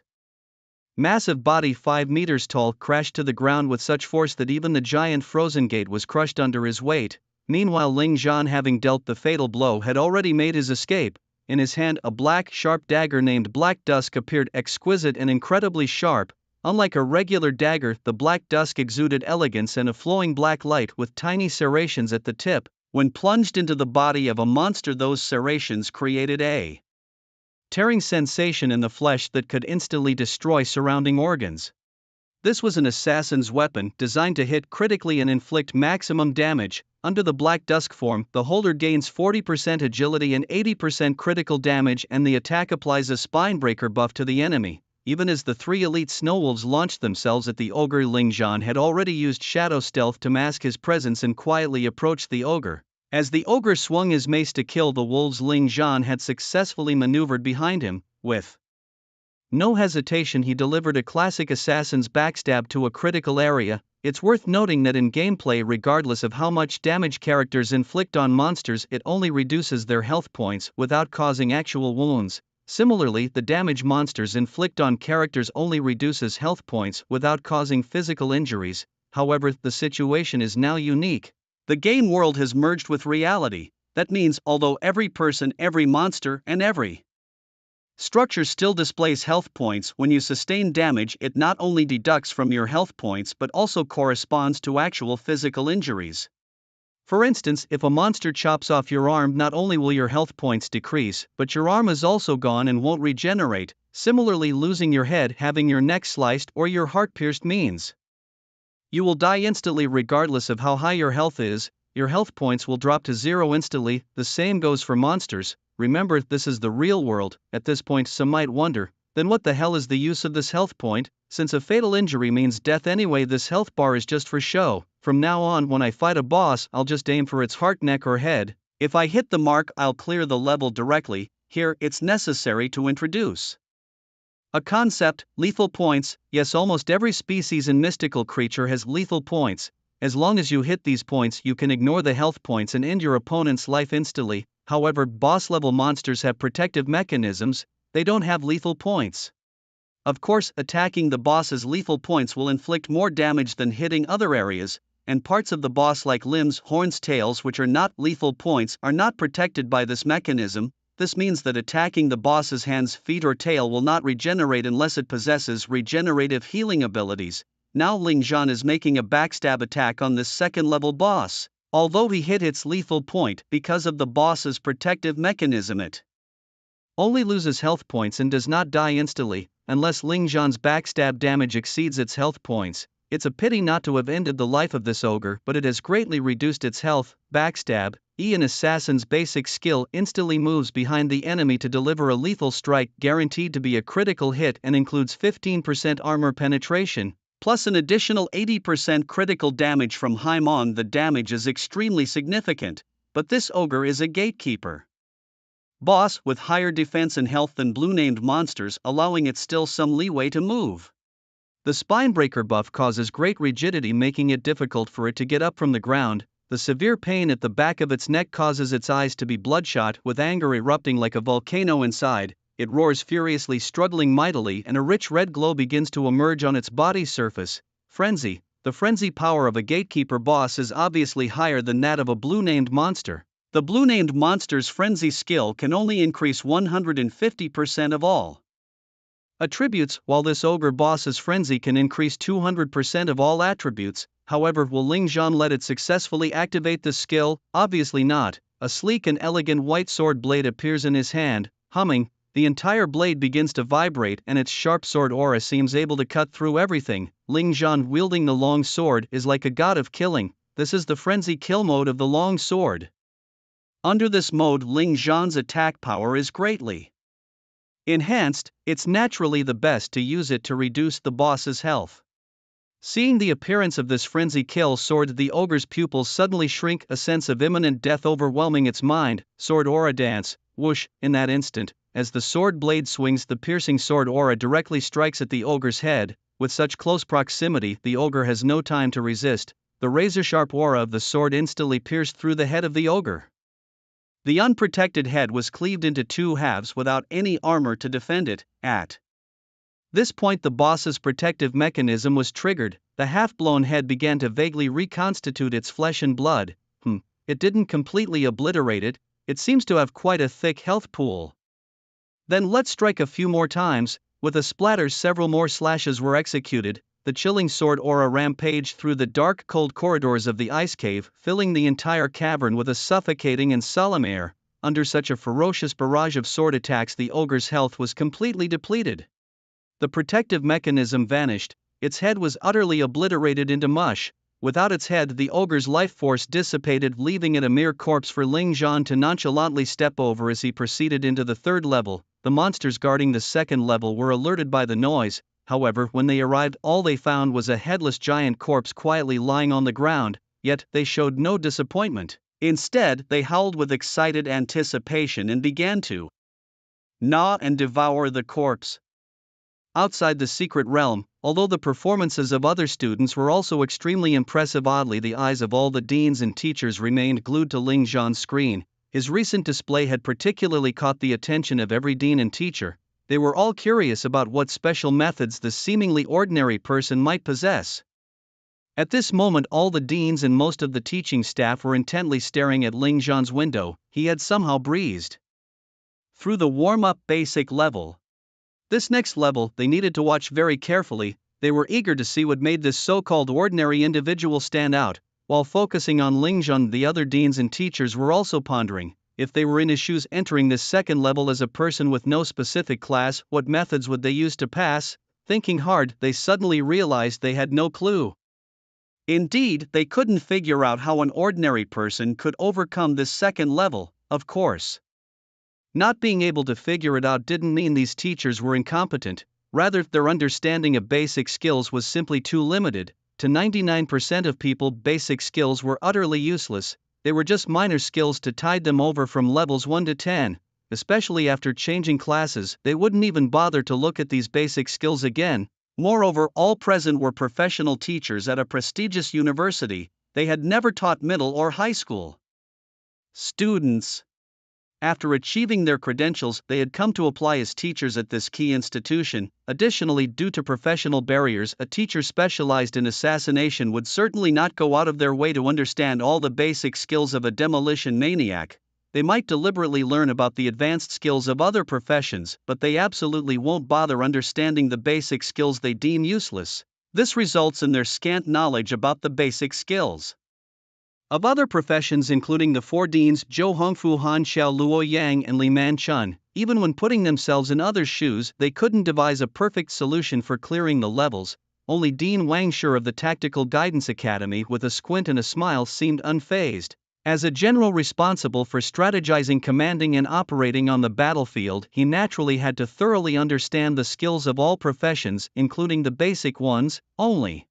massive body, 5 meters tall, crashed to the ground with such force that even the giant frozen gate was crushed under his weight. Meanwhile, Ling Zhan, having dealt the fatal blow, had already made his escape. In his hand, a black, sharp dagger named Black Dusk appeared, exquisite and incredibly sharp. Unlike a regular dagger, the Black Dusk exuded elegance and a flowing black light with tiny serrations at the tip. When plunged into the body of a monster, those serrations created a tearing sensation in the flesh that could instantly destroy surrounding organs. This was an assassin's weapon designed to hit critically and inflict maximum damage. Under the Black Dusk form, the holder gains 40% agility and 80% critical damage, and the attack applies a spinebreaker buff to the enemy. Even as the 3 elite snowwolves launched themselves at the ogre, Ling Zhan had already used shadow stealth to mask his presence and quietly approached the ogre. As the ogre swung his mace to kill the wolves, Ling Zhan had successfully maneuvered behind him. With no hesitation, he delivered a classic assassin's backstab to a critical area. It's worth noting that in gameplay, regardless of how much damage characters inflict on monsters, it only reduces their health points without causing actual wounds. Similarly, the damage monsters inflict on characters only reduces health points without causing physical injuries. However, the situation is now unique. The game world has merged with reality. That means, although every person, every monster, and every structure still displays health points, when you sustain damage, it not only deducts from your health points but also corresponds to actual physical injuries. For instance, if a monster chops off your arm, not only will your health points decrease, but your arm is also gone and won't regenerate. Similarly, losing your head, having your neck sliced, or your heart pierced means you will die instantly regardless of how high your health is. Your health points will drop to 0 instantly. The same goes for monsters. Remember, this is the real world. At this point, some might wonder, then what the hell is the use of this health point? Since a fatal injury means death anyway, this health bar is just for show. From now on, when I fight a boss, I'll just aim for its heart, neck, or head. If I hit the mark, I'll clear the level directly. Here, it's necessary to introduce a concept: lethal points. Yes, almost every species and mystical creature has lethal points. As long as you hit these points, you can ignore the health points and end your opponent's life instantly. However, boss-level monsters have protective mechanisms. They don't have lethal points. Of course, attacking the boss's lethal points will inflict more damage than hitting other areas, and parts of the boss like limbs, horns, tails, which are not lethal points, are not protected by this mechanism. This means that attacking the boss's hands, feet, or tail will not regenerate unless it possesses regenerative healing abilities. Now Ling Zhan is making a backstab attack on this second-level boss. Although he hit its lethal point, because of the boss's protective mechanism, it only loses health points and does not die instantly. Unless Ling Zhan's backstab damage exceeds its health points, It's a pity not to have ended the life of this ogre, but it has greatly reduced its health. Backstab. An assassin's basic skill instantly moves behind the enemy to deliver a lethal strike guaranteed to be a critical hit and includes 15% armor penetration, plus an additional 80% critical damage from Haimon. The damage is extremely significant, but this ogre is a gatekeeper boss with higher defense and health than blue-named monsters, allowing it still some leeway to move. The Spinebreaker buff causes great rigidity, making it difficult for it to get up from the ground. The severe pain at the back of its neck causes its eyes to be bloodshot, with anger erupting like a volcano inside. It roars furiously, struggling mightily, and a rich red glow begins to emerge on its body's surface. Frenzy. The frenzy power of a gatekeeper boss is obviously higher than that of a blue-named monster. The blue-named monster's frenzy skill can only increase 150% of all attributes, while this ogre boss's frenzy can increase 200% of all attributes. However, will Ling Zhan let it successfully activate this skill? Obviously not. A sleek and elegant white sword blade appears in his hand, humming. The entire blade begins to vibrate and its sharp sword aura seems able to cut through everything. Ling Zhan wielding the long sword is like a god of killing. This is the frenzy kill mode of the long sword. Under this mode, Ling Zhan's attack power is greatly enhanced. It's naturally the best to use it to reduce the boss's health. Seeing the appearance of this frenzy kill sword, the ogre's pupils suddenly shrink, a sense of imminent death overwhelming its mind. Sword aura dance. Whoosh. In that instant, as the sword blade swings, the piercing sword aura directly strikes at the ogre's head. With such close proximity, the ogre has no time to resist. The razor-sharp aura of the sword instantly pierced through the head of the ogre. The unprotected head was cleaved into two halves without any armor to defend it. At this point, the boss's protective mechanism was triggered. The half-blown head began to vaguely reconstitute its flesh and blood. It didn't completely obliterate it. It seems to have quite a thick health pool. Then let's strike a few more times. With a splatter, several more slashes were executed. The chilling sword aura rampaged through the dark, cold corridors of the ice cave, filling the entire cavern with a suffocating and solemn air. Under such a ferocious barrage of sword attacks, the ogre's health was completely depleted. The protective mechanism vanished. Its head was utterly obliterated into mush. Without its head, the ogre's life force dissipated, leaving it a mere corpse for Ling Zhan to nonchalantly step over as he proceeded into the third level. The monsters guarding the second level were alerted by the noise. However, when they arrived, all they found was a headless giant corpse quietly lying on the ground, yet they showed no disappointment. Instead, they howled with excited anticipation and began to gnaw and devour the corpse. Outside the secret realm, although the performances of other students were also extremely impressive, oddly the eyes of all the deans and teachers remained glued to Ling Zhan's screen. His recent display had particularly caught the attention of every dean and teacher. They were all curious about what special methods this seemingly ordinary person might possess. At this moment, all the deans and most of the teaching staff were intently staring at Ling Zhan's window. He had somehow breezed through the warm-up basic level. This next level, they needed to watch very carefully. They were eager to see what made this so-called ordinary individual stand out. While focusing on Ling Zhan, the other deans and teachers were also pondering. If they were in his shoes entering this second level as a person with no specific class, what methods would they use to pass? Thinking hard, they suddenly realized they had no clue. Indeed, they couldn't figure out how an ordinary person could overcome this second level. Of course, not being able to figure it out didn't mean these teachers were incompetent. Rather, their understanding of basic skills was simply too limited. To 99% of people, basic skills were utterly useless. They were just minor skills to tide them over from levels 1 to 10. Especially after changing classes, they wouldn't even bother to look at these basic skills again. Moreover, all present were professional teachers at a prestigious university. They had never taught middle or high school students. After achieving their credentials, they had come to apply as teachers at this key institution. Additionally, due to professional barriers, a teacher specialized in assassination would certainly not go out of their way to understand all the basic skills of a demolition maniac. They might deliberately learn about the advanced skills of other professions, but they absolutely won't bother understanding the basic skills they deem useless. This results in their scant knowledge about the basic skills of other professions, including the four deans Zhou Hongfu, Han Xiao, Luo Yang, and Li Man Chun. Even when putting themselves in others' shoes, they couldn't devise a perfect solution for clearing the levels. only Dean Wangsher of the Tactical Guidance Academy with a squint and a smile seemed unfazed. As a general responsible for strategizing, commanding and operating on the battlefield, he naturally had to thoroughly understand the skills of all professions, including the basic ones, only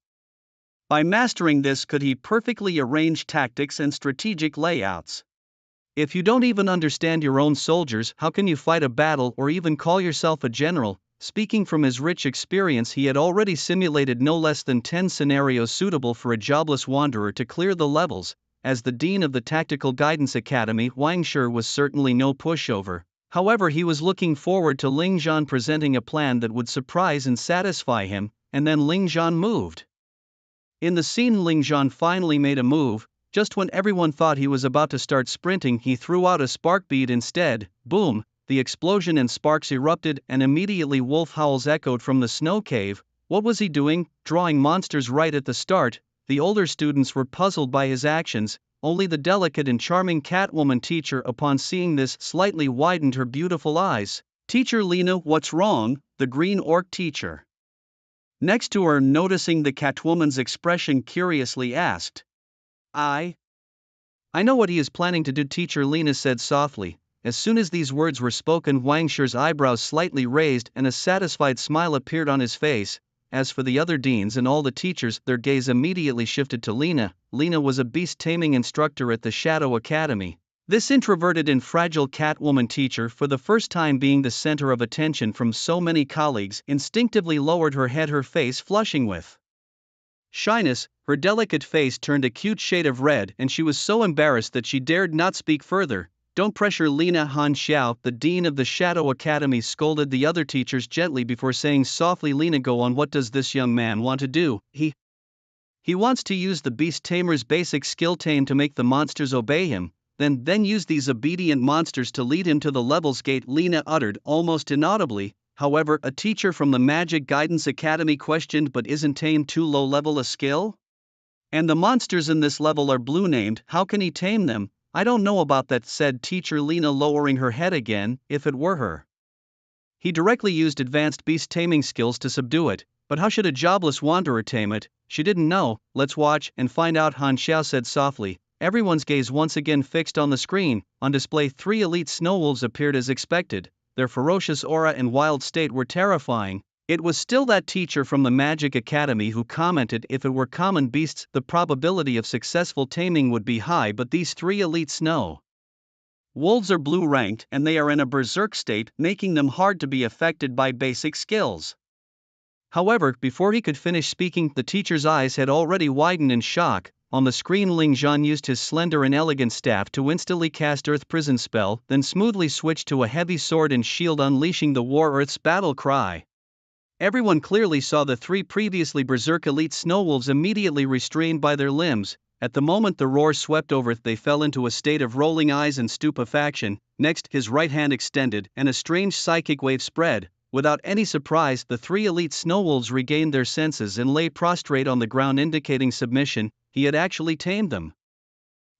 by mastering this could he perfectly arrange tactics and strategic layouts. If you don't even understand your own soldiers, how can you fight a battle or even call yourself a general? Speaking from his rich experience, he had already simulated no less than 10 scenarios suitable for a jobless wanderer to clear the levels. As the dean of the Tactical Guidance Academy, Wangsher was certainly no pushover. However, he was looking forward to Ling Zhan presenting a plan that would surprise and satisfy him, and then Ling Zhan moved. In the scene, Ling Zhan finally made a move. Just when everyone thought he was about to start sprinting, he threw out a spark bead instead. Boom! The explosion and sparks erupted, and immediately wolf howls echoed from the snow cave. What was he doing, drawing monsters right at the start? The older students were puzzled by his actions. Only the delicate and charming Catwoman teacher, upon seeing this, slightly widened her beautiful eyes. "Teacher Lena, what's wrong?" the green orc teacher, next to her, noticing the Catwoman's expression, curiously asked. I know what he is planning to do," Teacher Lena said softly. As soon as these words were spoken, Wangsher's eyebrows slightly raised and a satisfied smile appeared on his face. As for the other deans and all the teachers, their gaze immediately shifted to Lena. Lena was a beast-taming instructor at the Shadow Academy. This introverted and fragile Catwoman teacher, for the first time being the center of attention from so many colleagues, instinctively lowered her head, her face flushing with shyness. Her delicate face turned a cute shade of red, and she was so embarrassed that she dared not speak further. "Don't pressure Lena." Han Xiao, the dean of the Shadow Academy, scolded the other teachers gently before saying softly, "Lena, go on. What does this young man want to do? He wants to use the beast tamer's basic skill, tame, to make the monsters obey him, then use these obedient monsters to lead him to the level's gate," Lena uttered almost inaudibly. However, a teacher from the Magic Guidance Academy questioned, "But isn't tame too low level a skill? And the monsters in this level are blue named, how can he tame them?" "I don't know about that," said Teacher Lena, lowering her head again. "If it were her, he directly used advanced beast taming skills to subdue it, but how should a jobless wanderer tame it?" She didn't know. "Let's watch and find out," Han Xiao said softly. Everyone's gaze once again fixed on the screen. On display, 3 elite snowwolves appeared as expected. Their ferocious aura and wild state were terrifying. It was still that teacher from the Magic Academy who commented if it were common beasts, the probability of successful taming would be high, but these 3 elite snow wolves are blue ranked and they are in a berserk state, making them hard to be affected by basic skills. However, before he could finish speaking, the teacher's eyes had already widened in shock. On the screen, Ling Zhan used his slender and elegant staff to instantly cast Earth Prison spell, then smoothly switched to a heavy sword and shield, unleashing the War Earth's battle cry. Everyone clearly saw the 3 previously berserk elite snowwolves immediately restrained by their limbs. At the moment the roar swept over, they fell into a state of rolling eyes and stupefaction. Next, his right hand extended, and a strange psychic wave spread. Without any surprise, the 3 elite snowwolves regained their senses and lay prostrate on the ground, indicating submission. He had actually tamed them.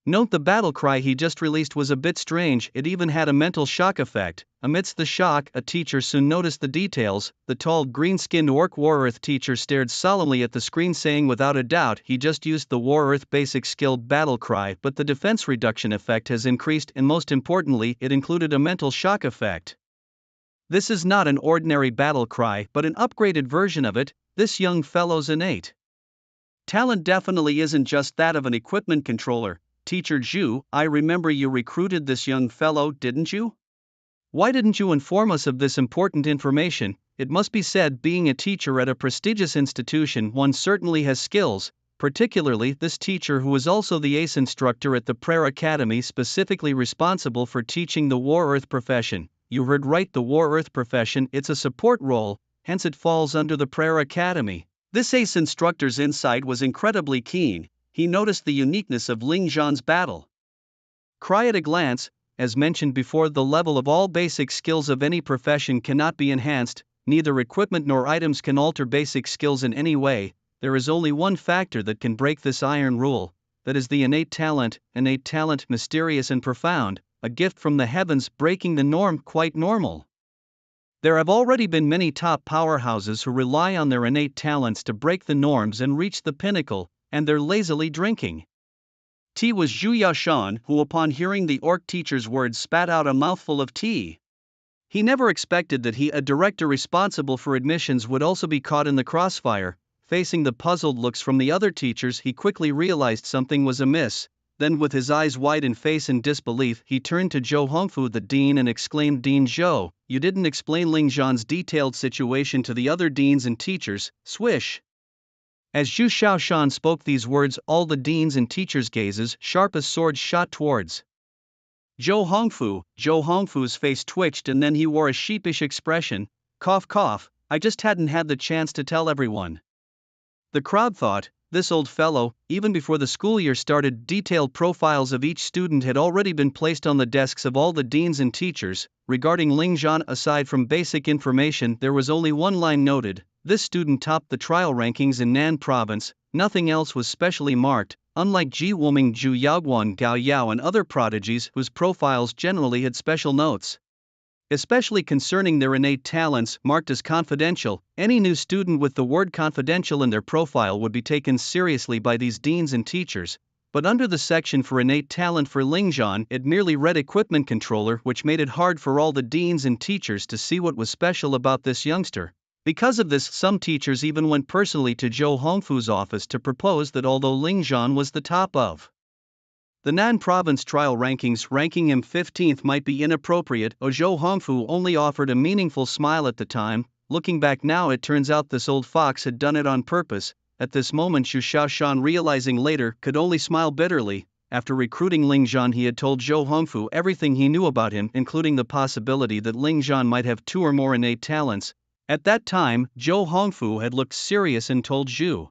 Note the battle cry he just released was a bit strange, it even had a mental shock effect. Amidst the shock, a teacher soon noticed the details. The tall, green-skinned orc War Earth teacher stared solemnly at the screen, saying without a doubt he just used the War Earth basic skill battle cry, but the defense reduction effect has increased, and most importantly, it included a mental shock effect. This is not an ordinary battle cry, but an upgraded version of it. This young fellow's innate talent definitely isn't just that of an equipment controller. Teacher Zhu, I remember you recruited this young fellow, didn't you? Why didn't you inform us of this important information? It must be said, being a teacher at a prestigious institution, one certainly has skills, particularly this teacher, who is also the ace instructor at the Prayer Academy, specifically responsible for teaching the War Earth profession. You heard right, the War Earth profession, it's a support role, hence it falls under the Prayer Academy. This ace instructor's insight was incredibly keen. He noticed the uniqueness of Ling Zhan's battle cry at a glance. As mentioned before, the level of all basic skills of any profession cannot be enhanced, neither equipment nor items can alter basic skills in any way. There is only one factor that can break this iron rule, that is the innate talent, mysterious and profound, a gift from the heavens, breaking the norm, quite normal. There have already been many top powerhouses who rely on their innate talents to break the norms and reach the pinnacle, and they're lazily drinking. Tea was Zhu Yaoshan, who upon hearing the orc teacher's words spat out a mouthful of tea. He never expected that a director responsible for admissions would also be caught in the crossfire. Facing the puzzled looks from the other teachers, he quickly realized something was amiss. Then, with his eyes wide and face in disbelief, he turned to Zhou Hongfu, the dean, and exclaimed, "Dean Zhou, you didn't explain Ling Zhan's detailed situation to the other deans and teachers." Swish! As Zhu Xiaoshan spoke these words, all the deans and teachers' gazes, sharp as swords, shot towards Zhou Hongfu. Zhou Hongfu's face twitched and then he wore a sheepish expression. Cough cough, I just hadn't had the chance to tell everyone. The crowd thought, this old fellow, even before the school year started, detailed profiles of each student had already been placed on the desks of all the deans and teachers. Regarding Ling Zhan, aside from basic information, there was only one line noted: this student topped the trial rankings in Nan province. Nothing else was specially marked, unlike Ji Wuming, Zhu Yaoguan, Gao Yao, and other prodigies whose profiles generally had special notes, especially concerning their innate talents, marked as confidential. Any new student with the word confidential in their profile would be taken seriously by these deans and teachers. But under the section for innate talent for Ling Zhan, it merely read equipment controller, which made it hard for all the deans and teachers to see what was special about this youngster. Because of this, some teachers even went personally to Zhou Hongfu's office to propose that although Ling Zhan was the top of the Nan province trial rankings, ranking him 15th might be inappropriate. Zhou Hongfu only offered a meaningful smile at the time. Looking back now, it turns out this old fox had done it on purpose. At this moment, Zhu Xiaoshan, realizing later, could only smile bitterly. After recruiting Ling Zhan, he had told Zhou Hongfu everything he knew about him, including the possibility that Ling Zhan might have 2 or more innate talents. At that time, Zhou Hongfu had looked serious and told Zhu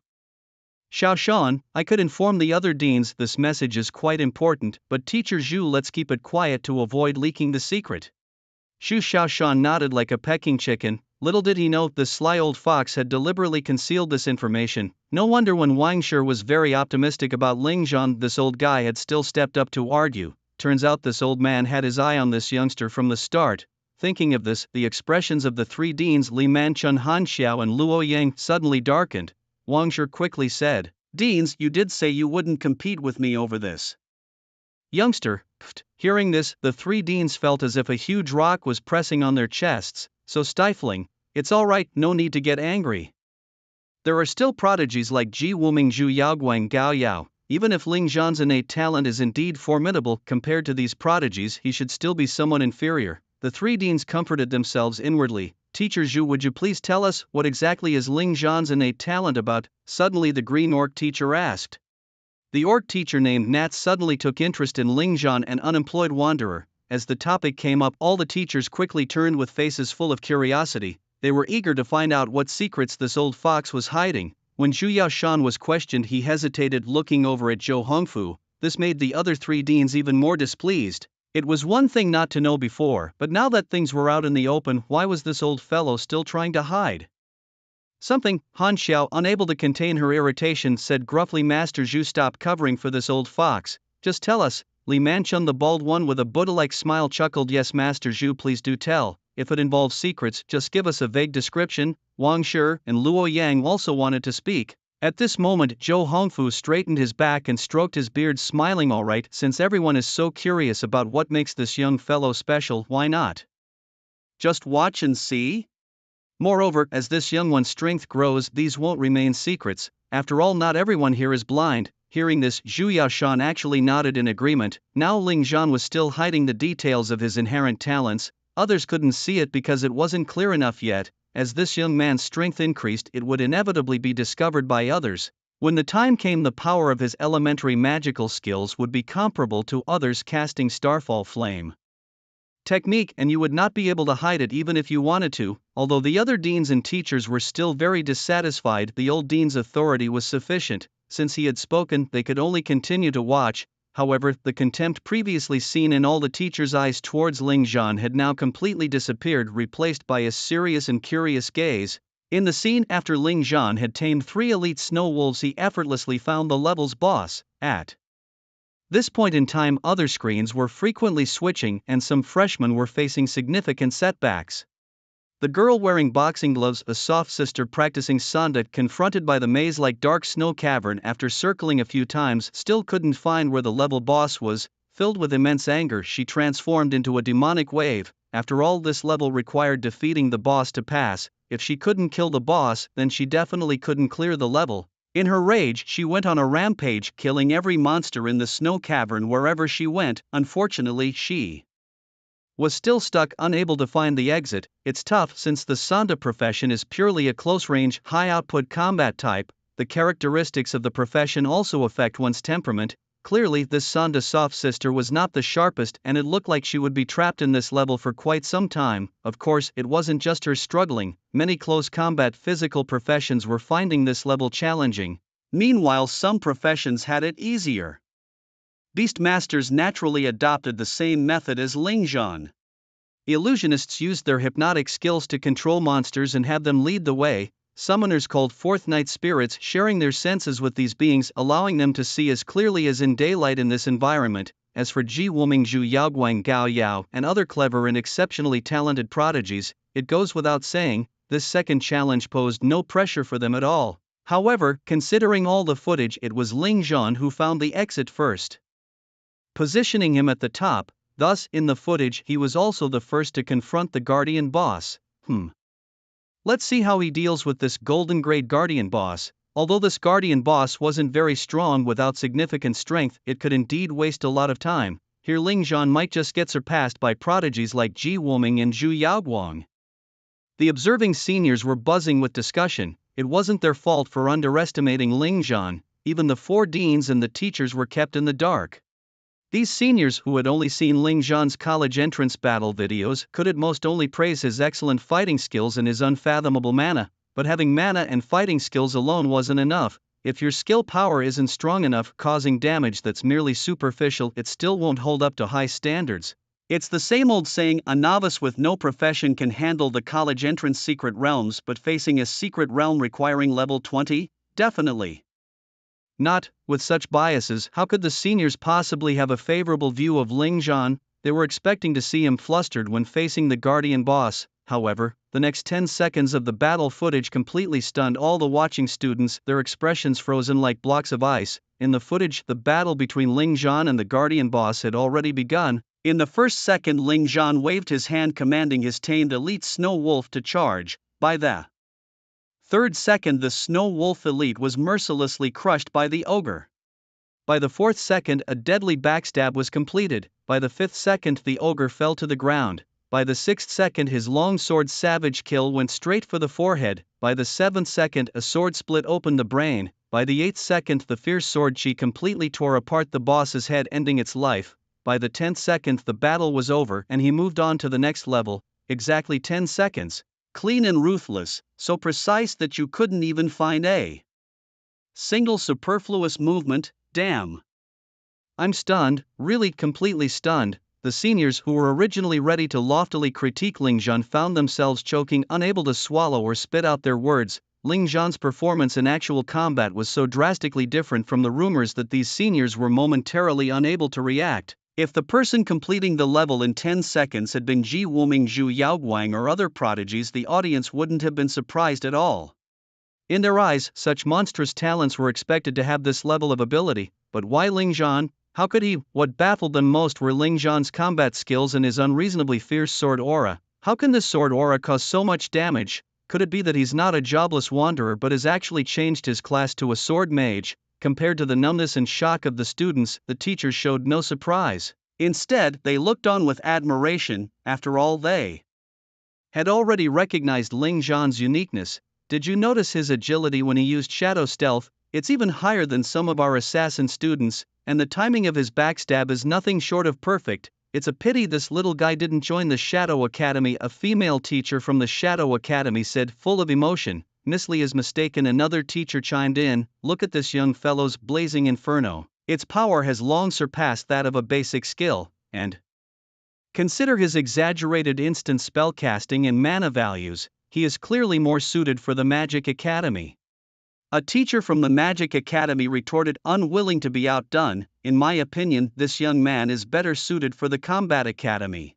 Xiaoshan, I could inform the other deans this message is quite important, but teacher Zhu, let's keep it quiet to avoid leaking the secret. Zhu Xiaoshan nodded like a pecking chicken. Little did he know, this sly old fox had deliberately concealed this information. No wonder when Wang Shi was very optimistic about Ling Zhan, this old guy had still stepped up to argue. Turns out this old man had his eye on this youngster from the start. Thinking of this, the expressions of the 3 deans Li Manchun, Han Xiao, and Luo Yang suddenly darkened. Wang Shi quickly said, "Deans, you did say you wouldn't compete with me over this youngster." Hearing this, the 3 deans felt as if a huge rock was pressing on their chests, so stifling. It's all right, no need to get angry. There are still prodigies like Ji Wuming, Zhu Yaoguang, Gao Yao. Even if Ling Zhan's innate talent is indeed formidable, compared to these prodigies, he should still be somewhat inferior. The 3 deans comforted themselves inwardly. Teacher Zhu, would you please tell us what exactly is Ling Zhan's innate talent about? Suddenly the green orc teacher asked. The orc teacher named Nat suddenly took interest in Ling Zhan, an unemployed wanderer. As the topic came up, all the teachers quickly turned with faces full of curiosity. They were eager to find out what secrets this old fox was hiding. When Zhu Yaoshan was questioned, he hesitated, looking over at Zhou Hongfu. This made the other 3 deans even more displeased. It was one thing not to know before, but now that things were out in the open, why was this old fellow still trying to hide something? Han Xiao, unable to contain her irritation, said gruffly, Master Zhu, stop covering for this old fox. Just tell us. Li Manchun, the bald one with a Buddha-like smile, chuckled, yes Master Zhu, please do tell. If it involves secrets, just give us a vague description. Wang Shi and Luo Yang also wanted to speak. At this moment, Zhou Hongfu straightened his back and stroked his beard, smiling. All right, since everyone is so curious about what makes this young fellow special, why not just watch and see? Moreover, as this young one's strength grows, these won't remain secrets. After all, not everyone here is blind. Hearing this, Zhu Yaoshan actually nodded in agreement. Now Ling Zhan was still hiding the details of his inherent talents. Others couldn't see it because it wasn't clear enough yet. As this young man's strength increased, it would inevitably be discovered by others. When the time came, the power of his elementary magical skills would be comparable to others casting Starfall Flame technique, and you would not be able to hide it even if you wanted to. Although the other deans and teachers were still very dissatisfied, the old dean's authority was sufficient. Since he had spoken, they could only continue to watch. However, the contempt previously seen in all the teachers' eyes towards Ling Zhan had now completely disappeared, replaced by a serious and curious gaze. In the scene after Ling Zhan had tamed 3 elite snow wolves, he effortlessly found the level's boss. At this point in time, other screens were frequently switching and some freshmen were facing significant setbacks. The girl wearing boxing gloves, a soft sister practicing Sanda, confronted by the maze-like dark snow cavern after circling a few times, still couldn't find where the level boss was. Filled with immense anger, she transformed into a demonic wave. After all, this level required defeating the boss to pass. If she couldn't kill the boss, then she definitely couldn't clear the level. In her rage, she went on a rampage, killing every monster in the snow cavern wherever she went. Unfortunately, she was still stuck, unable to find the exit. It's tough since the Sanda profession is purely a close-range, high-output combat type. The characteristics of the profession also affect one's temperament. Clearly, this Sanda soft sister was not the sharpest, and it looked like she would be trapped in this level for quite some time. Of course, it wasn't just her struggling. Many close combat physical professions were finding this level challenging. Meanwhile, some professions had it easier. Beastmasters naturally adopted the same method as Lingzhan. Illusionists used their hypnotic skills to control monsters and have them lead the way. Summoners called forth night spirits, sharing their senses with these beings, allowing them to see as clearly as in daylight in this environment. As for Ji Wuming Zhu Yaoguang Gao Yao and other clever and exceptionally talented prodigies, it goes without saying, this second challenge posed no pressure for them at all. However, considering all the footage, it was Lingzhan who found the exit first, positioning him at the top. Thus, in the footage, he was also the first to confront the Guardian boss. Let's see how he deals with this Golden Grade Guardian boss. Although this Guardian boss wasn't very strong, without significant strength, it could indeed waste a lot of time. Here Lingzhan might just get surpassed by prodigies like Ji Wuming and Zhu Yaoguang. The observing seniors were buzzing with discussion. It wasn't their fault for underestimating Lingzhan. Even the 4 deans and the teachers were kept in the dark. These seniors, who had only seen Lingzhan's college entrance battle videos, could at most only praise his excellent fighting skills and his unfathomable mana. But having mana and fighting skills alone wasn't enough. If your skill power isn't strong enough, causing damage that's merely superficial, it still won't hold up to high standards. It's the same old saying, a novice with no profession can handle the college entrance secret realms, but facing a secret realm requiring level 20? Definitely not. With such biases, how could the seniors possibly have a favorable view of Lingzhan? They were expecting to see him flustered when facing the Guardian boss. However, the next 10 seconds of the battle footage completely stunned all the watching students, their expressions frozen like blocks of ice. In the footage, the battle between Lingzhan and the Guardian boss had already begun. In the first second, Lingzhan waved his hand commanding his tamed elite Snow Wolf to charge. By the third second, the Snow Wolf elite was mercilessly crushed by the ogre. By the fourth second, a deadly backstab was completed. By the fifth second, the ogre fell to the ground. By the sixth second, his long sword savage kill went straight for the forehead. By the seventh second, a sword split open the brain. By the eighth second, the fierce sword chi completely tore apart the boss's head, ending its life. By the 10th second, the battle was over and he moved on to the next level. Exactly 10 seconds. Clean and ruthless, so precise that you couldn't even find a single superfluous movement. Damn. I'm stunned, really completely stunned. The seniors, who were originally ready to loftily critique Lingzhan, found themselves choking, unable to swallow or spit out their words. Lingzhan's performance in actual combat was so drastically different from the rumors that these seniors were momentarily unable to react. If the person completing the level in 10 seconds had been Ji Wuming Zhu Yaoguang or other prodigies, the audience wouldn't have been surprised at all. In their eyes, such monstrous talents were expected to have this level of ability. But why Lingzhan? How could he? What baffled them most were Lingzhan's combat skills and his unreasonably fierce sword aura. How can this sword aura cause so much damage? Could it be that he's not a jobless wanderer but has actually changed his class to a sword mage? Compared to the numbness and shock of the students, the teachers showed no surprise. Instead, they looked on with admiration. After all, they had already recognized Lingzhan's uniqueness. Did you notice his agility when he used shadow stealth? It's even higher than some of our assassin students, and the timing of his backstab is nothing short of perfect. It's a pity this little guy didn't join the Shadow Academy, a female teacher from the Shadow Academy said, full of emotion. Miss Lee is mistaken, another teacher chimed in. Look at this young fellow's blazing inferno. Its power has long surpassed that of a basic skill, and consider his exaggerated instant spellcasting and mana values. He is clearly more suited for the Magic Academy. A teacher from the Magic Academy retorted, unwilling to be outdone. In my opinion, this young man is better suited for the Combat Academy.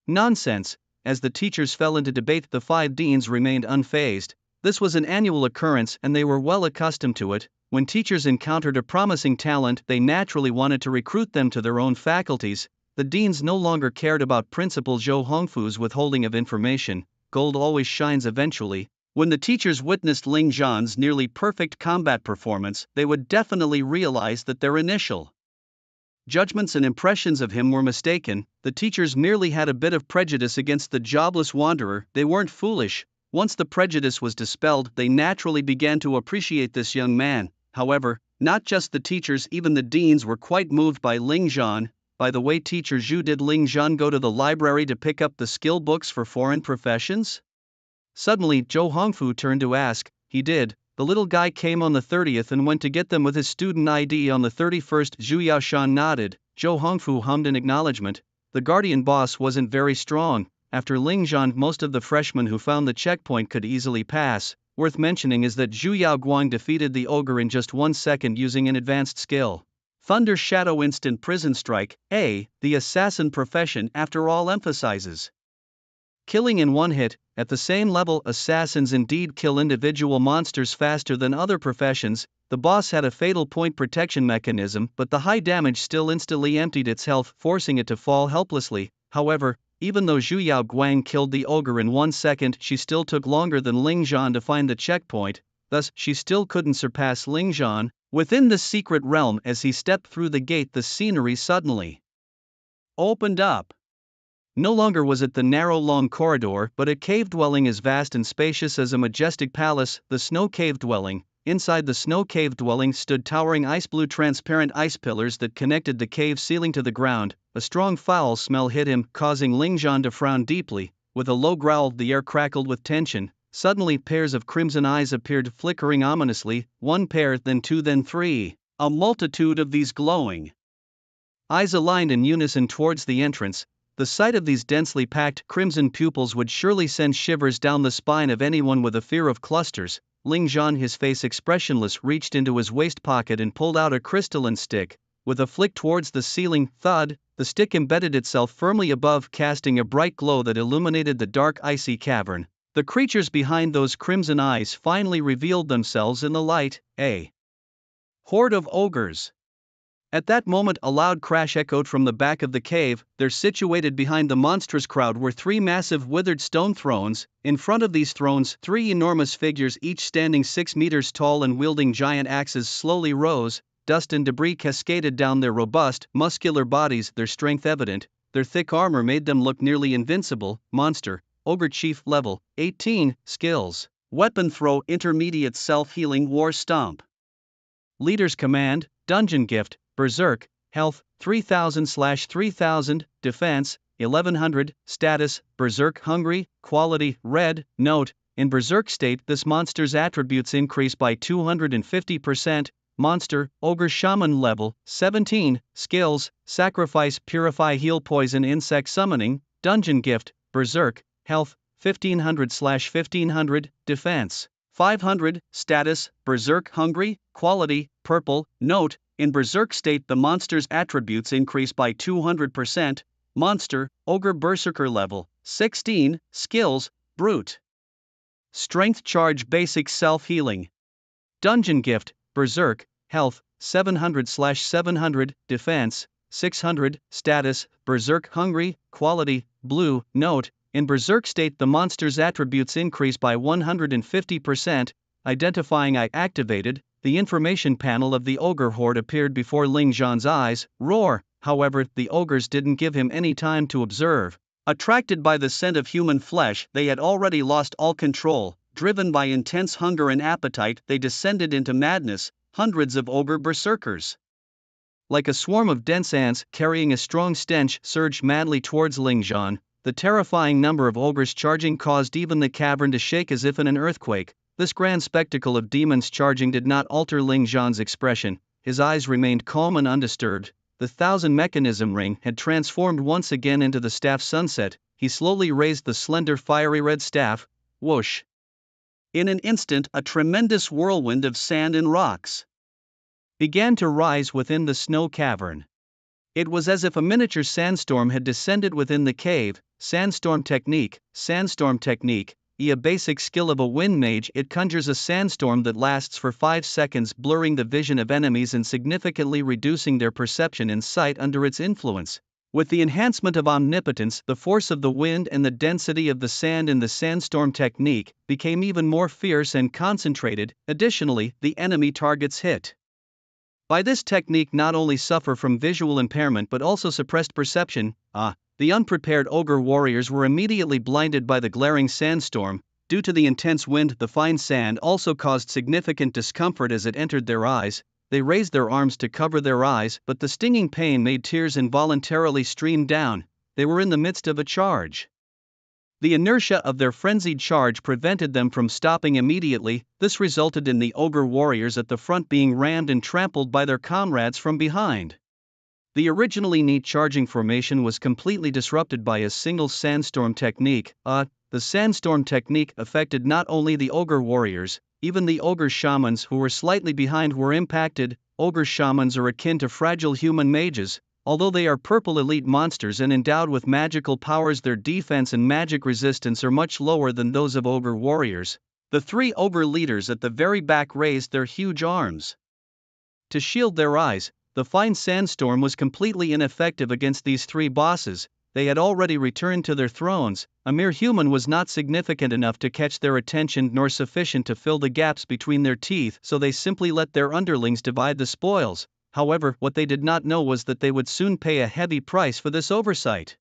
Nonsense. as the teachers fell into debate, the 5 deans remained unfazed. This was an annual occurrence and they were well accustomed to it. When teachers encountered a promising talent, they naturally wanted to recruit them to their own faculties. The deans no longer cared about Principal Zhou Hongfu's withholding of information. Gold always shines eventually. When the teachers witnessed Ling Zhan's nearly perfect combat performance, they would definitely realize that their initial judgments and impressions of him were mistaken. The teachers merely had a bit of prejudice against the jobless wanderer. They weren't foolish. Once the prejudice was dispelled, they naturally began to appreciate this young man. However, not just the teachers, even the deans were quite moved by Ling Zhan. By the way, Teacher Zhu, did Ling Zhan go to the library to pick up the skill books for foreign professions? Suddenly, Zhou Hongfu turned to ask. He did. The little guy came on the 30th and went to get them with his student ID on the 31st. Zhu Yaoshan nodded. Zhou Hongfu hummed in acknowledgement. The guardian boss wasn't very strong. After Ling Zhan, most of the freshmen who found the checkpoint could easily pass. Worth mentioning is that Zhu Yaoguang defeated the ogre in just 1 second using an advanced skill. Thunder Shadow Instant Prison Strike. The assassin profession, after all, emphasizes killing in one hit. At the same level, assassins indeed kill individual monsters faster than other professions. The boss had a fatal point protection mechanism, but the high damage still instantly emptied its health, forcing it to fall helplessly. However, even though Zhu Yaoguang killed the ogre in 1 second, she still took longer than Ling Zhan to find the checkpoint. Thus, she still couldn't surpass Ling Zhan. Within the secret realm, as he stepped through the gate, the scenery suddenly opened up. No longer was it the narrow long corridor, but a cave dwelling as vast and spacious as a majestic palace, the Snow Cave Dwelling. Inside the Snow Cave Dwelling stood towering ice-blue transparent ice pillars that connected the cave ceiling to the ground. A strong foul smell hit him, causing Ling Zhan to frown deeply. With a low growl, the air crackled with tension. Suddenly, pairs of crimson eyes appeared, flickering ominously. 1 pair, then 2, then 3. A multitude of these glowing eyes aligned in unison towards the entrance. The sight of these densely packed crimson pupils would surely send shivers down the spine of anyone with a fear of clusters. Ling Zhan, his face expressionless, reached into his waist pocket and pulled out a crystalline stick. With a flick towards the ceiling, thud, the stick embedded itself firmly above, casting a bright glow that illuminated the dark icy cavern. The creatures behind those crimson eyes finally revealed themselves in the light, a horde of ogres. At that moment, a loud crash echoed from the back of the cave. There, situated behind the monstrous crowd, were 3 massive withered stone thrones. In front of these thrones, 3 enormous figures, each standing 6 meters tall and wielding giant axes, slowly rose. Dust and debris cascaded down their robust, muscular bodies, their strength evident. Their thick armor made them look nearly invincible. Monster, Ogre Chief, level 18, skills: Weapon Throw, Intermediate, Self-Healing, War Stomp. Leader's Command, Dungeon Gift, Berserk, Health, 3000/3000, Defense, 1100, Status, Berserk Hungry, Quality, Red. Note: in Berserk state, this monster's attributes increase by 250%. Monster, Ogre Shaman, level 17, skills: Sacrifice, Purify, Heal, Poison, Insect Summoning. Dungeon Gift, Berserk, Health, 1500/1500, Defense, 500, Status, Berserk Hungry, Quality, Purple. Note: in Berserk state, the monster's attributes increase by 200%. Monster, Ogre Berserker, level 16, skills: Brute, Strength, Charge, Basic, Self-Healing. Dungeon Gift, Berserk, Health, 700/700, Defense, 600, Status, Berserk Hungry, Quality, Blue. Note: in Berserk state, the monster's attributes increase by 150%. Identifying eye activated, the information panel of the ogre horde appeared before Ling Zhan's eyes. Roar! However, the ogres didn't give him any time to observe. Attracted by the scent of human flesh, they had already lost all control. Driven by intense hunger and appetite, they descended into madness. Hundreds of ogre berserkers, like a swarm of dense ants carrying a strong stench, surged madly towards Ling Zhan. The terrifying number of ogres charging caused even the cavern to shake as if in an earthquake. This grand spectacle of demons charging did not alter Ling Zhan's expression. His eyes remained calm and undisturbed. The 1000 mechanism ring had transformed once again into the staff sunset. He slowly raised the slender fiery red staff. Whoosh! In an instant, a tremendous whirlwind of sand and rocks began to rise within the snow cavern. It was as if a miniature sandstorm had descended within the cave. Sandstorm technique. Sandstorm technique, a basic skill of a wind mage. It conjures a sandstorm that lasts for 5 seconds, blurring the vision of enemies and significantly reducing their perception and sight under its influence. With the enhancement of omnipotence, the force of the wind and the density of the sand in the sandstorm technique became even more fierce and concentrated. Additionally, the enemy targets hit by this technique not only suffer from visual impairment but also suppressed perception. The unprepared ogre warriors were immediately blinded by the glaring sandstorm. Due to the intense wind, the fine sand also caused significant discomfort as it entered their eyes. They raised their arms to cover their eyes, but the stinging pain made tears involuntarily stream down. They were in the midst of a charge. The inertia of their frenzied charge prevented them from stopping immediately. This resulted in the ogre warriors at the front being rammed and trampled by their comrades from behind. The originally neat charging formation was completely disrupted by a single sandstorm technique. The sandstorm technique affected not only the ogre warriors, even the ogre shamans who were slightly behind were impacted. Ogre shamans are akin to fragile human mages. Although they are purple elite monsters and endowed with magical powers, their defense and magic resistance are much lower than those of ogre warriors. The 3 ogre leaders at the very back raised their huge arms to shield their eyes. The fine sandstorm was completely ineffective against these 3 bosses. They had already returned to their thrones. A mere human was not significant enough to catch their attention nor sufficient to fill the gaps between their teeth, so they simply let their underlings divide the spoils. However, what they did not know was that they would soon pay a heavy price for this oversight.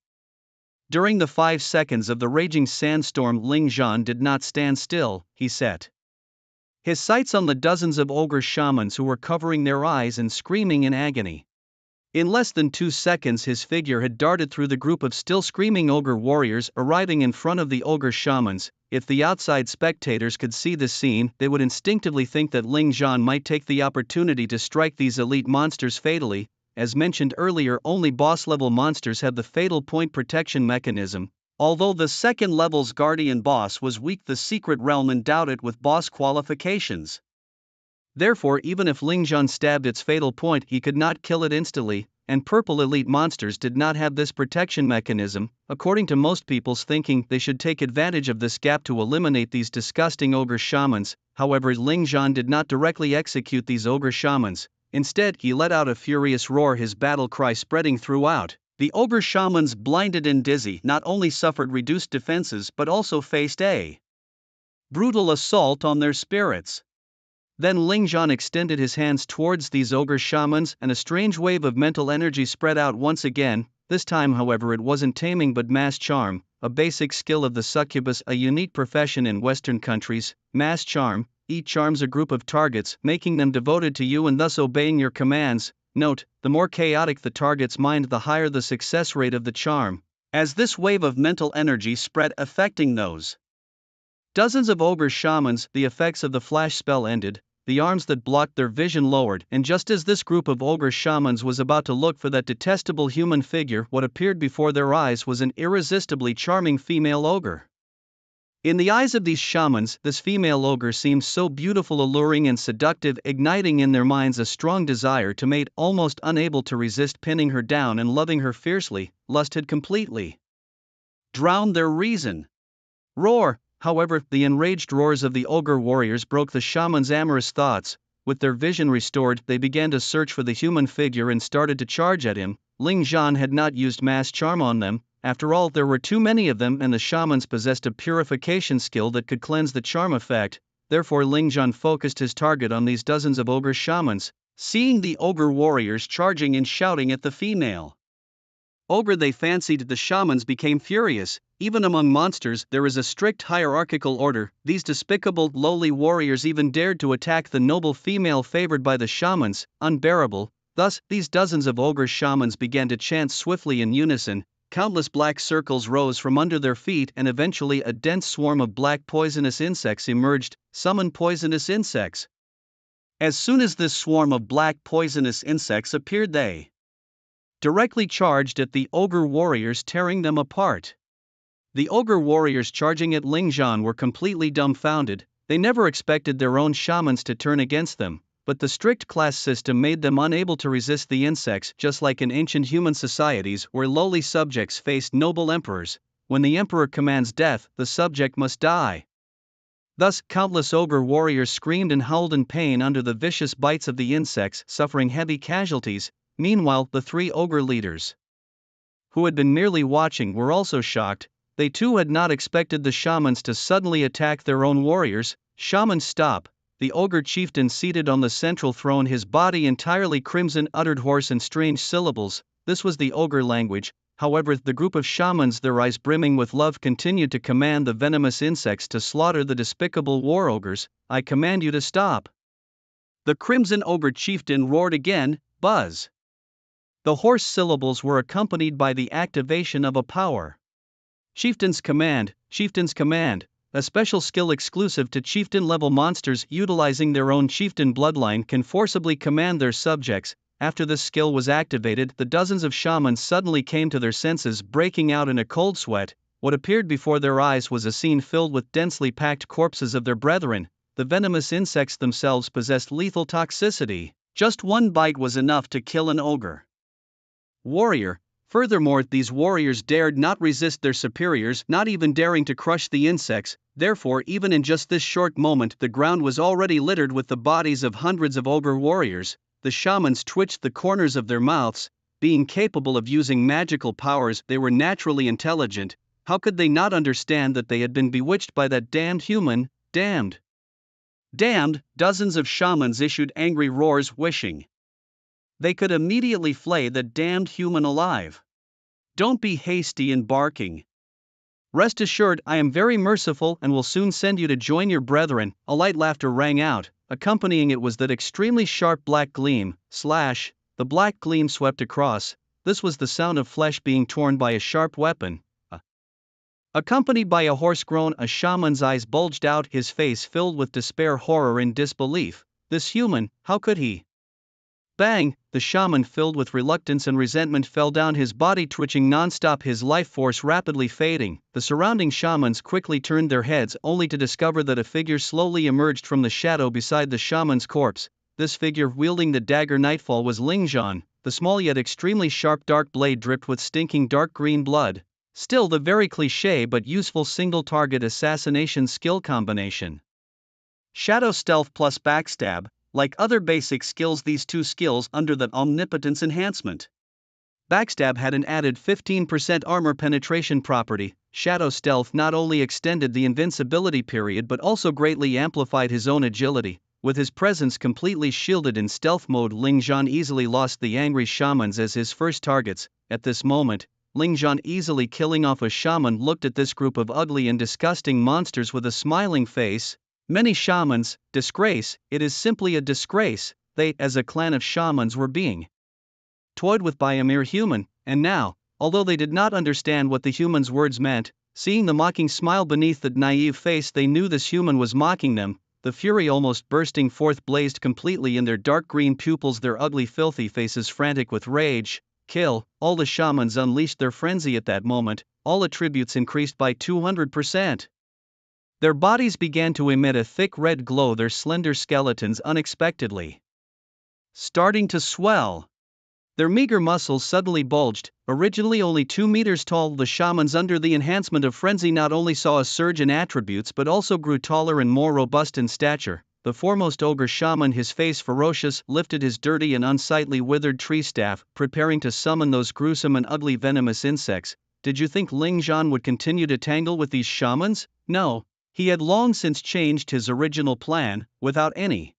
During the 5 seconds of the raging sandstorm, Ling Zhan did not stand still. He set his sights on the dozens of ogre shamans who were covering their eyes and screaming in agony. In less than 2 seconds, his figure had darted through the group of still screaming ogre warriors, arriving in front of the ogre shamans. If the outside spectators could see this scene, they would instinctively think that Ling Zhan might take the opportunity to strike these elite monsters fatally. As mentioned earlier, only boss-level monsters have the fatal point protection mechanism. Although the second level's guardian boss was weak, the secret realm endowed it with boss qualifications. Therefore, even if Ling Zhan stabbed its fatal point, he could not kill it instantly, and purple elite monsters did not have this protection mechanism. According to most people's thinking, they should take advantage of this gap to eliminate these disgusting ogre shamans. However, Ling Zhan did not directly execute these ogre shamans. Instead, he let out a furious roar, his battle cry spreading throughout. The ogre shamans, blinded and dizzy, not only suffered reduced defenses but also faced a brutal assault on their spirits. Then Ling Zhan extended his hands towards these ogre shamans, and a strange wave of mental energy spread out once again. This time, however, it wasn't taming but mass charm, a basic skill of the succubus, a unique profession in Western countries. Mass charm charms a group of targets, making them devoted to you and thus obeying your commands. Note, the more chaotic the target's mind, the higher the success rate of the charm. As this wave of mental energy spread, affecting those dozens of ogre shamans, the effects of the flash spell ended. The arms that blocked their vision lowered, and just as this group of ogre shamans was about to look for that detestable human figure, what appeared before their eyes was an irresistibly charming female ogre. In the eyes of these shamans, this female ogre seemed so beautiful, alluring, and seductive, igniting in their minds a strong desire to mate. Almost unable to resist pinning her down and loving her fiercely, lust had completely drowned their reason. Roar! However, the enraged roars of the ogre warriors broke the shaman's amorous thoughts. With their vision restored, they began to search for the human figure and started to charge at him. Ling Zhan had not used mass charm on them. After all, there were too many of them, and the shamans possessed a purification skill that could cleanse the charm effect. Therefore, Ling Zhan focused his target on these dozens of ogre shamans. Seeing the ogre warriors charging and shouting at the female ogre they fancied, the shamans became furious. Even among monsters, there is a strict hierarchical order. These despicable, lowly warriors even dared to attack the noble female favored by the shamans. Unbearable. Thus, these dozens of ogre shamans began to chant swiftly in unison. Countless black circles rose from under their feet, and eventually a dense swarm of black poisonous insects emerged. Summon poisonous insects. As soon as this swarm of black poisonous insects appeared, they directly charged at the ogre warriors, tearing them apart. The ogre warriors charging at Ling Zhan were completely dumbfounded. They never expected their own shamans to turn against them, but the strict class system made them unable to resist the insects. Just like in ancient human societies where lowly subjects faced noble emperors, when the emperor commands death, the subject must die. Thus, countless ogre warriors screamed and howled in pain under the vicious bites of the insects, suffering heavy casualties. Meanwhile, the three ogre leaders, who had been merely watching, were also shocked. They too had not expected the shamans to suddenly attack their own warriors. Shaman, stop! The ogre chieftain seated on the central throne, his body entirely crimson, uttered hoarse and strange syllables. This was the ogre language. However, the group of shamans, their eyes brimming with love, continued to command the venomous insects to slaughter the despicable war ogres. I command you to stop! The crimson ogre chieftain roared again. Buzz! The hoarse syllables were accompanied by the activation of a power. Chieftain's command, a special skill exclusive to chieftain-level monsters utilizing their own chieftain bloodline can forcibly command their subjects. After this skill was activated, the dozens of shamans suddenly came to their senses, breaking out in a cold sweat. What appeared before their eyes was a scene filled with densely packed corpses of their brethren. The venomous insects themselves possessed lethal toxicity. Just one bite was enough to kill an ogre warrior. Furthermore, these warriors dared not resist their superiors, not even daring to crush the insects. Therefore, even in just this short moment, the ground was already littered with the bodies of hundreds of ogre warriors. The shamans twitched the corners of their mouths. Being capable of using magical powers, they were naturally intelligent. How could they not understand that they had been bewitched by that damned human? Damned! Damned! Dozens of shamans issued angry roars, wishing they could immediately flay the damned human alive. Don't be hasty in barking. Rest assured, I am very merciful and will soon send you to join your brethren. A light laughter rang out. Accompanying it was that extremely sharp black gleam. Slash! The black gleam swept across. This was the sound of flesh being torn by a sharp weapon. Accompanied by a hoarse groan, a shaman's eyes bulged out, his face filled with despair, horror, and disbelief. This human, how could he? Bang! The shaman, filled with reluctance and resentment, fell down, his body twitching non-stop, his life force rapidly fading. The surrounding shamans quickly turned their heads, only to discover that a figure slowly emerged from the shadow beside the shaman's corpse. This figure, wielding the dagger Nightfall, was Lingzhan. The small yet extremely sharp dark blade dripped with stinking dark green blood. Still the very cliché but useful single-target assassination skill combination. Shadow Stealth plus Backstab. Like other basic skills, these two skills under the Omnipotence enhancement. Backstab had an added 15% armor penetration property. Shadow Stealth not only extended the invincibility period but also greatly amplified his own agility. With his presence completely shielded in stealth mode, Lingzhan easily lost the angry shamans as his first targets. At this moment, Lingzhan, easily killing off a shaman, looked at this group of ugly and disgusting monsters with a smiling face. Many shamans, disgrace, it is simply a disgrace. They, as a clan of shamans, were being toyed with by a mere human, and now, although they did not understand what the human's words meant, seeing the mocking smile beneath that naive face, they knew this human was mocking them. The fury almost bursting forth blazed completely in their dark green pupils, their ugly filthy faces frantic with rage. Kill! All the shamans unleashed their frenzy at that moment, all attributes increased by 200%. Their bodies began to emit a thick red glow, their slender skeletons unexpectedly starting to swell. Their meager muscles suddenly bulged. Originally only 2 meters tall, the shamans under the enhancement of frenzy not only saw a surge in attributes but also grew taller and more robust in stature. The foremost ogre shaman, his face ferocious, lifted his dirty and unsightly withered tree staff, preparing to summon those gruesome and ugly venomous insects. Did you think Lingzhan would continue to tangle with these shamans? No. He had long since changed his original plan. Without any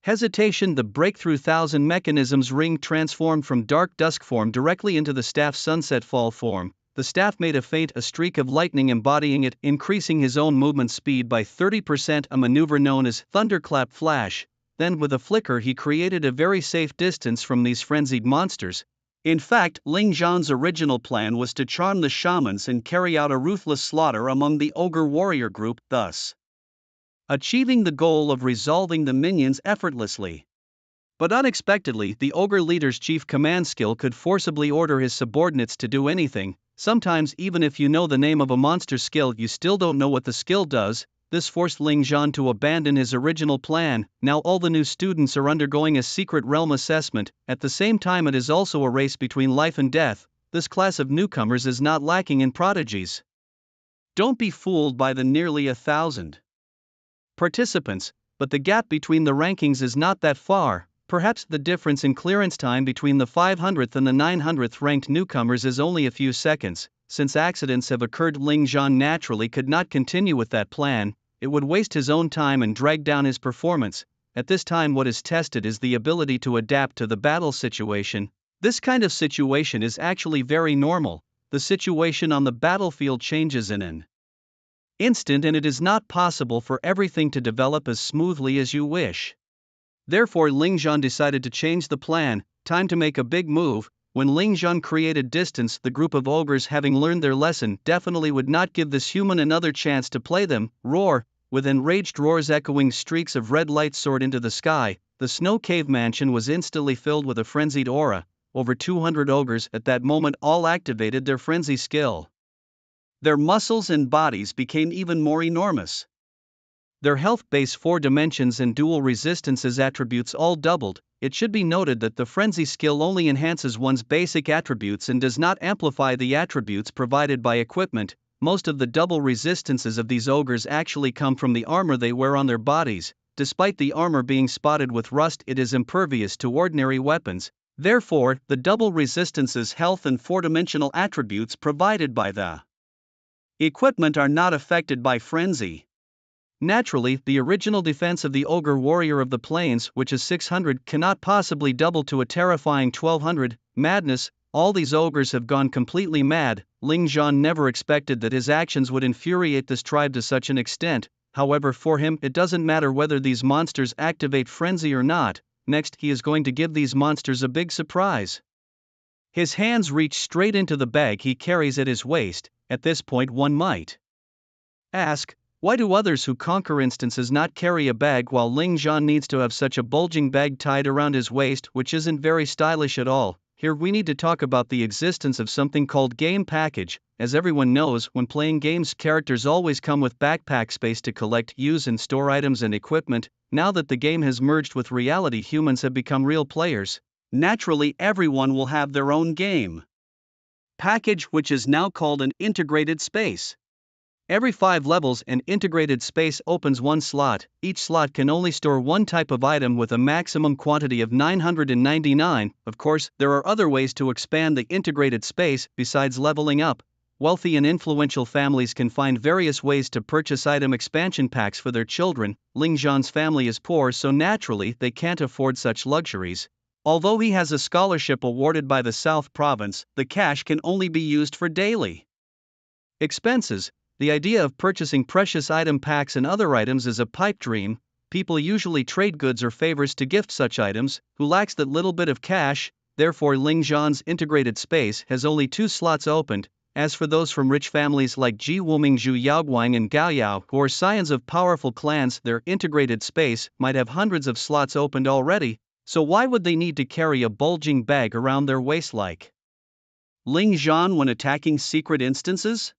hesitation, the breakthrough thousand mechanisms ring transformed from dark dusk form directly into the staff's sunset fall form. The staff made a streak of lightning embodying it, increasing his own movement speed by 30%, a maneuver known as thunderclap flash. Then with a flicker he created a very safe distance from these frenzied monsters. In fact, Lingzhan's original plan was to charm the shamans and carry out a ruthless slaughter among the ogre warrior group, thus achieving the goal of resolving the minions effortlessly. But unexpectedly, the ogre leader's chief command skill could forcibly order his subordinates to do anything. Sometimes even if you know the name of a monster skill, you still don't know what the skill does. This forced Lingzhan to abandon his original plan. Now all the new students are undergoing a secret realm assessment. At the same time, it is also a race between life and death. this class of newcomers is not lacking in prodigies. Don't be fooled by the nearly 1,000 participants, but the gap between the rankings is not that far. Perhaps the difference in clearance time between the 500th and the 900th ranked newcomers is only a few seconds. Since accidents have occurred, Ling Zhan naturally could not continue with that plan. It would waste his own time and drag down his performance. At this time, what is tested is the ability to adapt to the battle situation. This kind of situation is actually very normal. The situation on the battlefield changes in an instant, and it is not possible for everything to develop as smoothly as you wish. Therefore, Ling Zhan decided to change the plan. Time to make a big move. When Ling Zhan created distance, the group of ogres, having learned their lesson, definitely would not give this human another chance to play them. Roar! With enraged roars echoing, streaks of red light soared into the sky. The snow cave mansion was instantly filled with a frenzied aura. Over 200 ogres at that moment all activated their frenzy skill. Their muscles and bodies became even more enormous. Their health base, 4 dimensions, and dual resistances attributes all doubled. It should be noted that the frenzy skill only enhances one's basic attributes and does not amplify the attributes provided by equipment. Most of the double resistances of these ogres actually come from the armor they wear on their bodies. Despite the armor being spotted with rust, it is impervious to ordinary weapons. Therefore, the double resistances, health, and 4-dimensional attributes provided by the equipment are not affected by frenzy. Naturally, the original defense of the Ogre Warrior of the Plains, which is 600, cannot possibly double to a terrifying 1200. Madness! All these ogres have gone completely mad. Ling Zhan never expected that his actions would infuriate this tribe to such an extent. However, for him, it doesn't matter whether these monsters activate frenzy or not. Next, he is going to give these monsters a big surprise. His hands reach straight into the bag he carries at his waist. At this point, one might ask, why do others who conquer instances not carry a bag, while Ling Zhan needs to have such a bulging bag tied around his waist, which isn't very stylish at all? Here we need to talk about the existence of something called game package. As everyone knows, when playing games, characters always come with backpack space to collect, use, and store items and equipment. Now that the game has merged with reality, humans have become real players. Naturally, everyone will have their own game package, which is now called an integrated space. Every 5 levels, an integrated space opens one slot. Each slot can only store one type of item with a maximum quantity of 999. Of course, there are other ways to expand the integrated space besides leveling up. Wealthy and influential families can find various ways to purchase item expansion packs for their children. Ling Zhan's family is poor, so naturally they can't afford such luxuries. Although he has a scholarship awarded by the South Province, the cash can only be used for daily expenses. The idea of purchasing precious item packs and other items is a pipe dream. People usually trade goods or favors to gift such items. Who lacks that little bit of cash? Therefore, Ling Zhan's integrated space has only 2 slots opened. As for those from rich families like Ji Wuming, Zhu Yaoguang, and Gao Yao, who are scions of powerful clans, their integrated space might have hundreds of slots opened already. So why would they need to carry a bulging bag around their waist like Ling Zhan when attacking secret instances?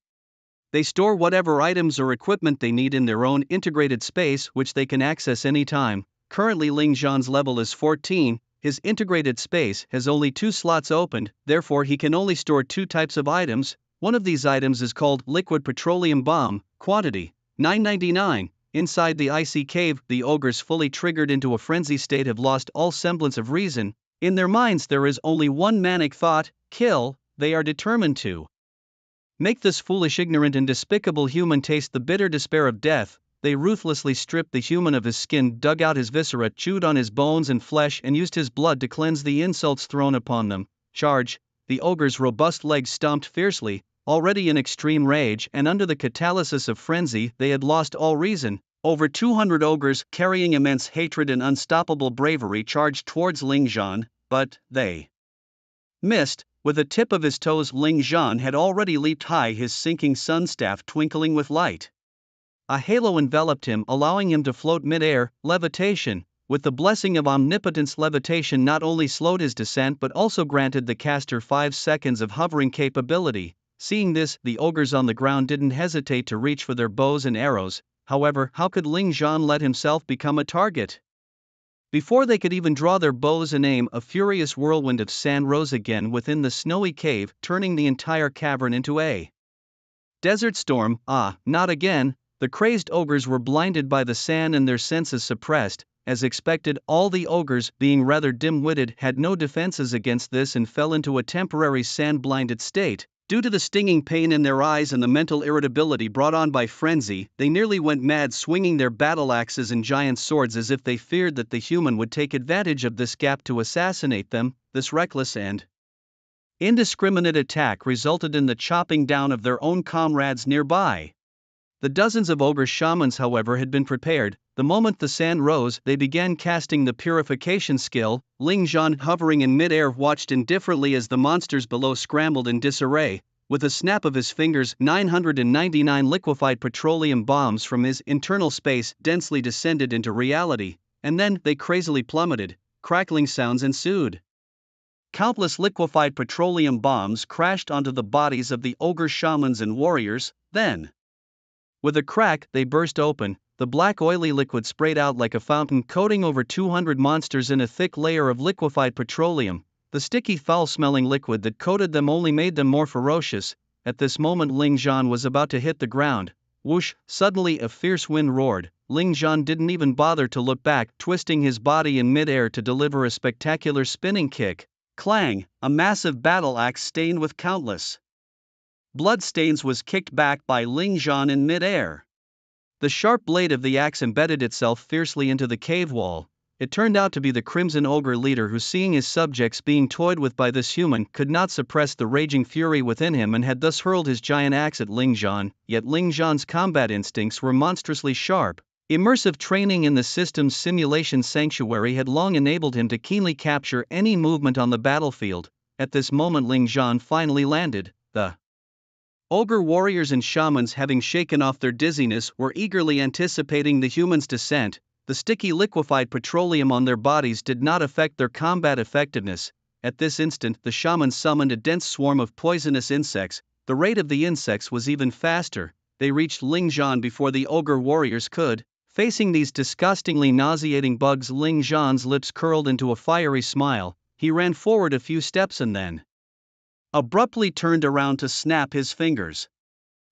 They store whatever items or equipment they need in their own integrated space, which they can access anytime. Currently, Ling Zhan's level is 14. His integrated space has only 2 slots opened, therefore he can only store 2 types of items. One of these items is called Liquid Petroleum Bomb, quantity 999. Inside the icy cave, the ogres, fully triggered into a frenzy state, have lost all semblance of reason. In their minds there is only one manic thought: kill. They are determined to make this foolish, ignorant, and despicable human taste the bitter despair of death. They ruthlessly stripped the human of his skin, dug out his viscera, chewed on his bones and flesh, and used his blood to cleanse the insults thrown upon them. Charge! The ogre's robust legs stomped fiercely. Already in extreme rage and under the catalysis of frenzy, they had lost all reason. Over 200 ogres, carrying immense hatred and unstoppable bravery, charged towards Ling Zhan, but they missed. With the tip of his toes, Ling Zhan had already leaped high, his sinking sun staff twinkling with light. A halo enveloped him, allowing him to float mid-air. Levitation. With the blessing of omnipotence, levitation not only slowed his descent but also granted the caster 5 seconds of hovering capability. Seeing this, the ogres on the ground didn't hesitate to reach for their bows and arrows. However, how could Ling Zhan let himself become a target? Before they could even draw their bows and aim, a furious whirlwind of sand rose again within the snowy cave, turning the entire cavern into a desert storm. Not again. The crazed ogres were blinded by the sand and their senses suppressed. As expected, all the ogres, being rather dim-witted, had no defenses against this and fell into a temporary sand-blinded state. Due to the stinging pain in their eyes and the mental irritability brought on by frenzy, they nearly went mad, swinging their battle axes and giant swords as if they feared that the human would take advantage of this gap to assassinate them. This reckless and indiscriminate attack resulted in the chopping down of their own comrades nearby. The dozens of ogre shamans, however, had been prepared. The moment the sand rose, they began casting the purification skill. Ling Zhan, hovering in mid-air, watched indifferently as the monsters below scrambled in disarray. With a snap of his fingers, 999 liquefied petroleum bombs from his internal space densely descended into reality, and then they crazily plummeted. Crackling sounds ensued. Countless liquefied petroleum bombs crashed onto the bodies of the ogre shamans and warriors. Then, with a crack, they burst open. The black oily liquid sprayed out like a fountain, coating over 200 monsters in a thick layer of liquefied petroleum. The sticky, foul-smelling liquid that coated them only made them more ferocious. At this moment Ling Zhan was about to hit the ground. Whoosh! Suddenly a fierce wind roared. Ling Zhan didn't even bother to look back, twisting his body in mid-air to deliver a spectacular spinning kick. Clang! A massive battle axe stained with countless blood stains was kicked back by Ling Zhan in mid-air. The sharp blade of the axe embedded itself fiercely into the cave wall. It turned out to be the Crimson Ogre leader who, seeing his subjects being toyed with by this human, could not suppress the raging fury within him and had thus hurled his giant axe at Ling Zhan. Yet Ling Zhan's combat instincts were monstrously sharp. Immersive training in the system's simulation sanctuary had long enabled him to keenly capture any movement on the battlefield. At this moment Ling Zhan finally landed. The ogre warriors and shamans, having shaken off their dizziness, were eagerly anticipating the humans' descent. The sticky liquefied petroleum on their bodies did not affect their combat effectiveness. At this instant, the shamans summoned a dense swarm of poisonous insects. The rate of the insects was even faster. They reached Ling Zhan before the ogre warriors could. Facing these disgustingly nauseating bugs, Ling Zhan's lips curled into a fiery smile. He ran forward a few steps and then abruptly turned around to snap his fingers.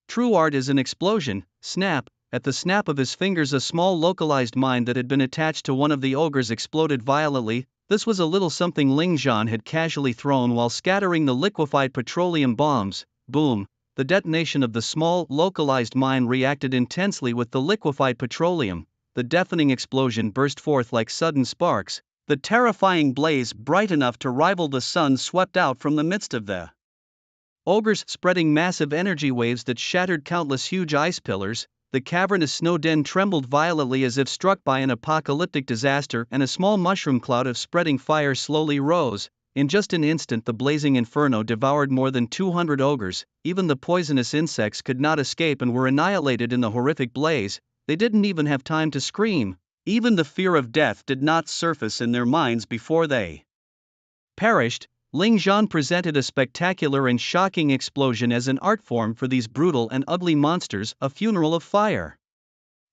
True art is an explosion. Snap! At the snap of his fingers, a small localized mine that had been attached to one of the ogres exploded violently. This was a little something Ling Zhan had casually thrown while scattering the liquefied petroleum bombs. Boom! The detonation of the small, localized mine reacted intensely with the liquefied petroleum. The deafening explosion burst forth like sudden sparks. The terrifying blaze, bright enough to rival the sun, swept out from the midst of the ogres, spreading massive energy waves that shattered countless huge ice pillars. The cavernous snow den trembled violently as if struck by an apocalyptic disaster, and a small mushroom cloud of spreading fire slowly rose. In just an instant the blazing inferno devoured more than 200 ogres. Even the poisonous insects could not escape and were annihilated in the horrific blaze. They didn't even have time to scream. Even the fear of death did not surface in their minds before they perished. Ling Zhan presented a spectacular and shocking explosion as an art form for these brutal and ugly monsters, a funeral of fire.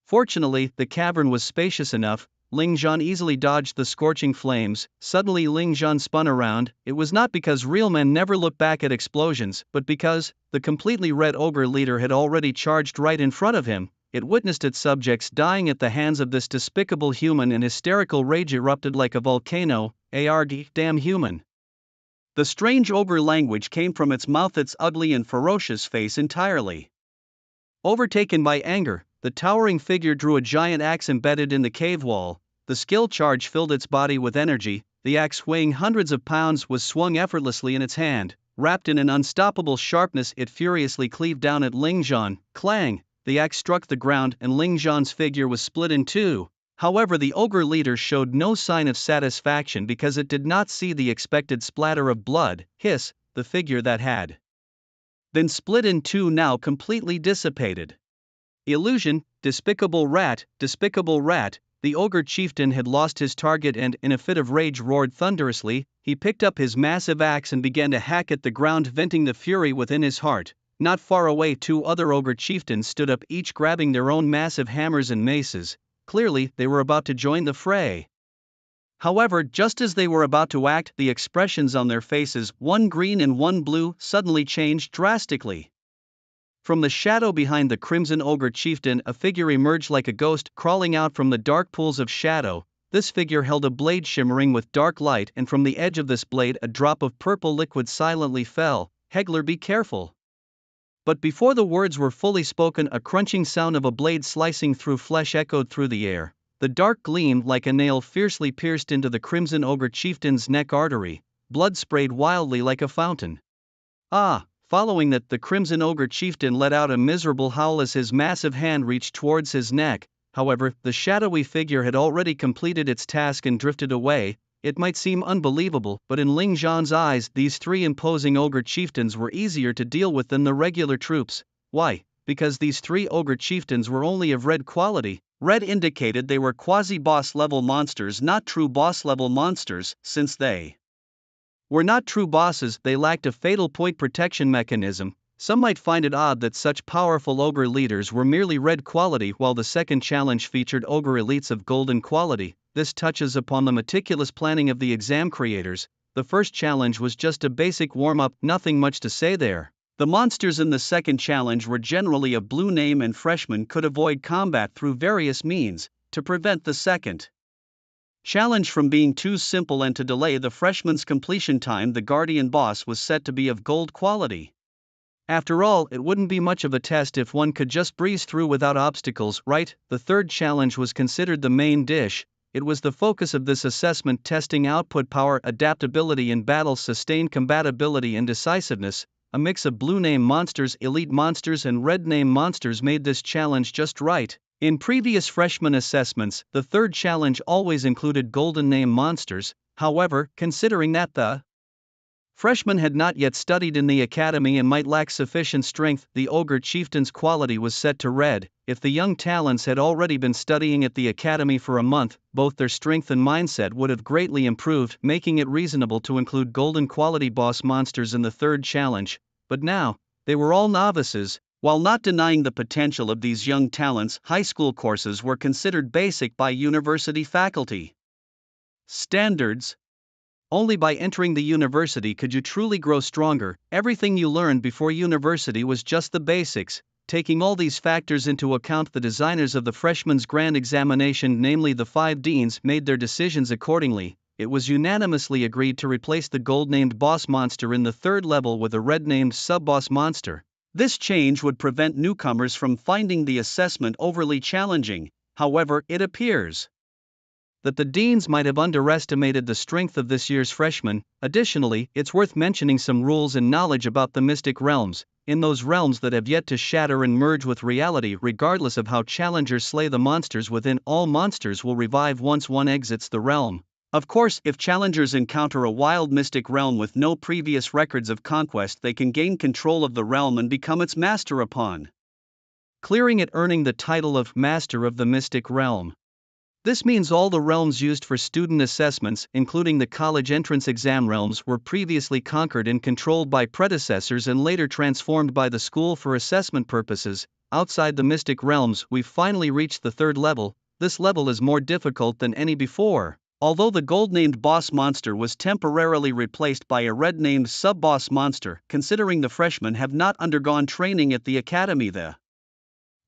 Fortunately, the cavern was spacious enough. Ling Zhan easily dodged the scorching flames. Suddenly Ling Zhan spun around. It was not because real men never look back at explosions, but because the completely red ogre leader had already charged right in front of him. It witnessed its subjects dying at the hands of this despicable human, and hysterical rage erupted like a volcano. Arg, damn human! The strange ogre language came from its mouth, its ugly and ferocious face entirely overtaken by anger. The towering figure drew a giant axe embedded in the cave wall. The skill charge filled its body with energy. The axe, weighing hundreds of pounds, was swung effortlessly in its hand. Wrapped in an unstoppable sharpness, it furiously cleaved down at Ling Zhan. Clang! The axe struck the ground and Ling Zhan's figure was split in two. However, the ogre leader showed no sign of satisfaction because it did not see the expected splatter of blood. Hiss! The figure that had been split in two now completely dissipated. Illusion! Despicable rat! Despicable rat! The ogre chieftain had lost his target and, in a fit of rage, roared thunderously. He picked up his massive axe and began to hack at the ground, venting the fury within his heart. Not far away, two other ogre chieftains stood up, each grabbing their own massive hammers and maces. Clearly, they were about to join the fray. However, just as they were about to act, the expressions on their faces, one green and one blue, suddenly changed drastically. From the shadow behind the Crimson Ogre chieftain, a figure emerged like a ghost, crawling out from the dark pools of shadow. This figure held a blade shimmering with dark light, and from the edge of this blade a drop of purple liquid silently fell. "Hegler, be careful." But before the words were fully spoken, a crunching sound of a blade slicing through flesh echoed through the air. The dark gleamed like a nail, fiercely pierced into the Crimson Ogre chieftain's neck artery. Blood sprayed wildly like a fountain. Ah! Following that, the Crimson Ogre chieftain let out a miserable howl as his massive hand reached towards his neck. However, the shadowy figure had already completed its task and drifted away. It might seem unbelievable, but in Ling Zhan's eyes, these three imposing ogre chieftains were easier to deal with than the regular troops. Why? Because these three ogre chieftains were only of red quality. Red indicated they were quasi-boss level monsters, not true boss level monsters. Since they were not true bosses, they lacked a fatal point protection mechanism. Some might find it odd that such powerful ogre leaders were merely red quality, while the second challenge featured ogre elites of golden quality. This touches upon the meticulous planning of the exam creators. The first challenge was just a basic warm-up, nothing much to say there. The monsters in the second challenge were generally of blue name, and freshmen could avoid combat through various means to prevent the second challenge from being too simple and to delay the freshman's completion time. The guardian boss was set to be of gold quality. After all, it wouldn't be much of a test if one could just breeze through without obstacles, right? The third challenge was considered the main dish. It was the focus of this assessment, testing output power, adaptability in battle, sustained combatability and decisiveness. A mix of blue name monsters, elite monsters and red name monsters made this challenge just right. In previous freshman assessments, the third challenge always included golden name monsters. However, considering that the freshmen had not yet studied in the academy and might lack sufficient strength, the ogre chieftain's quality was set to red. If the young talents had already been studying at the academy for a month, both their strength and mindset would have greatly improved, making it reasonable to include golden quality boss monsters in the third challenge. But now, they were all novices. While not denying the potential of these young talents, high school courses were considered basic by university faculty standards. Only by entering the university could you truly grow stronger. Everything you learned before university was just the basics. Taking all these factors into account, the designers of the freshman's grand examination, namely the 5 deans, made their decisions accordingly. It was unanimously agreed to replace the gold-named boss monster in the third level with a red-named sub-boss monster. This change would prevent newcomers from finding the assessment overly challenging. However, it appears that the deans might have underestimated the strength of this year's freshmen. Additionally, it's worth mentioning some rules and knowledge about the mystic realms. In those realms that have yet to shatter and merge with reality, regardless of how challengers slay the monsters within, all monsters will revive once one exits the realm. Of course, if challengers encounter a wild mystic realm with no previous records of conquest, they can gain control of the realm and become its master upon clearing it, earning the title of Master of the Mystic Realm. This means all the realms used for student assessments, including the college entrance exam realms, were previously conquered and controlled by predecessors and later transformed by the school for assessment purposes. Outside the mystic realms, we've finally reached the third level. This level is more difficult than any before. Although the gold-named boss monster was temporarily replaced by a red-named sub-boss monster, considering the freshmen have not undergone training at the academy, the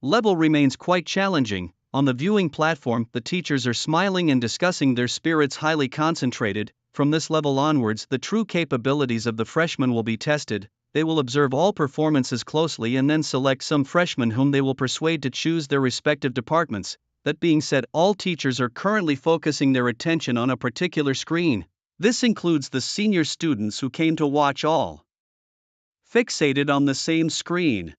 level remains quite challenging. On the viewing platform, the teachers are smiling and discussing, their spirits highly concentrated. From this level onwards, the true capabilities of the freshmen will be tested. They will observe all performances closely and then select some freshmen whom they will persuade to choose their respective departments. That being said, all teachers are currently focusing their attention on a particular screen. This includes the senior students who came to watch, all fixated on the same screen.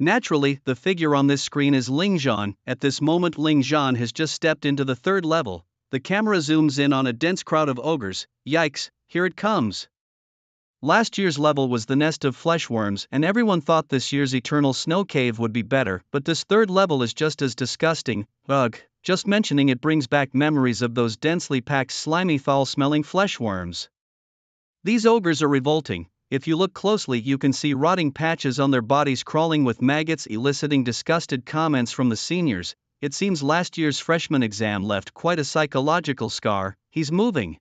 Naturally, the figure on this screen is Ling Zhan. At this moment, Ling Zhan has just stepped into the third level. The camera zooms in on a dense crowd of ogres. Yikes, here it comes. Last year's level was the nest of fleshworms, and everyone thought this year's eternal snow cave would be better, but this third level is just as disgusting. Ugh, just mentioning it brings back memories of those densely packed, slimy, foul-smelling fleshworms. These ogres are revolting. If you look closely, you can see rotting patches on their bodies crawling with maggots, eliciting disgusted comments from the seniors. It seems last year's freshman exam left quite a psychological scar. He's moving.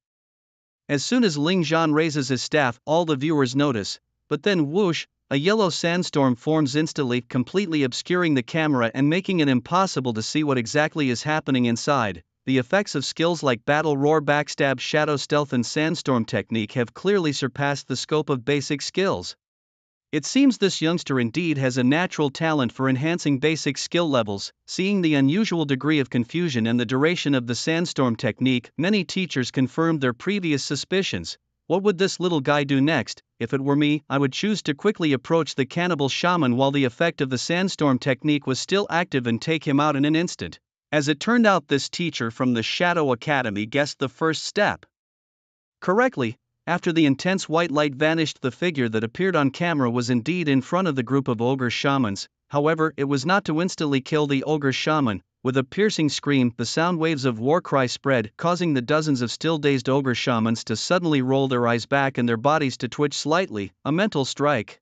As soon as Ling Zhan raises his staff, all the viewers notice, but then whoosh, a yellow sandstorm forms instantly, completely obscuring the camera and making it impossible to see what exactly is happening inside. The effects of skills like Battle Roar, Backstab, Shadow Stealth and Sandstorm Technique have clearly surpassed the scope of basic skills. It seems this youngster indeed has a natural talent for enhancing basic skill levels. Seeing the unusual degree of confusion and the duration of the Sandstorm Technique, many teachers confirmed their previous suspicions. What would this little guy do next? If it were me, I would choose to quickly approach the cannibal shaman while the effect of the Sandstorm Technique was still active and take him out in an instant. As it turned out, this teacher from the Shadow Academy guessed the first step correctly. After the intense white light vanished, the figure that appeared on camera was indeed in front of the group of ogre shamans. However, it was not to instantly kill the ogre shaman. With a piercing scream, the sound waves of Warcry spread, causing the dozens of still dazed ogre shamans to suddenly roll their eyes back and their bodies to twitch slightly, a mental strike.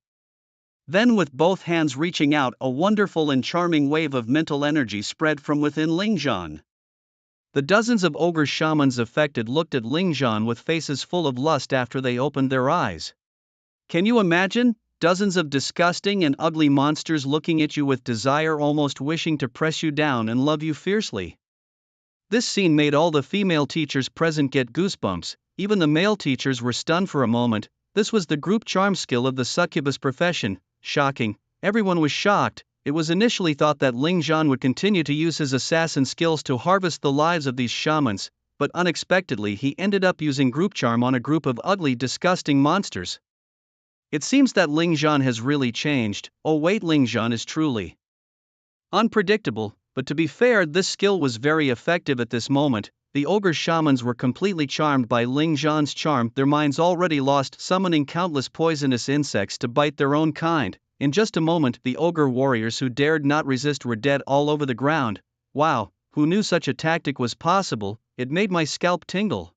Then, with both hands reaching out, a wonderful and charming wave of mental energy spread from within Ling Zhan. The dozens of ogre shamans affected looked at Ling Zhan with faces full of lust after they opened their eyes. Can you imagine? Dozens of disgusting and ugly monsters looking at you with desire, almost wishing to press you down and love you fiercely. This scene made all the female teachers present get goosebumps. Even the male teachers were stunned for a moment. This was the group charm skill of the succubus profession. Shocking. Everyone was shocked. It was initially thought that Ling Zhan would continue to use his assassin skills to harvest the lives of these shamans, but unexpectedly he ended up using group charm on a group of ugly, disgusting monsters. It seems that Ling Zhan has really changed. Oh wait, Ling Zhan is truly unpredictable, but to be fair, this skill was very effective at this moment. The ogre shamans were completely charmed by Ling Zhan's charm, their minds already lost, summoning countless poisonous insects to bite their own kind. In just a moment, the ogre warriors who dared not resist were dead all over the ground. Wow, who knew such a tactic was possible? It made my scalp tingle.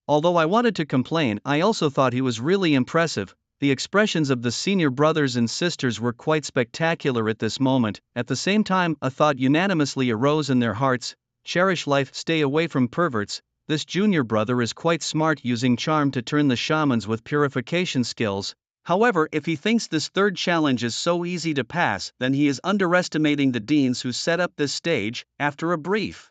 Although I wanted to complain, I also thought he was really impressive. The expressions of the senior brothers and sisters were quite spectacular at this moment. At the same time, a thought unanimously arose in their hearts: cherish life, stay away from perverts. This junior brother is quite smart, using charm to turn the shamans with purification skills. However, if he thinks this third challenge is so easy to pass, then he is underestimating the deans who set up this stage. After a brief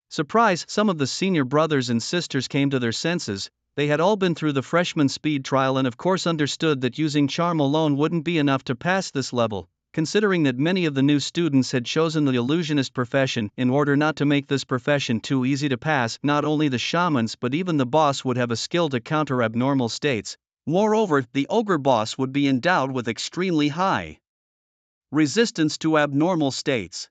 surprise, some of the senior brothers and sisters came to their senses. They had all been through the freshman speed trial and of course understood that using charm alone wouldn't be enough to pass this level. Considering that many of the new students had chosen the illusionist profession in order not to make this profession too easy to pass, not only the shamans but even the boss would have a skill to counter abnormal states. Moreover, the ogre boss would be endowed with extremely high resistance to abnormal states.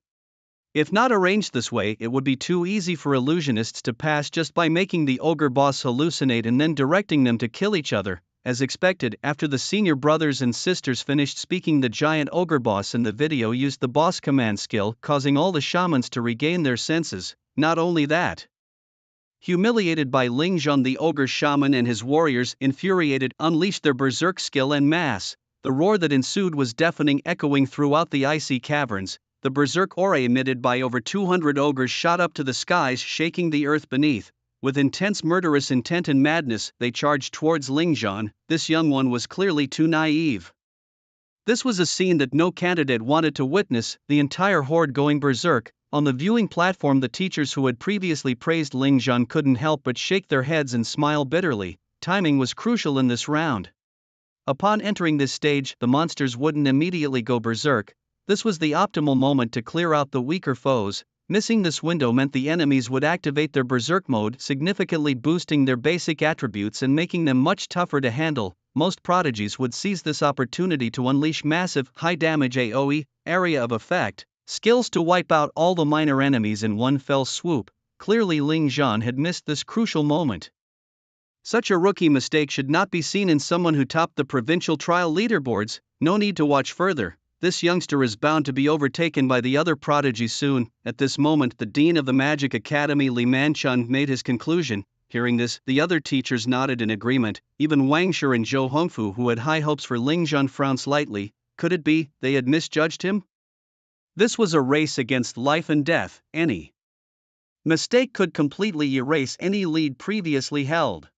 If not arranged this way, it would be too easy for illusionists to pass just by making the ogre boss hallucinate and then directing them to kill each other. As expected, after the senior brothers and sisters finished speaking, the giant ogre boss in the video used the boss command skill, causing all the shamans to regain their senses. Not only that, humiliated by Ling Zhan, the ogre shaman and his warriors, infuriated, unleashed their berserk skill en masse. The roar that ensued was deafening, echoing throughout the icy caverns. The berserk aura emitted by over 200 ogres shot up to the skies, shaking the earth beneath. With intense murderous intent and madness, they charged towards Ling Zhan. This young one was clearly too naive. This was a scene that no candidate wanted to witness, the entire horde going berserk. On the viewing platform, the teachers who had previously praised Ling Zhan couldn't help but shake their heads and smile bitterly. Timing was crucial in this round. Upon entering this stage, the monsters wouldn't immediately go berserk. This was the optimal moment to clear out the weaker foes. Missing this window meant the enemies would activate their berserk mode, significantly boosting their basic attributes and making them much tougher to handle. Most prodigies would seize this opportunity to unleash massive, high-damage AoE, area of effect, skills to wipe out all the minor enemies in one fell swoop. Clearly Ling Zhan had missed this crucial moment. Such a rookie mistake should not be seen in someone who topped the provincial trial leaderboards. No need to watch further. This youngster is bound to be overtaken by the other prodigies soon. At this moment, the dean of the Magic Academy, Li Manchun, made his conclusion. Hearing this, the other teachers nodded in agreement. Even Wang Shi and Zhou Hongfu, who had high hopes for Ling Zhan, frowned slightly. Could it be they had misjudged him? This was a race against life and death. Any mistake could completely erase any lead previously held.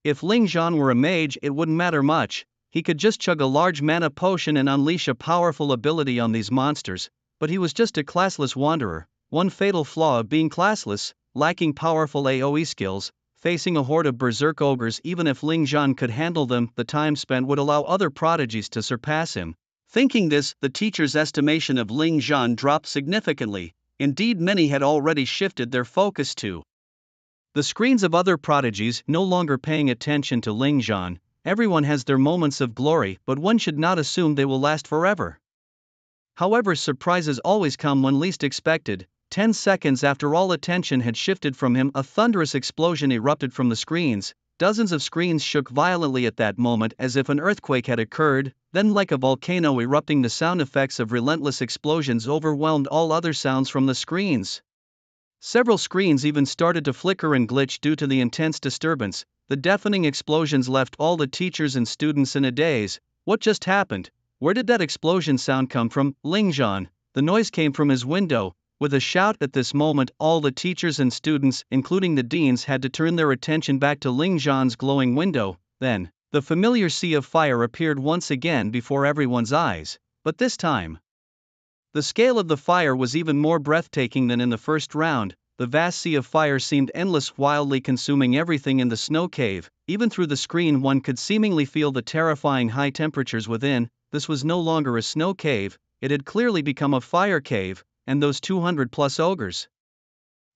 If Ling Zhan were a mage, it wouldn't matter much. He could just chug a large mana potion and unleash a powerful ability on these monsters, but he was just a classless wanderer. One fatal flaw of being classless, lacking powerful AoE skills, facing a horde of berserk ogres. Even if Ling Zhan could handle them, the time spent would allow other prodigies to surpass him. Thinking this, the teacher's estimation of Ling Zhan dropped significantly. Indeed, many had already shifted their focus to the screens of other prodigies, no longer paying attention to Ling Zhan. Everyone has their moments of glory, but one should not assume they will last forever. However, surprises always come when least expected. 10 seconds after all attention had shifted from him, a thunderous explosion erupted from the screens. Dozens of screens shook violently at that moment as if an earthquake had occurred. Then, like a volcano erupting, the sound effects of relentless explosions overwhelmed all other sounds from the screens. Several screens even started to flicker and glitch due to the intense disturbance. The deafening explosions left all the teachers and students in a daze. What just happened? Where did that explosion sound come from? Ling Zhan. The noise came from his window. With a shout at this moment, all the teachers and students, including the deans, had to turn their attention back to Ling Zhan's glowing window. Then, the familiar sea of fire appeared once again before everyone's eyes. But this time, the scale of the fire was even more breathtaking than in the first round. The vast sea of fire seemed endless, wildly consuming everything in the snow cave. Even through the screen, one could seemingly feel the terrifying high temperatures within. This was no longer a snow cave, it had clearly become a fire cave, and those 200+ ogres.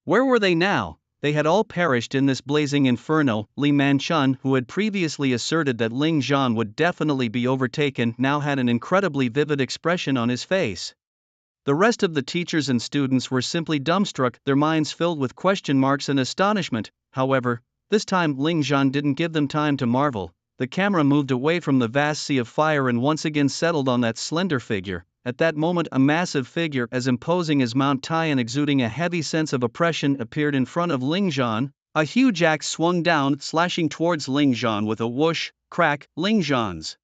Where were they now? They had all perished in this blazing inferno. Li Manchun, who had previously asserted that Ling Zhan would definitely be overtaken, now had an incredibly vivid expression on his face. The rest of the teachers and students were simply dumbstruck, their minds filled with question marks and astonishment. However, this time Ling Zhan didn't give them time to marvel. The camera moved away from the vast sea of fire and once again settled on that slender figure. At that moment, a massive figure as imposing as Mount Tian, exuding a heavy sense of oppression, appeared in front of Ling Zhan. A huge axe swung down, slashing towards Ling Zhan with a whoosh, crack. Ling Zhan's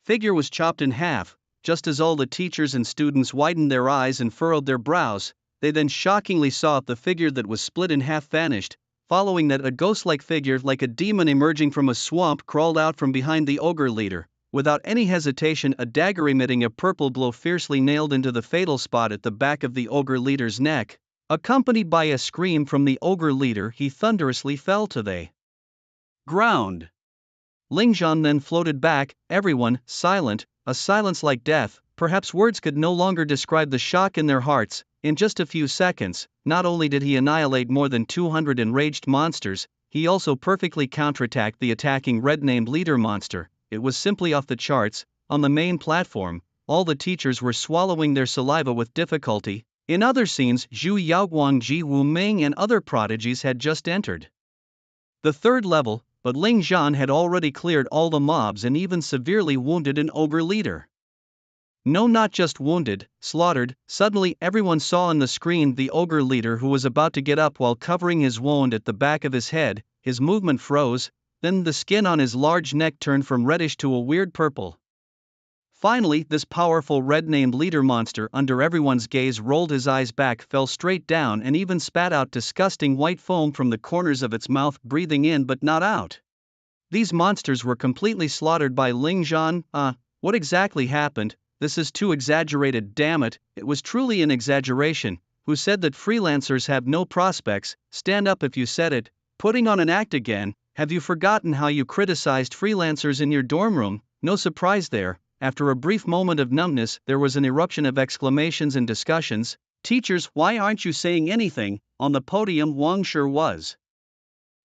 figure was chopped in half. Just as all the teachers and students widened their eyes and furrowed their brows, they then shockingly saw the figure that was split in half vanished. Following that, a ghost-like figure, like a demon emerging from a swamp, crawled out from behind the ogre leader. Without any hesitation, a dagger emitting a purple glow fiercely nailed into the fatal spot at the back of the ogre leader's neck. Accompanied by a scream from the ogre leader, he thunderously fell to the ground. Ling Zhan then floated back, everyone silent, a silence like death. Perhaps words could no longer describe the shock in their hearts. In just a few seconds, not only did he annihilate more than 200 enraged monsters, he also perfectly counterattacked the attacking red-named leader monster. It was simply off the charts. On the main platform, all the teachers were swallowing their saliva with difficulty. In other scenes, Zhu Yaoguang, Ji Wu Ming and other prodigies had just entered the third level, but Ling Zhan had already cleared all the mobs and even severely wounded an ogre leader. No, not just wounded, slaughtered. Suddenly, everyone saw on the screen the ogre leader, who was about to get up while covering his wound at the back of his head. His movement froze, then the skin on his large neck turned from reddish to a weird purple. Finally, this powerful red-named leader monster, under everyone's gaze, rolled his eyes back, fell straight down, and even spat out disgusting white foam from the corners of its mouth, breathing in but not out. These monsters were completely slaughtered by Ling Zhan. What exactly happened? This is too exaggerated, damn it. It was truly an exaggeration. Who said that freelancers have no prospects? Stand up if you said it. Putting on an act again. Have you forgotten how you criticized freelancers in your dorm room? No surprise there. After a brief moment of numbness, there was an eruption of exclamations and discussions. Teachers, why aren't you saying anything? On the podium, Wang Shi was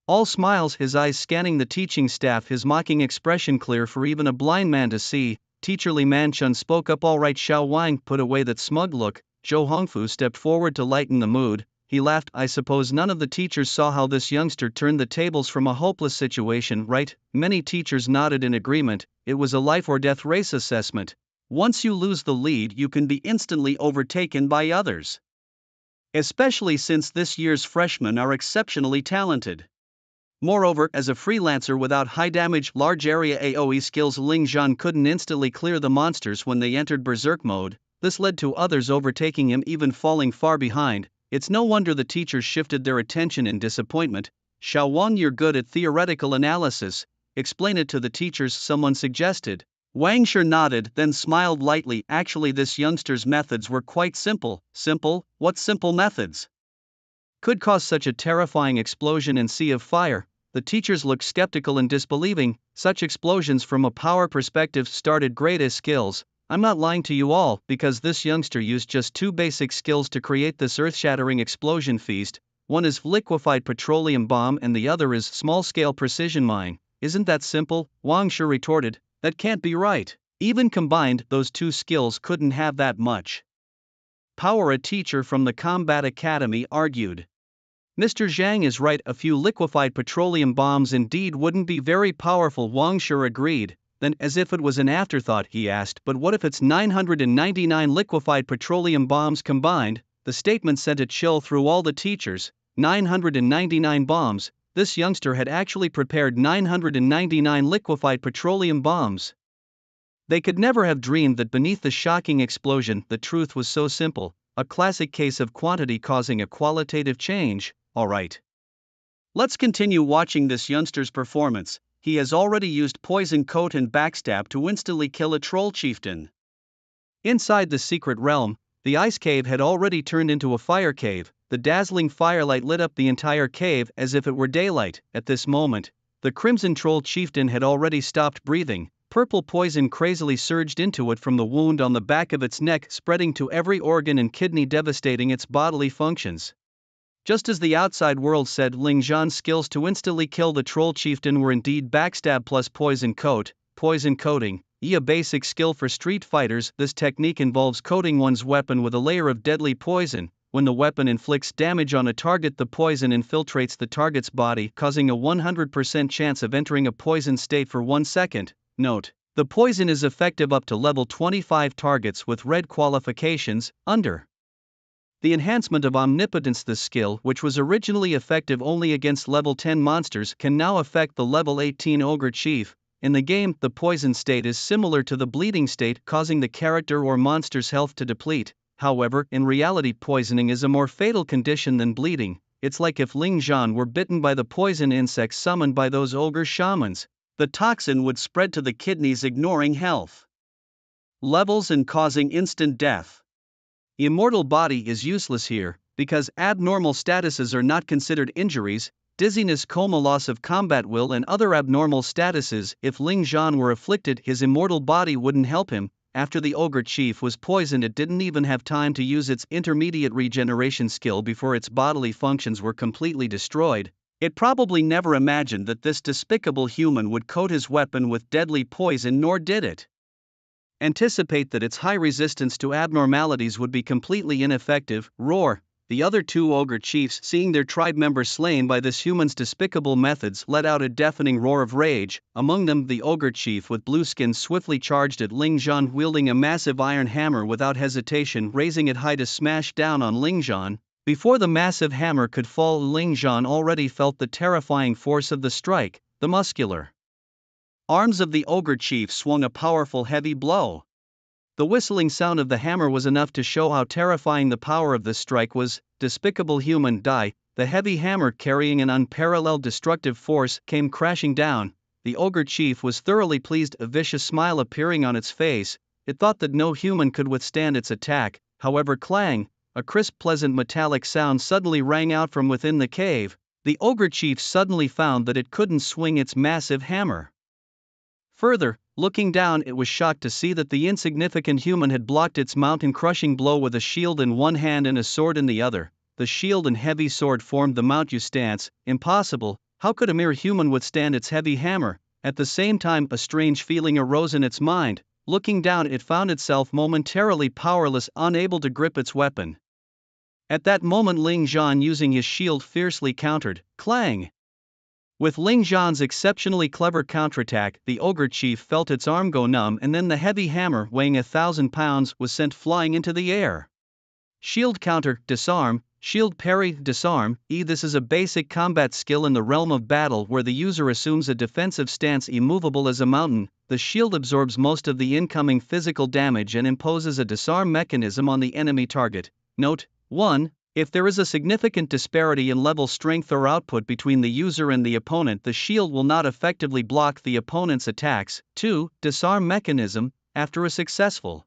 all smiles, his eyes scanning the teaching staff, his mocking expression clear for even a blind man to see. Teacher Li Manchun spoke up. All right, Xiao Wang, put away that smug look. Zhou Hongfu stepped forward to lighten the mood. He laughed. I suppose none of the teachers saw how this youngster turned the tables from a hopeless situation, right? Many teachers nodded in agreement. It was a life-or-death race assessment. Once you lose the lead, you can be instantly overtaken by others. Especially since this year's freshmen are exceptionally talented. Moreover, as a freelancer without high-damage, large-area AoE skills, Ling Zhan couldn't instantly clear the monsters when they entered berserk mode. This led to others overtaking him, even falling far behind. It's no wonder the teachers shifted their attention in disappointment. Xiao Wang, you're good at theoretical analysis. Explain it to the teachers, someone suggested. Wang Shi nodded, then smiled lightly. Actually, this youngster's methods were quite simple. Simple? What simple methods could cause such a terrifying explosion and sea of fire? The teachers looked skeptical and disbelieving. Such explosions from a power perspective started great as skills. I'm not lying to you all, because this youngster used just two basic skills to create this earth-shattering explosion feast. One is liquefied petroleum bomb and the other is small-scale precision mine. Isn't that simple? Wang Shi retorted. That can't be right. Even combined, those two skills couldn't have that much power. A teacher from the Combat Academy argued. Mr. Zhang is right, a few liquefied petroleum bombs indeed wouldn't be very powerful. Wang Shi agreed. Then, as if it was an afterthought, he asked, but what if it's 999 liquefied petroleum bombs combined? The statement sent a chill through all the teachers. 999 bombs. This youngster had actually prepared 999 liquefied petroleum bombs. They could never have dreamed that beneath the shocking explosion, the truth was so simple. A classic case of quantity causing a qualitative change. Alright. Let's continue watching this youngster's performance. He has already used poison coat and backstab to instantly kill a troll chieftain. Inside the secret realm, the ice cave had already turned into a fire cave. The dazzling firelight lit up the entire cave as if it were daylight. At this moment, the crimson troll chieftain had already stopped breathing. Purple poison crazily surged into it from the wound on the back of its neck, spreading to every organ and kidney, devastating its bodily functions. Just as the outside world said, Ling Zhan's skills to instantly kill the troll chieftain were indeed backstab plus poison coat. Poison coating, a basic skill for street fighters. This technique involves coating one's weapon with a layer of deadly poison. When the weapon inflicts damage on a target, the poison infiltrates the target's body, causing a 100% chance of entering a poison state for 1 second. Note: the poison is effective up to level 25 targets with red qualifications. Under the enhancement of omnipotence, this skill, which was originally effective only against level 10 monsters, can now affect the level 18 ogre chief. In the game, the poison state is similar to the bleeding state, causing the character or monster's health to deplete. However, in reality, poisoning is a more fatal condition than bleeding. It's like if Ling Zhan were bitten by the poison insects summoned by those ogre shamans. The toxin would spread to the kidneys, ignoring health levels and causing instant death. Immortal body is useless here, because abnormal statuses are not considered injuries. Dizziness, coma, loss of combat will, and other abnormal statuses. If Ling Zhan were afflicted, his immortal body wouldn't help him. After the ogre chief was poisoned, it didn't even have time to use its intermediate regeneration skill before its bodily functions were completely destroyed. It probably never imagined that this despicable human would coat his weapon with deadly poison, nor did it anticipate that its high resistance to abnormalities would be completely ineffective. Roar! The other two ogre chiefs, seeing their tribe members slain by this human's despicable methods, let out a deafening roar of rage. Among them, the ogre chief with blue skin swiftly charged at Ling Zhan, wielding a massive iron hammer without hesitation, raising it high to smash down on Ling Zhan. Before the massive hammer could fall, Ling Zhan already felt the terrifying force of the strike. The muscular arms of the ogre chief swung a powerful heavy blow. The whistling sound of the hammer was enough to show how terrifying the power of this strike was. Despicable human, die! The heavy hammer, carrying an unparalleled destructive force, came crashing down. The ogre chief was thoroughly pleased, a vicious smile appearing on its face. It thought that no human could withstand its attack. However, clang! A crisp, pleasant metallic sound suddenly rang out from within the cave. The ogre chief suddenly found that it couldn't swing its massive hammer further. Looking down, it was shocked to see that the insignificant human had blocked its mountain-crushing blow with a shield in one hand and a sword in the other. The shield and heavy sword formed the Mount U stance. Impossible! How could a mere human withstand its heavy hammer? At the same time, a strange feeling arose in its mind. Looking down, it found itself momentarily powerless, unable to grip its weapon. At that moment, Ling Zhan, using his shield, fiercely countered. Clang! With Ling Zhan's exceptionally clever counterattack, the ogre chief felt its arm go numb, and then the heavy hammer, weighing 1,000 pounds, was sent flying into the air. Shield counter, disarm! Shield parry, disarm. This is a basic combat skill in the realm of battle where the user assumes a defensive stance immovable as a mountain. The shield absorbs most of the incoming physical damage and imposes a disarm mechanism on the enemy target. Note: 1. If there is a significant disparity in level strength or output between the user and the opponent, the shield will not effectively block the opponent's attacks. 2. Disarm mechanism. After a successful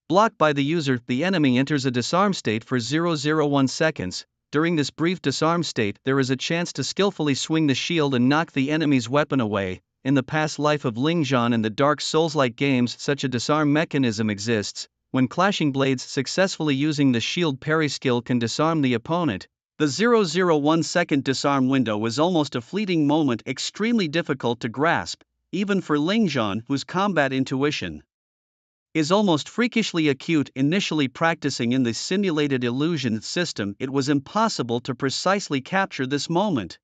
block by the user, the enemy enters a disarm state for 001 seconds. During this brief disarm state, there is a chance to skillfully swing the shield and knock the enemy's weapon away. In the past life of Ling Zhan and the Dark Souls-like games, such a disarm mechanism exists. When clashing blades successfully using the shield parry skill can disarm the opponent, the 001 second disarm window is almost a fleeting moment, extremely difficult to grasp, even for Ling Zhan, whose combat intuition is almost freakishly acute. Initially practicing in the simulated illusion system, it was impossible to precisely capture this moment.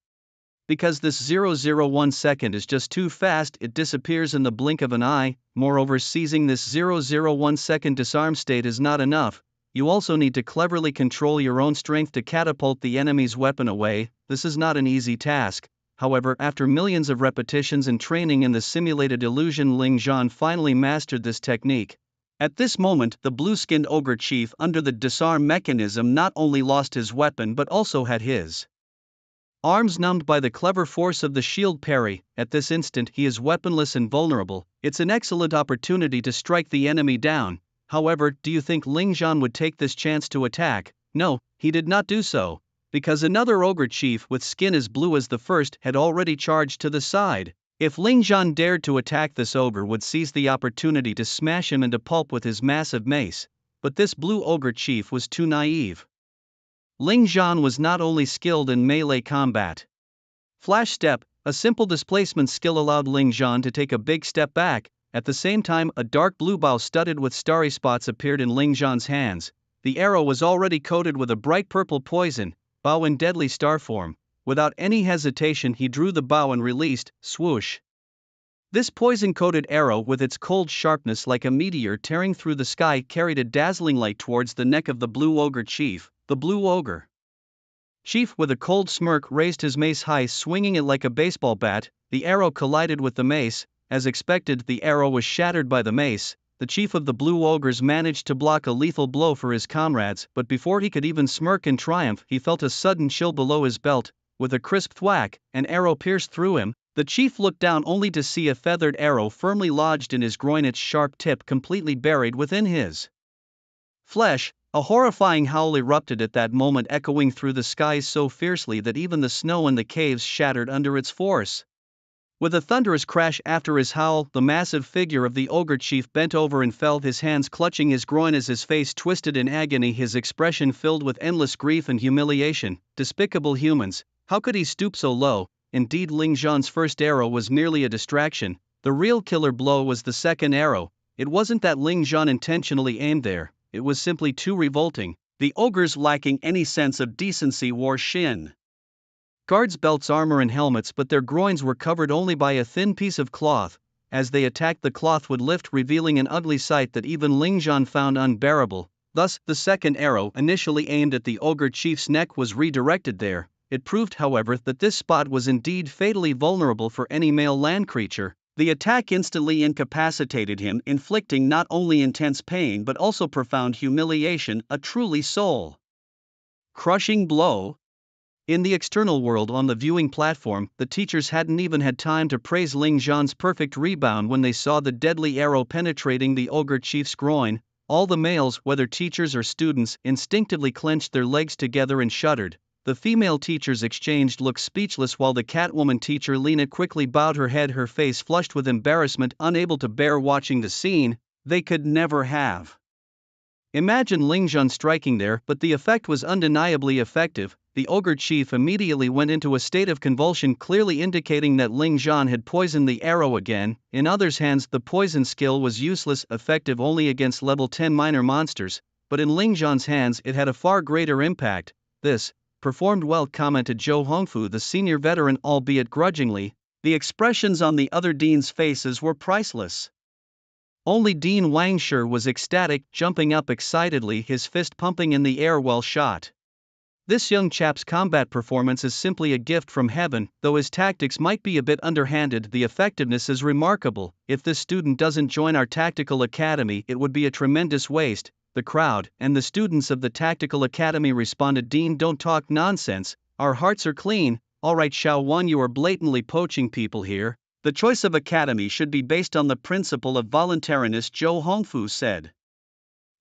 Because this 001 second is just too fast, it disappears in the blink of an eye. Moreover, seizing this 001 second disarm state is not enough. You also need to cleverly control your own strength to catapult the enemy's weapon away. This is not an easy task. However, after millions of repetitions and training in the simulated illusion, Ling Zhan finally mastered this technique. At this moment, the blue-skinned ogre chief under the disarm mechanism not only lost his weapon but also had his arms numbed by the clever force of the shield parry. At this instant, he is weaponless and vulnerable. It's an excellent opportunity to strike the enemy down. However, do you think Ling Zhan would take this chance to attack? No, he did not do so, because another ogre chief with skin as blue as the first had already charged to the side. If Ling Zhan dared to attack, this ogre would seize the opportunity to smash him into pulp with his massive mace, but this blue ogre chief was too naive. Ling Zhan was not only skilled in melee combat. Flash step, a simple displacement skill, allowed Ling Zhan to take a big step back. At the same time, a dark blue bow studded with starry spots appeared in Ling Zhan's hands. The arrow was already coated with a bright purple poison, bow in deadly star form. Without any hesitation, he drew the bow and released, swoosh. This poison-coated arrow, with its cold sharpness like a meteor tearing through the sky, carried a dazzling light towards the neck of the blue ogre chief. The blue ogre chief, with a cold smirk, raised his mace high, swinging it like a baseball bat. The arrow collided with the mace. As expected, the arrow was shattered by the mace. The chief of the blue ogres managed to block a lethal blow for his comrades, but before he could even smirk in triumph, he felt a sudden chill below his belt. With a crisp thwack, an arrow pierced through him. The chief looked down only to see a feathered arrow firmly lodged in his groin, its sharp tip completely buried within his flesh. A horrifying howl erupted at that moment, echoing through the skies so fiercely that even the snow in the caves shattered under its force. With a thunderous crash after his howl, the massive figure of the ogre chief bent over and fell, his hands clutching his groin as his face twisted in agony, his expression filled with endless grief and humiliation. Despicable humans, how could he stoop so low? Indeed, Ling Zhan's first arrow was merely a distraction. The real killer blow was the second arrow. It wasn't that Ling Zhan intentionally aimed there, it was simply too revolting. The ogres, lacking any sense of decency, wore shin guards, belts, armor and helmets, but their groins were covered only by a thin piece of cloth. As they attacked, the cloth would lift, revealing an ugly sight that even Ling Zhan found unbearable. Thus, the second arrow, initially aimed at the ogre chief's neck, was redirected there. It proved, however, that this spot was indeed fatally vulnerable for any male land creature. The attack instantly incapacitated him, inflicting not only intense pain but also profound humiliation, a truly soul-crushing blow. In the external world, on the viewing platform, the teachers hadn't even had time to praise Ling Zhan's perfect rebound when they saw the deadly arrow penetrating the ogre chief's groin. All the males, whether teachers or students, instinctively clenched their legs together and shuddered. The female teachers exchanged looks, speechless, while the Catwoman teacher Lena quickly bowed her head, her face flushed with embarrassment, unable to bear watching the scene. They could never have imagined Ling Zhan striking there, but the effect was undeniably effective. The ogre chief immediately went into a state of convulsion, clearly indicating that Ling Zhan had poisoned the arrow again. In others' hands, the poison skill was useless, effective only against level 10 minor monsters, but in Ling Zhan's hands it had a far greater impact. This performed well, commented Zhou Hongfu, the senior veteran, albeit grudgingly. The expressions on the other deans' faces were priceless. Only Dean Wangshi was ecstatic, jumping up excitedly, his fist pumping in the air. Well shot. This young chap's combat performance is simply a gift from heaven, though his tactics might be a bit underhanded. The effectiveness is remarkable. If this student doesn't join our tactical academy, it would be a tremendous waste. The crowd and the students of the tactical academy responded, Dean, don't talk nonsense, our hearts are clean. Alright Xiao Wan, you are blatantly poaching people here. The choice of academy should be based on the principle of voluntariness, Zhou Hongfu said.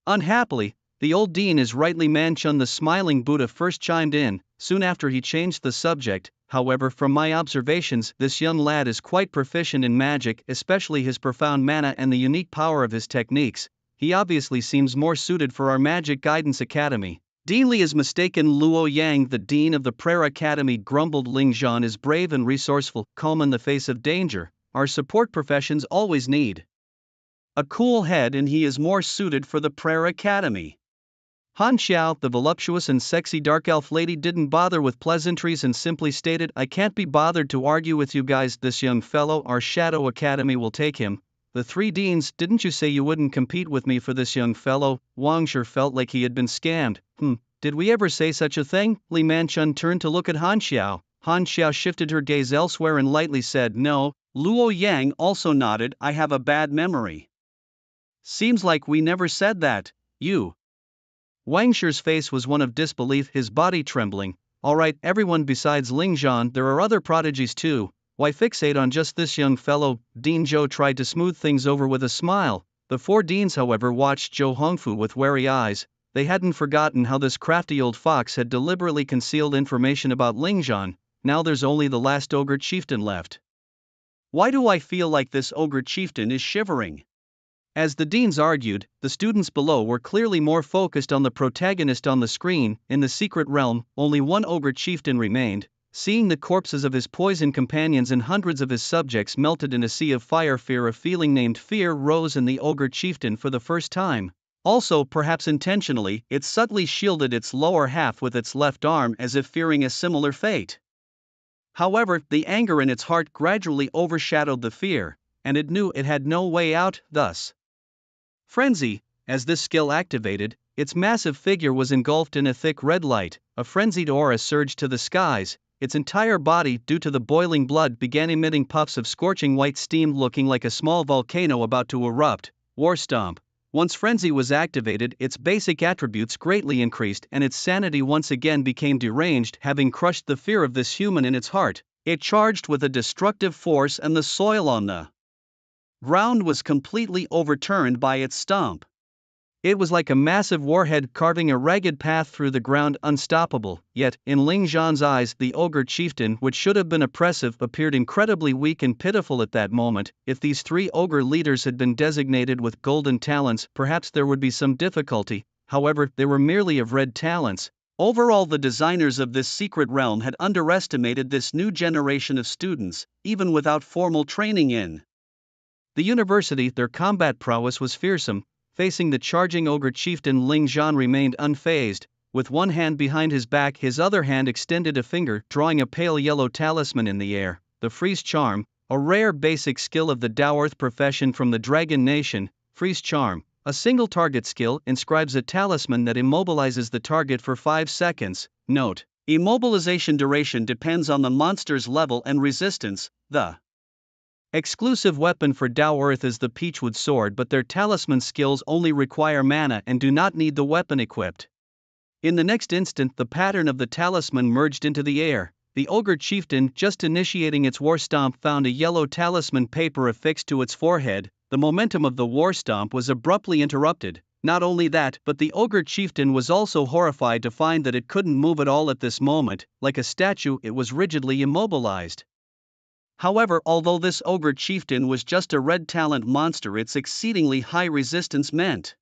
Unhappily, the old dean is rightly Manchun. The smiling Buddha first chimed in, soon after he changed the subject. However, from my observations, this young lad is quite proficient in magic, especially his profound mana and the unique power of his techniques. He obviously seems more suited for our Magic Guidance Academy. Dean Li is mistaken. Luo Yang, the dean of the Prayer Academy, grumbled. Ling Zhan is brave and resourceful, calm in the face of danger. Our support professions always need a cool head, and he is more suited for the Prayer Academy. Han Xiao, the voluptuous and sexy dark elf lady, didn't bother with pleasantries and simply stated, I can't be bothered to argue with you guys. This young fellow, our Shadow Academy will take him. The three deans, didn't you say you wouldn't compete with me for this young fellow? Wang sure felt like he had been scammed. Did we ever say such a thing? Li Manchun turned to look at Han Xiao. Han Xiao shifted her gaze elsewhere and lightly said no. Luo Yang also nodded, I have a bad memory. Seems like we never said that. You. Wang Shi's face was one of disbelief, his body trembling. Alright everyone, besides Ling Zhan there are other prodigies too. Why fixate on just this young fellow? Dean Zhou tried to smooth things over with a smile. The four deans however watched Zhou Hongfu with wary eyes. They hadn't forgotten how this crafty old fox had deliberately concealed information about Ling Zhan. Now there's only the last ogre chieftain left. Why do I feel like this ogre chieftain is shivering? As the deans argued, the students below were clearly more focused on the protagonist on the screen. In the secret realm, only one ogre chieftain remained. Seeing the corpses of his poison companions and hundreds of his subjects melted in a sea of fire, a feeling named fear rose in the ogre chieftain for the first time. Also, perhaps intentionally, it subtly shielded its lower half with its left arm as if fearing a similar fate. However, the anger in its heart gradually overshadowed the fear, and it knew it had no way out. Thus, frenzy. As this skill activated, its massive figure was engulfed in a thick red light. A frenzied aura surged to the skies. Its entire body, due to the boiling blood, began emitting puffs of scorching white steam, looking like a small volcano about to erupt. War Stomp. Once frenzy was activated, its basic attributes greatly increased and its sanity once again became deranged. Having crushed the fear of this human in its heart, it charged with a destructive force, and the soil on the ground was completely overturned by its stomp. It was like a massive warhead carving a ragged path through the ground, unstoppable. Yet, in Ling Zhan's eyes, the ogre chieftain, which should have been oppressive, appeared incredibly weak and pitiful at that moment. If these three ogre leaders had been designated with golden talents, perhaps there would be some difficulty. However, they were merely of red talents. Overall, the designers of this secret realm had underestimated this new generation of students, even without formal training in the university. Their combat prowess was fearsome. Facing the charging ogre chieftain, Ling Zhan remained unfazed. With one hand behind his back, his other hand extended a finger, drawing a pale yellow talisman in the air. The Freeze Charm, a rare basic skill of the Dao Earth profession from the Dragon Nation. Freeze Charm, a single target skill, inscribes a talisman that immobilizes the target for 5 seconds. Note: immobilization duration depends on the monster's level and resistance. The exclusive weapon for Dao Earth is the Peachwood Sword, but their talisman skills only require mana and do not need the weapon equipped. In the next instant, the pattern of the talisman merged into the air. The ogre chieftain, just initiating its war stomp, found a yellow talisman paper affixed to its forehead. The momentum of the war stomp was abruptly interrupted. Not only that, but the ogre chieftain was also horrified to find that it couldn't move at all at this moment. Like a statue, it was rigidly immobilized. However, although this ogre chieftain was just a red talent monster, its exceedingly high resistance meant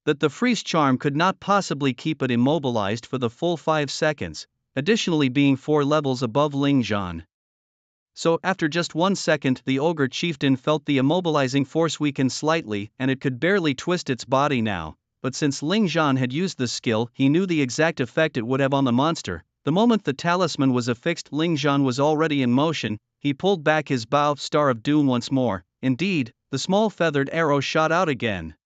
that the freeze charm could not possibly keep it immobilized for the full 5 seconds, additionally being 4 levels above Ling Zhan. So, after just 1 second, the ogre chieftain felt the immobilizing force weaken slightly, and it could barely twist its body now. But since Ling Zhan had used this skill, he knew the exact effect it would have on the monster. The moment the talisman was affixed, Ling Zhan was already in motion. He pulled back his bow, Star of Doom, once more. Indeed, the small feathered arrow shot out again.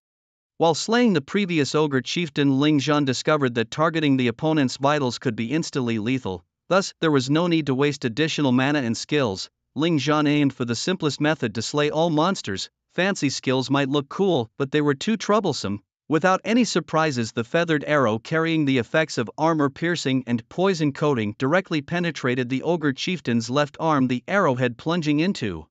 While slaying the previous ogre chieftain, Ling Zhan discovered that targeting the opponent's vitals could be instantly lethal, thus, there was no need to waste additional mana and skills. Ling Zhan aimed for the simplest method to slay all monsters. Fancy skills might look cool, but they were too troublesome. Without any surprises, the feathered arrow carrying the effects of armor piercing and poison coating directly penetrated the ogre chieftain's left arm, the arrowhead plunging into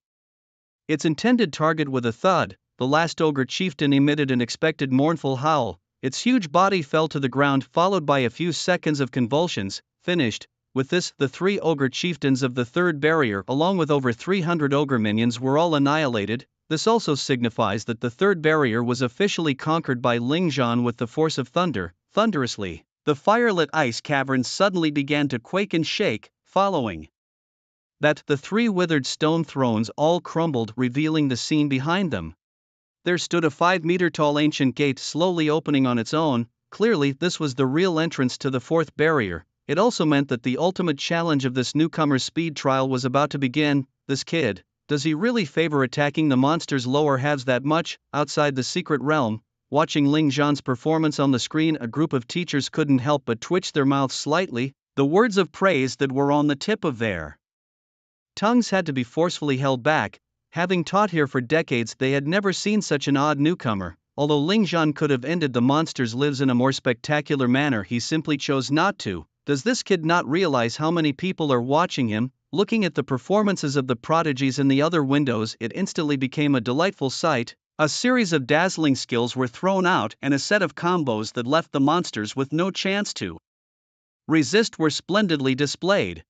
its intended target with a thud. The last ogre chieftain emitted an expected mournful howl. Its huge body fell to the ground, followed by a few seconds of convulsions. Finished. With this, the 3 ogre chieftains of the third barrier, along with over 300 ogre minions, were all annihilated. This also signifies that the third barrier was officially conquered by Ling Zhan with the force of thunder. Thunderously, the firelit ice caverns suddenly began to quake and shake. Following that, the 3 withered stone thrones all crumbled, revealing the scene behind them. There stood a 5-meter-tall ancient gate slowly opening on its own. Clearly, this was the real entrance to the 4th barrier. It also meant that the ultimate challenge of this newcomer's speed trial was about to begin. This kid, does he really favor attacking the monster's lower halves that much? Outside the secret realm, watching Ling Zhan's performance on the screen, a group of teachers couldn't help but twitch their mouths slightly. The words of praise that were on the tip of their tongues had to be forcefully held back. Having taught here for decades, they had never seen such an odd newcomer. Although Ling Zhan could have ended the monster's lives in a more spectacular manner, he simply chose not to. Does this kid not realize how many people are watching him? Looking at the performances of the prodigies in the other windows, it instantly became a delightful sight. A series of dazzling skills were thrown out, and a set of combos that left the monsters with no chance to resist were splendidly displayed.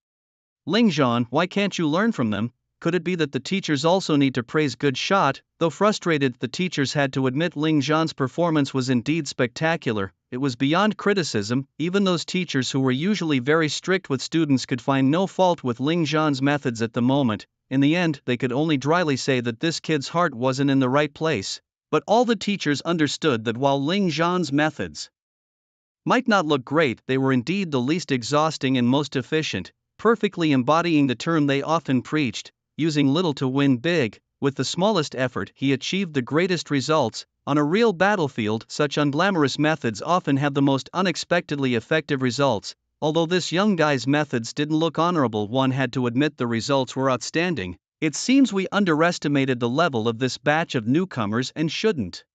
Ling Zhan, why can't you learn from them? Could it be that the teachers also need to praise good shot? Though frustrated, the teachers had to admit Ling Zhan's performance was indeed spectacular. It was beyond criticism. Even those teachers who were usually very strict with students could find no fault with Ling Zhan's methods at the moment. In the end, they could only dryly say that this kid's heart wasn't in the right place. But all the teachers understood that while Ling Zhan's methods might not look great, they were indeed the least exhausting and most efficient, perfectly embodying the term they often preached. Using little to win big, with the smallest effort, he achieved the greatest results. On a real battlefield, such unglamorous methods often have the most unexpectedly effective results. Although this young guy's methods didn't look honorable, one had to admit the results were outstanding. It seems we underestimated the level of this batch of newcomers and shouldn't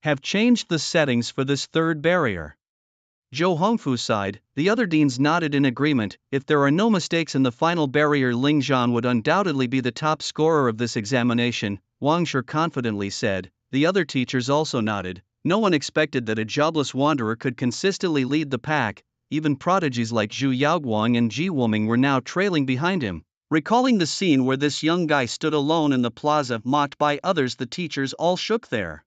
have changed the settings for this third barrier. Zhou Hongfu sighed. The other deans nodded in agreement. If there are no mistakes in the final barrier, Ling Zhan would undoubtedly be the top scorer of this examination, Wang Shi confidently said. The other teachers also nodded. No one expected that a jobless wanderer could consistently lead the pack. Even prodigies like Zhu Yaoguang and Ji Wuming were now trailing behind him. Recalling the scene where this young guy stood alone in the plaza, mocked by others, the teachers all shook their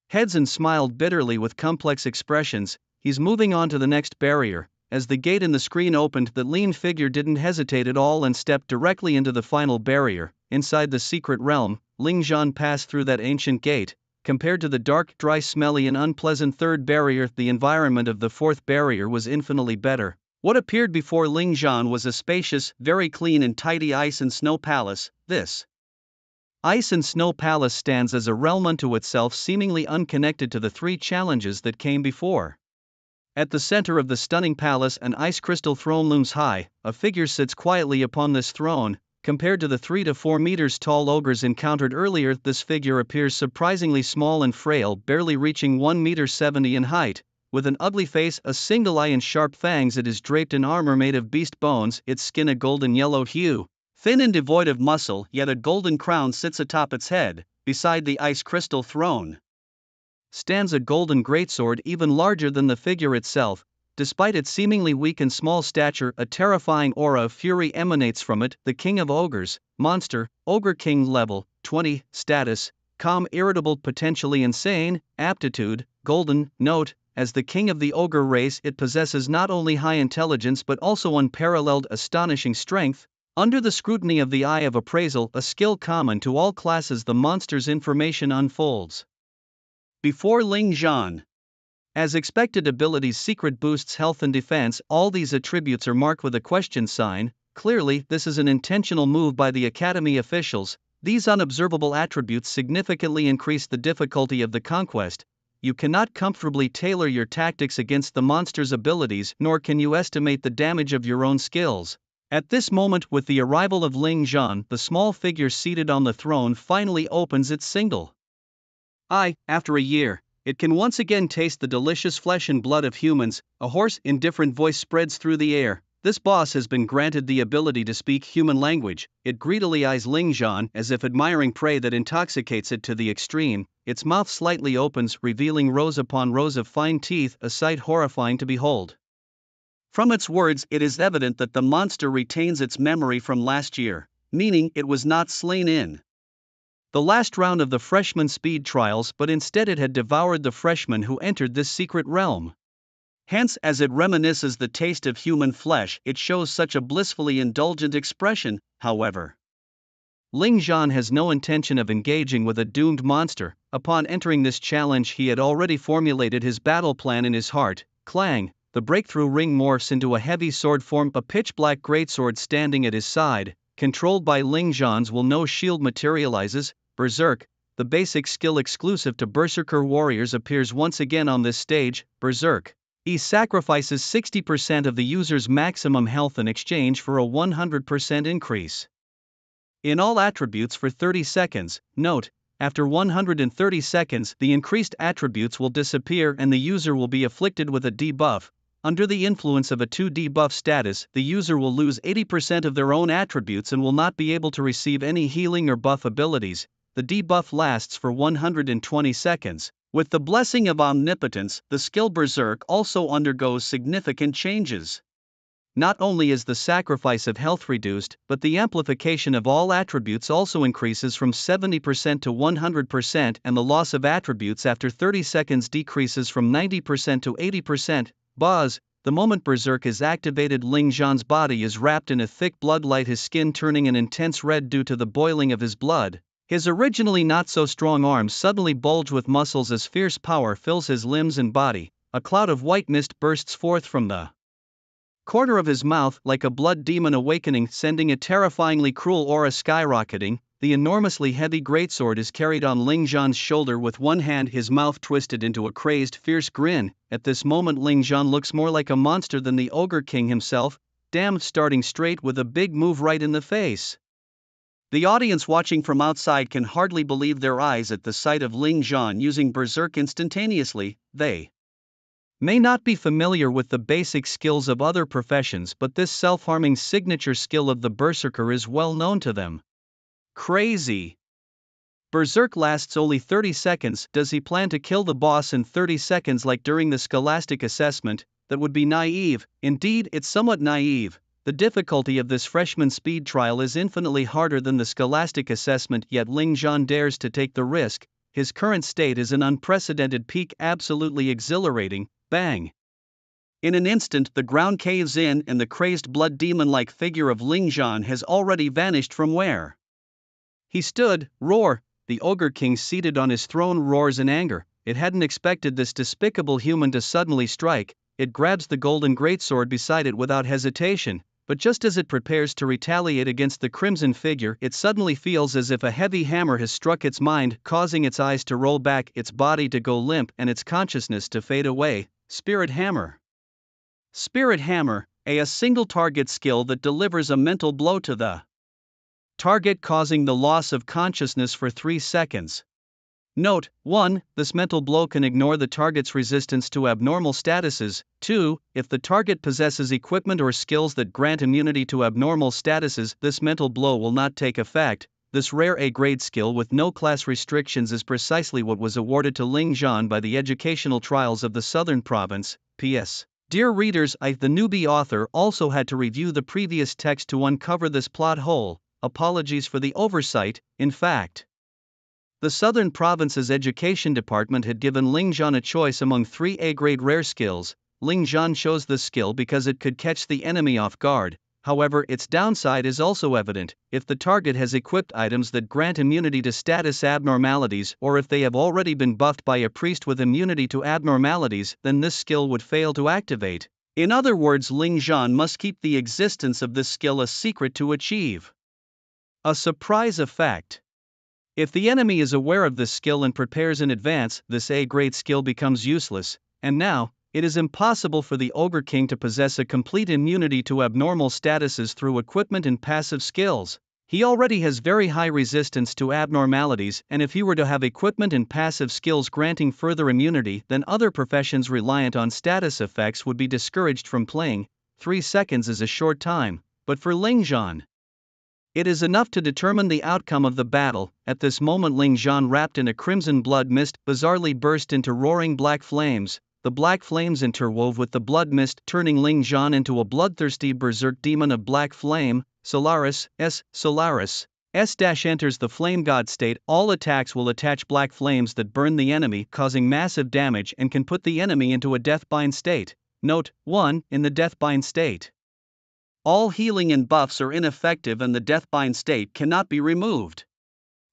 heads and smiled bitterly with complex expressions. He's moving on to the next barrier. As the gate in the screen opened, the lean figure didn't hesitate at all and stepped directly into the final barrier. Inside the secret realm, Ling Zhan passed through that ancient gate. Compared to the dark, dry, smelly and unpleasant third barrier, the environment of the fourth barrier was infinitely better. What appeared before Ling Zhan was a spacious, very clean and tidy ice and snow palace. This ice and snow palace stands as a realm unto itself, seemingly unconnected to the 3 challenges that came before. At the center of the stunning palace, an ice crystal throne looms high. A figure sits quietly upon this throne. Compared to the 3 to 4 meters tall ogres encountered earlier, this figure appears surprisingly small and frail, barely reaching 1.70 meters in height. With an ugly face, a single eye and sharp fangs, it is draped in armor made of beast bones, its skin a golden yellow hue. Thin and devoid of muscle, yet a golden crown sits atop its head. Beside the ice crystal throne stands a golden greatsword even larger than the figure itself. Despite its seemingly weak and small stature, a terrifying aura of fury emanates from it. The King of Ogres, monster, Ogre King level 20, status, calm, irritable, potentially insane, aptitude, golden. Note, as the king of the ogre race, it possesses not only high intelligence but also unparalleled astonishing strength. Under the scrutiny of the eye of appraisal, a skill common to all classes, the monster's information unfolds before Ling Zhan. As expected, abilities secret boosts health and defense. All these attributes are marked with a question sign. Clearly, this is an intentional move by the Academy officials. These unobservable attributes significantly increase the difficulty of the conquest. you cannot comfortably tailor your tactics against the monster's abilities, nor can you estimate the damage of your own skills. At this moment, with the arrival of Ling Zhan, the small figure seated on the throne finally opens its single eye. After a year, it can once again taste the delicious flesh and blood of humans. A hoarse, indifferent voice spreads through the air. This boss has been granted the ability to speak human language. It greedily eyes Ling Zhan as if admiring prey that intoxicates it to the extreme. Its mouth slightly opens, revealing rows upon rows of fine teeth, a sight horrifying to behold. From its words, it is evident that the monster retains its memory from last year, meaning it was not slain in the last round of the freshman speed trials, but instead it had devoured the freshman who entered this secret realm. Hence, as it reminisces the taste of human flesh, it shows such a blissfully indulgent expression. However, Ling Zhan has no intention of engaging with a doomed monster. Upon entering this challenge, he had already formulated his battle plan in his heart. Clang! The breakthrough ring morphs into a heavy sword form, a pitch-black greatsword standing at his side. Controlled by Ling Zhan's will, no shield materializes. Berserk, the basic skill exclusive to Berserker warriors, appears once again on this stage. Berserk. He sacrifices 60% of the user's maximum health in exchange for a 100% increase in all attributes for 30 seconds. Note, after 130 seconds, the increased attributes will disappear and the user will be afflicted with a debuff. Under the influence of a 2 debuff status, the user will lose 80% of their own attributes and will not be able to receive any healing or buff abilities. The debuff lasts for 120 seconds. With the blessing of omnipotence, the skill Berserk also undergoes significant changes. Not only is the sacrifice of health reduced, but the amplification of all attributes also increases from 70% to 100%, and the loss of attributes after 30 seconds decreases from 90% to 80%. Boz, the moment Berserk is activated, Ling Zhan's body is wrapped in a thick blood light, his skin turning an intense red due to the boiling of his blood. His originally not so strong arms suddenly bulge with muscles as fierce power fills his limbs and body. A cloud of white mist bursts forth from the corner of his mouth, like a blood demon awakening, sending a terrifyingly cruel aura skyrocketing. The enormously heavy greatsword is carried on Ling Zhan's shoulder with one hand, his mouth twisted into a crazed, fierce grin. At this moment, Ling Zhan looks more like a monster than the Ogre King himself. Damn, starting straight with a big move right in the face. The audience watching from outside can hardly believe their eyes at the sight of Ling Zhan using Berserk instantaneously. They may not be familiar with the basic skills of other professions, but this self-harming signature skill of the Berserker is well known to them. Crazy. Berserk lasts only 30 seconds. Does he plan to kill the boss in 30 seconds like during the Scholastic assessment? That would be naive. Indeed, it's somewhat naive. The difficulty of this freshman speed trial is infinitely harder than the Scholastic assessment, yet Ling Zhan dares to take the risk. His current state is an unprecedented peak, absolutely exhilarating. Bang! In an instant, the ground caves in and the crazed blood demon-like figure of Ling Zhan has already vanished from where he stood. Roar! The Ogre King seated on his throne roars in anger. It hadn't expected this despicable human to suddenly strike. It grabs the golden greatsword beside it without hesitation, but just as it prepares to retaliate against the crimson figure, it suddenly feels as if a heavy hammer has struck its mind, causing its eyes to roll back, its body to go limp, and its consciousness to fade away. Spirit Hammer. Spirit Hammer, a single target skill that delivers a mental blow to the target, causing the loss of consciousness for 3 seconds. Note: 1. This mental blow can ignore the target's resistance to abnormal statuses. 2. If the target possesses equipment or skills that grant immunity to abnormal statuses, this mental blow will not take effect. This rare A-grade skill with no class restrictions is precisely what was awarded to Ling Zhan by the educational trials of the Southern Province. P.S. Dear readers, I, the newbie author, also had to review the previous text to uncover this plot hole. Apologies for the oversight. In fact, the Southern Province's Education Department had given Ling Zhan a choice among 3 A-grade rare skills. Ling Zhan chose this skill because it could catch the enemy off guard. However, its downside is also evident. If the target has equipped items that grant immunity to status abnormalities, or if they have already been buffed by a priest with immunity to abnormalities, then this skill would fail to activate. In other words, Ling Zhan must keep the existence of this skill a secret to achieve a surprise effect. If the enemy is aware of this skill and prepares in advance, this A-grade skill becomes useless, and now, it is impossible for the Ogre King to possess a complete immunity to abnormal statuses through equipment and passive skills. He already has very high resistance to abnormalities, and if he were to have equipment and passive skills granting further immunity, then other professions reliant on status effects would be discouraged from playing. 3 seconds is a short time, but for Ling Zhan, it is enough to determine the outcome of the battle. At this moment, Ling Zhan, wrapped in a crimson blood mist, bizarrely burst into roaring black flames. The black flames interwove with the blood mist, turning Ling Zhan into a bloodthirsty berserk demon of black flame. Solaris enters the flame god state. All attacks will attach black flames that burn the enemy, causing massive damage and can put the enemy into a deathbind state. Note 1. In the deathbind state, all healing and buffs are ineffective and the deathbind state cannot be removed.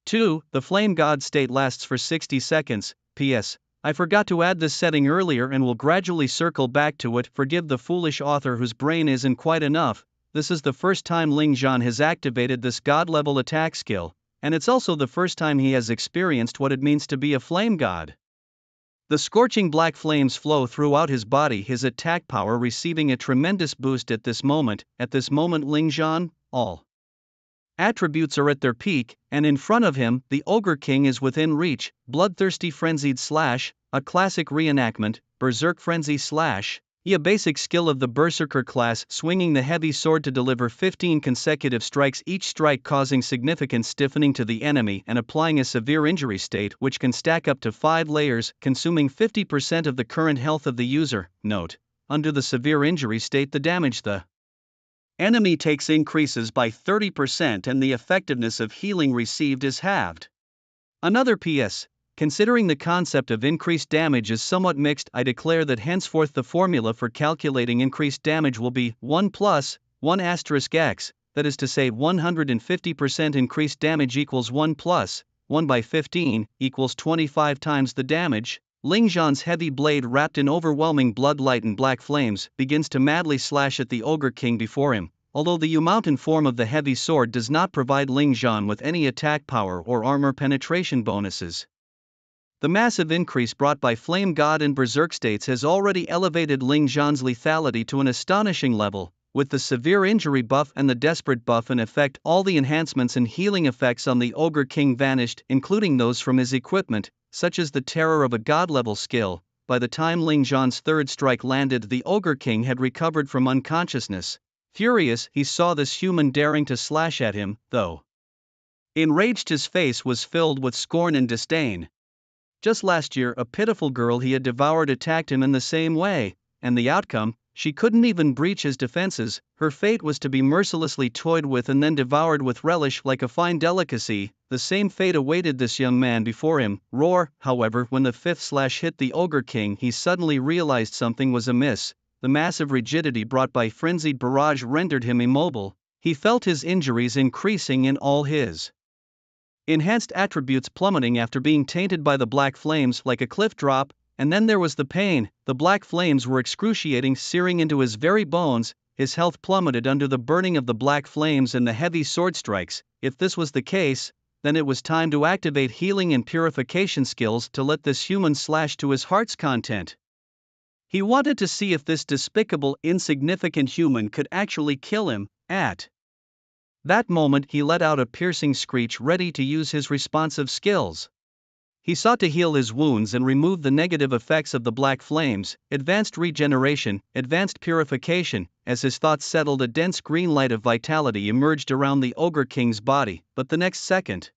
2. The flame god state lasts for 60 seconds. P.S. I forgot to add this setting earlier and will gradually circle back to it. Forgive the foolish author whose brain isn't quite enough. This is the first time Ling Zhan has activated this god-level attack skill, and it's also the first time he has experienced what it means to be a flame god. The scorching black flames flow throughout his body, his attack power receiving a tremendous boost at this moment. At this moment, Ling Zhan, all attributes are at their peak, and in front of him, the Ogre King is within reach. Bloodthirsty Frenzied Slash, a classic reenactment. Berserk Frenzy Slash, a basic skill of the Berserker class, swinging the heavy sword to deliver 15 consecutive strikes, each strike causing significant stiffening to the enemy and applying a severe injury state which can stack up to 5 layers, consuming 50% of the current health of the user. Note: under the severe injury state, the damage the enemy takes increases by 30% and the effectiveness of healing received is halved. Another PS. Considering the concept of increased damage is somewhat mixed, I declare that henceforth the formula for calculating increased damage will be 1 plus 1 asterisk x, that is to say 150% increased damage equals 1 plus 1 by 15 equals 25 times the damage. Ling Zhan's heavy blade, wrapped in overwhelming bloodlight and black flames, begins to madly slash at the Ogre King before him. Although the U-mountain form of the heavy sword does not provide Ling Zhan with any attack power or armor penetration bonuses, the massive increase brought by Flame God and Berserk states has already elevated Ling Zhan's lethality to an astonishing level. With the severe injury buff and the desperate buff in effect, all the enhancements and healing effects on the Ogre King vanished, including those from his equipment, such as the terror of a god-level skill. By the time Ling Zhan's third strike landed, the Ogre King had recovered from unconsciousness. Furious, he saw this human daring to slash at him, though enraged, his face was filled with scorn and disdain. Just last year, a pitiful girl he had devoured attacked him in the same way, and the outcome: she couldn't even breach his defenses. Her fate was to be mercilessly toyed with and then devoured with relish like a fine delicacy. The same fate awaited this young man before him. Roar! However, when the fifth slash hit the Ogre King, he suddenly realized something was amiss. The massive rigidity brought by frenzied barrage rendered him immobile. He felt his injuries increasing in all his enhanced attributes plummeting after being tainted by the black flames like a cliff drop. And then there was the pain. The black flames were excruciating, searing into his very bones. His health plummeted under the burning of the black flames and the heavy sword strikes. If this was the case, then it was time to activate healing and purification skills to let this human slash to his heart's content. He wanted to see if this despicable, insignificant human could actually kill him. At that moment, he let out a piercing screech, ready to use his responsive skills. He sought to heal his wounds and remove the negative effects of the black flames. Advanced regeneration, advanced purification. As his thoughts settled, a dense green light of vitality emerged around the Ogre King's body, but the next second,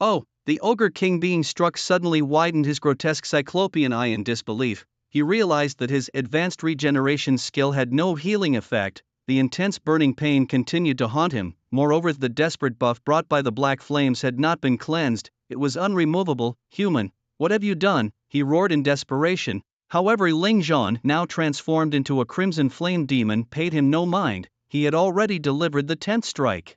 oh, the Ogre King, being struck, suddenly widened his grotesque cyclopean eye in disbelief. He realized that his advanced regeneration skill had no healing effect. The intense burning pain continued to haunt him. Moreover, the desperate buff brought by the black flames had not been cleansed. It was unremovable. Human, what have you done? He roared in desperation. However, Ling Zhan, now transformed into a crimson flame demon, paid him no mind. He had already delivered the 10th strike.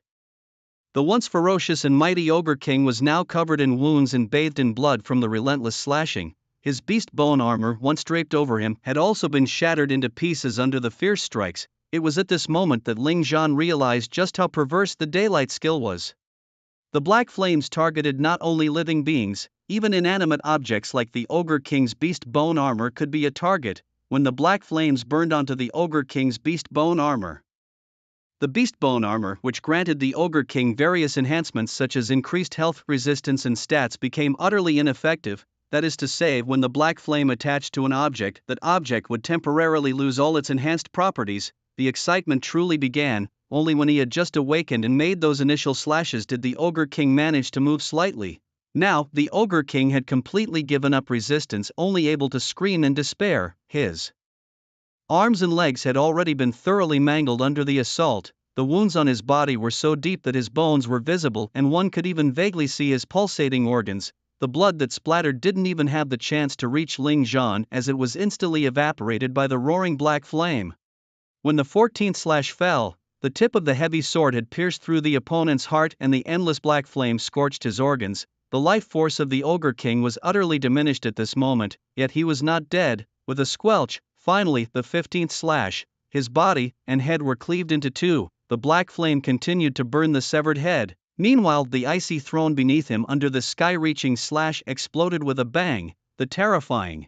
The once ferocious and mighty Ogre King was now covered in wounds and bathed in blood from the relentless slashing. His beast bone armor, once draped over him, had also been shattered into pieces under the fierce strikes. It was at this moment that Ling Zhan realized just how perverse the daylight skill was. The black flames targeted not only living beings, even inanimate objects like the Ogre King's beast bone armor could be a target, when the black flames burned onto the Ogre King's beast bone armor. The beast bone armor, which granted the Ogre King various enhancements such as increased health, resistance and stats, became utterly ineffective. That is to say, when the black flame attached to an object, that object would temporarily lose all its enhanced properties. The excitement truly began. Only when he had just awakened and made those initial slashes did the Ogre King manage to move slightly. Now, the Ogre King had completely given up resistance, only able to scream in despair. His arms and legs had already been thoroughly mangled under the assault. The wounds on his body were so deep that his bones were visible and one could even vaguely see his pulsating organs. The blood that splattered didn't even have the chance to reach Ling Zhan, as it was instantly evaporated by the roaring black flame. When the 14th slash fell, the tip of the heavy sword had pierced through the opponent's heart and the endless black flame scorched his organs. The life force of the Ogre King was utterly diminished at this moment, yet he was not dead. With a squelch, finally, the 15th slash, his body and head were cleaved into two. The black flame continued to burn the severed head. Meanwhile, the icy throne beneath him under the sky-reaching slash exploded with a bang. The terrifying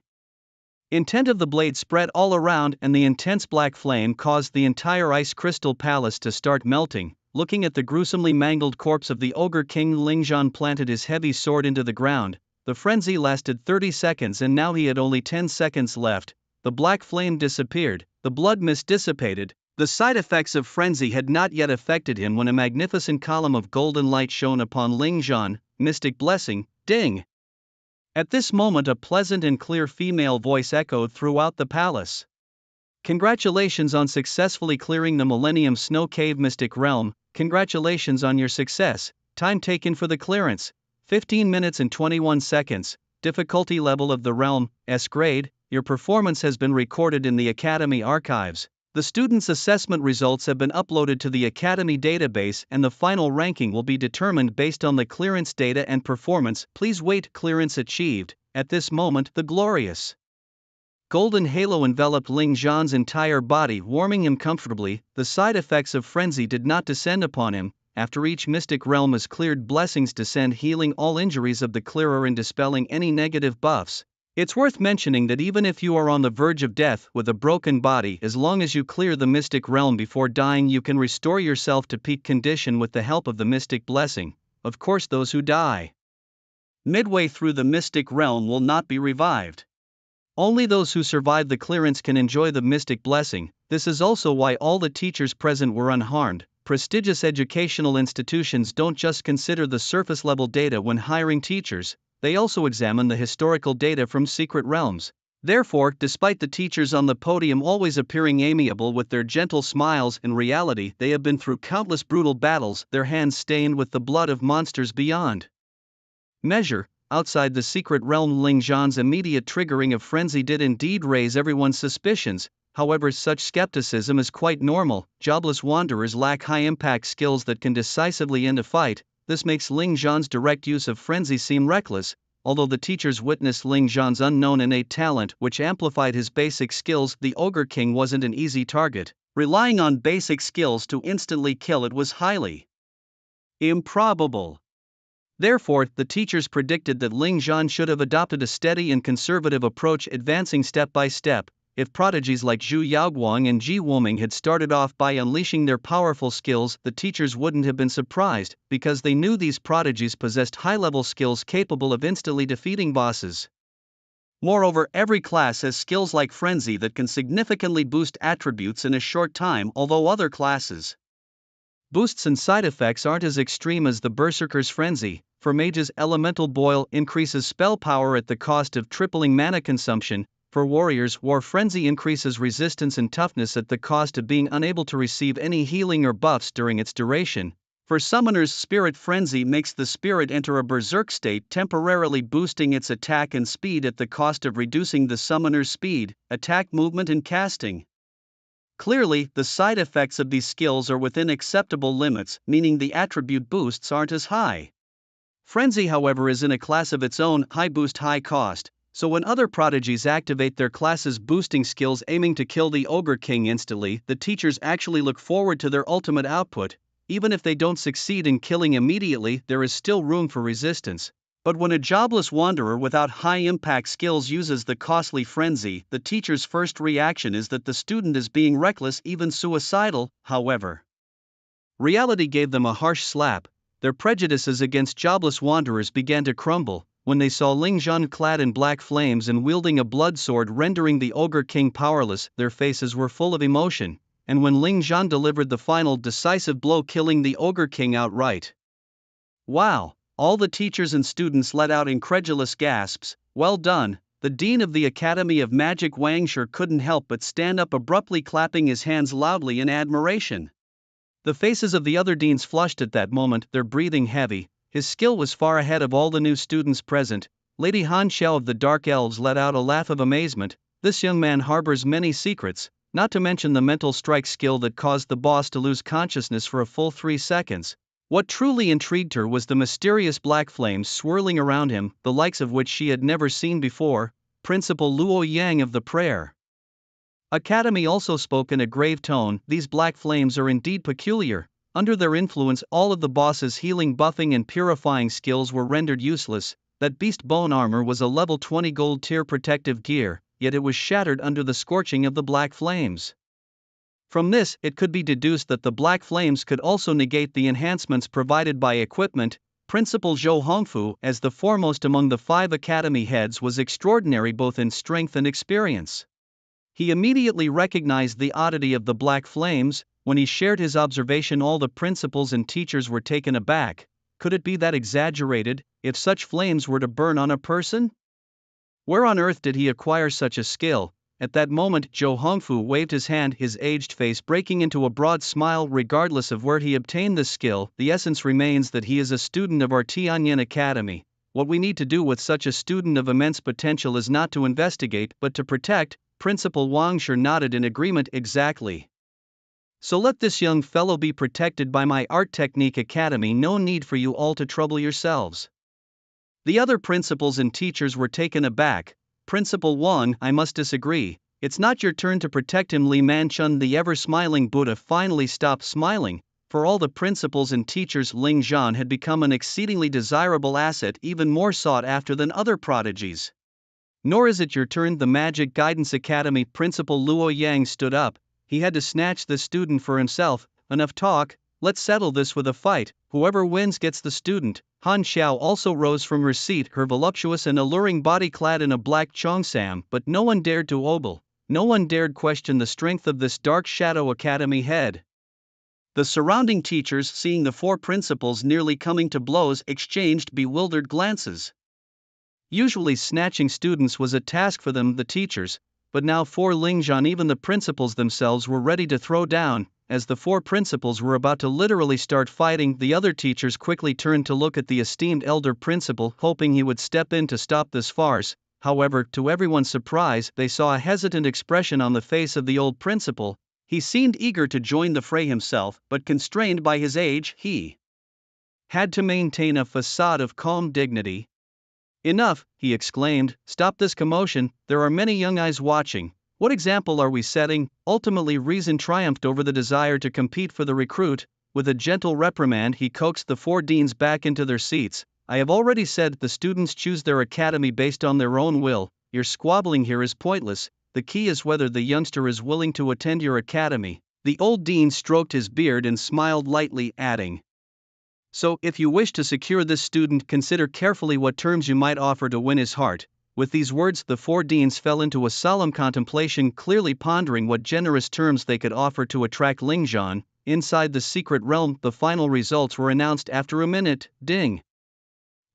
intent of the blade spread all around, and the intense black flame caused the entire ice crystal palace to start melting. Looking at the gruesomely mangled corpse of the Ogre King, Ling Zhan planted his heavy sword into the ground. The frenzy lasted 30 seconds and now he had only 10 seconds left. The black flame disappeared, the blood mist dissipated. The side effects of frenzy had not yet affected him when a magnificent column of golden light shone upon Ling Zhan. Mystic blessing, ding! At this moment a pleasant and clear female voice echoed throughout the palace. Congratulations on successfully clearing the Millennium Snow Cave Mystic Realm. Congratulations on your success. Time taken for the clearance: 15 minutes and 21 seconds. Difficulty level of the realm, S grade. Your performance has been recorded in the Academy archives. The students' assessment results have been uploaded to the Academy database and the final ranking will be determined based on the clearance data and performance. Please wait. Clearance achieved. At this moment, the glorious golden halo enveloped Ling Zhan's entire body, warming him comfortably. The side effects of frenzy did not descend upon him. After each mystic realm is cleared, blessings descend, healing all injuries of the clearer and dispelling any negative buffs. It's worth mentioning that even if you are on the verge of death with a broken body, as long as you clear the mystic realm before dying, you can restore yourself to peak condition with the help of the mystic blessing. Of course, those who die midway through the mystic realm will not be revived. Only those who survive the clearance can enjoy the mystic blessing. This is also why all the teachers present were unharmed. Prestigious educational institutions don't just consider the surface level data when hiring teachers, they also examine the historical data from secret realms. Therefore, despite the teachers on the podium always appearing amiable with their gentle smiles, in reality they have been through countless brutal battles, their hands stained with the blood of monsters beyond measure. Outside the secret realm, Ling Zhan's immediate triggering of frenzy did indeed raise everyone's suspicions. However, such skepticism is quite normal. Jobless wanderers lack high-impact skills that can decisively end a fight. This makes Ling Zhan's direct use of frenzy seem reckless. Although the teachers witnessed Ling Zhan's unknown innate talent, which amplified his basic skills, the Ogre King wasn't an easy target. Relying on basic skills to instantly kill it was highly improbable. Therefore, the teachers predicted that Ling Zhan should have adopted a steady and conservative approach, advancing step by step. If prodigies like Zhu Yaoguang and Ji Wuming had started off by unleashing their powerful skills, the teachers wouldn't have been surprised, because they knew these prodigies possessed high-level skills capable of instantly defeating bosses. Moreover, every class has skills like Frenzy that can significantly boost attributes in a short time, although other classes' boosts and side effects aren't as extreme as the Berserker's Frenzy. For mages, Elemental Boil increases spell power at the cost of tripling mana consumption. For warriors, War Frenzy increases resistance and toughness at the cost of being unable to receive any healing or buffs during its duration. For summoners, Spirit Frenzy makes the spirit enter a berserk state, temporarily boosting its attack and speed at the cost of reducing the summoner's speed, attack, movement and casting. Clearly, the side effects of these skills are within acceptable limits, meaning the attribute boosts aren't as high. Frenzy, however, is in a class of its own, high boost, high cost. So when other prodigies activate their classes' boosting skills aiming to kill the Ogre King instantly, the teachers actually look forward to their ultimate output. Even if they don't succeed in killing immediately, there is still room for resistance. But when a jobless wanderer without high-impact skills uses the costly frenzy, the teacher's first reaction is that the student is being reckless, even suicidal. However, reality gave them a harsh slap. Their prejudices against jobless wanderers began to crumble when they saw Ling Zhan clad in black flames and wielding a blood sword, rendering the Ogre King powerless. Their faces were full of emotion, and when Ling Zhan delivered the final decisive blow, killing the Ogre King outright. Wow! All the teachers and students let out incredulous gasps. Well done! The dean of the Academy of Magic, Wang Shi, couldn't help but stand up abruptly, clapping his hands loudly in admiration. The faces of the other deans flushed at that moment, their breathing heavy. His skill was far ahead of all the new students present. Lady Han Xiao of the Dark Elves let out a laugh of amazement. This young man harbors many secrets, not to mention the mental strike skill that caused the boss to lose consciousness for a full 3 seconds. What truly intrigued her was the mysterious black flames swirling around him, the likes of which she had never seen before. Principal Luo Yang of the Prayer Academy also spoke in a grave tone. These black flames are indeed peculiar. Under their influence, all of the boss's healing, buffing and purifying skills were rendered useless. That beast bone armor was a level 20 gold tier protective gear, yet it was shattered under the scorching of the black flames. From this, it could be deduced that the black flames could also negate the enhancements provided by equipment. Principal Zhou Hongfu, as the foremost among the 5 academy heads, was extraordinary both in strength and experience. He immediately recognized the oddity of the black flames. When he shared his observation, all the principals and teachers were taken aback. Could it be that exaggerated, if such flames were to burn on a person? Where on earth did he acquire such a skill? At that moment, Zhou Hongfu waved his hand, his aged face breaking into a broad smile. Regardless of where he obtained this skill, the essence remains that he is a student of our Tianyan Academy. What we need to do with such a student of immense potential is not to investigate, but to protect. Principal Wang Shi nodded in agreement. Exactly. So let this young fellow be protected by my Art Technique Academy. No need for you all to trouble yourselves. The other principals and teachers were taken aback. Principal Wang, I must disagree. It's not your turn to protect him. Li Manchun, the ever-smiling Buddha, finally stopped smiling. For all the principals and teachers, Ling Zhan had become an exceedingly desirable asset, even more sought after than other prodigies. Nor is it your turn. The Magic Guidance Academy Principal Luo Yang stood up. He had to snatch the student for himself. Enough talk, let's settle this with a fight. Whoever wins gets the student. Han Xiao also rose from her seat, her voluptuous and alluring body clad in a black cheongsam, but no one dared to ogle. No one dared question the strength of this Dark Shadow Academy head. The surrounding teachers, seeing the 4 principals nearly coming to blows, exchanged bewildered glances. Usually snatching students was a task for them, the teachers, but now for Ling Zhan even the principals themselves were ready to throw down. As the 4 principals were about to literally start fighting, the other teachers quickly turned to look at the esteemed elder principal, hoping he would step in to stop this farce. However, to everyone's surprise, they saw a hesitant expression on the face of the old principal. He seemed eager to join the fray himself, but constrained by his age, he had to maintain a facade of calm dignity. Enough, he exclaimed, stop this commotion. There are many young eyes watching. What example are we setting? Ultimately, reason triumphed over the desire to compete for the recruit. With a gentle reprimand, he coaxed the 4 deans back into their seats. I have already said the students choose their academy based on their own will. Your squabbling here is pointless. The key is whether the youngster is willing to attend your academy. The old dean stroked his beard and smiled lightly, adding, so, if you wish to secure this student, consider carefully what terms you might offer to win his heart. With these words, the 4 deans fell into a solemn contemplation, clearly pondering what generous terms they could offer to attract Ling Zhan. Inside the secret realm, the final results were announced after a minute. Ding!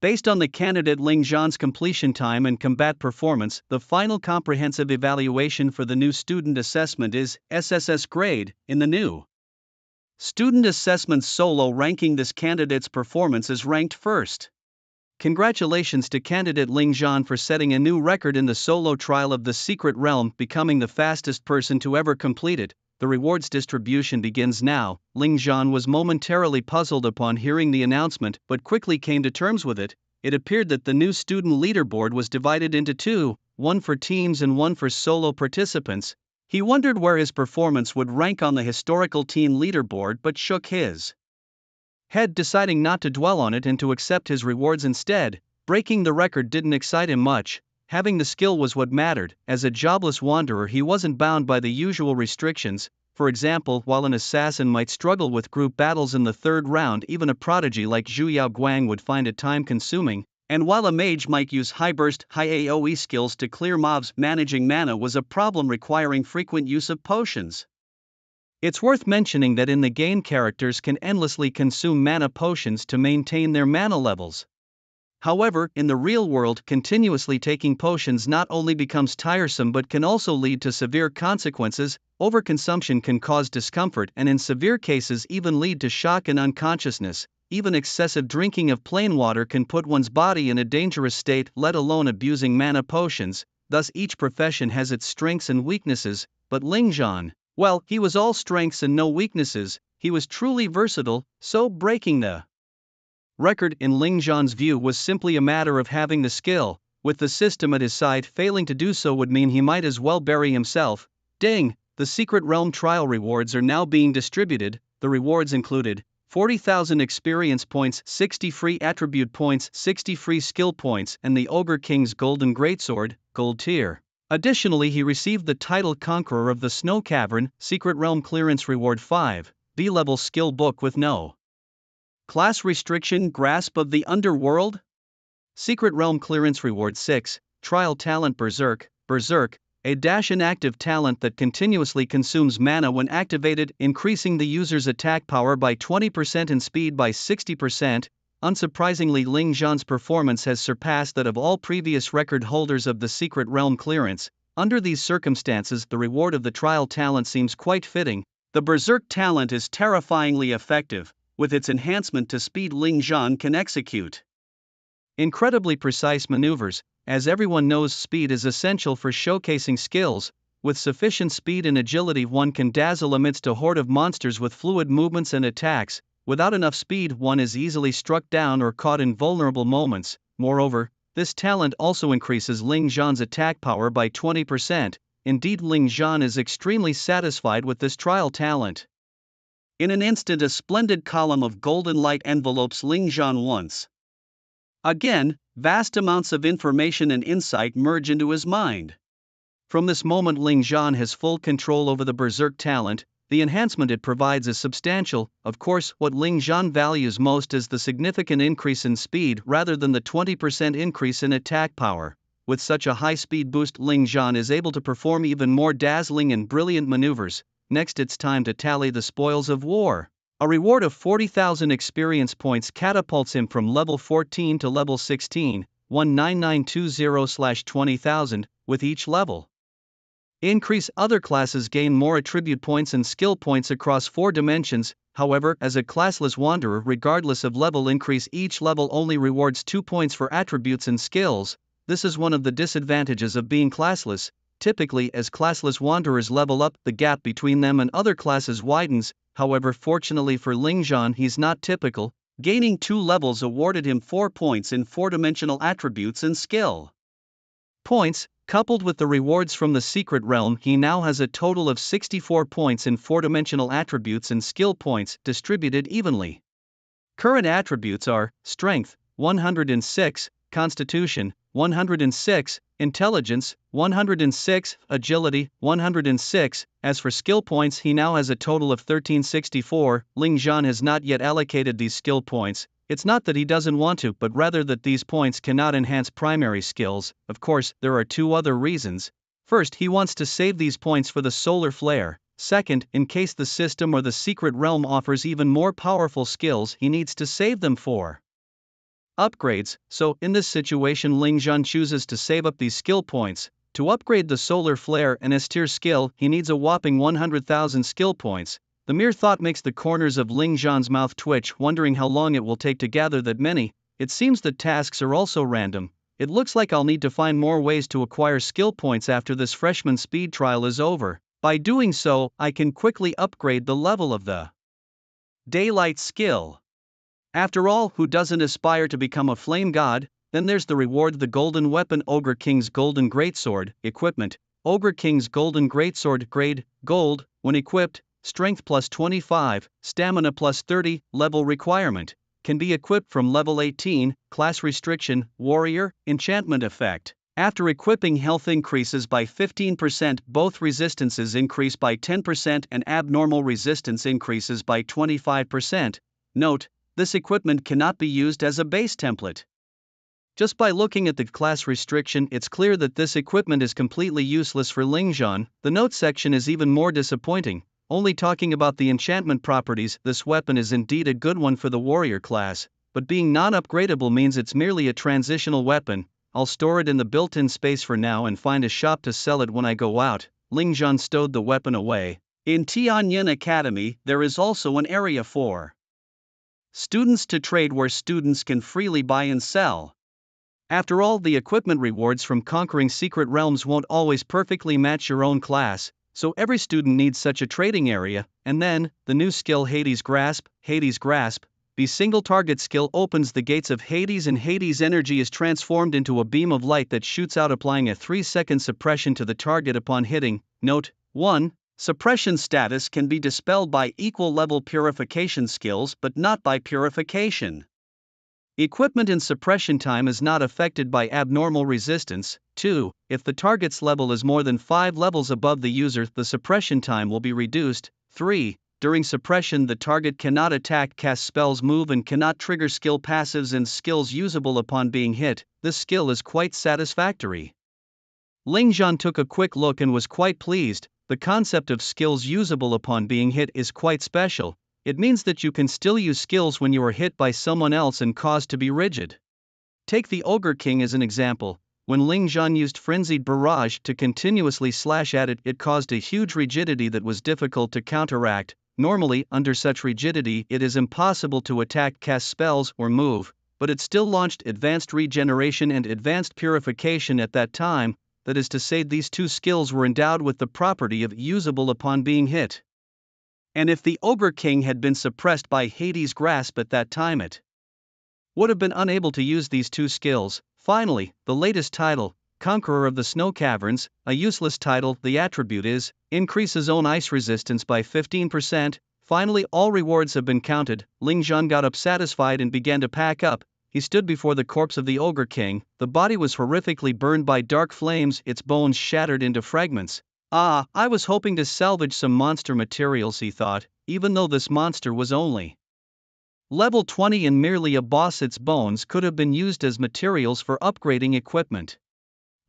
Based on the candidate Ling Zhan's completion time and combat performance, the final comprehensive evaluation for the new student assessment is SSS grade. In the new Student Assessment Solo ranking, this candidate's performance is ranked first. Congratulations to candidate Ling Zhan for setting a new record in the solo trial of the Secret Realm, becoming the fastest person to ever complete it. The rewards distribution begins now. Ling Zhan was momentarily puzzled upon hearing the announcement, but quickly came to terms with it. It appeared that the new student leaderboard was divided into 2, one for teams and one for solo participants. He wondered where his performance would rank on the historical team leaderboard, but shook his Head deciding not to dwell on it and to accept his rewards instead. Breaking the record didn't excite him much. Having the skill was what mattered. As a jobless wanderer, he wasn't bound by the usual restrictions. For example, while an assassin might struggle with group battles in the third round, even a prodigy like Zhu Yao Guang would find it time-consuming. And while a mage might use high-burst, high AoE skills to clear mobs, managing mana was a problem requiring frequent use of potions. It's worth mentioning that in the game, characters can endlessly consume mana potions to maintain their mana levels. However, in the real world, continuously taking potions not only becomes tiresome but can also lead to severe consequences. Overconsumption can cause discomfort and in severe cases even lead to shock and unconsciousness. Even excessive drinking of plain water can put one's body in a dangerous state, let alone abusing mana potions. Thus each profession has its strengths and weaknesses, but Ling Zhan, well, he was all strengths and no weaknesses. He was truly versatile, so breaking the record in Ling Zhan's view was simply a matter of having the skill. With the system at his side, failing to do so would mean he might as well bury himself. Ding! The Secret Realm trial rewards are now being distributed. The rewards included 40,000 experience points, 60 free attribute points, 60 free skill points, and the Ogre King's Golden Greatsword, Gold Tier. Additionally, he received the title Conqueror of the Snow Cavern, Secret Realm Clearance Reward 5, B-level skill book with no class restriction, Grasp of the Underworld. Secret Realm Clearance Reward 6, Trial Talent Berserk, a inactive talent that continuously consumes mana when activated, increasing the user's attack power by 20% and speed by 60%. Unsurprisingly, Ling Zhan's performance has surpassed that of all previous record holders of the Secret Realm clearance. Under these circumstances, the reward of the trial talent seems quite fitting. The Berserk talent is terrifyingly effective. With its enhancement to speed, Ling Zhan can execute incredibly precise maneuvers. As everyone knows, speed is essential for showcasing skills. With sufficient speed and agility, one can dazzle amidst a horde of monsters with fluid movements and attacks. Without enough speed, one is easily struck down or caught in vulnerable moments. Moreover, this talent also increases Ling Zhan's attack power by 20%. Indeed, Ling Zhan is extremely satisfied with this trial talent. In an instant, a splendid column of golden light envelopes Ling Zhan once again. Vast amounts of information and insight merge into his mind. From this moment, Ling Zhan has full control over the Berserk talent. The enhancement it provides is substantial. Of course, what Ling Zhan values most is the significant increase in speed rather than the 20% increase in attack power. With such a high speed boost, Ling Zhan is able to perform even more dazzling and brilliant maneuvers. Next, it's time to tally the spoils of war. A reward of 40,000 experience points catapults him from level 14 to level 16, 19920/20,000, with each level increase. Other classes gain more attribute points and skill points across 4 dimensions. However, as a classless wanderer, regardless of level increase, each level only rewards 2 points for attributes and skills. This is one of the disadvantages of being classless. Typically, as classless wanderers level up, the gap between them and other classes widens. However, fortunately for Ling Zhan, he's not typical. Gaining 2 levels awarded him 4 points in 4-dimensional attributes and skill points. Coupled with the rewards from the Secret Realm, he now has a total of 64 points in 4-dimensional attributes and skill points, distributed evenly. Current attributes are Strength, 106, Constitution, 106, Intelligence, 106, Agility, 106. As for skill points, he now has a total of 1364. Ling Zhan has not yet allocated these skill points. It's not that he doesn't want to, but rather that these points cannot enhance primary skills. Of course, there are 2 other reasons. First, he wants to save these points for the solar flare. Second, in case the system or the Secret Realm offers even more powerful skills, he needs to save them for upgrades. So, in this situation, Ling Zhan chooses to save up these skill points. To upgrade the solar flare and S-tier skill, he needs a whopping 100,000 skill points. The mere thought makes the corners of Ling Zhan's mouth twitch, wondering how long it will take to gather that many. It seems that tasks are also random. It looks like I'll need to find more ways to acquire skill points after this freshman speed trial is over. By doing so, I can quickly upgrade the level of the Daylight skill. After all, who doesn't aspire to become a flame god? Then there's the reward, the golden weapon, Ogre King's Golden Greatsword. Equipment: Ogre King's Golden Greatsword, grade, gold. When equipped, strength plus 25, stamina plus 30, level requirement. Can be equipped from level 18, class restriction, warrior, enchantment effect. After equipping, health increases by 15%, both resistances increase by 10%, and abnormal resistance increases by 25%. Note, this equipment cannot be used as a base template. Just by looking at the class restriction, it's clear that this equipment is completely useless for Lingzhan. The notes section is even more disappointing, only talking about the enchantment properties. This weapon is indeed a good one for the warrior class, but being non-upgradable means it's merely a transitional weapon. I'll store it in the built-in space for now and find a shop to sell it when I go out. Lingzhan stowed the weapon away. In Tianyin Academy, there is also an area for students to trade where students can freely buy and sell. After all, the equipment rewards from conquering secret realms won't always perfectly match your own class, so every student needs such a trading area. And then, the new skill Hades Grasp. Hades Grasp, the single target skill, opens the gates of Hades, and Hades energy is transformed into a beam of light that shoots out, applying a 3-second suppression to the target upon hitting. Note 1. Suppression status can be dispelled by equal level purification skills but not by purification. Equipment and suppression time is not affected by abnormal resistance. 2. If the target's level is more than 5 levels above the user, the suppression time will be reduced. 3. During suppression, the target cannot attack, cast spells, move, and cannot trigger skill passives and skills usable upon being hit. This skill is quite satisfactory. Lingzhan took a quick look and was quite pleased. The concept of skills usable upon being hit is quite special. It means that you can still use skills when you are hit by someone else and caused to be rigid. Take the Ogre King as an example. When Lingzhan used Frenzied Barrage to continuously slash at it, it caused a huge rigidity that was difficult to counteract. Normally, under such rigidity, it is impossible to attack, cast spells, or move, but it still launched Advanced Regeneration and Advanced Purification at that time. That is to say, these two skills were endowed with the property of usable upon being hit. And if the Ogre King had been suppressed by Hades Grasp at that time, it would have been unable to use these two skills. Finally, the latest title, Conqueror of the Snow Caverns, a useless title. The attribute is, increases own ice resistance by 15%. Finally, all rewards have been counted. Lingzhan got up satisfied and began to pack up. He stood before the corpse of the Ogre King. The body was horrifically burned by dark flames, its bones shattered into fragments. Ah, I was hoping to salvage some monster materials, he thought, even though this monster was only level 20 and merely a boss. Its bones could have been used as materials for upgrading equipment.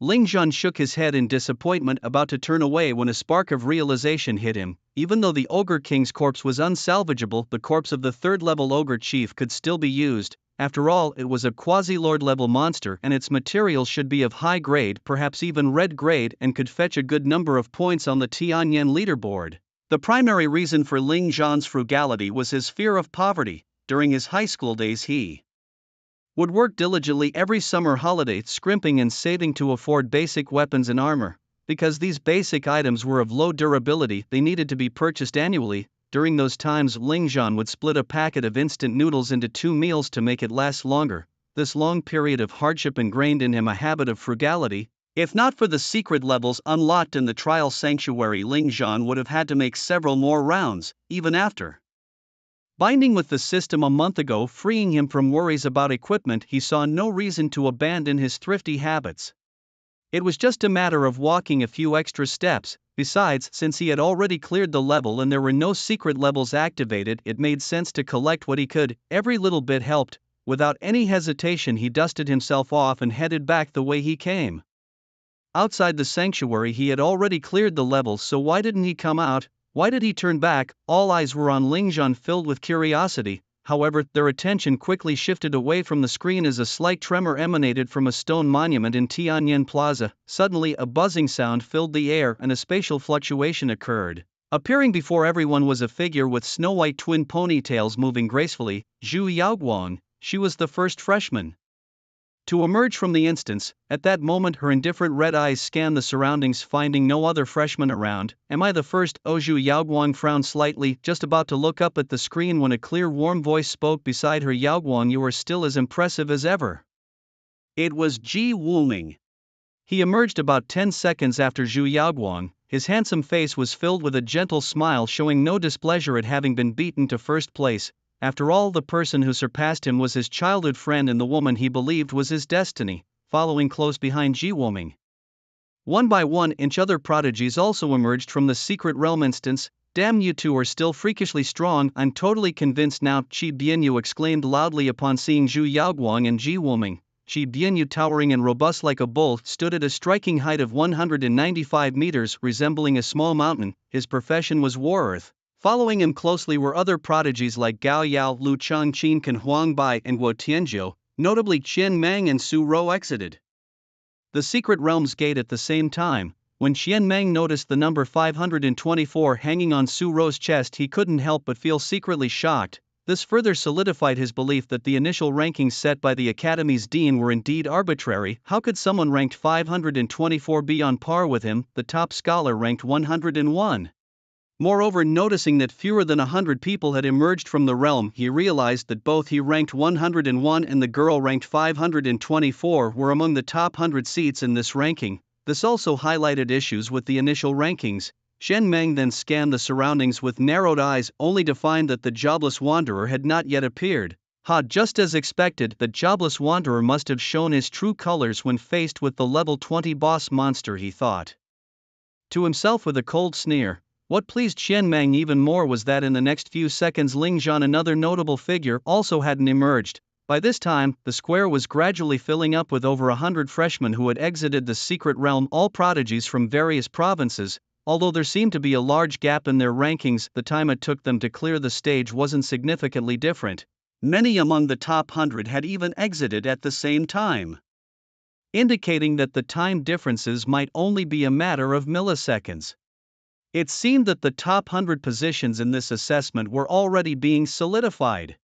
Lingzhan shook his head in disappointment, about to turn away when a spark of realization hit him. Even though the Ogre King's corpse was unsalvageable, the corpse of the 3rd level Ogre Chief could still be used. After all, it was a quasi-lord level monster and its materials should be of high grade, perhaps even red grade, and could fetch a good number of points on the Tianyin leaderboard. The primary reason for Lingzhan's frugality was his fear of poverty. During his high school days, he would work diligently every summer holiday, scrimping and saving to afford basic weapons and armor. Because these basic items were of low durability, they needed to be purchased annually. During those times, Lingzhan would split a packet of instant noodles into 2 meals to make it last longer. This long period of hardship ingrained in him a habit of frugality. If not for the secret levels unlocked in the Trial Sanctuary, Lingzhan would have had to make several more rounds, even after binding with the system a month ago, freeing him from worries about equipment. He saw no reason to abandon his thrifty habits. It was just a matter of walking a few extra steps. Besides, since he had already cleared the level and there were no secret levels activated, it made sense to collect what he could. Every little bit helped. Without any hesitation, he dusted himself off and headed back the way he came. Outside the sanctuary, he had already cleared the levels, so why didn't he come out? Why did he turn back? All eyes were on Lingzhan, filled with curiosity. However, their attention quickly shifted away from the screen as a slight tremor emanated from a stone monument in Tianyin Plaza. Suddenly, a buzzing sound filled the air and a spatial fluctuation occurred. Appearing before everyone was a figure with snow-white twin ponytails moving gracefully, Zhu Yaoguang. She was the first freshman to emerge from the instance. At that moment, her indifferent red eyes scanned the surroundings, finding no other freshmen around. Am I the first? Zhu Yaoguang frowned slightly, just about to look up at the screen when a clear, warm voice spoke beside her. Yaoguang, you are still as impressive as ever. It was Ji Wuming. He emerged about 10 seconds after Zhu Yaoguang. His handsome face was filled with a gentle smile, showing no displeasure at having been beaten to first place. After all, the person who surpassed him was his childhood friend and the woman he believed was his destiny. Following close behind Ji Woming. One by one each other prodigies also emerged from the secret realm instance. Damn, you two are still freakishly strong, I'm totally convinced now, Qi Bianyu exclaimed loudly upon seeing Zhu Yaoguang and Ji Woming. Qi Bianyu, towering and robust like a bull, stood at a striking height of 195 meters, resembling a small mountain. His profession was war earth. Following him closely were other prodigies like Gao Yao, Lu Chang Qin, Can Huangbai, and Guo Tianzhou. Notably, Qian Mang and Su Rou exited the secret realm's gate at the same time. When Qian Mang noticed the number 524 hanging on Su Rou's chest, he couldn't help but feel secretly shocked. This further solidified his belief that the initial rankings set by the Academy's dean were indeed arbitrary. How could someone ranked 524 be on par with him, the top scholar ranked 101? Moreover, noticing that fewer than 100 people had emerged from the realm, he realized that both he ranked 101 and the girl ranked 524 were among the top 100 seats in this ranking. This also highlighted issues with the initial rankings. Shen Meng then scanned the surroundings with narrowed eyes, only to find that the jobless wanderer had not yet appeared. Just as expected, the jobless wanderer must have shown his true colors when faced with the level 20 boss monster, he thought to himself with a cold sneer. What pleased Qian Mang even more was that in the next few seconds Ling Zhan, another notable figure, also hadn't emerged. By this time, the square was gradually filling up with over 100 freshmen who had exited the secret realm, all prodigies from various provinces. Although there seemed to be a large gap in their rankings, the time it took them to clear the stage wasn't significantly different. Many among the top 100 had even exited at the same time, indicating that the time differences might only be a matter of milliseconds. It seemed that the top 100 positions in this assessment were already being solidified.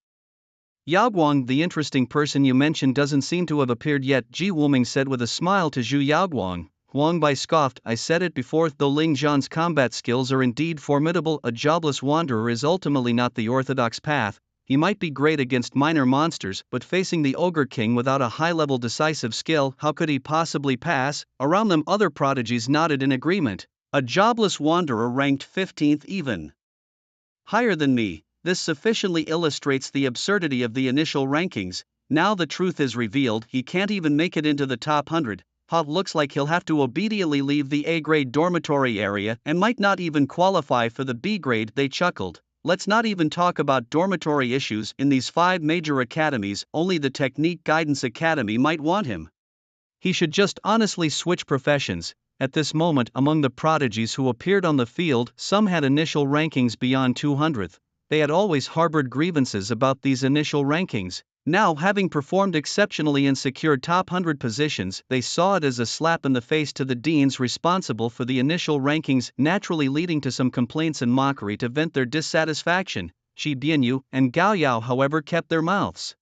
Yaoguang, the interesting person you mentioned, doesn't seem to have appeared yet, Ji Woming said with a smile to Zhu Yaoguang. Huangbai scoffed, I said it before, though Ling Zhan's combat skills are indeed formidable, a jobless wanderer is ultimately not the orthodox path. He might be great against minor monsters, but facing the Ogre King without a high-level decisive skill, how could he possibly pass? Around them other prodigies nodded in agreement. A jobless wanderer ranked 15th, even higher than me. This sufficiently illustrates the absurdity of the initial rankings. Now the truth is revealed, he can't even make it into the top 100. Looks like he'll have to obediently leave the A-grade dormitory area and might not even qualify for the B-grade, they chuckled. Let's not even talk about dormitory issues. In these 5 major academies, only the Technique Guidance Academy might want him. He should just honestly switch professions. At this moment, among the prodigies who appeared on the field, some had initial rankings beyond 200th. They had always harbored grievances about these initial rankings. Now, having performed exceptionally and secured top 100 positions, they saw it as a slap in the face to the deans responsible for the initial rankings, naturally leading to some complaints and mockery to vent their dissatisfaction. Qi Bianyu and Gao Yao, however, kept their mouths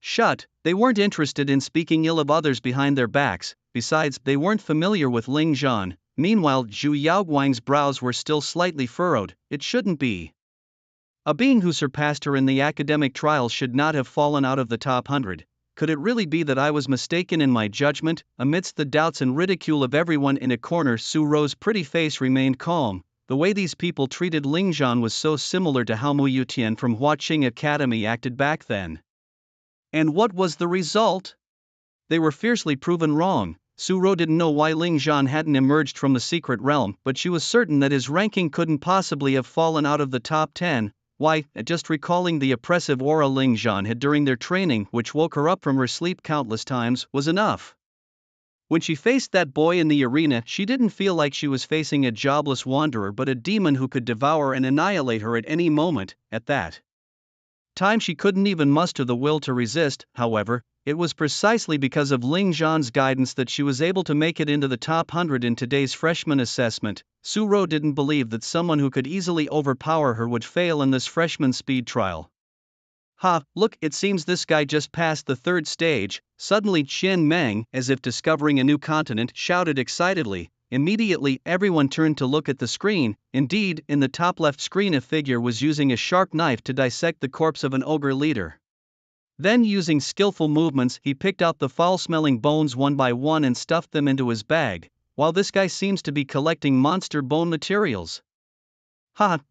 shut. They weren't interested in speaking ill of others behind their backs. Besides, they weren't familiar with Ling Zhan. Meanwhile, Zhu Yaoguang's brows were still slightly furrowed. It shouldn't be. A being who surpassed her in the academic trials should not have fallen out of the top 100. Could it really be that I was mistaken in my judgment? Amidst the doubts and ridicule of everyone in a corner, Su Rou's pretty face remained calm. The way these people treated Ling Zhan was so similar to how Mu Yutian from Huaqing Academy acted back then. And what was the result? They were fiercely proven wrong. Su Rou didn't know why Ling Zhan hadn't emerged from the secret realm, but she was certain that his ranking couldn't possibly have fallen out of the top 10. Why, just recalling the oppressive aura Ling Zhan had during their training, which woke her up from her sleep countless times, was enough. When she faced that boy in the arena, she didn't feel like she was facing a jobless wanderer but a demon who could devour and annihilate her at any moment. At that time she couldn't even muster the will to resist. However, it was precisely because of Ling Zhan's guidance that she was able to make it into the top 100 in today's freshman assessment. Su Rou didn't believe that someone who could easily overpower her would fail in this freshman speed trial. Look, it seems this guy just passed the 3rd stage. Suddenly Qian Meng, as if discovering a new continent, shouted excitedly. Immediately, everyone turned to look at the screen. Indeed, in the top left screen a figure was using a sharp knife to dissect the corpse of an ogre leader. Then, using skillful movements, he picked out the foul-smelling bones one by one and stuffed them into his bag. while this guy seems to be collecting monster bone materials.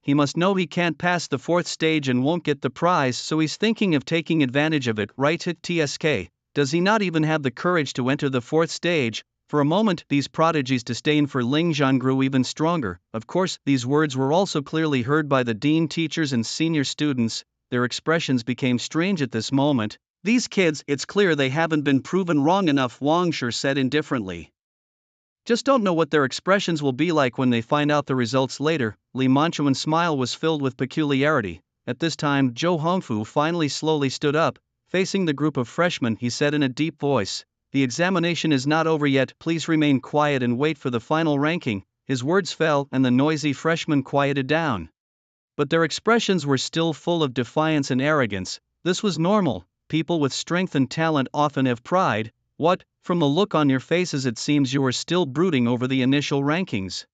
He must know he can't pass the fourth stage and won't get the prize, so he's thinking of taking advantage of it, right? TSK, does he not even have the courage to enter the fourth stage? For a moment, these prodigies' disdain for Ling Zhan grew even stronger. Of course, these words were also clearly heard by the dean, teachers, and senior students. Their expressions became strange at this moment. These kids, it's clear they haven't been proven wrong enough, Wang Shi said indifferently. Just don't know what their expressions will be like when they find out the results later. Li Manchuan's smile was filled with peculiarity. At this time, Zhou Hongfu finally slowly stood up. Facing the group of freshmen, he said in a deep voice, "The examination is not over yet, please remain quiet and wait for the final ranking." His words fell and the noisy freshmen quieted down. But their expressions were still full of defiance and arrogance. This was normal. People with strength and talent often have pride. What? From the look on your faces, it seems you are still brooding over the initial rankings.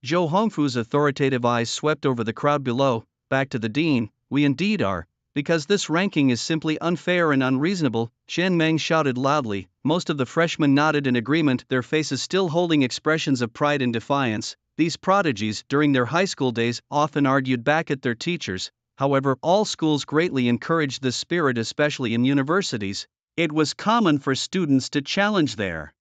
Zhou Hongfu's authoritative eyes swept over the crowd below. Back to the dean, we indeed are, because this ranking is simply unfair and unreasonable, Shen Meng shouted loudly. Most of the freshmen nodded in agreement, their faces still holding expressions of pride and defiance. These prodigies, during their high school days, often argued back at their teachers. However, all schools greatly encouraged this spirit, especially in universities. It was common for students to challenge their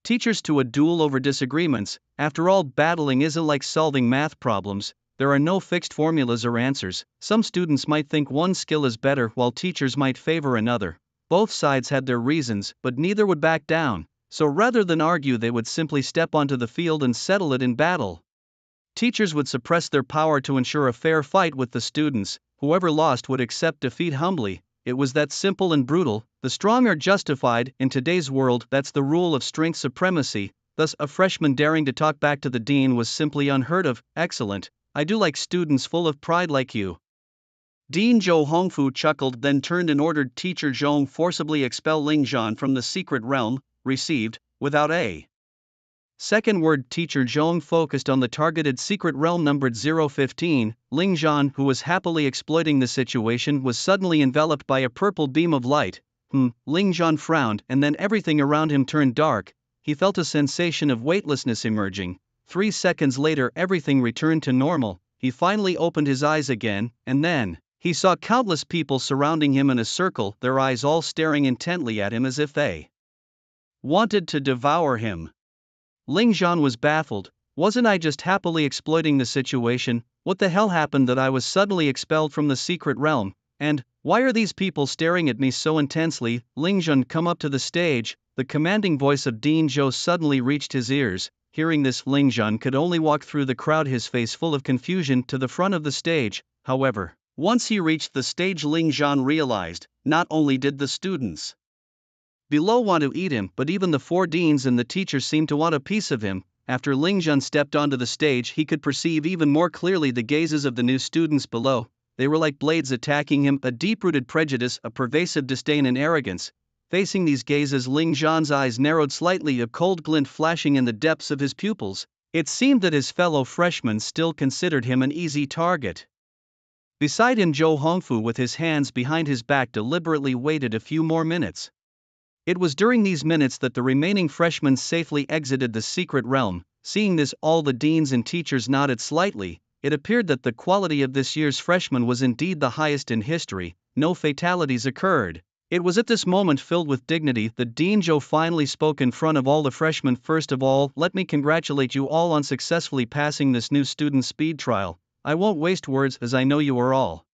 teachers to a duel over disagreements. After all, battling isn't like solving math problems. There are no fixed formulas or answers. Some students might think one skill is better while teachers might favor another. Both sides had their reasons, but neither would back down. So rather than argue, they would simply step onto the field and settle it in battle. Teachers would suppress their power to ensure a fair fight with the students. Whoever lost would accept defeat humbly. It was that simple and brutal. The strong are justified. In today's world, that's the rule of strength supremacy. Thus, a freshman daring to talk back to the dean was simply unheard of. Excellent. I do like students full of pride like you. Dean Zhou Hongfu chuckled, then turned and ordered Teacher Zhong forcibly expel Ling Zhan from the secret realm. Received, without a second word. Teacher Zhong focused on the targeted secret realm numbered 015. Ling Zhan, who was happily exploiting the situation, was suddenly enveloped by a purple beam of light. Ling Zhan frowned, and then everything around him turned dark. He felt a sensation of weightlessness emerging. 3 seconds later, everything returned to normal. He finally opened his eyes again, and then he saw countless people surrounding him in a circle, their eyes all staring intently at him as if they wanted to devour him. Ling Zhan was baffled. Wasn't I just happily exploiting the situation? What the hell happened that I was suddenly expelled from the secret realm? And why are these people staring at me so intensely? Ling Zhan, come up to the stage. The commanding voice of Dean Zhou suddenly reached his ears. Hearing this, Ling Zhan could only walk through the crowd, his face full of confusion, to the front of the stage. However, once he reached the stage, Ling Zhan realized, not only did the students below want to eat him, but even the 4 deans and the teachers seemed to want a piece of him. After Ling Zhan stepped onto the stage, he could perceive even more clearly the gazes of the new students below. They were like blades attacking him, a deep-rooted prejudice, a pervasive disdain and arrogance. Facing these gazes, Ling Zhan's eyes narrowed slightly, a cold glint flashing in the depths of his pupils. It seemed that his fellow freshmen still considered him an easy target. Beside him, Zhou Hongfu, with his hands behind his back, deliberately waited a few more minutes. It was during these minutes that the remaining freshmen safely exited the secret realm. Seeing this, all the deans and teachers nodded slightly. It appeared that the quality of this year's freshmen was indeed the highest in history. No fatalities occurred. It was at this moment, filled with dignity, that Dean Zhou finally spoke in front of all the freshmen. First of all, let me congratulate you all on successfully passing this new student speed trial. I won't waste words, as I know you are all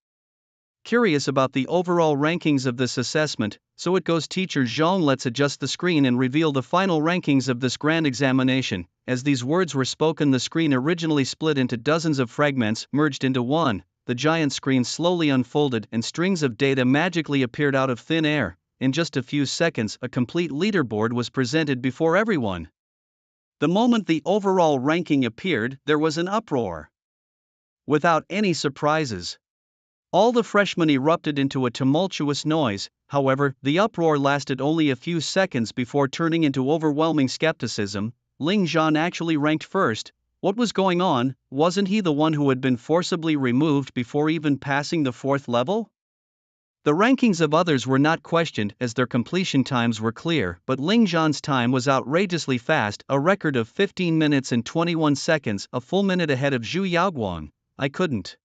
curious about the overall rankings of this assessment. So it goes, Teacher Zhong, let's adjust the screen and reveal the final rankings of this grand examination. As these words were spoken, the screen, originally split into dozens of fragments, merged into one. The giant screen slowly unfolded and strings of data magically appeared out of thin air. In just a few seconds, a complete leaderboard was presented before everyone. The moment the overall ranking appeared, there was an uproar. Without any surprises, all the freshmen erupted into a tumultuous noise. However, the uproar lasted only a few seconds before turning into overwhelming skepticism. Ling Zhan actually ranked first. What was going on? Wasn't he the one who had been forcibly removed before even passing the 4th level? The rankings of others were not questioned as their completion times were clear, but Ling Zhan's time was outrageously fast, a record of 15 minutes and 21 seconds, a full minute ahead of Zhu Yaoguang. I couldn't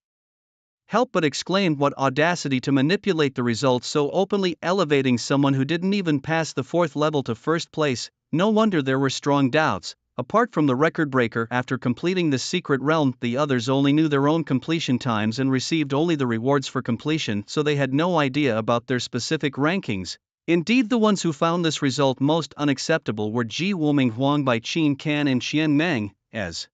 help but exclaim, what audacity to manipulate the results so openly, elevating someone who didn't even pass the fourth level to first place. No wonder there were strong doubts. Apart from the record breaker, after completing the secret realm, the others only knew their own completion times and received only the rewards for completion, so they had no idea about their specific rankings. Indeed, the ones who found this result most unacceptable were Ji Wuming Huang by Qin Kan and Qian Meng. As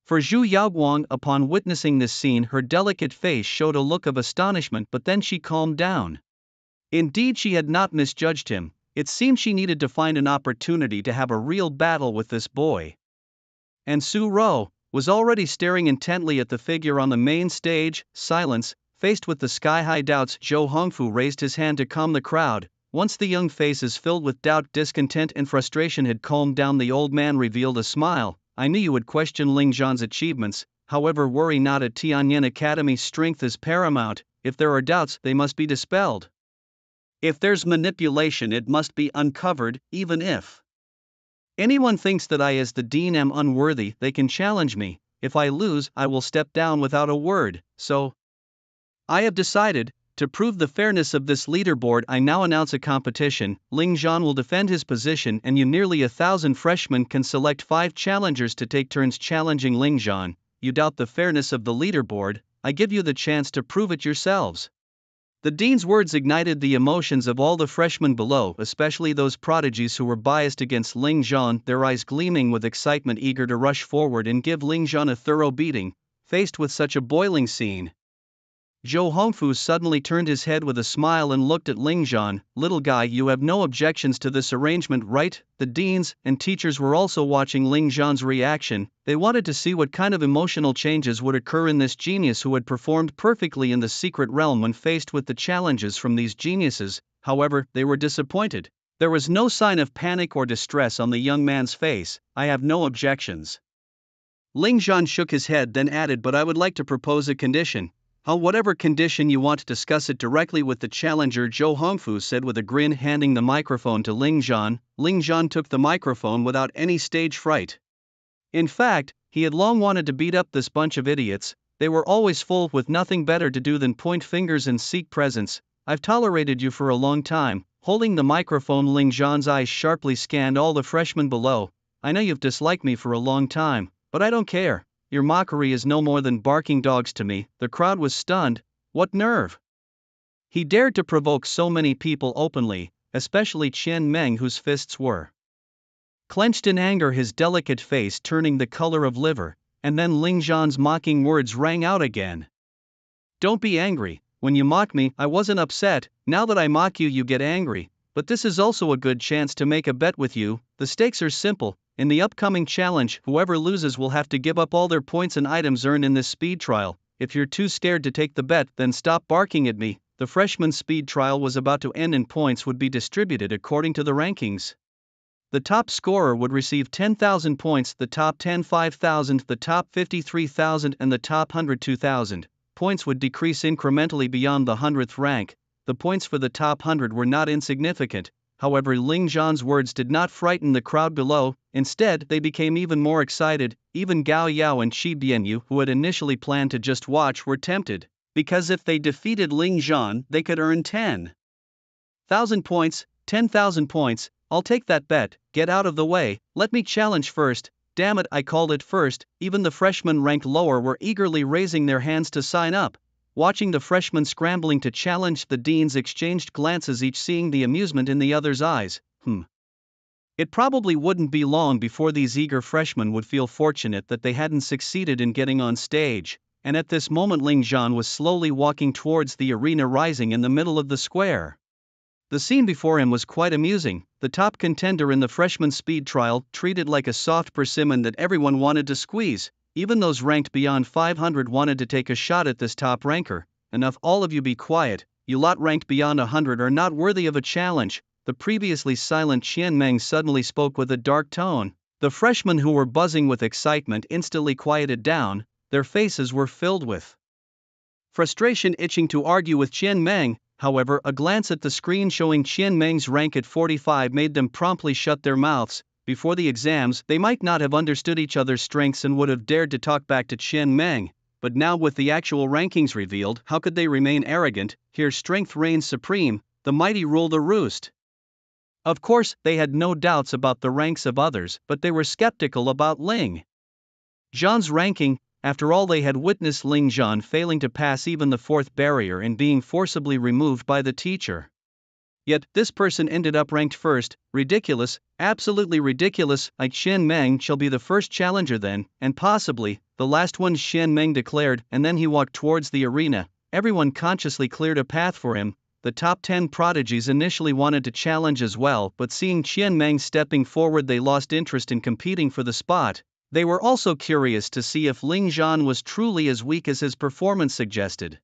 for Zhu Yaoguang, upon witnessing this scene, her delicate face showed a look of astonishment, but then she calmed down. Indeed, she had not misjudged him. It seemed she needed to find an opportunity to have a real battle with this boy. And Su Ro was already staring intently at the figure on the main stage. Silence. Faced with the sky-high doubts, Zhou Hongfu raised his hand to calm the crowd. Once the young faces filled with doubt, discontent and frustration had calmed down, the old man revealed a smile. I knew you would question Ling Zhan's achievements, however worry not, at Tianyan Academy strength is paramount. If there are doubts, they must be dispelled. If there's manipulation, it must be uncovered. Even if anyone thinks that I as the dean am unworthy, they can challenge me. If I lose, I will step down without a word. So I have decided. To prove the fairness of this leaderboard, I now announce a competition. Ling Zhan will defend his position, and you, nearly 1,000 freshmen, can select 5 challengers to take turns challenging Ling Zhan. You doubt the fairness of the leaderboard? I give you the chance to prove it yourselves. The dean's words ignited the emotions of all the freshmen below, especially those prodigies who were biased against Ling Zhan, their eyes gleaming with excitement, eager to rush forward and give Ling Zhan a thorough beating. Faced with such a boiling scene, Zhou Hongfu suddenly turned his head with a smile and looked at Ling Zhan. Little guy, you have no objections to this arrangement, right? The deans and teachers were also watching Ling Zhan's reaction. They wanted to see what kind of emotional changes would occur in this genius who had performed perfectly in the secret realm when faced with the challenges from these geniuses. However, they were disappointed. There was no sign of panic or distress on the young man's face. I have no objections. Ling Zhan shook his head, then added, but I would like to propose a condition. Whatever condition you want, discuss it directly with the challenger, Zhou Hongfu said with a grin, handing the microphone to Ling Zhan. Ling Zhan took the microphone without any stage fright. In fact, he had long wanted to beat up this bunch of idiots. They were always full, with nothing better to do than point fingers and seek presents. I've tolerated you for a long time. Holding the microphone, Ling Zhan's eyes sharply scanned all the freshmen below. I know you've disliked me for a long time, but I don't care. Your mockery is no more than barking dogs to me. The crowd was stunned. What nerve! He dared to provoke so many people openly, especially Qian Meng, whose fists were clenched in anger, his delicate face turning the color of liver. And then Ling Zhan's mocking words rang out again. Don't be angry. When you mock me, I wasn't upset. Now that I mock you, you get angry. But this is also a good chance to make a bet with you. The stakes are simple. In the upcoming challenge, whoever loses will have to give up all their points and items earned in this speed trial. If you're too scared to take the bet, then stop barking at me. The freshman speed trial was about to end and points would be distributed according to the rankings. The top scorer would receive 10,000 points, the top 10 5,000, the top 53,000 and the top 100 2,000. Points would decrease incrementally beyond the 100th rank. The points for the top 100 were not insignificant. However, Ling Zhan's words did not frighten the crowd below. Instead, they became even more excited. Even Gao Yao and Shi Bianyu, who had initially planned to just watch, were tempted, because if they defeated Ling Zhan, they could earn 10,000 points. 10,000 points. I'll take that bet. Get out of the way. Let me challenge first. Damn it, I called it first. Even the freshmen ranked lower were eagerly raising their hands to sign up. Watching the freshmen scrambling to challenge, the deans exchanged glances, each seeing the amusement in the other's eyes. It probably wouldn't be long before these eager freshmen would feel fortunate that they hadn't succeeded in getting on stage. And at this moment, Ling Zhan was slowly walking towards the arena, rising in the middle of the square. The scene before him was quite amusing. The top contender in the freshman speed trial, treated like a soft persimmon that everyone wanted to squeeze. Even those ranked beyond 500 wanted to take a shot at this top ranker. Enough, all of you be quiet. You lot ranked beyond 100 are not worthy of a challenge. The previously silent Qian Meng suddenly spoke with a dark tone. The freshmen, who were buzzing with excitement, instantly quieted down. Their faces were filled with frustration, itching to argue with Qian Meng. However, a glance at the screen showing Qian Meng's rank at 45 made them promptly shut their mouths. Before the exams, they might not have understood each other's strengths and would have dared to talk back to Qian Meng, but now with the actual rankings revealed, how could they remain arrogant? Here strength reigns supreme, the mighty rule the roost. Of course, they had no doubts about the ranks of others, but they were skeptical about Ling Zhan's ranking. After all, they had witnessed Ling Zhan failing to pass even the fourth barrier and being forcibly removed by the teacher. Yet, this person ended up ranked first. Ridiculous, absolutely ridiculous. Qian Meng shall be the first challenger then, and possibly the last one, Qian Meng declared, and then he walked towards the arena. Everyone consciously cleared a path for him. The top 10 prodigies initially wanted to challenge as well, but seeing Qian Meng stepping forward, they lost interest in competing for the spot. They were also curious to see if Ling Zhan was truly as weak as his performance suggested.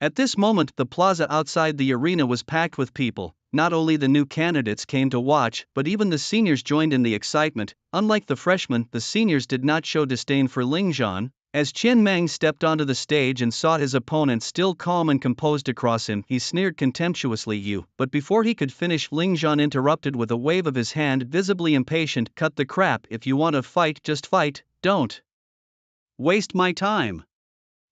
At this moment, the plaza outside the arena was packed with people. Not only the new candidates came to watch, but even the seniors joined in the excitement. Unlike the freshmen, the seniors did not show disdain for Ling Zhan. As Qian Meng stepped onto the stage and saw his opponent still calm and composed across him, he sneered contemptuously, "You." But before he could finish, Ling Zhan interrupted with a wave of his hand, visibly impatient. "Cut the crap. If you want to fight, just fight. Don't waste my time.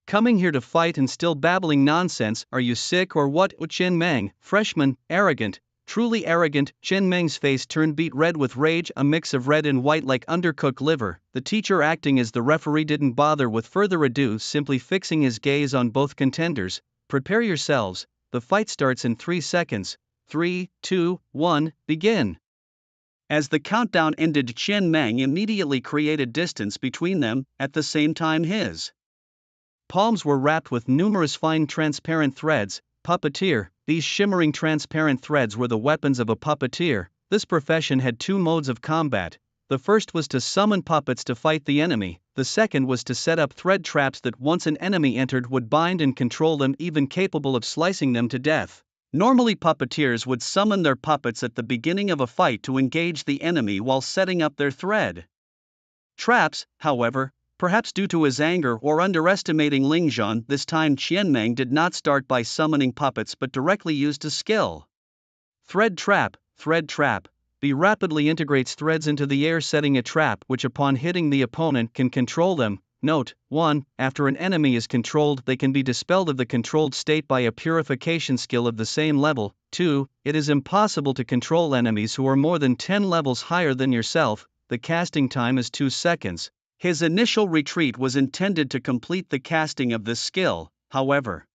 Coming here to fight and still babbling nonsense. Are you sick or what?" Qian Meng, freshman, arrogant, truly arrogant. Qian Meng's face turned beet red with rage, a mix of red and white like undercooked liver. The teacher, acting as the referee, didn't bother with further ado, simply fixing his gaze on both contenders. "Prepare yourselves, the fight starts in 3 seconds. 3, 2, 1, begin." As the countdown ended, Qian Meng immediately created distance between them. At the same time, his palms were wrapped with numerous fine transparent threads. Puppeteer. These shimmering transparent threads were the weapons of a puppeteer. This profession had 2 modes of combat. The first was to summon puppets to fight the enemy. The second was to set up thread traps that once an enemy entered would bind and control them, even capable of slicing them to death. Normally, puppeteers would summon their puppets at the beginning of a fight to engage the enemy while setting up their thread traps. However, perhaps due to his anger or underestimating Ling Zhan, this time Qian Meng did not start by summoning puppets but directly used a skill. Thread trap. Thread trap. B rapidly integrates threads into the air, setting a trap which upon hitting the opponent can control them. Note: 1. After an enemy is controlled, they can be dispelled of the controlled state by a purification skill of the same level. 2. It is impossible to control enemies who are more than 10 levels higher than yourself. The casting time is 2 seconds. His initial retreat was intended to complete the casting of this skill, however.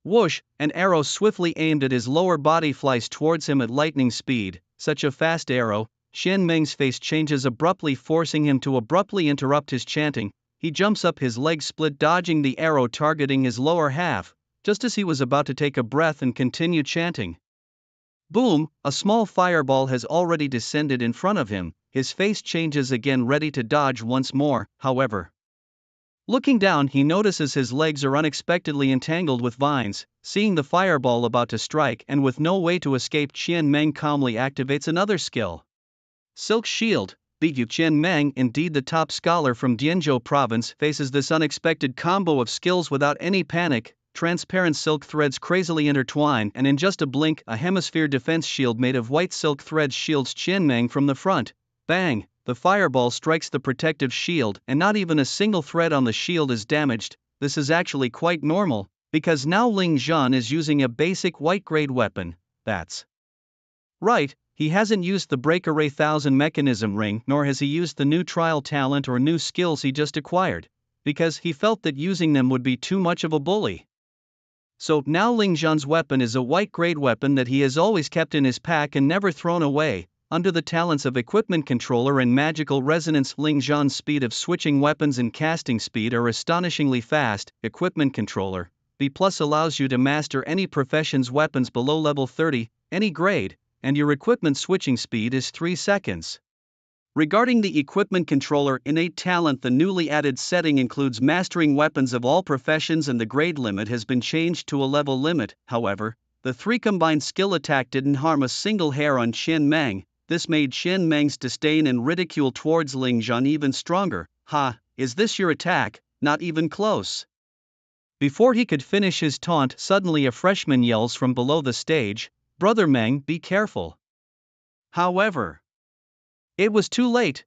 Whoosh! An arrow swiftly aimed at his lower body flies towards him at lightning speed. Such a fast arrow. Qian Meng's face changes abruptly, forcing him to abruptly interrupt his chanting. He jumps up, his legs split, dodging the arrow, targeting his lower half, just as he was about to take a breath and continue chanting. Boom! A small fireball has already descended in front of him. His face changes again, ready to dodge once more. However, looking down, he notices his legs are unexpectedly entangled with vines. Seeing the fireball about to strike and with no way to escape, Qian Meng calmly activates another skill. Silk Shield. Qian Meng, indeed the top scholar from Dianzhou province, faces this unexpected combo of skills without any panic. Transparent silk threads crazily intertwine, and in just a blink, a hemisphere defense shield made of white silk threads shields Qian Meng from the front. Bang! The fireball strikes the protective shield, and not even a single thread on the shield is damaged. This is actually quite normal, because now Ling Zhan is using a basic white-grade weapon. That's right, he hasn't used the Breakaway 1000 mechanism ring, nor has he used the new trial talent or new skills he just acquired, because he felt that using them would be too much of a bully. So now Ling Zhan's weapon is a white-grade weapon that he has always kept in his pack and never thrown away. Under the talents of Equipment Controller and Magical Resonance, Ling Zhan's speed of switching weapons and casting speed are astonishingly fast. Equipment Controller B+ allows you to master any profession's weapons below level 30, any grade, and your equipment switching speed is 3 seconds. Regarding the Equipment Controller innate talent, the newly added setting includes mastering weapons of all professions, and the grade limit has been changed to a level limit. However, the 3 combined skill attack didn't harm a single hair on Qian Meng. This made Qian Meng's disdain and ridicule towards Ling Zhan even stronger. "Ha, is this your attack? Not even close." Before he could finish his taunt, suddenly a freshman yells from below the stage, "Brother Meng, be careful." However, it was too late.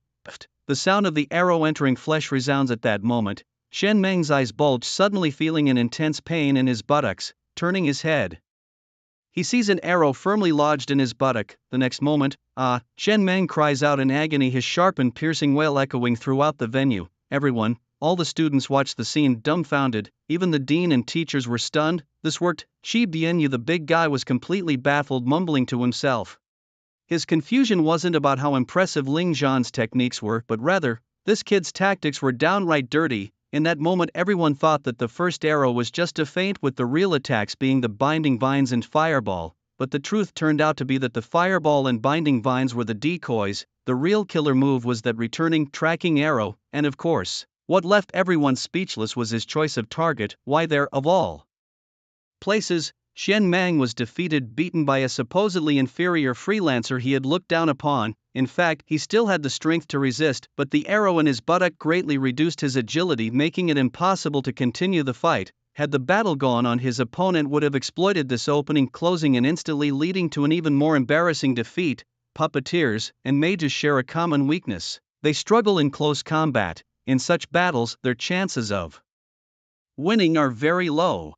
The sound of the arrow entering flesh resounds at that moment. Shen Meng's eyes bulge, suddenly feeling an intense pain in his buttocks. Turning his head, he sees an arrow firmly lodged in his buttock. The next moment, "Ah!" Shen Meng cries out in agony, his sharp and piercing wail echoing throughout the venue. Everyone, all the students watched the scene dumbfounded, even the dean and teachers were stunned. This worked. Chi Bianyu, the big guy, was completely baffled, mumbling to himself. His confusion wasn't about how impressive Ling Zhan's techniques were, but rather, this kid's tactics were downright dirty. In that moment, everyone thought that the first arrow was just a feint, with the real attacks being the binding vines and fireball, but the truth turned out to be that the fireball and binding vines were the decoys. The real killer move was that returning, tracking arrow, and of course, what left everyone speechless was his choice of target. Why there, of all places, Shen Meng was defeated, beaten by a supposedly inferior freelancer he had looked down upon. In fact, he still had the strength to resist, but the arrow in his buttock greatly reduced his agility, making it impossible to continue the fight. Had the battle gone on, his opponent would have exploited this opening, closing and instantly leading to an even more embarrassing defeat. Puppeteers and mages share a common weakness: they struggle in close combat. In such battles, their chances of winning are very low.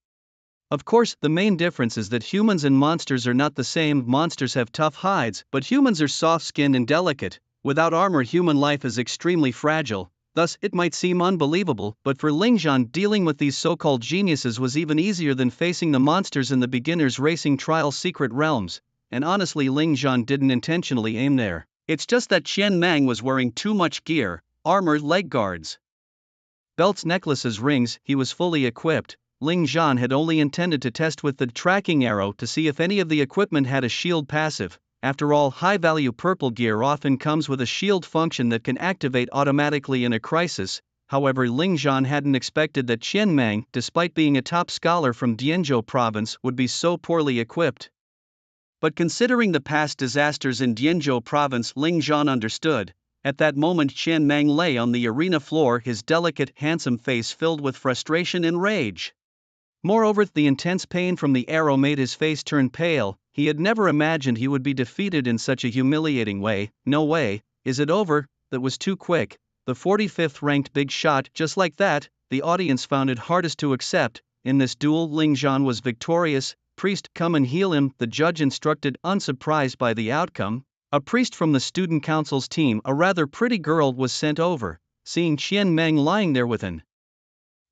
Of course, the main difference is that humans and monsters are not the same. Monsters have tough hides, but humans are soft-skinned and delicate. Without armor, human life is extremely fragile. Thus, it might seem unbelievable, but for Ling Zhan, dealing with these so-called geniuses was even easier than facing the monsters in the beginner's racing trial Secret Realms. And honestly, Ling Zhan didn't intentionally aim there. It's just that Shen Meng was wearing too much gear: armor, leg guards, belts, necklaces, rings. He was fully equipped. Ling Zhan had only intended to test with the tracking arrow to see if any of the equipment had a shield passive. After all, high-value purple gear often comes with a shield function that can activate automatically in a crisis. However, Ling Zhan hadn't expected that Shen Meng, despite being a top scholar from Dianzhou province, would be so poorly equipped. But considering the past disasters in Dianzhou province, Ling Zhan understood. At that moment, Shen Meng lay on the arena floor, his delicate, handsome face filled with frustration and rage. Moreover, the intense pain from the arrow made his face turn pale. He had never imagined he would be defeated in such a humiliating way. No way. Is it over? That was too quick. The 45th ranked big shot, just like that. The audience found it hardest to accept. In this duel, Ling Zhan was victorious. "Priest, come and heal him," the judge instructed, unsurprised by the outcome. A priest from the student council's team, a rather pretty girl, was sent over. Seeing Shen Meng lying there with an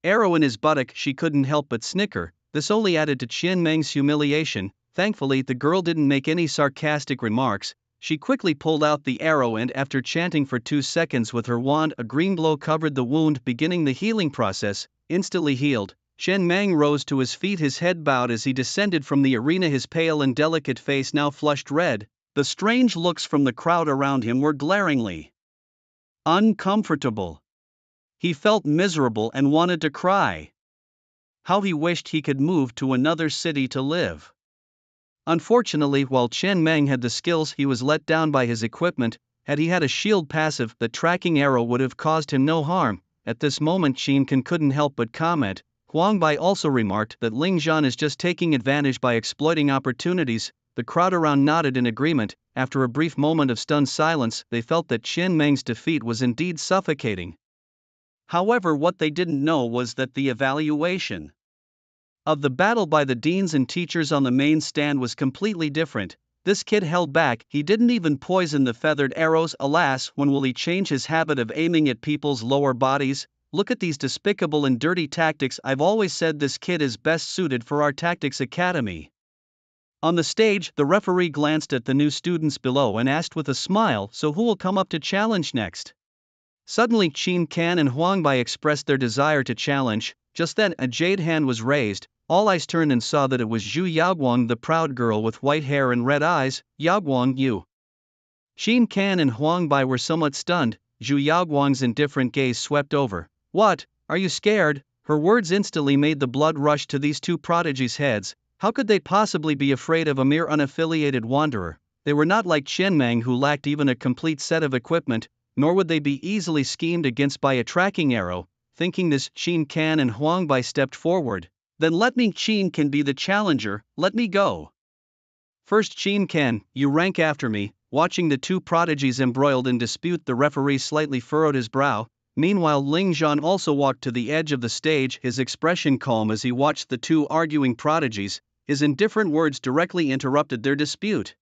arrow in his buttock, she couldn't help but snicker. This only added to Shen Meng's humiliation. Thankfully, the girl didn't make any sarcastic remarks. She quickly pulled out the arrow and, after chanting for 2 seconds with her wand, a green glow covered the wound, beginning the healing process. Instantly healed, Shen Meng rose to his feet, his head bowed as he descended from the arena, his pale and delicate face now flushed red. The strange looks from the crowd around him were glaringly uncomfortable. He felt miserable and wanted to cry. How he wished he could move to another city to live. Unfortunately, while Shen Meng had the skills, he was let down by his equipment. Had he had a shield passive, the tracking arrow would have caused him no harm. At this moment, Shen Kan couldn't help but comment. Huang Bai also remarked that Ling Zhan is just taking advantage by exploiting opportunities. The crowd around nodded in agreement. After a brief moment of stunned silence, they felt that Shen Meng's defeat was indeed suffocating. However, what they didn't know was that the evaluation of the battle by the deans and teachers on the main stand was completely different. This kid held back. He didn't even poison the feathered arrows. Alas, when will he change his habit of aiming at people's lower bodies? Look at these despicable and dirty tactics. I've always said this kid is best suited for our tactics academy. On the stage, the referee glanced at the new students below and asked with a smile, "So who will come up to challenge next?" Suddenly, Qin Kan and Huang Bai expressed their desire to challenge. Just then, a jade hand was raised. All eyes turned and saw that it was Zhu Yaoguang, the proud girl with white hair and red eyes. "Yaoguang, you." Qin Kan and Huang Bai were somewhat stunned. Zhu Yaoguang's indifferent gaze swept over. "What? Are you scared?" Her words instantly made the blood rush to these two prodigies' heads. How could they possibly be afraid of a mere unaffiliated wanderer? They were not like Shen Meng, who lacked even a complete set of equipment, nor would they be easily schemed against by a tracking arrow. Thinking this, Qin Kan and Huang Bai stepped forward. Then let me, Qin can be the challenger, let me go. First Qin Kan, you rank after me. Watching the two prodigies embroiled in dispute, the referee slightly furrowed his brow. Meanwhile, Ling Zhan also walked to the edge of the stage, his expression calm as he watched the two arguing prodigies. His indifferent words directly interrupted their dispute.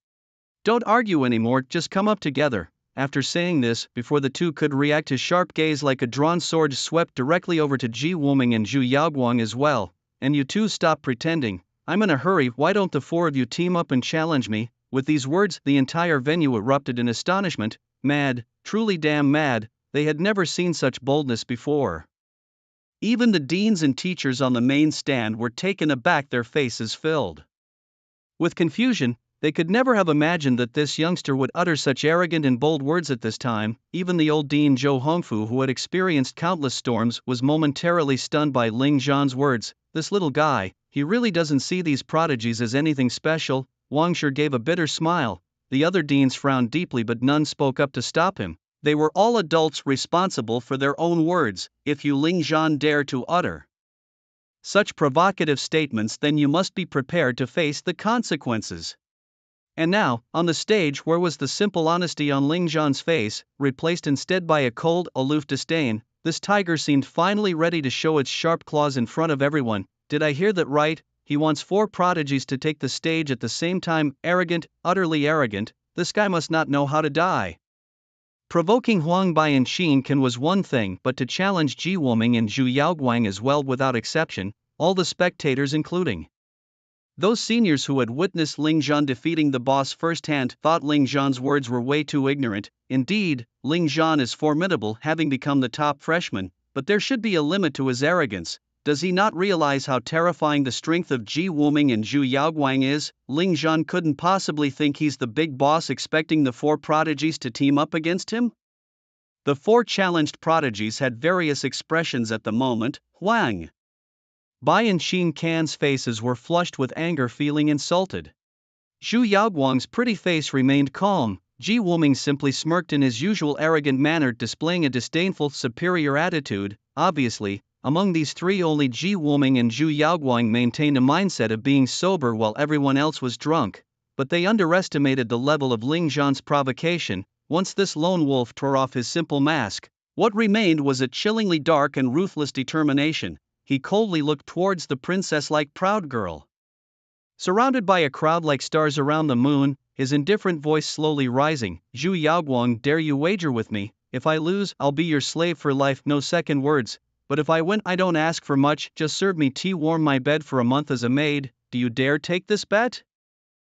Don't argue anymore, just come up together. After saying this, before the two could react, his sharp gaze like a drawn sword swept directly over to Ji Wuming and Zhu Yaoguang as well. And you two stop pretending. I'm in a hurry, why don't the four of you team up and challenge me? With these words, the entire venue erupted in astonishment. Mad, truly damn mad, they had never seen such boldness before. Even the deans and teachers on the main stand were taken aback, their faces filled with confusion. They could never have imagined that this youngster would utter such arrogant and bold words at this time. Even the old dean Zhou Hongfu, who had experienced countless storms, was momentarily stunned by Ling Zhan's words. This little guy, he really doesn't see these prodigies as anything special. Wang Shi gave a bitter smile. The other deans frowned deeply, but none spoke up to stop him. They were all adults responsible for their own words. If you, Ling Zhan, dare to utter such provocative statements, then you must be prepared to face the consequences. And now, on the stage, where was the simple honesty on Ling Zhan's face, replaced instead by a cold, aloof disdain? This tiger seemed finally ready to show its sharp claws in front of everyone. Did I hear that right? He wants four prodigies to take the stage at the same time. Arrogant, utterly arrogant. This guy must not know how to die. Provoking Huang Bai and Qin Kan was one thing, but to challenge Ji Wuming and Zhu Yaoguang as well, without exception, all the spectators, including those seniors who had witnessed Ling Zhan defeating the boss firsthand, thought Ling Zhan's words were way too ignorant. Indeed, Ling Zhan is formidable, having become the top freshman, but there should be a limit to his arrogance. Does he not realize how terrifying the strength of Ji Wuming and Zhu Yaoguang is? Ling Zhan couldn't possibly think he's the big boss, expecting the four prodigies to team up against him? The four challenged prodigies had various expressions at the moment. Huang Bai and Qin Kan's faces were flushed with anger, feeling insulted. Zhu Yaoguang's pretty face remained calm. Ji Wuming simply smirked in his usual arrogant manner, displaying a disdainful, superior attitude. Obviously, among these three, only Ji Wuming and Zhu Yaoguang maintained a mindset of being sober while everyone else was drunk. But they underestimated the level of Ling Zhan's provocation. Once this lone wolf tore off his simple mask, what remained was a chillingly dark and ruthless determination. He coldly looked towards the princess-like proud girl, surrounded by a crowd like stars around the moon, his indifferent voice slowly rising. Zhu Yaoguang, dare you wager with me? If I lose, I'll be your slave for life, no second words. But if I win, I don't ask for much, just serve me tea, warm my bed for a month as a maid. Do you dare take this bet?